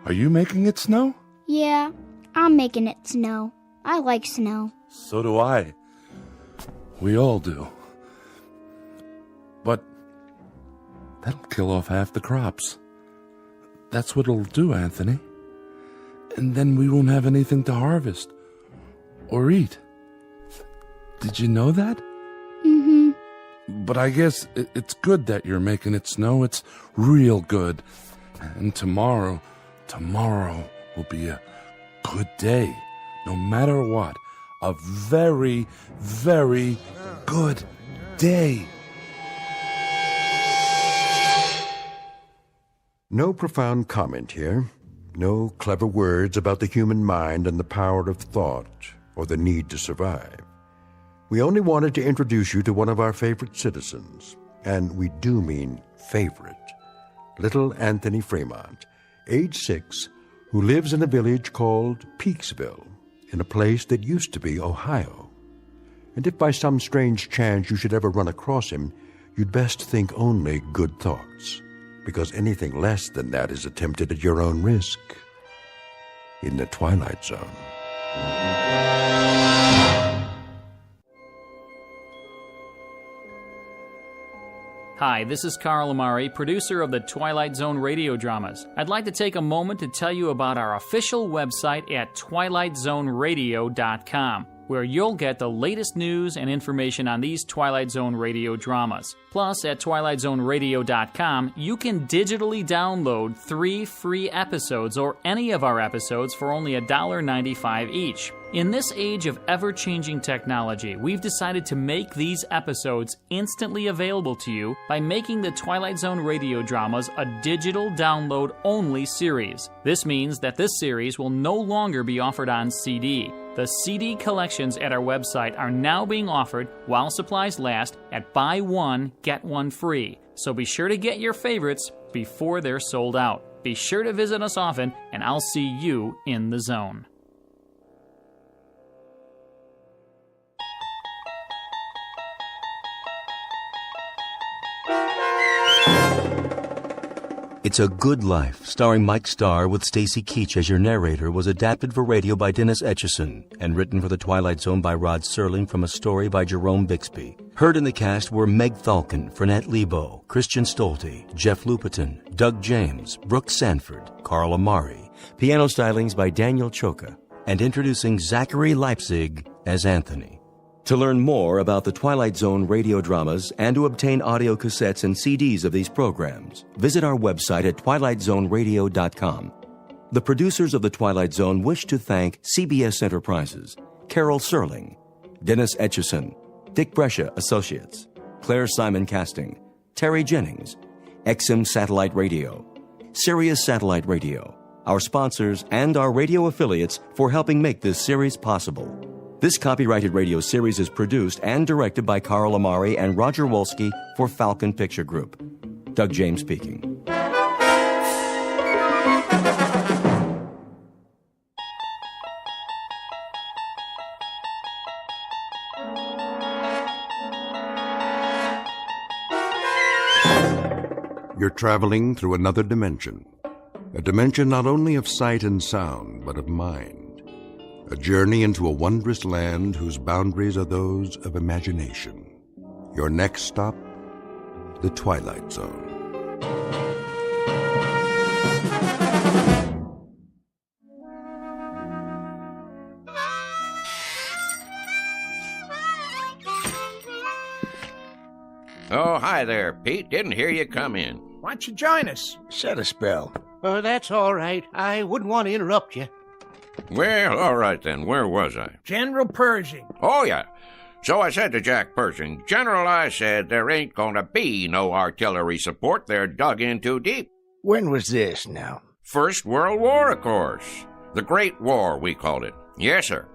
are you making it snow? Yeah, I'm making it snow. I like snow. So do I. We all do. But that'll kill off half the crops. That's what it'll do, Anthony. And then we won't have anything to harvest or eat. Did you know that? Mm-hmm. But I guess it's good that you're making it snow. It's real good. And tomorrow will be a good day. No matter what. A very, very good day. No profound comment here. No clever words about the human mind and the power of thought or the need to survive. We only wanted to introduce you to one of our favorite citizens, and we do mean favorite, little Anthony Fremont, age 6, who lives in a village called Peaksville, in a place that used to be Ohio. And if by some strange chance you should ever run across him, you'd best think only good thoughts, because anything less than that is attempted at your own risk. In the Twilight Zone. Hi, this is Carl Amari, producer of the Twilight Zone radio dramas. I'd like to take a moment to tell you about our official website at twilightzoneradio.com, where you'll get the latest news and information on these Twilight Zone radio dramas. Plus, at twilightzoneradio.com, you can digitally download 3 free episodes or any of our episodes for only $1.95 each. In this age of ever-changing technology, we've decided to make these episodes instantly available to you by making the Twilight Zone radio dramas a digital download-only series. This means that this series will no longer be offered on CD. The CD collections at our website are now being offered while supplies last at buy one, get one free. So be sure to get your favorites before they're sold out. Be sure to visit us often, and I'll see you in the zone. It's a Good Life, starring Mike Starr with Stacy Keach as your narrator, was adapted for radio by Dennis Etchison and written for The Twilight Zone by Rod Serling from a story by Jerome Bixby. Heard in the cast were Meg Thalken, Fernette Lebo, Christian Stolte, Jeff Lupetin, Doug James, Brooke Sanford, Carl Amari, piano stylings by Daniel Choka, and introducing Zachary Leipzig as Anthony. To learn more about the Twilight Zone radio dramas and to obtain audio cassettes and CDs of these programs, visit our website at twilightzoneradio.com. The producers of The Twilight Zone wish to thank CBS Enterprises, Carol Serling, Dennis Etchison, Dick Brescia Associates, Claire Simon Casting, Terry Jennings, XM Satellite Radio, Sirius Satellite Radio, our sponsors, and our radio affiliates for helping make this series possible. This copyrighted radio series is produced and directed by Carl Amari and Roger Wolski for Falcon Picture Group. Doug James speaking. You're traveling through another dimension. A dimension not only of sight and sound, but of mind. A journey into a wondrous land whose boundaries are those of imagination. Your next stop, the Twilight Zone. Oh, hi there, Pete. Didn't hear you come in. Why don't you join us? Set a spell. That's all right. I wouldn't want to interrupt you. Well, all right then. Where was I? General Pershing. Oh, yeah. So I said to Jack Pershing, General, I said there ain't gonna be no artillery support. They're dug in too deep. When was this now? First World War, of course. The Great War, we called it. Yes, sir.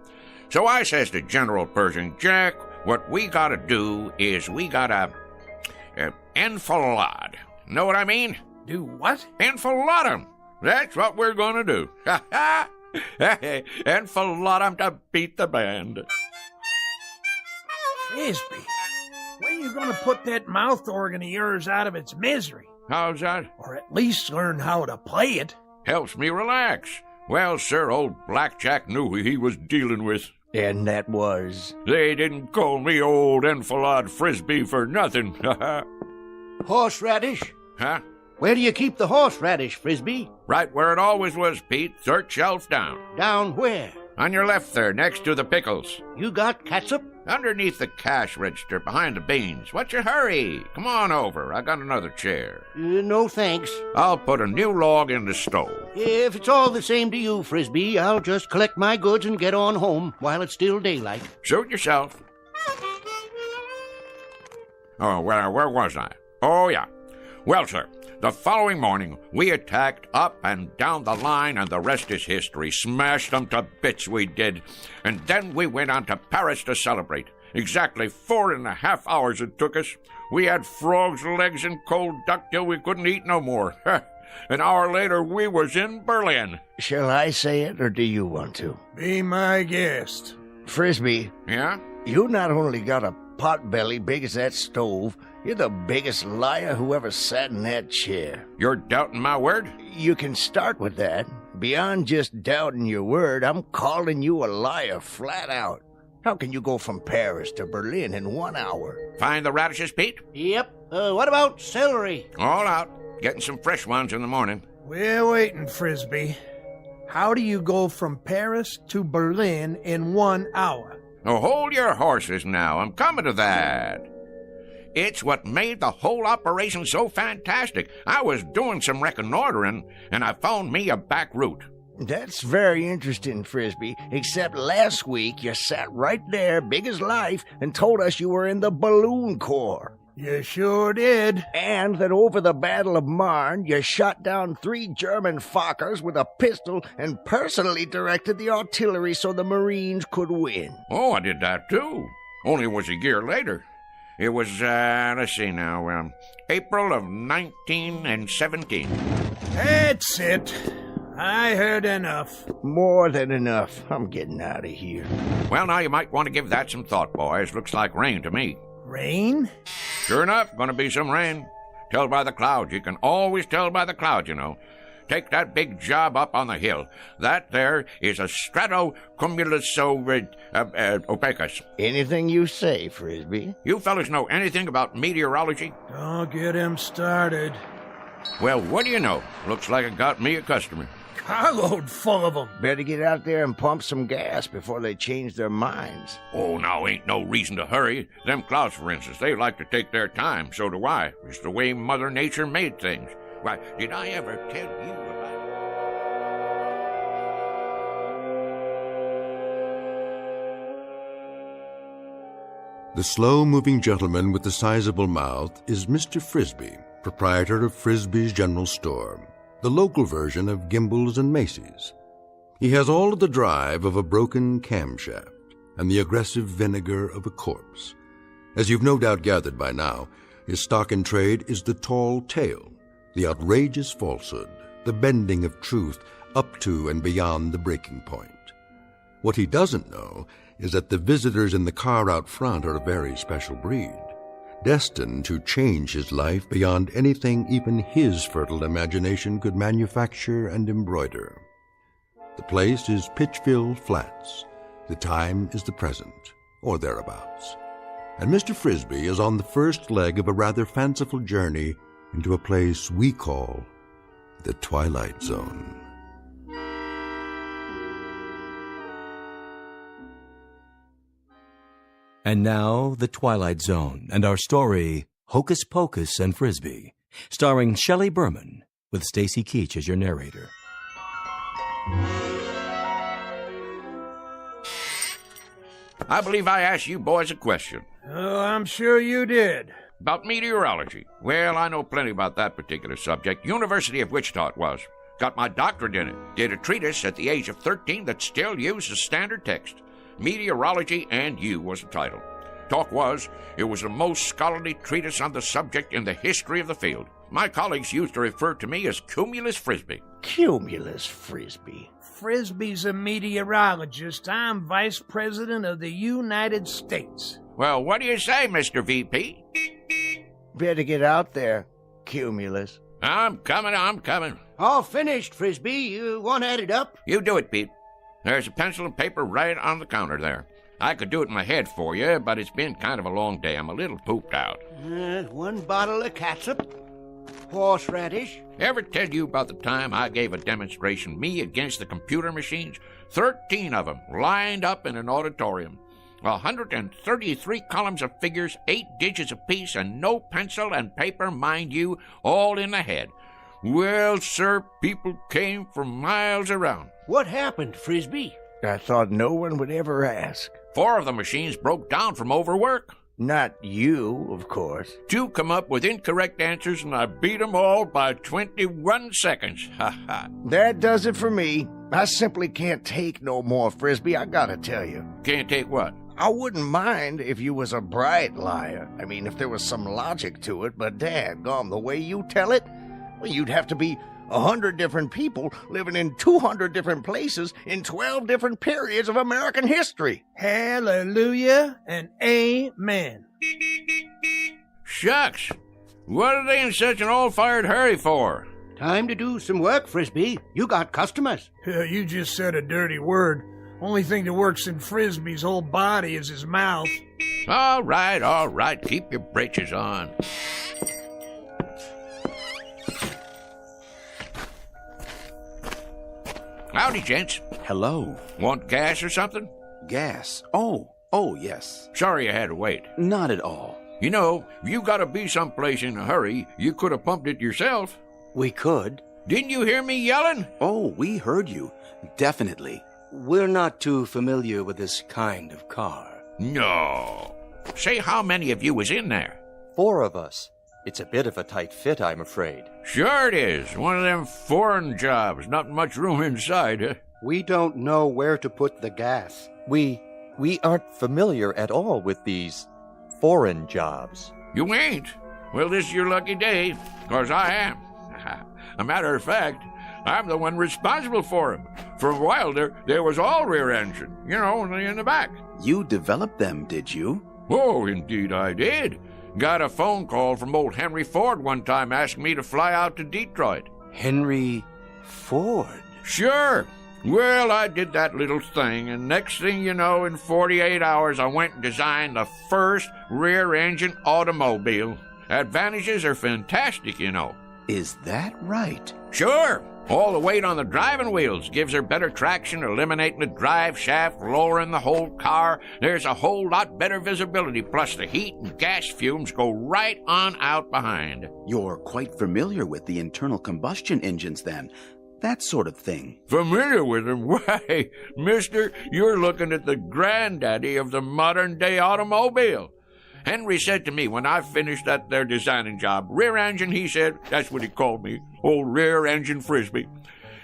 So I says to General Pershing, Jack, what we gotta do is we gotta enfilade. Know what I mean? Do what? Enfilade 'em. That's what we're gonna do. Ha ha! Enfilade 'em to beat the band. Frisbee, when are you going to put that mouth organ of yours out of its misery? How's that? Or at least learn how to play it. Helps me relax. Well, sir, old Blackjack knew who he was dealing with. And that was? They didn't call me old Enfilade Frisbee for nothing. Horseradish? Huh? Where do you keep the horseradish, Frisbee? Right where it always was, Pete. Third shelf down. Down where? On your left there, next to the pickles. You got catsup? Underneath the cash register, behind the beans. What's your hurry? Come on over. I got another chair. No thanks. I'll put a new log in the stove. If it's all the same to you, Frisbee, I'll just collect my goods and get on home while it's still daylight. Suit yourself. Oh, well, where was I? Oh, yeah. Well, sir, the following morning, we attacked up and down the line, and the rest is history. Smashed them to bits, we did. And then we went on to Paris to celebrate. Exactly 4.5 hours it took us. We had frogs' legs and cold duck till we couldn't eat no more. An hour later, we was in Berlin. Shall I say it, or do you want to? Be my guest. Frisbee. Yeah? You not only got a potbelly big as that stove, you're the biggest liar who ever sat in that chair. You're doubting my word? You can start with that. Beyond just doubting your word, I'm calling you a liar flat out. How can you go from Paris to Berlin in 1 hour? Find the radishes, Pete? Yep. What about celery? All out. Getting some fresh ones in the morning. We're waiting, Frisbee. How do you go from Paris to Berlin in 1 hour? Oh, hold your horses now. I'm coming to that. It's what made the whole operation so fantastic. I was doing some reconnoitering, and I found me a back route. That's very interesting, Frisbee, except last week you sat right there, big as life, and told us you were in the Balloon Corps. You sure did. And that over the Battle of Marne, you shot down 3 German Fokkers with a pistol and personally directed the artillery so the Marines could win. Oh, I did that too. Only it was a year later. It was, let's see now, April of 1917. That's it. I heard enough. More than enough. I'm getting out of here. Well, now you might want to give that some thought, boys. Looks like rain to me. Rain? Sure enough, gonna be some rain. Tell by the clouds. You can always tell by the clouds, you know. Take that big job up on the hill. That there is a stratocumulus opacus. Anything you say, Frisbee. You fellas know anything about meteorology? Don't get him started. Well, what do you know? Looks like it got me a customer. Carload full of them. Better get out there and pump some gas before they change their minds. Oh, now ain't no reason to hurry. Them clouds, for instance, they like to take their time. So do I. It's the way Mother Nature made things. Why, did I ever tell you about... The slow-moving gentleman with the sizable mouth is Mr. Frisbee, proprietor of Frisbee's General Store. the local version of Gimbel's and Macy's. He has all of the drive of a broken camshaft and the aggressive vinegar of a corpse. As you've no doubt gathered by now, his stock in trade is the tall tale, the outrageous falsehood, the bending of truth up to and beyond the breaking point. What he doesn't know is that the visitors in the car out front are a very special breed, destined to change his life beyond anything even his fertile imagination could manufacture and embroider. The place is Pitchville Flats. The time is the present, or thereabouts. And Mr. Frisbee is on the first leg of a rather fanciful journey into a place we call the Twilight Zone. And now, The Twilight Zone and our story, Hocus Pocus and Frisbee, starring Shelley Berman, with Stacy Keach as your narrator. I believe I asked you boys a question. Oh, I'm sure you did. About meteorology. Well, I know plenty about that particular subject. University of Wichita it was. Got my doctorate in it. Did a treatise at the age of 13 that still uses standard text. Meteorology and You was the title. Talk was, it was the most scholarly treatise on the subject in the history of the field. My colleagues used to refer to me as Cumulus Frisbee. Cumulus Frisbee? Frisbee's a meteorologist. I'm Vice President of the United States. Well, what do you say, Mr. VP? Better get out there, Cumulus. I'm coming. All finished, Frisbee. You want to add it up? You do it, Pete. There's a pencil and paper right on the counter there. I could do it in my head for you, but it's been kind of a long day. I'm a little pooped out. 1 bottle of catsup. Horseradish. Ever tell you about the time I gave a demonstration, me against the computer machines? 13 of them, lined up in an auditorium. 133 columns of figures, 8 digits apiece, and no pencil and paper, mind you, all in the head. Well, sir, people came from miles around. What happened, Frisbee? I thought no one would ever ask. 4 of the machines broke down from overwork. Not you, of course. 2 come up with incorrect answers, and I beat them all by 21 seconds. Ha ha. That does it for me. I simply can't take no more, Frisbee, I gotta tell you. Can't take what? I wouldn't mind if you was a bright liar. I mean, if there was some logic to it, but daggone, the way you tell it, well, you'd have to be 100 different people living in 200 different places in 12 different periods of American history. Hallelujah and amen. Shucks! What are they in such an all-fired hurry for? Time to do some work, Frisbee. You got customers. You just said a dirty word. Only thing that works in Frisbee's whole body is his mouth. All right. Keep your breeches on. Howdy, gents. Hello. Want gas or something? Gas? Oh, yes. Sorry you had to wait. Not at all. You know, if you gotta be someplace in a hurry, you could have pumped it yourself. We could. Didn't you hear me yelling? Oh, we heard you. Definitely. We're not too familiar with this kind of car. No. Say, how many of you was in there? 4 of us. It's a bit of a tight fit, I'm afraid. Sure it is. One of them foreign jobs. Not much room inside, huh? We don't know where to put the gas. We aren't familiar at all with these foreign jobs. You ain't? Well, this is your lucky day, 'cause I am. A matter of fact, I'm the one responsible for them. For a while there was all rear engine, only in the back. You developed them, did you? Oh, indeed I did. Got a phone call from old Henry Ford one time asking me to fly out to Detroit. Henry Ford? Sure. Well, I did that little thing, and next thing you know, in 48 hours, I went and designed the first rear-engine automobile. Advantages are fantastic, Is that right? Sure. All the weight on the driving wheels gives her better traction, eliminating the drive shaft, lowering the whole car. There's a whole lot better visibility, plus the heat and gas fumes go right on out behind. You're quite familiar with the internal combustion engines, then. That sort of thing. Familiar with them? Why, mister, you're looking at the granddaddy of the modern-day automobile. Henry said to me when I finished that there designing job, rear engine, he said, that's what he called me, old rear engine Frisbee.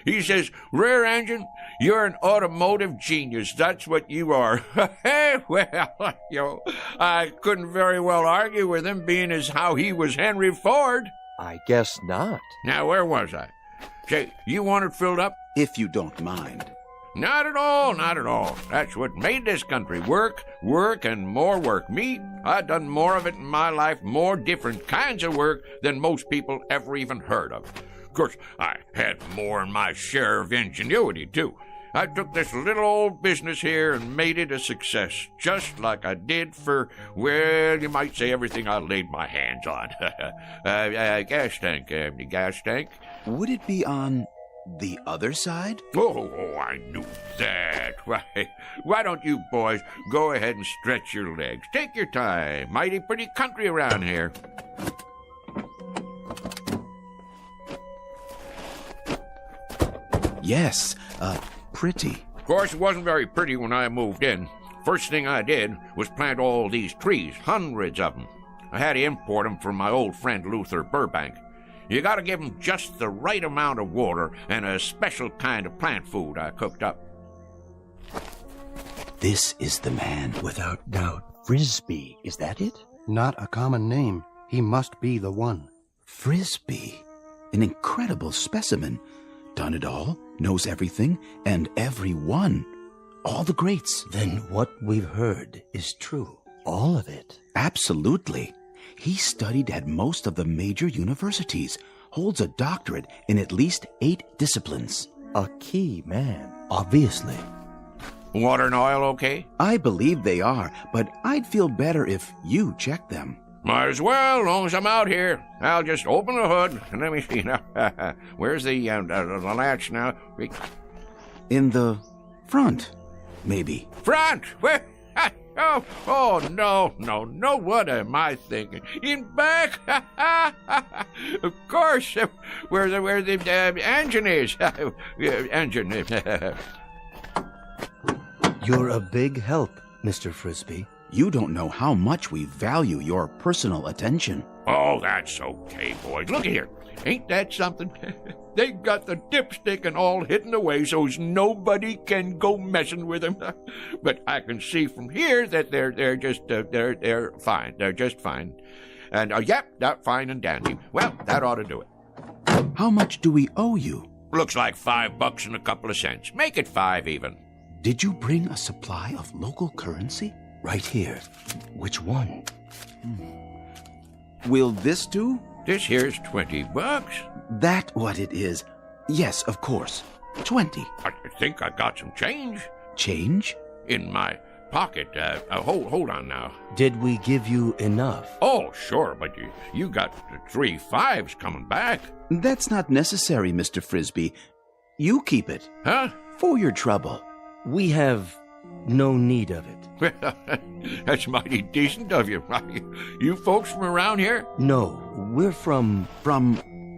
He says, rear engine, you're an automotive genius. That's what you are. Hey, well, I couldn't very well argue with him, being as how he was Henry Ford. I guess not. Now, where was I? Say, you want it filled up? If you don't mind. Not at all, not at all. That's what made this country work, and more work. Me, I've done more of it in my life, more different kinds of work than most people ever even heard of. Of course, I had more than my share of ingenuity, too. I took this little old business here and made it a success, just like I did for, well, you might say everything I laid my hands on. Gas tank, the gas tank. Would it be on the other side? Oh, I knew that. Why don't you boys go ahead and stretch your legs? Take your time. Mighty pretty country around here. Yes, pretty. Of course, it wasn't very pretty when I moved in. First thing I did was plant all these trees, hundreds of them. I had to import them from my old friend Luther Burbank. You gotta give them just the right amount of water and a special kind of plant food I cooked up. This is the man. Without doubt. Frisbee, is that it? Not a common name. He must be the one. Frisbee. An incredible specimen. Done it all, knows everything, and everyone. All the greats. Then what we've heard is true. All of it. Absolutely. He studied at most of the major universities, holds a doctorate in at least 8 disciplines. A key man, obviously. Water and oil okay? I believe they are, but I'd feel better if you checked them. Might as well, as long as I'm out here. I'll just open the hood and let me see now. Where's the latch now? In the front, maybe. Front? Where? Oh, no, what am I thinking? In back? Of course, where the engine is. Engine. You're a big help, Mr. Frisbee. You don't know how much we value your personal attention. Oh, that's okay, boys. Look here. Ain't that something? They got the dipstick and all hidden away so's nobody can go messing with them. But I can see from here that they're just fine. They're just fine. And yep, that's fine and dandy. Well, that ought to do it. How much do we owe you? Looks like $5 and a couple of cents. Make it 5 even. Did you bring a supply of local currency? Right here. Which one? Will this do? This here's $20. That what it is? Yes, of course. 20. I think I got some change. Change? In my pocket. Hold on now. Did we give you enough? Oh, sure, but you got 3 5s coming back. That's not necessary, Mr. Frisbee. You keep it. Huh? For your trouble. We have no need of it. That's mighty decent of you. You folks from around here? No, we're from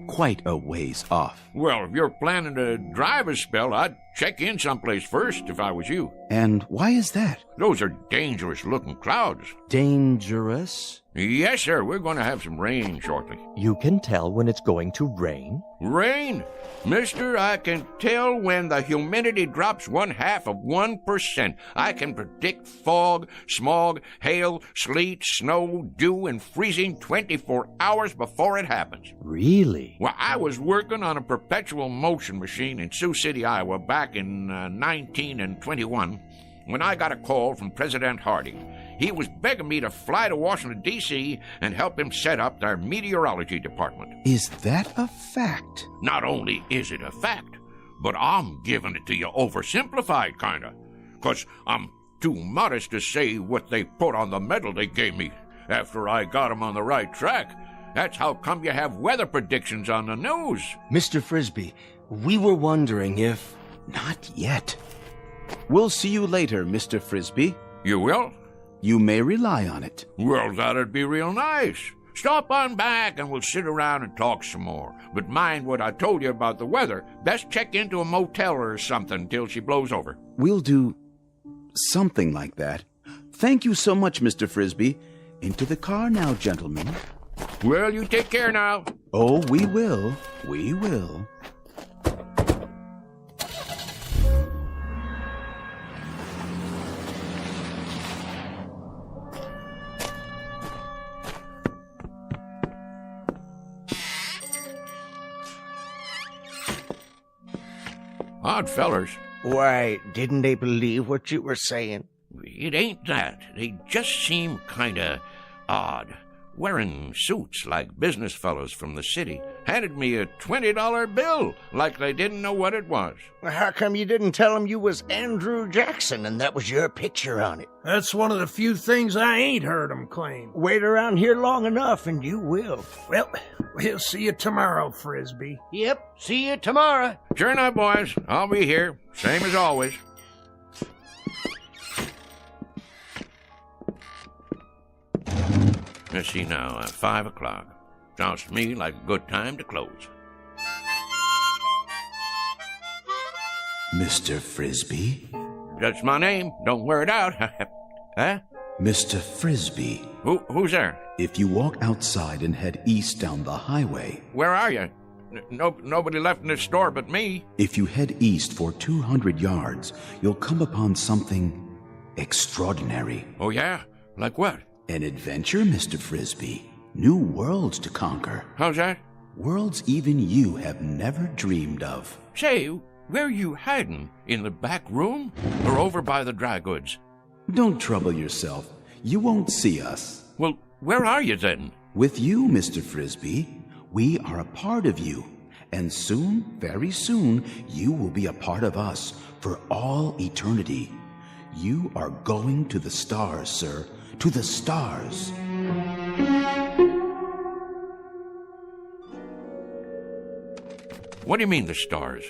quite a ways off. Well, if you're planning to drive a spell, I'd check in someplace first if I was you. And why is that? Those are dangerous-looking clouds. Dangerous? Yes, sir. We're going to have some rain shortly. You can tell when it's going to rain? Rain? Mister, I can tell when the humidity drops 0.5%. I can predict fog, smog, hail, sleet, snow, dew, and freezing 24 hours before it happens. Really? Well, I was working on a perpetual motion machine in Sioux City, Iowa, back in 1921, when I got a call from President Harding. He was begging me to fly to Washington, D.C. and help him set up their meteorology department. Is that a fact? Not only is it a fact, but I'm giving it to you oversimplified, kinda. 'Cause I'm too modest to say what they put on the medal they gave me after I got 'em on the right track. That's how come you have weather predictions on the news. Mr. Frisbee, we were wondering if... Not yet. We'll see you later, Mr. Frisbee. You will? You may rely on it. Well, that'd be real nice. Stop on back and we'll sit around and talk some more. But mind what I told you about the weather. Best check into a motel or something till she blows over. We'll do something like that. Thank you so much, Mr. Frisbee. Into the car now, gentlemen. Well, you take care now. Oh, we will. We will. Odd fellers. Why, didn't they believe what you were saying? It ain't that. They just seem kinda odd. Wearing suits like business fellows from the city. Handed me a $20 bill like they didn't know what it was. Well, how come you didn't tell them you was Andrew Jackson and that was your picture on it? That's one of the few things I ain't heard them claim. Wait around here long enough and you will. Well, we'll see you tomorrow, Frisbee. Yep, see you tomorrow. Sure enough, boys. I'll be here. Same as always. Let's see now, 5 o'clock. Sounds to me like a good time to close. Mr. Frisbee? That's my name. Don't wear it out. Huh? Mr. Frisbee. Who's there? If you walk outside and head east down the highway... Where are you? Nobody left in this store but me. If you head east for 200 yards, you'll come upon something extraordinary. Oh, yeah? Like what? An adventure, Mr. Frisbee. New worlds to conquer. How's that? Worlds even you have never dreamed of. Say, where are you hiding? In the back room? Or over by the dry goods? Don't trouble yourself. You won't see us. Well, where are you then? With you, Mr. Frisbee. We are a part of you. And soon, very soon, you will be a part of us for all eternity. You are going to the stars, sir. To the stars. What do you mean, the stars?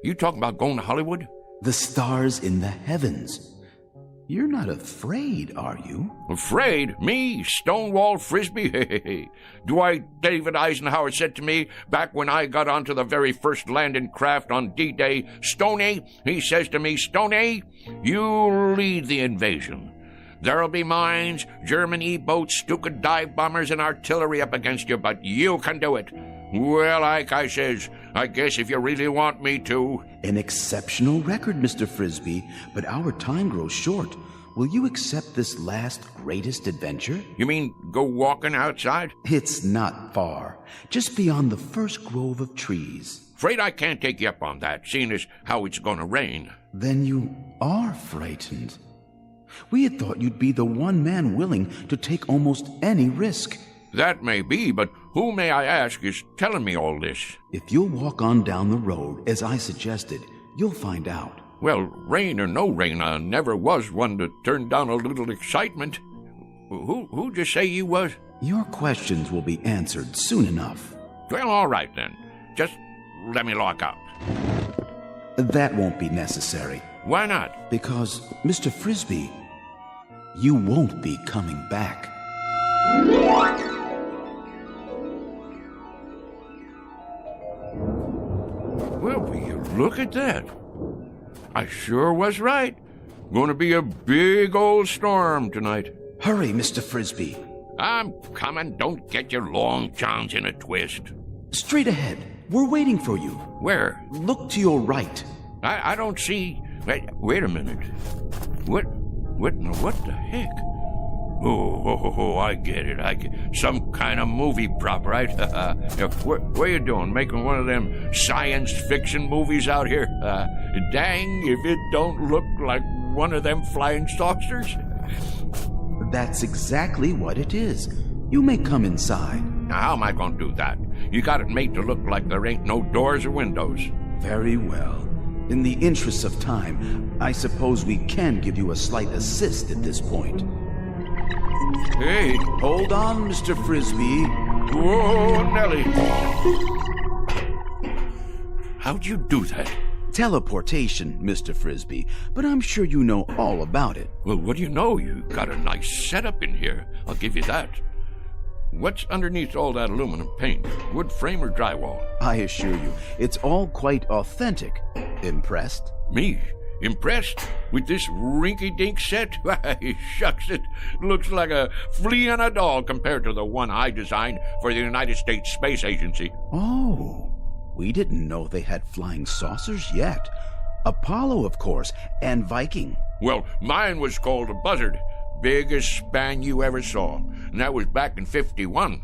You talking about going to Hollywood? The stars in the heavens. You're not afraid, are you? Afraid? Me? Stonewall Frisbee? Do I, David Eisenhower said to me back when I got onto the very first landing craft on D-Day, Stoney, he says to me, Stoney, you lead the invasion. There'll be mines, German E-boats, Stuka dive bombers, and artillery up against you, but you can do it. Well, like I says, I guess if you really want me to. An exceptional record, Mr. Frisbee, but our time grows short. Will you accept this last greatest adventure? You mean go walking outside? It's not far. Just beyond the first grove of trees. Afraid I can't take you up on that, seeing as how it's gonna rain. Then you are frightened. We had thought you'd be the one man willing to take almost any risk. That may be, but who, may I ask, is telling me all this? If you'll walk on down the road, as I suggested, you'll find out. Well, rain or no rain, I never was one to turn down a little excitement. Who'd you say you was? Your questions will be answered soon enough. Well, all right then. Just let me lock up. That won't be necessary. Why not? Because, Mr. Frisbee, you won't be coming back. Well, will you look at that? I sure was right. Going to be a big old storm tonight. Hurry, Mr. Frisbee. I'm coming. Don't get your long johns in a twist. Straight ahead. We're waiting for you. Where? Look to your right. I don't see... Wait a minute. What the heck? Oh, I get it. Some kind of movie prop, right? What you doing? Making one of them science fiction movies out here? Dang if it don't look like one of them flying saucers. That's exactly what it is. You may come inside. Now, how am I going to do that? You got it made to look like there ain't no doors or windows. Very well. In the interests of time, I suppose we can give you a slight assist at this point. Hey! Hold on, Mr. Frisbee. Whoa, Nellie! How'd you do that? Teleportation, Mr. Frisbee, but I'm sure you know all about it. Well, what do you know? You got a nice setup in here. I'll give you that. What's underneath all that aluminum paint? Wood frame or drywall? I assure you, it's all quite authentic. Impressed? Me? Impressed with this rinky-dink set? Why, shucks, it looks like a flea on a doll compared to the one I designed for the United States Space Agency. Oh, we didn't know they had flying saucers yet. Apollo, of course, and Viking. Well, mine was called a Buzzard. Biggest span you ever saw. And that was back in 51.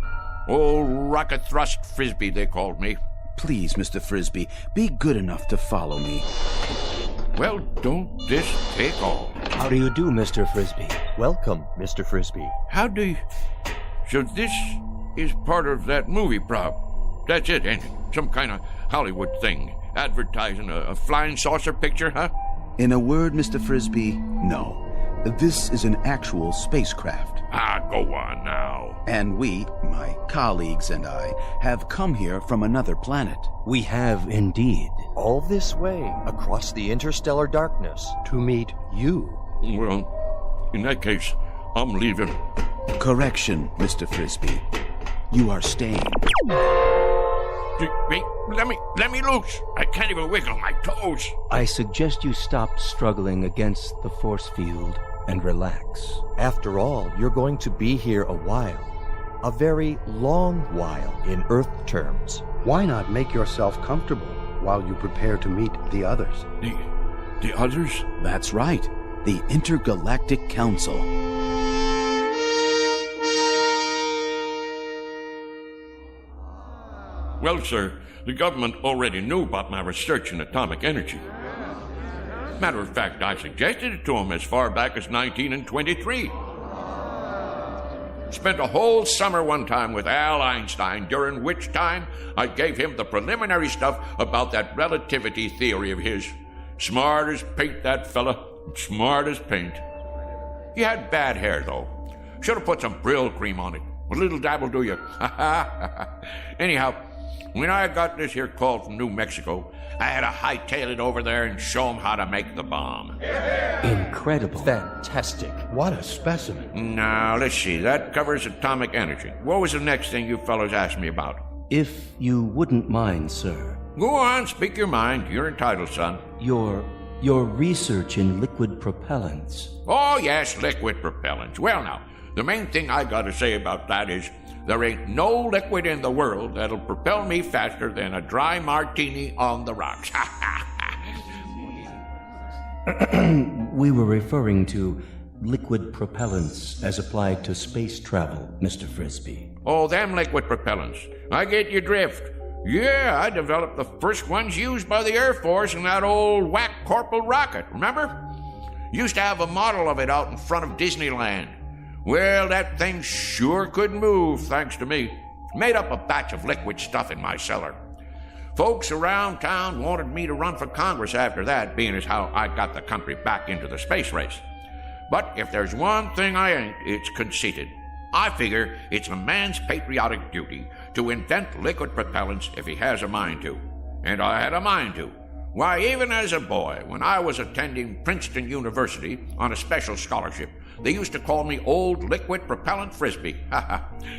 Old Rocket Thrust Frisbee, they called me. Please, Mr. Frisbee, be good enough to follow me. Well, don't this take all? How do you do, Mr. Frisbee? Welcome, Mr. Frisbee. How do you... So this is part of that movie prop. That's it, ain't it? Some kind of Hollywood thing. Advertising a flying saucer picture, huh? In a word, Mr. Frisbee, no. This is an actual spacecraft. Ah, go on now. And we, my colleagues and I, have come here from another planet. We have indeed. All this way, across the interstellar darkness, to meet you. Well, in that case, I'm leaving. Correction, Mr. Frisbee. You are staying. Wait, let me loose. I can't even wiggle my toes. I suggest you stop struggling against the force field and relax. After all, you're going to be here a while. A very long while in Earth terms. Why not make yourself comfortable while you prepare to meet the others? The others? That's right. The Intergalactic Council. Well, sir, the government already knew about my research in atomic energy. Matter of fact, I suggested it to them as far back as 1923. Spent a whole summer one time with Al Einstein, during which time I gave him the preliminary stuff about that relativity theory of his. Smart as paint, that fella. Smart as paint. He had bad hair, though. Should have put some Brill cream on it. A little dab will do you. Anyhow, when I got this here call from New Mexico, I had to hightail it over there and show them how to make the bomb. Incredible. Fantastic. What a specimen. Now, let's see. That covers atomic energy. What was the next thing you fellows asked me about? If you wouldn't mind, sir. Go on, speak your mind. You're entitled, son. Your research in liquid propellants. Oh, yes, liquid propellants. Well, now, the main thing I gotta say about that is there ain't no liquid in the world that'll propel me faster than a dry martini on the rocks. We were referring to liquid propellants as applied to space travel, Mr. Frisbee. Oh, them liquid propellants. I get your drift. Yeah, I developed the first ones used by the Air Force in that old whack Corporal rocket, remember? Used to have a model of it out in front of Disneyland. Well, that thing sure could move, thanks to me. Made up a batch of liquid stuff in my cellar. Folks around town wanted me to run for Congress after that, being as how I got the country back into the space race. But if there's one thing I ain't, it's conceited. I figure it's a man's patriotic duty to invent liquid propellants if he has a mind to. And I had a mind to. Why, even as a boy, when I was attending Princeton University on a special scholarship, they used to call me Old Liquid Propellant Frisbee.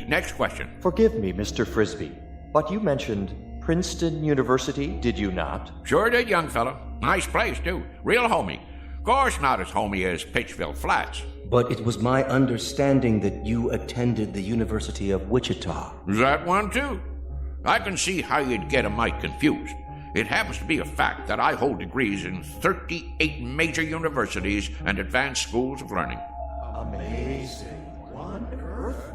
Next question. Forgive me, Mr. Frisbee, but you mentioned Princeton University, did you not? Sure did, young fella. Nice place, too. Real homey. Of course not as homey as Pitchville Flats. But it was my understanding that you attended the University of Wichita. That one, too. I can see how you'd get a mite confused. It happens to be a fact that I hold degrees in 38 major universities and advanced schools of learning. Amazing. One earth.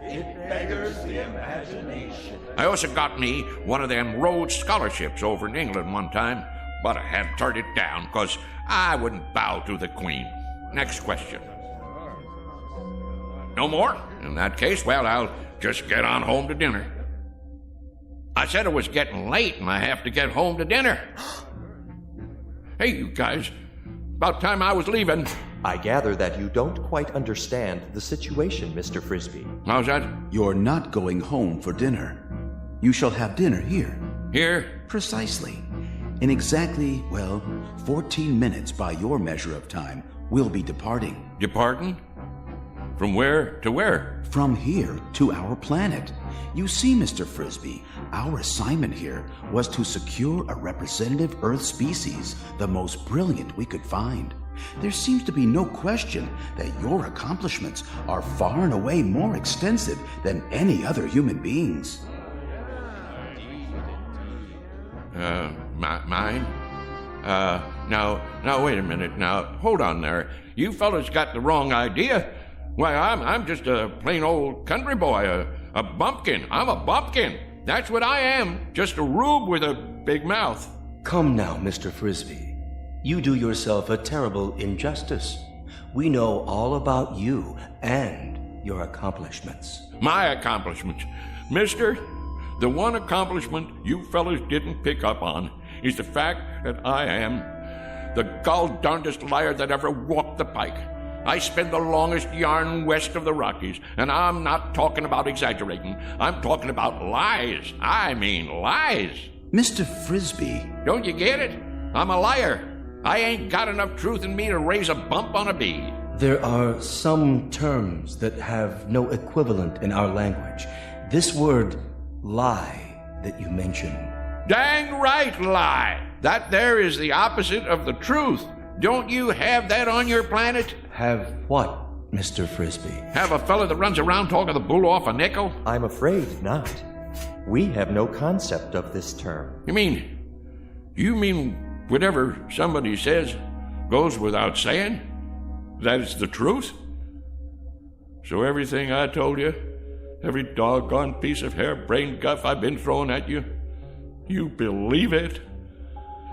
It beggars the imagination. I also got me one of them Rhodes scholarships over in England one time, but I had to turn it down because I wouldn't bow to the Queen. Next question. No more? In that case, well, I'll just get on home to dinner. I said it was getting late and I have to get home to dinner. Hey, you guys. About time I was leaving. I gather that you don't quite understand the situation, Mr. Frisbee. How's that? You're not going home for dinner. You shall have dinner here. Here? Precisely. In exactly, 14 minutes by your measure of time, we'll be departing. Departing? From where to where? From here to our planet. You see, Mr. Frisbee, our assignment here was to secure a representative Earth species, the most brilliant we could find. There seems to be no question that your accomplishments are far and away more extensive than any other human beings. Mine? Now, wait a minute. Now, hold on there. You fellas got the wrong idea. Why, I'm just a plain old country boy, a bumpkin. I'm a bumpkin. That's what I am. Just a rube with a big mouth. Come now, Mr. Frisbee. You do yourself a terrible injustice. We know all about you and your accomplishments. My accomplishments. Mister, the one accomplishment you fellas didn't pick up on is the fact that I am the gall-darndest liar that ever walked the pike. I spin the longest yarn west of the Rockies, and I'm not talking about exaggerating. I'm talking about lies. I mean lies. Mr. Frisbee. Don't you get it? I'm a liar. I ain't got enough truth in me to raise a bump on a bee. There are some terms that have no equivalent in our language. This word, lie, that you mentioned. Dang right, lie. That there is the opposite of the truth. Don't you have that on your planet? Have what, Mr. Frisbee? Have a fella that runs around talking the bull off a nickel? I'm afraid not. We have no concept of this term. You mean whatever somebody says goes without saying? That is the truth? So everything I told you, every doggone piece of harebrained guff I've been throwing at you, you believe it?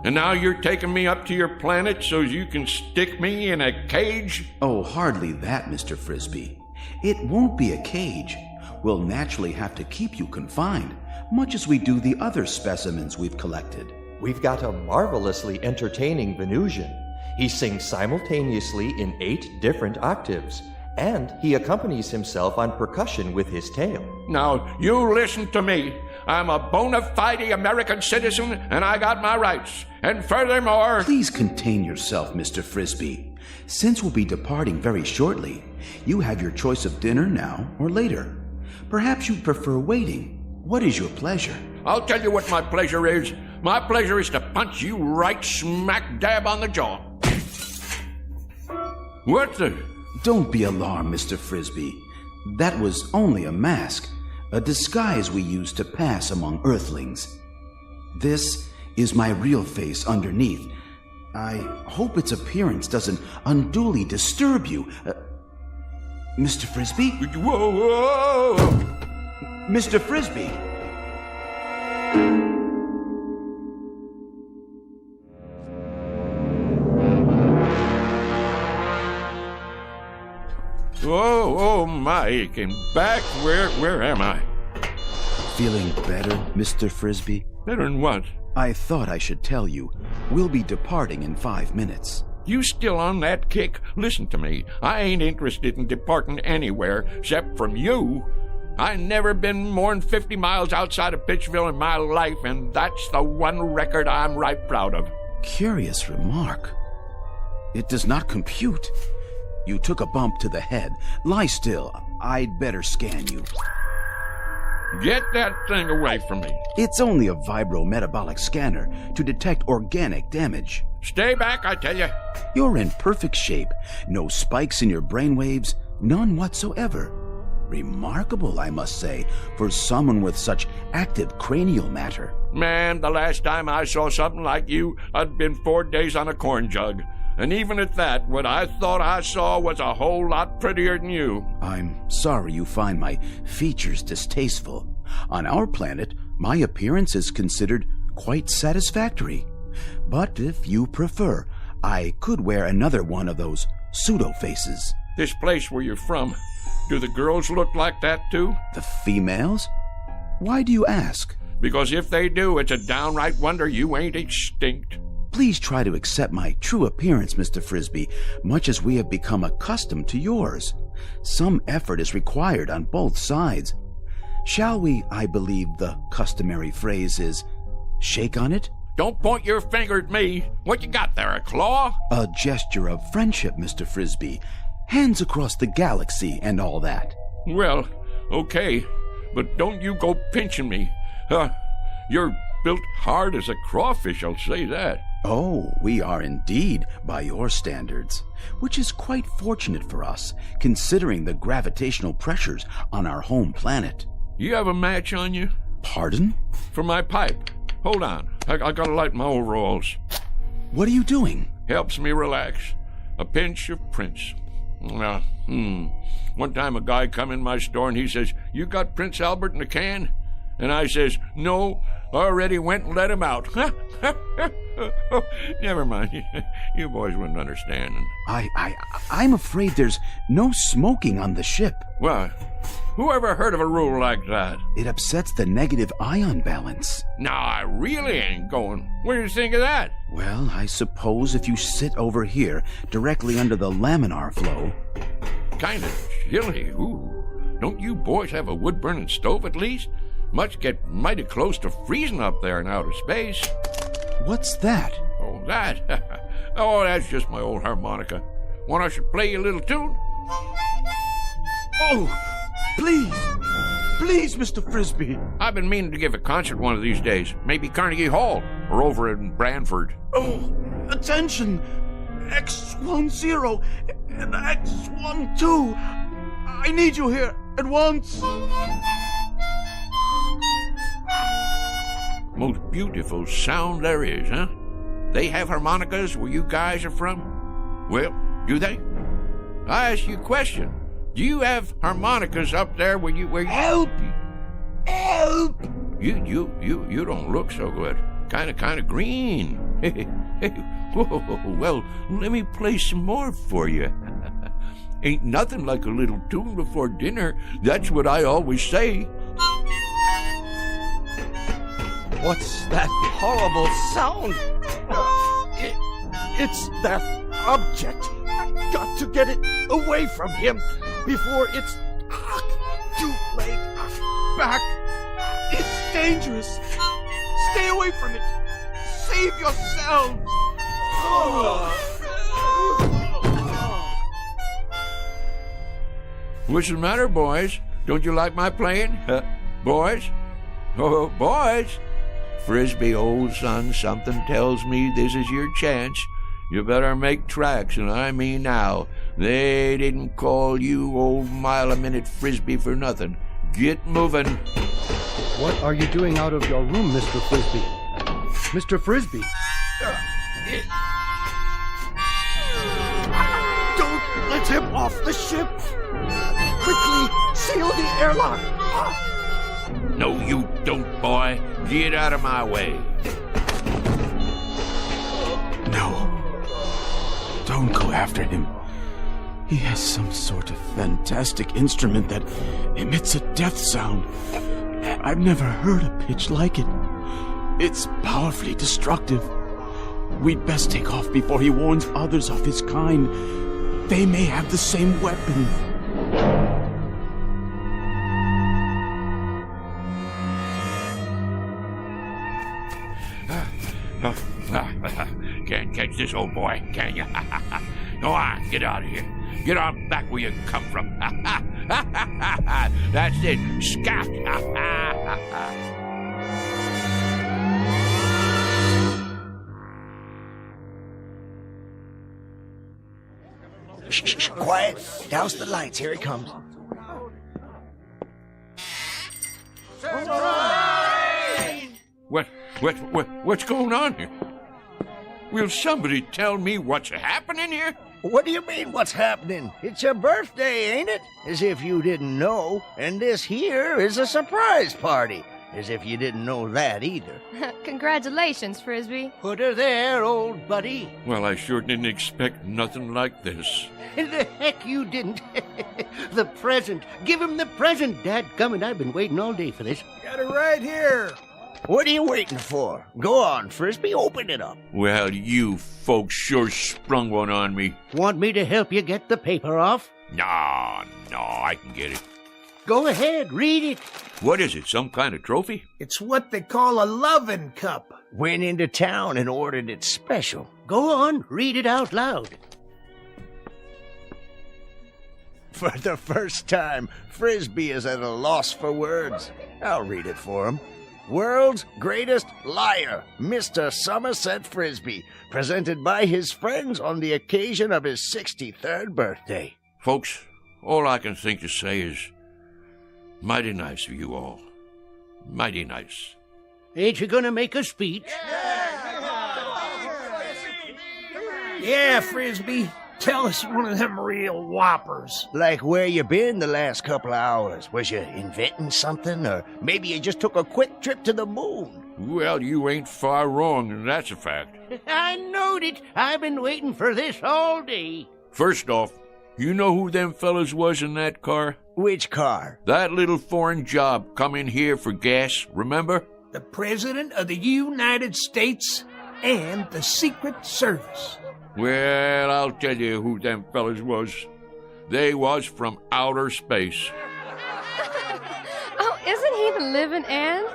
And now you're taking me up to your planet so you can stick me in a cage? Oh, hardly that, Mr. Frisbee. It won't be a cage. We'll naturally have to keep you confined, much as we do the other specimens we've collected. We've got a marvelously entertaining Venusian. He sings simultaneously in 8 different octaves, and he accompanies himself on percussion with his tail. Now, you listen to me. I'm a bona fide American citizen, and I got my rights. And furthermore... Please contain yourself, Mr. Frisbee. Since we'll be departing very shortly, you have your choice of dinner now or later. Perhaps you'd prefer waiting. What is your pleasure? I'll tell you what my pleasure is. My pleasure is to punch you right smack dab on the jaw. What the... Don't be alarmed, Mr. Frisbee. That was only a mask, a disguise we use to pass among Earthlings. This is my real face underneath. I hope its appearance doesn't unduly disturb you. Mr. Frisbee? Whoa, whoa, whoa. Mr. Frisbee! Oh my, aching back. Where am I? Feeling better, Mr. Frisbee? Better than what? I thought I should tell you. We'll be departing in 5 minutes. You still on that kick? Listen to me. I ain't interested in departing anywhere except from you. I never been more'n 50 miles outside of Pittsville in my life, and that's the one record I'm right proud of. Curious remark. It does not compute. You took a bump to the head. Lie still. I'd better scan you. Get that thing away from me. It's only a vibrometabolic scanner to detect organic damage. Stay back, I tell you. You're in perfect shape. No spikes in your brainwaves. None whatsoever. Remarkable, I must say, for someone with such active cranial matter. Man, the last time I saw something like you, I'd been 4 days on a corn jug. And even at that, what I thought I saw was a whole lot prettier than you. I'm sorry you find my features distasteful. On our planet, my appearance is considered quite satisfactory. But if you prefer, I could wear another one of those pseudo-faces. This place where you're from, do the girls look like that too? The females? Why do you ask? Because if they do, it's a downright wonder you ain't extinct. Please try to accept my true appearance, Mr. Frisbee, much as we have become accustomed to yours. Some effort is required on both sides. Shall we, I believe the customary phrase is, shake on it? Don't point your finger at me. What you got there, a claw? A gesture of friendship, Mr. Frisbee. Hands across the galaxy and all that. Well, okay. but don't you go pinching me. You're built hard as a crawfish, I'll say that. Oh, we are indeed, by your standards, which is quite fortunate for us, considering the gravitational pressures on our home planet. You have a match on you? Pardon? For my pipe. Hold on. I gotta light my overalls. What are you doing? Helps me relax. A pinch of Prince. One time a guy come in my store and he says, "You got Prince Albert in a can?" And I says, "No, I already went and let him out." Never mind. You boys wouldn't understand. I'm afraid there's no smoking on the ship. Well, who ever heard of a rule like that? It upsets the negative ion balance. No, I really ain't going. What do you think of that? Well, I suppose if you sit over here, directly under the laminar flow. Kinda chilly. Ooh. Don't you boys have a wood-burning stove at least? Must get mighty close to freezing up there in outer space. What's that? Oh, that? Oh, that's just my old harmonica. Want I should play you a little tune? Oh, please. Please, Mr. Frisbee. I've been meaning to give a concert one of these days. Maybe Carnegie Hall or over in Branford. Oh, attention. X10 and X12. I need you here at once. Most beautiful sound there is, huh? They have harmonicas where you guys are from? Well, do they? I ask you a question. Do you have harmonicas up there where you Help! Help! You don't look so good. Kinda green. Whoa, well, let me play some more for you. Ain't nothing like a little tune before dinner. That's what I always say. What's that horrible sound? It's that object. I've got to get it away from him before it's too late. Back. It's dangerous. Stay away from it. Save yourselves. What's the matter, boys? Don't you like my playing? Boys? Oh, boys! Frisbee, old son, something tells me this is your chance. You better make tracks, and I mean now. They didn't call you old mile-a-minute Frisbee for nothing. Get moving. What are you doing out of your room, Mr. Frisbee? Mr. Frisbee! Don't let him off the ship! Quickly, seal the airlock! No, you don't, boy. Get out of my way. No. Don't go after him. He has some sort of fantastic instrument that emits a death sound. I've never heard a pitch like it. It's powerfully destructive. We'd best take off before he warns others of his kind. They may have the same weapon. Can't catch this old boy, can you? Go on, get out of here. Get on back where you come from. That's it. Scout. Shh, quiet. Douse the lights. Here he comes. What's going on here? Will somebody tell me what's happening here? What do you mean, what's happening? It's your birthday, ain't it? As if you didn't know. And this here is a surprise party. As if you didn't know that either. Congratulations, Frisbee. Put her there, old buddy. Well, I sure didn't expect nothing like this. And the heck you didn't. The present. Give him the present, dadgummit. I've been waiting all day for this. Got it right here. What are you waiting for? Go on, Frisbee, open it up. Well, you folks sure sprung one on me. Want me to help you get the paper off? No, I can get it. Go ahead, read it. What is it, some kind of trophy? It's what they call a lovin' cup. Went into town and ordered it special. Go on, read it out loud. For the first time, Frisbee is at a loss for words. I'll read it for him. World's greatest liar, Mr. Somerset Frisbee, presented by his friends on the occasion of his 63rd birthday. Folks, all I can think to say is, mighty nice of you all. Mighty nice. Ain't you gonna make a speech? Yeah, Frisbee. Tell us one of them real whoppers. Like where you been the last couple of hours? Was you inventing something? Or maybe you just took a quick trip to the moon? Well, you ain't far wrong, and that's a fact. I knowed it. I've been waiting for this all day. First off, you know who them fellas was in that car? Which car? That little foreign job come in here for gas, remember? The President of the United States and the Secret Service. Well, I'll tell you who them fellas was. They was from outer space. Oh, isn't he the living end?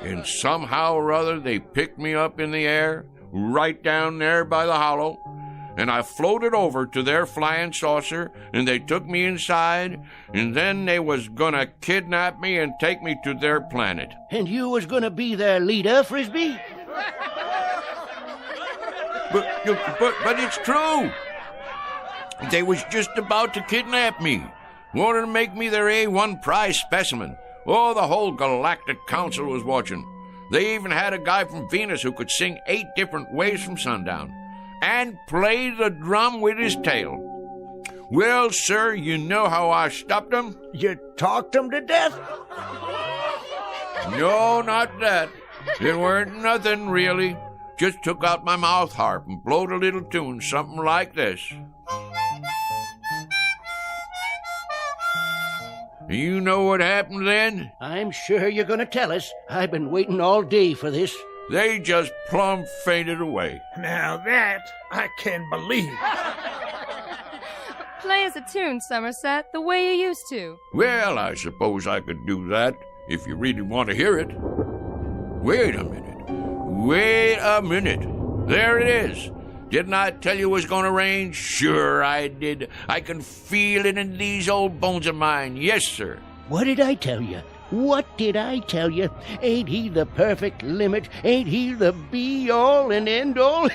And somehow or other they picked me up in the air, right down there by the hollow, and I floated over to their flying saucer, and they took me inside, and then they was gonna kidnap me and take me to their planet. And you was gonna be their leader, Frisbee? But it's true. They was just about to kidnap me. Wanted to make me their A1 prize specimen. Oh, the whole Galactic Council was watching. They even had a guy from Venus who could sing 8 different ways from sundown and play the drum with his tail. Well, sir, you know how I stopped them? You talked them to death? No, not that. It weren't nothing, really. Just took out my mouth harp and blowed a little tune, something like this. You know what happened then? I'm sure you're gonna tell us. I've been waiting all day for this. They just plumb fainted away. Now that I can believe. Play us a tune, Somerset, the way you used to. Well, I suppose I could do that, if you really want to hear it. Wait a minute. There it is. Didn't I tell you it was going to rain? Sure I did. I can feel it in these old bones of mine. Yes, sir. What did I tell you? What did I tell you? Ain't he the perfect limit? Ain't he the be-all and end-all?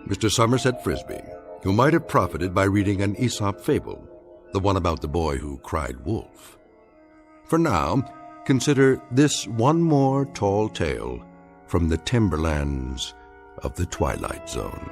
Mr. Somerset Frisbee, who might have profited by reading an Aesop fable, the one about the boy who cried wolf. For now, consider this one more tall tale from the timberlands of the Twilight Zone.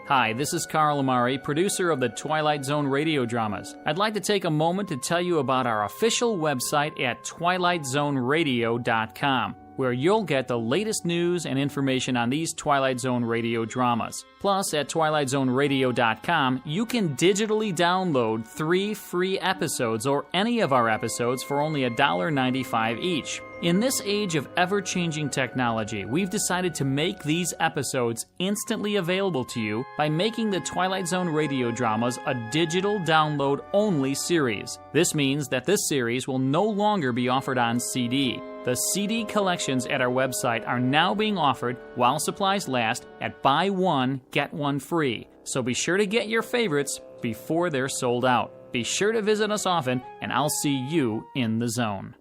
Hi, this is Carl Amari, producer of the Twilight Zone radio dramas. I'd like to take a moment to tell you about our official website at twilightzoneradio.com, where you'll get the latest news and information on these Twilight Zone radio dramas. Plus, at twilightzoneradio.com, you can digitally download 3 free episodes or any of our episodes for only $1.95 each. In this age of ever-changing technology, we've decided to make these episodes instantly available to you by making the Twilight Zone radio dramas a digital download-only series. This means that this series will no longer be offered on CD. The CD collections at our website are now being offered while supplies last at buy one, get one free. So be sure to get your favorites before they're sold out. Be sure to visit us often, and I'll see you in the zone.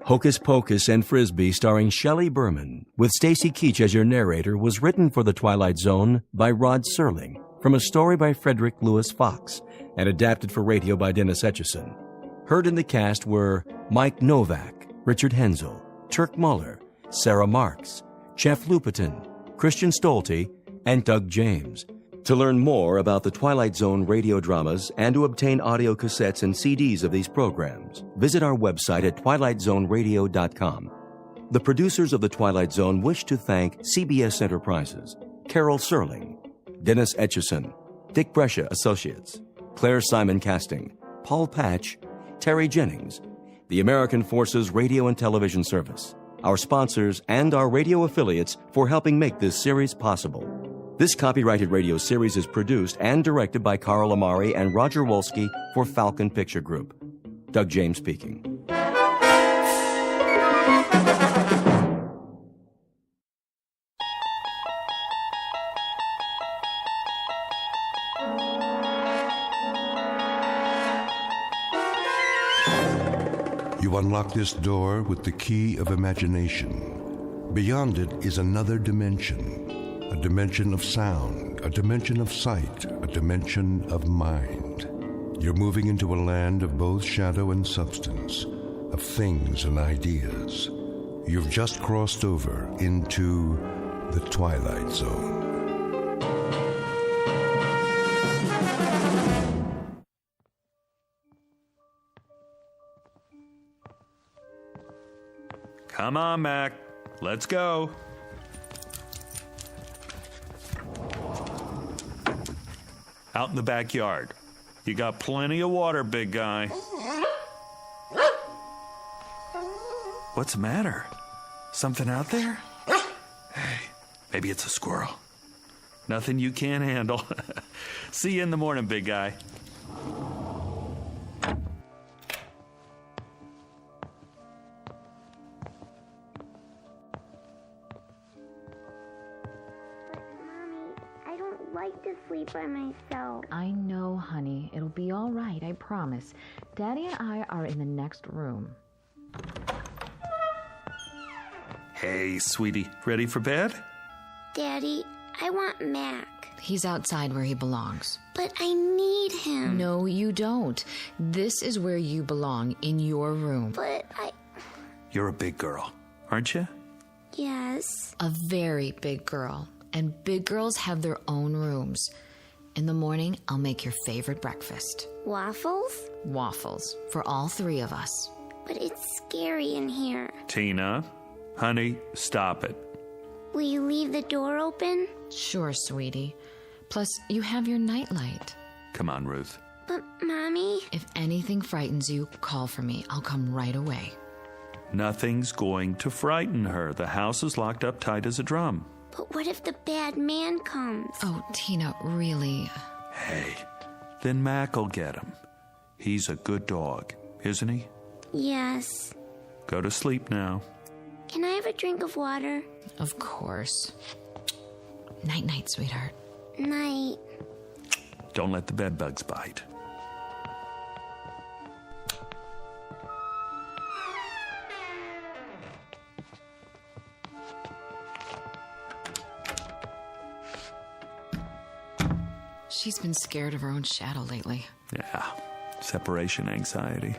Hocus Pocus and Frisbee, starring Shelley Berman, with Stacy Keach as your narrator, was written for The Twilight Zone by Rod Serling, from a story by Frederick Lewis Fox, and adapted for radio by Dennis Etchison. Heard in the cast were Mike Novak, Richard Hensel, Turk Muller, Sarah Marks, Jeff Lupetin, Christian Stolte, and Doug James. To learn more about the Twilight Zone radio dramas and to obtain audio cassettes and CDs of these programs, visit our website at twilightzoneradio.com. The producers of The Twilight Zone wish to thank CBS Enterprises, Carol Serling, Dennis Etchison, Dick Brescia Associates, Claire Simon Casting, Paul Patch, Terry Jennings, the American Forces Radio and Television Service, our sponsors, and our radio affiliates for helping make this series possible. This copyrighted radio series is produced and directed by Carl Amari and Roger Wolski for Falcon Picture Group. Doug James speaking. You unlock this door with the key of imagination. Beyond it is another dimension, a dimension of sound, a dimension of sight, a dimension of mind. You're moving into a land of both shadow and substance, of things and ideas. You've just crossed over into the Twilight Zone. Come on, Mac. Let's go. Out in the backyard. You got plenty of water, big guy. What's the matter? Something out there? Hey, maybe it's a squirrel. Nothing you can't handle. See you in the morning, big guy. To sleep by myself. I know, honey. It'll be all right, I promise. Daddy and I are in the next room. Hey, sweetie, ready for bed? Daddy, I want Mac. He's outside where he belongs. But I need him. No, you don't. This is where you belong, in your room. But You're a big girl, aren't you? Yes. A very big girl. And big girls have their own rooms. In the morning, I'll make your favorite breakfast. Waffles? Waffles. For all three of us. But it's scary in here. Tina, honey, stop it. Will you leave the door open? Sure, sweetie. Plus, you have your nightlight. Come on, Ruth. But, Mommy... If anything frightens you, call for me. I'll come right away. Nothing's going to frighten her. The house is locked up tight as a drum. But what if the bad man comes? Oh, Tina, really? Hey, then Mac'll get him. He's a good dog, isn't he? Yes. Go to sleep now. Can I have a drink of water? Of course. Night-night, sweetheart. Night. Don't let the bed bugs bite. She's been scared of her own shadow lately. Yeah, separation anxiety.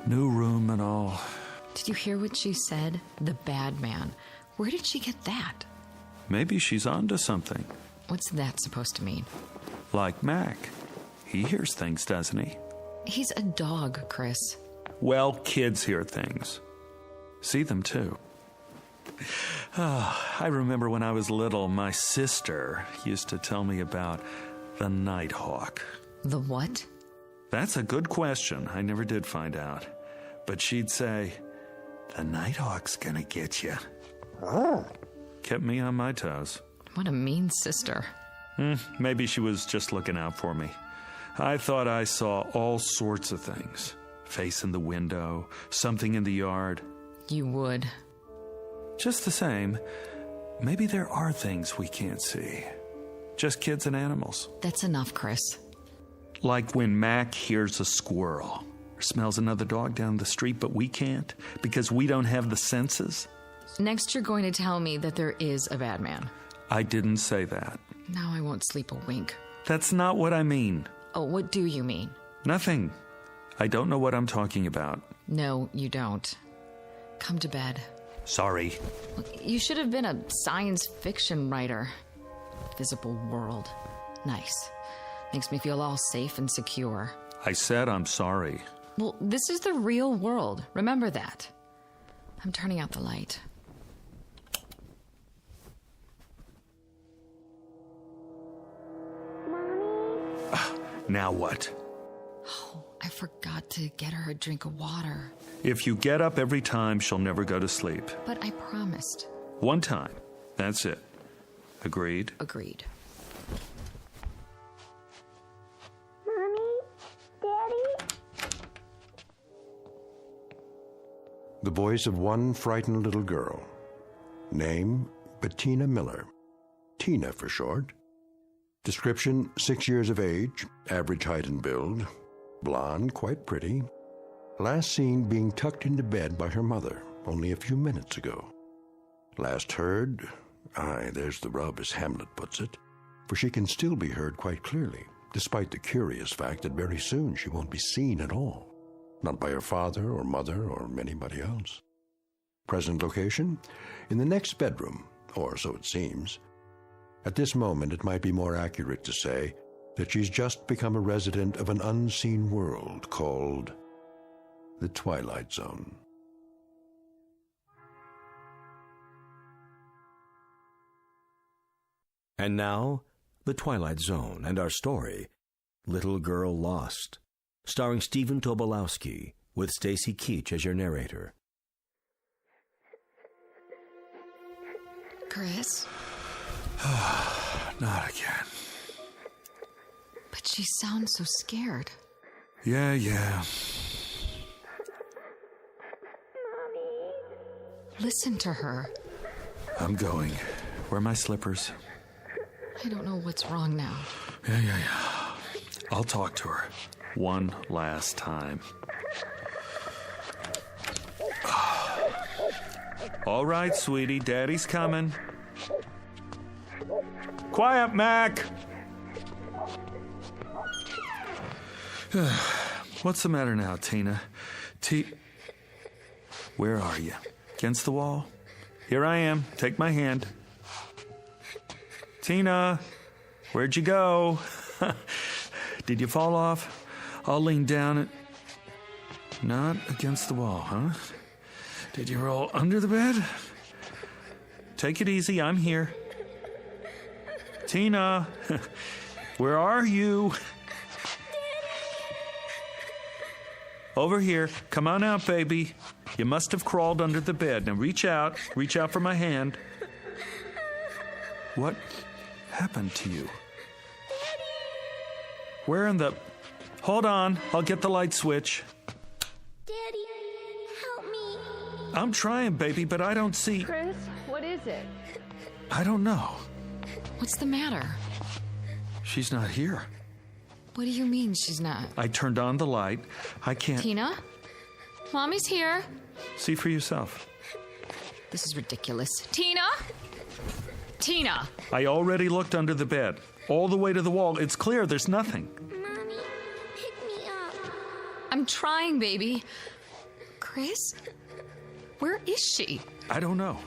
New room and all. Did you hear what she said? The bad man. Where did she get that? Maybe she's onto something. What's that supposed to mean? Like Mac. He hears things, doesn't he? He's a dog, Chris. Well, kids hear things. See them, too. I remember when I was little, my sister used to tell me about the Nighthawk. The what? That's a good question. I never did find out. But she'd say, the Nighthawk's gonna get you. Oh. Kept me on my toes. What a mean sister. Maybe she was just looking out for me. I thought I saw all sorts of things. Face in the window, something in the yard. You would. Just the same, maybe there are things we can't see. Just kids and animals. That's enough, Chris. Like when Mac hears a squirrel or smells another dog down the street, but we can't because we don't have the senses. Next, you're going to tell me that there is a bad man. I didn't say that. Now I won't sleep a wink. That's not what I mean. Oh, what do you mean? Nothing. I don't know what I'm talking about. No, you don't. Come to bed. Sorry. You should have been a science fiction writer. Visible world. Nice. Makes me feel all safe and secure. I said I'm sorry. Well, this is the real world. Remember that. I'm turning out the light. Mommy? Now what? Oh, I forgot to get her a drink of water. If you get up every time, she'll never go to sleep. But I promised. One time. That's it. Agreed? Agreed. Mommy? Daddy? The voice of one frightened little girl. Name, Bettina Miller. Tina for short. Description, 6 years of age, average height and build. Blonde, quite pretty. Last seen being tucked into bed by her mother only a few minutes ago. Last heard, there's the rub as Hamlet puts it, for she can still be heard quite clearly, despite the curious fact that very soon she won't be seen at all. Not by her father or mother or anybody else. Present location? In the next bedroom, or so it seems. At this moment, it might be more accurate to say that she's just become a resident of an unseen world called the Twilight Zone. And now, The Twilight Zone and our story, Little Girl Lost, starring Stephen Tobolowsky, with Stacy Keach as your narrator. Chris? Not again. But she sounds so scared. Yeah. Listen to her. I'm going. Where are my slippers? I don't know what's wrong now. Yeah. I'll talk to her. One last time. All right, sweetie. Daddy's coming. Quiet, Mac! What's the matter now, Tina? Where are you? Against the wall? Here I am. Take my hand. Tina, where'd you go? Did you fall off? I'll lean down and... Not against the wall, huh? Did you roll under the bed? Take it easy, I'm here. Tina, where are you? Over here. Come on out, baby. You must have crawled under the bed. Now reach out. Reach out for my hand. What happened to you? Where in the... Hold on. I'll get the light switch. Daddy, help me. I'm trying, baby, but I don't see... Chris, what is it? I don't know. What's the matter? She's not here. What do you mean she's not? I turned on the light. I can't... Tina? Mommy's here. See for yourself. This is ridiculous. Tina? Tina! I already looked under the bed. All the way to the wall. It's clear. There's nothing. Mommy, pick me up. I'm trying, baby. Chris? Where is she? I don't know.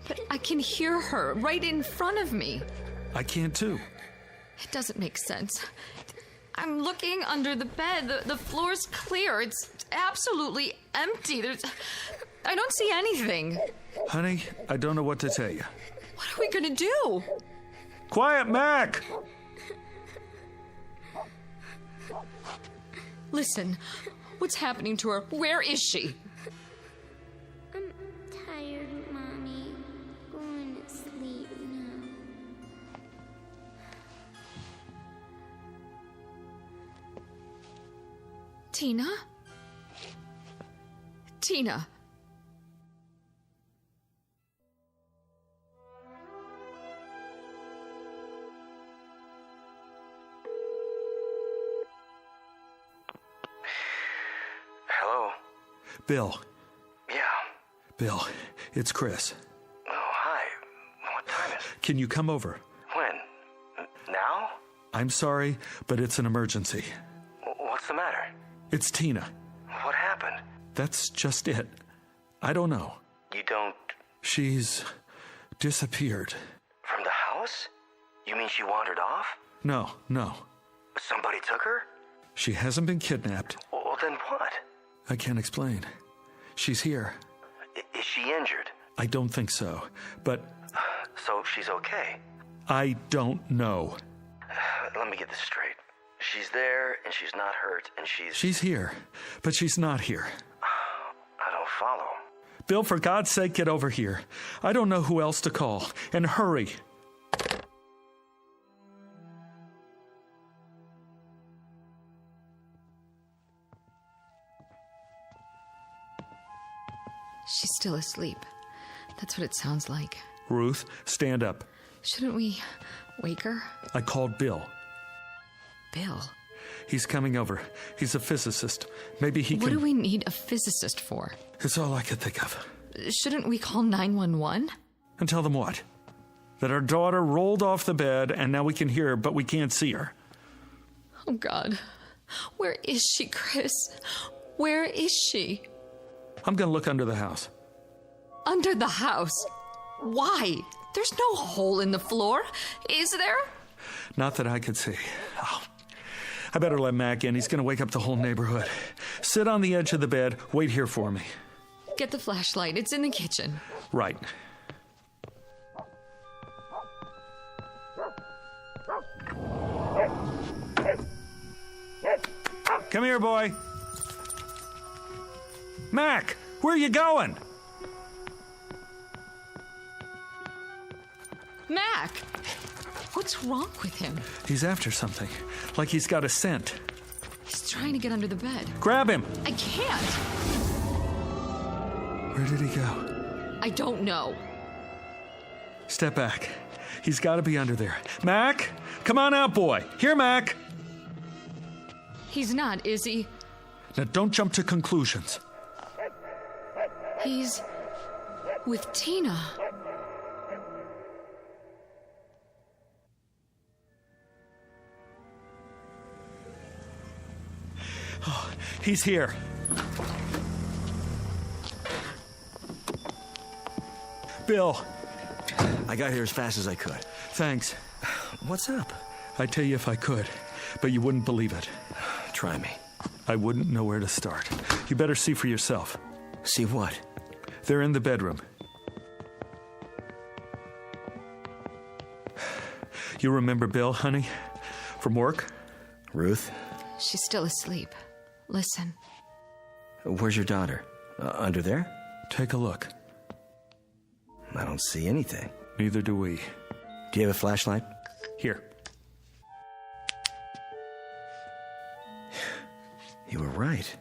But I can hear her right in front of me. I can't too. It doesn't make sense. I'm looking under the bed. The floor's clear. It's absolutely empty. I don't see anything. Honey, I don't know what to tell you. What are we gonna do? Quiet, Mac! Listen, what's happening to her? Where is she? I'm tired, Mommy. Going to sleep now. Tina? Tina. Hello? Bill. Yeah. Bill, it's Chris. Oh, hi. What time is it? Can you come over? When? Now? I'm sorry, but it's an emergency. What's the matter? It's Tina. What happened? That's just it. I don't know. You don't... She's disappeared. From the house? You mean she wandered off? No. Somebody took her? She hasn't been kidnapped. Well, then what? I can't explain. She's here. Is she injured? I don't think so, but... So she's okay? I don't know. Let me get this straight. She's there, and she's not hurt, and she's... She's here, but she's not here. I don't follow. Bill, for God's sake, get over here. I don't know who else to call. And hurry. She's still asleep. That's what it sounds like. Ruth, stand up. Shouldn't we wake her? I called Bill. Bill? He's coming over. He's a physicist. Maybe he can... What do we need a physicist for? It's all I could think of. Shouldn't we call 911? And tell them what? That our daughter rolled off the bed and now we can hear her, but we can't see her. Oh, God. Where is she, Chris? Where is she? I'm going to look under the house. Under the house? Why? There's no hole in the floor, is there? Not that I could see. Oh, I better let Mac in. He's going to wake up the whole neighborhood. Sit on the edge of the bed. Wait here for me. Get the flashlight. It's in the kitchen. Right. Come here, boy. Mac, where are you going? Mac! What's wrong with him? He's after something. Like he's got a scent. He's trying to get under the bed. Grab him! I can't! Where did he go? I don't know. Step back. He's got to be under there. Mac! Come on out, boy. Here, Mac! He's not, is he? Now, don't jump to conclusions. He's with Tina. Oh, he's here. Bill. I got here as fast as I could. Thanks. What's up? I'd tell you if I could, but you wouldn't believe it. Try me. I wouldn't know where to start. You better see for yourself. See what? They're in the bedroom. You remember Bill, honey? From work? Ruth? She's still asleep. Listen. Where's your daughter? Under there? Take a look. I don't see anything. Neither do we. Do you have a flashlight? Here. You were right.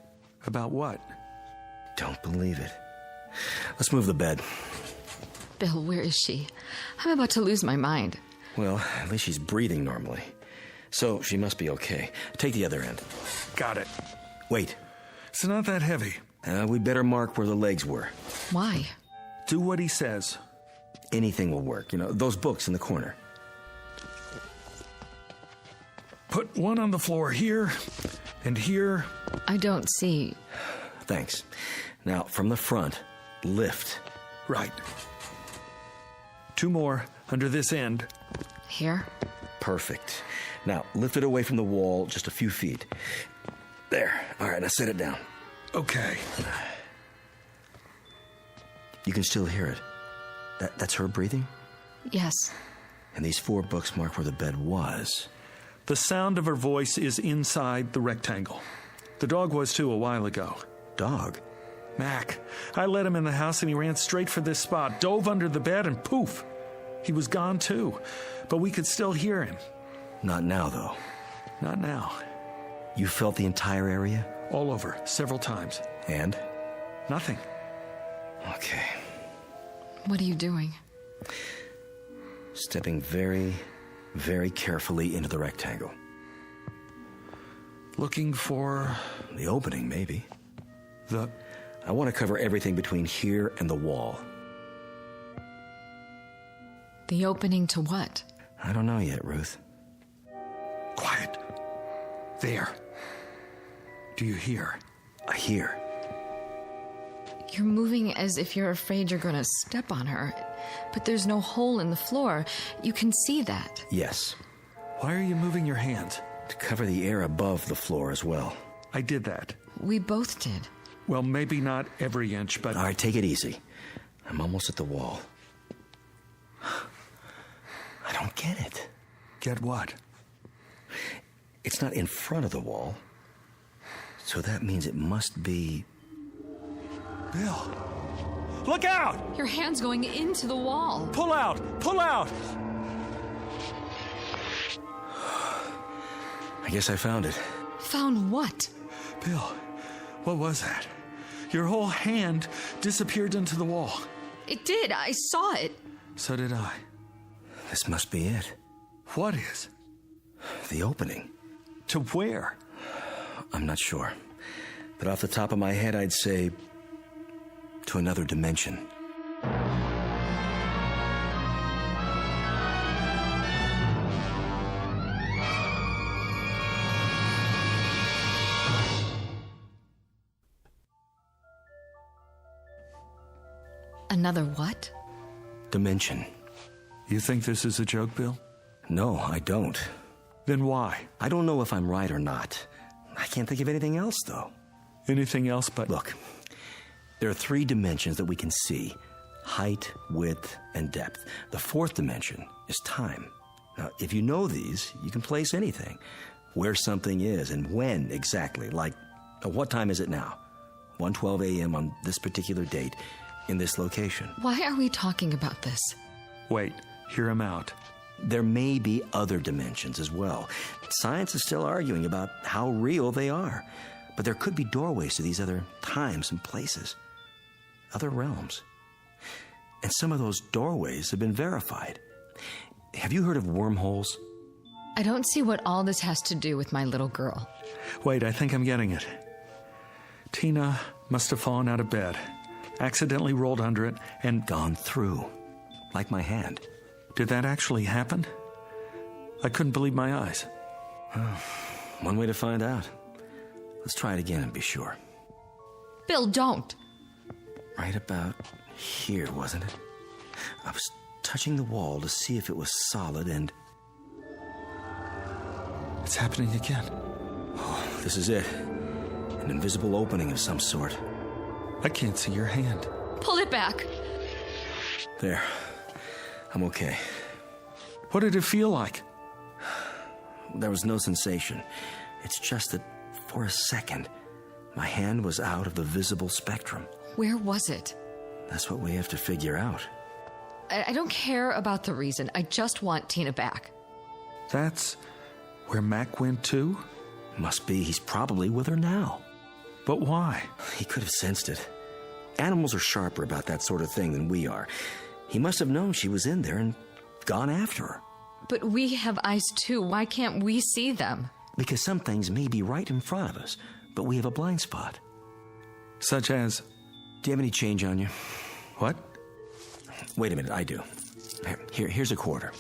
About what? Don't believe it. Let's move the bed. Bill, where is she? I'm about to lose my mind. Well, at least she's breathing normally. So she must be okay. Take the other end. Got it. Wait. It's not that heavy. We'd better mark where the legs were. Why? Do what he says. Anything will work. You know, those books in the corner. Put one on the floor here and here. I don't see. Thanks. Now, from the front, lift. Right. Two more under this end. Here? Perfect. Now, lift it away from the wall just a few feet. There. All right, now set it down. Okay. You can still hear it. That's her breathing? Yes. And these 4 books mark where the bed was. The sound of her voice is inside the rectangle. The dog was too a while ago. Dog? Mac. I let him in the house and he ran straight for this spot, dove under the bed, and poof. He was gone too. But we could still hear him. Not now, though. Not now. You felt the entire area? All over, several times. And? Nothing. Okay. What are you doing? Stepping very, very carefully into the rectangle. Looking for... the opening, maybe. I want to cover everything between here and the wall. The opening to what? I don't know yet, Ruth. Quiet. There. Do you hear? I hear. You're moving as if you're afraid you're going to step on her. But there's no hole in the floor. You can see that. Yes. Why are you moving your hands? To cover the air above the floor as well. I did that. We both did. Well, maybe not every inch, but... All right, take it easy. I'm almost at the wall. I don't get it. Get what? It's not in front of the wall. So that means it must be... Bill! Look out! Your hand's going into the wall. Pull out! Pull out! I guess I found it. Found what? Bill, what was that? Your whole hand disappeared into the wall. It did. I saw it. So did I. This must be it. What is? The opening. To where? I'm not sure. But off the top of my head, I'd say... to another dimension. Another what? Dimension. You think this is a joke, Bill? No, I don't. Then why? I don't know if I'm right or not. I can't think of anything else, though. Anything else but... Look, there are 3 dimensions that we can see. Height, width, and depth. The 4th dimension is time. Now, if you know these, you can place anything. Where something is and when exactly. Like, what time is it now? 1:12 a.m. on this particular date in this location. Why are we talking about this? Wait, hear him out. There may be other dimensions as well. Science is still arguing about how real they are. But there could be doorways to these other times and places. Other realms. And some of those doorways have been verified. Have you heard of wormholes? I don't see what all this has to do with my little girl. Wait, I think I'm getting it. Tina must have fallen out of bed, accidentally rolled under it, and gone through. Like my hand. Did that actually happen? I couldn't believe my eyes. One way to find out. Let's try it again and be sure. Bill, don't. Right about here, wasn't it? I was touching the wall to see if it was solid and... It's happening again. Oh, this is it. An invisible opening of some sort. I can't see your hand. Pull it back. There. I'm okay. What did it feel like? There was no sensation. It's just that for a second, my hand was out of the visible spectrum. Where was it? That's what we have to figure out. I don't care about the reason. I just want Tina back. That's where Mac went too? Must be. He's probably with her now. But why? He could have sensed it. Animals are sharper about that sort of thing than we are. He must have known she was in there and gone after her. But we have eyes too. Why can't we see them? Because some things may be right in front of us, but we have a blind spot. Such as? Do you have any change on you? What? Wait a minute, I do. Here's a quarter.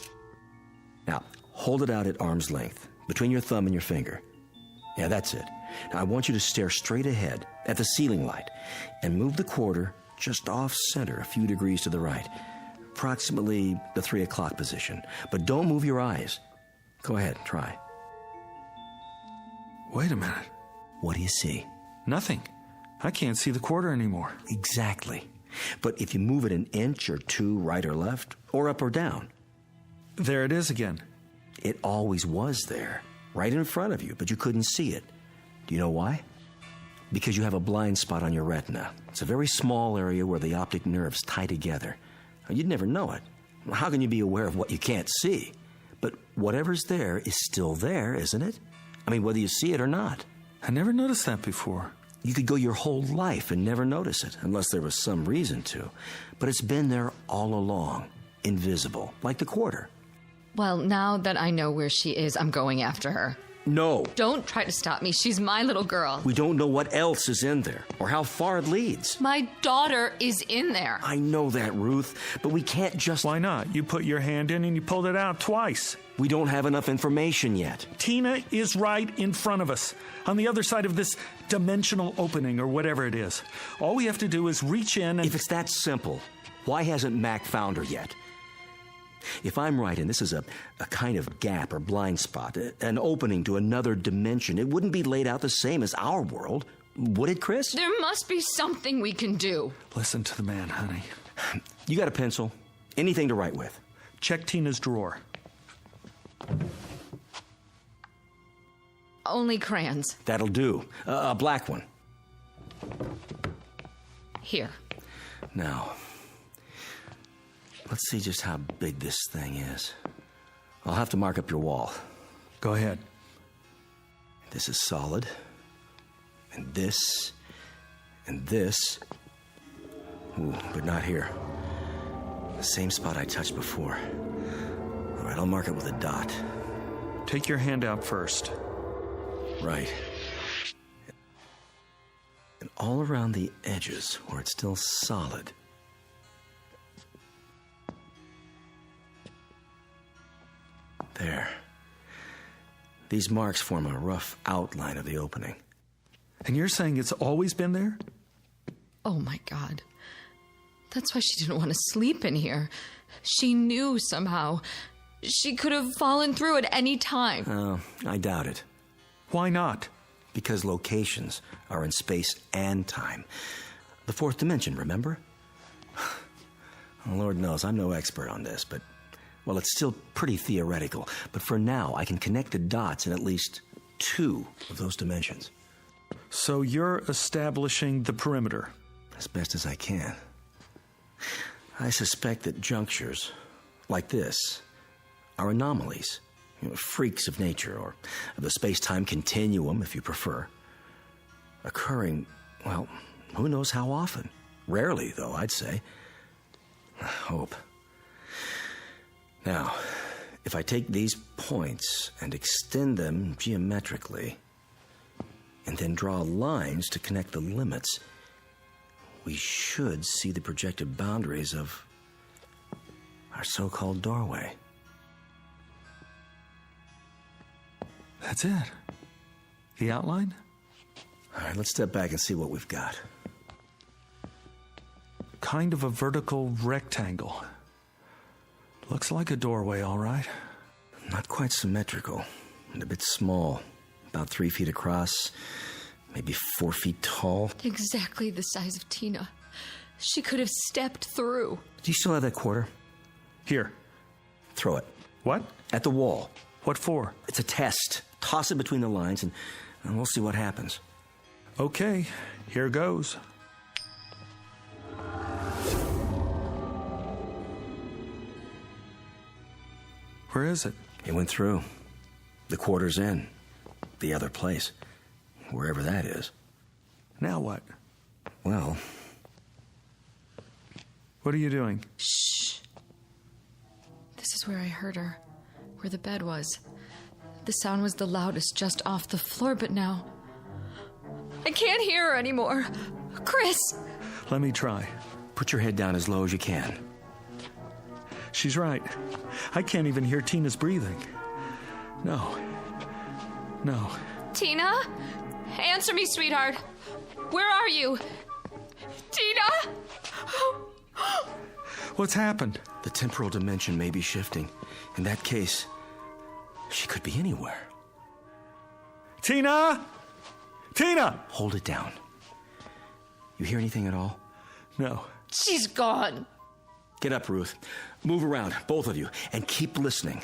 Now, hold it out at arm's length, between your thumb and your finger. Yeah, that's it. Now, I want you to stare straight ahead at the ceiling light and move the quarter just off center a few degrees to the right, approximately the 3 o'clock position. But don't move your eyes. Go ahead, try. Wait a minute. What do you see? Nothing. I can't see the quarter anymore. Exactly. But if you move it an inch or 2 right or left, or up or down. There it is again. It always was there, right in front of you, but you couldn't see it. Do you know why? Because you have a blind spot on your retina. It's a very small area where the optic nerves tie together. You'd never know it. How can you be aware of what you can't see? But whatever's there is still there, isn't it? I mean, whether you see it or not. I never noticed that before. You could go your whole life and never notice it, unless there was some reason to. But it's been there all along, invisible, like the quarter. Well, now that I know where she is, I'm going after her. No. Don't try to stop me. She's my little girl. We don't know what else is in there, or how far it leads. My daughter is in there. I know that, Ruth, but we can't just... Why not? You put your hand in and you pulled it out twice. We don't have enough information yet. Tina is right in front of us, on the other side of this dimensional opening, or whatever it is. All we have to do is reach in and... If it's that simple, why hasn't Mac found her yet? If I'm right, and this is a kind of gap or blind spot, an opening to another dimension, it wouldn't be laid out the same as our world, would it, Chris? There must be something we can do. Listen to the man, honey. You got a pencil? Anything to write with? Check Tina's drawer. Only crayons. That'll do. A black one. Here. Now, let's see just how big this thing is. I'll have to mark up your wall. Go ahead. This is solid. And this. And this. Ooh, but not here. The same spot I touched before. All right, I'll mark it with a dot. Take your hand out first. Right. And all around the edges where it's still solid. There. These marks form a rough outline of the opening. And you're saying it's always been there? Oh my God. That's why she didn't want to sleep in here. She knew somehow. She could have fallen through at any time. Oh, I doubt it. Why not? Because locations are in space and time. The fourth dimension, remember? Well, Lord knows I'm no expert on this, but, well, it's still pretty theoretical. But for now, I can connect the dots in at least 2 of those dimensions. So you're establishing the perimeter? As best as I can. I suspect that junctures like this are anomalies, freaks of nature, or of the space-time continuum, if you prefer. Occurring, well, who knows how often? Rarely, though, I'd say. I hope. Now, if I take these points and extend them geometrically, and then draw lines to connect the limits, we should see the projected boundaries of our so-called doorway. That's it? The outline? All right, let's step back and see what we've got. Kind of a vertical rectangle. Looks like a doorway, all right. Not quite symmetrical, and a bit small. About 3 feet across, maybe 4 feet tall. Exactly the size of Tina. She could have stepped through. Do you still have that quarter? Here. Throw it. What? At the wall. What for? It's a test. Toss it between the lines, and we'll see what happens. Okay, here goes. Where is it? It went through. The quarter's in. The other place. Wherever that is. Now what? Well... What are you doing? Shh. This is where I heard her. Where the bed was. The sound was the loudest just off the floor, but now... I can't hear her anymore. Chris! Let me try. Put your head down as low as you can. She's right. I can't even hear Tina's breathing. No. No. Tina? Answer me, sweetheart. Where are you? Tina? What's happened? The temporal dimension may be shifting. In that case, she could be anywhere. Tina! Tina! Hold it down. You hear anything at all? No. She's gone. Get up, Ruth. Move around, both of you, and keep listening.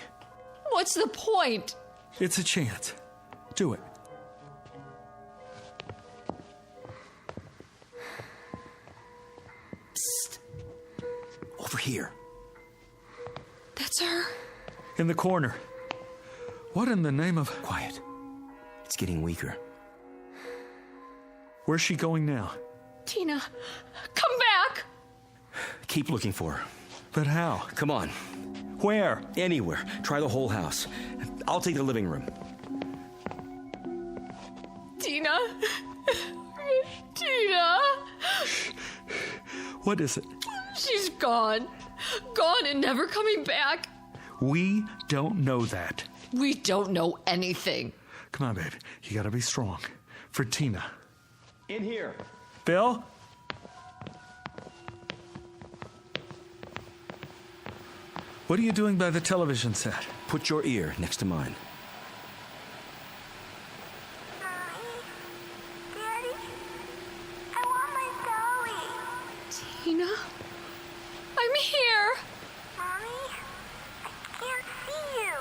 What's the point? It's a chance. Do it. Psst. Over here. That's her. In the corner. What in the name of... Quiet. It's getting weaker. Where's she going now? Tina, come back! Keep looking for her. But how? Come on. Where? Anywhere. Try the whole house. I'll take the living room. Tina? Tina? What is it? She's gone. Gone and never coming back. We don't know that. We don't know anything. Come on, babe. You gotta be strong. For Tina. In here. Bill? What are you doing by the television set? Put your ear next to mine. Daddy, I want my dolly. Tina? I'm here. Mommy, I can't see you.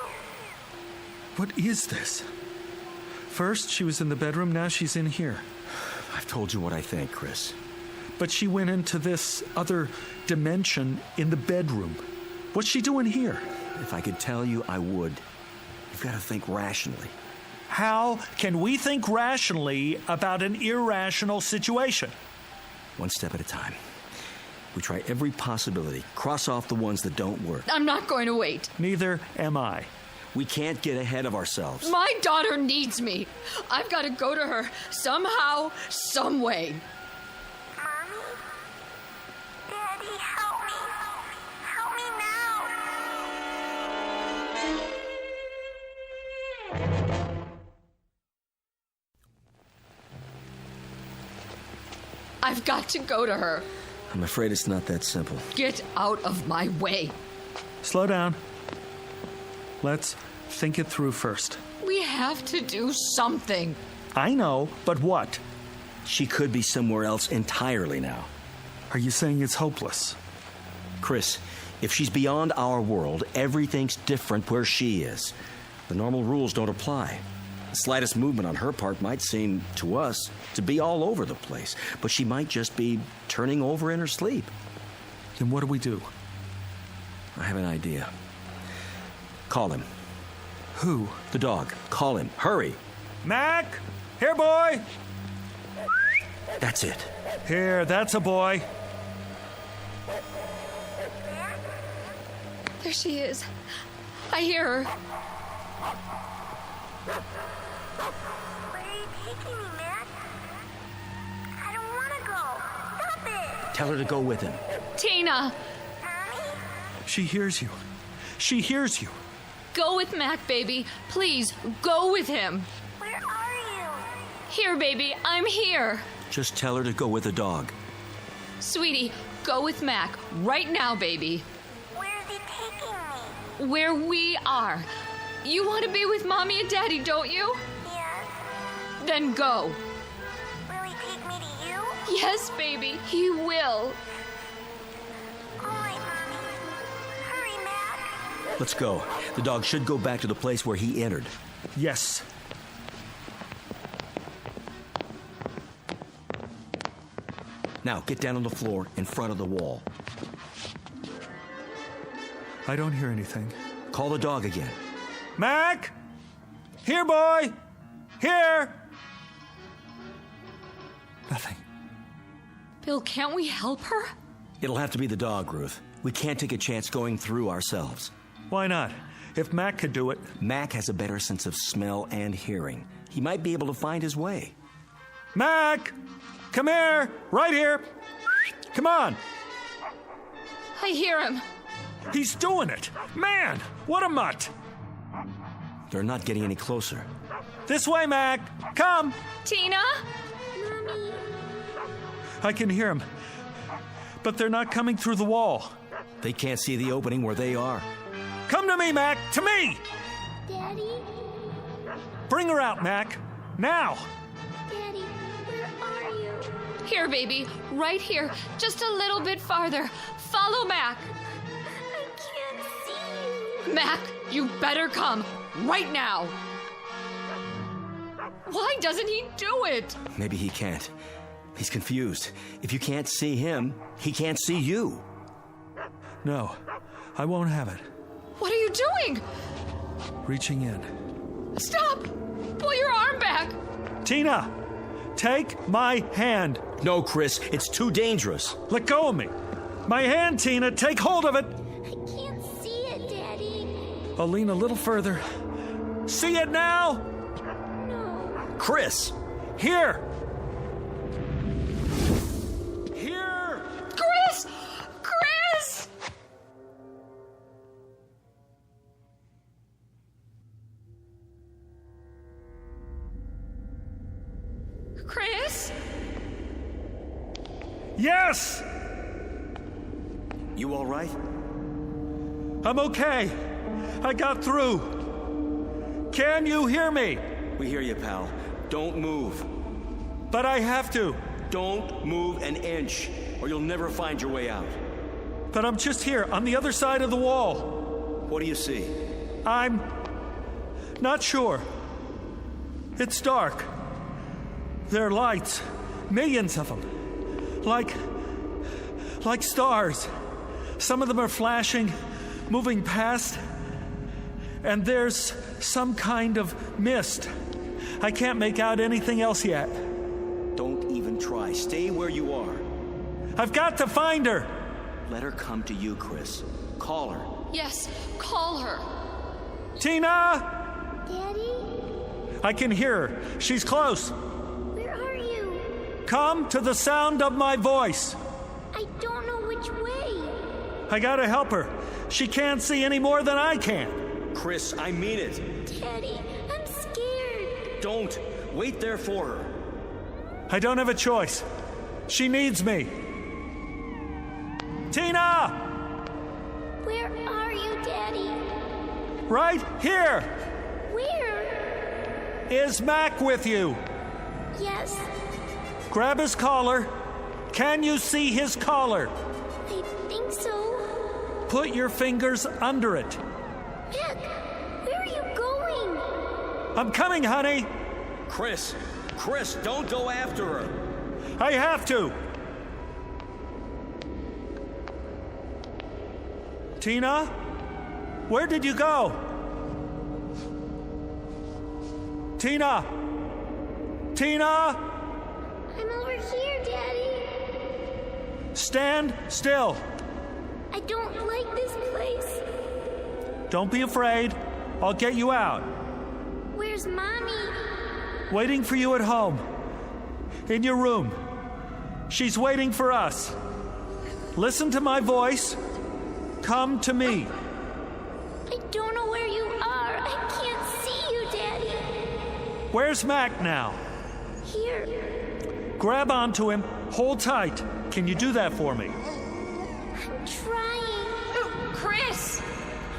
What is this? First, she was in the bedroom, now she's in here. I've told you what I think, Chris. But she went into this other dimension in the bedroom. What's she doing here? If I could tell you, I would. You've got to think rationally. How can we think rationally about an irrational situation? One step at a time. We try every possibility. Cross off the ones that don't work. I'm not going to wait. Neither am I. We can't get ahead of ourselves. My daughter needs me. I've got to go to her somehow, some way. Mommy? Daddy, help me. Help me now. I've got to go to her. I'm afraid it's not that simple. Get out of my way. Slow down. Let's think it through first. We have to do something. I know, but what? She could be somewhere else entirely now. Are you saying it's hopeless? Chris, if she's beyond our world, everything's different where she is. The normal rules don't apply. The slightest movement on her part might seem, to us, to be all over the place, but she might just be turning over in her sleep. Then what do we do? I have an idea. Call him. Who? The dog. Call him. Hurry. Mac! Here, boy! That's it. Here, that's a boy. There she is. I hear her. Where are you taking me, Mac? I don't want to go. Stop it. Tell her to go with him. Tina! She hears you. She hears you. Go with Mac, baby. Please, go with him. Where are you? Here, baby. I'm here. Just tell her to go with the dog. Sweetie, go with Mac. Right now, baby. Where is he taking me? Where we are. You want to be with Mommy and Daddy, don't you? Yes. Then go. Will he take me to you? Yes, baby. He will. All right, Mommy. Hurry, Mac. Let's go. The dog should go back to the place where he entered. Yes. Now, get down on the floor in front of the wall. I don't hear anything. Call the dog again. Mac! Here, boy! Here! Nothing. Bill, can't we help her? It'll have to be the dog, Ruth. We can't take a chance going through ourselves. Why not? If Mac could do it. Mac has a better sense of smell and hearing. He might be able to find his way. Mac! Come here! Right here! Come on! I hear him. He's doing it! Man! What a mutt! They're not getting any closer. This way, Mac! Come! Tina? Mommy. I can hear him. But they're not coming through the wall. They can't see the opening where they are. Come to me, Mac! To me! Daddy? Bring her out, Mac! Now! Daddy, where are you? Here, baby. Right here. Just a little bit farther. Follow Mac. I can't see you. Mac, you better come. Right now. Why doesn't he do it? Maybe he can't. He's confused. If you can't see him, he can't see you. No, I won't have it. What are you doing? Reaching in. Stop! Pull your arm back. Tina, take my hand. No, Chris, it's too dangerous. Let go of me. My hand, Tina, take hold of it. I can't see it, Daddy. I'll lean a little further. See it now? No. Chris! Here! Here! Chris! Chris! Chris? Yes! You all right? I'm okay. I got through. Can you hear me? We hear you, pal. Don't move. But I have to. Don't move an inch, or you'll never find your way out. But I'm just here, on the other side of the wall. What do you see? I'm not sure. It's dark. There are lights, millions of them, like stars. Some of them are flashing, moving past, and there's some kind of mist. I can't make out anything else yet. Don't even try. Stay where you are. I've got to find her. Let her come to you, Chris. Call her. Yes, call her. Tina! Daddy? I can hear her. She's close. Where are you? Come to the sound of my voice. I don't know which way. I gotta help her. She can't see any more than I can. Chris, I mean it. Daddy, I'm scared. Don't. Wait there for her. I don't have a choice. She needs me. Tina! Where are you, Daddy? Right here. Where? Is Mac with you? Yes. Grab his collar. Can you see his collar? I think so. Put your fingers under it. Mac, where are you going? I'm coming, honey. Chris, don't go after her. I have to. Tina? Where did you go? Tina! Tina! I'm over here, Daddy. Stand still. I don't like this place. Don't be afraid. I'll get you out. Where's Mommy? Waiting for you at home. In your room. She's waiting for us. Listen to my voice. Come to me. I don't know where you are. I can't see you, Daddy. Where's Mac now? Here. Grab onto him. Hold tight. Can you do that for me? I'm trying. Chris!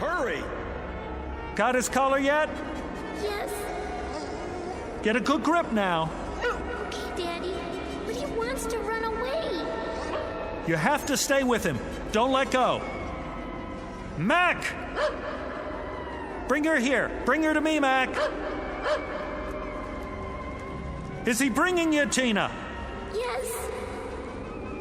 Hurry! Got his collar yet? Yes. Get a good grip now. Okay, Daddy. But he wants to run away. You have to stay with him. Don't let go. Mac! Bring her here. Bring her to me, Mac. Is he bringing you, Tina? Yes.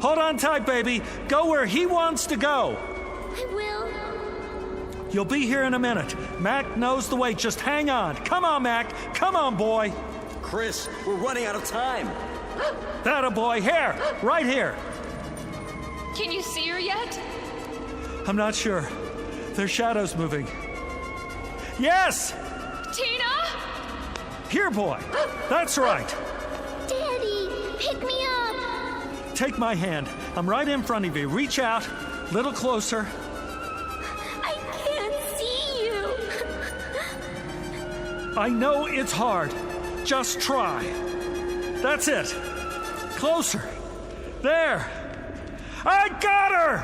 Hold on tight, baby. Go where he wants to go. I will. You'll be here in a minute. Mac knows the way. Just hang on. Come on, Mac. Come on, boy. Chris, we're running out of time. That-a boy. Here. Right here. Can you see her yet? I'm not sure. There's shadows moving. Yes! Tina! Here, boy. That's right. Daddy, pick me up. Take my hand. I'm right in front of you. Reach out. Little closer. I can't see you. I know it's hard. Just try. That's it. Closer. There. I got her!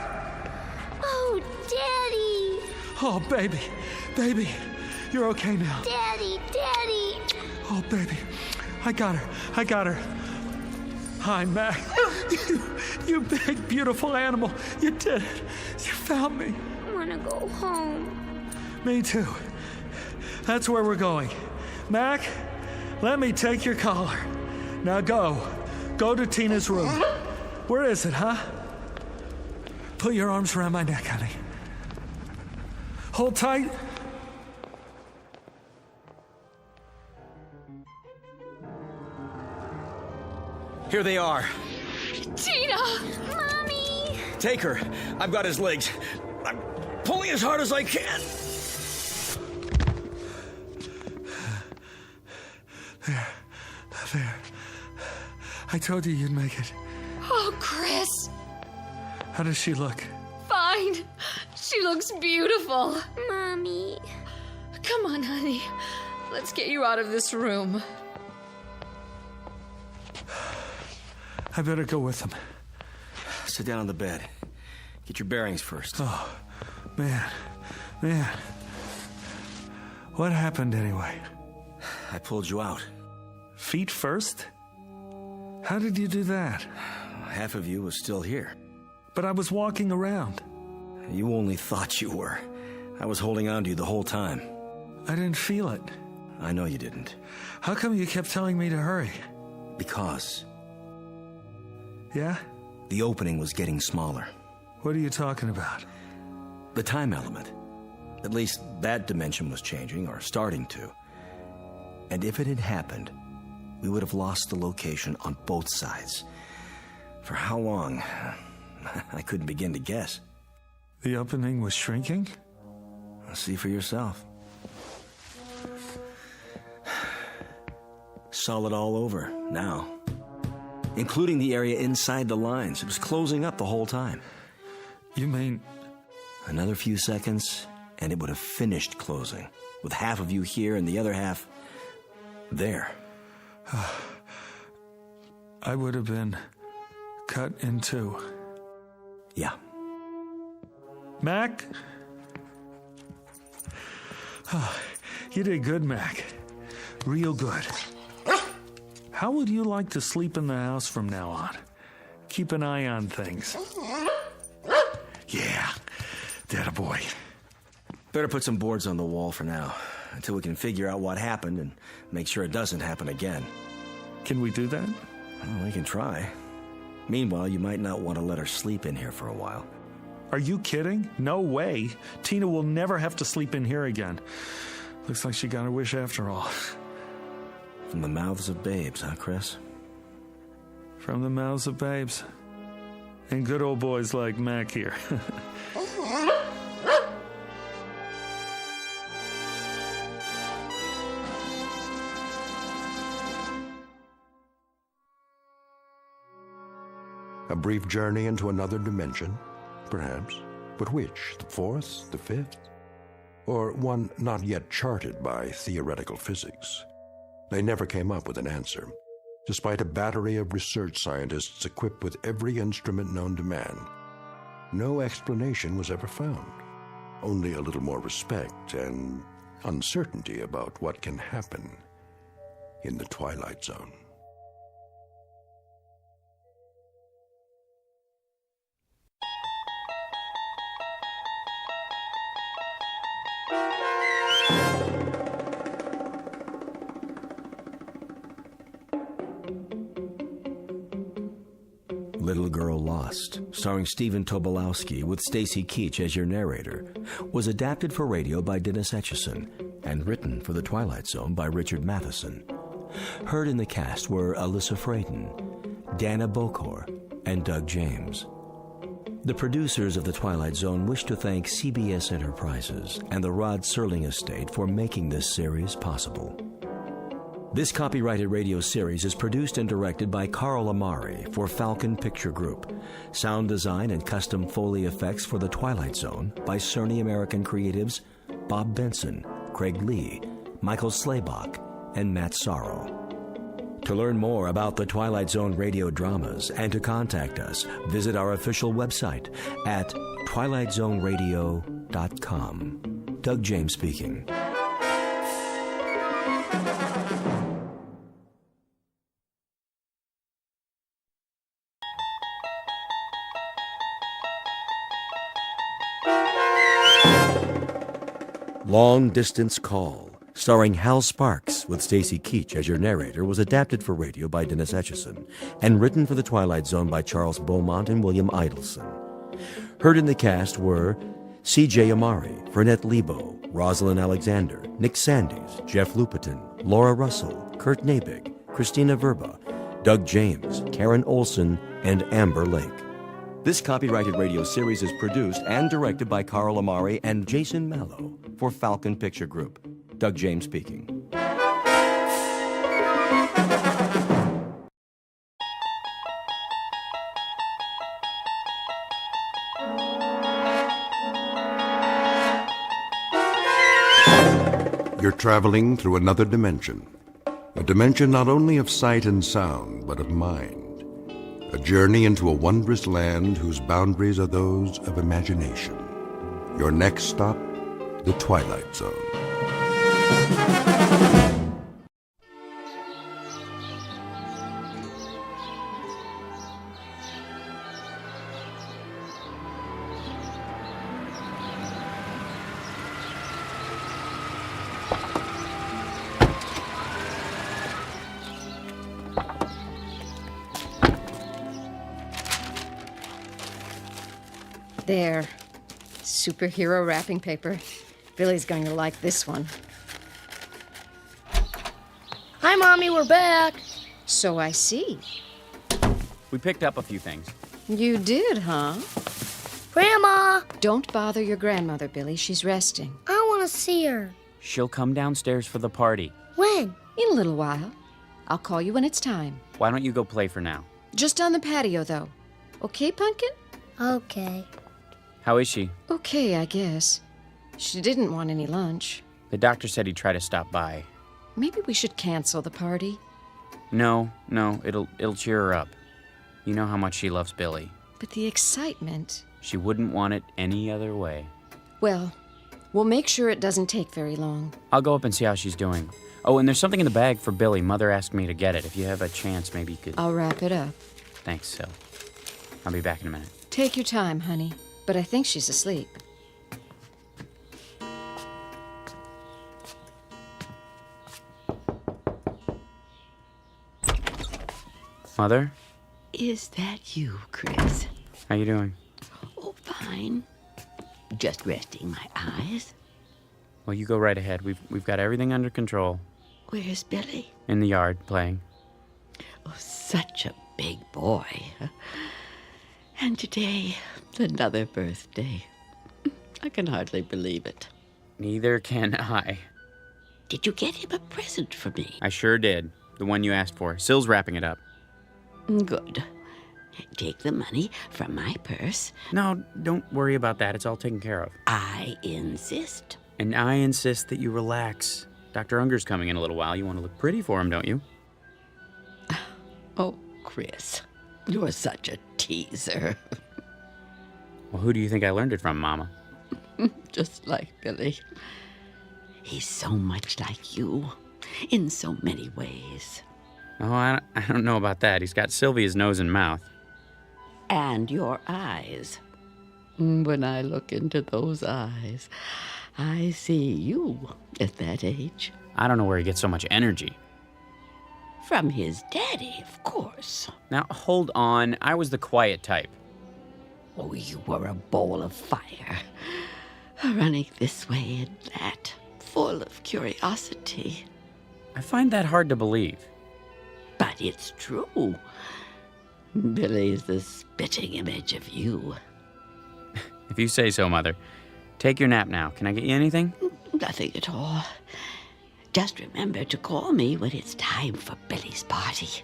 Oh, Daddy. Oh, baby. Baby. You're okay now. Daddy, Daddy. Oh, baby. I got her. I got her. Hi, Mac. You big, beautiful animal. You did it. You found me. I want to go home. Me too. That's where we're going. Mac, let me take your collar. Now go. Go to Tina's room. Where is it, huh? Put your arms around my neck, honey. Hold tight. Here they are. Tina! Mommy! Take her. I've got his legs. I'm pulling as hard as I can. There. I told you you'd make it. Oh, Chris. How does she look? Fine. She looks beautiful. Mommy. Come on, honey. Let's get you out of this room. I better go with him. Sit down on the bed. Get your bearings first. Oh, man. What happened anyway? I pulled you out. Feet first? How did you do that? Half of you was still here. But I was walking around. You only thought you were. I was holding on to you the whole time. I didn't feel it. I know you didn't. How come you kept telling me to hurry? Because Yeah? the opening was getting smaller. What are you talking about? The time element. At least that dimension was changing, or starting to. And if it had happened, we would have lost the location on both sides. For how long? I couldn't begin to guess. The opening was shrinking? See for yourself. Solid all over, now. Including the area inside the lines. It was closing up the whole time. You mean... Another few seconds, and it would have finished closing, with half of you here and the other half there. I would have been cut in two. Yeah. Mac? You did good, Mac. Real good. How would you like to sleep in the house from now on? Keep an eye on things. Yeah, that a boy. Better put some boards on the wall for now, until we can figure out what happened and make sure it doesn't happen again. Can we do that? Well, we can try. Meanwhile, you might not want to let her sleep in here for a while. Are you kidding? No way. Tina will never have to sleep in here again. Looks like she got her wish after all. From the mouths of babes, huh, Chris? From the mouths of babes. And good old boys like Mac here. A brief journey into another dimension, perhaps. But which? The fourth? The fifth? Or one not yet charted by theoretical physics? They never came up with an answer, despite a battery of research scientists equipped with every instrument known to man. No explanation was ever found, only a little more respect and uncertainty about what can happen in the Twilight Zone. Little Girl Lost, starring Stephen Tobolowsky with Stacy Keach as your narrator, was adapted for radio by Dennis Etchison and written for The Twilight Zone by Richard Matheson. Heard in the cast were Alyssa Frayden, Dana Bokor, and Doug James. The producers of The Twilight Zone wish to thank CBS Enterprises and the Rod Serling Estate for making this series possible. This copyrighted radio series is produced and directed by Carl Amari for Falcon Picture Group. Sound design and custom Foley effects for The Twilight Zone by Cerny American creatives Bob Benson, Craig Lee, Michael Slaybach, and Matt Sorrow. To learn more about the Twilight Zone radio dramas and to contact us, visit our official website at twilightzoneradio.com. Doug James speaking. Long Distance Call, starring Hal Sparks with Stacy Keach as your narrator, was adapted for radio by Dennis Etchison and written for The Twilight Zone by Charles Beaumont and William Idelson. Heard in the cast were C.J. Amari, Fernette Lebo, Rosalind Alexander, Nick Sandys, Jeff Lupetin, Laura Russell, Kurt Nabig, Christina Verba, Doug James, Karen Olson, and Amber Lake. This copyrighted radio series is produced and directed by Carl Amari and Jason Mallow for Falcon Picture Group. Doug James speaking. You're traveling through another dimension. A dimension not only of sight and sound, but of mind. A journey into a wondrous land whose boundaries are those of imagination. Your next stop, the Twilight Zone. There. Superhero wrapping paper. Billy's going to like this one. Hi, Mommy, we're back. So I see. We picked up a few things. You did, huh? Grandma! Don't bother your grandmother, Billy. She's resting. I want to see her. She'll come downstairs for the party. When? In a little while. I'll call you when it's time. Why don't you go play for now? Just on the patio, though. Okay, Pumpkin? Okay. How is she? Okay, I guess. She didn't want any lunch. The doctor said he'd try to stop by. Maybe we should cancel the party. No, it'll cheer her up. You know how much she loves Billy. But the excitement... She wouldn't want it any other way. Well, we'll make sure it doesn't take very long. I'll go up and see how she's doing. Oh, and there's something in the bag for Billy. Mother asked me to get it. If you have a chance, maybe you could... I'll wrap it up. Thanks, Sil. I'll be back in a minute. Take your time, honey. But I think she's asleep. Mother? Is that you, Chris? How you doing? Oh, fine. Just resting my eyes. Well, you go right ahead. We've got everything under control. Where's Billy? In the yard, playing. Oh, such a big boy. And today, another birthday. I can hardly believe it. Neither can I. Did you get him a present for me? I sure did. The one you asked for. Sil's wrapping it up. Good. Take the money from my purse. No, don't worry about that. It's all taken care of. I insist. And I insist that you relax. Dr. Unger's coming in a little while. You want to look pretty for him, don't you? Oh, Chris, you're such a teaser. Well, who do you think I learned it from, Mama? Just like Billy. He's so much like you in so many ways. Oh, I don't know about that. He's got Sylvia's nose and mouth. And your eyes. When I look into those eyes, I see you at that age. I don't know where he gets so much energy. From his daddy, of course. Now, hold on. I was the quiet type. Oh, you were a bowl of fire. Running this way and that, full of curiosity. I find that hard to believe. But it's true. Billy's the spitting image of you. If you say so, Mother. Take your nap now. Can I get you anything? Nothing at all. Just remember to call me when it's time for Billy's party.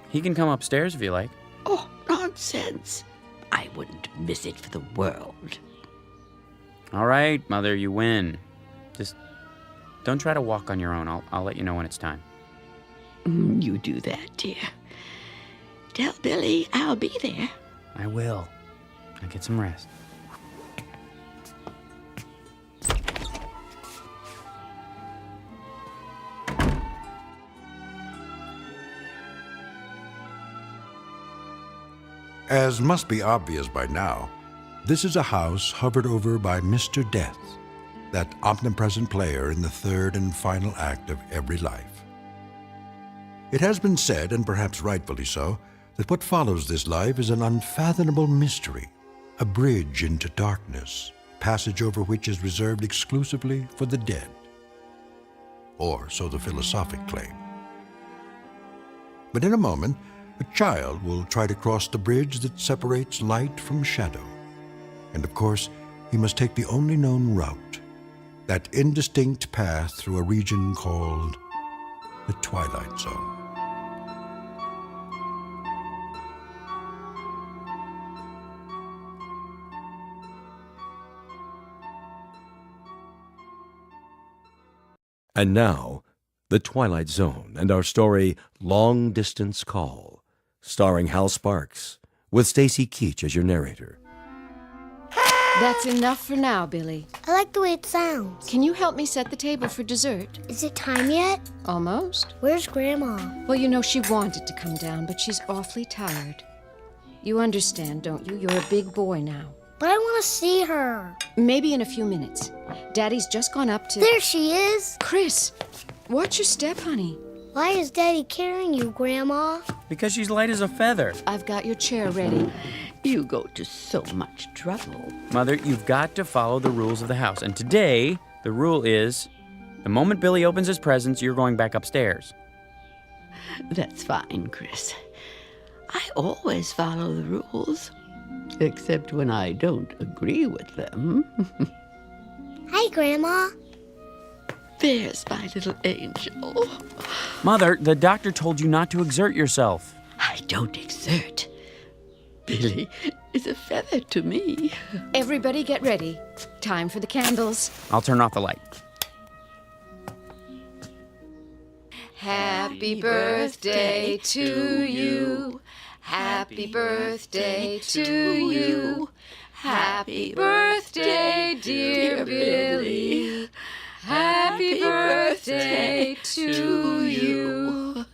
He can come upstairs if you like. Oh, nonsense. I wouldn't miss it for the world. All right, Mother, you win. Just don't try to walk on your own. I'll let you know when it's time. You do that, dear. Tell Billy I'll be there. I will. Now get some rest. As must be obvious by now, this is a house hovered over by Mr. Death, that omnipresent player in the third and final act of every life. It has been said, and perhaps rightfully so, that what follows this life is an unfathomable mystery, a bridge into darkness, passage over which is reserved exclusively for the dead. Or so the philosophic claim. But in a moment, a child will try to cross the bridge that separates light from shadow. And of course, he must take the only known route, that indistinct path through a region called the Twilight Zone. And now, The Twilight Zone and our story, Long Distance Call, starring Hal Sparks, with Stacy Keach as your narrator. That's enough for now, Billy. I like the way it sounds. Can you help me set the table for dessert? Is it time yet? Almost. Where's Grandma? Well, you know, she wanted to come down, but she's awfully tired. You understand, don't you? You're a big boy now. But I want to see her. Maybe in a few minutes. Daddy's just gone up to... There she is. Chris, watch your step, honey. Why is Daddy carrying you, Grandma? Because she's light as a feather. I've got your chair ready. You go to so much trouble. Mother, you've got to follow the rules of the house. And today, the rule is, the moment Billy opens his presents, you're going back upstairs. That's fine, Chris. I always follow the rules, except when I don't agree with them. Hi, Grandma. There's my little angel. Mother, the doctor told you not to exert yourself. I don't exert. Billy is a feather to me. Everybody get ready. Time for the candles. I'll turn off the light. Happy birthday to you. Happy birthday to you. Happy birthday, dear Billy. Happy birthday to you.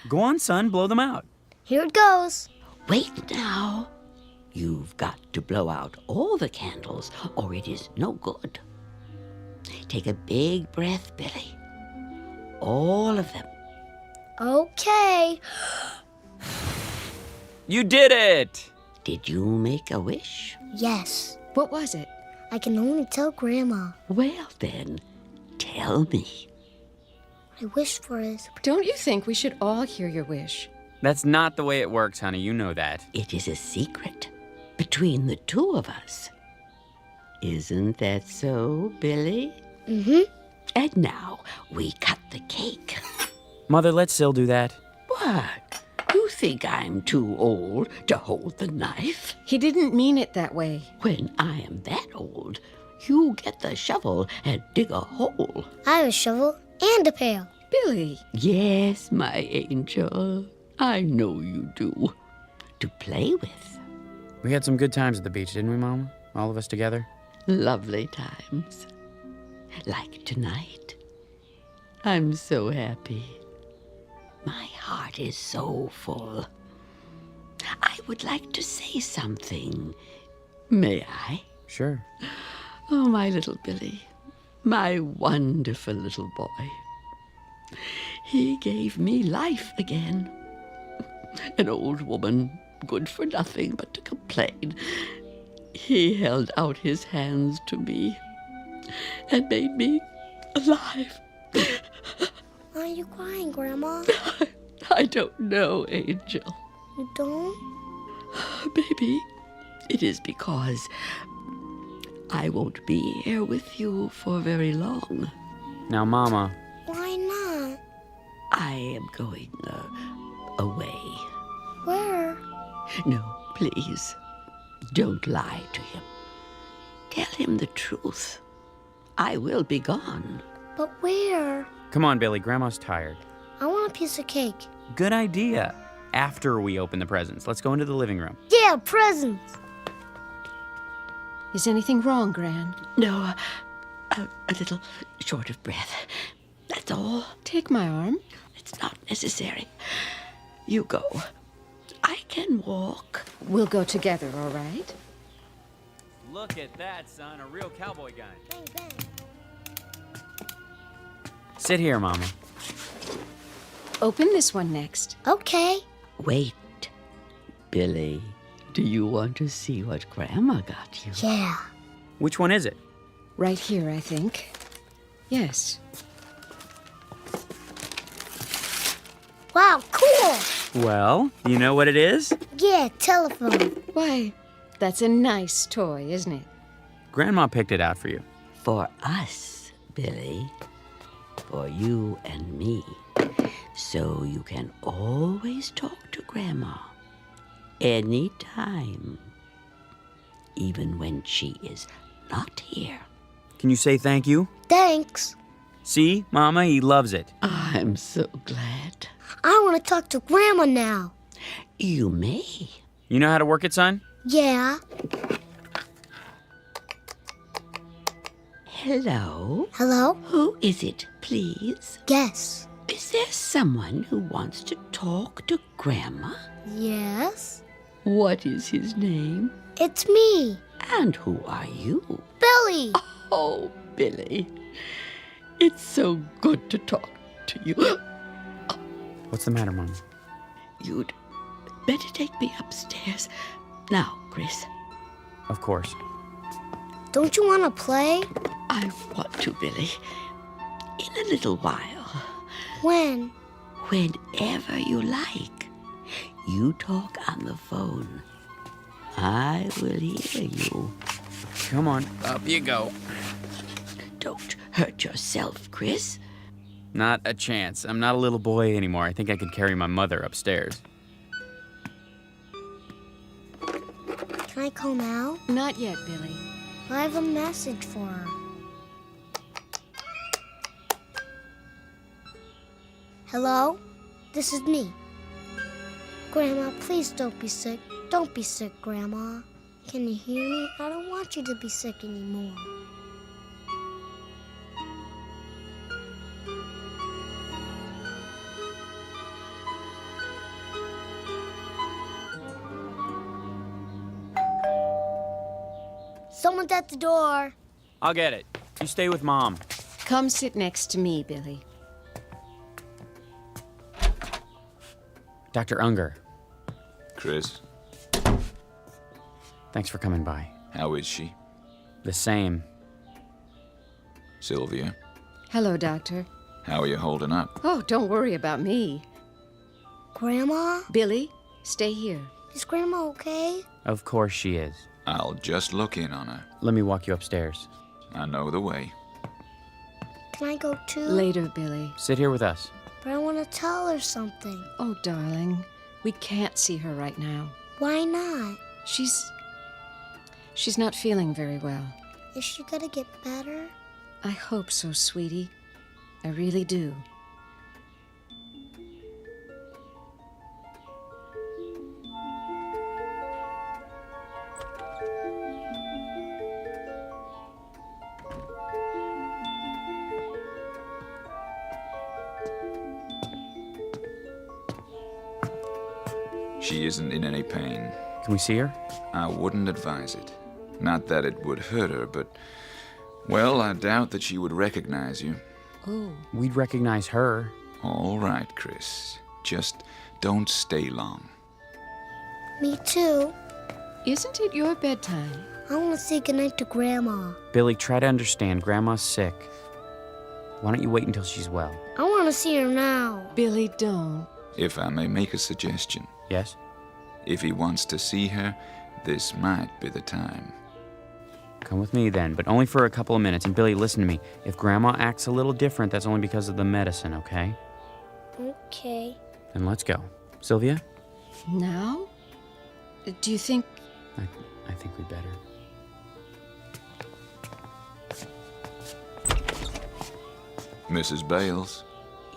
Go on, son, blow them out. Here it goes. Wait now. You've got to blow out all the candles, or it is no good. Take a big breath, Billy. All of them. Okay. You did it! Did you make a wish? Yes. What was it? I can only tell Grandma. Well, then, tell me. I wish for is... Don't you think we should all hear your wish? That's not the way it works, honey. You know that. It is a secret between the two of us. Isn't that so, Billy? Mm-hmm. And now we cut the cake. Mother, let Syl do that. What? You think I'm too old to hold the knife? He didn't mean it that way. When I am that old, you get the shovel and dig a hole. I have a shovel and a pail. Billy. Yes, my angel. I know you do. To play with. We had some good times at the beach, didn't we, Mama? All of us together? Lovely times. Like tonight. I'm so happy. My heart is so full. I would like to say something. May I? Sure. Oh, my little Billy. My wonderful little boy. He gave me life again. An old woman, good for nothing but to complain. He held out his hands to me and made me alive. Why are you crying, Grandma? I don't know, Angel. You don't? Baby, it is because I won't be here with you for very long. Now, Mama. Why not? I am going away. Where? No, please. Don't lie to him. Tell him the truth. I will be gone. But where? Come on, Billy. Grandma's tired. I want a piece of cake. Good idea. After we open the presents, let's go into the living room. Yeah, presents. Is anything wrong, Gran? No, a little short of breath. That's all. Take my arm. It's not necessary. You go. I can walk. We'll go together, all right? Look at that, son. A real cowboy gun. Bang, bang. Sit here, Mama. Open this one next. Okay. Wait. Billy, do you want to see what Grandma got you? Yeah. Which one is it? Right here, I think. Yes. Wow, cool. Well, you know what it is? Yeah, telephone. Why, that's a nice toy, isn't it? Grandma picked it out for you. For us, Billy. For you and me. So you can always talk to Grandma. Anytime. Even when she is not here. Can you say thank you? Thanks. See, Mama, he loves it. I'm so glad. I want to talk to Grandma now. You may. You know how to work it, son? Yeah. Hello? Hello? Who is it, please? Guess. Is there someone who wants to talk to Grandma? Yes. What is his name? It's me. And who are you? Billy. Oh, Billy. It's so good to talk to you. What's the matter, Mama? You'd better take me upstairs. Now, Chris? Of course. Don't you want to play? I want to, Billy. In a little while. When? Whenever you like. You talk on the phone. I will hear you. Come on, up you go. Don't hurt yourself, Chris. Not a chance. I'm not a little boy anymore. I think I could carry my mother upstairs. Can I call now? Not yet, Billy. I have a message for her. Hello? This is me. Grandma, please don't be sick. Don't be sick, Grandma. Can you hear me? I don't want you to be sick anymore. Someone's at the door. I'll get it. You stay with Mom. Come sit next to me, Billy. Dr. Unger, Chris, thanks for coming by. how is she? The same. Sylvia, Hello, Doctor. how are you holding up? Oh, don't worry about me. Grandma? Billy, stay here. Is Grandma okay? Of course she is. I'll just look in on her. Let me walk you upstairs. I know the way. Can I go too? Later, Billy. Sit here with us. But I want to tell her something. Oh, darling, we can't see her right now. Why not? She's not feeling very well. Is she gonna get better? I hope so, sweetie. I really do. She isn't in any pain. Can we see her? I wouldn't advise it. Not that it would hurt her, but, well, I doubt that she would recognize you. Oh. We'd recognize her. All right, Chris. Just don't stay long. Me too. Isn't it your bedtime? I want to say goodnight to Grandma. Billy, try to understand. Grandma's sick. Why don't you wait until she's well? I want to see her now. Billy, don't. If I may make a suggestion. Yes? If he wants to see her, this might be the time. Come with me then, but only for a couple of minutes. And Billy, listen to me. If Grandma acts a little different, that's only because of the medicine, okay? Okay. Then let's go. Sylvia? Now? Do you think... I think we'd better. Mrs. Bales,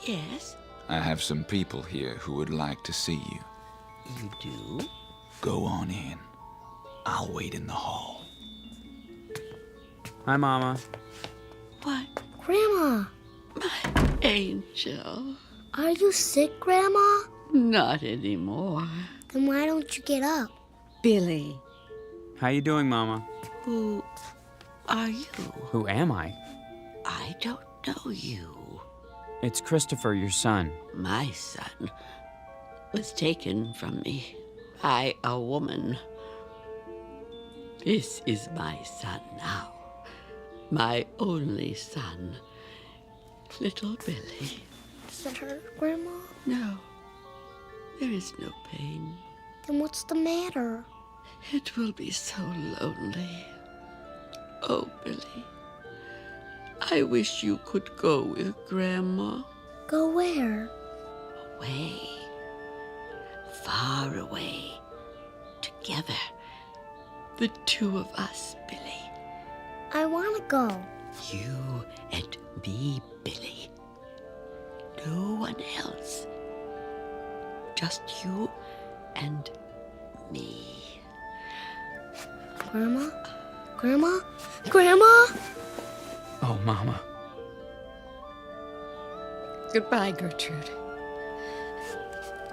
Yes, I have some people here who would like to see you. you do? Go on in. I'll wait in the hall. Hi, Mama. What? Grandma, Angel. are you sick, Grandma? Not anymore. Then why don't you get up? Billy. How you doing, Mama? Who are you? Who am I? I don't know you. It's Christopher, your son. My son was taken from me by a woman. This is my son now. My only son. Little Billy. Does it hurt, Grandma? No. There is no pain. Then what's the matter? It will be so lonely. Oh, Billy. I wish you could go with Grandma. Go where? Away. Far away. Together. The two of us, Billy. I want to go. You and me, Billy. No one else. Just you and me. Grandma? Grandma? Grandma? Oh, Mama. Goodbye, Gertrude.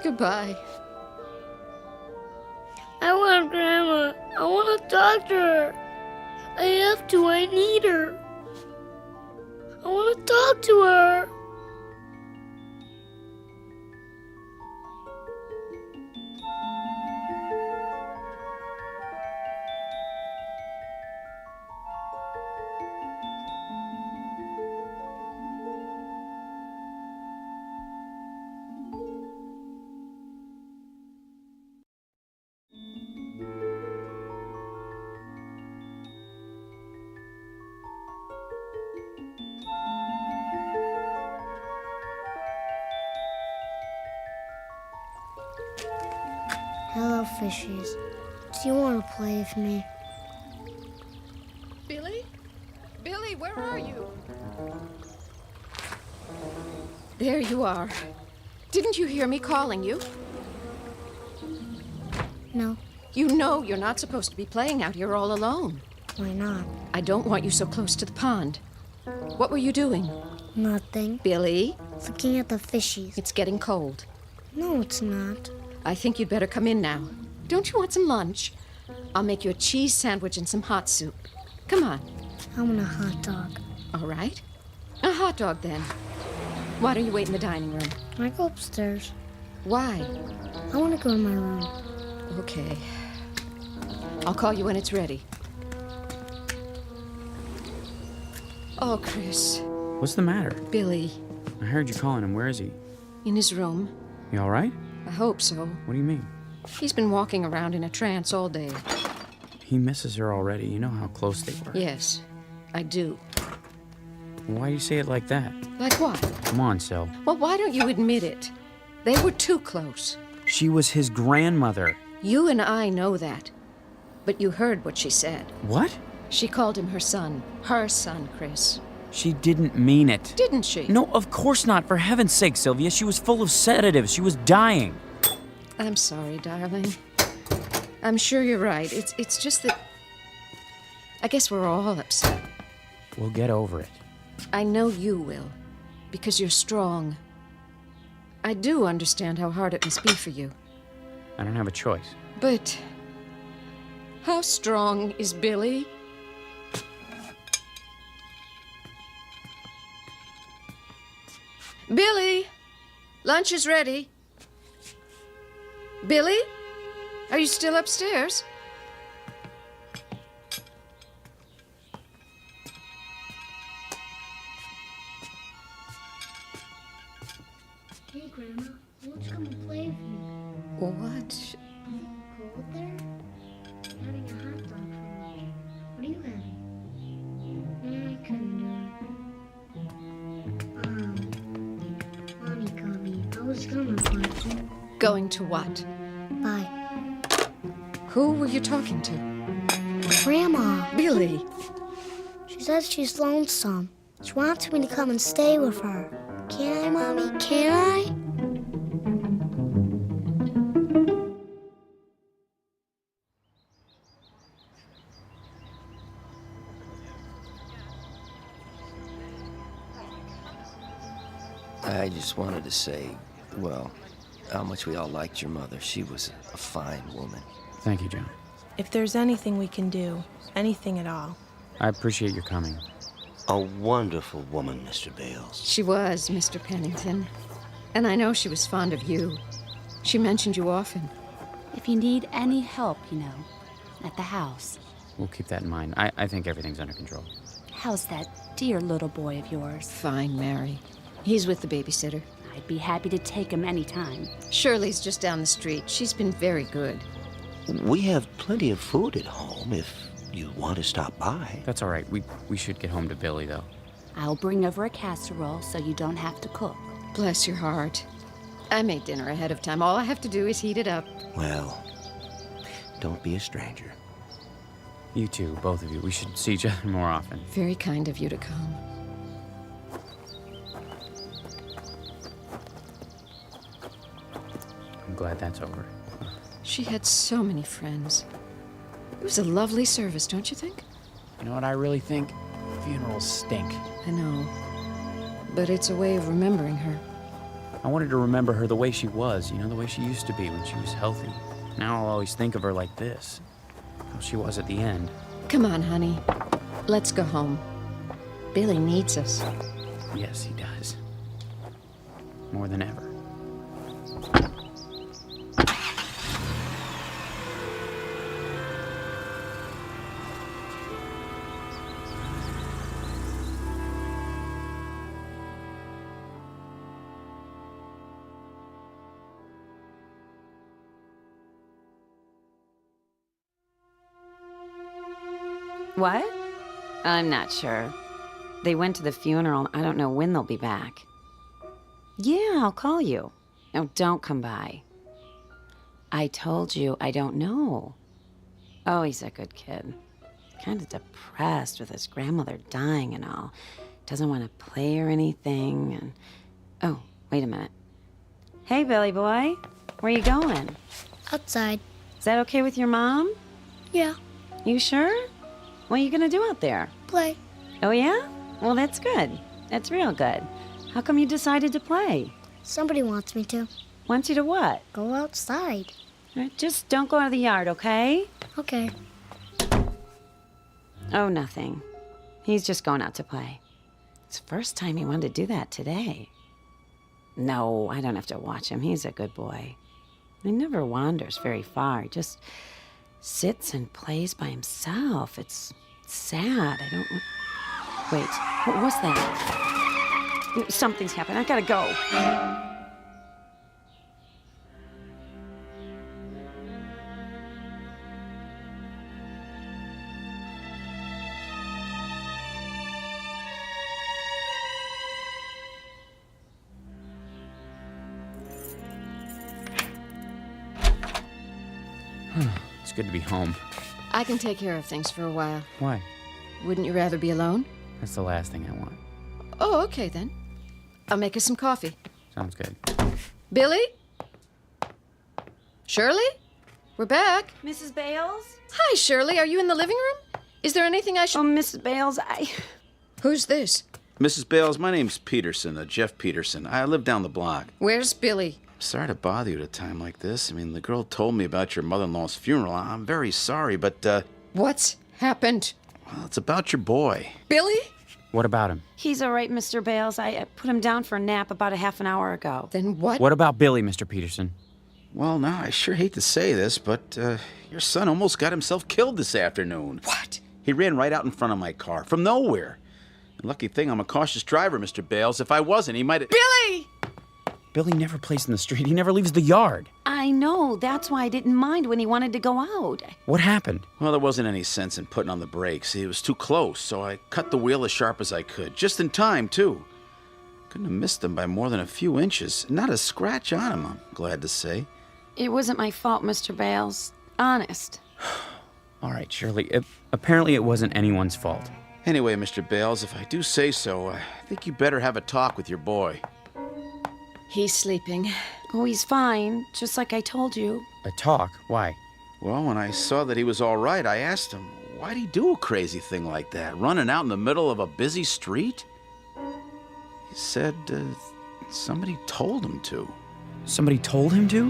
Goodbye. I want Grandma. I want to talk to her. I have to. I need her. I want to talk to her. fishies. Do you want to play with me? Billy? Billy, where are you? There you are. Didn't you hear me calling you? No. You know you're not supposed to be playing out here all alone. Why not? I don't want you so close to the pond. What were you doing? Nothing. Billy? Looking at the fishies. It's getting cold. No, it's not. I think you'd better come in now. Don't you want some lunch? I'll make you a cheese sandwich and some hot soup. Come on. I want a hot dog. All right. A hot dog, then. Why don't you wait in the dining room? Can I go upstairs? Why? I want to go in my room. Okay. I'll call you when it's ready. Oh, Chris. What's the matter? Billy. I heard you calling him. Where is he? In his room. You all right? I hope so. What do you mean? He's been walking around in a trance all day. He misses her already. You know how close they were. Yes, I do. Why do you say it like that? Like what? Come on, Sil. Well, why don't you admit it? They were too close. She was his grandmother. You and I know that. But you heard what she said. What? She called him her son. Her son, Chris. She didn't mean it. Didn't she? No, of course not. For heaven's sake, Sylvia. She was full of sedatives. She was dying. I'm sorry, darling. I'm sure you're right. It's just that... I guess we're all upset. We'll get over it. I know you will. Because you're strong. I do understand how hard it must be for you. I don't have a choice. But... how strong is Billy? Billy! Lunch is ready. Billy? Are you still upstairs? Hey, Grandma. Why don't you come and play with me? What? Cold there? I'm having a hot dog for lunch. What are you having? I couldn't do it. Mommy got me. I was gonna play. Going to what? Bye. Who were you talking to? Grandma. Billy. She says she's lonesome. She wants me to come and stay with her. Can I, Mommy? Can I? I just wanted to say, well, how much we all liked your mother. She was a fine woman. Thank you, John. If there's anything we can do, anything at all. I appreciate your coming. A wonderful woman, Mr. Bales. She was, Mr. Pennington. And I know she was fond of you. She mentioned you often. If you need any help, at the house. We'll keep that in mind. I think everything's under control. How's that dear little boy of yours? Fine, Mary. He's with the babysitter. I'd be happy to take him anytime. Shirley's just down the street. She's been very good. We have plenty of food at home if you want to stop by. That's all right. We should get home to Billy, though. I'll bring over a casserole so you don't have to cook. Bless your heart. I made dinner ahead of time. All I have to do is heat it up. Well, don't be a stranger. You two, both of you. We should see each other more often. Very kind of you to come. I'm glad that's over. She had so many friends. It was a lovely service, don't you think? You know what I really think? Funerals stink. I know. But it's a way of remembering her. I wanted to remember her the way she was, the way she used to be when she was healthy. Now I'll always think of her like this. How she was at the end. Come on, honey. Let's go home. Billy needs us. Yes, he does. More than ever. What? I'm not sure. They went to the funeral. I don't know when they'll be back. Yeah, I'll call you. No, don't come by. I told you I don't know. Oh, he's a good kid. Kind of depressed with his grandmother dying and all. Doesn't want to play or anything. And oh, wait a minute. Hey, Billy boy. Where you going? Outside. Is that okay with your mom? Yeah. You sure? What are you gonna do out there? Play. Oh, yeah? Well, that's good. That's real good. How come you decided to play? Somebody wants me to. Wants you to what? Go outside. Just don't go out of the yard, okay? Okay. Oh, nothing. He's just going out to play. It's the first time he wanted to do that today. No, I don't have to watch him. He's a good boy. He never wanders very far. He just sits and plays by himself. It's sad. I don't... Wait, what was that? Something's happened. I gotta go. It's good to be home. I can take care of things for a while. Why? Wouldn't you rather be alone? That's the last thing I want. Oh, okay then. I'll make us some coffee. Sounds good. Billy? Shirley? We're back. Mrs. Bales? Hi, Shirley. Are you in the living room? Is there anything I should... Oh, Mrs. Bales, Who's this? Mrs. Bales, my name's Peterson, Jeff Peterson. I live down the block. Where's Billy? Sorry to bother you at a time like this. I mean, the girl told me about your mother-in-law's funeral. I'm very sorry, but, What's happened? Well, it's about your boy. Billy? What about him? He's all right, Mr. Bales. I put him down for a nap about a half an hour ago. Then what? What about Billy, Mr. Peterson? Well, now, I sure hate to say this, but, your son almost got himself killed this afternoon. What? He ran right out in front of my car, from nowhere. And lucky thing, I'm a cautious driver, Mr. Bales. If I wasn't, he might have... Billy! Billy never plays in the street. He never leaves the yard. I know. That's why I didn't mind when he wanted to go out. What happened? Well, there wasn't any sense in putting on the brakes. It was too close, so I cut the wheel as sharp as I could. Just in time, too. Couldn't have missed him by more than a few inches. Not a scratch on him, I'm glad to say. It wasn't my fault, Mr. Bales. Honest. All right, Shirley. Apparently it wasn't anyone's fault. Anyway, Mr. Bales, if I do say so, I think you better have a talk with your boy. He's sleeping. Oh, he's fine, just like I told you. A talk? Why? Well, when I saw that he was all right, I asked him, why'd he do a crazy thing like that, running out in the middle of a busy street? He said, somebody told him to. Somebody told him to?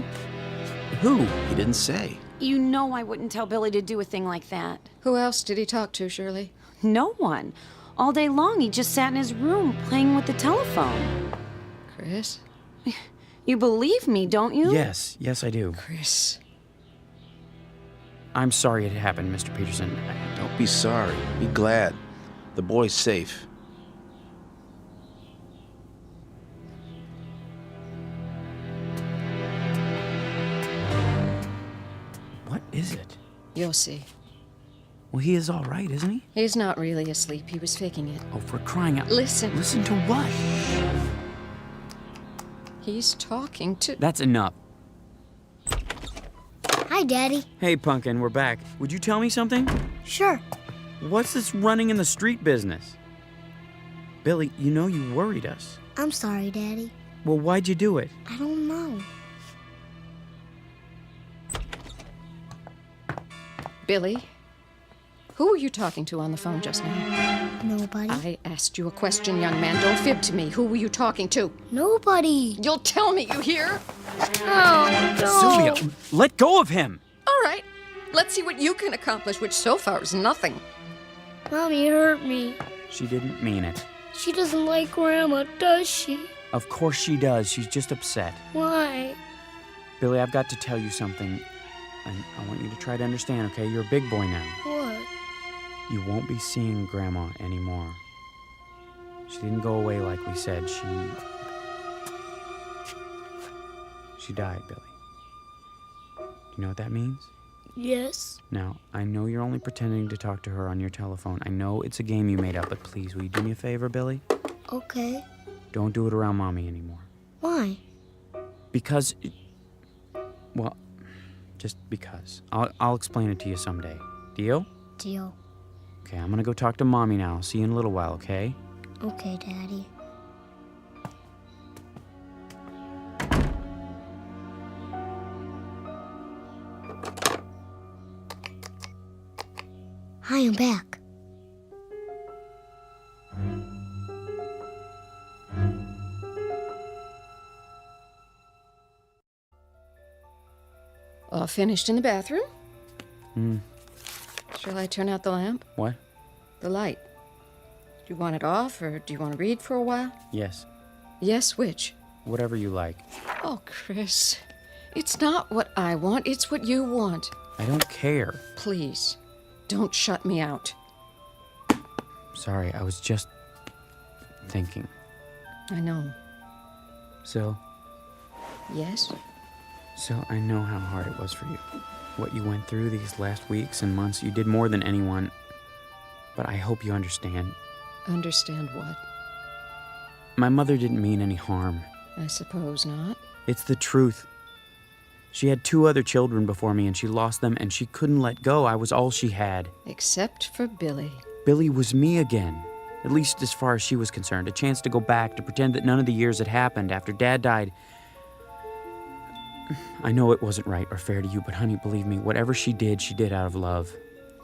Who? He didn't say. You know I wouldn't tell Billy to do a thing like that. Who else did he talk to, Shirley? No one. All day long, he just sat in his room playing with the telephone. Chris? You believe me, don't you? Yes, I do. Chris. I'm sorry it happened, Mr. Peterson. Don't be sorry. Be glad. The boy's safe. What is it? You'll see. Well, he is all right, isn't he? He's not really asleep. He was faking it. Oh, for crying out... Listen. Listen to what? He's talking to... That's enough. Hi, Daddy. Hey, Pumpkin, we're back. Would you tell me something? Sure. What's this running in the street business? Billy, you know you worried us. I'm sorry, Daddy. Well, why'd you do it? I don't know. Billy? Who were you talking to on the phone just now? Nobody. I asked you a question, young man. Don't fib to me. Who were you talking to? Nobody. You'll tell me, you hear? Oh, no. Sylvia, let go of him. All right. Let's see what you can accomplish, which so far is nothing. Mommy hurt me. She didn't mean it. She doesn't like Grandma, does she? Of course she does. She's just upset. Why? Billy, I've got to tell you something. And I want you to try to understand, okay? You're a big boy now. What? You won't be seeing Grandma anymore. She didn't go away like we said. She died, Billy. Do you know what that means? Yes. Now, I know you're only pretending to talk to her on your telephone. I know it's a game you made up, but please, will you do me a favor, Billy? Okay. Don't do it around Mommy anymore. Why? Because, well, just because. I'll explain it to you someday. Deal? Deal. Okay, I'm gonna go talk to Mommy now. See you in a little while, okay? Okay, Daddy. Hi, I'm back. All finished in the bathroom? Hmm. Shall I turn out the lamp? What? The light. Do you want it off, or do you want to read for a while? Yes. Yes, which? Whatever you like. Oh, Chris. It's not what I want, it's what you want. I don't care. Please, don't shut me out. Sorry, I was just thinking. I know. So, Yes? So I know how hard it was for you. What you went through these last weeks and months, you did more than anyone. But I hope you understand. Understand what? My mother didn't mean any harm. I suppose not. It's the truth. She had 2 other children before me, and she lost them, and she couldn't let go. I was all she had. Except for Billy. Billy was me again. At least as far as she was concerned. A chance to go back, to pretend that none of the years had happened after Dad died. I know it wasn't right or fair to you, but honey, believe me, whatever she did out of love.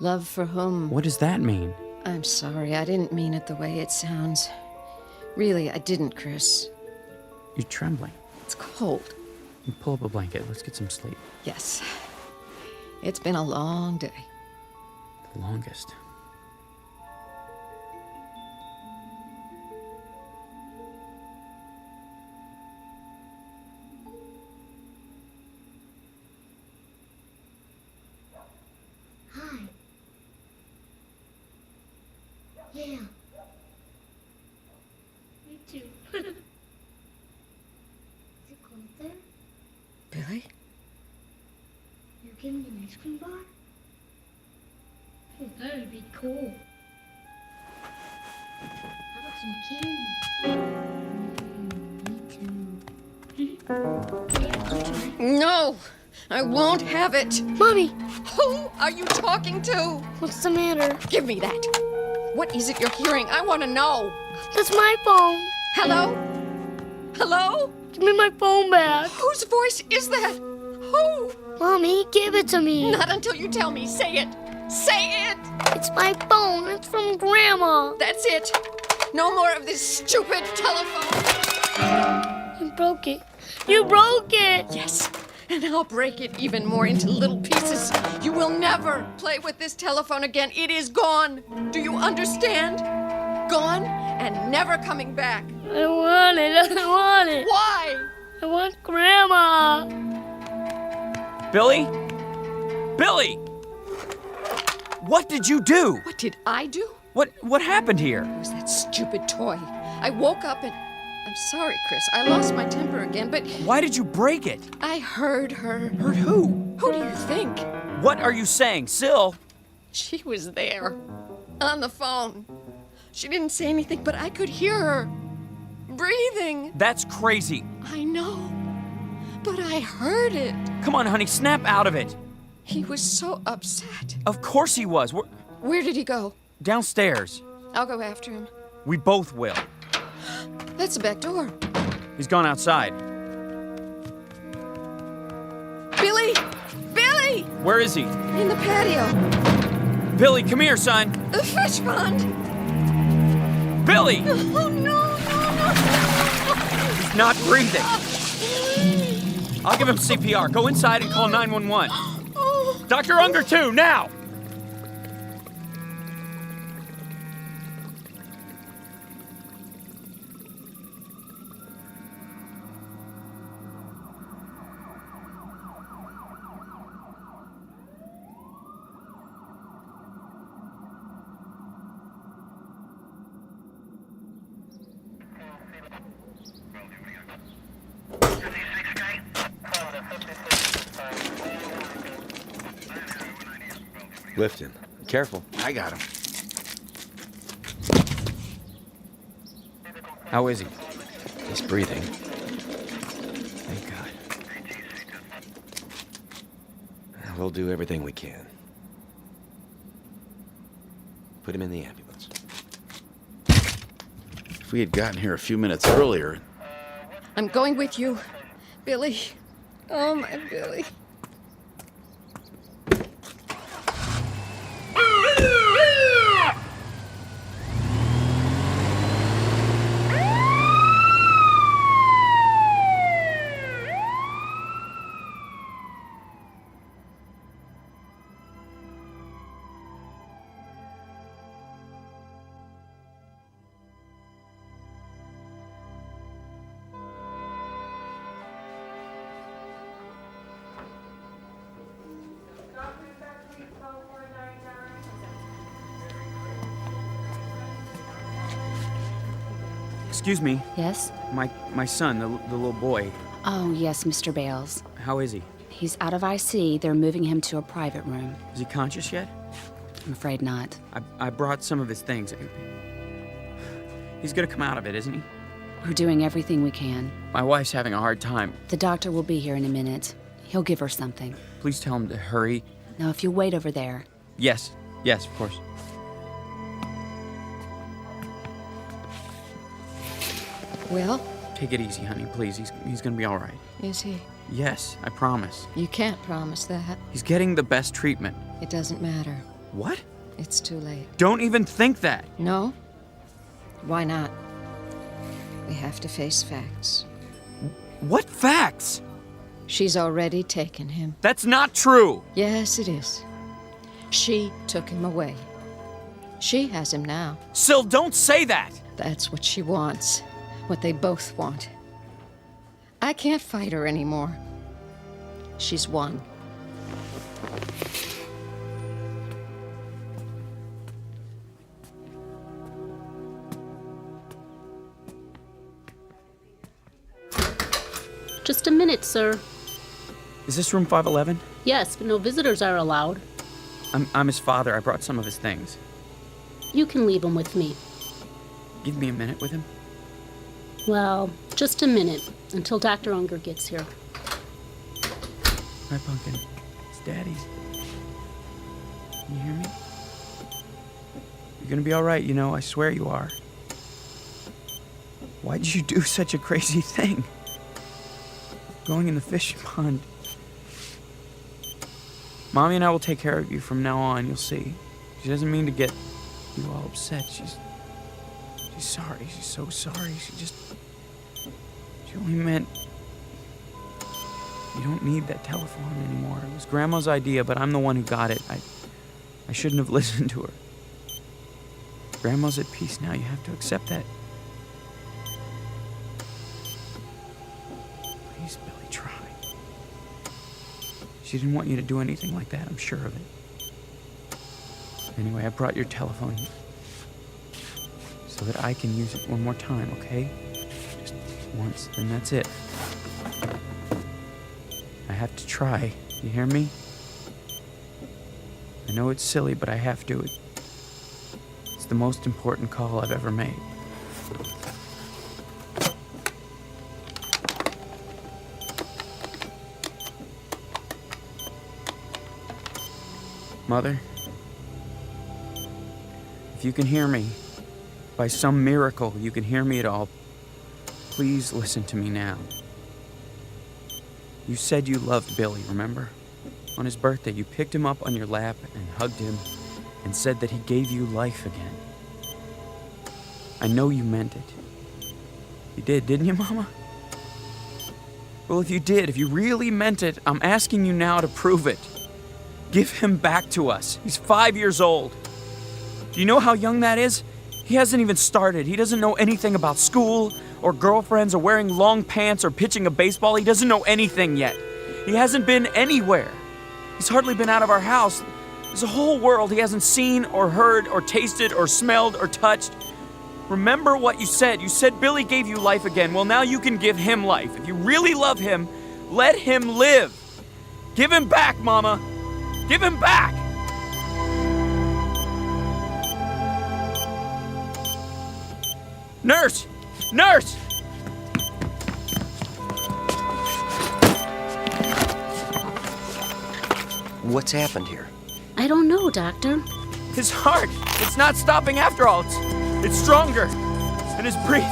Love for whom? What does that mean? I'm sorry, I didn't mean it the way it sounds. Really, I didn't, Chris. You're trembling. It's cold. Pull up a blanket. Let's get some sleep. Yes. It's been a long day. The longest. Hi. Yeah. Me too. Is it cold there? Billy? You give me an ice cream bar? Oh, that would be cool. How about some candy? Me too. No! I won't have it! Mommy! Who are you talking to? What's the matter? Give me that. What is it you're hearing? I want to know. That's my phone. Hello? Hello? Give me my phone back. Whose voice is that? Who? Mommy, give it to me. Not until you tell me. Say it. Say it. It's my phone. It's from Grandma. That's it. No more of this stupid telephone. You broke it. You broke it. Yes. And I'll break it even more into little pieces. You will never play with this telephone again. It is gone. Do you understand? Gone and never coming back. I want it. I want it. Why? I want Grandma. Billy? Billy! What did you do? What did I do? What happened here? It was that stupid toy. I woke up and... I'm sorry, Chris. I lost my temper again, but... Why did you break it? I heard her. Heard who? Who do you think? What are you saying, Syl? She was there. On the phone. She didn't say anything, but I could hear her. Breathing. That's crazy. I know. But I heard it. Come on, honey, snap out of it. He was so upset. Of course he was. Where did he go? Downstairs. I'll go after him. We both will. That's the back door. He's gone outside. Billy! Billy! Where is he? In the patio. Billy, come here, son. The fish pond. Billy! Oh, no. He's not breathing. I'll give him CPR. Go inside and call 911. Oh. Dr. Unger, too, now! Lifton. Careful. I got him. How is he? He's breathing. Thank God. We'll do everything we can. Put him in the ambulance. If we had gotten here a few minutes earlier... I'm going with you, Billy. Oh, my Billy. Excuse me. Yes? My son, the little boy. Oh, yes, Mr. Bales. How is he? He's out of IC. They're moving him to a private room. Is he conscious yet? I'm afraid not. I brought some of his things. He's gonna come out of it, isn't he? We're doing everything we can. My wife's having a hard time. The doctor will be here in a minute. He'll give her something. Please tell him to hurry. Now, if you wait over there. Yes, of course. Well? Take it easy, honey, please. He's gonna be all right. Is he? Yes, I promise. You can't promise that. He's getting the best treatment. It doesn't matter. What? It's too late. Don't even think that. No? Why not? We have to face facts. What facts? She's already taken him. That's not true! Yes, it is. She took him away. She has him now. Syl, don't say that! That's what she wants. What they both want. I can't fight her anymore. She's won. Just a minute, sir. Is this room 511? Yes, but no visitors are allowed. I'm his father. I brought some of his things. You can leave him with me. Give me a minute with him. Well, just a minute, until Dr. Unger gets here. Hi, Pumpkin. It's Daddy. Can you hear me? You're gonna be all right, you know. I swear you are. Why did you do such a crazy thing? Going in the fishing pond. Mommy and I will take care of you from now on, you'll see. She doesn't mean to get you all upset. She's sorry. She's so sorry. She only meant you don't need that telephone anymore. It was Grandma's idea, but I'm the one who got it. I shouldn't have listened to her. Grandma's at peace now. You have to accept that. Please, Billy, try. She didn't want you to do anything like that, I'm sure of it. Anyway, I brought your telephone so that I can use it one more time, okay? Just once, and that's it. I have to try. You hear me? I know it's silly, but I have to. It's the most important call I've ever made. Mother, if you can hear me, by some miracle you can hear me at all, please listen to me now. You said you loved Billy, remember? On his birthday, you picked him up on your lap and hugged him and said that he gave you life again. I know you meant it. You did, didn't you, Mama? Well, if you did, if you really meant it, I'm asking you now to prove it. Give him back to us. He's 5 years old. Do you know how young that is? He hasn't even started. He doesn't know anything about school or girlfriends or wearing long pants or pitching a baseball. He doesn't know anything yet. He hasn't been anywhere. He's hardly been out of our house. There's a whole world he hasn't seen or heard or tasted or smelled or touched. Remember what you said. You said Billy gave you life again. Well, now you can give him life. If you really love him, let him live. Give him back, Mama. Give him back! Nurse! Nurse! What's happened here? I don't know, Doctor. His heart! It's not stopping after all. It's stronger. And his breathing.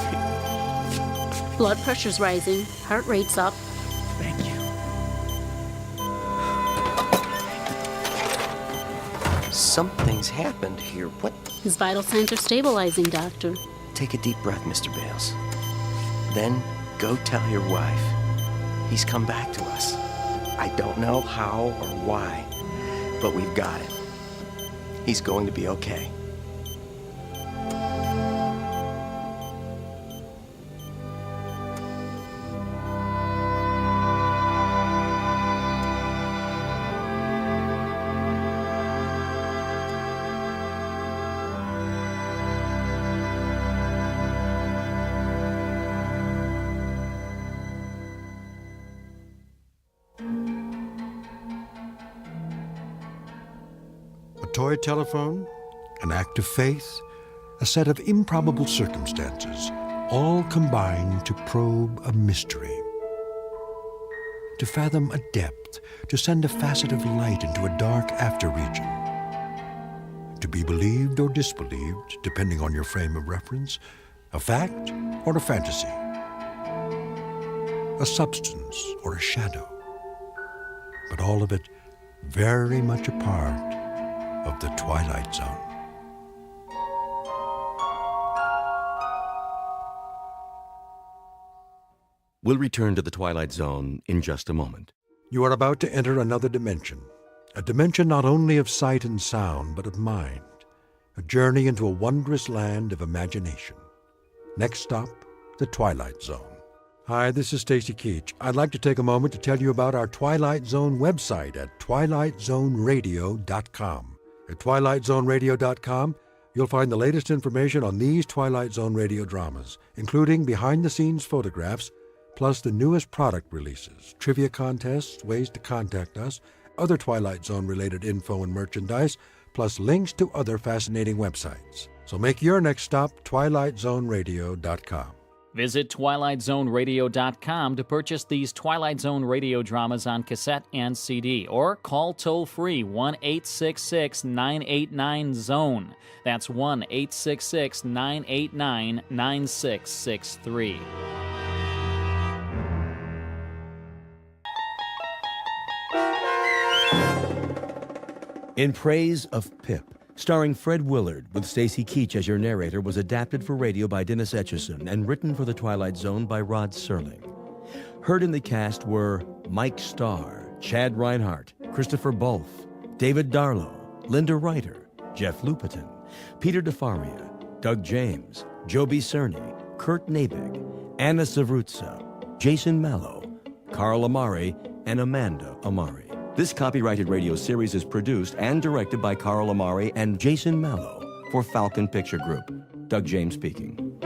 Blood pressure's rising. Heart rate's up. Thank you. Something's happened here. What? His vital signs are stabilizing, Doctor. Take a deep breath, Mr. Bales. Then go tell your wife. He's come back to us. I don't know how or why, but we've got him. He's going to be okay. A toy telephone, an act of faith, a set of improbable circumstances, all combine to probe a mystery. To fathom a depth, to send a facet of light into a dark after-region. To be believed or disbelieved, depending on your frame of reference, a fact or a fantasy. A substance or a shadow. But all of it very much a part of the Twilight Zone. We'll return to the Twilight Zone in just a moment. You are about to enter another dimension, a dimension not only of sight and sound, but of mind, a journey into a wondrous land of imagination. Next stop, the Twilight Zone. Hi, this is Stacy Keach. I'd like to take a moment to tell you about our Twilight Zone website at twilightzoneradio.com. At twilightzoneradio.com, you'll find the latest information on these Twilight Zone radio dramas, including behind-the-scenes photographs, plus the newest product releases, trivia contests, ways to contact us, other Twilight Zone-related info and merchandise, plus links to other fascinating websites. So make your next stop twilightzoneradio.com. Visit twilightzoneradio.com to purchase these Twilight Zone radio dramas on cassette and CD, or call toll-free 1-866-989-ZONE. That's 1-866-989-9663. In Praise of Pip, starring Fred Willard with Stacy Keach as your narrator, was adapted for radio by Dennis Etchison and written for The Twilight Zone by Rod Serling. Heard in the cast were Mike Starr, Chad Reinhardt, Christopher Bolf, David Darlow, Linda Ryder, Jeff Lupetin, Peter DeFaria, Doug James, Joby Cerny, Kurt Nabig, Anna Savrutsa, Jason Mallow, Carl Amari, and Amanda Amari. This copyrighted radio series is produced and directed by Carl Amari and Jason Mallow for Falcon Picture Group. Doug James speaking.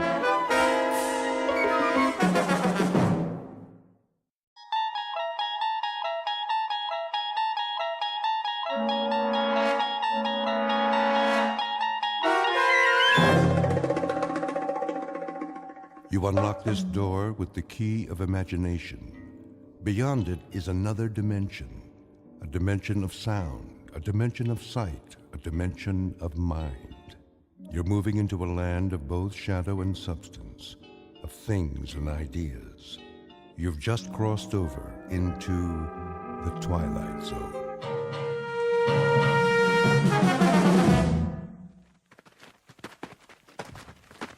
You unlock this door with the key of imagination. Beyond it is another dimension. A dimension of sound, a dimension of sight, a dimension of mind. You're moving into a land of both shadow and substance, of things and ideas. You've just crossed over into the Twilight Zone.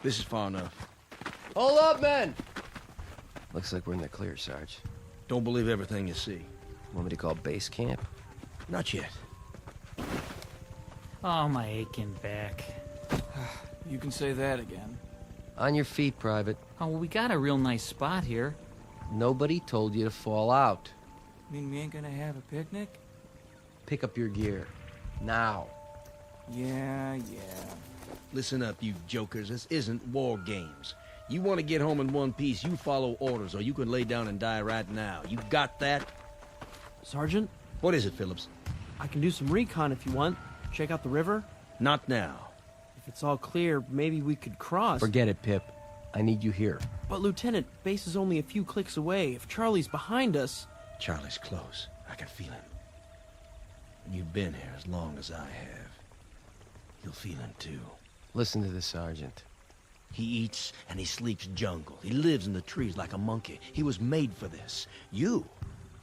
This is far enough. Hold up, men! Looks like we're in the clear, Sarge. Don't believe everything you see. Want me to call base camp? Not yet. Oh, my aching back. You can say that again. On your feet, Private. Oh, well, we got a real nice spot here. Nobody told you to fall out. Mean we ain't gonna have a picnic? Pick up your gear. Now. Yeah. Listen up, you jokers. This isn't war games. You want to get home in one piece, you follow orders, or you can lay down and die right now. You got that? Sergeant? What is it, Phillips? I can do some recon if you want. Check out the river. Not now. If it's all clear, maybe we could cross. Forget it, Pip. I need you here. But, Lieutenant, base is only a few clicks away. If Charlie's behind us... Charlie's close. I can feel him. You've been here as long as I have. You'll feel him too. Listen to the sergeant. He eats and he sleeps jungle. He lives in the trees like a monkey. He was made for this. Well,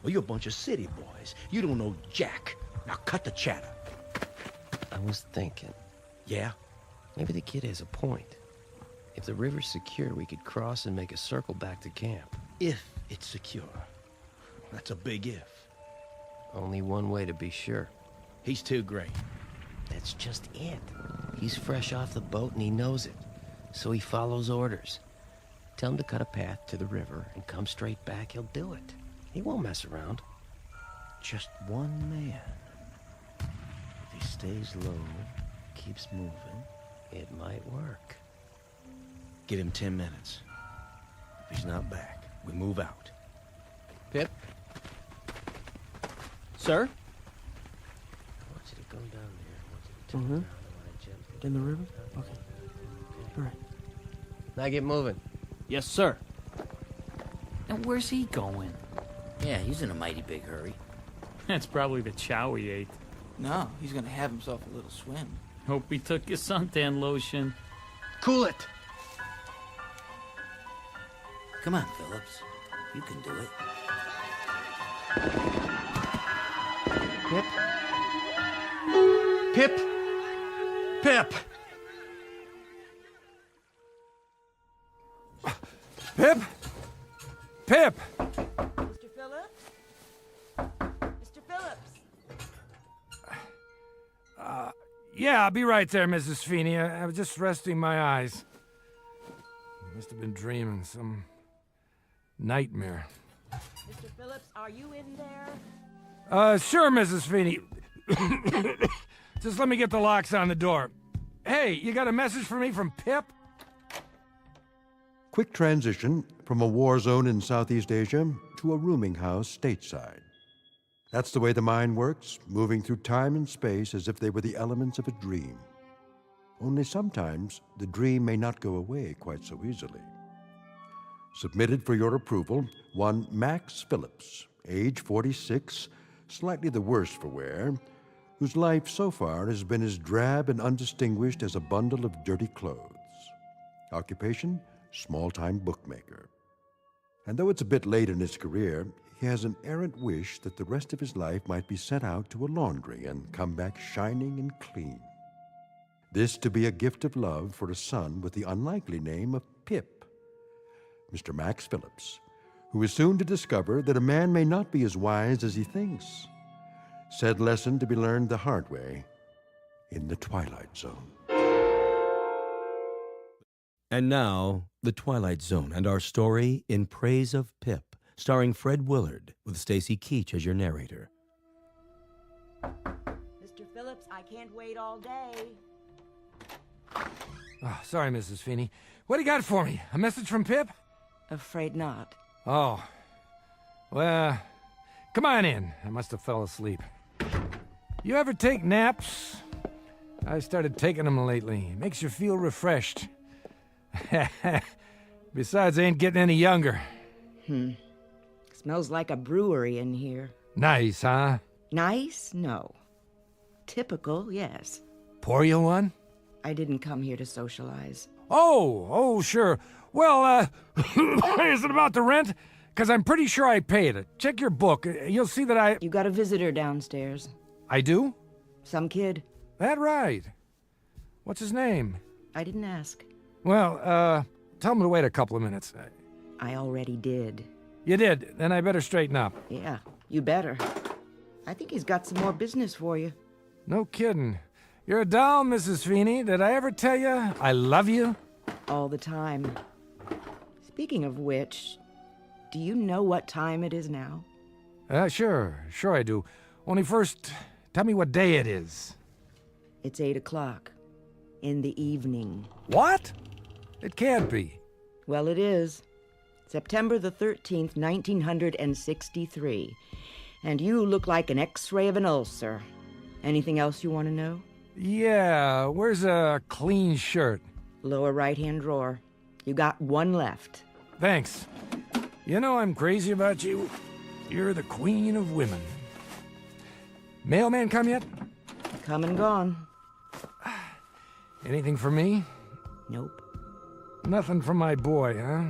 you're a bunch of city boys. You don't know jack. Now cut the chatter. I was thinking. Yeah? Maybe the kid has a point. If the river's secure, we could cross and make a circle back to camp. If it's secure. That's a big if. Only one way to be sure. He's too great. That's just it. He's fresh off the boat and he knows it. So he follows orders. Tell him to cut a path to the river and come straight back, he'll do it. He won't mess around. Just one man. If he stays low, keeps moving, it might work. Give him 10 minutes. If he's not back, we move out. Pip? Sir? I want you to go down there. I want you to turn around. I want to jump In the river? Okay. All right. Now get moving. Yes, sir. And where's he going? Yeah, he's in a mighty big hurry. That's probably the chow he ate. No, he's gonna have himself a little swim. Hope he took his suntan lotion. Cool it! Come on, Phillips. You can do it. Pip? Pip! Pip? Pip! Mr. Phillips? Mr. Phillips? Yeah, I'll be right there, Mrs. Feeney. I was just resting my eyes. Must have been dreaming some nightmare. Mr. Phillips, are you in there? Sure, Mrs. Feeney. Just let me get the locks on the door. Hey, you got a message for me from Pip? Quick transition from a war zone in Southeast Asia to a rooming house stateside. That's the way the mind works, moving through time and space as if they were the elements of a dream. Only sometimes the dream may not go away quite so easily. Submitted for your approval, one Max Phillips, age 46, slightly the worse for wear, whose life so far has been as drab and undistinguished as a bundle of dirty clothes. Occupation, small-time bookmaker. And though it's a bit late in his career, he has an errant wish that the rest of his life might be sent out to a laundry and come back shining and clean. This to be a gift of love for a son with the unlikely name of Pip, Mr. Max Phillips, who is soon to discover that a man may not be as wise as he thinks. Said lesson to be learned the hard way in the Twilight Zone. And now, The Twilight Zone and our story In Praise of Pip, starring Fred Willard, with Stacy Keach as your narrator. Mr. Phillips, I can't wait all day. Oh, sorry, Mrs. Feeney. What do you got for me? A message from Pip? Afraid not. Oh. Well, come on in. I must have fell asleep. You ever take naps? I started taking them lately. It makes you feel refreshed. Besides, I ain't getting any younger. Smells like a brewery in here. Nice, huh? Nice? No. Typical, yes. Pour you one? I didn't come here to socialize. Oh, sure. Well, is it about the rent? Because I'm pretty sure I paid it. Check your book. You'll see that You got a visitor downstairs. I do? Some kid. That right. What's his name? I didn't ask. Well, tell him to wait a couple of minutes. I already did. You did? Then I better straighten up. Yeah, you better. I think he's got some more business for you. No kidding. You're a doll, Mrs. Feeney. Did I ever tell you I love you? All the time. Speaking of which, do you know what time it is now? Sure I do. Only first, tell me what day it is. It's 8 o'clock. In the evening. What? It can't be. Well, it is. September the 13th, 1963. And you look like an X-ray of an ulcer. Anything else you want to know? Yeah, where's a clean shirt? Lower right-hand drawer. You got one left. Thanks. You know I'm crazy about you. You're the queen of women. Mailman come yet? Come and gone. Anything for me? Nope. Nothing for my boy, huh?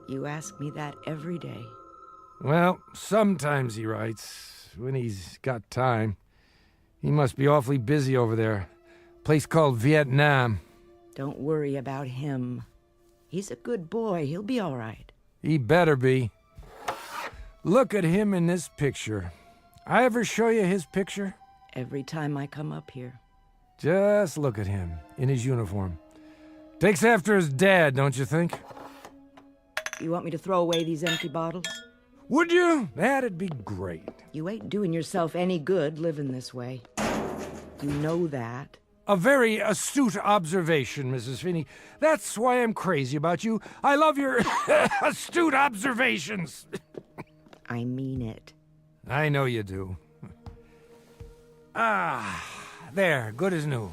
You ask me that every day. Well, sometimes he writes, when he's got time. He must be awfully busy over there. Place called Vietnam. Don't worry about him. He's a good boy. He'll be all right. He better be. Look at him in this picture. I ever show you his picture? Every time I come up here. Just look at him, in his uniform. Takes after his dad, don't you think? You want me to throw away these empty bottles? Would you? That'd be great. You ain't doing yourself any good living this way. You know that. A very astute observation, Mrs. Finney. That's why I'm crazy about you. I love your astute observations. I mean it. I know you do. Ah, there, good as new.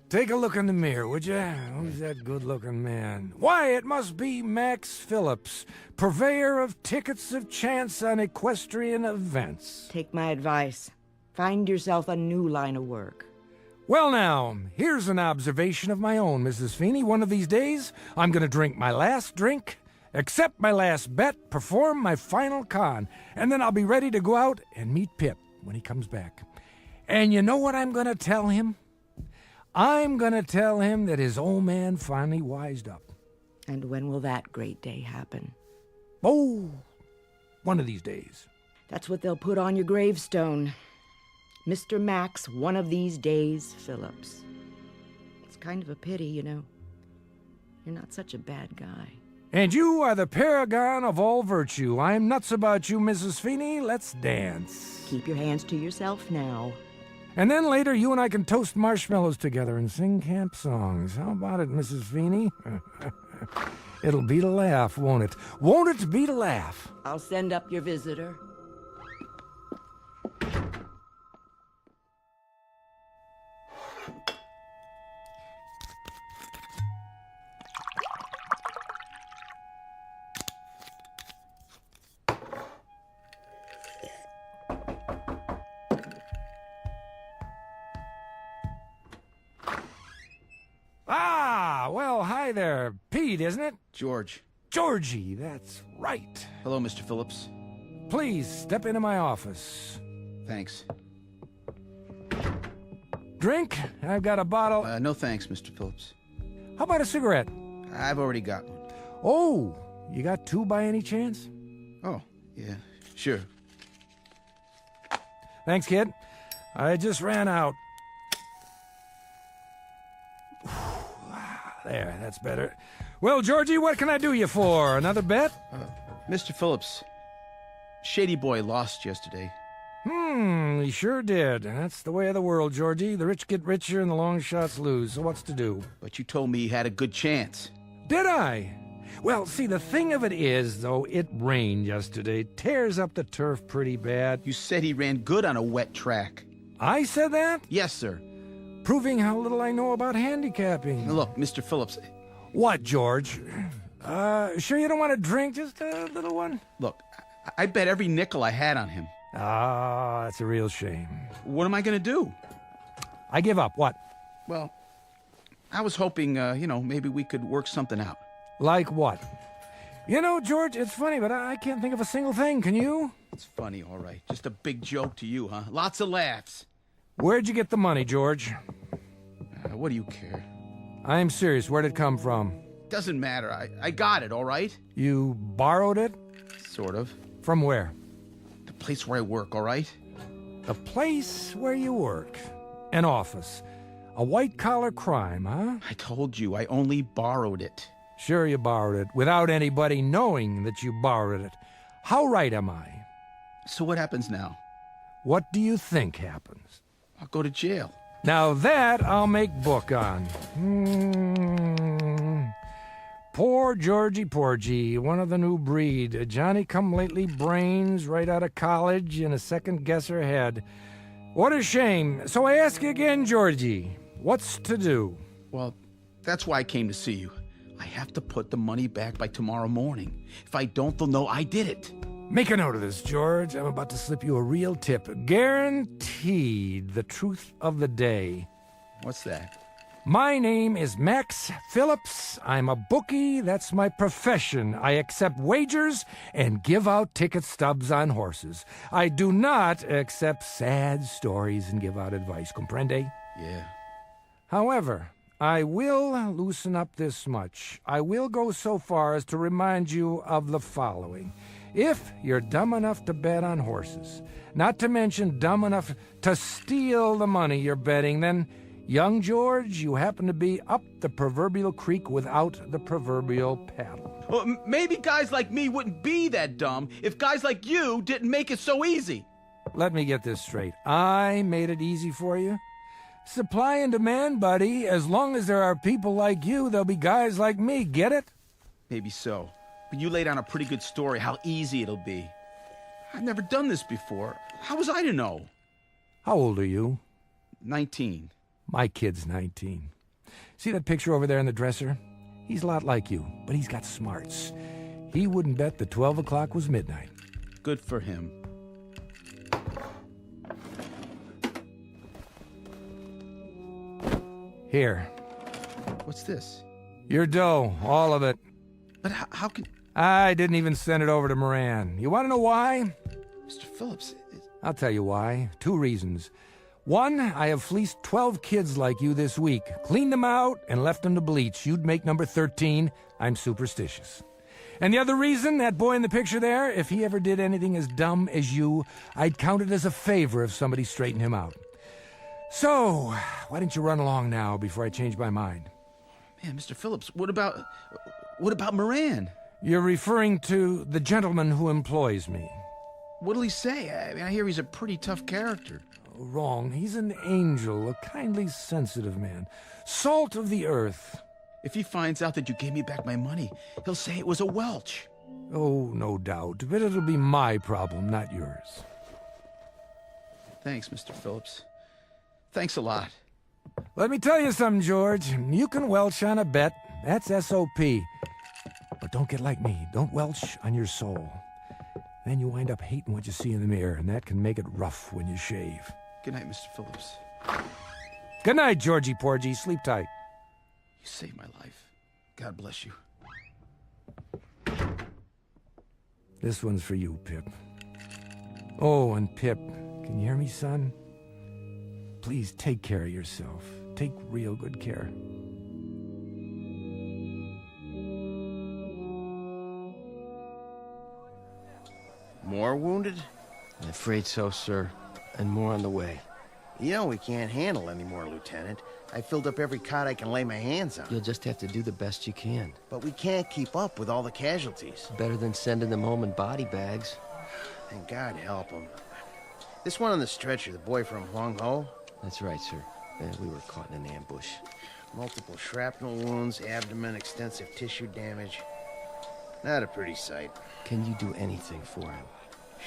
Take a look in the mirror, would you? Who's that good-looking man? Why, it must be Max Phillips, purveyor of tickets of chance on equestrian events. Take my advice. Find yourself a new line of work. Well now, here's an observation of my own, Mrs. Feeney. One of these days, I'm going to drink my last drink, accept my last bet, perform my final con, and then I'll be ready to go out and meet Pip when he comes back. And you know what I'm going to tell him? I'm going to tell him that his old man finally wised up. And when will that great day happen? Oh, one of these days. That's what they'll put on your gravestone. Mr. Max, one of these days, Phillips. It's kind of a pity, you know. You're not such a bad guy. And you are the paragon of all virtue. I'm nuts about you, Mrs. Feeney. Let's dance. Keep your hands to yourself now. And then later, you and I can toast marshmallows together and sing camp songs. How about it, Mrs. Feeney? It'll be to laugh, won't it? Won't it be to laugh? I'll send up your visitor. Well, hi there. Pete, isn't it? George. Georgie, that's right. Hello, Mr. Phillips. Please, step into my office. Thanks. Drink? I've got a bottle. No thanks, Mr. Phillips. How about a cigarette? I've already got one. Oh, you got two by any chance? Oh, yeah, sure. Thanks, kid. I just ran out. There, that's better. Well, Georgie, what can I do you for? Another bet? Mr. Phillips, Shady Boy lost yesterday. He sure did. That's the way of the world, Georgie. The rich get richer and the long shots lose. So what's to do? But you told me he had a good chance. Did I? Well, see, the thing of it is, though, it rained yesterday. Tears up the turf pretty bad. You said he ran good on a wet track. I said that? Yes, sir. Proving how little I know about handicapping. Now look, Mr. Phillips. What, George? Sure you don't want to drink? Just a little one? Look, I bet every nickel I had on him. Ah, that's a real shame. What am I going to do? I give up. What? Well, I was hoping, maybe we could work something out. Like what? You know, George, it's funny, but I can't think of a single thing. Can you? It's funny, all right. Just a big joke to you, huh? Lots of laughs. Where'd you get the money, George? What do you care? I'm serious. Where'd it come from? Doesn't matter. I got it, all right? You borrowed it? Sort of. From where? The place where I work, all right? The place where you work. An office. A white-collar crime, huh? I told you, I only borrowed it. Sure you borrowed it, without anybody knowing that you borrowed it. How right am I? So what happens now? What do you think happens? I'll go to jail. Now that I'll make book on. Poor Georgie Porgy, one of the new breed. A Johnny-come-lately brains right out of college and a second-guesser head. What a shame. So I ask you again, Georgie, what's to do? Well, that's why I came to see you. I have to put the money back by tomorrow morning. If I don't, they'll know I did it. Make a note of this, George. I'm about to slip you a real tip. Guaranteed the truth of the day. What's that? My name is Max Phillips. I'm a bookie. That's my profession. I accept wagers and give out ticket stubs on horses. I do not accept sad stories and give out advice. Comprende? Yeah. However, I will loosen up this much. I will go so far as to remind you of the following. If you're dumb enough to bet on horses, not to mention dumb enough to steal the money you're betting, then, young George, you happen to be up the proverbial creek without the proverbial paddle. Well, maybe guys like me wouldn't be that dumb if guys like you didn't make it so easy. Let me get this straight. I made it easy for you? Supply and demand, buddy. As long as there are people like you, there'll be guys like me. Get it? Maybe so. But you laid on a pretty good story how easy it'll be. I've never done this before. How was I to know? How old are you? 19. My kid's 19. See that picture over there in the dresser? He's a lot like you, but he's got smarts. He wouldn't bet that 12 o'clock was midnight. Good for him. Here. What's this? Your dough, all of it. But how can... I didn't even send it over to Moran. You want to know why? Mr. Phillips... I'll tell you why. 2 reasons. 1, I have fleeced 12 kids like you this week. Cleaned them out and left them to bleach. You'd make number 13. I'm superstitious. And the other reason, that boy in the picture there, if he ever did anything as dumb as you, I'd count it as a favor if somebody straightened him out. So, why don't you run along now before I change my mind? Man, Mr. Phillips, what about Moran? You're referring to the gentleman who employs me. What'll he say? I mean, I hear he's a pretty tough character. Wrong. He's an angel, a kindly, sensitive man. Salt of the earth. If he finds out that you gave me back my money, he'll say it was a Welch. Oh, no doubt. But it'll be my problem, not yours. Thanks, Mr. Phillips. Thanks a lot. Let me tell you something, George. You can welch on a bet. That's S.O.P. But don't get like me. Don't welch on your soul. Then you wind up hating what you see in the mirror, and that can make it rough when you shave. Good night, Mr. Phillips. Good night, Georgie Porgy. Sleep tight. You saved my life. God bless you. This one's for you, Pip. Oh, and Pip, can you hear me, son? Please take care of yourself. Take real good care. More wounded? I'm afraid so, sir. And more on the way. You know we can't handle any more, Lieutenant. I filled up every cot I can lay my hands on. You'll just have to do the best you can. But we can't keep up with all the casualties. Better than sending them home in body bags. And God help them. This one on the stretcher, the boy from Huang Ho? That's right, sir. We were caught in an ambush. Multiple shrapnel wounds, abdomen, extensive tissue damage. Not a pretty sight. Can you do anything for him?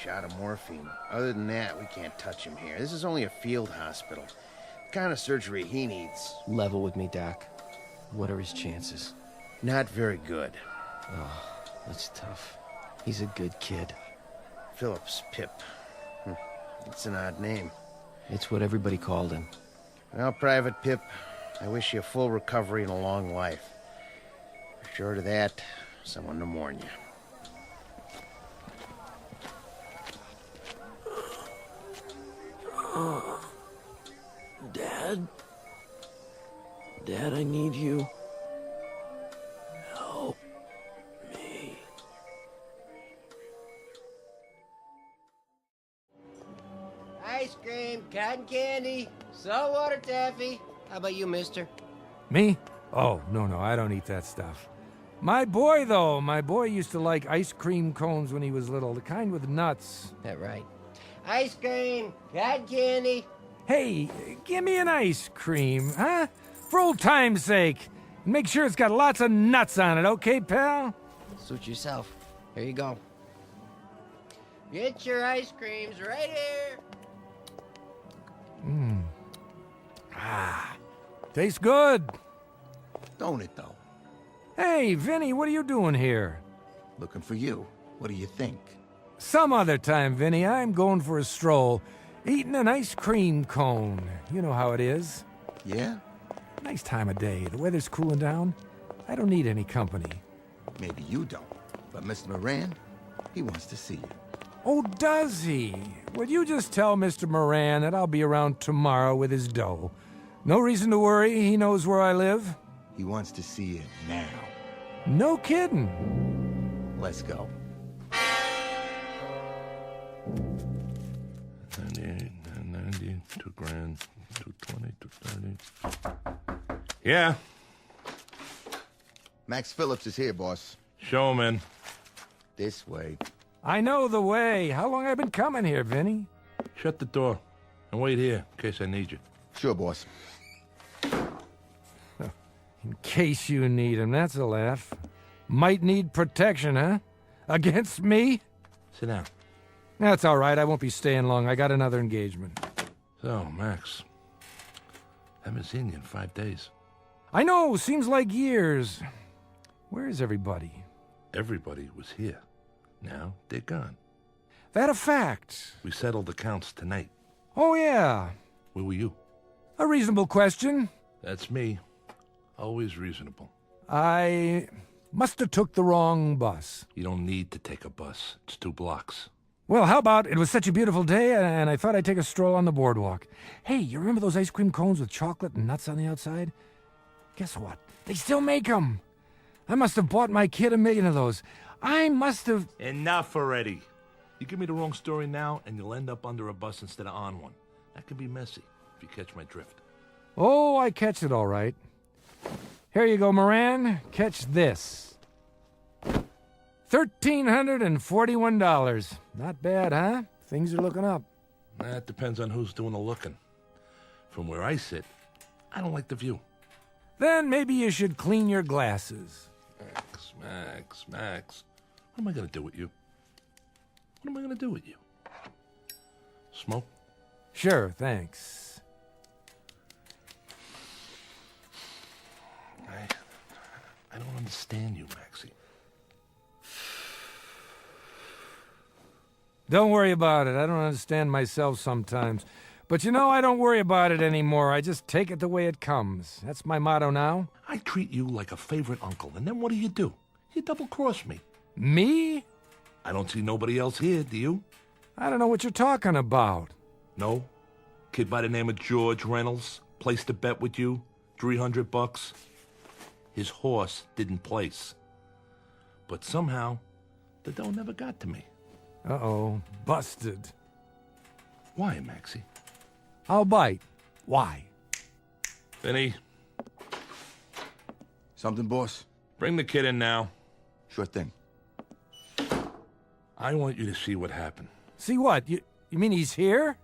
Shot of morphine. Other than that, we can't touch him here. This is only a field hospital. The kind of surgery he needs. Level with me, Doc. What are his chances? Not very good. Oh, that's tough. He's a good kid. Phillips, Pip. It's an odd name. It's what everybody called him. Well, Private Pip, I wish you a full recovery and a long life. Short of that, someone to mourn you. Dad? Dad, I need you. Help me. Ice cream, cotton candy, saltwater taffy. How about you, mister? Me? Oh, no, I don't eat that stuff. My boy, though. My boy used to like ice cream cones when he was little, the kind with nuts. That right. Ice cream, cotton candy. Hey, give me an ice cream, huh? For old time's sake. Make sure it's got lots of nuts on it, okay, pal? Suit yourself. Here you go. Get your ice creams right here. Tastes good. Don't it, though? Hey, Vinny, what are you doing here? Looking for you. What do you think? Some other time, Vinny. I'm going for a stroll. Eating an ice cream cone. You know how it is. Yeah? Nice time of day. The weather's cooling down. I don't need any company. Maybe you don't. But Mr. Moran, he wants to see you. Oh, does he? Well, you just tell Mr. Moran that I'll be around tomorrow with his dough. No reason to worry. He knows where I live. He wants to see you now. No kidding. Let's go. 98, 90, 2 grand, 220, 230. Yeah. Max Phillips is here, boss. Show him in. This way. I know the way. How long I been coming here, Vinny? Shut the door and wait here in case I need you. Sure, boss. In case you need him, that's a laugh. Might need protection, huh? Against me? Sit down. That's all right. I won't be staying long. I got another engagement. So, Max, haven't seen you in 5 days. I know. Seems like years. Where is everybody? Everybody was here. Now they're gone. That a fact? We settled accounts tonight. Oh, yeah. Where were you? A reasonable question. That's me. Always reasonable. I must have took the wrong bus. You don't need to take a bus. It's 2 blocks. Well, how about it was such a beautiful day, and I thought I'd take a stroll on the boardwalk. Hey, you remember those ice cream cones with chocolate and nuts on the outside? Guess what? They still make them. I must have bought my kid 1 million of those. I must have... Enough already. You give me the wrong story now, and you'll end up under a bus instead of on one. That can be messy, if you catch my drift. Oh, I catch it all right. Here you go, Moran. Catch this. $1,341. Not bad, huh? Things are looking up. That depends on who's doing the looking. From where I sit, I don't like the view. Then maybe you should clean your glasses. Max. What am I going to do with you? What am I going to do with you? Smoke? Sure, thanks. I don't understand you, Maxie. Don't worry about it. I don't understand myself sometimes. But you know, I don't worry about it anymore. I just take it the way it comes. That's my motto now. I treat you like a favorite uncle, and then what do? You double-cross me. Me? I don't see nobody else here, do you? I don't know what you're talking about. No? Kid by the name of George Reynolds placed a bet with you, $300. His horse didn't place. But somehow, the dough never got to me. Uh-oh. Busted. Why, Maxie? I'll bite. Why? Vinny. Something, boss? Bring the kid in now. Sure thing. I want you to see what happened. See what? You mean he's here?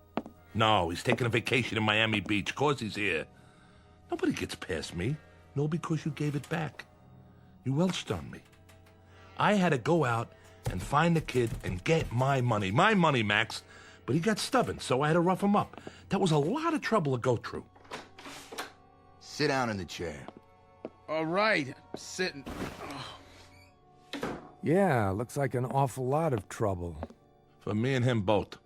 No, he's taking a vacation in Miami Beach. 'Cause he's here. Nobody gets past me. No, because you gave it back. You welched on me. I had to go out and find the kid and get my money. My money, Max. But he got stubborn, so I had to rough him up. That was a lot of trouble to go through. Sit down in the chair. All right, I'm sitting. Yeah, looks like an awful lot of trouble. For me and him both.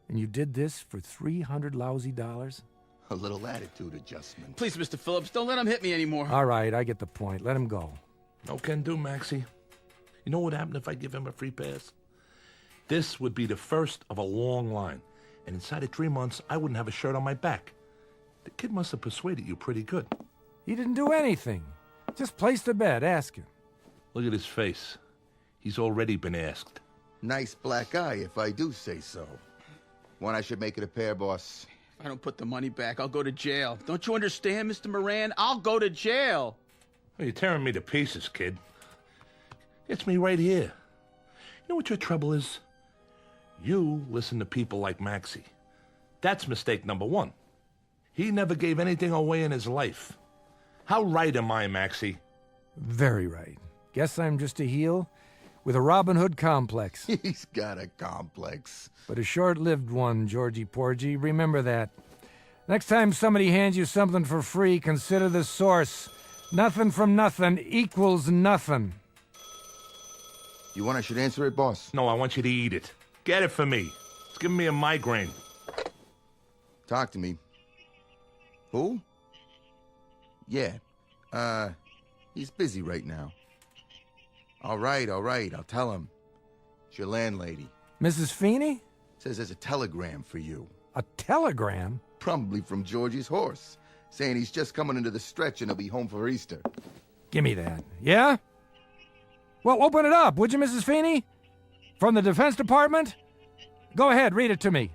And you did this for $300 lousy dollars? A little attitude adjustment. Please, Mr. Phillips, don't let him hit me anymore. All right, I get the point. Let him go. No can do, Maxie. You know what would happen if I give him a free pass? This would be the first of a long line. And inside of 3 months, I wouldn't have a shirt on my back. The kid must have persuaded you pretty good. He didn't do anything. Just placed a bet. Ask him. Look at his face. He's already been asked. Nice black eye, if I do say so. One I should make it a pair, boss. If I don't put the money back, I'll go to jail. Don't you understand, Mr. Moran? I'll go to jail. Well, you're tearing me to pieces, kid. It's me right here. You know what your trouble is? You listen to people like Maxie. That's mistake number 1. He never gave anything away in his life. How right am I, Maxie? Very right. Guess I'm just a heel with a Robin Hood complex. He's got a complex. But a short-lived one, Georgie Porgy. Remember that. Next time somebody hands you something for free, consider the source. Nothing from nothing equals nothing. You want I should answer it, boss? No, I want you to eat it. Get it for me. It's giving me a migraine. Talk to me. Who? Yeah. He's busy right now. All right, I'll tell him. It's your landlady. Mrs. Feeney? Says there's a telegram for you. A telegram? Probably from Georgie's horse, saying he's just coming into the stretch and he'll be home for Easter. Give me that. Yeah? Well, open it up, would you, Mrs. Feeney? From the Defense Department? Go ahead, read it to me.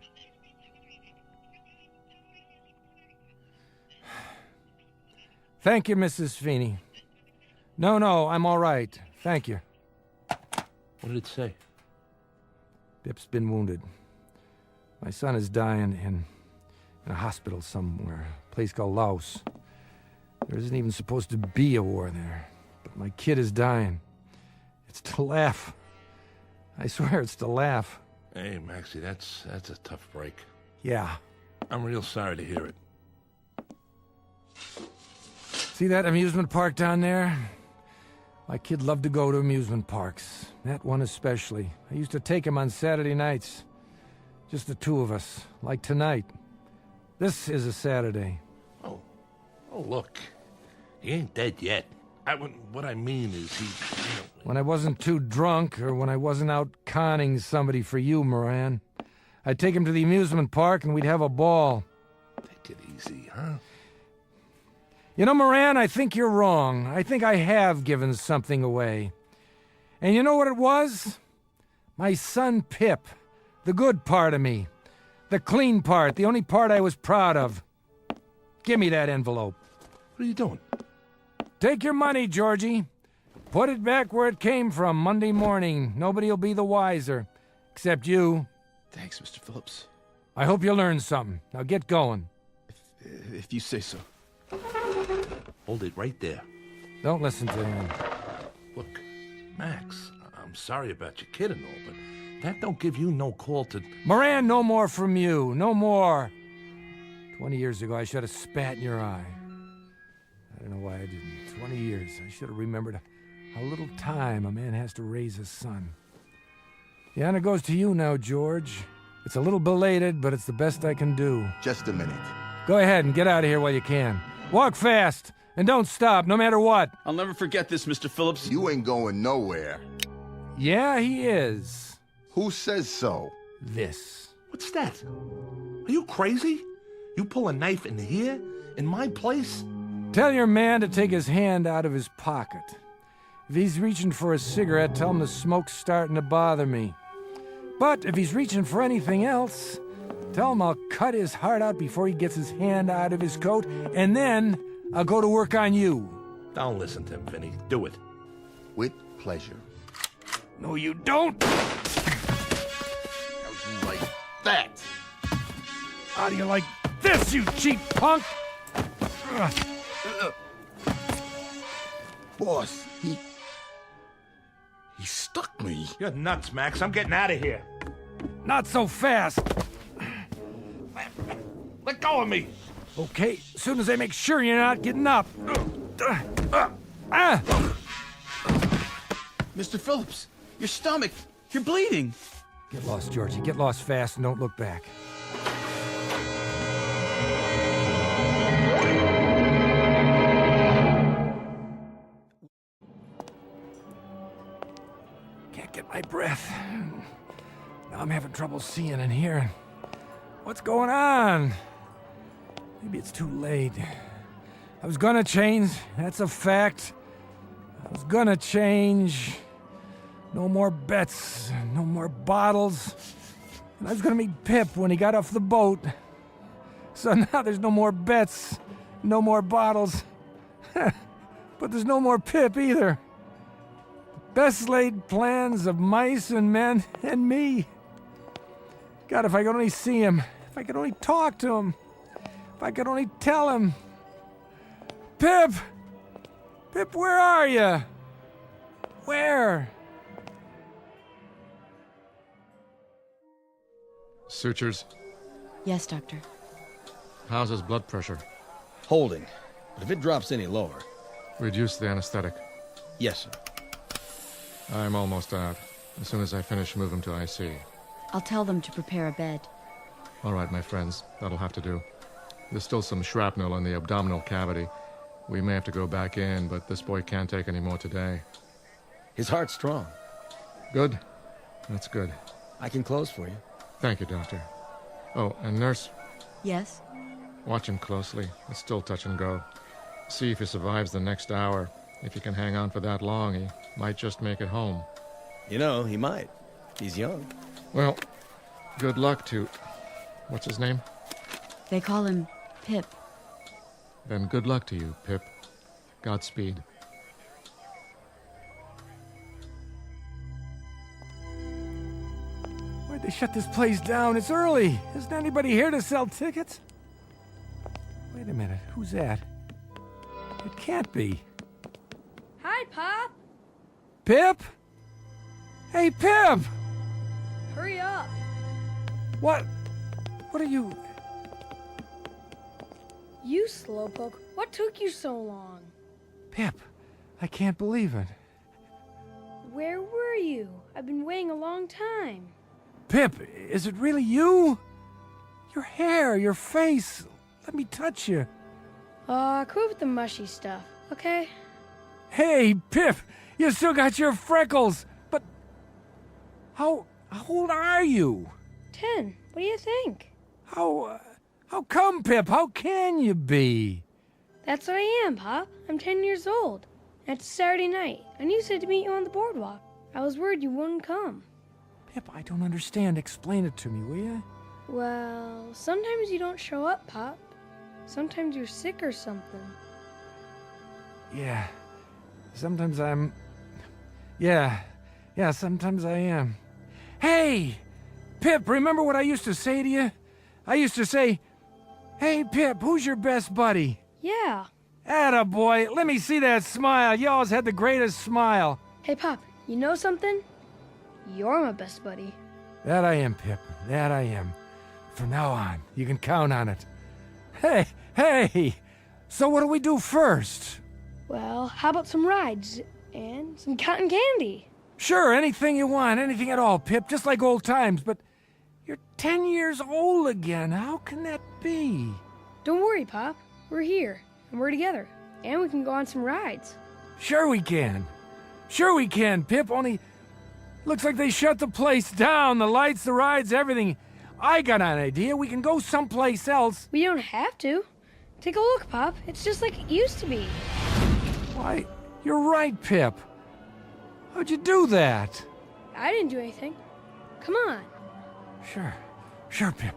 Thank you, Mrs. Feeney. No, I'm all right. Thank you. What did it say? Pip's been wounded. My son is dying in a hospital somewhere, a place called Laos. There isn't even supposed to be a war there, but my kid is dying. It's to laugh. I swear it's to laugh. Hey, Maxie, that's a tough break. Yeah. I'm real sorry to hear it. See that amusement park down there? My kid loved to go to amusement parks. That one especially. I used to take him on Saturday nights. Just the two of us, like tonight. This is a Saturday. Oh, look. He ain't dead yet. What I mean is he... When I wasn't too drunk, or when I wasn't out conning somebody for you, Moran, I'd take him to the amusement park and we'd have a ball. Take it easy, huh? You know, Moran, I think you're wrong. I think I have given something away. And you know what it was? My son Pip. The good part of me. The clean part. The only part I was proud of. Give me that envelope. What are you doing? Take your money, Georgie. Put it back where it came from Monday morning. Nobody'll be the wiser. Except you. Thanks, Mr. Phillips. I hope you learned something. Now get going. If you say so. Hold it right there. Don't listen to him. Look, Max, I'm sorry about your kid and all, but that don't give you no call to... Moran, no more from you. No more. 20 years ago, I should have spat in your eye. I don't know why I didn't. 20 years. I should have remembered how little time a man has to raise a son. The honor goes to you now, George. It's a little belated, but it's the best I can do. Just a minute. Go ahead and get out of here while you can. Walk fast, and don't stop, no matter what. I'll never forget this, Mr. Phillips. You ain't going nowhere. Yeah, he is. Who says so? This. What's that? Are you crazy? You pull a knife in here? In my place? Tell your man to take his hand out of his pocket. If he's reaching for a cigarette, tell him the smoke's starting to bother me. But if he's reaching for anything else, tell him I'll cut his heart out before he gets his hand out of his coat, and then I'll go to work on you. Don't listen to him, Vinny. Do it. With pleasure. No, you don't. How'd you like that? How do you like this, you cheap punk? Boss, he stuck me. You're nuts, Max. I'm getting out of here. Not so fast. Let go of me. Okay, as soon as I make sure you're not getting up. Mr. Phillips, your stomach. You're bleeding. Get lost, Georgie. Get lost fast and don't look back. Can't get my breath. Now I'm having trouble seeing and hearing. What's going on? Maybe it's too late. I was gonna change, that's a fact. I was gonna change. No more bets, no more bottles. And I was gonna meet Pip when he got off the boat. So now there's no more bets, no more bottles. But there's no more Pip either. Best laid plans of mice and men and me. God, if I could only see him. If I could only talk to him. If I could only tell him. Pip! Pip, where are you? Where? Sutures. Yes, Doctor. How's his blood pressure? Holding. But if it drops any lower... Reduce the anesthetic. Yes, sir. I'm almost out. As soon as I finish, move him to IC. I'll tell them to prepare a bed. All right, my friends, that'll have to do. There's still some shrapnel in the abdominal cavity. We may have to go back in, but this boy can't take any more today. His heart's strong. Good. That's good. I can close for you. Thank you, Doctor. Oh, and nurse, Yes? watch him closely. It's still touch and go. See if he survives the next hour. If he can hang on for that long, he might just make it home. You know, he might. He's young. Well, good luck to... What's his name? They call him Pip. Then good luck to you, Pip. Godspeed. Why'd they shut this place down? It's early. Isn't anybody here to sell tickets? Wait a minute. Who's that? It can't be. Hi, Pop. Pip? Hey, Pip! Hurry up. What are you... You slowpoke. What took you so long? Pip, I can't believe it. Where were you? I've been waiting a long time. Pip, is it really you? Your hair, your face. Let me touch you. Quit with the mushy stuff, okay? Hey, Pip, you still got your freckles. But how old are you? 10. What do you think? How come, Pip? How can you be? That's what I am, Pop. I'm 10 years old. It's Saturday night, and you said to meet you on the boardwalk. I was worried you wouldn't come. Pip, I don't understand. Explain it to me, will you? Well, sometimes you don't show up, Pop. Sometimes you're sick or something. Yeah. Sometimes I'm... Yeah, sometimes I am. Hey! Pip, remember what I used to say to you? I used to say, "Hey, Pip, who's your best buddy?" Yeah. Attaboy, let me see that smile. You always had the greatest smile. Hey, Pop, you know something? You're my best buddy. That I am, Pip. That I am. From now on, you can count on it. Hey! So what do we do first? Well, how about some rides and some cotton candy? Sure, anything you want, anything at all, Pip, just like old times, but you're 10 years old again. How can that be? Don't worry, Pop. We're here, and we're together, and we can go on some rides. Sure we can. Sure we can, Pip, only looks like they shut the place down, the lights, the rides, everything. I got an idea. We can go someplace else. We don't have to. Take a look, Pop. It's just like it used to be. Why, you're right, Pip. How'd you do that? I didn't do anything. Come on. Sure, Pip.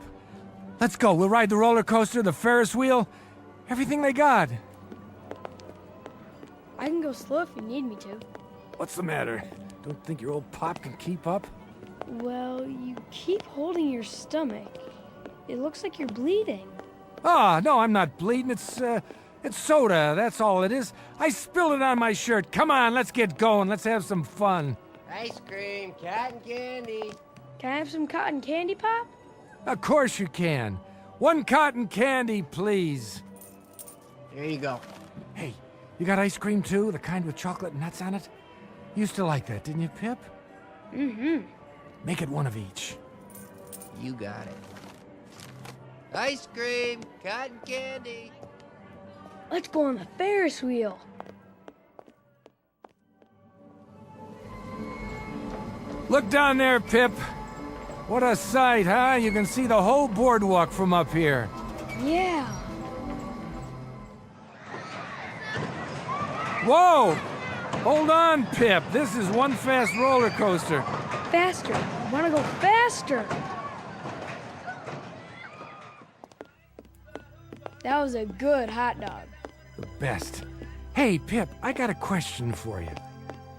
Let's go. We'll ride the roller coaster, the Ferris wheel, everything they got. I can go slow if you need me to. What's the matter? Don't think your old pop can keep up? Well, you keep holding your stomach. It looks like you're bleeding. No, I'm not bleeding. It's soda. That's all it is. I spilled it on my shirt. Come on, let's get going. Let's have some fun. Ice cream, cotton candy. Can I have some cotton candy, Pop? Of course you can. One cotton candy, please. Here you go. Hey, you got ice cream too? The kind with chocolate and nuts on it? You used to like that, didn't you, Pip? Mm-hmm. Make it one of each. You got it. Ice cream, cotton candy. Let's go on the Ferris wheel. Look down there, Pip. What a sight, huh? You can see the whole boardwalk from up here. Yeah. Whoa! Hold on, Pip. This is one fast roller coaster. Faster. I want to go faster. That was a good hot dog. The best. Hey, Pip, I got a question for you.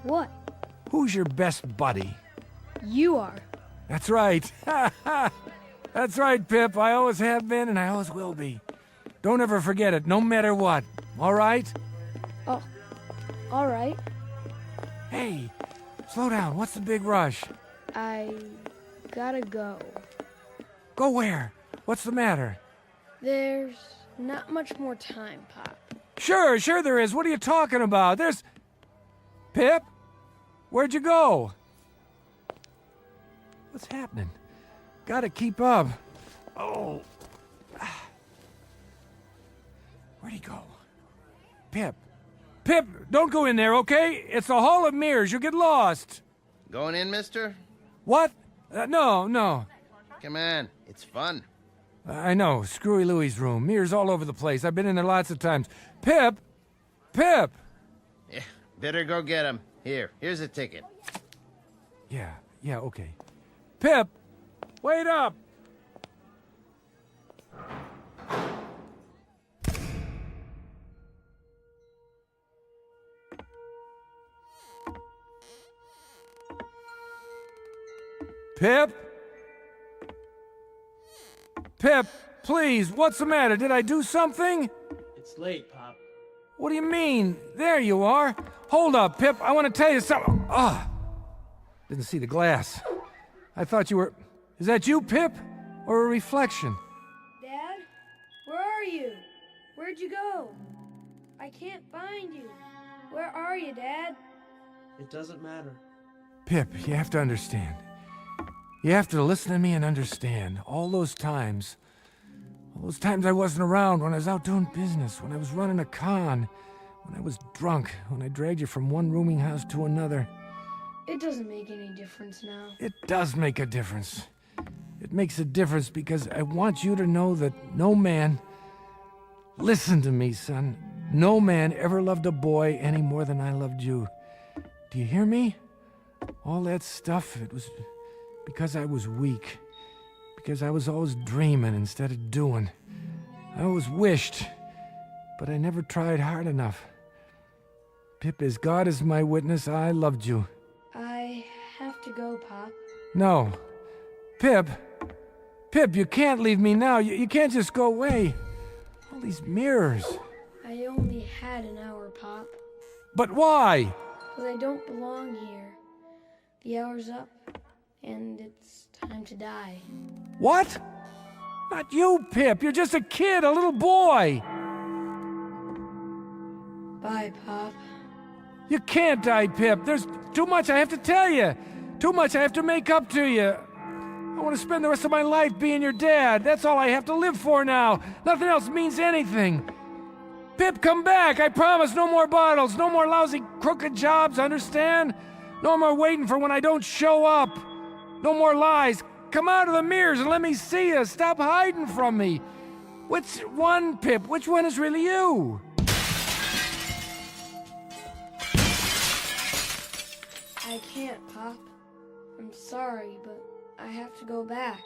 What? Who's your best buddy? You are. That's right. That's right, Pip. I always have been and I always will be. Don't ever forget it, no matter what. All right? Oh, all right. Hey, slow down. What's the big rush? I gotta go. Go where? What's the matter? There's not much more time, Pop. Sure there is. What are you talking about? There's... Pip? Where'd you go? What's happening? Gotta keep up. Oh. Where'd he go? Pip. Pip, don't go in there, okay? It's a hall of mirrors. You'll get lost. Going in, mister? What? No. Come on, it's fun. I know. Screwy Louie's room. Mirrors all over the place. I've been in there lots of times. Pip! Pip! Yeah, better go get him. Here's a ticket. Yeah, okay. Pip! Wait up! Pip? Pip, please, what's the matter? Did I do something? It's late, Pop. What do you mean? There you are. Hold up, Pip, I want to tell you something. Didn't see the glass. I thought you were... Is that you, Pip? Or a reflection? Dad? Where are you? Where'd you go? I can't find you. Where are you, Dad? It doesn't matter. Pip, you have to understand. You have to listen to me and understand. All those times I wasn't around, when I was out doing business, when I was running a con, when I was drunk, when I dragged you from one rooming house to another. It doesn't make any difference now. It does make a difference. It makes a difference because I want you to know that no man... Listen to me, son. No man ever loved a boy any more than I loved you. Do you hear me? All that stuff, it was because I was weak. Because I was always dreaming instead of doing. I always wished, but I never tried hard enough. Pip, as God is my witness, I loved you. I have to go, Pop. No. Pip, you can't leave me now. You can't just go away. All these mirrors. I only had an hour, Pop. But why? Because I don't belong here. The hour's up, and it's time to die. What? Not you, Pip. You're just a kid, a little boy. Bye, Pop. You can't die, Pip. There's too much I have to tell you. Too much I have to make up to you. I want to spend the rest of my life being your dad. That's all I have to live for now. Nothing else means anything. Pip, come back. I promise. No more bottles. No more lousy, crooked jobs, understand? No more waiting for when I don't show up. No more lies. Come out of the mirrors and let me see you. Stop hiding from me. Which one, Pip? Which one is really you? I can't, Pop. I'm sorry, but I have to go back.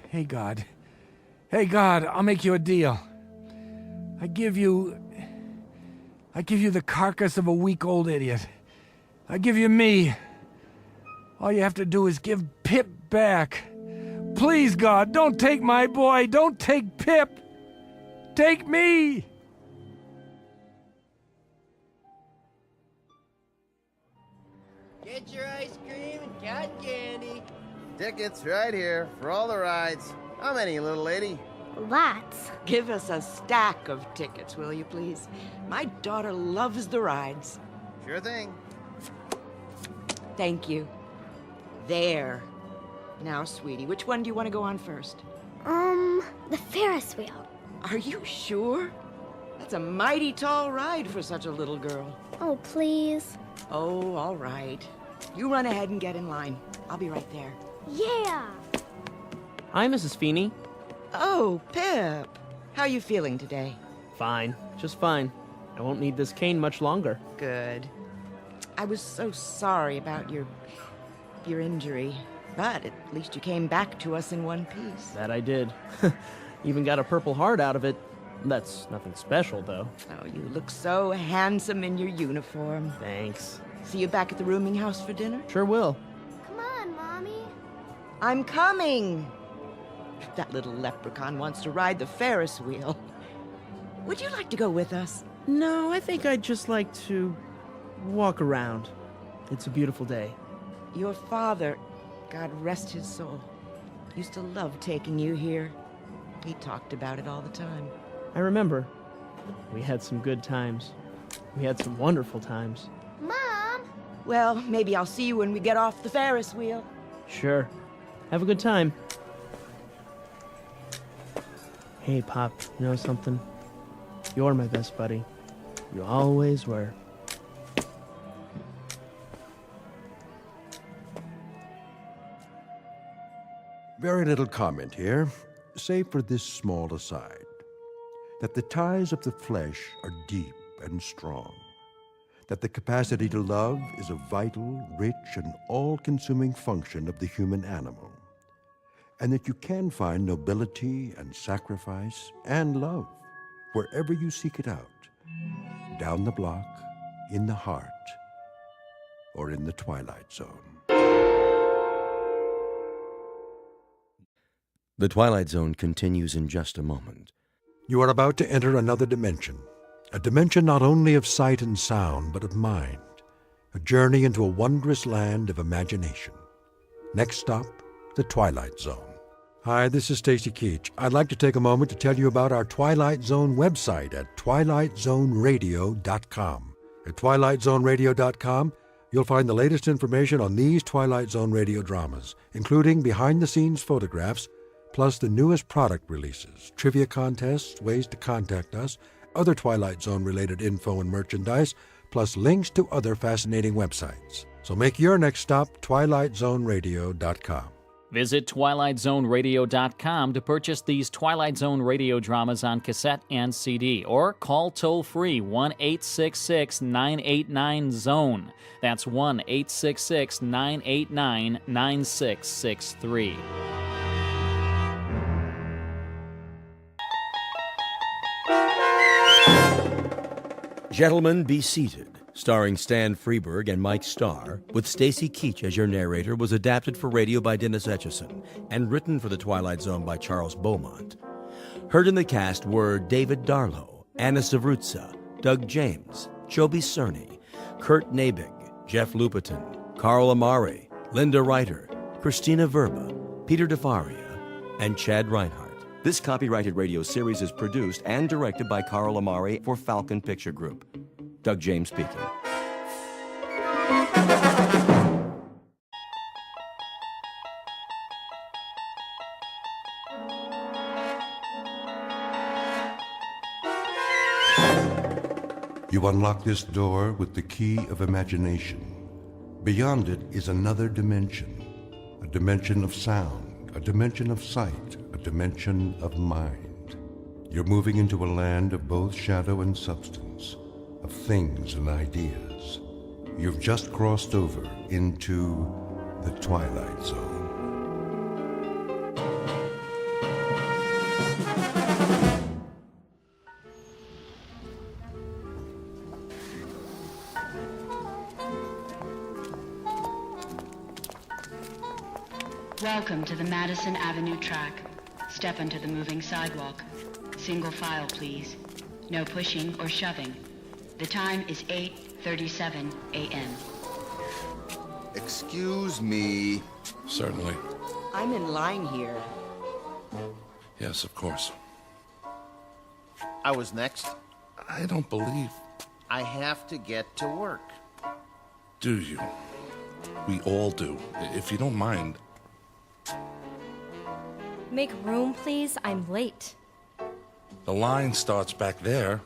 Hey, God. Hey, God, I'll make you a deal. I give you the carcass of a week-old idiot. I give you me. All you have to do is give Pip back. Please, God, don't take my boy. Don't take Pip. Take me. Get your ice cream and cotton candy. Tickets right here for all the rides. How many, little lady? Lots. Give us a stack of tickets, will you, please? My daughter loves the rides. Sure thing. Thank you. There. Now, sweetie, which one do you want to go on first? The Ferris wheel. Are you sure? That's a mighty tall ride for such a little girl. Oh, please. Oh, all right. You run ahead and get in line. I'll be right there. Yeah! Hi, Mrs. Feeney. Oh, Pip. How you feeling today? Fine. Just fine. I won't need this cane much longer. Good. I was so sorry about your injury, but at least you came back to us in one piece. That I did. Even got a Purple Heart out of it. That's nothing special, though. Oh, you look so handsome in your uniform. Thanks. See you back at the rooming house for dinner? Sure will. Come on, Mommy. I'm coming. That little leprechaun wants to ride the Ferris wheel. Would you like to go with us? No, I think I'd just like to walk around. It's a beautiful day. Your father, God rest his soul, used to love taking you here. He talked about it all the time. I remember. We had some good times. We had some wonderful times. Mom! Well, maybe I'll see you when we get off the Ferris wheel. Sure. Have a good time. Hey, Pop, you know something? You're my best buddy. You always were. Very little comment here, save for this small aside, that the ties of the flesh are deep and strong, that the capacity to love is a vital, rich, and all-consuming function of the human animal, and that you can find nobility and sacrifice and love wherever you seek it out, down the block, in the heart, or in the Twilight Zone. The Twilight Zone continues in just a moment. You are about to enter another dimension, a dimension not only of sight and sound, but of mind, a journey into a wondrous land of imagination. Next stop, the Twilight Zone. Hi, this is Stacy Keach. I'd like to take a moment to tell you about our Twilight Zone website at twilightzoneradio.com. At twilightzoneradio.com, you'll find the latest information on these Twilight Zone radio dramas, including behind-the-scenes photographs, plus the newest product releases, trivia contests, ways to contact us, other Twilight Zone-related info and merchandise, plus links to other fascinating websites. So make your next stop twilightzoneradio.com. Visit twilightzoneradio.com to purchase these Twilight Zone radio dramas on cassette and CD, or call toll-free 1-866-989-ZONE. That's 1-866-989-9663. Gentlemen, Be Seated, starring Stan Freberg and Mike Starr, with Stacy Keach as your narrator, was adapted for radio by Dennis Etchison and written for The Twilight Zone by Charles Beaumont. Heard in the cast were David Darlow, Anna Savrutsa, Doug James, Joby Cerny, Kurt Nabig, Jeff Lupiton, Carl Amari, Linda Reiter, Christina Verba, Peter DeFaria, and Chad Reinhardt. This copyrighted radio series is produced and directed by Carl Amari for Falcon Picture Group. Doug James speaking. You unlock this door with the key of imagination. Beyond it is another dimension, a dimension of sound, a dimension of sight, a dimension of mind. You're moving into a land of both shadow and substance, of things and ideas. You've just crossed over into the Twilight Zone. Welcome to the Madison Avenue track. Step onto the moving sidewalk. Single file, please. No pushing or shoving. The time is 8:37 a.m. Excuse me. Certainly. I'm in line here. Yes, of course. I was next. I don't believe... I have to get to work. Do you? We all do. If you don't mind... Make room, please. I'm late. The line starts back there.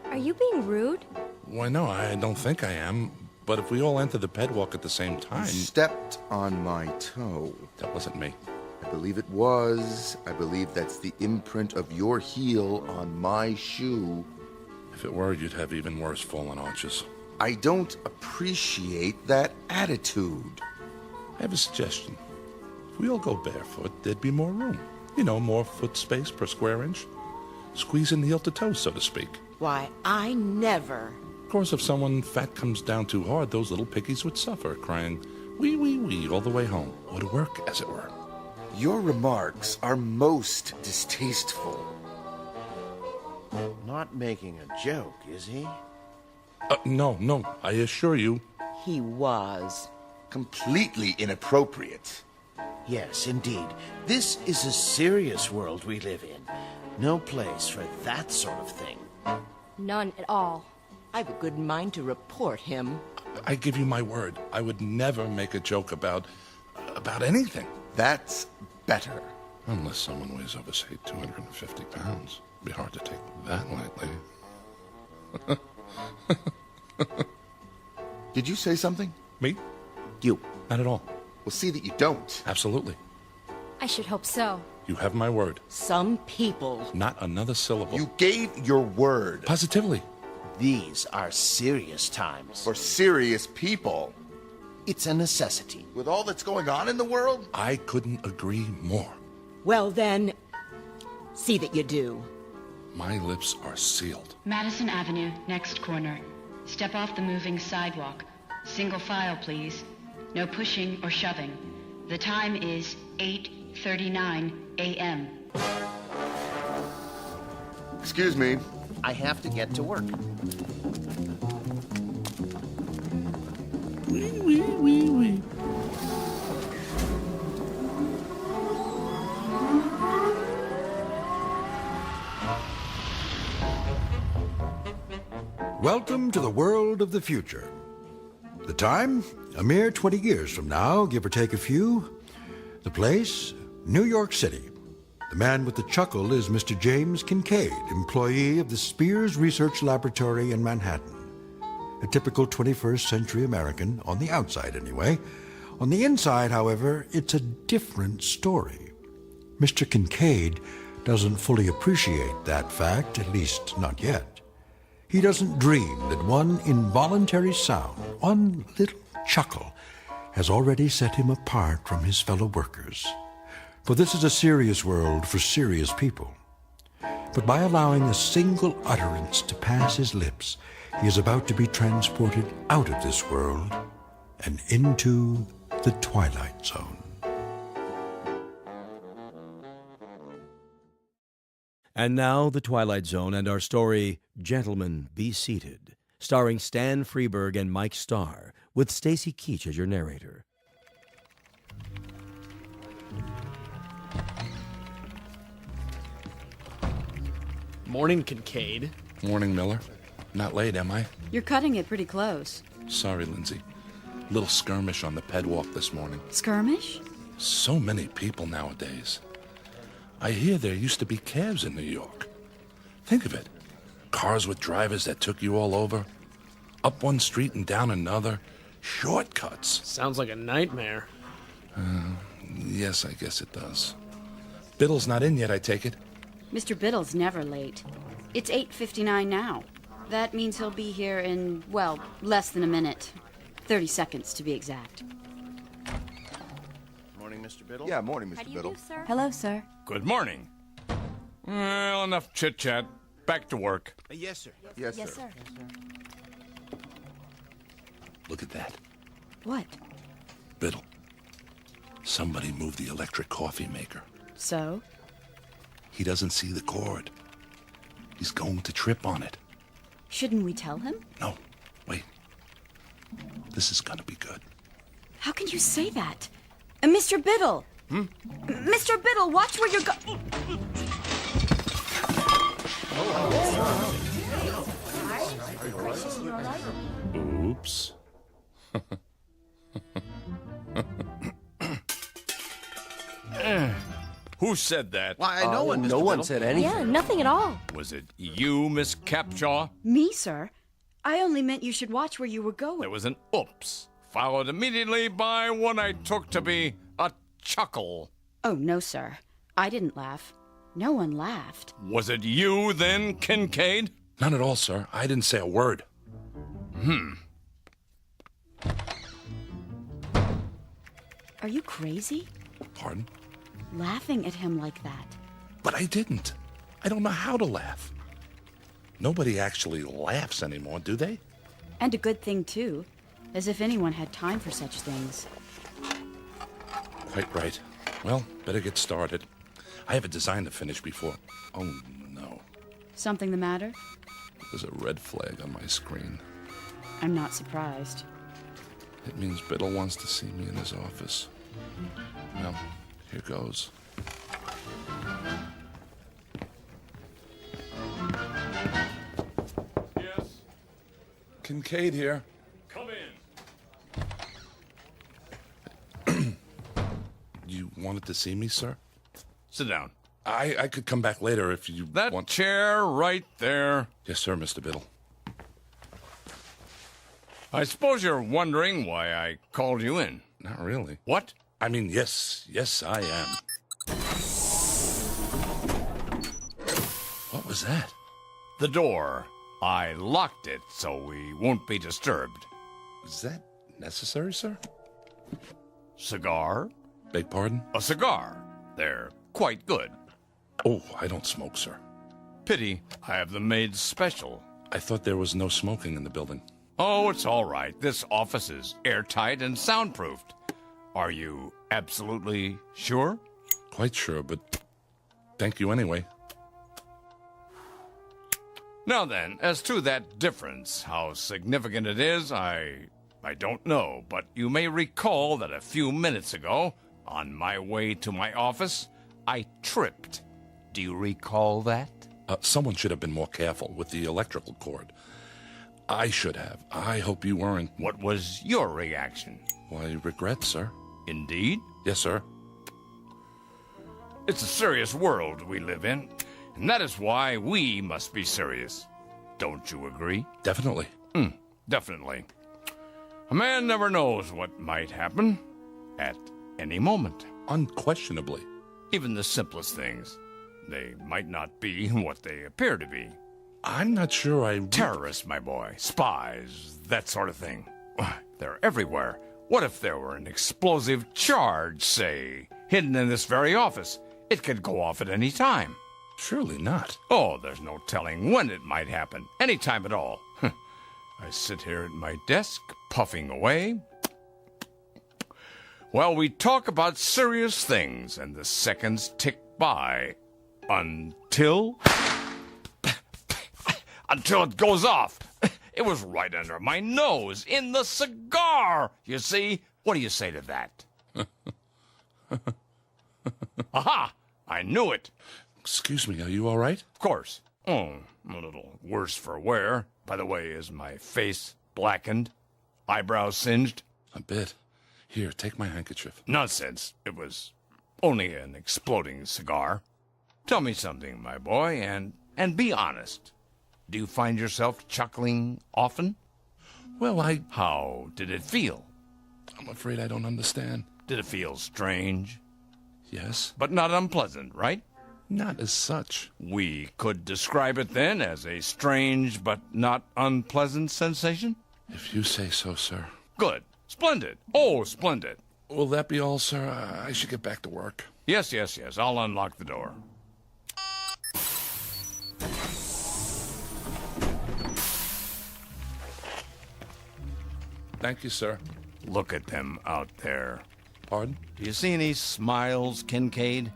Are you being rude? Why, no, I don't think I am. But if we all enter the pedwalk at the same time... You stepped on my toe. That wasn't me. I believe it was. I believe that's the imprint of your heel on my shoe. If it were, you'd have even worse fallen arches. I don't appreciate that attitude. I have a suggestion. If we all go barefoot, there'd be more room. You know, more foot space per square inch. Squeeze in heel to toe, so to speak. Why, I never. Of course, if someone fat comes down too hard, those little piggies would suffer, crying, wee, wee, wee, all the way home. Would work, as it were. Your remarks are most distasteful. Not making a joke, is he? No, I assure you. He was. Completely inappropriate. Yes, indeed. This is a serious world we live in. No place for that sort of thing. None at all. I have a good mind to report him. I give you my word, I would never make a joke about anything. That's better. Unless someone weighs over, say, 250 pounds. It'd be hard to take that lightly. Did you say something? Me? You. Not at all. Well, see that you don't. Absolutely. I should hope so. You have my word. Some people. Not another syllable. You gave your word. Positively. These are serious times. For serious people. It's a necessity. With all that's going on in the world? I couldn't agree more. Well, then, see that you do. My lips are sealed. Madison Avenue, next corner. Step off the moving sidewalk. Single file, please. No pushing or shoving. The time is 8:39 a.m. Excuse me. I have to get to work. Wee. Welcome to the world of the future. The time, a mere 20 years from now, give or take a few. The place, New York City. The man with the chuckle is Mr. James Kincaid, employee of the Spears Research Laboratory in Manhattan. A typical 21st century American, on the outside anyway. On the inside, however, it's a different story. Mr. Kincaid doesn't fully appreciate that fact, at least not yet. He doesn't dream that one involuntary sound, one little chuckle, has already set him apart from his fellow workers. For this is a serious world for serious people. But by allowing a single utterance to pass his lips, he is about to be transported out of this world and into the Twilight Zone. And now, The Twilight Zone and our story, Gentlemen, Be Seated, starring Stan Freberg and Mike Starr, with Stacy Keach as your narrator. Morning, Kincaid. Morning, Miller. Not late, am I? You're cutting it pretty close. Sorry, Lindsay. Little skirmish on the pedwalk this morning. Skirmish? So many people nowadays. I hear there used to be cabs in New York. Think of it. Cars with drivers that took you all over. Up one street and down another. Shortcuts. Sounds like a nightmare. Yes, I guess it does. Biddle's not in yet, I take it. Mr. Biddle's never late. It's 8:59 now. That means he'll be here in, well, less than a minute. 30 seconds, to be exact. Morning, Mr. Biddle. Yeah, morning, Mr. Biddle. Sir? Hello, sir. Good morning. Well, enough chit-chat. Back to work. Yes, sir. Yes, Yes, sir. sir. Look at that. What? Biddle. Somebody moved the electric coffee maker. So? He doesn't see the cord. He's going to trip on it. Shouldn't we tell him? No, wait. This is gonna be good. How can you say that? Mr. Biddle! Mr. Biddle, watch where you're going. Oops. Who said that? Why, no one, Mr. No one Biddle. said anything. Yeah, nothing at all. Was it you, Miss Capshaw? Me, sir? I only meant you should watch where you were going. There was an oops, followed immediately by what I took to be a chuckle. Oh, no, sir. I didn't laugh. No one laughed. Was it you, then, Kincaid? None at all, sir. I didn't say a word. Are you crazy? Pardon? Laughing at him like that. But I didn't. I don't know how to laugh. Nobody actually laughs anymore, do they? And a good thing, too. As if anyone had time for such things. Quite right. Well, better get started. I have a design to finish before... Oh, no. Something the matter? There's a red flag on my screen. I'm not surprised. It means Biddle wants to see me in his office. Well, here goes. Kincaid here. Come in. You wanted to see me, sir? Sit down. I could come back later if you That want. chair right there. Yes, sir, Mr. Biddle. I suppose you're wondering why I called you in. Not really. What? I mean, yes, I am. What was that? The door. I locked it so we won't be disturbed. Is that necessary, sir? Cigar? Beg pardon? A cigar. They're quite good. Oh, I don't smoke, sir. Pity. I have them made special. I thought there was no smoking in the building. Oh, it's all right. This office is airtight and soundproofed. Are you absolutely sure? Quite sure, but thank you anyway. Now then, as to that difference, how significant it is, I don't know, but you may recall that a few minutes ago, on my way to my office, I tripped. Do you recall that? Someone should have been more careful with the electrical cord. I should have. I hope you weren't. What was your reaction? Why, regret, sir. Indeed? Yes, sir. It's a serious world we live in, and that is why we must be serious. Don't you agree? Definitely. Definitely. A man never knows what might happen at any moment. Unquestionably. Even the simplest things. They might not be what they appear to be. I'm not sure Terrorists, my boy. Spies, that sort of thing. They're everywhere. What if there were an explosive charge, say, hidden in this very office? It could go off at any time. Surely not. Oh, there's no telling when it might happen. Any time at all. I sit here at my desk, puffing away, while we talk about serious things, and the seconds tick by until it goes off. It was right under my nose, in the cigar, you see? What do you say to that? Aha! I knew it. Excuse me, are you all right? Of course. Oh, a little worse for wear. By the way, is my face blackened? Eyebrows singed? A bit. Here, take my handkerchief. Nonsense. It was only an exploding cigar. Tell me something, my boy, and be honest. Do you find yourself chuckling often? Well, How did it feel? I'm afraid I don't understand. Did it feel strange? Yes. But not unpleasant, right? Not as such. We could describe it then as a strange but not unpleasant sensation? If you say so, sir. Good. Splendid. Oh, splendid. Will that be all, sir? I should get back to work. Yes. I'll unlock the door. Thank you, sir. Look at them out there. Pardon? Do you see any smiles, Kincaid?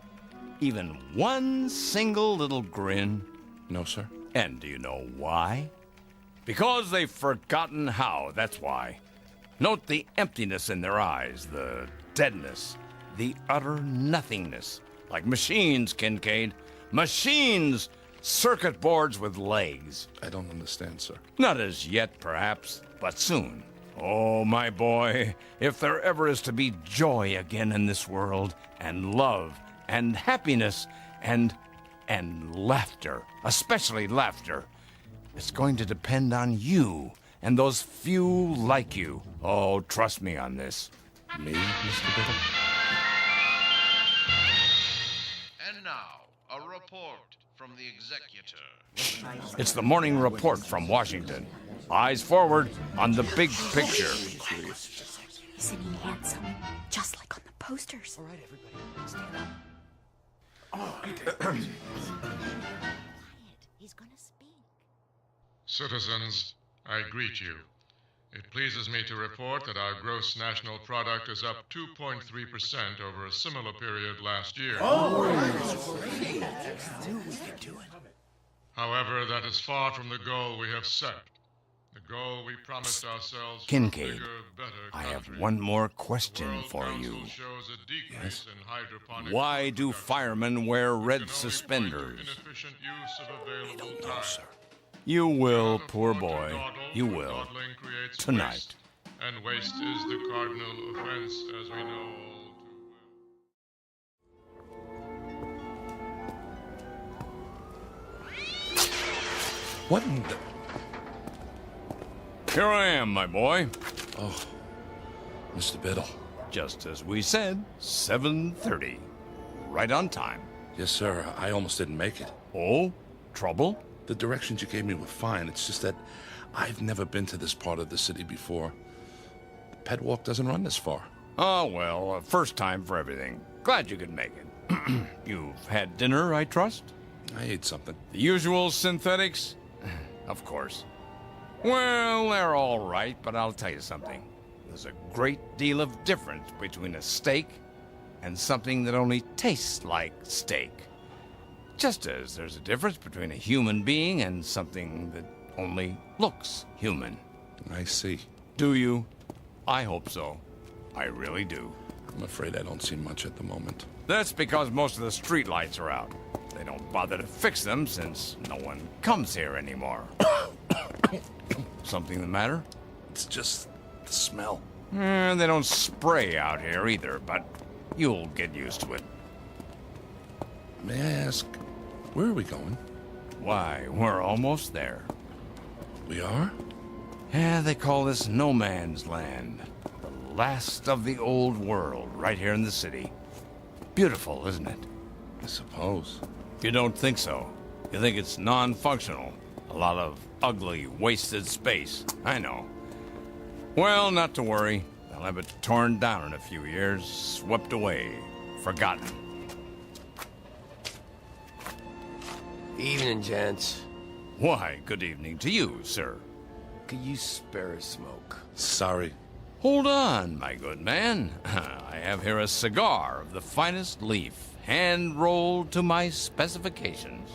Even one single little grin? No, sir. And do you know why? Because they've forgotten how, that's why. Note the emptiness in their eyes, the deadness, the utter nothingness. Like machines, Kincaid. Machines! Circuit boards with legs. I don't understand, sir. Not as yet, perhaps, but soon. Oh, my boy, if there ever is to be joy again in this world, and love, and happiness, and laughter, especially laughter, it's going to depend on you and those few like you. Oh, trust me on this. Me, Mr. Biddle? And now, a report from the executor. It's the morning report from Washington. Eyes forward on the big picture. Isn't he handsome? Just like on the posters. All right, everybody, stand up. He's gonna speak. Citizens, I greet you. It pleases me to report that our gross national product is up 2.3% over a similar period last year. However, that is far from the goal we have set. The goal we promised ourselves. Kincaid, bigger, better I have country. one more question for you. Shows a decrease in hydroponic Why do firemen wear red suspenders? inefficient use of available time. You will, poor boy. Dawdle You will. Dawdling creates Tonight. waste, and waste is the cardinal offense, as we know all too What in the... Here I am, my boy. Oh, Mr. Biddle. Just as we said, 7:30. Right on time. Yes, sir. I almost didn't make it. Oh? Trouble? The directions you gave me were fine. It's just that I've never been to this part of the city before. The pet walk doesn't run this far. Oh, well, first time for everything. Glad you could make it. You've had dinner, I trust? I ate something. The usual synthetics? Of course. Well, they're all right, but I'll tell you something. There's a great deal of difference between a steak and something that only tastes like steak. Just as there's a difference between a human being and something that only looks human. I see. Do you? I hope so. I really do. I'm afraid I don't see much at the moment. That's because most of the streetlights are out. They don't bother to fix them since no one comes here anymore. Something the matter? It's just the smell. They don't spray out here either, but you'll get used to it. May I ask, where are we going? Why, we're almost there. We are? Yeah, they call this no man's land. The last of the old world, right here in the city. Beautiful, isn't it? I suppose. You don't think so. You think it's non-functional. A lot of ugly, wasted space. I know. Well, not to worry. They'll have it torn down in a few years, swept away, forgotten. Evening, gents. Why, good evening to you, sir. Could you spare a smoke? Sorry. Hold on, my good man. I have here a cigar of the finest leaf, hand-rolled to my specifications.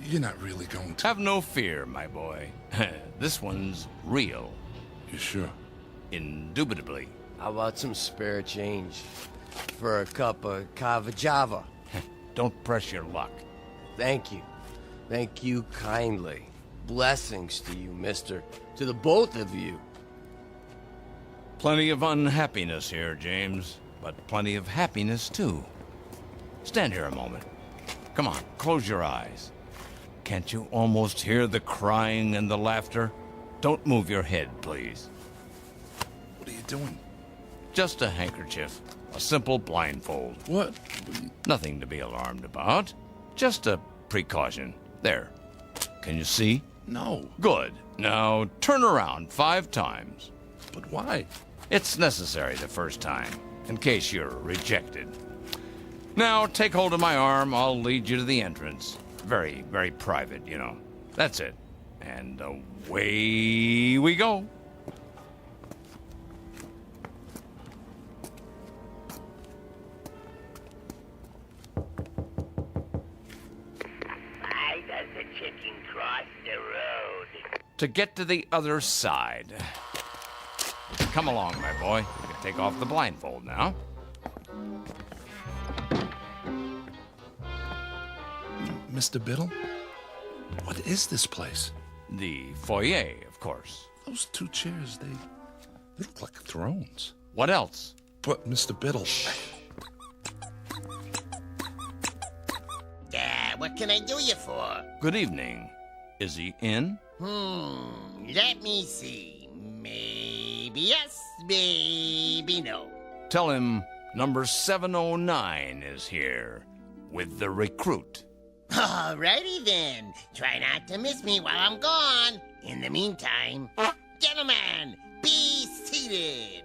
You're not really going to... Have no fear, my boy. This one's real. You sure? Indubitably. How about some spare change for a cup of cava java? Don't press your luck. Thank you. Thank you kindly. Blessings to you, mister. To the both of you. Plenty of unhappiness here, James, but plenty of happiness, too. Stand here a moment. Come on, close your eyes. Can't you almost hear the crying and the laughter? Don't move your head, please. What are you doing? Just a handkerchief. A simple blindfold. What? Nothing to be alarmed about. Just a precaution. There. Can you see? No. Good. Now turn around 5 times. But why? It's necessary the first time, in case you're rejected. Now take hold of my arm. I'll lead you to the entrance. Very, very private, you know. That's it. And away we go. Why does the chicken cross the road? To get to the other side. Come along, my boy. You can take off the blindfold now. Mr. Biddle? What is this place? The foyer, of course. Those 2 chairs, they look like thrones. What else? But, Mr. Biddle... What can I do you for? Good evening. Is he in? Let me see. Maybe yes, maybe no. Tell him number 709 is here with the recruit. Alrighty then. Try not to miss me while I'm gone. In the meantime, gentlemen, be seated.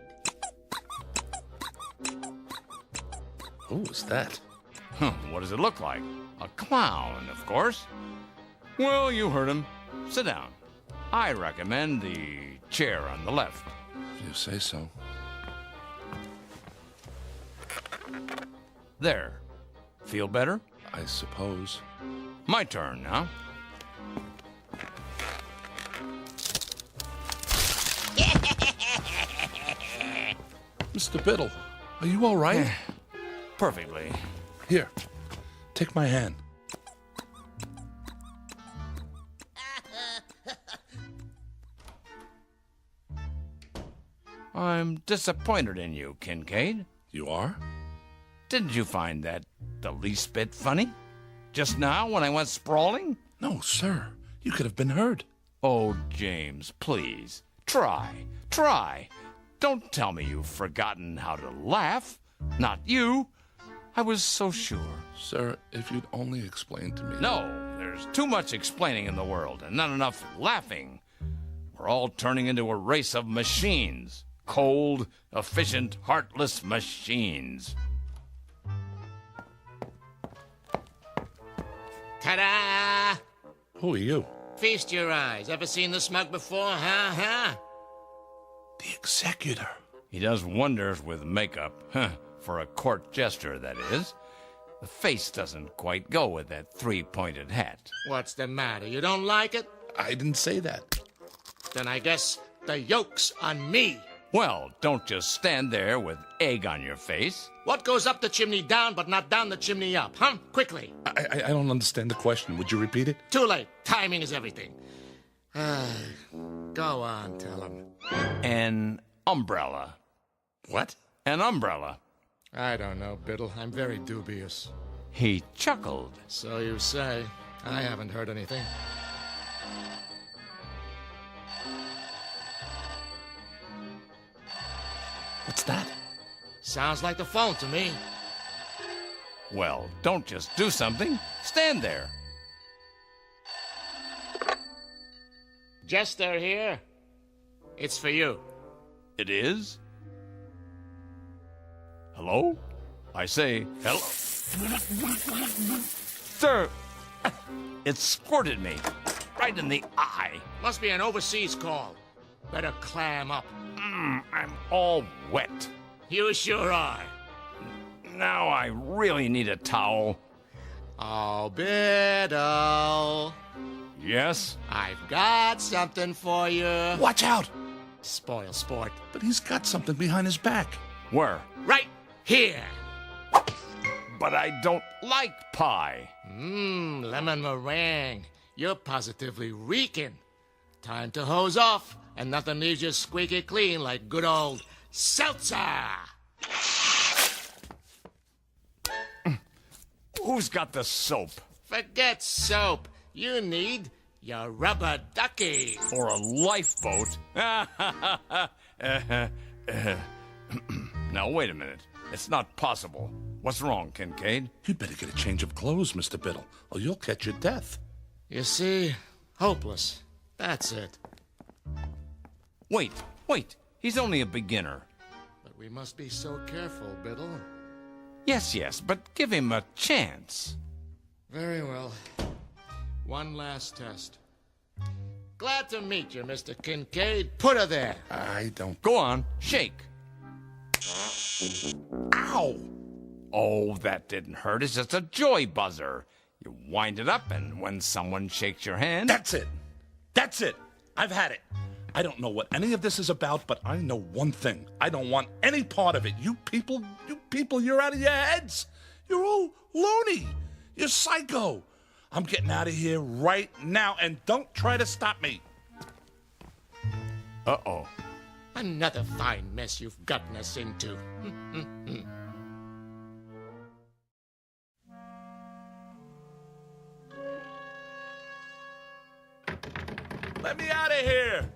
Who is that? What does it look like? A clown, of course. Well, you heard him. Sit down. I recommend the chair on the left. If you say so. There. Feel better? I suppose. My turn now. Mr. Biddle, are you all right? Perfectly. Here, take my hand. I'm disappointed in you, Kincaid. You are? Didn't you find that the least bit funny? Just now when I went sprawling? No, sir. You could have been heard. Oh, James, please. Try. Don't tell me you've forgotten how to laugh. Not you. I was so sure. Sir, if you'd only explain to me... No, there's too much explaining in the world and not enough laughing. We're all turning into a race of machines. Cold, efficient, heartless machines. Ta-da! Who are you? Feast your eyes. Ever seen the smug before, huh? The executor. He does wonders with makeup. For a court jester, that is. The face doesn't quite go with that three-pointed hat. What's the matter? You don't like it? I didn't say that. Then I guess the yoke's on me. Well, don't just stand there with egg on your face. What goes up the chimney down, but not down the chimney up, huh? Quickly. I don't understand the question. Would you repeat it? Too late. Timing is everything. Go on, tell him. An umbrella. What? An umbrella. I don't know, Biddle. I'm very dubious. He chuckled. So you say. I haven't heard anything. What's that? Sounds like the phone to me. Well, don't just do something. Stand there. Jester here. It's for you. It is? Hello? I say, hello. Sir, it squirted me right in the eye. Must be an overseas call. Better clam up. I'm all wet. You sure are. Now I really need a towel. Oh, Biddle. Yes? I've got something for you. Watch out! Spoil sport. But he's got something behind his back. Where? Right here. But I don't like pie. Lemon meringue. You're positively reeking. Time to hose off, and nothing leaves you squeaky clean like good old seltzer. Who's got the soap? Forget soap. You need your rubber ducky. Or a lifeboat. Now, wait a minute. It's not possible. What's wrong, Kincaid? You'd better get a change of clothes, Mr. Biddle, or you'll catch your death. You see, hopeless. That's it. Wait. He's only a beginner. But we must be so careful, Biddle. Yes, but give him a chance. Very well. One last test. Glad to meet you, Mr. Kincaid. Put her there. I don't... Go on, shake. Ow! Oh, that didn't hurt. It's just a joy buzzer. You wind it up, and when someone shakes your hand... That's it. I've had it. I don't know what any of this is about, but I know one thing. I don't want any part of it. You people, you're out of your heads. You're all loony. You're psycho. I'm getting out of here right now, and don't try to stop me. Uh-oh. Another fine mess you've gotten us into. Let me out of here.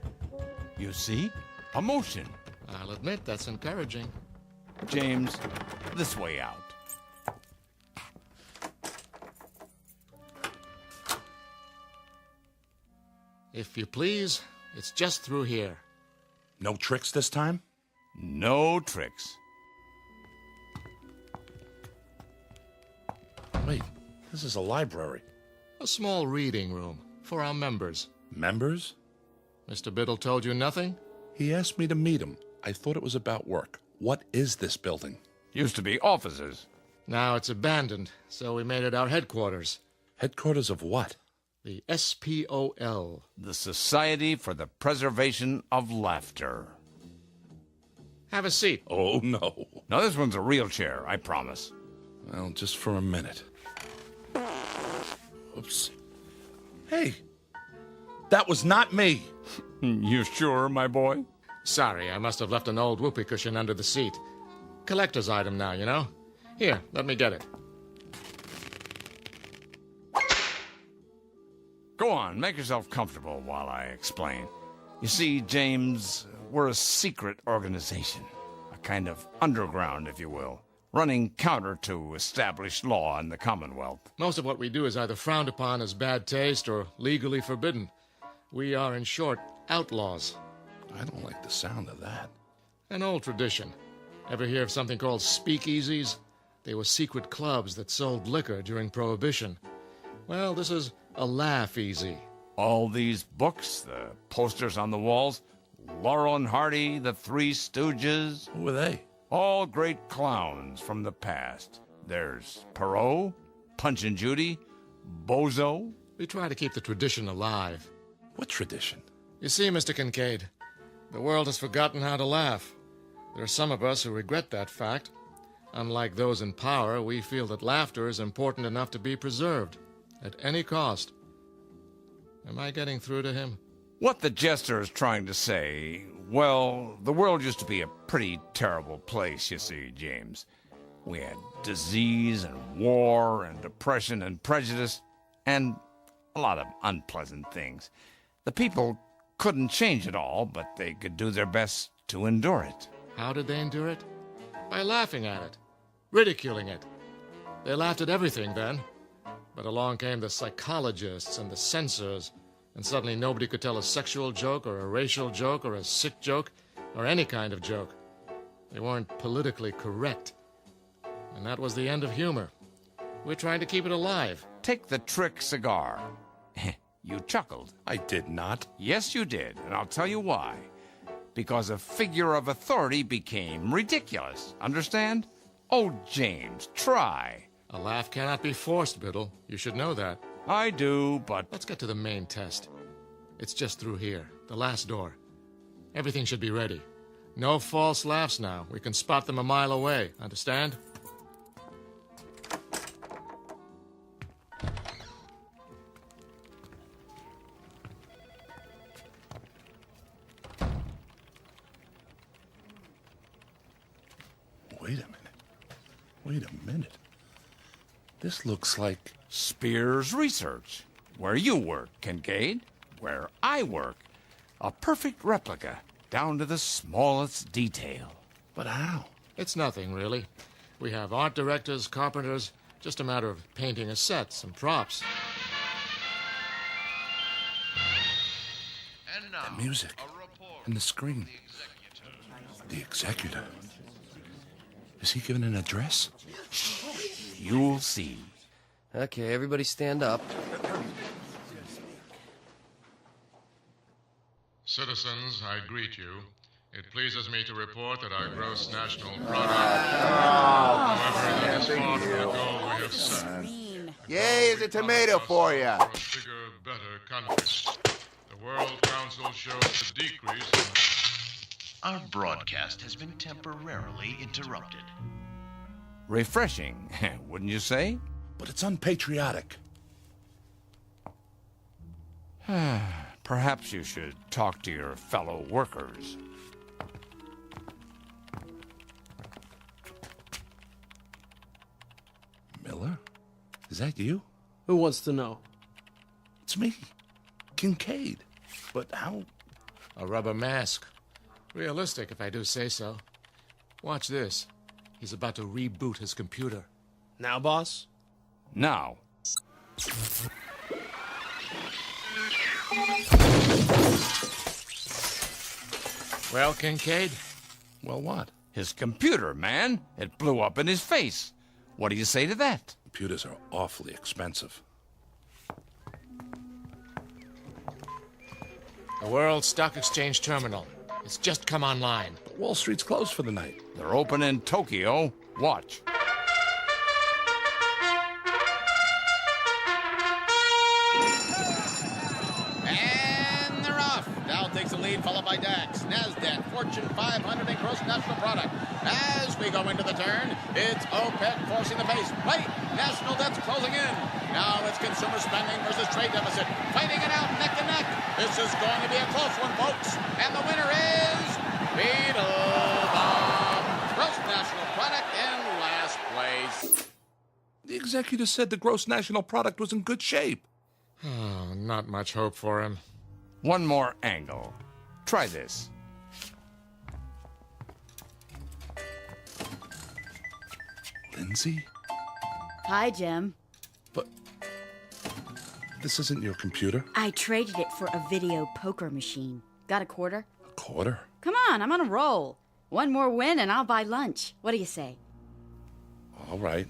You see? A motion. I'll admit that's encouraging. James, this way out. If you please, it's just through here. No tricks this time? No tricks. Wait, this is a library. A small reading room for our members. Members? Mr. Biddle told you nothing? He asked me to meet him. I thought it was about work. What is this building? Used to be offices. Now it's abandoned, so we made it our headquarters. Headquarters of what? The SPOL. The Society for the Preservation of Laughter. Have a seat. Oh, no. Now, this one's a real chair, I promise. Well, just for a minute. Oops. Hey, that was not me. You sure, my boy? Sorry, I must have left an old whoopee cushion under the seat. Collector's item now, you know? Here, let me get it. Go on, make yourself comfortable while I explain. You see, James, we're a secret organization. A kind of underground, if you will, running counter to established law in the Commonwealth. Most of what we do is either frowned upon as bad taste or legally forbidden. We are, in short, outlaws. I don't like the sound of that. An old tradition. Ever hear of something called speakeasies? They were secret clubs that sold liquor during Prohibition. Well, this is a laugh-easy. All these books, the posters on the walls, Laurel and Hardy, the Three Stooges. Who were they? All great clowns from the past. There's Perot, Punch and Judy, Bozo. We try to keep the tradition alive. What tradition? You see, Mr. Kincaid, the world has forgotten how to laugh. There are some of us who regret that fact. Unlike those in power, we feel that laughter is important enough to be preserved, at any cost. Am I getting through to him? What the jester is trying to say, well, the world used to be a pretty terrible place, you see, James. We had disease and war and depression and prejudice and a lot of unpleasant things. The people couldn't change it all, but they could do their best to endure it. How did they endure it? By laughing at it, ridiculing it. They laughed at everything then. But along came the psychologists and the censors, and suddenly nobody could tell a sexual joke or a racial joke or a sick joke or any kind of joke. They weren't politically correct. And that was the end of humor. We're trying to keep it alive. Take the trick cigar. You chuckled. I did not. Yes, you did, and I'll tell you why. Because a figure of authority became ridiculous. Understand? Oh, James, try. A laugh cannot be forced, Biddle. You should know that. I do, but... Let's get to the main test. It's just through here, the last door. Everything should be ready. No false laughs now. We can spot them a mile away. Understand? Wait a minute. This looks like... Spears Research. Where you work, Kincaid. Where I work. A perfect replica, down to the smallest detail. But how? It's nothing, really. We have art directors, carpenters, just a matter of painting a set, some props. And now, the music. And the screen. The executor. Is he giving an address? You'll see. Okay, everybody stand up. Citizens, I greet you. It pleases me to report that our gross national product, however, that is far from the goal we have set. Yay, it's a tomato for you. For a bigger, better country. The World Council shows a decrease in... Our broadcast has been temporarily interrupted. Refreshing, wouldn't you say? But it's unpatriotic. Perhaps you should talk to your fellow workers. Miller? Is that you? Who wants to know? It's me, Kincaid. But how? A rubber mask. Realistic, if I do say so. Watch this. He's about to reboot his computer. Now, boss? Now. Well, Kincaid? Well, what? His computer, man. It blew up in his face. What do you say to that? Computers are awfully expensive. The World Stock Exchange Terminal. It's just come online. But Wall Street's closed for the night. They're open in Tokyo. Watch. And they're off. Dow takes the lead, followed by DAX, NASDAQ, Fortune 500, and gross national product. As we go into the turn, it's OPEC forcing the pace. Wait, national debt's closing in. Now it's consumer spending versus trade deficit. Fighting it out neck to neck. This is going to be a close one, folks. And the winner is Beetle-Bomb. Gross national product in last place. The executive said the gross national product was in good shape. Oh, not much hope for him. One more angle. Try this. Lindsay? Hi, Jim. This isn't your computer. I traded it for a video poker machine. Got a quarter? A quarter? Come on, I'm on a roll. One more win and I'll buy lunch. What do you say? All right.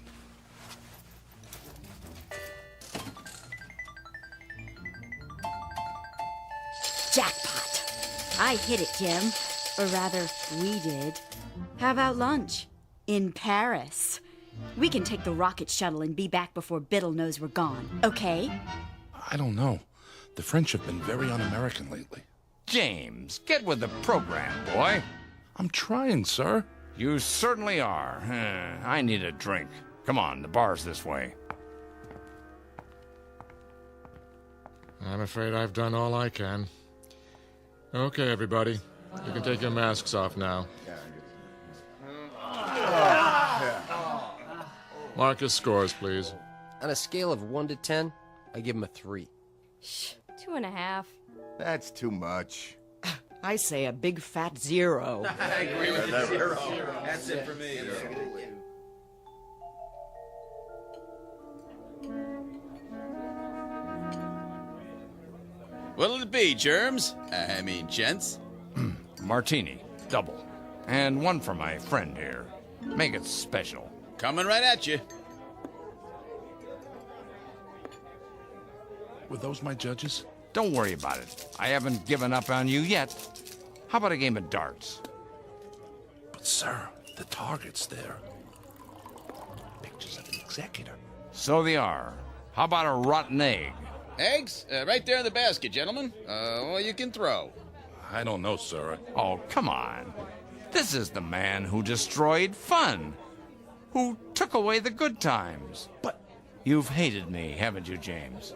Jackpot. I hit it, Jim. Or rather, we did. How about lunch? In Paris. We can take the rocket shuttle and be back before Biddle knows we're gone, okay? I don't know. The French have been very un-American lately. James, get with the program, boy. I'm trying, sir. You certainly are. I need a drink. Come on, the bar's this way. I'm afraid I've done all I can. Okay, everybody. You can take your masks off now. Marcus scores, please. On a scale of 1 to 10, I give him a 3. 2.5. That's too much. I say a big fat 0. I agree with you. 0. That's it for me. What'll it be, germs? I mean, gents? Martini, double. And one for my friend here. Make it special. Coming right at you. Were those my judges? Don't worry about it. I haven't given up on you yet. How about a game of darts? But, sir, the target's there. Pictures of the executor. So they are. How about a rotten egg? Eggs? Right there in the basket, gentlemen. Well, you can throw. I don't know, sir. Oh, come on. This is the man who destroyed fun. Who took away the good times. But you've hated me, haven't you, James?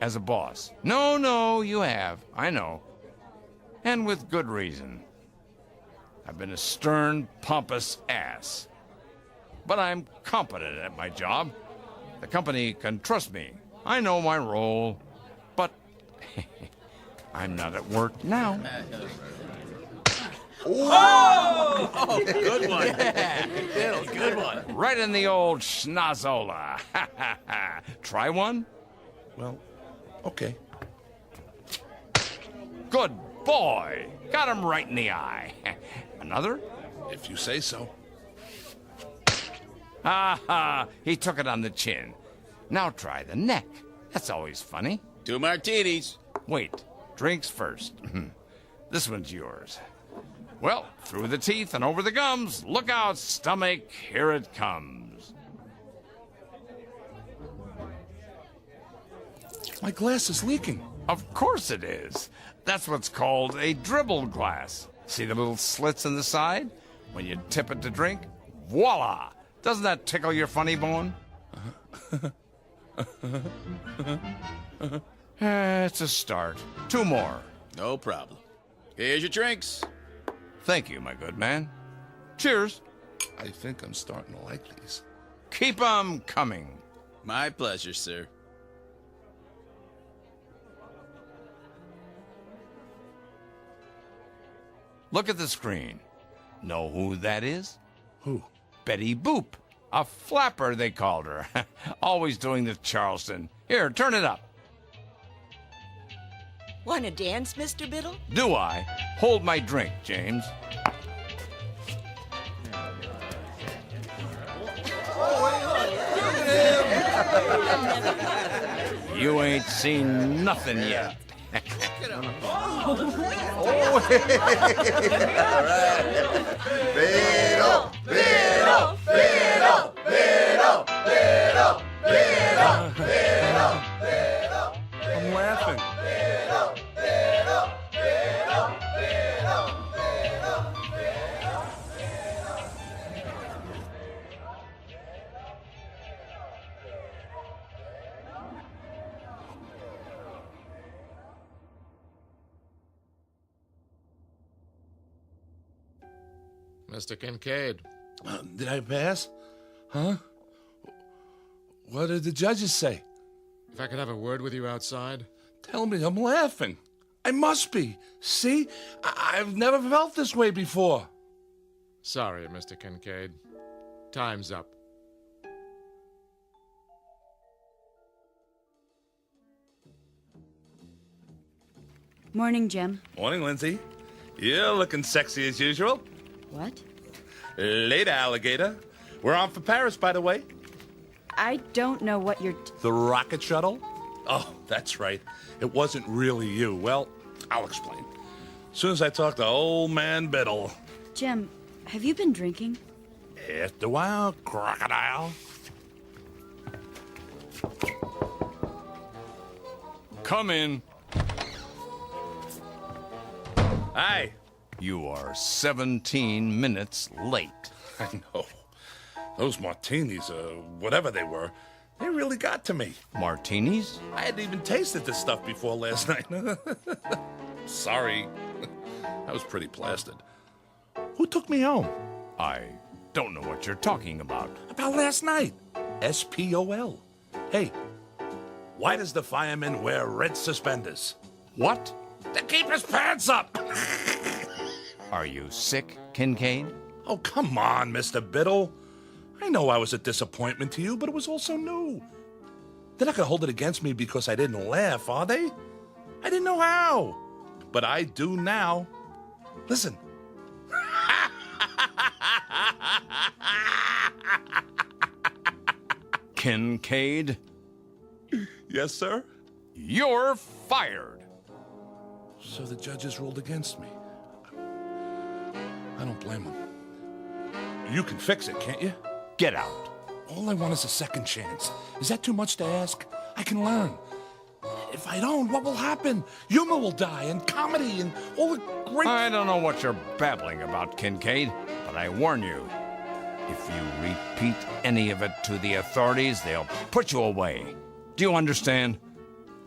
As a boss. No, you have. I know. And with good reason. I've been a stern, pompous ass. But I'm competent at my job. The company can trust me. I know my role. But I'm not at work now. Oh! Good one. Yeah. Good one. Right in the old schnozola. Try one? Well, okay. Good boy. Got him right in the eye. Another? If you say so. He took it on the chin. Now try the neck. That's always funny. 2 martinis. Wait, drinks first. This one's yours. Well, through the teeth and over the gums. Look out, stomach, here it comes. My glass is leaking. Of course it is. That's what's called a dribble glass. See the little slits in the side? When you tip it to drink, voila! Doesn't that tickle your funny bone? It's a start. 2 more. No problem. Here's your drinks. Thank you, my good man. Cheers. I think I'm starting to like these. Keep 'em coming. My pleasure, sir. Look at the screen. Know who that is? Who? Betty Boop. A flapper, they called her. Always doing the Charleston. Here, turn it up. Want to dance, Mr. Biddle? Do I? Hold my drink, James. You ain't seen nothing yet. Beetle, Beetle, Beetle, Beetle, Beetle, Beetle, Beetle, Beetle. I'm laughing. Beetle, Beetle, Beetle, Beetle, Beetle. Mr. Kincaid. Did I pass? Huh? What did the judges say? If I could have a word with you outside? Tell me I'm laughing. I must be. See? I've never felt this way before. Sorry, Mr. Kincaid. Time's up. Morning, Jim. Morning, Lindsay. You're looking sexy as usual. What? Later, alligator. We're on for Paris, by the way. I don't know what you're... The rocket shuttle? Oh, that's right. It wasn't really you. Well, I'll explain. As soon as I talk to old man Biddle. Jim, have you been drinking? After a while, crocodile. Come in. Hi. You are 17 minutes late. I know. Those martinis, whatever they were, they really got to me. Martinis? I hadn't even tasted this stuff before last night. Sorry. I was pretty plastered. Who took me home? I don't know what you're talking about. About last night. SPOL. Hey, why does the fireman wear red suspenders? What? To keep his pants up! Are you sick, Kincaid? Oh, come on, Mr. Biddle. I know I was a disappointment to you, but it was also new. They're not going to hold it against me because I didn't laugh, are they? I didn't know how. But I do now. Listen. Kincaid? Yes, sir? You're fired. So the judges ruled against me. I don't blame them. You can fix it, can't you? Get out. All I want is a second chance. Is that too much to ask? I can learn. If I don't, what will happen? Humor will die, and comedy, and all the great... I don't know what you're babbling about, Kincaid, but I warn you, if you repeat any of it to the authorities, they'll put you away. Do you understand?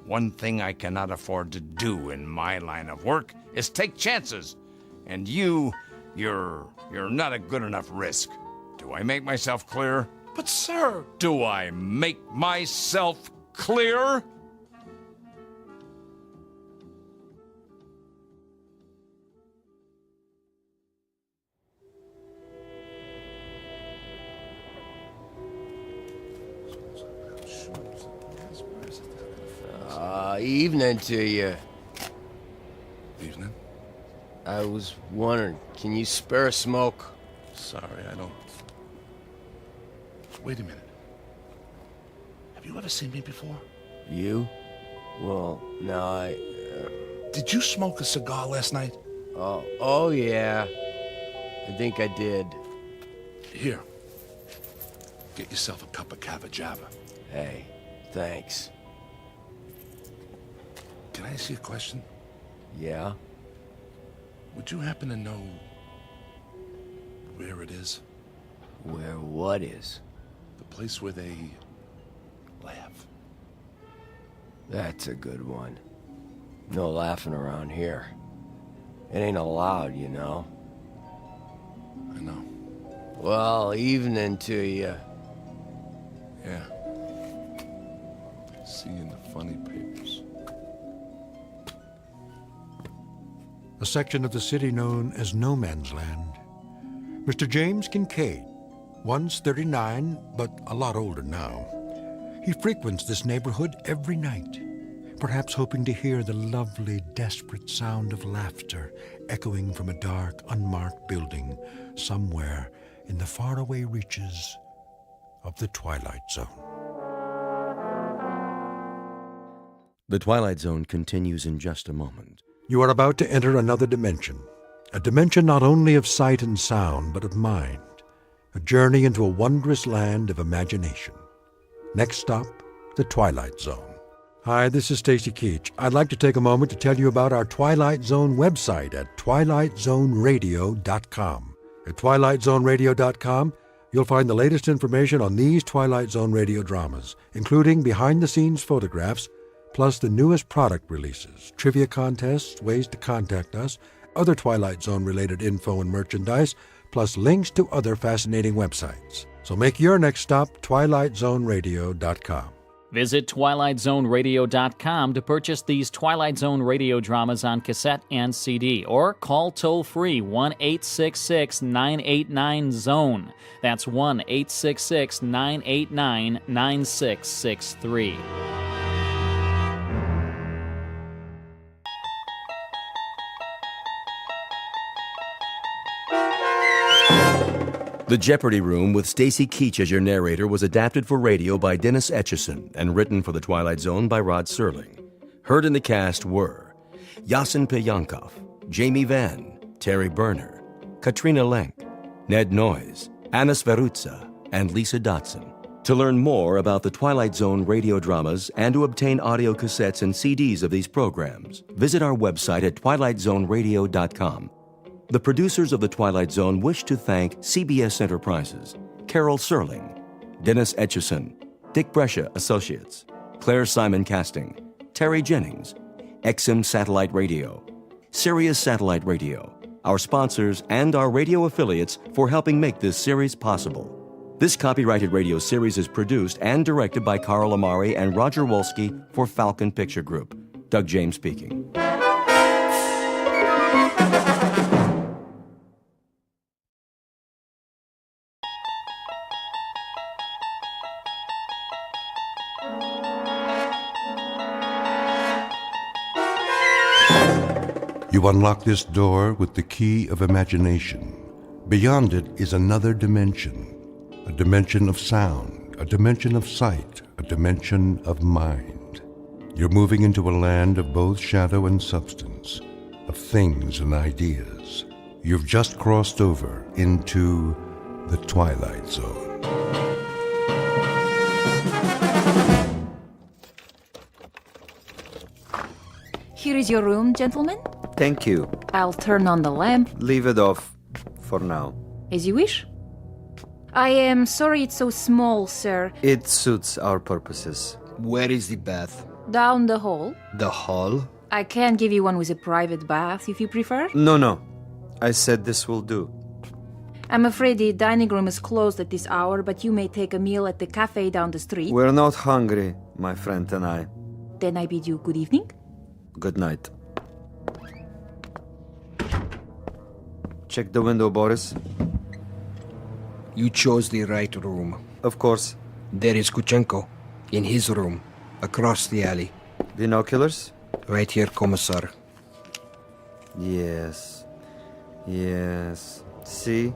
One thing I cannot afford to do in my line of work is take chances. And you're not a good enough risk. Do I make myself clear? But, sir... Do I make myself clear? Evening to you. Evening? I was wondering, can you spare a smoke? Sorry, I don't... Wait a minute. Have you ever seen me before? You? Well, no, Did you smoke a cigar last night? Oh, yeah. I think I did. Here. Get yourself a cup of Cava Java. Hey, thanks. Can I ask you a question? Yeah? Would you happen to know where it is? Where what is? The place where they laugh. That's a good one. No laughing around here. It ain't allowed, you know. I know. Well, evening to you. Yeah. See you in the funny papers. A section of the city known as No Man's Land. Mr. James Kincaid, once 39, but a lot older now. He frequents this neighborhood every night, perhaps hoping to hear the lovely, desperate sound of laughter echoing from a dark, unmarked building somewhere in the faraway reaches of the Twilight Zone. The Twilight Zone continues in just a moment. You are about to enter another dimension, a dimension not only of sight and sound, but of mind, a journey into a wondrous land of imagination. Next stop, the Twilight Zone. Hi, this is Stacy Keach. I'd like to take a moment to tell you about our Twilight Zone website at twilightzoneradio.com. At twilightzoneradio.com, you'll find the latest information on these Twilight Zone radio dramas, including behind-the-scenes photographs, plus the newest product releases, trivia contests, ways to contact us, other Twilight Zone-related info and merchandise, plus links to other fascinating websites. So make your next stop TwilightZoneRadio.com. Visit TwilightZoneRadio.com to purchase these Twilight Zone radio dramas on cassette and CD, or call toll-free 1-866-989-ZONE. That's 1-866-989-9663. The Jeopardy Room with Stacy Keach as your narrator was adapted for radio by Dennis Etchison and written for The Twilight Zone by Rod Serling. Heard in the cast were Yasin Peyankov, Jamie Vann, Terry Berner, Katrina Lenk, Ned Noyes, Anna Sverutza, and Lisa Dotson. To learn more about the Twilight Zone radio dramas and to obtain audio cassettes and CDs of these programs, visit our website at twilightzoneradio.com. The producers of The Twilight Zone wish to thank CBS Enterprises, Carol Serling, Dennis Etchison, Dick Brescia Associates, Claire Simon Casting, Terry Jennings, XM Satellite Radio, Sirius Satellite Radio, our sponsors, and our radio affiliates for helping make this series possible. This copyrighted radio series is produced and directed by Carl Amari and Roger Wolski for Falcon Picture Group. Doug James speaking. You unlock this door with the key of imagination. Beyond it is another dimension, a dimension of sound, a dimension of sight, a dimension of mind. You're moving into a land of both shadow and substance, of things and ideas. You've just crossed over into the Twilight Zone. Here is your room, gentlemen. Thank you. I'll turn on the lamp. Leave it off for now. As you wish. I am sorry it's so small, sir. It suits our purposes. Where is the bath? Down the hall. The hall? I can give you one with a private bath if you prefer. No. I said this will do. I'm afraid the dining room is closed at this hour, but you may take a meal at the cafe down the street. We're not hungry, my friend and I. Then I bid you good evening. Good night. Check the window, Boris. You chose the right room. Of course. There is Kuchenko, in his room, across the alley. Binoculars? Right here, Commissar. Yes. See?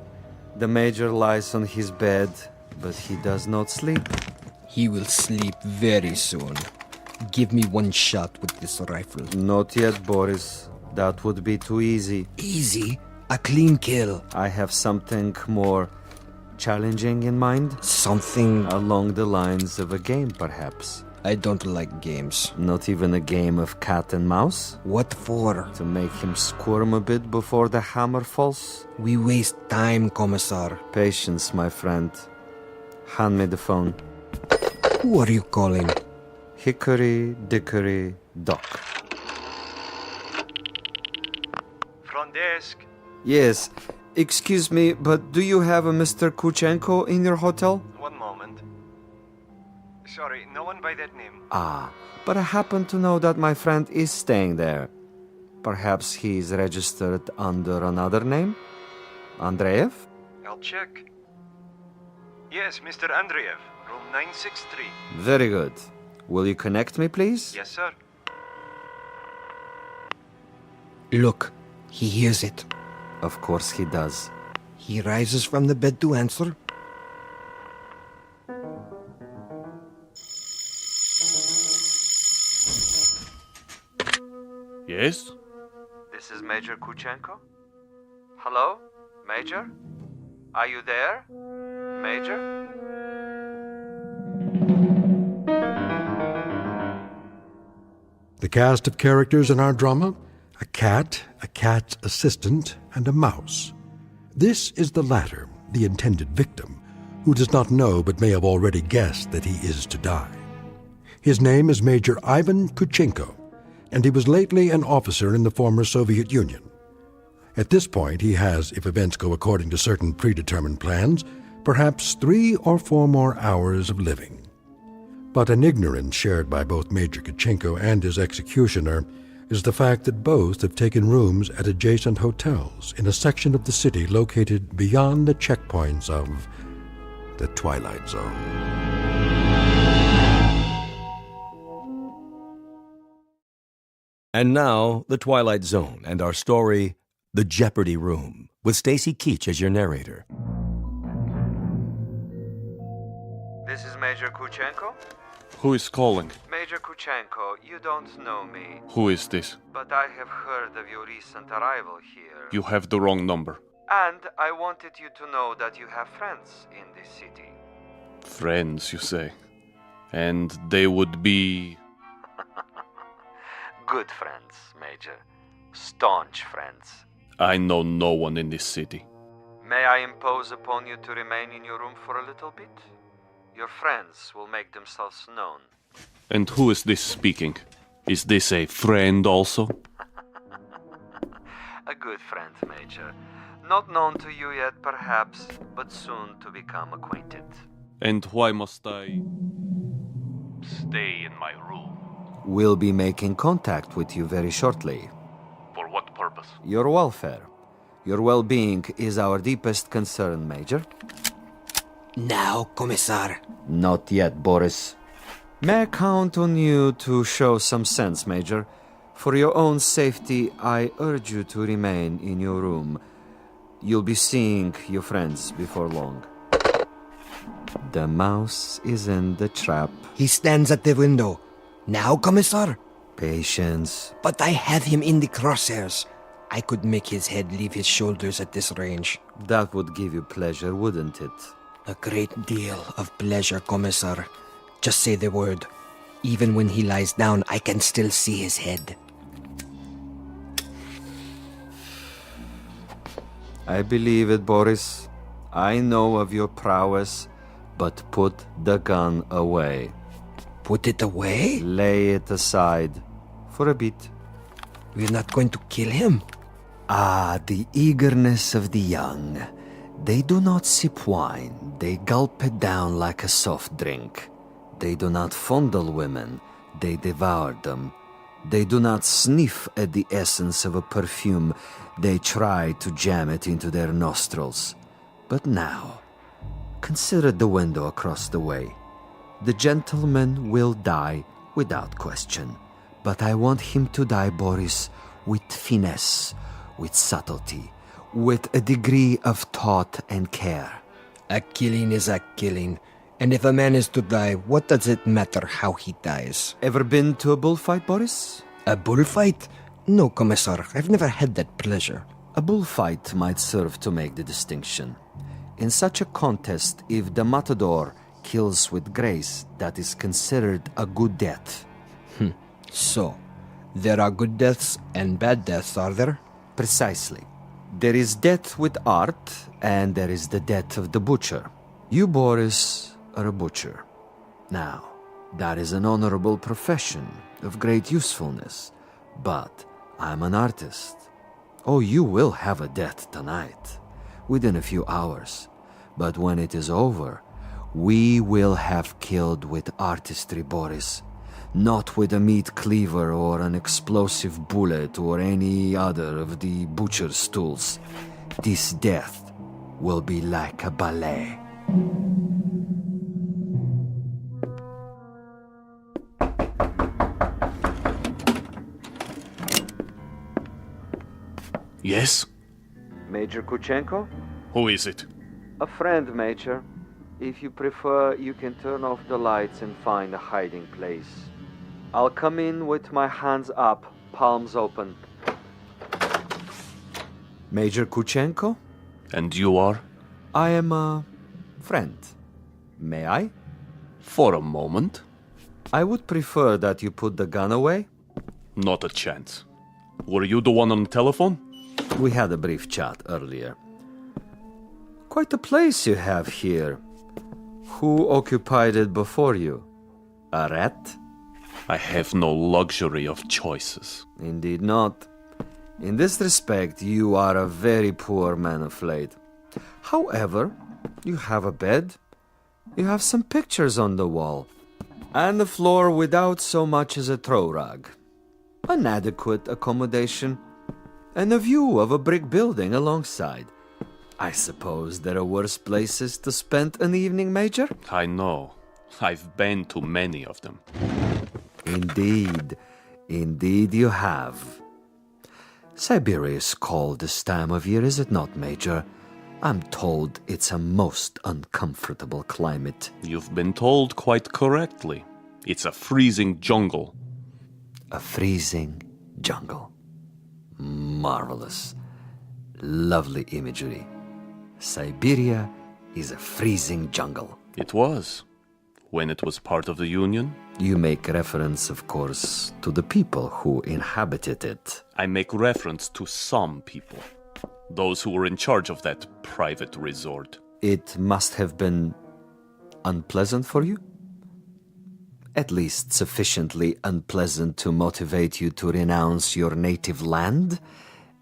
The Major lies on his bed, but he does not sleep. He will sleep very soon. Give me one shot with this rifle. Not yet, Boris. That would be too easy. Easy? A clean kill. I have something more challenging in mind. Something along the lines of a game, perhaps. I don't like games. Not even a game of cat and mouse? What for? To make him squirm a bit before the hammer falls? We waste time, Commissar. Patience, my friend. Hand me the phone. Who are you calling? Hickory Dickory Dock. Front desk. Yes. Excuse me, but do you have a Mr. Kuchenko in your hotel? One moment. Sorry, no one by that name. Ah, but I happen to know that my friend is staying there. Perhaps he's registered under another name? Andreev? I'll check. Yes, Mr. Andreev, room 963. Very good. Will you connect me, please? Yes, sir. Look, he hears it. Of course he does. He rises from the bed to answer. Yes? This is Major Kuchenko. Hello? Major? Are you there? Major? The cast of characters in our drama: a cat's assistant, and a mouse. This is the latter, the intended victim, who does not know but may have already guessed that he is to die. His name is Major Ivan Kuchenko, and he was lately an officer in the former Soviet Union. At this point, he has, if events go according to certain predetermined plans, perhaps 3 or 4 more hours of living. But an ignorance shared by both Major Kuchenko and his executioner is the fact that both have taken rooms at adjacent hotels in a section of the city located beyond the checkpoints of the Twilight Zone. And now, The Twilight Zone and our story, The Jeopardy Room, with Stacy Keach as your narrator. This is Major Kuchenko? Who is calling? Major Kuchenko, you don't know me. Who is this? But I have heard of your recent arrival here. You have the wrong number. And I wanted you to know that you have friends in this city. Friends, you say? And they would be... Good friends, Major. Staunch friends. I know no one in this city. May I impose upon you to remain in your room for a little bit? Your friends will make themselves known. And who is this speaking? Is this a friend also? A good friend, Major. Not known to you yet, perhaps, but soon to become acquainted. And why must I stay in my room? We'll be making contact with you very shortly. For what purpose? Your welfare. Your well-being is our deepest concern, Major. Now, Commissar. Not yet, Boris. May I count on you to show some sense, Major? For your own safety, I urge you to remain in your room. You'll be seeing your friends before long. The mouse is in the trap. He stands at the window. Now, Commissar? Patience. But I have him in the crosshairs. I could make his head leave his shoulders at this range. That would give you pleasure, wouldn't it? A great deal of pleasure, Commissar. Just say the word. Even when he lies down, I can still see his head. I believe it, Boris. I know of your prowess, but put the gun away. Put it away? Lay it aside. For a bit. We're not going to kill him. Ah, the eagerness of the young. They do not sip wine. They gulp it down like a soft drink. They do not fondle women. They devour them. They do not sniff at the essence of a perfume. They try to jam it into their nostrils. But now, consider the window across the way. The gentleman will die without question. But I want him to die, Boris, with finesse, with subtlety, with a degree of thought and care. A killing is a killing. And if a man is to die, what does it matter how he dies? Ever been to a bullfight, Boris? A bullfight? No, Commissar. I've never had that pleasure. A bullfight might serve to make the distinction. In such a contest, if the matador kills with grace, that is considered a good death. So, there are good deaths and bad deaths, are there? Precisely. There is death with art, and there is the death of the butcher. You, Boris, are a butcher. Now, that is an honorable profession of great usefulness, but I'm an artist. Oh, you will have a death tonight, within a few hours. But when it is over, we will have killed with artistry, Boris. Not with a meat cleaver or an explosive bullet or any other of the butcher's tools. This death will be like a ballet. Yes? Major Kuchenko? Who is it? A friend, Major. If you prefer, you can turn off the lights and find a hiding place. I'll come in with my hands up, palms open. Major Kuchenko? And you are? I am a friend. May I? For a moment. I would prefer that you put the gun away. Not a chance. Were you the one on the telephone? We had a brief chat earlier. Quite a place you have here. Who occupied it before you? A rat? I have no luxury of choices. Indeed not. In this respect, you are a very poor man of late. However, you have a bed, you have some pictures on the wall, and the floor without so much as a throw rug. An adequate accommodation, and a view of a brick building alongside. I suppose there are worse places to spend an evening, Major? I know. I've been to many of them. Indeed. Indeed you have. Siberia is cold this time of year, is it not, Major? I'm told it's a most uncomfortable climate. You've been told quite correctly. It's a freezing jungle. A freezing jungle. Marvelous. Lovely imagery. Siberia is a freezing jungle. It was. When it was part of the Union. You make reference, of course, to the people who inhabited it. I make reference to some people. Those who were in charge of that private resort. It must have been unpleasant for you? At least sufficiently unpleasant to motivate you to renounce your native land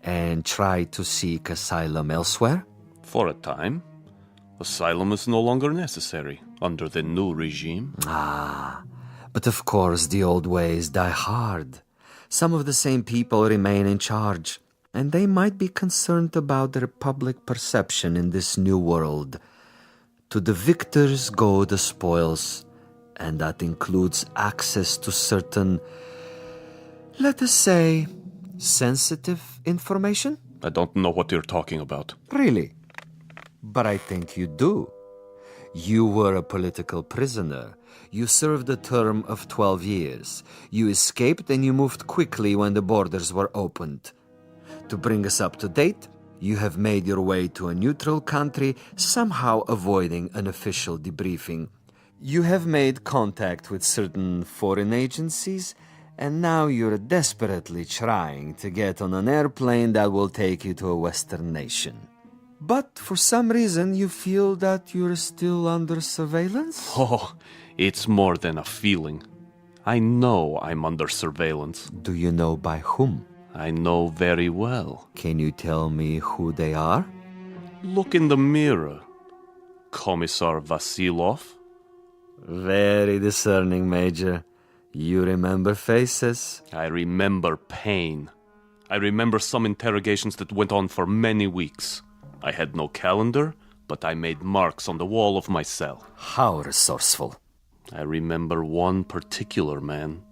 and try to seek asylum elsewhere? For a time. Asylum is no longer necessary under the new regime. Ah, but of course the old ways die hard. Some of the same people remain in charge, and they might be concerned about their public perception in this new world. To the victors go the spoils, and that includes access to certain, let us say, sensitive information? I don't know what you're talking about. Really? But I think you do. You were a political prisoner. You served a term of 12 years. You escaped and you moved quickly when the borders were opened. To bring us up to date, you have made your way to a neutral country, somehow avoiding an official debriefing. You have made contact with certain foreign agencies, and now you're desperately trying to get on an airplane that will take you to a Western nation. But for some reason, you feel that you're still under surveillance? Oh, it's more than a feeling. I know I'm under surveillance. Do you know by whom? I know very well. Can you tell me who they are? Look in the mirror. Commissar Vasilov. Very discerning, Major. You remember faces? I remember pain. I remember some interrogations that went on for many weeks. I had no calendar, but I made marks on the wall of my cell. How resourceful. I remember one particular man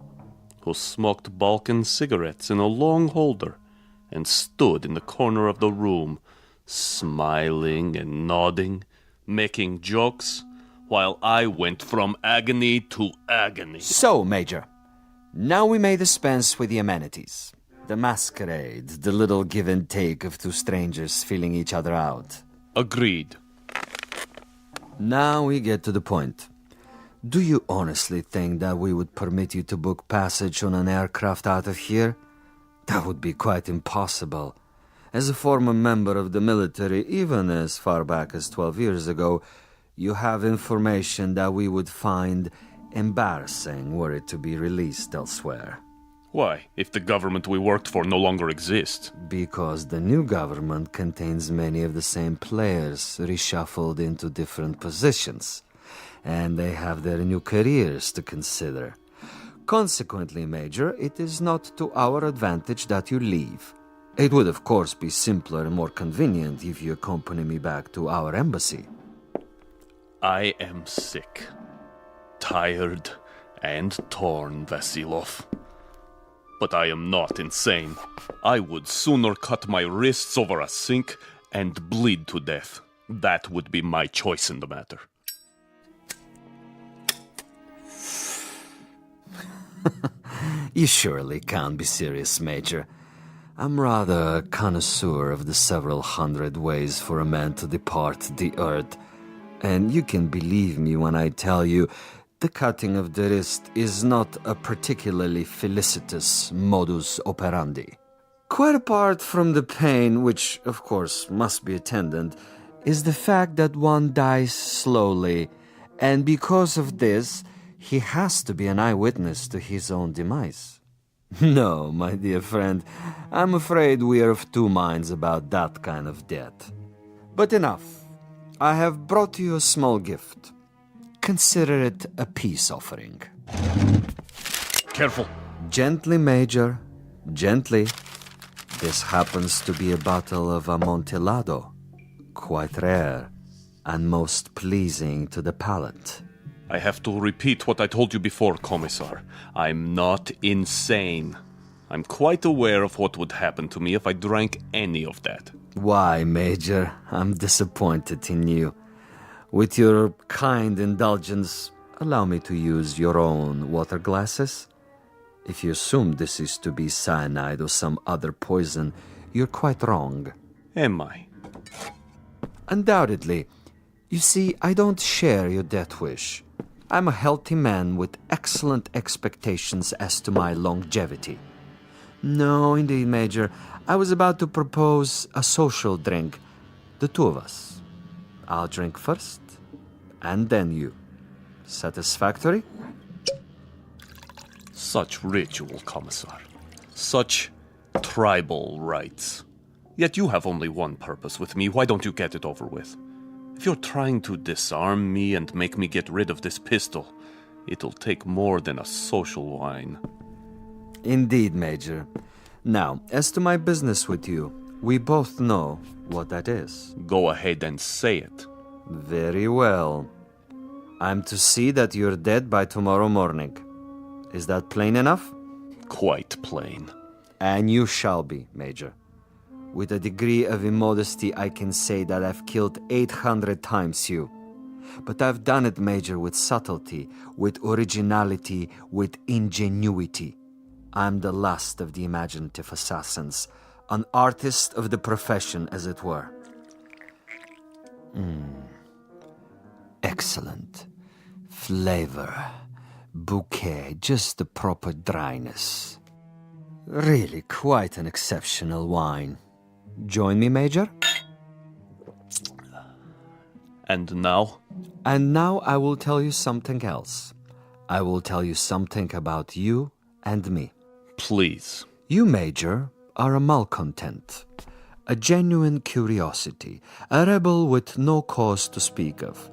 who smoked Balkan cigarettes in a long holder and stood in the corner of the room, smiling and nodding, making jokes, while I went from agony to agony. So, Major, now we may dispense with the amenities. The masquerade, the little give and take of two strangers feeling each other out. Agreed. Now we get to the point. Do you honestly think that we would permit you to book passage on an aircraft out of here? That would be quite impossible. As a former member of the military, even as far back as 12 years ago, you have information that we would find embarrassing were it to be released elsewhere. Why, if the government we worked for no longer exists? Because the new government contains many of the same players reshuffled into different positions, and they have their new careers to consider. Consequently, Major, it is not to our advantage that you leave. It would, of course, be simpler and more convenient if you accompany me back to our embassy. I am sick, tired, and torn, Vasilov. But I am not insane. I would sooner cut my wrists over a sink and bleed to death. That would be my choice in the matter. You surely can't be serious, Major. I'm rather a connoisseur of the several hundred ways for a man to depart the earth. And you can believe me when I tell you the cutting of the wrist is not a particularly felicitous modus operandi. Quite apart from the pain, which of course must be attendant, is the fact that one dies slowly, and because of this, he has to be an eyewitness to his own demise. No, my dear friend, I'm afraid we are of two minds about that kind of debt. But enough. I have brought you a small gift. Consider it a peace offering. Careful. Gently, Major. Gently. This happens to be a bottle of Amontillado. Quite rare and most pleasing to the palate. I have to repeat what I told you before, Commissar. I'm not insane. I'm quite aware of what would happen to me if I drank any of that. Why, Major? I'm disappointed in you. With your kind indulgence, allow me to use your own water glasses. If you assume this is to be cyanide or some other poison, you're quite wrong. Am I? Undoubtedly. You see, I don't share your death wish. I'm a healthy man with excellent expectations as to my longevity. No, indeed, Major. I was about to propose a social drink. The two of us. I'll drink first, and then you. Satisfactory? Such ritual, Commissar. Such tribal rites. Yet you have only one purpose with me. Why don't you get it over with? If you're trying to disarm me and make me get rid of this pistol, it'll take more than a social wine. Indeed, Major. Now, as to my business with you, we both know what that is. Go ahead and say it. Very well. I'm to see that you're dead by tomorrow morning. Is that plain enough? Quite plain. And you shall be, Major. With a degree of immodesty, I can say that I've killed 800 times you. But I've done it, Major, with subtlety, with originality, with ingenuity. I'm the last of the imaginative assassins, an artist of the profession, as it were. Excellent. Flavor. Bouquet, just the proper dryness. Really quite an exceptional wine. Join me, Major? And now? And now I will tell you something else. I will tell you something about you and me. Please. You, Major, are a malcontent, a genuine curiosity, a rebel with no cause to speak of.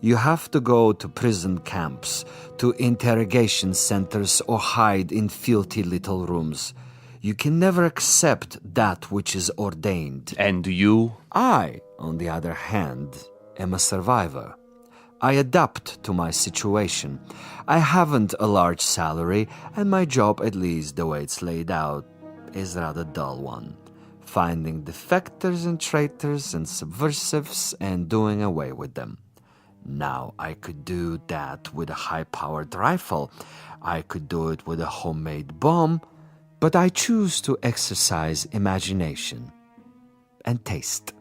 You have to go to prison camps, to interrogation centers, or hide in filthy little rooms. You can never accept that which is ordained. And you? I, on the other hand, am a survivor. I adapt to my situation. I haven't a large salary, and my job, at least the way it's laid out, is a rather dull one. Finding defectors and traitors and subversives and doing away with them. Now, I could do that with a high-powered rifle. I could do it with a homemade bomb. But I choose to exercise imagination and taste.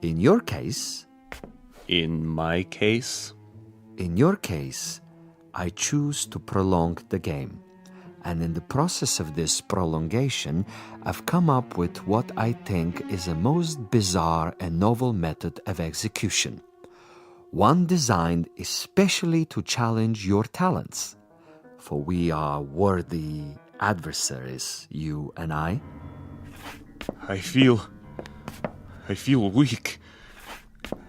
In your case... In my case? In your case, I choose to prolong the game. And in the process of this prolongation, I've come up with what I think is a most bizarre and novel method of execution. One designed especially to challenge your talents. For we are worthy adversaries, you and I. I feel weak.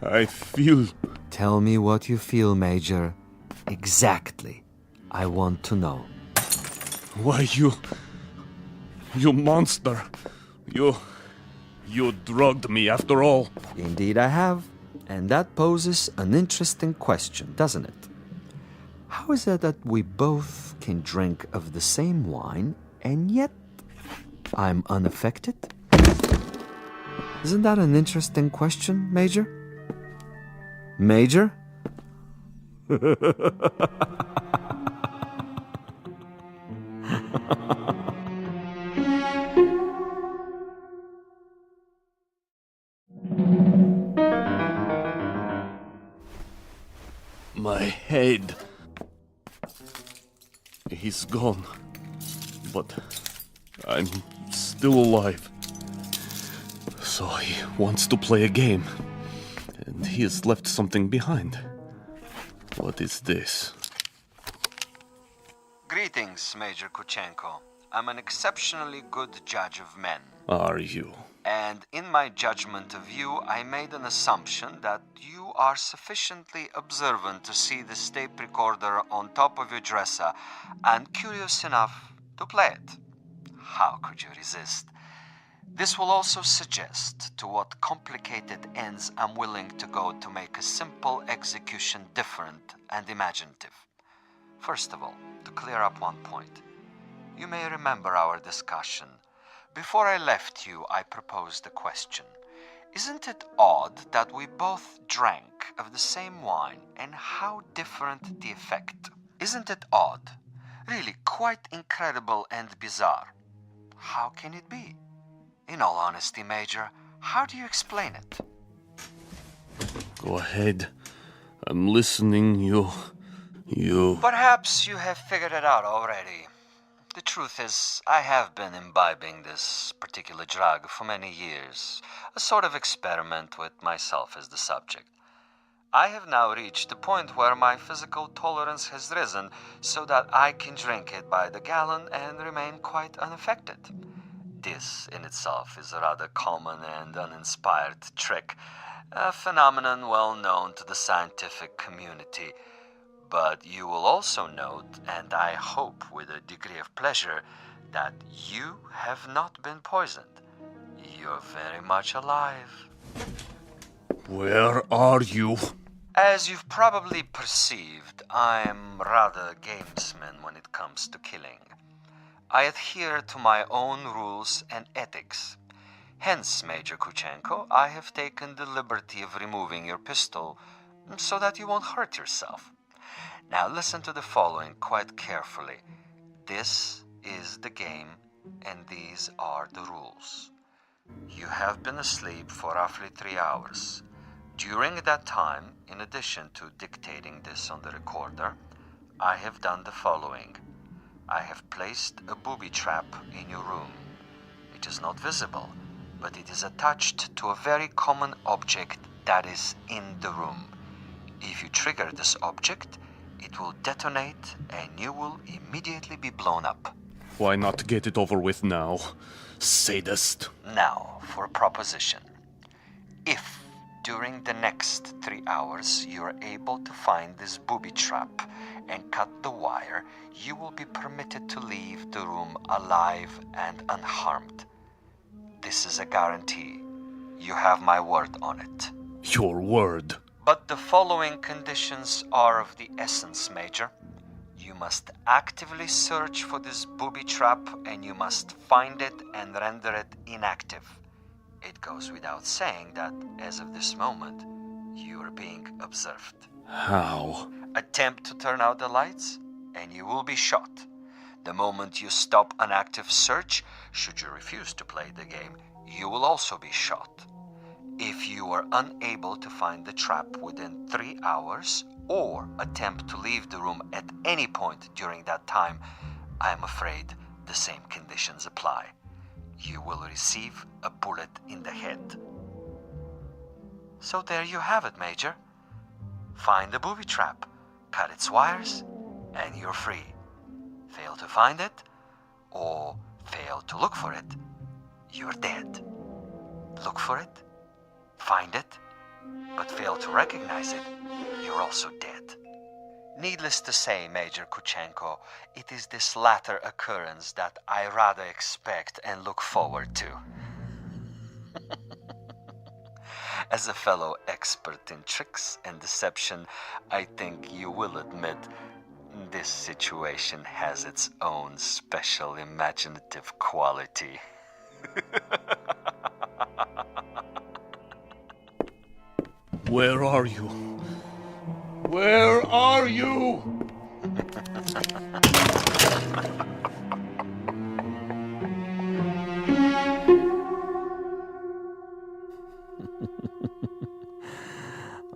I feel... Tell me what you feel, Major. Exactly. I want to know. Why, you monster. You drugged me after all. Indeed I have. And that poses an interesting question, doesn't it? How is it that we both can drink of the same wine, and yet I'm unaffected? Isn't that an interesting question, Major? Major? My head. He's gone. But I'm still alive. So he wants to play a game. And he has left something behind. What is this? Greetings, Major Kuchenko. I'm an exceptionally good judge of men. Are you? And in my judgment of you, I made an assumption that you are sufficiently observant to see the tape recorder on top of your dresser and curious enough to play it. How could you resist? This will also suggest to what complicated ends I'm willing to go to make a simple execution different and imaginative. First of all, to clear up one point. You may remember our discussion. Before I left you, I proposed a question. Isn't it odd that we both drank of the same wine and how different the effect? Isn't it odd? Really quite incredible and bizarre. How can it be? In all honesty, Major, how do you explain it? Go ahead. I'm listening. You... Perhaps you have figured it out already. The truth is, I have been imbibing this particular drug for many years, a sort of experiment with myself as the subject. I have now reached a point where my physical tolerance has risen so that I can drink it by the gallon and remain quite unaffected. This in itself is a rather common and uninspired trick, a phenomenon well known to the scientific community. But you will also note, and I hope with a degree of pleasure, that you have not been poisoned. You're very much alive. Where are you? As you've probably perceived, I'm rather a gamesman when it comes to killing. I adhere to my own rules and ethics. Hence, Major Kuchenko, I have taken the liberty of removing your pistol so that you won't hurt yourself. Now listen to the following quite carefully. This is the game, and these are the rules. You have been asleep for roughly 3 hours. During that time, in addition to dictating this on the recorder, I have done the following. I have placed a booby trap in your room. It is not visible, but it is attached to a very common object that is in the room. If you trigger this object, it will detonate and you will immediately be blown up. Why not get it over with now? Sadist. Now, for a proposition. If, during the next 3 hours, you are able to find this booby trap and cut the wire, you will be permitted to leave the room alive and unharmed. This is a guarantee. You have my word on it. Your word. But the following conditions are of the essence, Major. You must actively search for this booby trap and you must find it and render it inactive. It goes without saying that, as of this moment, you are being observed. How? Attempt to turn out the lights and you will be shot. The moment you stop an active search, should you refuse to play the game, you will also be shot. If you are unable to find the trap within 3 hours or attempt to leave the room at any point during that time, I am afraid the same conditions apply. You will receive a bullet in the head. So there you have it, Major. Find the booby trap, cut its wires, and you're free. Fail to find it, or fail to look for it, you're dead. Look for it, find it, but fail to recognize it, you're also dead. Needless to say, Major Kuchenko, it is this latter occurrence that I rather expect and look forward to. As a fellow expert in tricks and deception, I think you will admit this situation has its own special imaginative quality. Where are you? Where are you?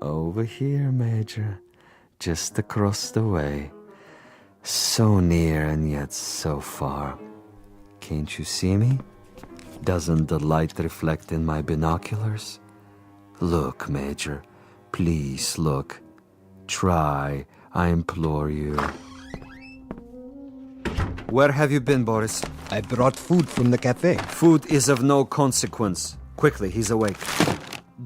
Over here, Major. Just across the way. So near and yet so far. Can't you see me? Doesn't the light reflect in my binoculars? Look, Major. Please look. Try, I implore you. Where have you been, Boris? I brought food from the cafe. Food is of no consequence. Quickly, he's awake.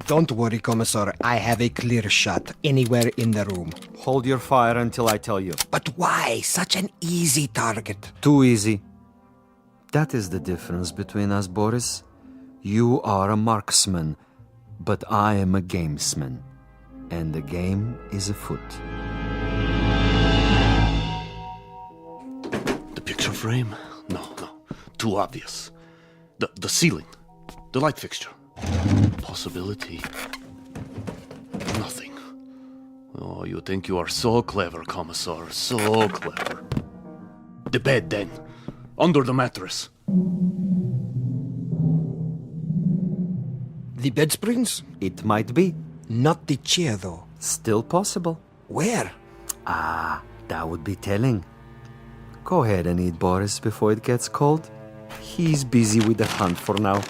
Don't worry, Commissar. I have a clear shot anywhere in the room. Hold your fire until I tell you. But why such an easy target? Too easy. That is the difference between us, Boris. You are a marksman, but I am a gamesman. And the game is afoot. The picture frame? No. Too obvious. The ceiling. The light fixture. Possibility. Nothing. Oh, you think you are so clever, Commissar. So clever. The bed, then. Under the mattress. The bed springs? It might be. Not the chair, though. Still possible. Where? That would be telling. Go ahead and eat, Boris, before it gets cold. He's busy with the hunt for now.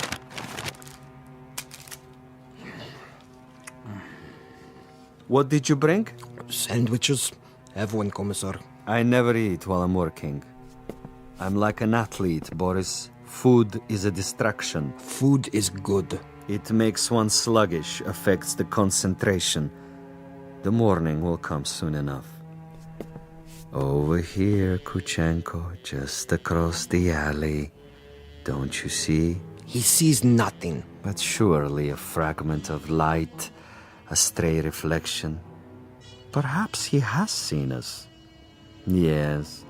What did you bring? Sandwiches. Have one, Commissar. I never eat while I'm working. I'm like an athlete, Boris. Food is a distraction. Food is good. It makes one sluggish, affects the concentration. The morning will come soon enough. Over here, Kuchenko, just across the alley. Don't you see? He sees nothing. But surely a fragment of light, a stray reflection. Perhaps he has seen us. Yes,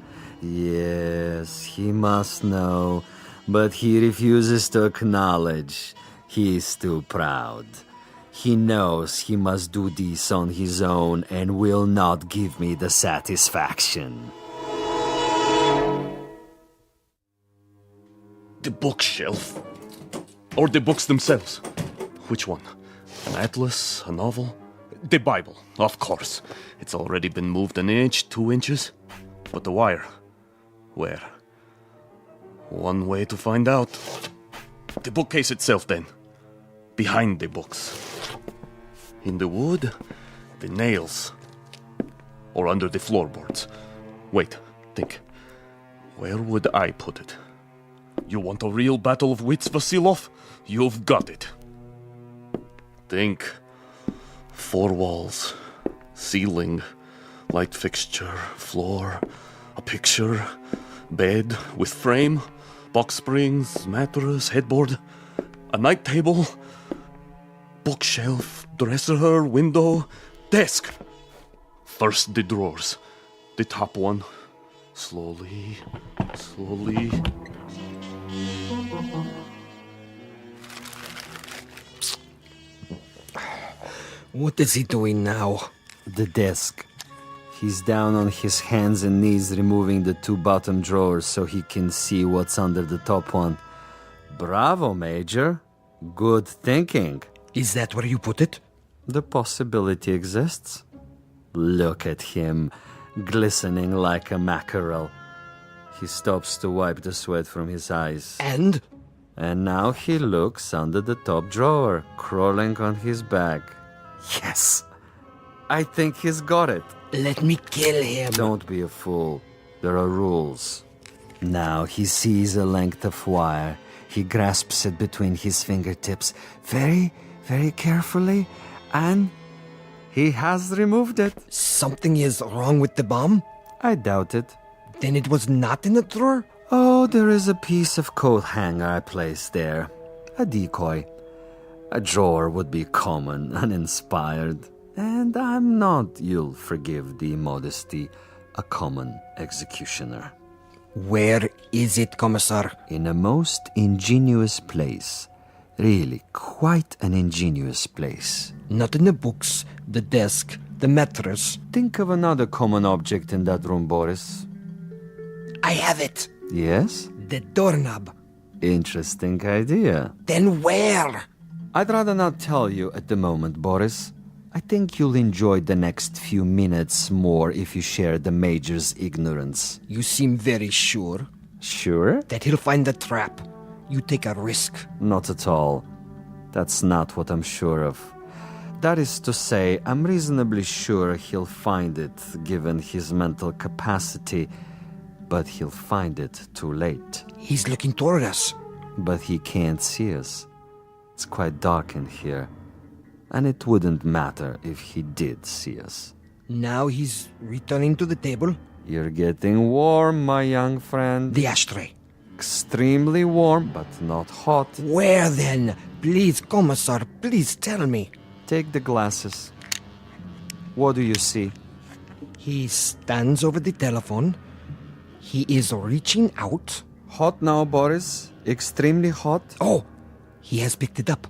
he must know, but he refuses to acknowledge. He is too proud. He knows he must do this on his own and will not give me the satisfaction. The bookshelf. Or the books themselves. Which one? An atlas? A novel? The Bible, of course. It's already been moved an inch, 2 inches. But the wire? Where? One way to find out. The bookcase itself, then. Behind the books. In the wood, the nails. Or under the floorboards. Wait, think. Where would I put it? You want a real battle of wits, Vasilov? You've got it. Think. 4 walls. Ceiling. Light fixture. Floor. A picture. Bed with frame. Box springs. Mattress. Headboard. A night table. Bookshelf. Dresser. Window. Desk. First the drawers. The top one. Slowly. What is he doing now? The desk. He's down on his hands and knees removing the 2 bottom drawers so he can see what's under the top one. Bravo, Major. Good thinking. Is that where you put it? The possibility exists. Look at him, glistening like a mackerel. He stops to wipe the sweat from his eyes. And now he looks under the top drawer, crawling on his back. Yes! I think he's got it. Let me kill him. Don't be a fool. There are rules. Now he sees a length of wire. He grasps it between his fingertips very, very carefully, and he has removed it. Something is wrong with the bomb? I doubt it. Then it was not in the drawer? Oh, there is a piece of coat hanger I placed there. A decoy. A drawer would be common, uninspired. And I'm not, you'll forgive the modesty, a common executioner. Where is it, Commissar? In a most ingenious place. Really, quite an ingenious place. Not in the books, the desk, the mattress. Think of another common object in that room, Boris. I have it. Yes? The doorknob. Interesting idea. Then where? I'd rather not tell you at the moment, Boris. I think you'll enjoy the next few minutes more if you share the Major's ignorance. You seem very sure. Sure? That he'll find the trap. You take a risk. Not at all. That's not what I'm sure of. That is to say, I'm reasonably sure he'll find it, given his mental capacity. but he'll find it too late. He's looking toward us. But he can't see us. It's quite dark in here, and it wouldn't matter if he did see us. Now he's returning to the table. You're getting warm, my young friend. The ashtray. Extremely warm, but not hot. Where then? Please, Commissar, please tell me. Take the glasses. What do you see? He stands over the telephone. He is reaching out. Hot now, Boris. Extremely hot. Oh, he has picked it up.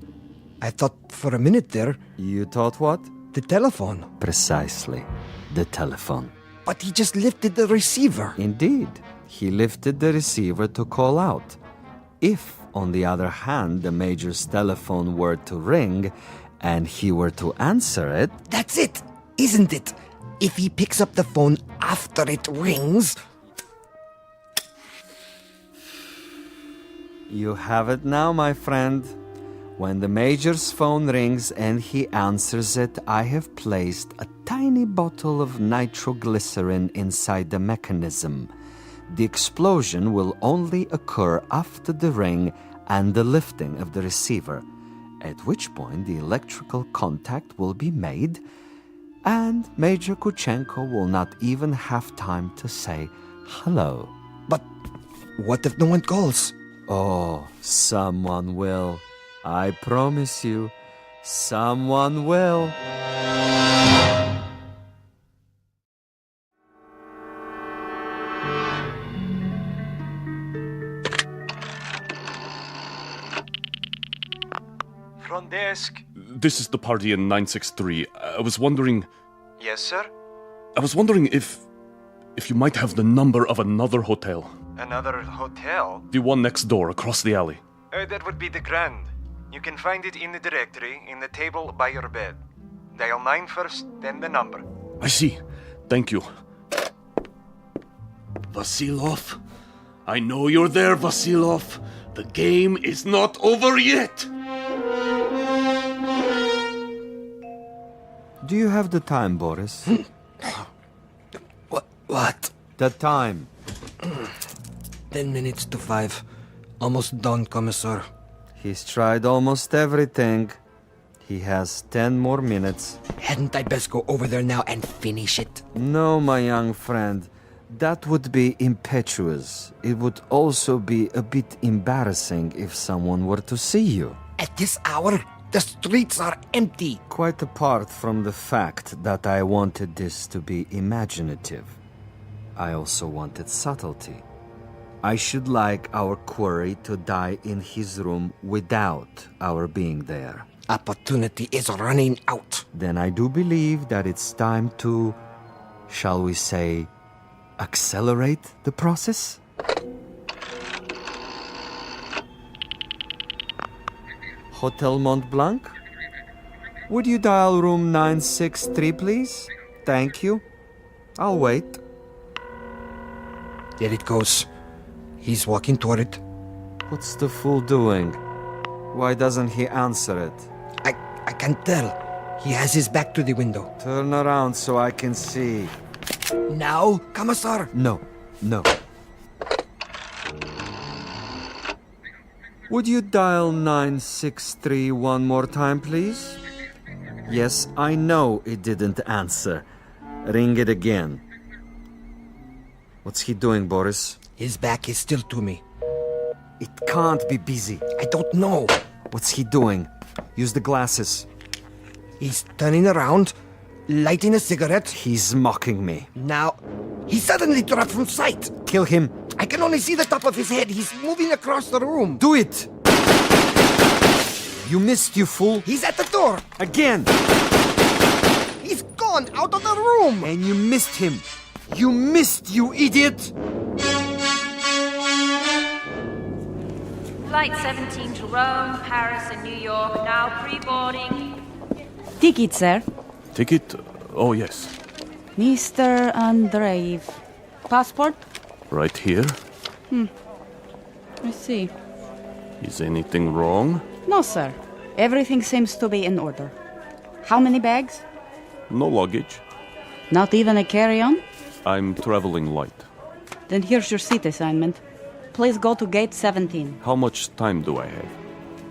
I thought for a minute there... You thought what? The telephone. Precisely. The telephone. But he just lifted the receiver. Indeed. He lifted the receiver to call out. If, on the other hand, the Major's telephone were to ring, and he were to answer it... That's it, isn't it? If he picks up the phone after it rings... You have it now, my friend. When the Major's phone rings and he answers it, I have placed a tiny bottle of nitroglycerin inside the mechanism. The explosion will only occur after the ring and the lifting of the receiver, at which point the electrical contact will be made, and Major Kuchenko will not even have time to say hello. But what if no one calls? Oh, someone will. I promise you, someone will. Front desk. This is the party in 963. I was wondering... Yes, sir? I was wondering if you might have the number of another hotel. Another hotel? The one next door, across the alley. That would be the Grand. You can find it in the directory, in the table by your bed. Dial 9 first, then the number. I see. Thank you. Vasilov? I know you're there, Vasilov. The game is not over yet. Do you have the time, Boris? What? The time. 10 minutes to 5. Almost done, Commissar. He's tried almost everything. He has 10 more minutes. Hadn't I best go over there now and finish it? No, my young friend. That would be impetuous. It would also be a bit embarrassing if someone were to see you. At this hour, the streets are empty. Quite apart from the fact that I wanted this to be imaginative, I also wanted subtlety. I should like our quarry to die in his room without our being there. Opportunity is running out. Then I do believe that it's time to, shall we say, accelerate the process? Hotel Mont Blanc? Would you dial room 963, please? Thank you. I'll wait. There it goes. He's walking toward it. What's the fool doing? Why doesn't he answer it? I can't tell. He has his back to the window. Turn around so I can see. Now, Commissar? No. Would you dial 963 one more time, please? Yes, I know it didn't answer. Ring it again. What's he doing, Boris? His back is still to me. It can't be busy. I don't know. What's he doing? Use the glasses. He's turning around, lighting a cigarette. He's mocking me. Now, he suddenly dropped from sight. Kill him. I can only see the top of his head. He's moving across the room. Do it! You missed, you fool. He's at the door. Again. He's gone out of the room. And you missed him. You missed, you idiot! Flight 17 to Rome, Paris, and New York, now pre-boarding. Ticket, sir. Ticket? Oh, yes. Mr. Andreev. Passport? Right here? I see. Is anything wrong? No, sir. Everything seems to be in order. How many bags? No luggage. Not even a carry-on? I'm traveling light. Then here's your seat assignment. Please go to gate 17. How much time do I have?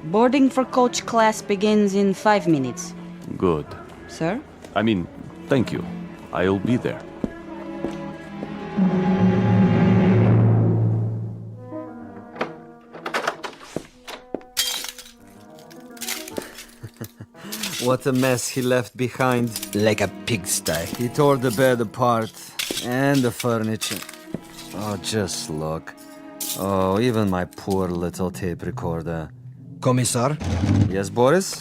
Boarding for coach class begins in 5 minutes. Good. Sir? I mean, thank you. I'll be there. What a mess he left behind. Like a pigsty. He tore the bed apart and the furniture. Oh, just look. Oh, even my poor little tape recorder. Commissar? Yes, Boris?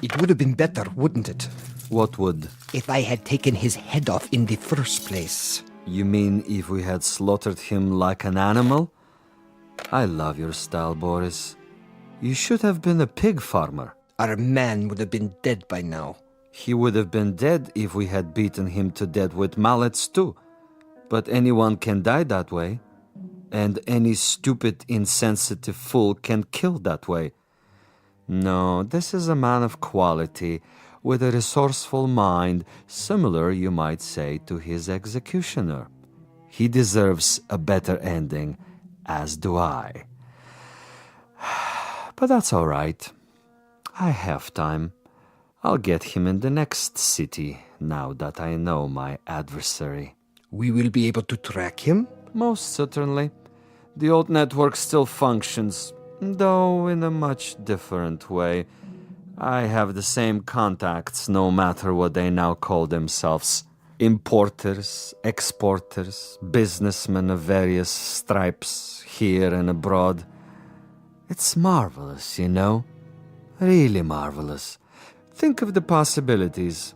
It would have been better, wouldn't it? What would? If I had taken his head off in the first place. You mean if we had slaughtered him like an animal? I love your style, Boris. You should have been a pig farmer. Our man would have been dead by now. He would have been dead if we had beaten him to death with mallets too. But anyone can die that way. And any stupid, insensitive fool can kill that way. No, this is a man of quality, with a resourceful mind, similar, you might say, to his executioner. He deserves a better ending, as do I. But that's all right. I have time. I'll get him in the next city, now that I know my adversary. We will be able to track him? Most certainly. The old network still functions, though in a much different way. I have the same contacts, no matter what they now call themselves. Importers, exporters, businessmen of various stripes, here and abroad. It's marvelous, you know. Really marvelous. Think of the possibilities.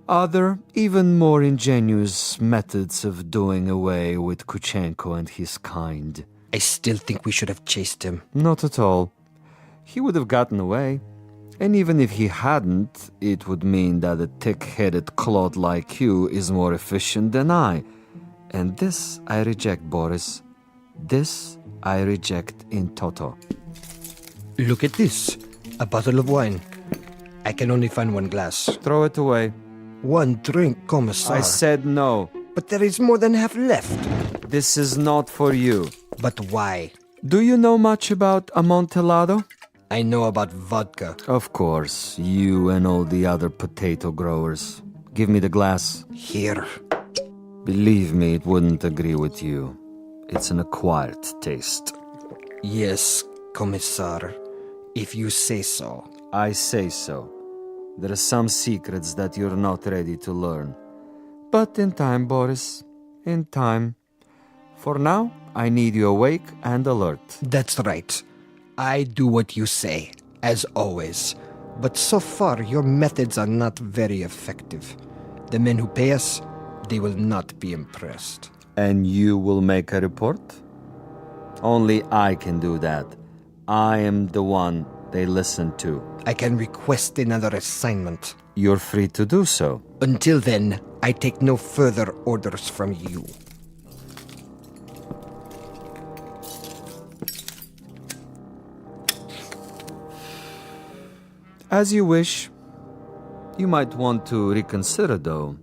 Other, even more ingenious methods of doing away with Kuchenko and his kind. I still think we should have chased him. Not at all. He would have gotten away. And even if he hadn't, it would mean that a thick-headed clod like you is more efficient than I. And this I reject, Boris. This I reject in toto. Look at this. A bottle of wine. I can only find one glass. Throw it away. One drink, Commissar. I said no. But there is more than half left. This is not for you. But why? Do you know much about Amontillado? I know about vodka. Of course, you and all the other potato growers. Give me the glass. Here. Believe me, it wouldn't agree with you. It's an acquired taste. Yes, Commissar. If you say so. I say so. There are some secrets that you're not ready to learn. But in time, Boris. In time. For now, I need you awake and alert. That's right. I do what you say, as always. But so far, your methods are not very effective. The men who pay us, they will not be impressed. And you will make a report? Only I can do that. I am the one they listen to. I can request another assignment. You're free to do so. Until then, I take no further orders from you. As you wish. You might want to reconsider, though.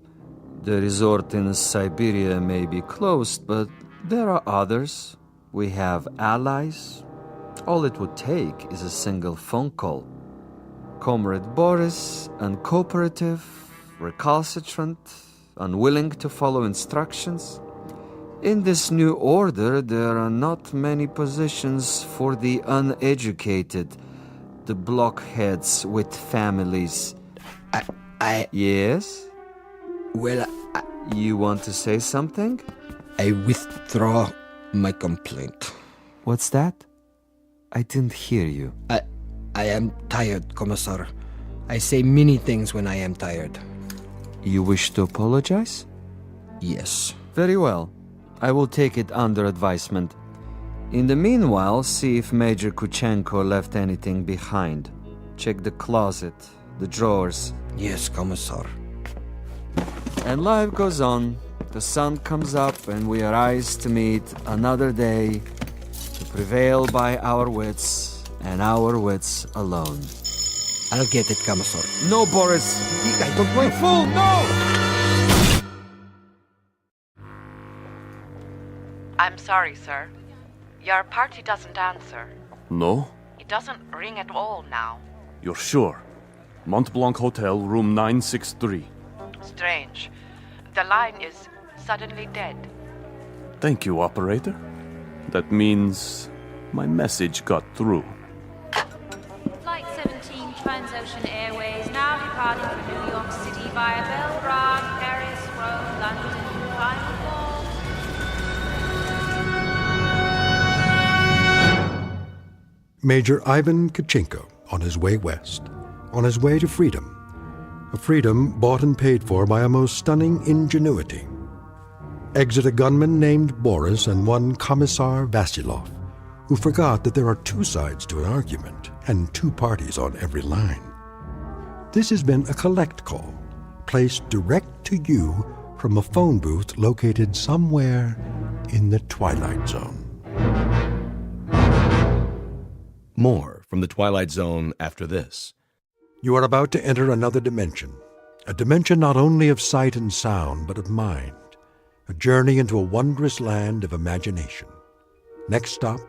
The resort in Siberia may be closed, but there are others. We have allies. All it would take is a single phone call. Comrade Boris, uncooperative, recalcitrant, unwilling to follow instructions. In this new order, there are not many positions for the uneducated, the blockheads with families. Yes? Well, You want to say something? I withdraw my complaint. What's that? I didn't hear you. I am tired, Commissar. I say many things when I am tired. You wish to apologize? Yes. Very well. I will take it under advisement. In the meanwhile, see if Major Kuchenko left anything behind. Check the closet, the drawers. Yes, Commissar. And life goes on. The sun comes up and we arise to meet another day, to prevail by our wits and our wits alone. I'll get it, Commissar. No, Boris! I don't want... You fool, no! I'm sorry, sir. Your party doesn't answer. No? It doesn't ring at all now. You're sure? Mont Blanc Hotel, room 963. Strange. The line is suddenly dead. Thank you, operator. That means my message got through. Flight 17 Transocean Airways now departing for New York City via Belgrade, Paris, Rome, London, final call. Major Ivan Kachinko on his way west, on his way to freedom. A freedom bought and paid for by a most stunning ingenuity. Exit a gunman named Boris and one Commissar Vasilov, who forgot that there are two sides to an argument and two parties on every line. This has been a collect call, placed direct to you from a phone booth located somewhere in the Twilight Zone. More from the Twilight Zone after this. You are about to enter another dimension, a dimension not only of sight and sound, but of mind, a journey into a wondrous land of imagination. Next stop,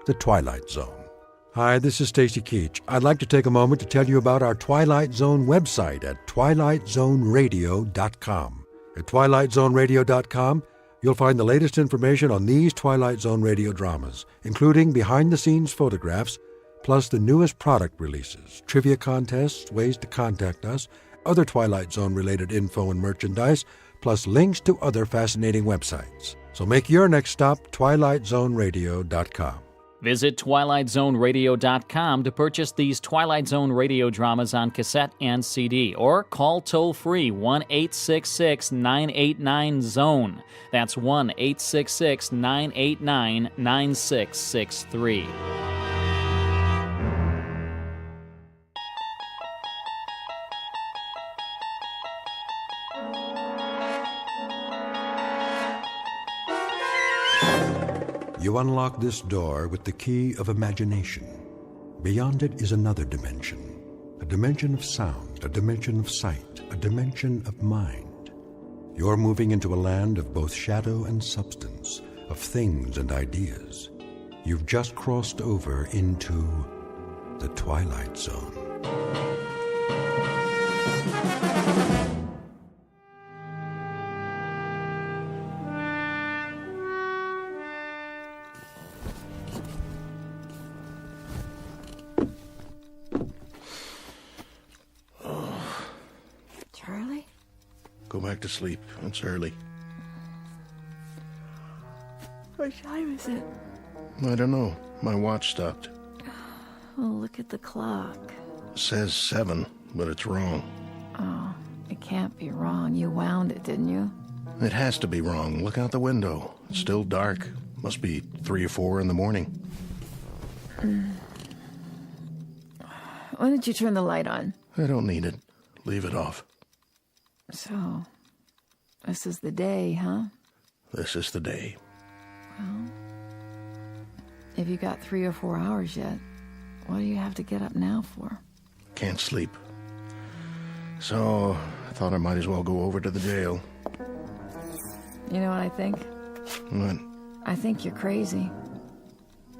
the Twilight Zone. Hi, this is Stacy Keach. I'd like to take a moment to tell you about our Twilight Zone website at twilightzoneradio.com. At twilightzoneradio.com, you'll find the latest information on these Twilight Zone radio dramas, including behind-the-scenes photographs, plus the newest product releases, trivia contests, ways to contact us, other Twilight Zone-related info and merchandise, plus links to other fascinating websites. So make your next stop twilightzoneradio.com. Visit twilightzoneradio.com to purchase these Twilight Zone radio dramas on cassette and CD, or call toll-free 1-866-989-ZONE. That's 1-866-989-9663. You unlock this door with the key of imagination. Beyond it is another dimension, a dimension of sound, a dimension of sight, a dimension of mind. You're moving into a land of both shadow and substance, of things and ideas. You've just crossed over into the Twilight Zone. Charlie? Go back to sleep. It's early. What time is it? I don't know. My watch stopped. Oh, look at the clock. It says 7, but it's wrong. Oh, it can't be wrong. You wound it, didn't you? It has to be wrong. Look out the window. It's still dark. Must be 3 or 4 in the morning. When did you turn the light on? I don't need it. Leave it off. So, this is the day, huh? This is the day. Well, if you got 3 or 4 hours yet, what do you have to get up now for? Can't sleep. So, I thought I might as well go over to the jail. You know what I think? What? I think you're crazy.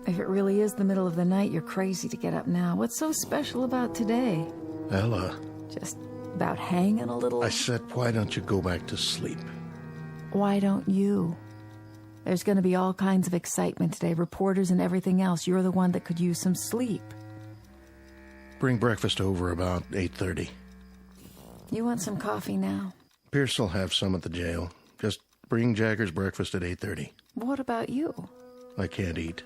If it really is the middle of the night, you're crazy to get up now. What's so special about today? Ella. Just about hanging a little? I said, why don't you go back to sleep? Why don't you? There's going to be all kinds of excitement today, reporters and everything else. You're the one that could use some sleep. Bring breakfast over about 8:30. You want some coffee now? Pierce will have some at the jail. Just bring Jagger's breakfast at 8:30. What about you? I can't eat.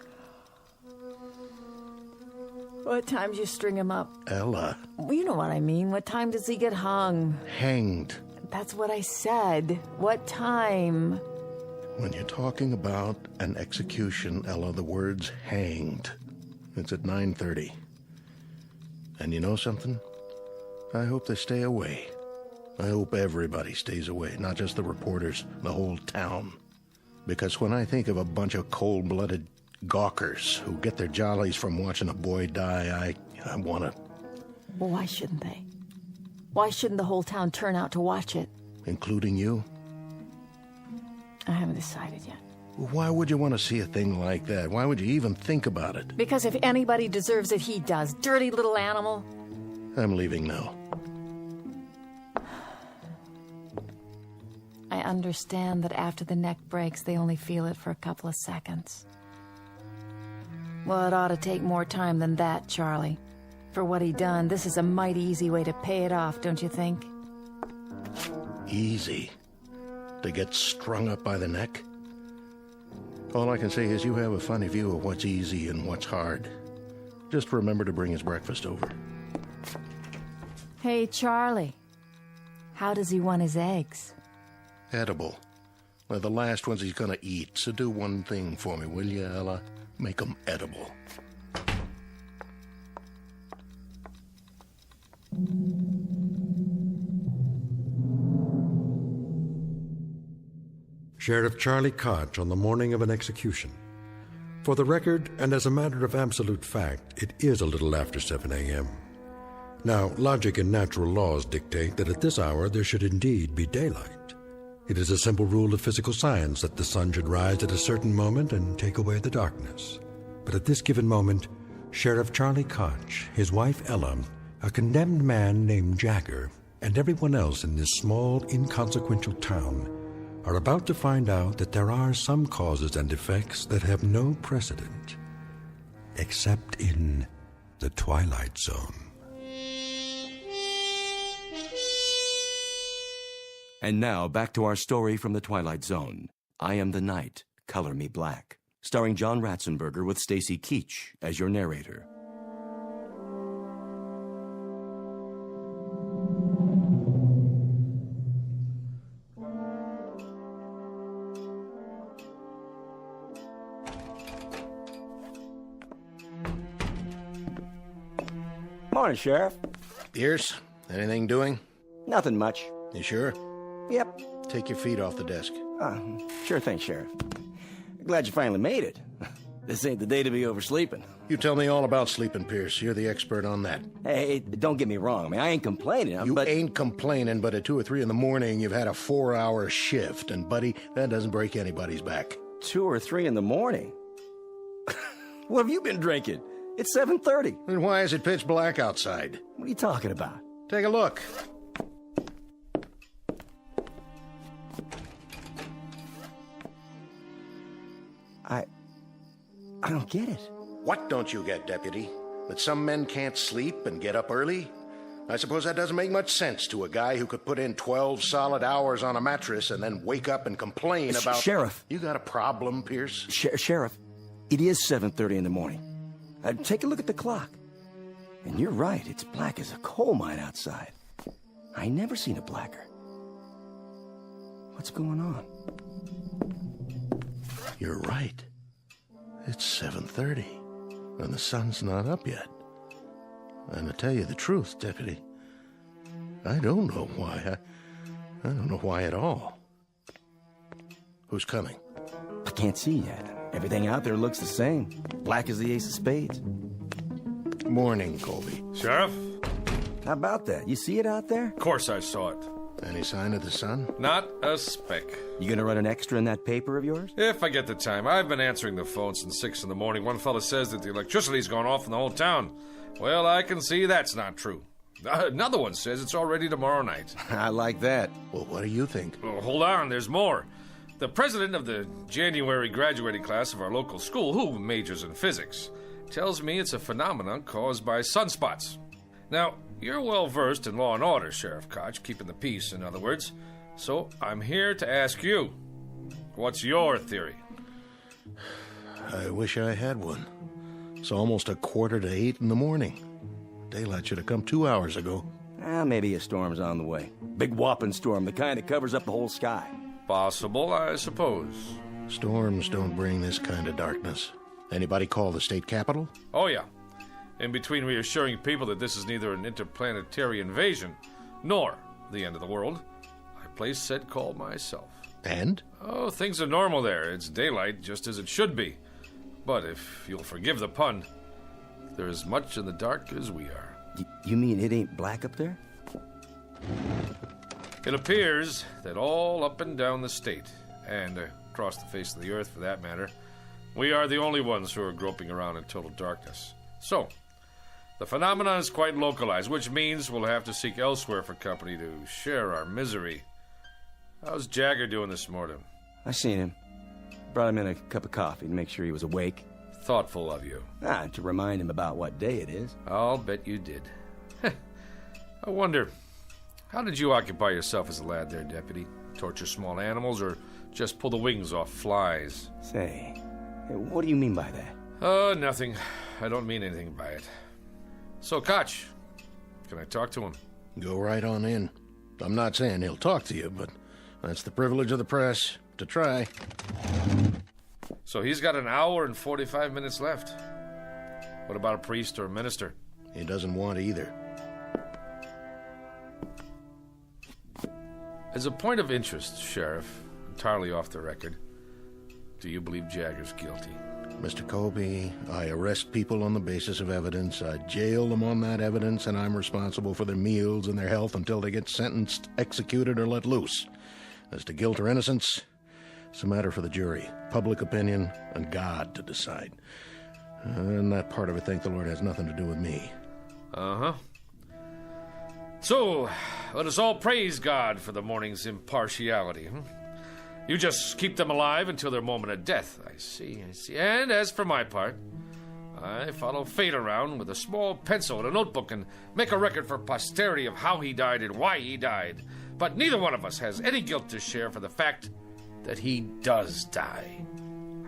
What time do you string him up? Ella. Well, you know what I mean. What time does he get hung? Hanged. That's what I said. What time? When you're talking about an execution, Ella, the word's hanged. It's at 9:30. And you know something? I hope they stay away. I hope everybody stays away, not just the reporters, the whole town. Because when I think of a bunch of cold-blooded gawkers who get their jollies from watching a boy die, I want to... Well, why shouldn't they? Why shouldn't the whole town turn out to watch it? Including you? I haven't decided yet. Why would you want to see a thing like that? Why would you even think about it? Because if anybody deserves it, he does. Dirty little animal. I'm leaving now. I understand that after the neck breaks, they only feel it for a couple of seconds. Well, it ought to take more time than that, Charlie. For what he done, this is a mighty easy way to pay it off, don't you think? Easy? To get strung up by the neck? All I can say is you have a funny view of what's easy and what's hard. Just remember to bring his breakfast over. Hey, Charlie. How does he want his eggs? Edible. They're the last ones he's gonna eat, so do one thing for me, will you, Ella? Make them edible. Sheriff Charlie Koch on the morning of an execution. For the record, and as a matter of absolute fact, it is a little after 7 a.m. Now, logic and natural laws dictate that at this hour there should indeed be daylight. It is a simple rule of physical science that the sun should rise at a certain moment and take away the darkness. But at this given moment, Sheriff Charlie Koch, his wife Ella, a condemned man named Jagger, and everyone else in this small, inconsequential town are about to find out that there are some causes and effects that have no precedent, except in the Twilight Zone. And now, back to our story from the Twilight Zone. I Am the Night, Color Me Black, starring John Ratzenberger with Stacy Keach as your narrator. Morning, Sheriff. Pierce, anything doing? Nothing much. You sure? Yep. Take your feet off the desk. Sure thing, Sheriff. Glad you finally made it. This ain't the day to be oversleeping. You tell me all about sleeping, Pierce. You're the expert on that. Hey, don't get me wrong. I mean, I ain't complaining. You ain't complaining, but at 2 or 3 in the morning, you've had a 4-hour shift. And, buddy, that doesn't break anybody's back. 2 or 3 in the morning? What have you been drinking? It's 7:30. Then why is it pitch black outside? What are you talking about? Take a look. I don't get it. What don't you get, Deputy? That some men can't sleep and get up early? I suppose that doesn't make much sense to a guy who could put in 12 solid hours on a mattress and then wake up and complain about... Sheriff. You got a problem, Pierce? Sheriff, it is 7:30 in the morning. Take a look at the clock. And you're right, it's black as a coal mine outside. I never seen it blacker. What's going on? You're right. It's 7:30, and the sun's not up yet. And to tell you the truth, Deputy, I don't know why. I don't know why at all. Who's coming? I can't see yet. Everything out there looks the same. Black as the ace of spades. Morning, Colby. Sheriff? How about that? You see it out there? Of course I saw it. Any sign of the sun? Not a speck. You gonna run an extra in that paper of yours? If I get the time. I've been answering the phone since 6 in the morning. One fella says that the electricity's gone off in the whole town. Well, I can see that's not true. Another one says it's already tomorrow night. I like that. Well, what do you think? Well, hold on, there's more. The president of the January graduating class of our local school, who majors in physics, tells me it's a phenomenon caused by sunspots. Now, you're well versed in law and order, Sheriff Koch, keeping the peace, in other words. So I'm here to ask you, what's your theory? I wish I had one. It's almost 7:45 in the morning. Daylight should have come 2 hours ago. Maybe a storm's on the way. Big whopping storm, the kind that covers up the whole sky. Possible, I suppose. Storms don't bring this kind of darkness. Anybody call the state capitol? Oh, yeah. In between reassuring people that this is neither an interplanetary invasion nor the end of the world, I placed said call myself. And? Oh, things are normal there. It's daylight, just as it should be. But if you'll forgive the pun, they're as much in the dark as we are. You mean it ain't black up there? It appears that all up and down the state, and across the face of the earth for that matter. We are the only ones who are groping around in total darkness. So, the phenomenon is quite localized, which means we'll have to seek elsewhere for company to share our misery. How's Jagger doing this morning? I seen him. Brought him in a cup of coffee to make sure he was awake. Thoughtful of you. To remind him about what day it is. I'll bet you did. I wonder, how did you occupy yourself as a lad there, Deputy? Torture small animals or just pull the wings off flies? Say, what do you mean by that? Nothing. I don't mean anything by it. So, Koch, can I talk to him? Go right on in. I'm not saying he'll talk to you, but that's the privilege of the press, to try. So he's got an hour and 45 minutes left. What about a priest or a minister? He doesn't want either. As a point of interest, Sheriff, entirely off the record, do you believe Jagger's guilty? Mr. Colby, I arrest people on the basis of evidence. I jail them on that evidence, and I'm responsible for their meals and their health until they get sentenced, executed, or let loose. As to guilt or innocence, it's a matter for the jury, public opinion, and God to decide. And that part of it, thank the Lord, has nothing to do with me. Uh-huh. So, let us all praise God for the morning's impartiality. You just keep them alive until their moment of death. I see. And as for my part, I follow fate around with a small pencil and a notebook and make a record for posterity of how he died and why he died. But neither one of us has any guilt to share for the fact that he does die.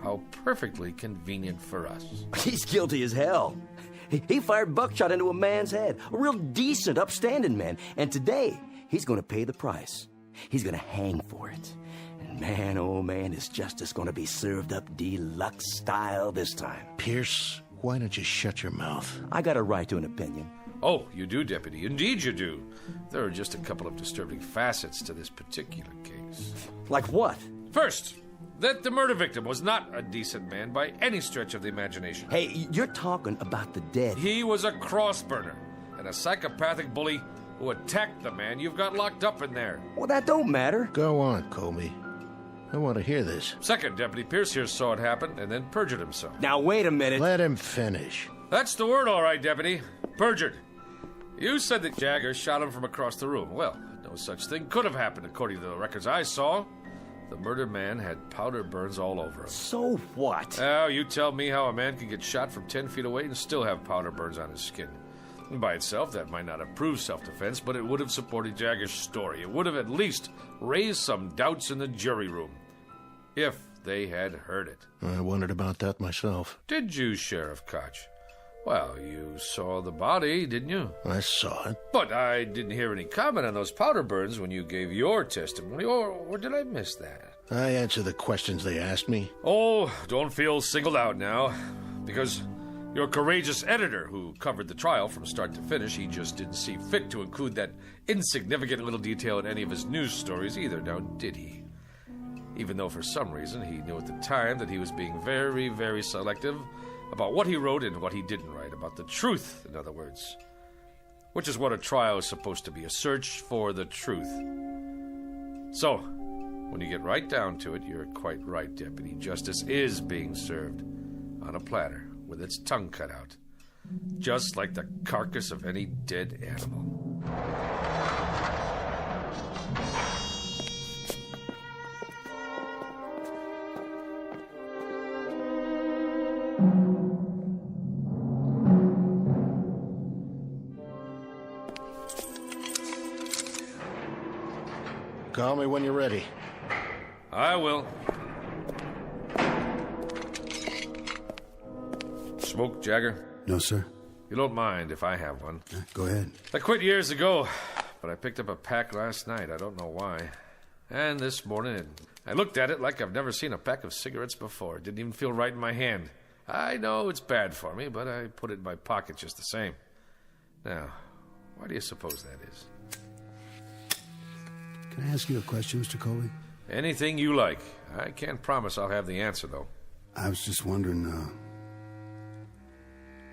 How perfectly convenient for us. He's guilty as hell. He fired buckshot into a man's head. A real decent, upstanding man. And today, he's going to pay the price. He's going to hang for it. And man, oh man, his justice going to be served up deluxe style this time. Pierce, why don't you shut your mouth? I got a right to an opinion. Oh, you do, Deputy. Indeed you do. There are just a couple of disturbing facets to this particular case. Like what? First, that the murder victim was not a decent man by any stretch of the imagination. Hey, you're talking about the dead. He was a crossburner and a psychopathic bully who attacked the man you've got locked up in there. Well, that don't matter. Go on, Colby. I want to hear this. Second, Deputy Pierce here saw it happen and then perjured himself. Now, wait a minute. Let him finish. That's the word, all right, Deputy. Perjured. You said that Jagger shot him from across the room. Well, no such thing could have happened according to the records I saw. The murdered man had powder burns all over him. So what? Oh, you tell me how a man can get shot from 10 feet away and still have powder burns on his skin. By itself, that might not have proved self-defense, but it would have supported Jagger's story. It would have at least raised some doubts in the jury room. If they had heard it. I wondered about that myself. Did you, Sheriff Koch? Well, you saw the body, didn't you? I saw it. But I didn't hear any comment on those powder burns when you gave your testimony, or did I miss that? I answered the questions they asked me. Oh, don't feel singled out now, because your courageous editor who covered the trial from start to finish, he just didn't see fit to include that insignificant little detail in any of his news stories either, now did he? Even though for some reason he knew at the time that he was being very, very selective about what he wrote and what he didn't write, about the truth, in other words. Which is what a trial is supposed to be, a search for the truth. So, when you get right down to it, you're quite right, Deputy. Justice is being served on a platter with its tongue cut out, just like the carcass of any dead animal. Call me when you're ready. I will. Smoke, Jagger? No, sir. You don't mind if I have one? Go ahead. I quit years ago, but I picked up a pack last night. I don't know why. And this morning, I looked at it like I've never seen a pack of cigarettes before. It didn't even feel right in my hand. I know it's bad for me, but I put it in my pocket just the same. Now, why do you suppose that is? Can I ask you a question, Mr. Colby? Anything you like. I can't promise I'll have the answer, though. I was just wondering,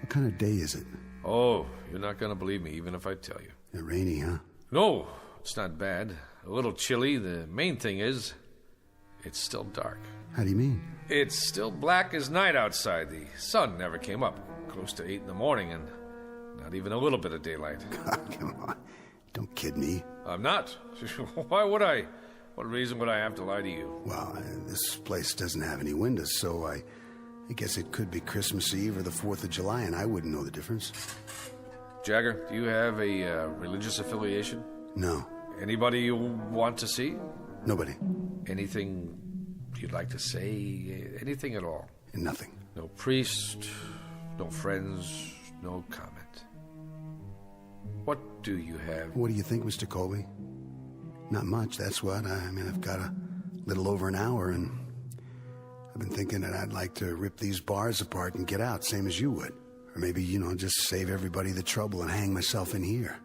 what kind of day is it? Oh, you're not going to believe me, even if I tell you. Rainy, huh? No, it's not bad. A little chilly. The main thing is, It's still dark. How do you mean? It's still black as night outside. The sun never came up. Close to 8 in the morning, and not even a little bit of daylight. God, come on. Don't kid me. I'm not. Why would I? What reason would I have to lie to you? Well, this place doesn't have any windows, so I guess it could be Christmas Eve or the 4th of July, and I wouldn't know the difference. Jagger, do you have a religious affiliation? No. Anybody you want to see? Nobody. Anything you'd like to say? Anything at all? Nothing. No priest, no friends, no comment. What do you have? What do you think, Mr. Colby? Not much, that's what. I mean, I've got a little over an hour, and I've been thinking that I'd like to rip these bars apart and get out, same as you would. Or maybe, just save everybody the trouble and hang myself in here.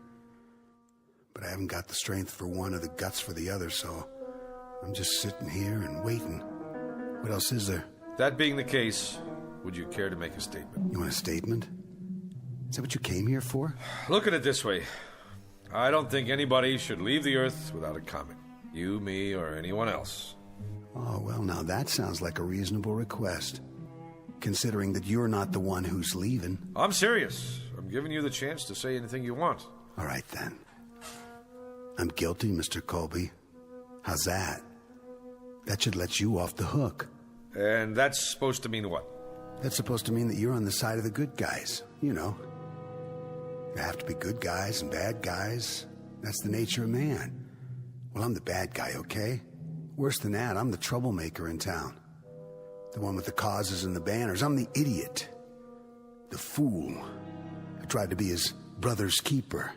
But I haven't got the strength for one or the guts for the other, so I'm just sitting here and waiting. What else is there? That being the case, would you care to make a statement? You want a statement? Is that what you came here for? Look at it this way. I don't think anybody should leave the Earth without a comment. You, me, or anyone else. Oh, well, now that sounds like a reasonable request. Considering that you're not the one who's leaving. I'm serious. I'm giving you the chance to say anything you want. All right, then. I'm guilty, Mr. Colby. How's that? That should let you off the hook. And that's supposed to mean what? That's supposed to mean that you're on the side of the good guys. You know. There have to be good guys and bad guys. That's the nature of man. Well, I'm the bad guy, okay? Worse than that, I'm the troublemaker in town. The one with the causes and the banners. I'm the idiot. The fool. I tried to be his brother's keeper.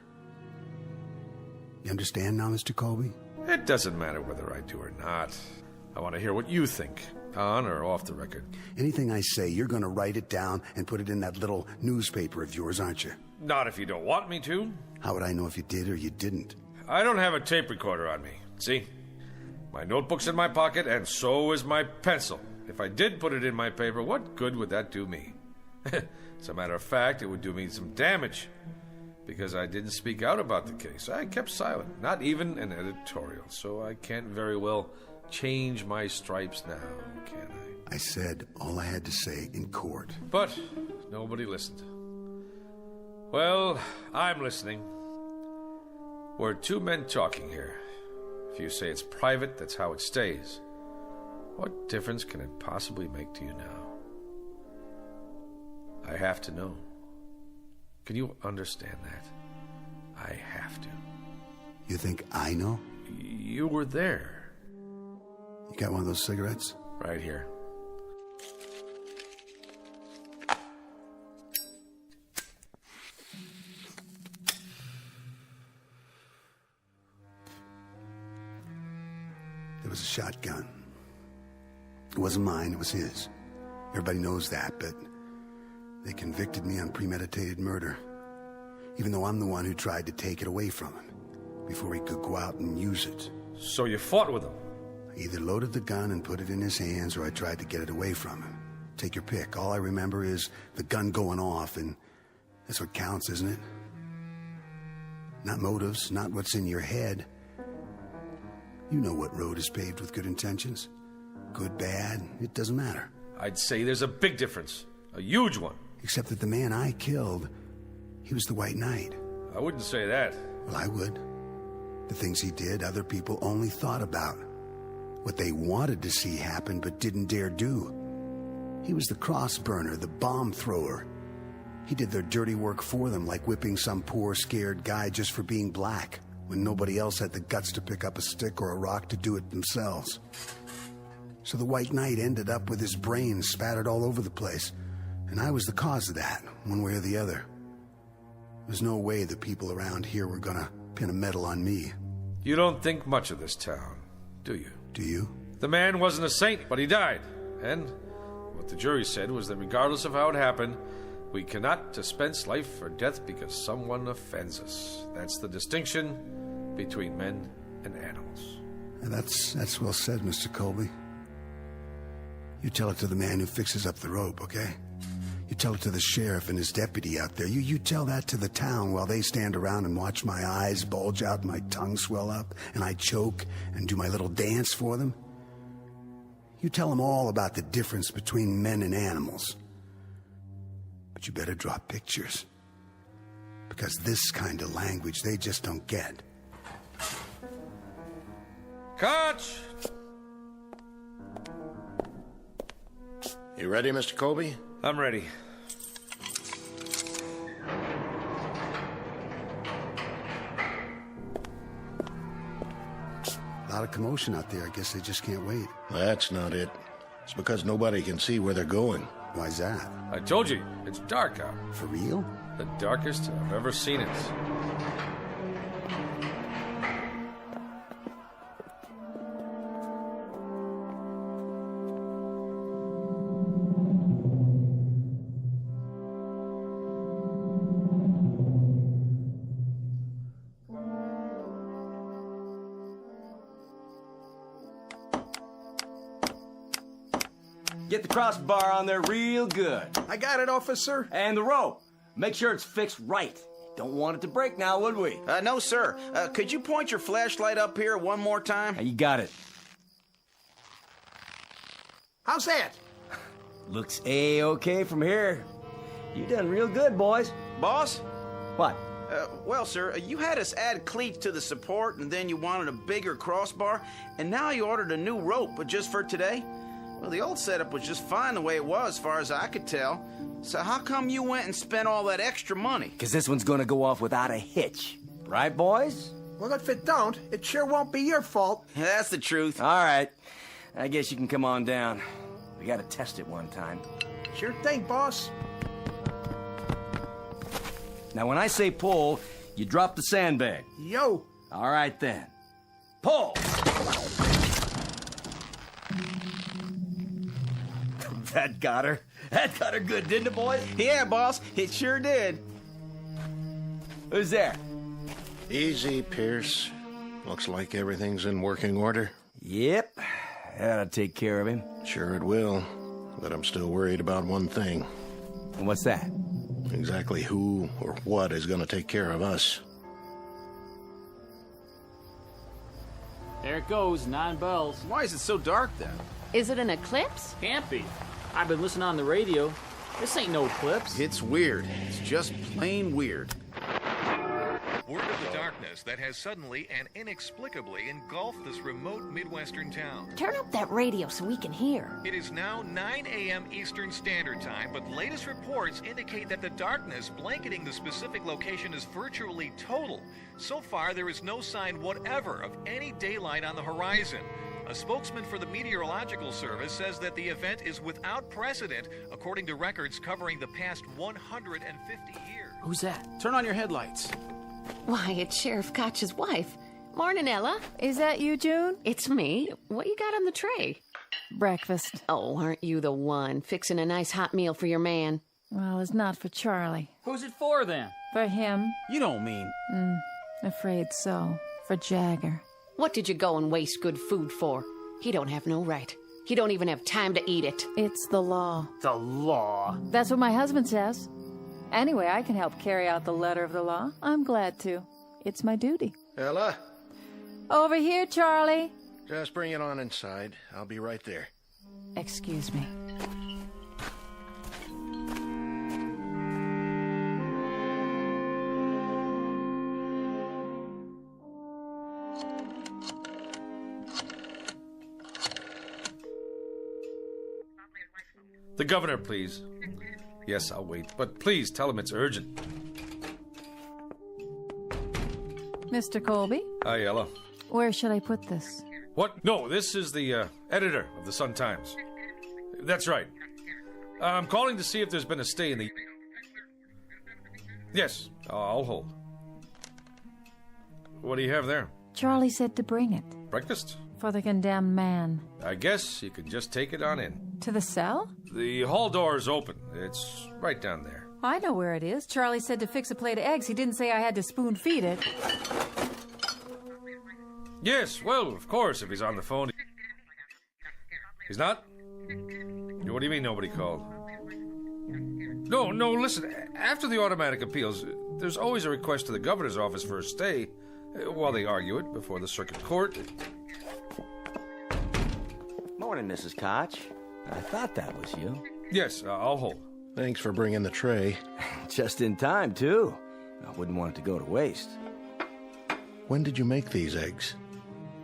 You understand now, Mr. Colby? It doesn't matter whether I do or not. I want to hear what you think, on or off the record. Anything I say, you're going to write it down and put it in that little newspaper of yours, aren't you? Not if you don't want me to. How would I know if you did or you didn't? I don't have a tape recorder on me. See? My notebook's in my pocket, and so is my pencil. If I did put it in my paper, what good would that do me? As a matter of fact, it would do me some damage. Because I didn't speak out about the case. I kept silent. Not even an editorial. So I can't very well change my stripes now, can I? I said all I had to say in court. But nobody listened. Well, I'm listening. We're two men talking here. If you say it's private, that's how it stays. What difference can it possibly make to you now? I have to know. Can you understand that? I have to. You think I know? You were there. You got one of those cigarettes? Right here. There was a shotgun. It wasn't mine, it was his. Everybody knows that, but they convicted me on premeditated murder. Even though I'm the one who tried to take it away from him before he could go out and use it. So you fought with him? I either loaded the gun and put it in his hands, or I tried to get it away from him. Take your pick. All I remember is the gun going off, and that's what counts, isn't it? Not motives, not what's in your head. You know what road is paved with good intentions. Good, bad, it doesn't matter. I'd say there's a big difference. A huge one. Except that the man I killed, he was the White Knight. I wouldn't say that. Well, I would. The things he did, other people only thought about. What they wanted to see happen but didn't dare do. He was the cross burner, the bomb thrower. He did their dirty work for them, like whipping some poor, scared guy just for being black, when nobody else had the guts to pick up a stick or a rock to do it themselves. So the White Knight ended up with his brains spattered all over the place. And I was the cause of that, one way or the other. There's no way the people around here were gonna pin a medal on me. You don't think much of this town, do you? Do you? The man wasn't a saint, but he died. And what the jury said was that regardless of how it happened, we cannot dispense life or death because someone offends us. That's the distinction between men and animals. And that's well said, Mr. Colby. You tell it to the man who fixes up the rope, okay? You tell it to the sheriff and his deputy out there. You tell that to the town while they stand around and watch my eyes bulge out and my tongue swell up and I choke and do my little dance for them. You tell them all about the difference between men and animals. But you better draw pictures. Because this kind of language they just don't get. Catch! You ready, Mr. Colby? I'm ready. A lot of commotion out there. I guess they just can't wait. That's not it. It's because nobody can see where they're going. Why's that? I told you, it's dark out. For real? The darkest I've ever seen it. Get the crossbar on there real good. I got it, officer. And the rope. Make sure it's fixed right. Don't want it to break now, would we? No, sir. Could you point your flashlight up here one more time? You got it. How's that? Looks A-okay from here. You done real good, boys. Boss? What? Well, sir, you had us add cleats to the support, and then you wanted a bigger crossbar, and now you ordered a new rope, but just for today? Well, the old setup was just fine the way it was, as far as I could tell. So how come you went and spent all that extra money? Because this one's gonna go off without a hitch. Right, boys? Well, if it don't, it sure won't be your fault. That's the truth. All right. I guess you can come on down. We gotta test it one time. Sure thing, boss. Now, when I say pull, you drop the sandbag. Yo. All right, then. Pull! That got her. That got her good, didn't it, boys? Yeah, boss. It sure did. Who's there? Easy, Pierce. Looks like everything's in working order. Yep. That'll take care of him. Sure it will. But I'm still worried about one thing. What's that? Exactly who or what is going to take care of us. There it goes, 9 bells. Why is it so dark then? Is it an eclipse? Can't be. I've been listening on the radio. This ain't no eclipse. It's weird. It's just plain weird. Word of the darkness that has suddenly and inexplicably engulfed this remote Midwestern town. Turn up that radio so we can hear. It is now 9 a.m. Eastern Standard Time, but latest reports indicate that the darkness blanketing the specific location is virtually total. So far, there is no sign whatever of any daylight on the horizon. A spokesman for the Meteorological Service says that the event is without precedent, according to records covering the past 150 years. Who's that? Turn on your headlights. Why, it's Sheriff Koch's wife. Morning, Ella. Is that you, June? It's me. What you got on the tray? Breakfast. Oh, aren't you the one? Fixing a nice hot meal for your man. Well, it's not for Charlie. Who's it for, then? For him. You don't mean... Afraid so. For Jagger. What did you go and waste good food for? He don't have no right. He don't even have time to eat it. It's the law. The law? That's what my husband says. Anyway, I can help carry out the letter of the law. I'm glad to. It's my duty. Ella? Over here, Charlie. Just bring it on inside. I'll be right there. Excuse me. The governor, please. Yes, I'll wait, but please tell him it's urgent. Mr. Colby? Hi, Ella. Where should I put this? What? No, this is the editor of the Sun-Times. That's right. I'm calling to see if there's been a stay in the... Yes, I'll hold. What do you have there? Charlie said to bring it. Breakfast? For the condemned man. I guess you can just take it on in. To the cell? The hall door is open. It's right down there. I know where it is. Charlie said to fix a plate of eggs. He didn't say I had to spoon feed it. Yes, well, of course, if he's on the phone. He's not? What do you mean nobody called? No, listen. After the automatic appeals, there's always a request to the governor's office for a stay while they argue it before the circuit court. Morning, Mrs. Koch. I thought that was you. Yes, I'll hold. Thanks for bringing the tray. Just in time, too. I wouldn't want it to go to waste. When did you make these eggs?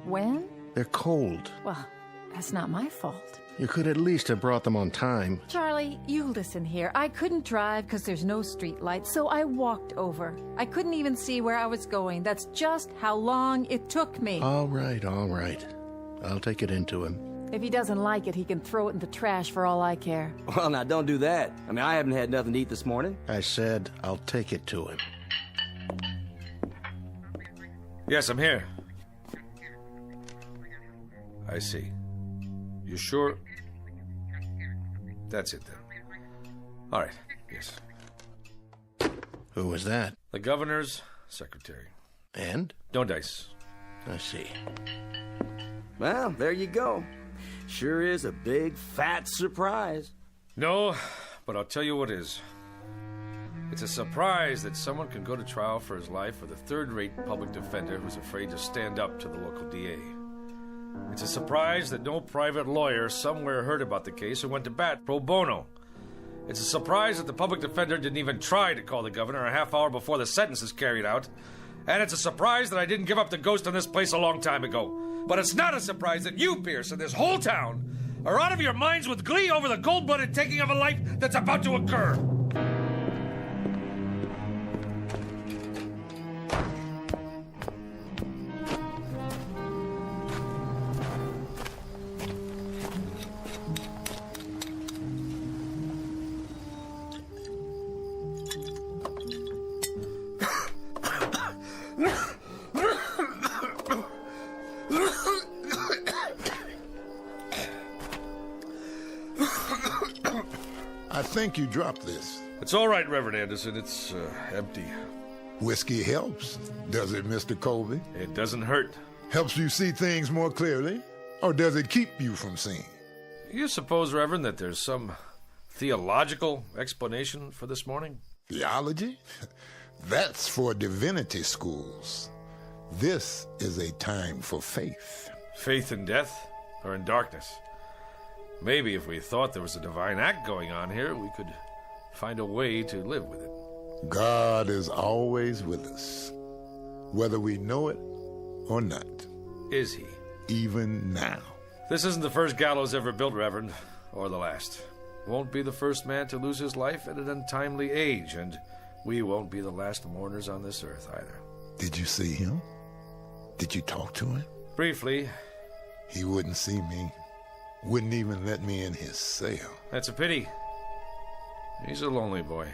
When? They're cold. Well, that's not my fault. You could at least have brought them on time. Charlie, you listen here. I couldn't drive because there's no street lights, so I walked over. I couldn't even see where I was going. That's just how long it took me. All right, all right. I'll take it into him. If he doesn't like it, he can throw it in the trash for all I care. Well, now, don't do that. I mean, I haven't had nothing to eat this morning. I said I'll take it to him. Yes, I'm here. I see. You sure? That's it, then. All right, yes. Who was that? The governor's secretary. And? No dice. I see. Well, there you go. Sure is a big, fat surprise. No, but I'll tell you what is. It's a surprise that someone can go to trial for his life with a third-rate public defender who's afraid to stand up to the local DA. It's a surprise that no private lawyer somewhere heard about the case and went to bat pro bono. It's a surprise that the public defender didn't even try to call the governor a half hour before the sentence is carried out. And it's a surprise that I didn't give up the ghost on this place a long time ago. But it's not a surprise that you, Pierce, and this whole town are out of your minds with glee over the cold-blooded taking of a life that's about to occur. I think you dropped this. It's all right, Reverend Anderson. It's empty. Whiskey helps, does it, Mr. Colby? It doesn't hurt. Helps you see things more clearly? Or does it keep you from seeing? You suppose, Reverend, that there's some theological explanation for this morning? Theology? That's for divinity schools. This is a time for faith. Faith in death or in darkness? Maybe if we thought there was a divine act going on here, we could find a way to live with it. God is always with us, whether we know it or not. Is he? Even now. This isn't the first gallows ever built, Reverend, or the last. Won't be the first man to lose his life at an untimely age, and we won't be the last mourners on this earth either. Did you see him? Did you talk to him? Briefly. He wouldn't see me. Wouldn't even let me in his cell. That's a pity. He's a lonely boy.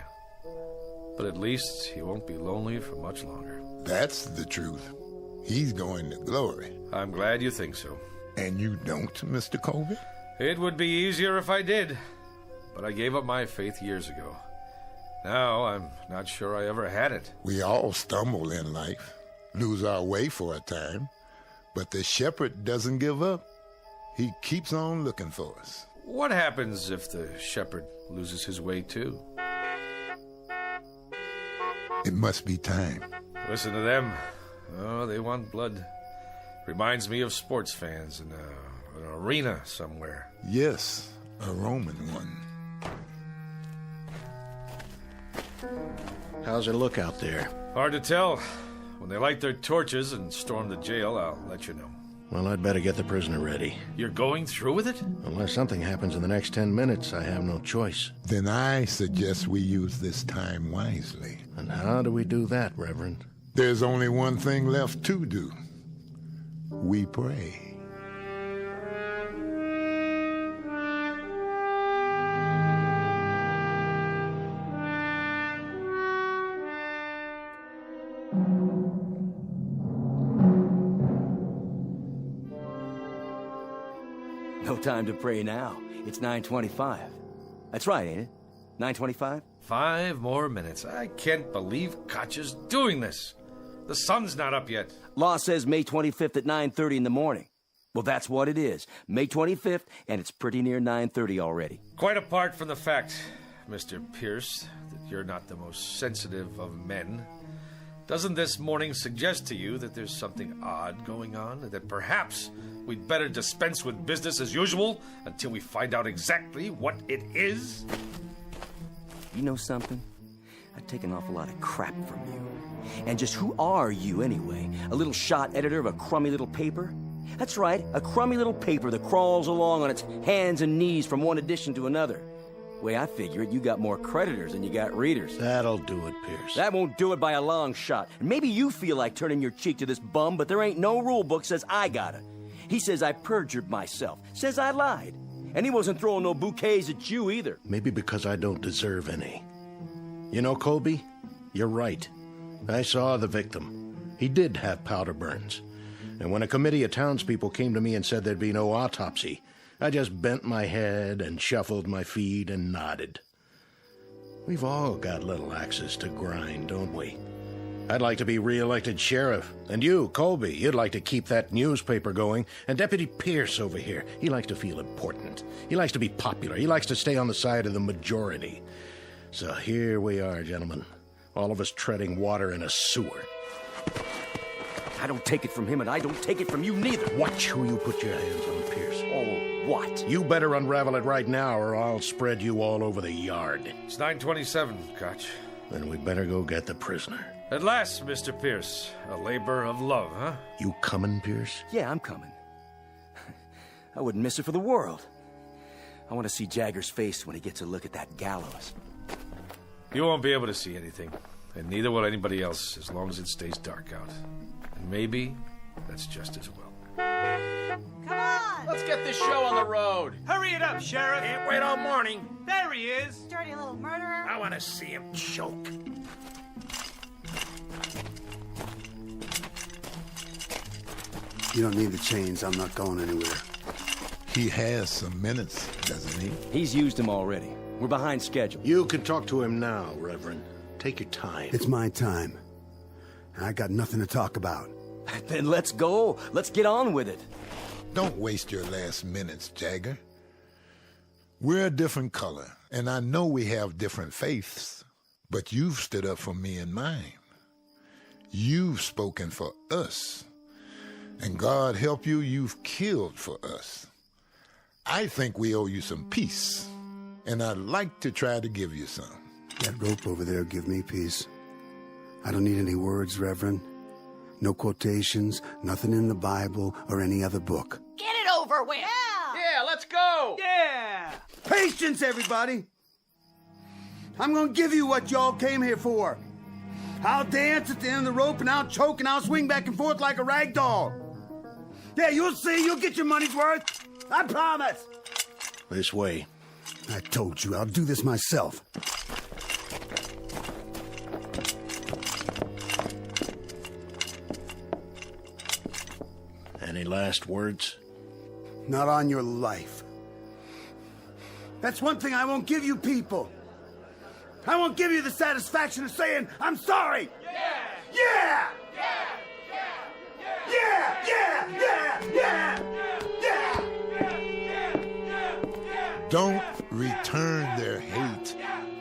But at least he won't be lonely for much longer. That's the truth. He's going to glory. I'm glad you think so. And you don't, Mr. Colby? It would be easier if I did. But I gave up my faith years ago. Now I'm not sure I ever had it. We all stumble in life, lose our way for a time. But the shepherd doesn't give up. He keeps on looking for us. What happens if the shepherd loses his way too? It must be time. Listen to them. Oh, they want blood. Reminds me of sports fans in an arena somewhere. Yes, a Roman one. How's it look out there? Hard to tell. When they light their torches and storm the jail, I'll let you know. Well, I'd better get the prisoner ready. You're going through with it? Unless something happens in the next 10 minutes, I have no choice. Then I suggest we use this time wisely. And how do we do that, Reverend? There's only one thing left to do. We pray. No time to pray now. It's 9:25. That's right, ain't it? 9:25? 5 more minutes. I can't believe Koch is doing this. The sun's not up yet. Law says May 25th at 9:30 in the morning. Well, that's what it is. May 25th, and it's pretty near 9:30 already. Quite apart from the fact, Mr. Pierce, that you're not the most sensitive of men, Doesn't this morning suggest to you that there's something odd going on, and that perhaps we'd better dispense with business as usual until we find out exactly what it is? You know something? I take an awful lot of crap from you. And just who are you, anyway? A little shot editor of a crummy little paper? That's right, a crummy little paper that crawls along on its hands and knees from one edition to another. The way I figure it, you got more creditors than you got readers. That'll do it, Pierce. That won't do it by a long shot. And maybe you feel like turning your cheek to this bum, but there ain't no rule book says I gotta. He says I perjured myself, says I lied. And he wasn't throwing no bouquets at you either. Maybe because I don't deserve any. You know, Colby, you're right. I saw the victim. He did have powder burns. And when a committee of townspeople came to me and said there'd be no autopsy, I just bent my head and shuffled my feet and nodded. We've all got little axes to grind, don't we? I'd like to be re-elected sheriff. And you, Colby, you'd like to keep that newspaper going. And Deputy Pierce over here, he likes to feel important. He likes to be popular. He likes to stay on the side of the majority. So here we are, gentlemen. All of us treading water in a sewer. I don't take it from him, and I don't take it from you neither. Watch who you put your hands on, Pierce. Oh, what? You better unravel it right now, or I'll spread you all over the yard. It's 9:27, Koch. Then we better go get the prisoner. At last, Mr. Pierce. A labor of love, huh? You coming, Pierce? Yeah, I'm coming. I wouldn't miss it for the world. I want to see Jagger's face when he gets a look at that gallows. You won't be able to see anything, and neither will anybody else as long as it stays dark out. And maybe that's just as well. Come on! Let's get this show on the road. Hurry it up, Sheriff. Can't wait all morning. There he is. Dirty little murderer. I want to see him choke. You don't need the chains. I'm not going anywhere. He has some minutes, doesn't he? He's used them already. We're behind schedule. You can talk to him now, Reverend. Take your time. It's my time. I got nothing to talk about. Then let's go. Let's get on with it. Don't waste your last minutes, Jagger. We're a different color, and I know we have different faiths, but you've stood up for me and mine. You've spoken for us. And God help you, you've killed for us. I think we owe you some peace, and I'd like to try to give you some. That rope over there give me peace. I don't need any words, Reverend. No quotations, nothing in the Bible or any other book. Get it over with! Yeah, let's go! Yeah! Patience, everybody! I'm gonna give you what y'all came here for. I'll dance at the end of the rope, and I'll choke, and I'll swing back and forth like a rag doll. Yeah, you'll see. You'll get your money's worth. I promise. This way. I told you, I'll do this myself. Any last words? Not on your life. That's one thing I won't give you people. I won't give you the satisfaction of saying, I'm sorry. Yeah! Yeah! Yeah! Yeah! Yeah! Yeah! Don't return their hate.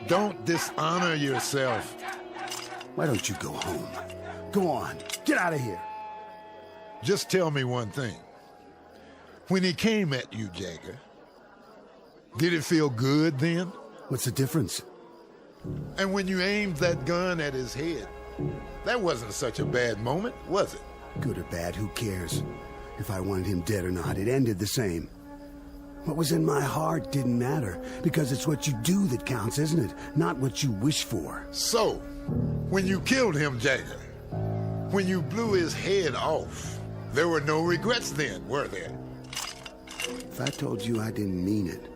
Don't dishonor yourself. Why don't you go home? Go on. Get out of here. Just tell me one thing. When he came at you, Jagger, did it feel good then? What's the difference? And when you aimed that gun at his head, that wasn't such a bad moment, was it? Good or bad, who cares? If I wanted him dead or not, it ended the same. What was in my heart didn't matter, because it's what you do that counts, isn't it? Not what you wish for. So, when you killed him, Jagger, when you blew his head off, there were no regrets then, were there? If I told you I didn't mean it,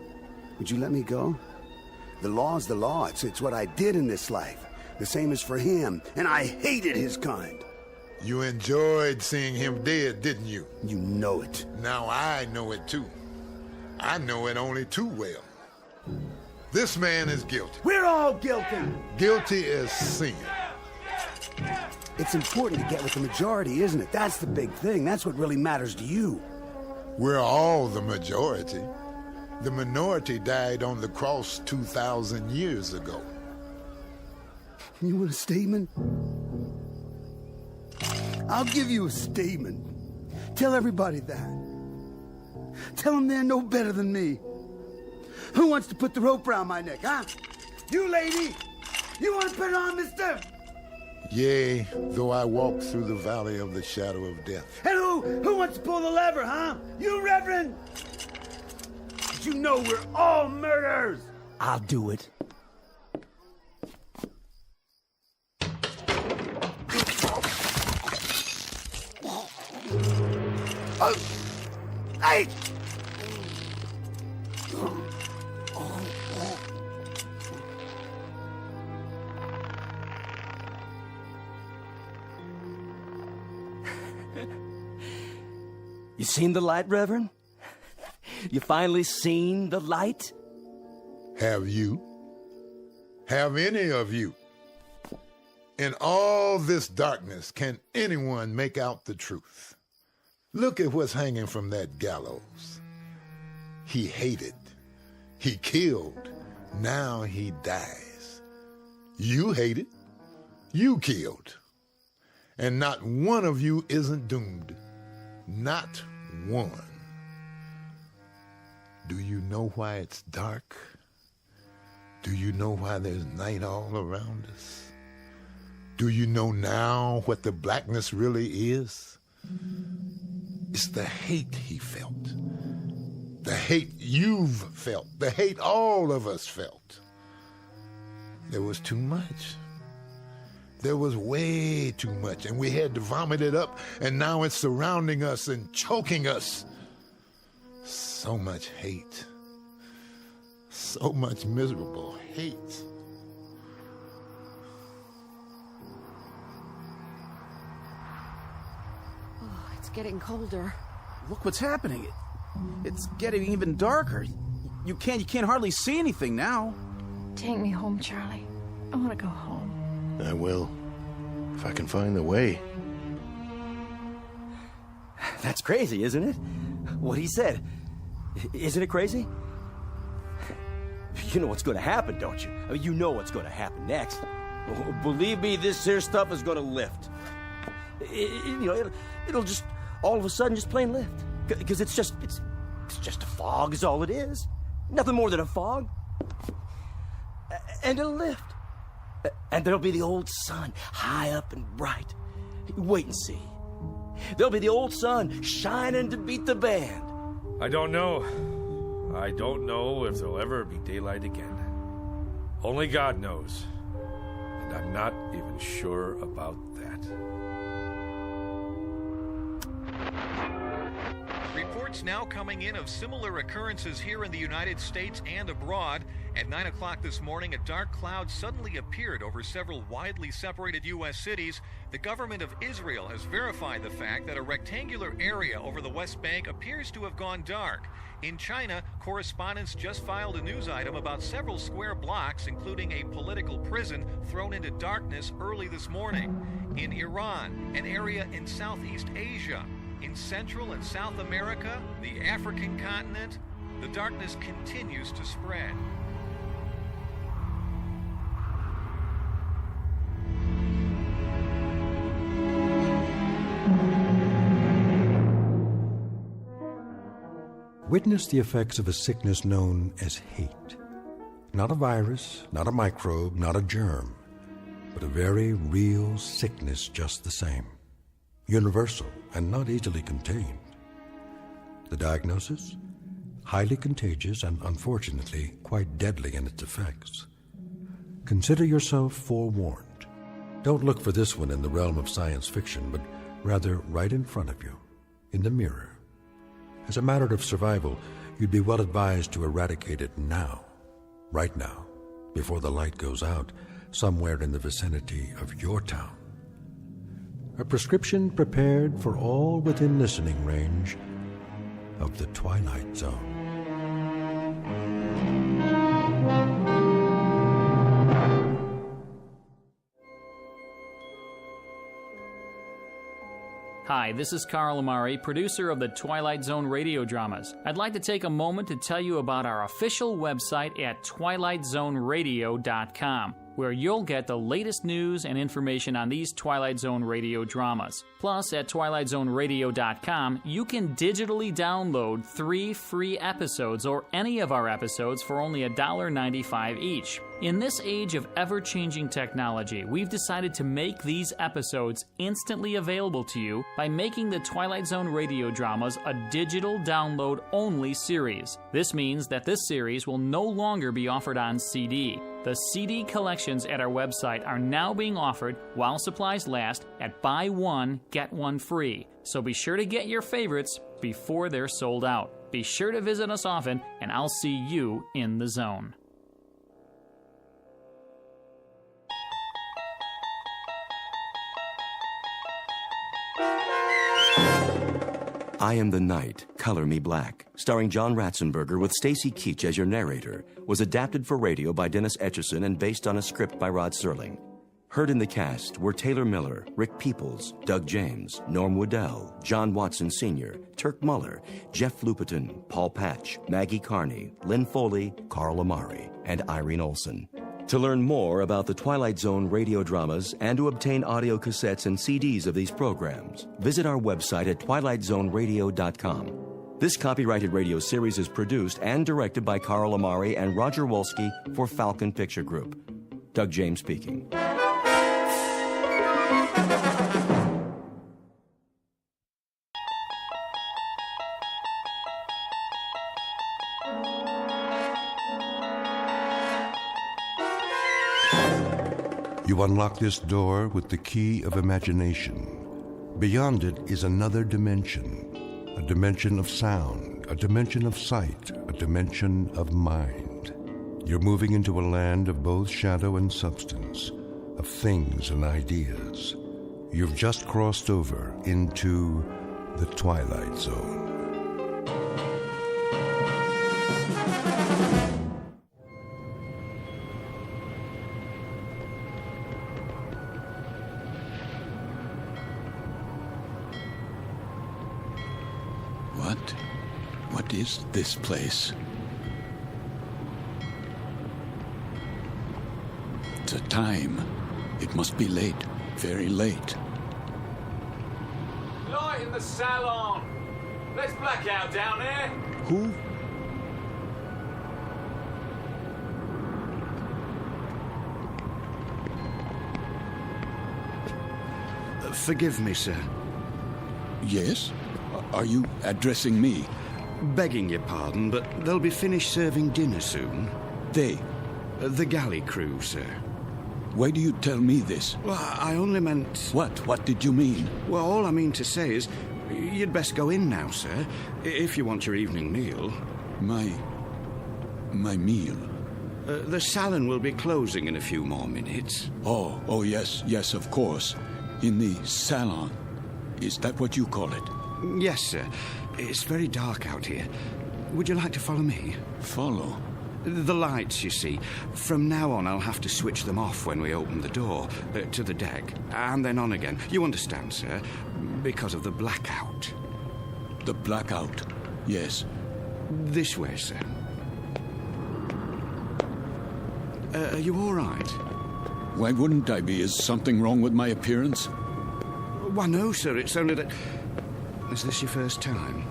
would you let me go? The law's the law. It's what I did in this life. The same as for him, and I hated his kind. You enjoyed seeing him dead, didn't you? You know it. Now I know it too. I know it only too well. This man is guilty. We're all guilty. Guilty as sin. It's important to get with the majority, isn't it? That's the big thing. That's what really matters to you. We're all the majority. The minority died on the cross 2,000 years ago. You want a statement? I'll give you a statement. Tell everybody that. Tell them they're no better than me. Who wants to put the rope around my neck, huh? You, lady! You want to put it on, mister? Yea, though I walk through the valley of the shadow of death. And who wants to pull the lever, huh? You, Reverend? But you know we're all murderers! I'll do it. Hey! You seen the light, Reverend? You finally seen the light? Have you? Have any of you? In all this darkness, can anyone make out the truth? Look at what's hanging from that gallows. He hated. He killed. Now he dies. You hated. You killed. And not one of you isn't doomed. Not one. Do you know why it's dark? Do you know why there's night all around us? Do you know now what the blackness really is? It's the hate he felt. The hate you've felt. The hate all of us felt. There was too much. There was way too much, and we had to vomit it up, and now it's surrounding us and choking us. So much hate. So much miserable hate. Oh, it's getting colder. Look what's happening. It's getting even darker. You can't hardly see anything now. Take me home, Charlie. I want to go home. I will, if I can find the way. That's crazy, isn't it? What he said. Isn't it crazy? You know what's going to happen, don't you? I mean, you know what's going to happen next. Oh, believe me, this here stuff is going to lift. It'll just all of a sudden just plain lift. Because it's just a fog is all it is. Nothing more than a fog. And it'll lift. And there'll be the old sun high up and bright. Wait and see. There'll be the old sun shining to beat the band. I don't know. I don't know if there'll ever be daylight again. Only God knows. And I'm not even sure about that. Reports now coming in of similar occurrences here in the United States and abroad. At 9 o'clock this morning, a dark cloud suddenly appeared over several widely separated U.S. cities. The government of Israel has verified the fact that a rectangular area over the West Bank appears to have gone dark. In China, correspondents just filed a news item about several square blocks, including a political prison, thrown into darkness early this morning. In Iran, an area in Southeast Asia, in Central and South America, the African continent, the darkness continues to spread. Witness the effects of a sickness known as hate. Not a virus, not a microbe, not a germ, but a very real sickness just the same. Universal and not easily contained. The diagnosis? Highly contagious and unfortunately quite deadly in its effects. Consider yourself forewarned. Don't look for this one in the realm of science fiction, but rather right in front of you, in the mirror. As a matter of survival, you'd be well advised to eradicate it now, right now, before the light goes out, somewhere in the vicinity of your town. A prescription prepared for all within listening range of the Twilight Zone. Hi, this is Carl Amari, producer of the Twilight Zone radio dramas. I'd like to take a moment to tell you about our official website at twilightzoneradio.com. where you'll get the latest news and information on these Twilight Zone radio dramas. Plus, at twilightzoneradio.com, you can digitally download 3 free episodes or any of our episodes for only $1.95 each. In this age of ever-changing technology, we've decided to make these episodes instantly available to you by making the Twilight Zone radio dramas a digital download-only series. This means that this series will no longer be offered on CD. The CD collections at our website are now being offered while supplies last at buy one, get one free. So be sure to get your favorites before they're sold out. Be sure to visit us often, and I'll see you in the zone. I Am the Night, Color Me Black, starring John Ratzenberger with Stacy Keach as your narrator, was adapted for radio by Dennis Etchison and based on a script by Rod Serling. Heard in the cast were Taylor Miller, Rick Peoples, Doug James, Norm Woodell, John Watson Sr., Turk Muller, Jeff Lupetin, Paul Patch, Maggie Carney, Lynn Foley, Carl Amari, and Irene Olson. To learn more about the Twilight Zone radio dramas and to obtain audio cassettes and CDs of these programs, visit our website at twilightzoneradio.com. This copyrighted radio series is produced and directed by Carl Amari and Roger Wolski for Falcon Picture Group. Doug James speaking. You unlock this door with the key of imagination. Beyond it is another dimension, a dimension of sound, a dimension of sight, a dimension of mind. You're moving into a land of both shadow and substance, of things and ideas. You've just crossed over into the Twilight Zone. What is this place? The time. It must be late. Very late. Light in the salon. Let's black out down there. Who? Forgive me, sir. Yes? Are you addressing me? Begging your pardon, but they'll be finished serving dinner soon. They? The galley crew, sir. Why do you tell me this? Well, I only meant... What? What did you mean? Well, all I mean to say is, you'd best go in now, sir, if you want your evening meal. My meal? The salon will be closing in a few more minutes. Oh, yes, of course. In the salon. Is that what you call it? Yes, sir. It's very dark out here. Would you like to follow me? Follow? The lights, you see. From now on, I'll have to switch them off when we open the door to the deck, and then on again. You understand, sir? Because of the blackout. The blackout? Yes. This way, sir. Are you all right? Why wouldn't I be? Is something wrong with my appearance? Why, no, sir. It's only that... Is this your first time?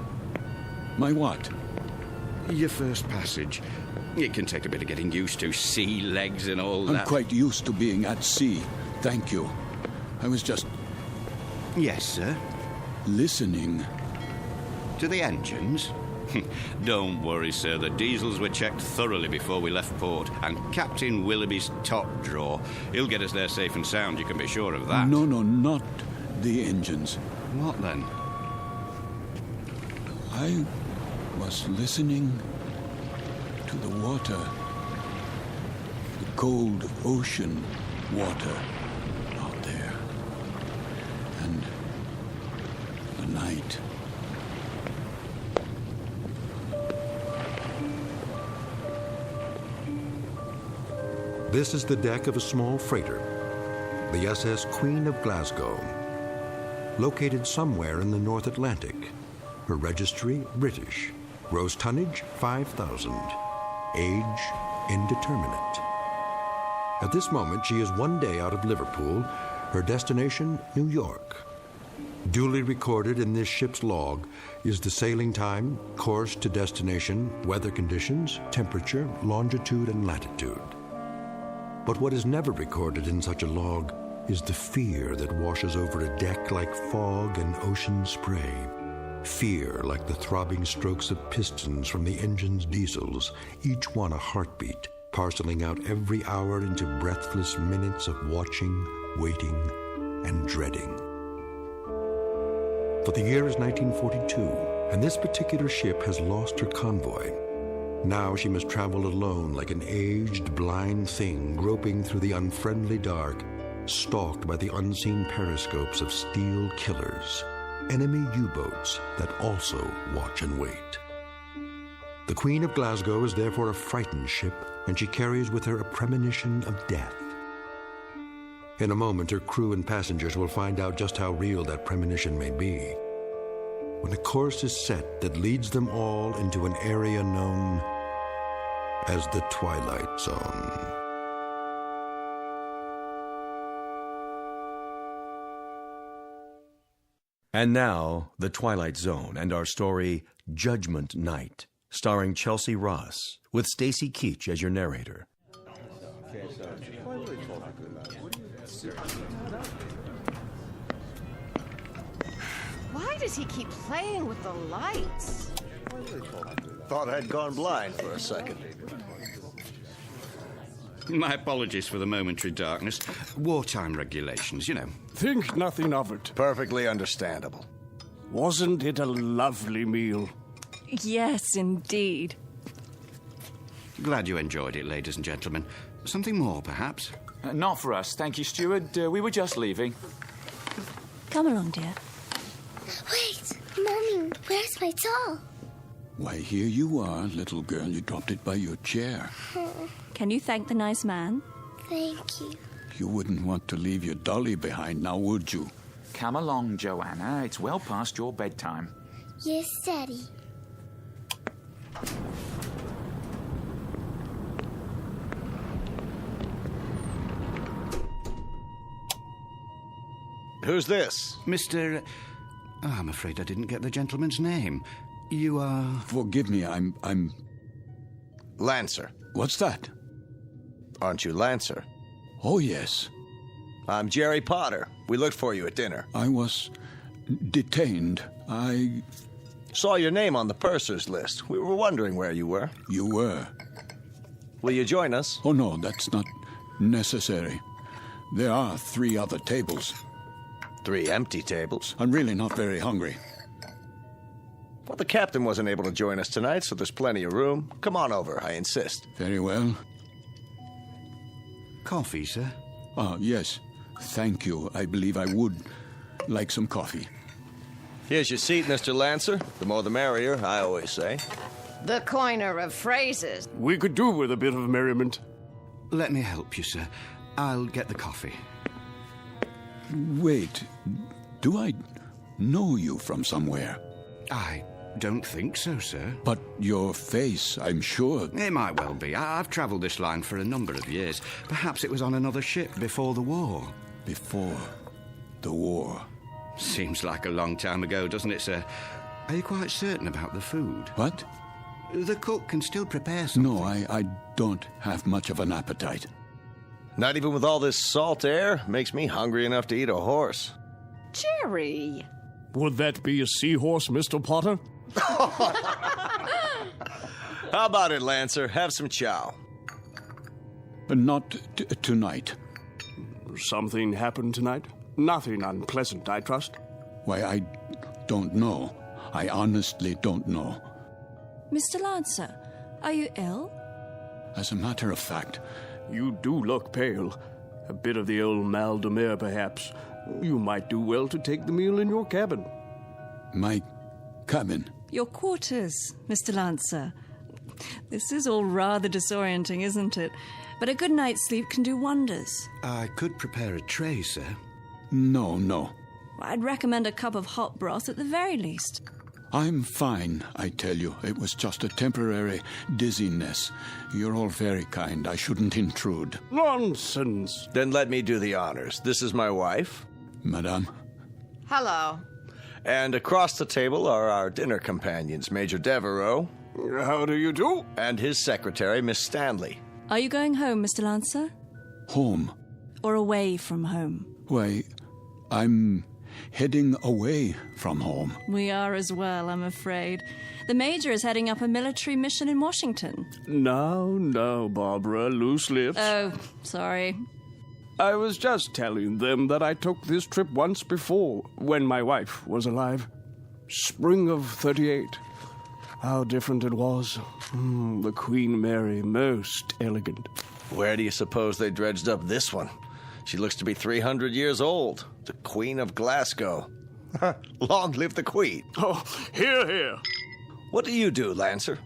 My what? Your first passage. It can take a bit of getting used to. Sea legs and all that. I'm quite used to being at sea. Thank you. I was just... Yes, sir? Listening. To the engines? Don't worry, sir. The diesels were checked thoroughly before we left port, and Captain Willoughby's top drawer. He'll get us there safe and sound, you can be sure of that. No, not the engines. What then? I was listening to the water. The cold ocean water out there. And the night. This is the deck of a small freighter, the SS Queen of Glasgow, located somewhere in the North Atlantic. Her registry, British. Gross tonnage, 5,000. Age, indeterminate. At this moment, she is one day out of Liverpool, her destination, New York. Duly recorded in this ship's log is the sailing time, course to destination, weather conditions, temperature, longitude, and latitude. But what is never recorded in such a log is the fear that washes over a deck like fog and ocean spray. Fear like the throbbing strokes of pistons from the engine's diesels, each one a heartbeat, parceling out every hour into breathless minutes of watching, waiting, and dreading. For the year is 1942, and this particular ship has lost her convoy. Now she must travel alone like an aged, blind thing groping through the unfriendly dark, stalked by the unseen periscopes of steel killers, enemy U-boats that also watch and wait. The Queen of Glasgow is therefore a frightened ship, and she carries with her a premonition of death. In a moment, her crew and passengers will find out just how real that premonition may be, when a course is set that leads them all into an area known as the Twilight Zone. And now, The Twilight Zone and our story, Judgment Night, starring Chelsea Ross, with Stacy Keach as your narrator. Why does he keep playing with the lights? Thought I'd gone blind for a second. My apologies for the momentary darkness. Wartime regulations, you know. Think nothing of it. Perfectly understandable. Wasn't it a lovely meal? Yes, indeed. Glad you enjoyed it, ladies and gentlemen. Something more, perhaps? Not for us, thank you, steward. We were just leaving. Come along, dear. Wait, Mommy, where's my doll? Why, here you are, little girl. You dropped it by your chair. Can you thank the nice man? Thank you. You wouldn't want to leave your dolly behind now, would you? Come along, Joanna. It's well past your bedtime. Yes, Daddy. Who's this? Mr. I'm afraid I didn't get the gentleman's name. You are... Forgive me, I'm... Lancer. What's that? Aren't you Lancer? Oh, yes. I'm Jerry Potter. We looked for you at dinner. I was detained. I... saw your name on the purser's list. We were wondering where you were. You were? Will you join us? Oh, no, that's not necessary. There are 3 other tables. 3 empty tables? I'm really not very hungry. Well, the captain wasn't able to join us tonight, so there's plenty of room. Come on over, I insist. Very well. Coffee, sir? Yes. Thank you. I believe I would like some coffee. Here's your seat, Mr. Lancer. The more the merrier, I always say. The coiner of phrases. We could do with a bit of merriment. Let me help you, sir. I'll get the coffee. Wait. Do I know you from somewhere? I don't think so, sir. But your face, I'm sure. It might well be. I've travelled this line for a number of years. Perhaps it was on another ship before the war. Before the war? Seems like a long time ago, doesn't it, sir? Are you quite certain about the food? What? The cook can still prepare something. No, I don't have much of an appetite. Not even with all this salt air? Makes me hungry enough to eat a horse. Jerry! Would that be a seahorse, Mr. Potter? How about it, Lancer? Have some chow. Not tonight. Something happened tonight? Nothing unpleasant, I trust? Why, I don't know. I honestly don't know. Mr. Lancer, are you ill? As a matter of fact... You do look pale. A bit of the old mal de mer, perhaps. You might do well to take the meal in your cabin. My cabin? Your quarters, Mr. Lancer. This is all rather disorienting, isn't it? But a good night's sleep can do wonders. I could prepare a tray, sir. No. I'd recommend a cup of hot broth at the very least. I'm fine, I tell you. It was just a temporary dizziness. You're all very kind. I shouldn't intrude. Nonsense. Then let me do the honors. This is my wife. Madame. Hello. And across the table are our dinner companions, Major Devereaux. How do you do? And his secretary, Miss Stanley. Are you going home, Mr. Lancer? Home? Or away from home? Why, I'm heading away from home. We are as well, I'm afraid. The Major is heading up a military mission in Washington. Now, Barbara, loose lips. Oh, sorry. I was just telling them that I took this trip once before, when my wife was alive. Spring of 38. How different it was. The Queen Mary, most elegant. Where do you suppose they dredged up this one? She looks to be 300 years old. The Queen of Glasgow. Long live the Queen. Oh, hear, hear. What do you do, Lancer?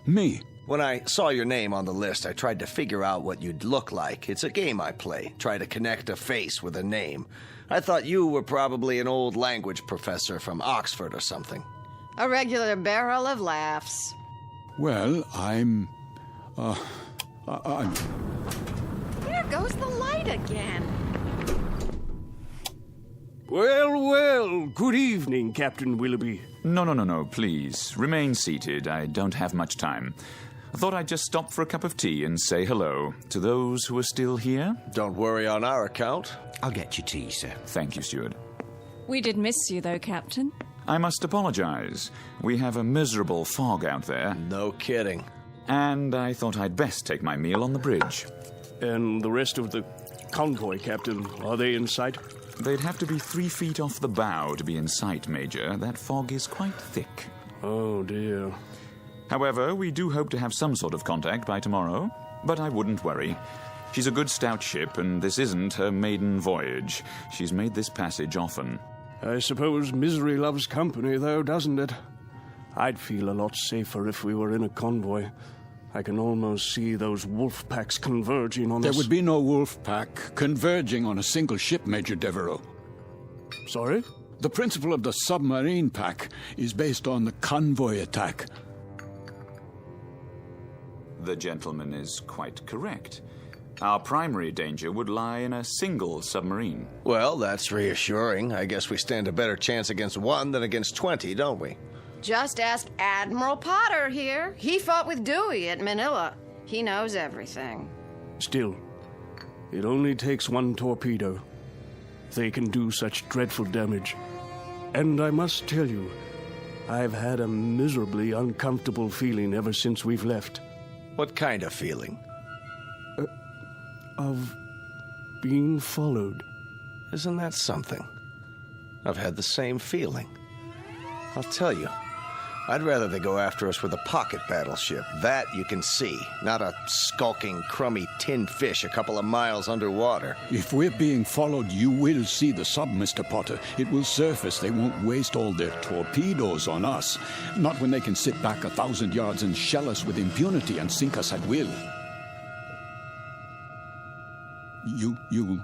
Me? When I saw your name on the list, I tried to figure out what you'd look like. It's a game I play. Try to connect a face with a name. I thought you were probably an old language professor from Oxford or something. A regular barrel of laughs. Well, I'm... There goes the light again. Well, good evening, Captain Willoughby. No, please. Remain seated. I don't have much time. I thought I'd just stop for a cup of tea and say hello to those who are still here. Don't worry on our account. I'll get you tea, sir. Thank you, steward. We did miss you, though, Captain. I must apologize. We have a miserable fog out there. No kidding. And I thought I'd best take my meal on the bridge. And the rest of the convoy, Captain, are they in sight? They'd have to be 3 feet off the bow to be in sight, Major. That fog is quite thick. Oh, dear. However, we do hope to have some sort of contact by tomorrow. But I wouldn't worry. She's a good stout ship, and this isn't her maiden voyage. She's made this passage often. I suppose misery loves company, though, doesn't it? I'd feel a lot safer if we were in a convoy. I can almost see those wolf packs converging on us. There would be no wolf pack converging on a single ship, Major Devereaux. Sorry? The principle of the submarine pack is based on the convoy attack. The gentleman is quite correct. Our primary danger would lie in a single submarine. Well, that's reassuring. I guess we stand a better chance against one than against 20, don't we? Just ask Admiral Potter here. He fought with Dewey at Manila. He knows everything. Still, it only takes one torpedo. They can do such dreadful damage. And I must tell you, I've had a miserably uncomfortable feeling ever since we've left. What kind of feeling? Of being followed. Isn't that something? I've had the same feeling. I'll tell you, I'd rather they go after us with a pocket battleship. That you can see, not a skulking, crummy tin fish a couple of miles underwater. If we're being followed, you will see the sub, Mr. Potter. It will surface. They won't waste all their torpedoes on us. Not when they can sit back 1,000 yards and shell us with impunity and sink us at will. You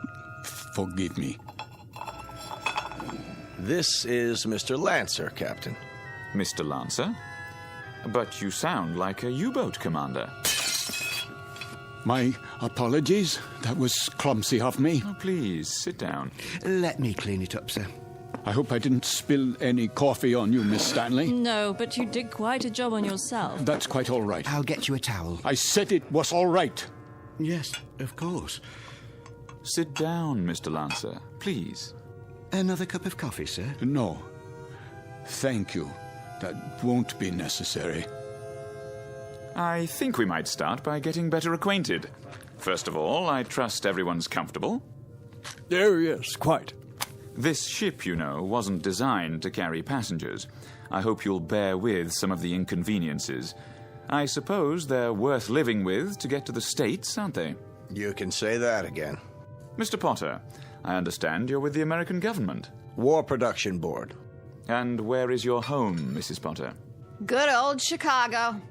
forgive me. This is Mr. Lancer, Captain. Mr. Lancer? But you sound like a U-boat commander. My apologies. That was clumsy of me. Oh, please, sit down. Let me clean it up, sir. I hope I didn't spill any coffee on you, Miss Stanley. No, but you did quite a job on yourself. That's quite all right. I'll get you a towel. I said it was all right. Yes, of course. Sit down, Mr. Lancer, please. Another cup of coffee, sir? No. Thank you. That won't be necessary. I think we might start by getting better acquainted. First of all, I trust everyone's comfortable. Oh, yes, quite. This ship, you know, wasn't designed to carry passengers. I hope you'll bear with some of the inconveniences. I suppose they're worth living with to get to the States, aren't they? You can say that again. Mr. Potter, I understand you're with the American government. War Production Board. And where is your home, Mrs. Potter? Good old Chicago.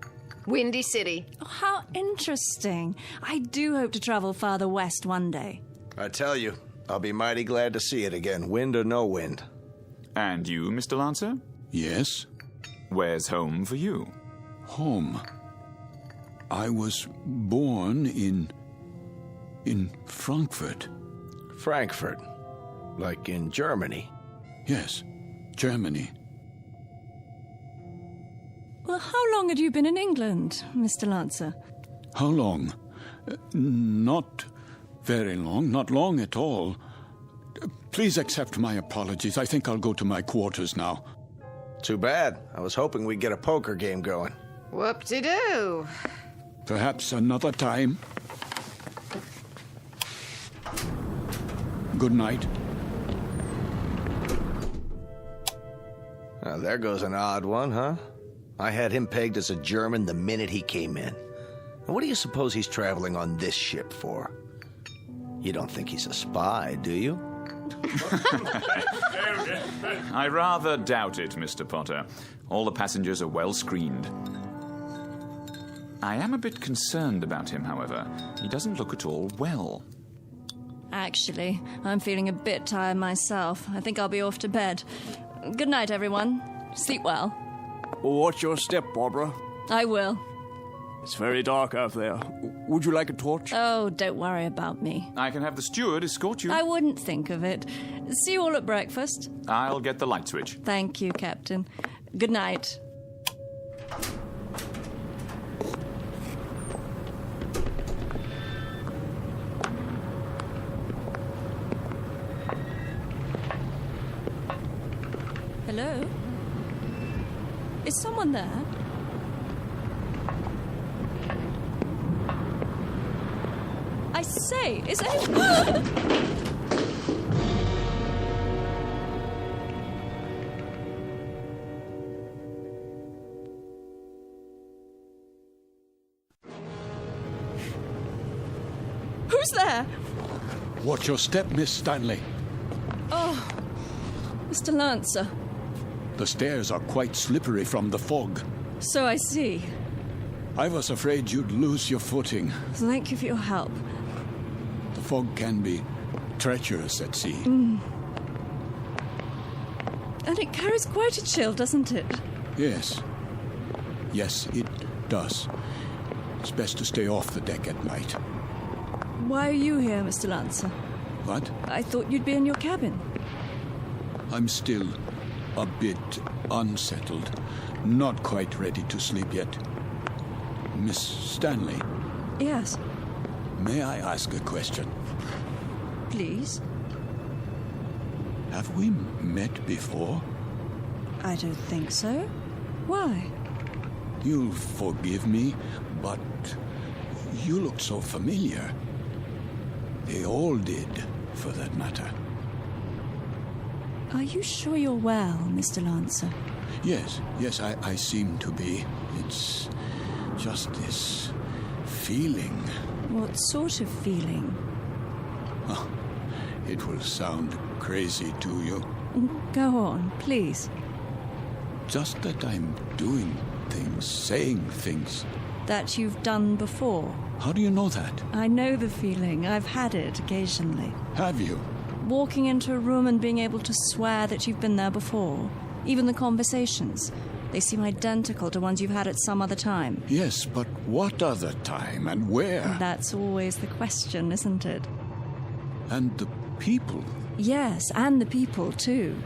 Windy City. Oh, how interesting. I do hope to travel farther west one day. I tell you, I'll be mighty glad to see it again, wind or no wind. And you, Mr. Lancer? Yes? Where's home for you? Home. I was born in Frankfurt. Frankfurt? Like in Germany? Yes, Germany. Well, how long had you been in England, Mr. Lancer? How long? Not very long, not long at all. Please accept my apologies. I think I'll go to my quarters now. Too bad. I was hoping we'd get a poker game going. Whoop-de-doo. Perhaps another time. Good night. There goes an odd one, huh? I had him pegged as a German the minute he came in. What do you suppose he's traveling on this ship for? You don't think he's a spy, do you? I rather doubt it, Mr. Potter. All the passengers are well screened. I am a bit concerned about him, however. He doesn't look at all well. Actually, I'm feeling a bit tired myself. I think I'll be off to bed. Good night, everyone. Sleep well. Watch your step, Barbara. I will. It's very dark out there. Would you like a torch? Oh, don't worry about me. I can have the steward escort you. I wouldn't think of it. See you all at breakfast. I'll get the light switch. Thank you, Captain. Good night. Hello? Is someone there? I say, is anyone... Who's there? Watch your step, Miss Stanley. Oh, Mr. Lancer. The stairs are quite slippery from the fog. So I see. I was afraid you'd lose your footing. Thank you for your help. The fog can be treacherous at sea. And it carries quite a chill, doesn't it? Yes. Yes, it does. It's best to stay off the deck at night. Why are you here, Mr. Lancer? What? I thought you'd be in your cabin. I'm still a bit unsettled. Not quite ready to sleep yet. Miss Stanley? Yes. May I ask a question? Please. Have we met before? I don't think so. Why? You'll forgive me, but you looked so familiar. They all did, for that matter. Are you sure you're well, Mr. Lancer? Yes, I seem to be. It's just this feeling. What sort of feeling? Oh, it will sound crazy to you. Go on, please. Just that I'm doing things, saying things. That you've done before. How do you know that? I know the feeling. I've had it occasionally. Have you? Walking into a room and being able to swear that you've been there before. Even the conversations. They seem identical to ones you've had at some other time. Yes, but what other time and where? That's always the question, isn't it? And the people? Yes, and the people, too.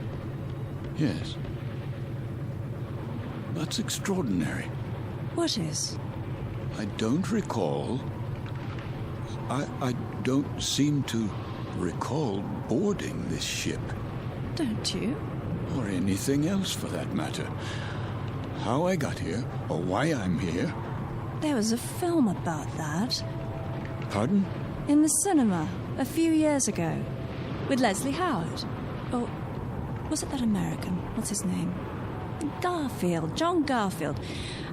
Yes. That's extraordinary. What is? I don't recall. I don't seem to recall boarding this ship. Don't you? Or anything else, for that matter. How I got here, or why I'm here. There was a film about that. Pardon? In the cinema, a few years ago. With Leslie Howard. Or was it that American? What's his name? Garfield. John Garfield.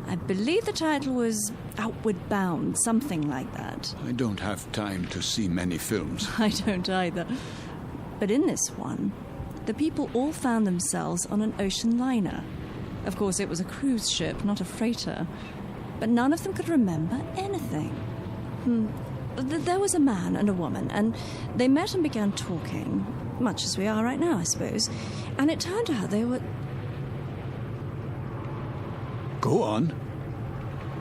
I believe the title was Outward Bound, something like that. I don't have time to see many films. I don't either. But in this one, the people all found themselves on an ocean liner. Of course, it was a cruise ship, not a freighter. But none of them could remember anything. There was a man and a woman, and they met and began talking, much as we are right now, I suppose. And it turned out they were... Go on.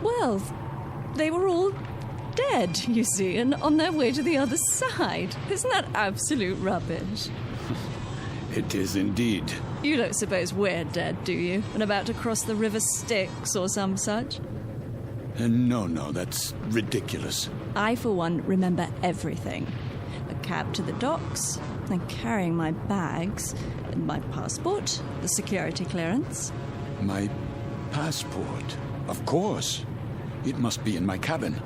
Well, they were all dead, you see, and on their way to the other side. Isn't that absolute rubbish? It is indeed. You don't suppose we're dead, do you? And about to cross the River Styx or some such? No, that's ridiculous. I, for one, remember everything. The cab to the docks, and carrying my bags, and my passport, the security clearance. My passport? Of course. It must be in my cabin.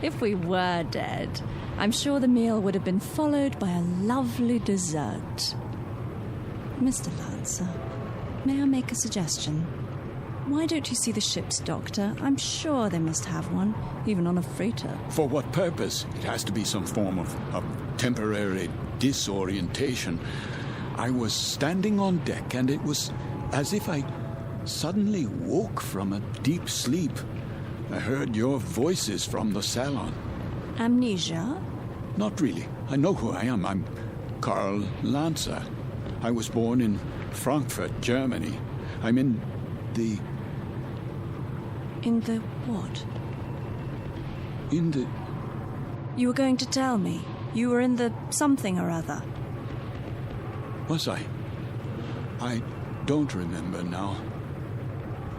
If we were dead, I'm sure the meal would have been followed by a lovely dessert. Mr. Lancer, may I make a suggestion? Why don't you see the ship's doctor? I'm sure they must have one, even on a freighter. For what purpose? It has to be some form of temporary disorientation. I was standing on deck, and it was as if I suddenly woke from a deep sleep. I heard your voices from the salon. Amnesia? Not really. I know who I am. I'm Karl Lancer. I was born in Frankfurt, Germany. I'm in the... In the what? In the... You were going to tell me. You were in the something or other. Was I? I don't remember now.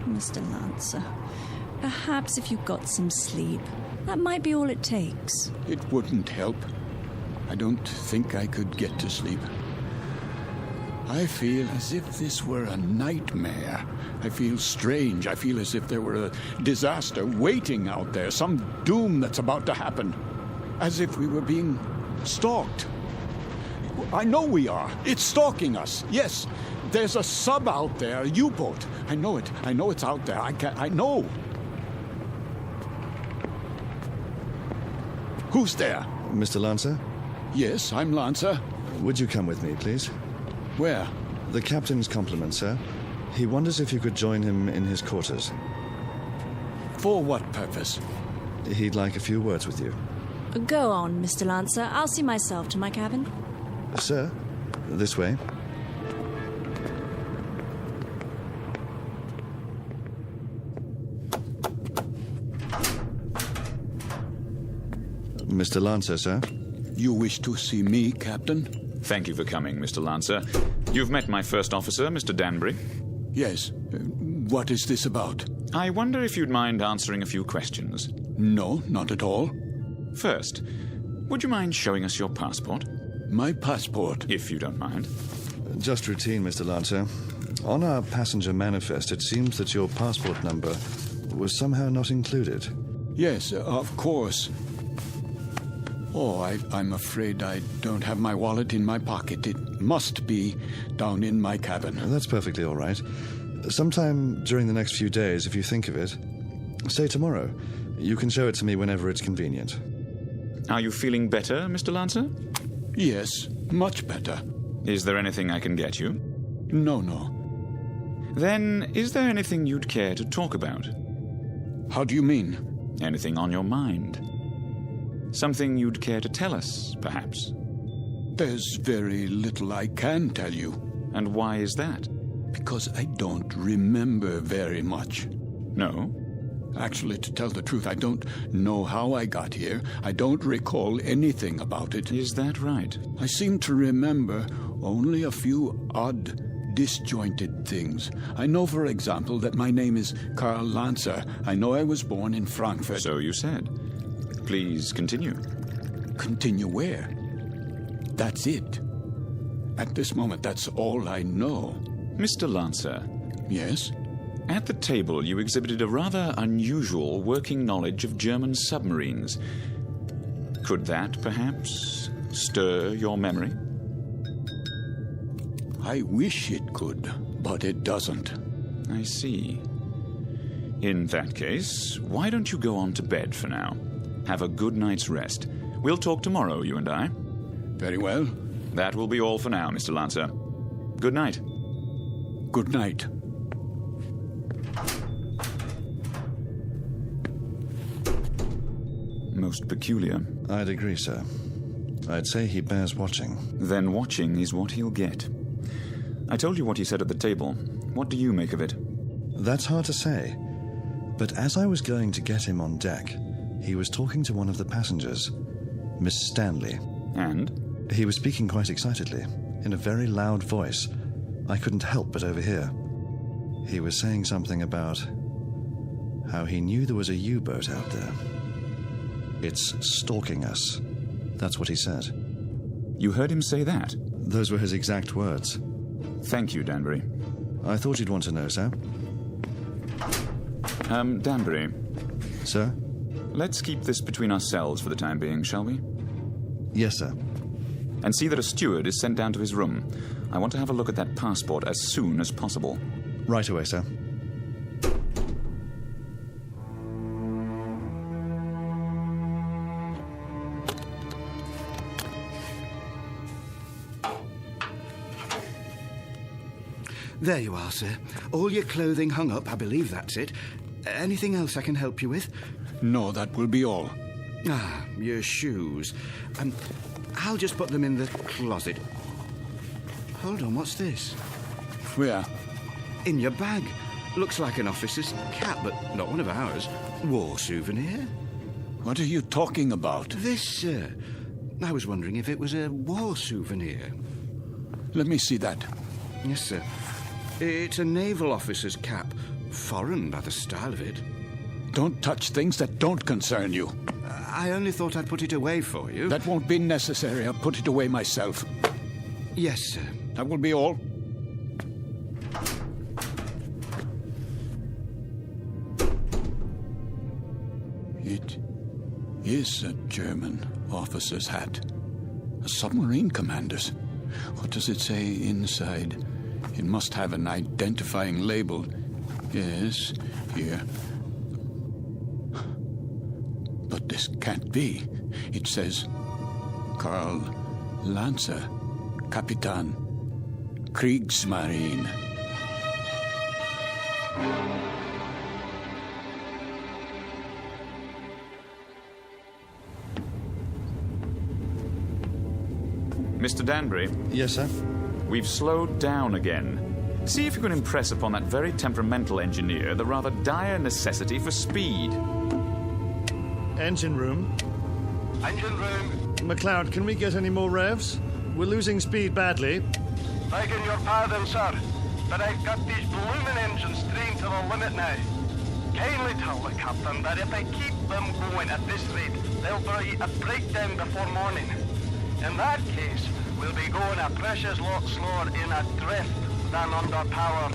Mr. Lancer, perhaps if you got some sleep, that might be all it takes. It wouldn't help. I don't think I could get to sleep. I feel as if this were a nightmare. I feel strange. I feel as if there were a disaster waiting out there, some doom that's about to happen. As if we were being stalked. I know we are. It's stalking us. Yes, there's a sub out there, a U-boat. I know it. I know it's out there. I know. Who's there? Mr. Lancer? Yes, I'm Lancer. Would you come with me, please? Where? The captain's compliments, sir. He wonders if you could join him in his quarters. For what purpose? He'd like a few words with you. Go on, Mr. Lancer. I'll see myself to my cabin. Sir, this way. Mr. Lancer, sir. You wish to see me, Captain? Thank you for coming, Mr. Lancer. You've met my first officer, Mr. Danbury. Yes. What is this about? I wonder if you'd mind answering a few questions. No, not at all. First, would you mind showing us your passport? My passport? If you don't mind. Just routine, Mr. Lancer. On our passenger manifest, it seems that your passport number was somehow not included. Yes, of course. Oh, I'm afraid I don't have my wallet in my pocket. It must be down in my cabin. That's perfectly all right. Sometime during the next few days, if you think of it, say tomorrow. You can show it to me whenever it's convenient. Are you feeling better, Mr. Lancer? Yes, much better. Is there anything I can get you? No. Then, is there anything you'd care to talk about? How do you mean? Anything on your mind? Something you'd care to tell us, perhaps? There's very little I can tell you. And why is that? Because I don't remember very much. No? Actually, to tell the truth, I don't know how I got here. I don't recall anything about it. Is that right? I seem to remember only a few odd, disjointed things. I know, for example, that my name is Karl Lancer. I know I was born in Frankfurt. So you said. Please continue. Continue where? That's it. At this moment, that's all I know. Mr. Lancer. Yes? At the table, you exhibited a rather unusual working knowledge of German submarines. Could that, perhaps, stir your memory? I wish it could, but it doesn't. I see. In that case, why don't you go on to bed for now? Have a good night's rest. We'll talk tomorrow, you and I. Very well. That will be all for now, Mr. Lancer. Good night. Good night. Most peculiar. I'd agree, sir. I'd say he bears watching. Then watching is what he'll get. I told you what he said at the table. What do you make of it? That's hard to say. But as I was going to get him on deck, he was talking to one of the passengers, Miss Stanley. And? He was speaking quite excitedly, in a very loud voice. I couldn't help but overhear. He was saying something about how he knew there was a U-boat out there. It's stalking us. That's what he said. You heard him say that? Those were his exact words. Thank you, Danbury. I thought you'd want to know, sir. Danbury. Sir? Let's keep this between ourselves for the time being, shall we? Yes, sir. And see that a steward is sent down to his room. I want to have a look at that passport as soon as possible. Right away, sir. There you are, sir. All your clothing hung up, I believe that's it. Anything else I can help you with? No, that will be all. Ah, your shoes. I'll just put them in the closet. Hold on, what's this? Where? In your bag. Looks like an officer's cap, but not one of ours. War souvenir. What are you talking about? This, sir. I was wondering if it was a war souvenir. Let me see that. Yes, sir. It's a naval officer's cap. Foreign by the style of it. Don't touch things that don't concern you. I only thought I'd put it away for you. That won't be necessary. I'll put it away myself. Yes, sir. That will be all. It is a German officer's hat. A submarine commander's. What does it say inside? It must have an identifying label. Yes, here. But this can't be. It says Karl Lanzer, Kapitan, Kriegsmarine. Mr. Danbury? Yes, sir? We've slowed down again. See if you can impress upon that very temperamental engineer the rather dire necessity for speed. Engine room. Engine room. McLeod, can we get any more revs? We're losing speed badly. Begging your pardon, sir, but I've got these blooming engines trained to the limit now. Kindly tell the captain that if I keep them going at this rate, they'll be a breakdown before morning. In that case, we'll be going a precious lot slower in a drift than under power.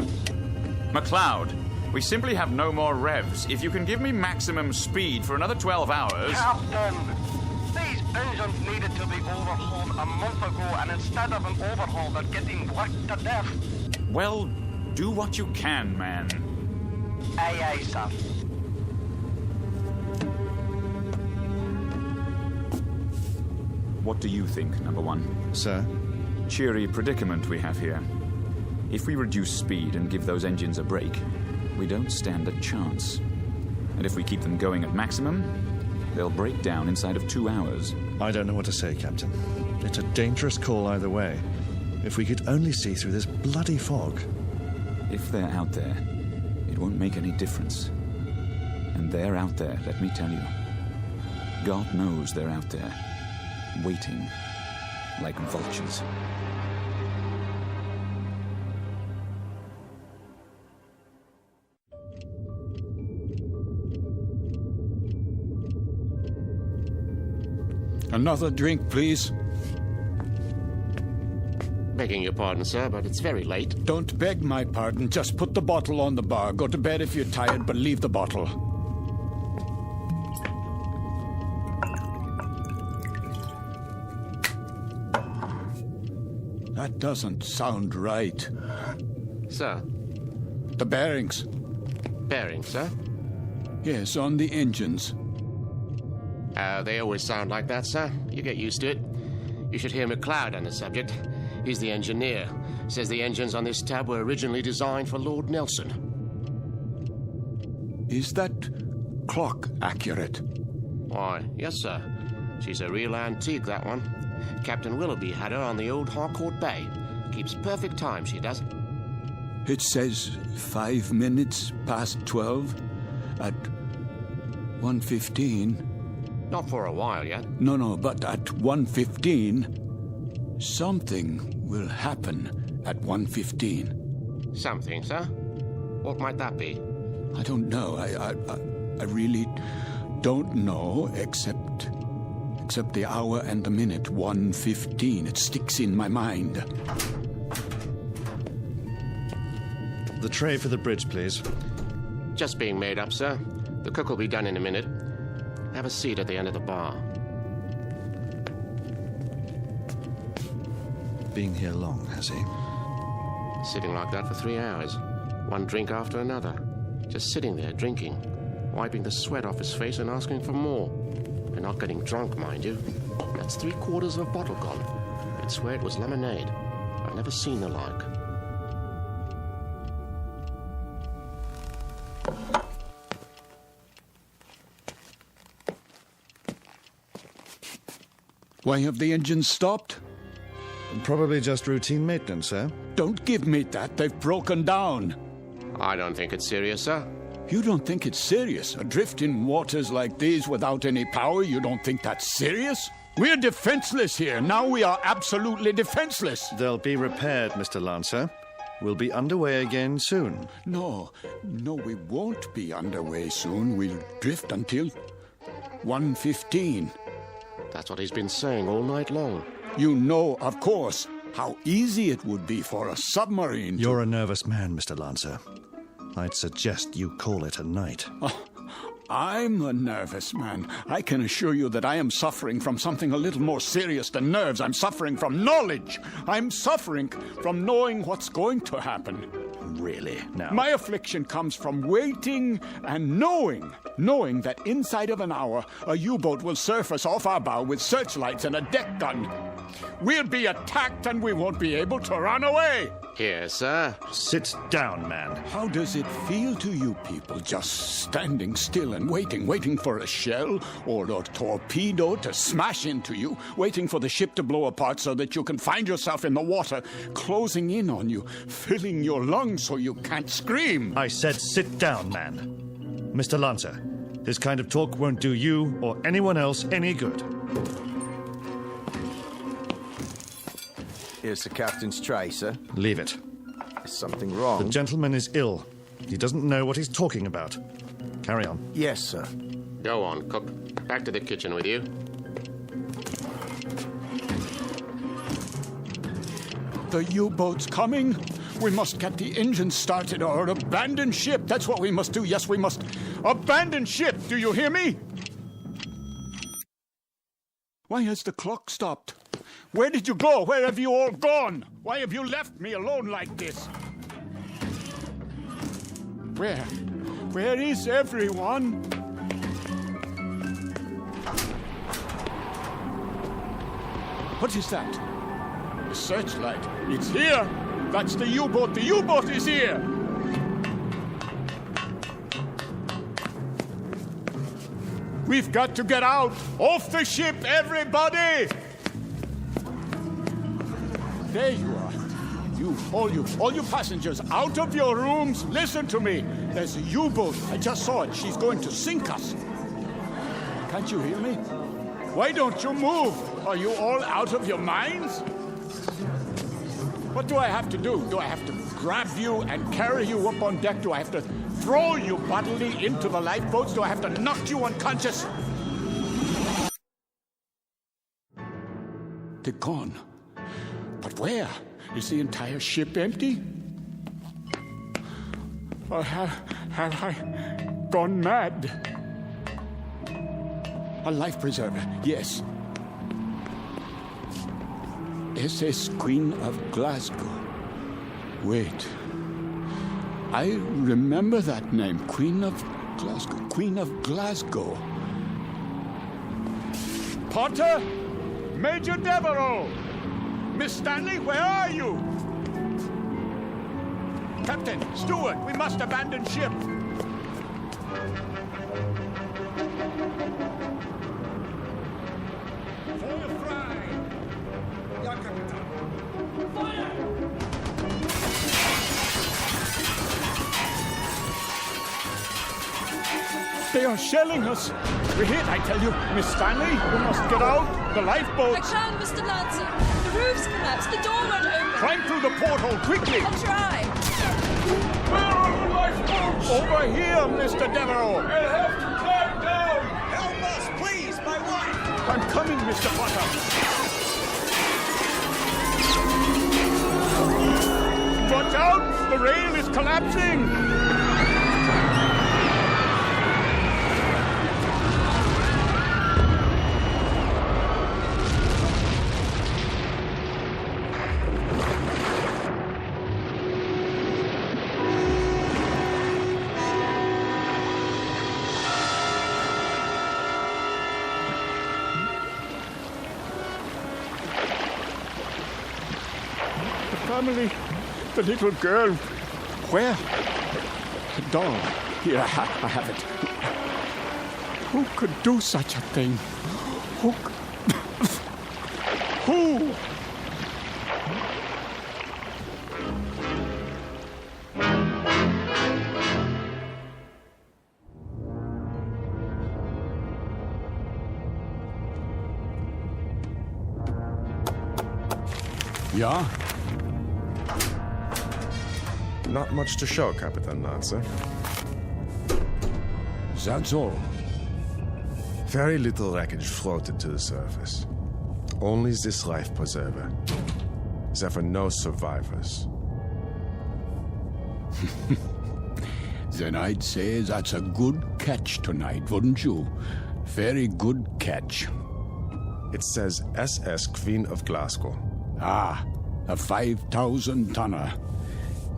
McLeod, we simply have no more revs. If you can give me maximum speed for another 12 hours... Captain! These engines needed to be overhauled a month ago, and instead of an overhaul, they're getting worked to death. Well, do what you can, man. Aye, aye, sir. What do you think, number one? Sir? Cheery predicament we have here. If we reduce speed and give those engines a break, we don't stand a chance. And if we keep them going at maximum, they'll break down inside of 2 hours. I don't know what to say, Captain. It's a dangerous call either way. If we could only see through this bloody fog. If they're out there, it won't make any difference. And they're out there, let me tell you. God knows they're out there, waiting like vultures. Another drink, please. Begging your pardon, sir, but it's very late. Don't beg my pardon. Just put the bottle on the bar. Go to bed if you're tired, but leave the bottle. That doesn't sound right. Sir? The bearings. Bearings, sir? Yes, on the engines. They always sound like that, sir. You get used to it. You should hear McLeod on the subject. He's the engineer. Says the engines on this tab were originally designed for Lord Nelson. Is that clock accurate? Why, yes, sir. She's a real antique, that one. Captain Willoughby had her on the old Harcourt Bay. Keeps perfect time, she does. It says 5 minutes past 12 at 1:15. Not for a while yet. No, but at 1:15, something will happen at 1:15. Something, sir? What might that be? I don't know. I really don't know, except the hour and the minute, 1:15. It sticks in my mind. The tray for the bridge, please. Just being made up, sir. The cook will be done in a minute. Have a seat at the end of the bar. Been here long, has he? Sitting like that for 3 hours. One drink after another. Just sitting there, drinking. Wiping the sweat off his face and asking for more. And not getting drunk, mind you. That's 3/4 of a bottle gone. I'd swear it was lemonade. I've never seen the like. Why have the engines stopped? Probably just routine maintenance, sir. Don't give me that. They've broken down. I don't think it's serious, sir. You don't think it's serious? Adrift in waters like these without any power, you don't think that's serious? We're defenseless here. Now we are absolutely defenseless. They'll be repaired, Mr. Lancer. We'll be underway again soon. No, we won't be underway soon. We'll drift until 1:15. That's what he's been saying all night long. You know, of course, how easy it would be for a submarine to... You're a nervous man, Mr. Lancer. I'd suggest you call it a night. I'm a nervous man. I can assure you that I am suffering from something a little more serious than nerves. I'm suffering from knowledge. I'm suffering from knowing what's going to happen. Really? Now? My affliction comes from waiting and knowing that inside of an hour, a U-boat will surface off our bow with searchlights and a deck gun. We'll be attacked and we won't be able to run away. Here, sir. Sit down, man. How does it feel to you people just standing still and waiting for a shell or a torpedo to smash into you, waiting for the ship to blow apart so that you can find yourself in the water, closing in on you, filling your lungs so you can't scream? I said sit down, man. Mr. Lancer, this kind of talk won't do you or anyone else any good. Here's the captain's tray, sir. Leave it. Is something wrong? The gentleman is ill. He doesn't know what he's talking about. Carry on. Yes, sir. Go on, cook. Back to the kitchen with you. The U-boat's coming. We must get the engine started or abandon ship. That's what we must do. Yes, we must abandon ship. Do you hear me? Why has the clock stopped? Where did you go? Where have you all gone? Why have you left me alone like this? Where is everyone? What is that? The searchlight. It's here. That's the U-boat. The U-boat is here. We've got to get out. Off the ship, everybody! There you are. All you passengers, out of your rooms. Listen to me. There's a U-boat. I just saw it. She's going to sink us. Can't you hear me? Why don't you move? Are you all out of your minds? What do I have to do? Do I have to grab you and carry you up on deck? Do I have to throw you bodily into the lifeboats? Do I have to knock you unconscious? They're gone. But where? Is the entire ship empty? Or have I gone mad? A life preserver, yes. SS Queen of Glasgow. Wait. I remember that name. Queen of Glasgow. Queen of Glasgow. Potter? Major Devereaux! Miss Stanley, where are you? Captain, steward, we must abandon ship. Fire fry! Ja, Captain. Fire! They are shelling us. We're hit, I tell you. Miss Stanley, you must get out. The lifeboat. I can't, Mr. Lancer. The roof's collapsed. The door won't open. Climb through the porthole quickly. I'll try. Where are the lifeboats? Over here, Mr. Devereaux. We'll have to climb down. Help us, please, my wife. I'm coming, Mr. Potter. Watch out! The rail is collapsing! The family, the little girl. Where? The doll. Here, I have it. Who could do such a thing? Who? Who? Ja? Not much to show, Captain Lancer. That's all. Very little wreckage floated to the surface. Only this life preserver. There were no survivors. Then I'd say that's a good catch tonight, wouldn't you? Very good catch. It says SS Queen of Glasgow. Ah, a 5,000-tonner.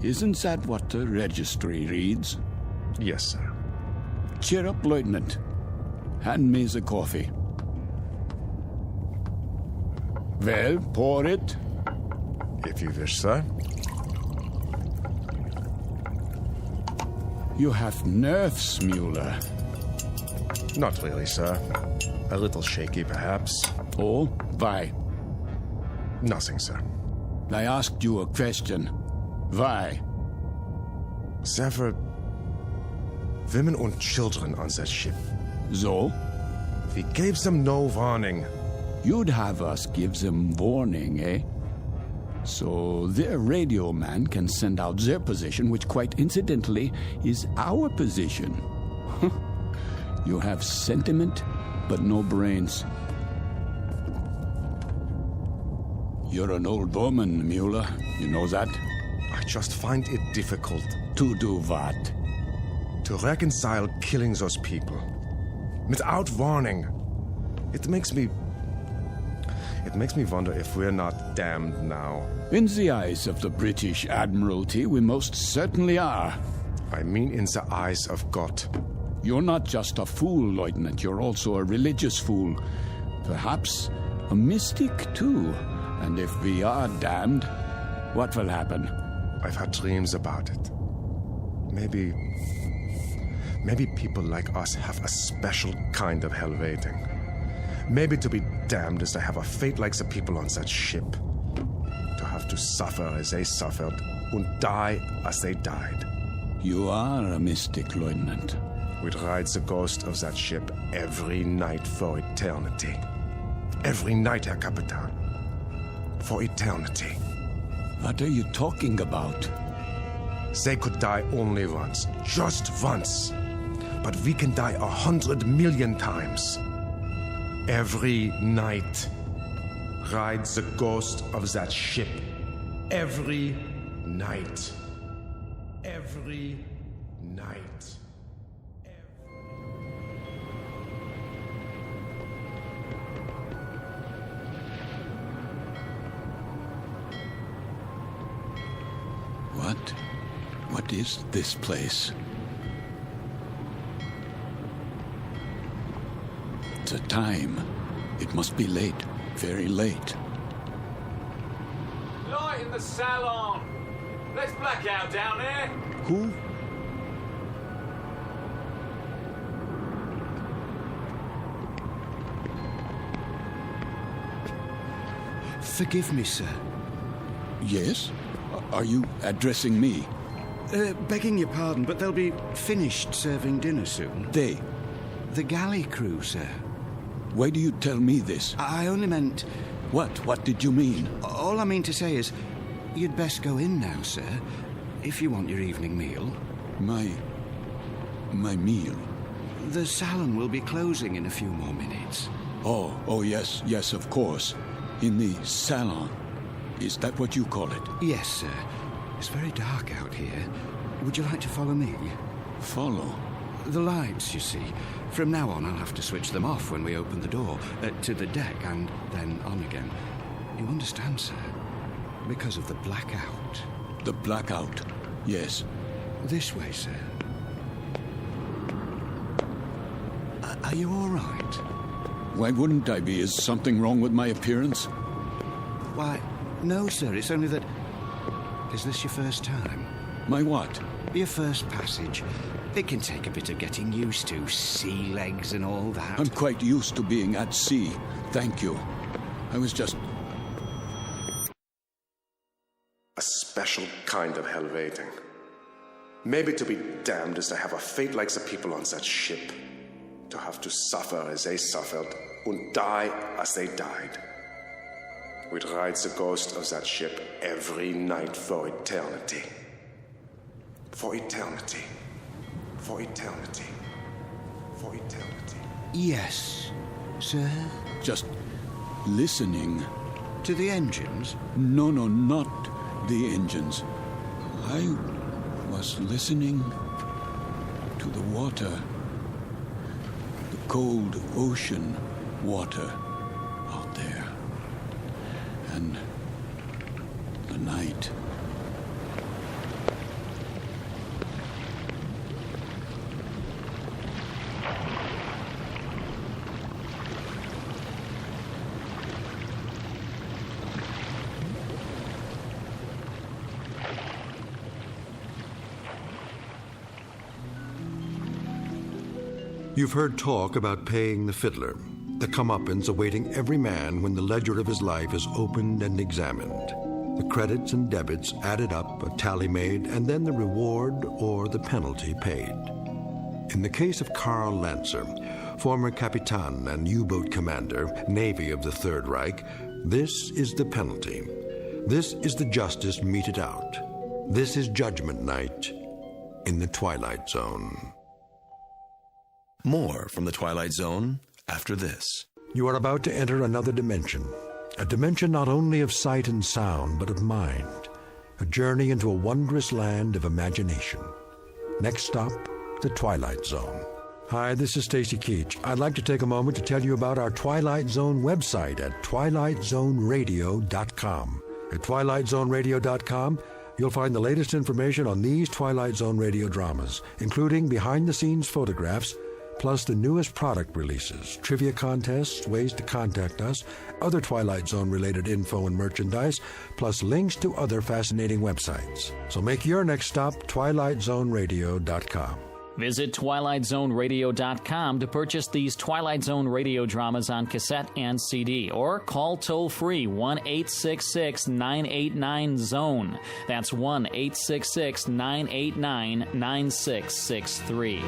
Isn't that what the registry reads? Yes, sir. Cheer up, Lieutenant. Hand me the coffee. Well, pour it. If you wish, sir. You have nerves, Mueller. Not really, sir. A little shaky, perhaps. Oh, why? Nothing, sir. I asked you a question. Why? There were women and children on that ship. So? We gave them no warning. You'd have us give them warning, eh? So their radio man can send out their position, which quite incidentally is our position. You have sentiment, but no brains. You're an old woman, Mueller. You know that? I just find it difficult. To do what? To reconcile killing those people. Without warning. It makes me wonder if we're not damned now. In the eyes of the British Admiralty, we most certainly are. I mean in the eyes of God. You're not just a fool, Lieutenant. You're also a religious fool. Perhaps a mystic, too. And if we are damned, what will happen? I've had dreams about it. Maybe people like us have a special kind of hell waiting. Maybe to be damned is to have a fate like the people on that ship. To have to suffer as they suffered and die as they died. You are a mystic, Lieutenant. We'd ride the ghost of that ship every night for eternity. Every night, Herr Capitan. For eternity. What are you talking about? They could die only once. Just once. But we can die 100 million times. Every night. Ride the ghost of that ship. Every night. Every night. What is this place? The time. It must be late. Very late. Light in the salon. Let's black out down there. Who? Forgive me, sir. Yes? Are you addressing me? Begging your pardon, but they'll be finished serving dinner soon. They? The galley crew, sir. Why do you tell me this? I only meant... What did you mean? All I mean to say is, you'd best go in now, sir, if you want your evening meal. My meal? The salon will be closing in a few more minutes. Oh, yes, of course. In the salon. Is that what you call it? Yes, sir. It's very dark out here. Would you like to follow me? Follow? The lights, you see. From now on, I'll have to switch them off when we open the door, to the deck, and then on again. You understand, sir? Because of the blackout. The blackout? Yes. This way, sir. Are you all right? Why wouldn't I be? Is something wrong with my appearance? Why, no, sir. It's only that... Is this your first time? My what? Your first passage. It can take a bit of getting used to. Sea legs and all that. I'm quite used to being at sea. Thank you. I was just... A special kind of hell waiting. Maybe to be damned is to have a fate like the people on that ship. To have to suffer as they suffered and die as they died. We'd ride the ghost of that ship every night for eternity. For eternity. For eternity. For eternity. Yes, sir? Just listening. To the engines? No, not the engines. I was listening to the water. The cold ocean water out there. And the night. You've heard talk about paying the fiddler, the comeuppance awaiting every man when the ledger of his life is opened and examined. The credits and debits added up, a tally made, and then the reward or the penalty paid. In the case of Karl Lancer, former Capitan and U-boat commander, Navy of the Third Reich, this is the penalty. This is the justice meted out. This is Judgment Night in the Twilight Zone. More from the Twilight Zone after this. You are about to enter another dimension. A dimension not only of sight and sound, but of mind. A journey into a wondrous land of imagination. Next stop, the Twilight Zone. Hi, this is Stacy Keach. I'd like to take a moment to tell you about our Twilight Zone website at twilightzoneradio.com. At twilightzoneradio.com, you'll find the latest information on these Twilight Zone radio dramas, including behind-the-scenes photographs, plus the newest product releases, trivia contests, ways to contact us, other Twilight Zone-related info and merchandise, plus links to other fascinating websites. So make your next stop twilightzoneradio.com. Visit twilightzoneradio.com to purchase these Twilight Zone radio dramas on cassette and CD, or call toll-free 1-866-989-ZONE. That's 1-866-989-9663.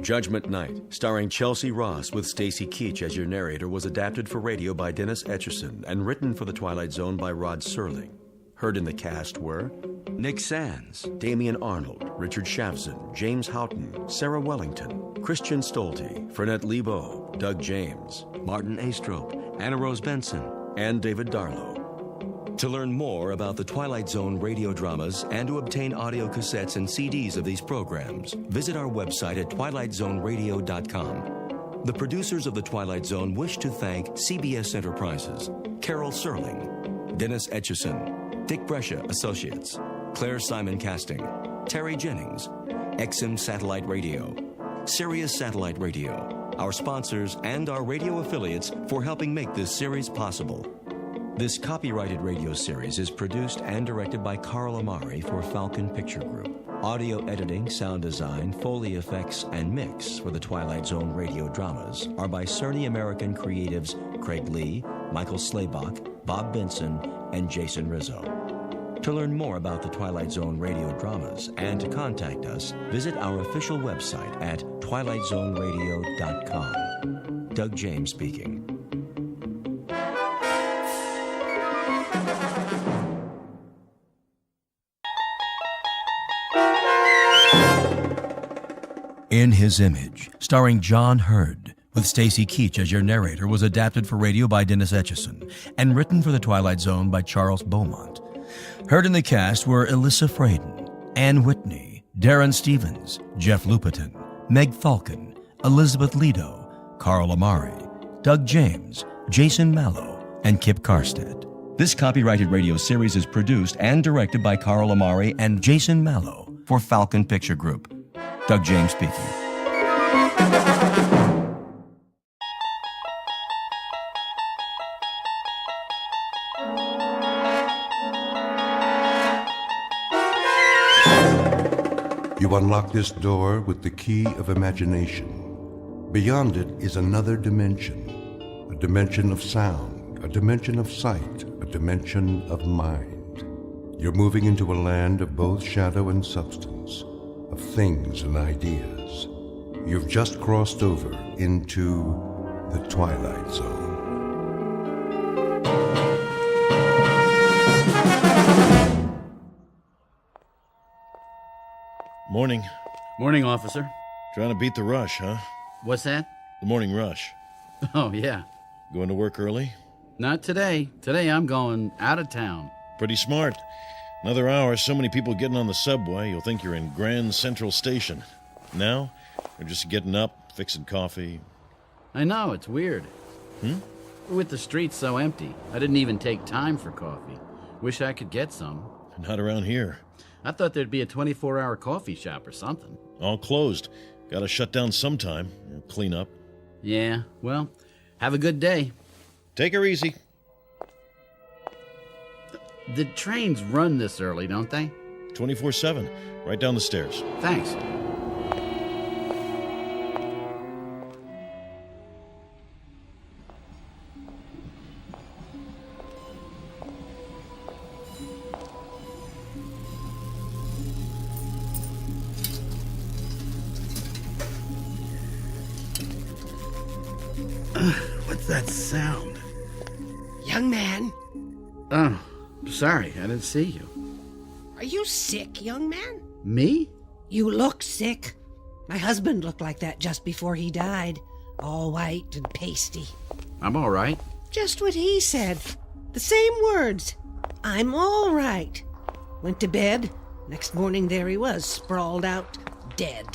Judgment Night, starring Chelsea Ross with Stacy Keach as your narrator, was adapted for radio by Dennis Etchison and written for The Twilight Zone by Rod Serling. Heard in the cast were Nick Sands, Damian Arnold, Richard Shavson, James Houghton, Sarah Wellington, Christian Stolte, Fernette Lebo, Doug James, Martin Astrop, Anna Rose Benson, and David Darlow. To learn more about the Twilight Zone radio dramas and to obtain audio cassettes and CDs of these programs, visit our website at twilightzoneradio.com. The producers of The Twilight Zone wish to thank CBS Enterprises, Carol Serling, Dennis Etchison, Dick Brescia Associates, Claire Simon Casting, Terry Jennings, XM Satellite Radio, Sirius Satellite Radio, our sponsors and our radio affiliates for helping make this series possible. This copyrighted radio series is produced and directed by Carl Amari for Falcon Picture Group. Audio editing, sound design, Foley effects, and mix for the Twilight Zone radio dramas are by Cerny American creatives Craig Lee, Michael Slaybach, Bob Benson, and Jason Rizzo. To learn more about the Twilight Zone radio dramas and to contact us, visit our official website at twilightzoneradio.com. Doug James speaking. In His Image, starring John Hurd, with Stacy Keach as your narrator, was adapted for radio by Dennis Etchison and written for The Twilight Zone by Charles Beaumont. Heard in the cast were Alyssa Fraden, Ann Whitney, Darren Stevens, Jeff Lupetin, Meg Falcon, Elizabeth Lido, Carl Amari, Doug James, Jason Mallow, and Kip Karstead. This copyrighted radio series is produced and directed by Carl Amari and Jason Mallow for Falcon Picture Group. Doug James speaking. You unlock this door with the key of imagination. Beyond it is another dimension, a dimension of sound, a dimension of sight, a dimension of mind. You're moving into a land of both shadow and substance, of things and ideas. You've just crossed over into the Twilight Zone. Morning. Morning, officer. Trying to beat the rush, huh? What's that? The morning rush. Oh, yeah. Going to work early? Not today. Today I'm going out of town. Pretty smart. Another hour, so many people getting on the subway, you'll think you're in Grand Central Station. Now, they're just getting up, fixing coffee. I know, it's weird. With the streets so empty, I didn't even take time for coffee. Wish I could get some. Not around here. I thought there'd be a 24-hour coffee shop or something. All closed. Gotta shut down sometime. Clean up. Yeah, well, have a good day. Take her easy. The trains run this early, don't they? 24/7. Right down the stairs. Thanks. What's that sound? Young man, Oh, sorry, I didn't see you. are you sick, young man? Me? You look sick. My husband looked like that just before he died. All white and pasty. I'm all right. Just what he said. The same words. I'm all right. Went to bed. Next morning, there he was, sprawled out, dead.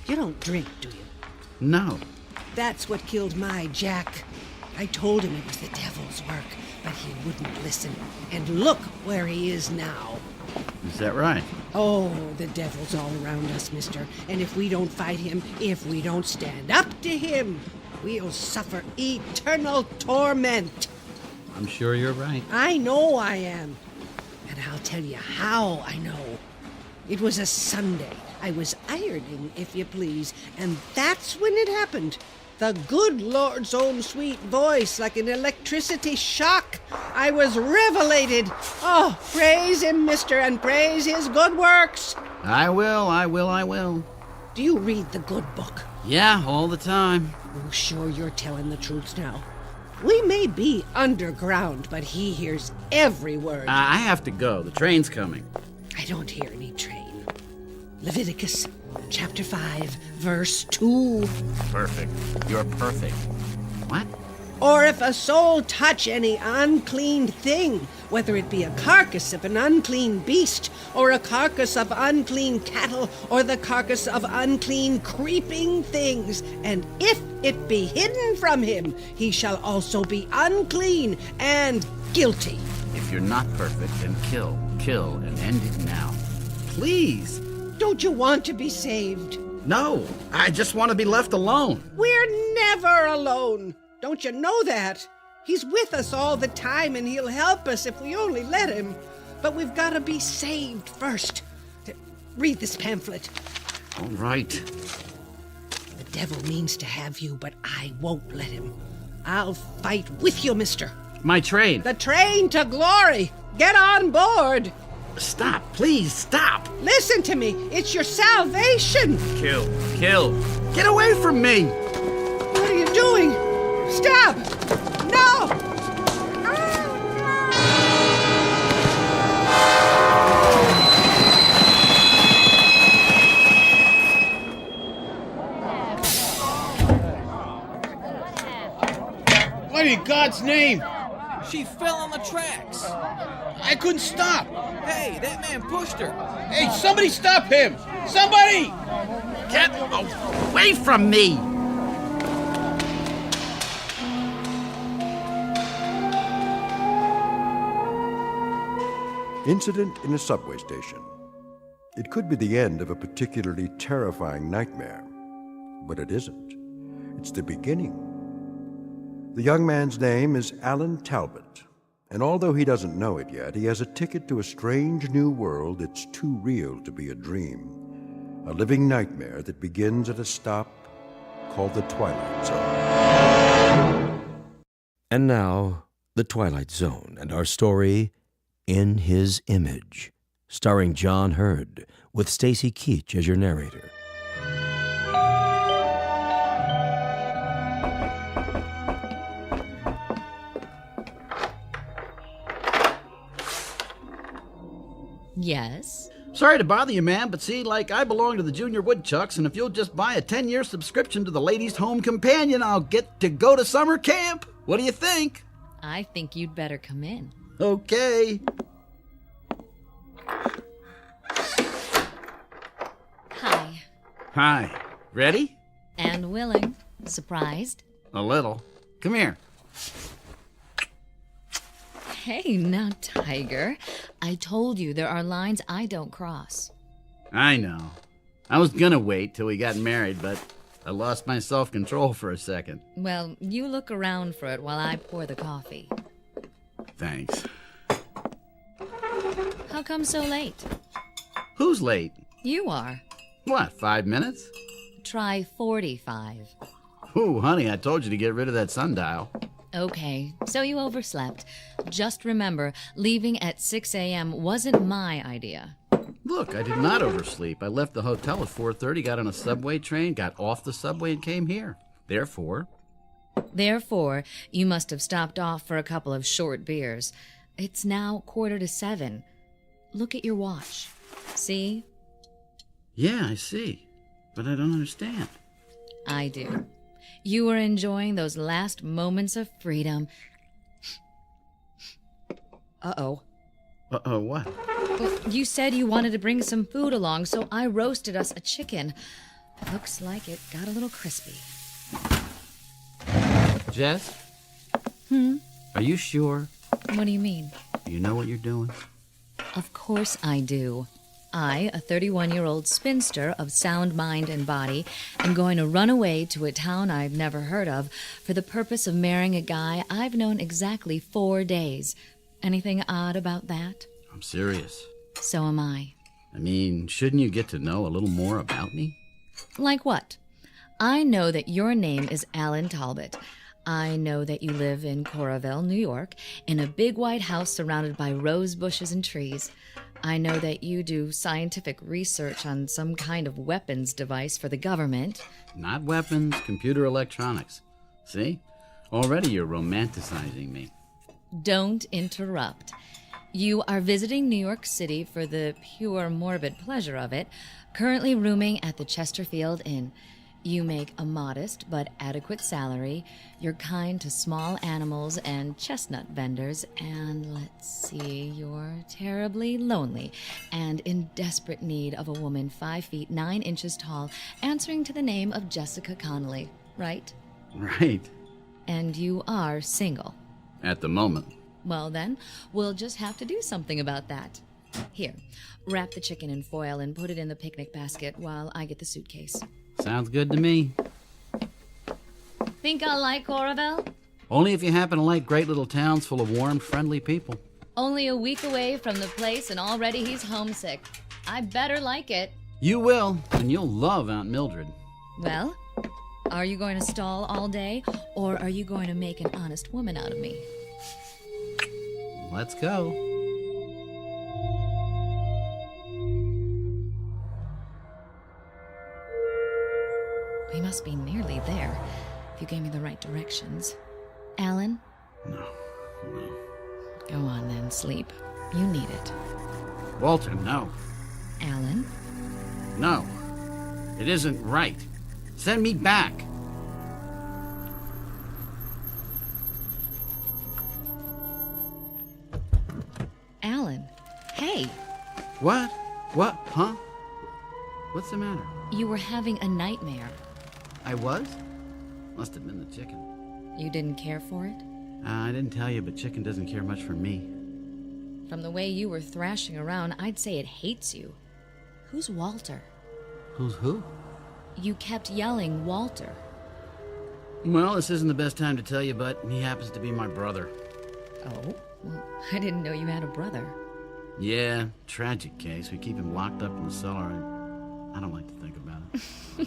You don't drink, do you? No. That's what killed my Jack. I told him it was the devil's work, but he wouldn't listen. And look where he is now. Is that right? Oh, the devil's all around us, mister. And if we don't fight him, if we don't stand up to him, we'll suffer eternal torment. I'm sure you're right. I know I am. And I'll tell you how I know. It was a Sunday. I was ironing, if you please, and that's when it happened. The good Lord's own sweet voice, like an electricity shock. I was revelated. Oh, praise him, mister, and praise his good works. I will. Do you read the good book? Yeah, all the time. Oh, sure you're telling the truth now. We may be underground, but he hears every word. I have to go. The train's coming. I don't hear any train. Leviticus chapter 5, verse 2. Perfect. You're perfect. What? Or if a soul touch any unclean thing, whether it be a carcass of an unclean beast, or a carcass of unclean cattle, or the carcass of unclean creeping things, and if it be hidden from him, he shall also be unclean and guilty. If you're not perfect, then kill, and end it now. Please. Don't you want to be saved? No, I just want to be left alone. We're never alone. Don't you know that? He's with us all the time, and he'll help us if we only let him. But we've got to be saved first. Read this pamphlet. All right. The devil means to have you, but I won't let him. I'll fight with you, mister. My train. The train to glory. Get on board. Stop, please, stop. Listen to me. It's your salvation. Kill. Get away from me. What are you doing? Stop. No. What in God's name? She fell on the tracks. I couldn't stop. Hey, that man pushed her. Hey, somebody stop him! Somebody! Get away from me! Incident in a subway station. It could be the end of a particularly terrifying nightmare, but it isn't. It's the beginning. The young man's name is Alan Talbot, and although he doesn't know it yet, he has a ticket to a strange new world that's too real to be a dream. A living nightmare that begins at a stop called the Twilight Zone. And now, The Twilight Zone and our story, In His Image, starring John Hurd, with Stacy Keach as your narrator. Yes? Sorry to bother you, ma'am, but see, I belong to the Junior Woodchucks, and if you'll just buy a 10-year subscription to the Ladies' Home Companion, I'll get to go to summer camp. What do you think? I think you'd better come in. Okay. Hi. Hi. Ready? And willing. Surprised? A little. Come here. Hey, now, Tiger. I told you there are lines I don't cross. I know. I was gonna wait till we got married, but I lost my self-control for a second. Well, you look around for it while I pour the coffee. Thanks. How come so late? Who's late? You are. What, 5 minutes? Try 45. Ooh, honey, I told you to get rid of that sundial. Okay, so you overslept. Just remember, leaving at 6 a.m. wasn't my idea. Look, I did not oversleep. I left the hotel at 4:30, got on a subway train, got off the subway, and came here. Therefore, you must have stopped off for a couple of short beers. It's now 6:45. Look at your watch. See? Yeah, I see. But I don't understand. I do. You were enjoying those last moments of freedom. Uh-oh. Uh-oh, what? Well, you said you wanted to bring some food along, so I roasted us a chicken. Looks like it got a little crispy. Jess? Hmm? Are you sure? What do you mean? You know what you're doing? Of course I do. I, a 31-year-old spinster of sound mind and body, am going to run away to a town I've never heard of for the purpose of marrying a guy I've known exactly 4 days. Anything odd about that? I'm serious. So am I. I mean, shouldn't you get to know a little more about me? Like what? I know that your name is Alan Talbot. I know that you live in Coralville, New York, in a big white house surrounded by rose bushes and trees. I know that you do scientific research on some kind of weapons device for the government. Not weapons, computer electronics. See? Already you're romanticizing me. Don't interrupt. You are visiting New York City for the pure morbid pleasure of it, currently rooming at the Chesterfield Inn. You make a modest but adequate salary. You're kind to small animals and chestnut vendors. And let's see, you're terribly lonely and in desperate need of a woman 5 feet 9 inches tall, answering to the name of Jessica Connolly, right? Right. And you are single. At the moment. Well then, we'll just have to do something about that. Here, wrap the chicken in foil and put it in the picnic basket while I get the suitcase. Sounds good to me. Think I'll like Coralville? Only if you happen to like great little towns full of warm, friendly people. Only a week away from the place and already he's homesick. I better like it. You will, and you'll love Aunt Mildred. Well, are you going to stall all day, or are you going to make an honest woman out of me? Let's go. We must be nearly there, if you gave me the right directions. Alan? No. Go on then, sleep. You need it. Walter, no. Alan? No. It isn't right. Send me back. Alan, hey. What? What? Huh? What's the matter? You were having a nightmare. I was? Must have been the chicken. You didn't care for it? I didn't tell you, but chicken doesn't care much for me. From the way you were thrashing around, I'd say it hates you. Who's Walter? Who's who? You kept yelling, Walter. Well, this isn't the best time to tell you, but he happens to be my brother. Oh? Well, I didn't know you had a brother. Yeah, tragic case. We keep him locked up in the cellar. I don't like to think about it.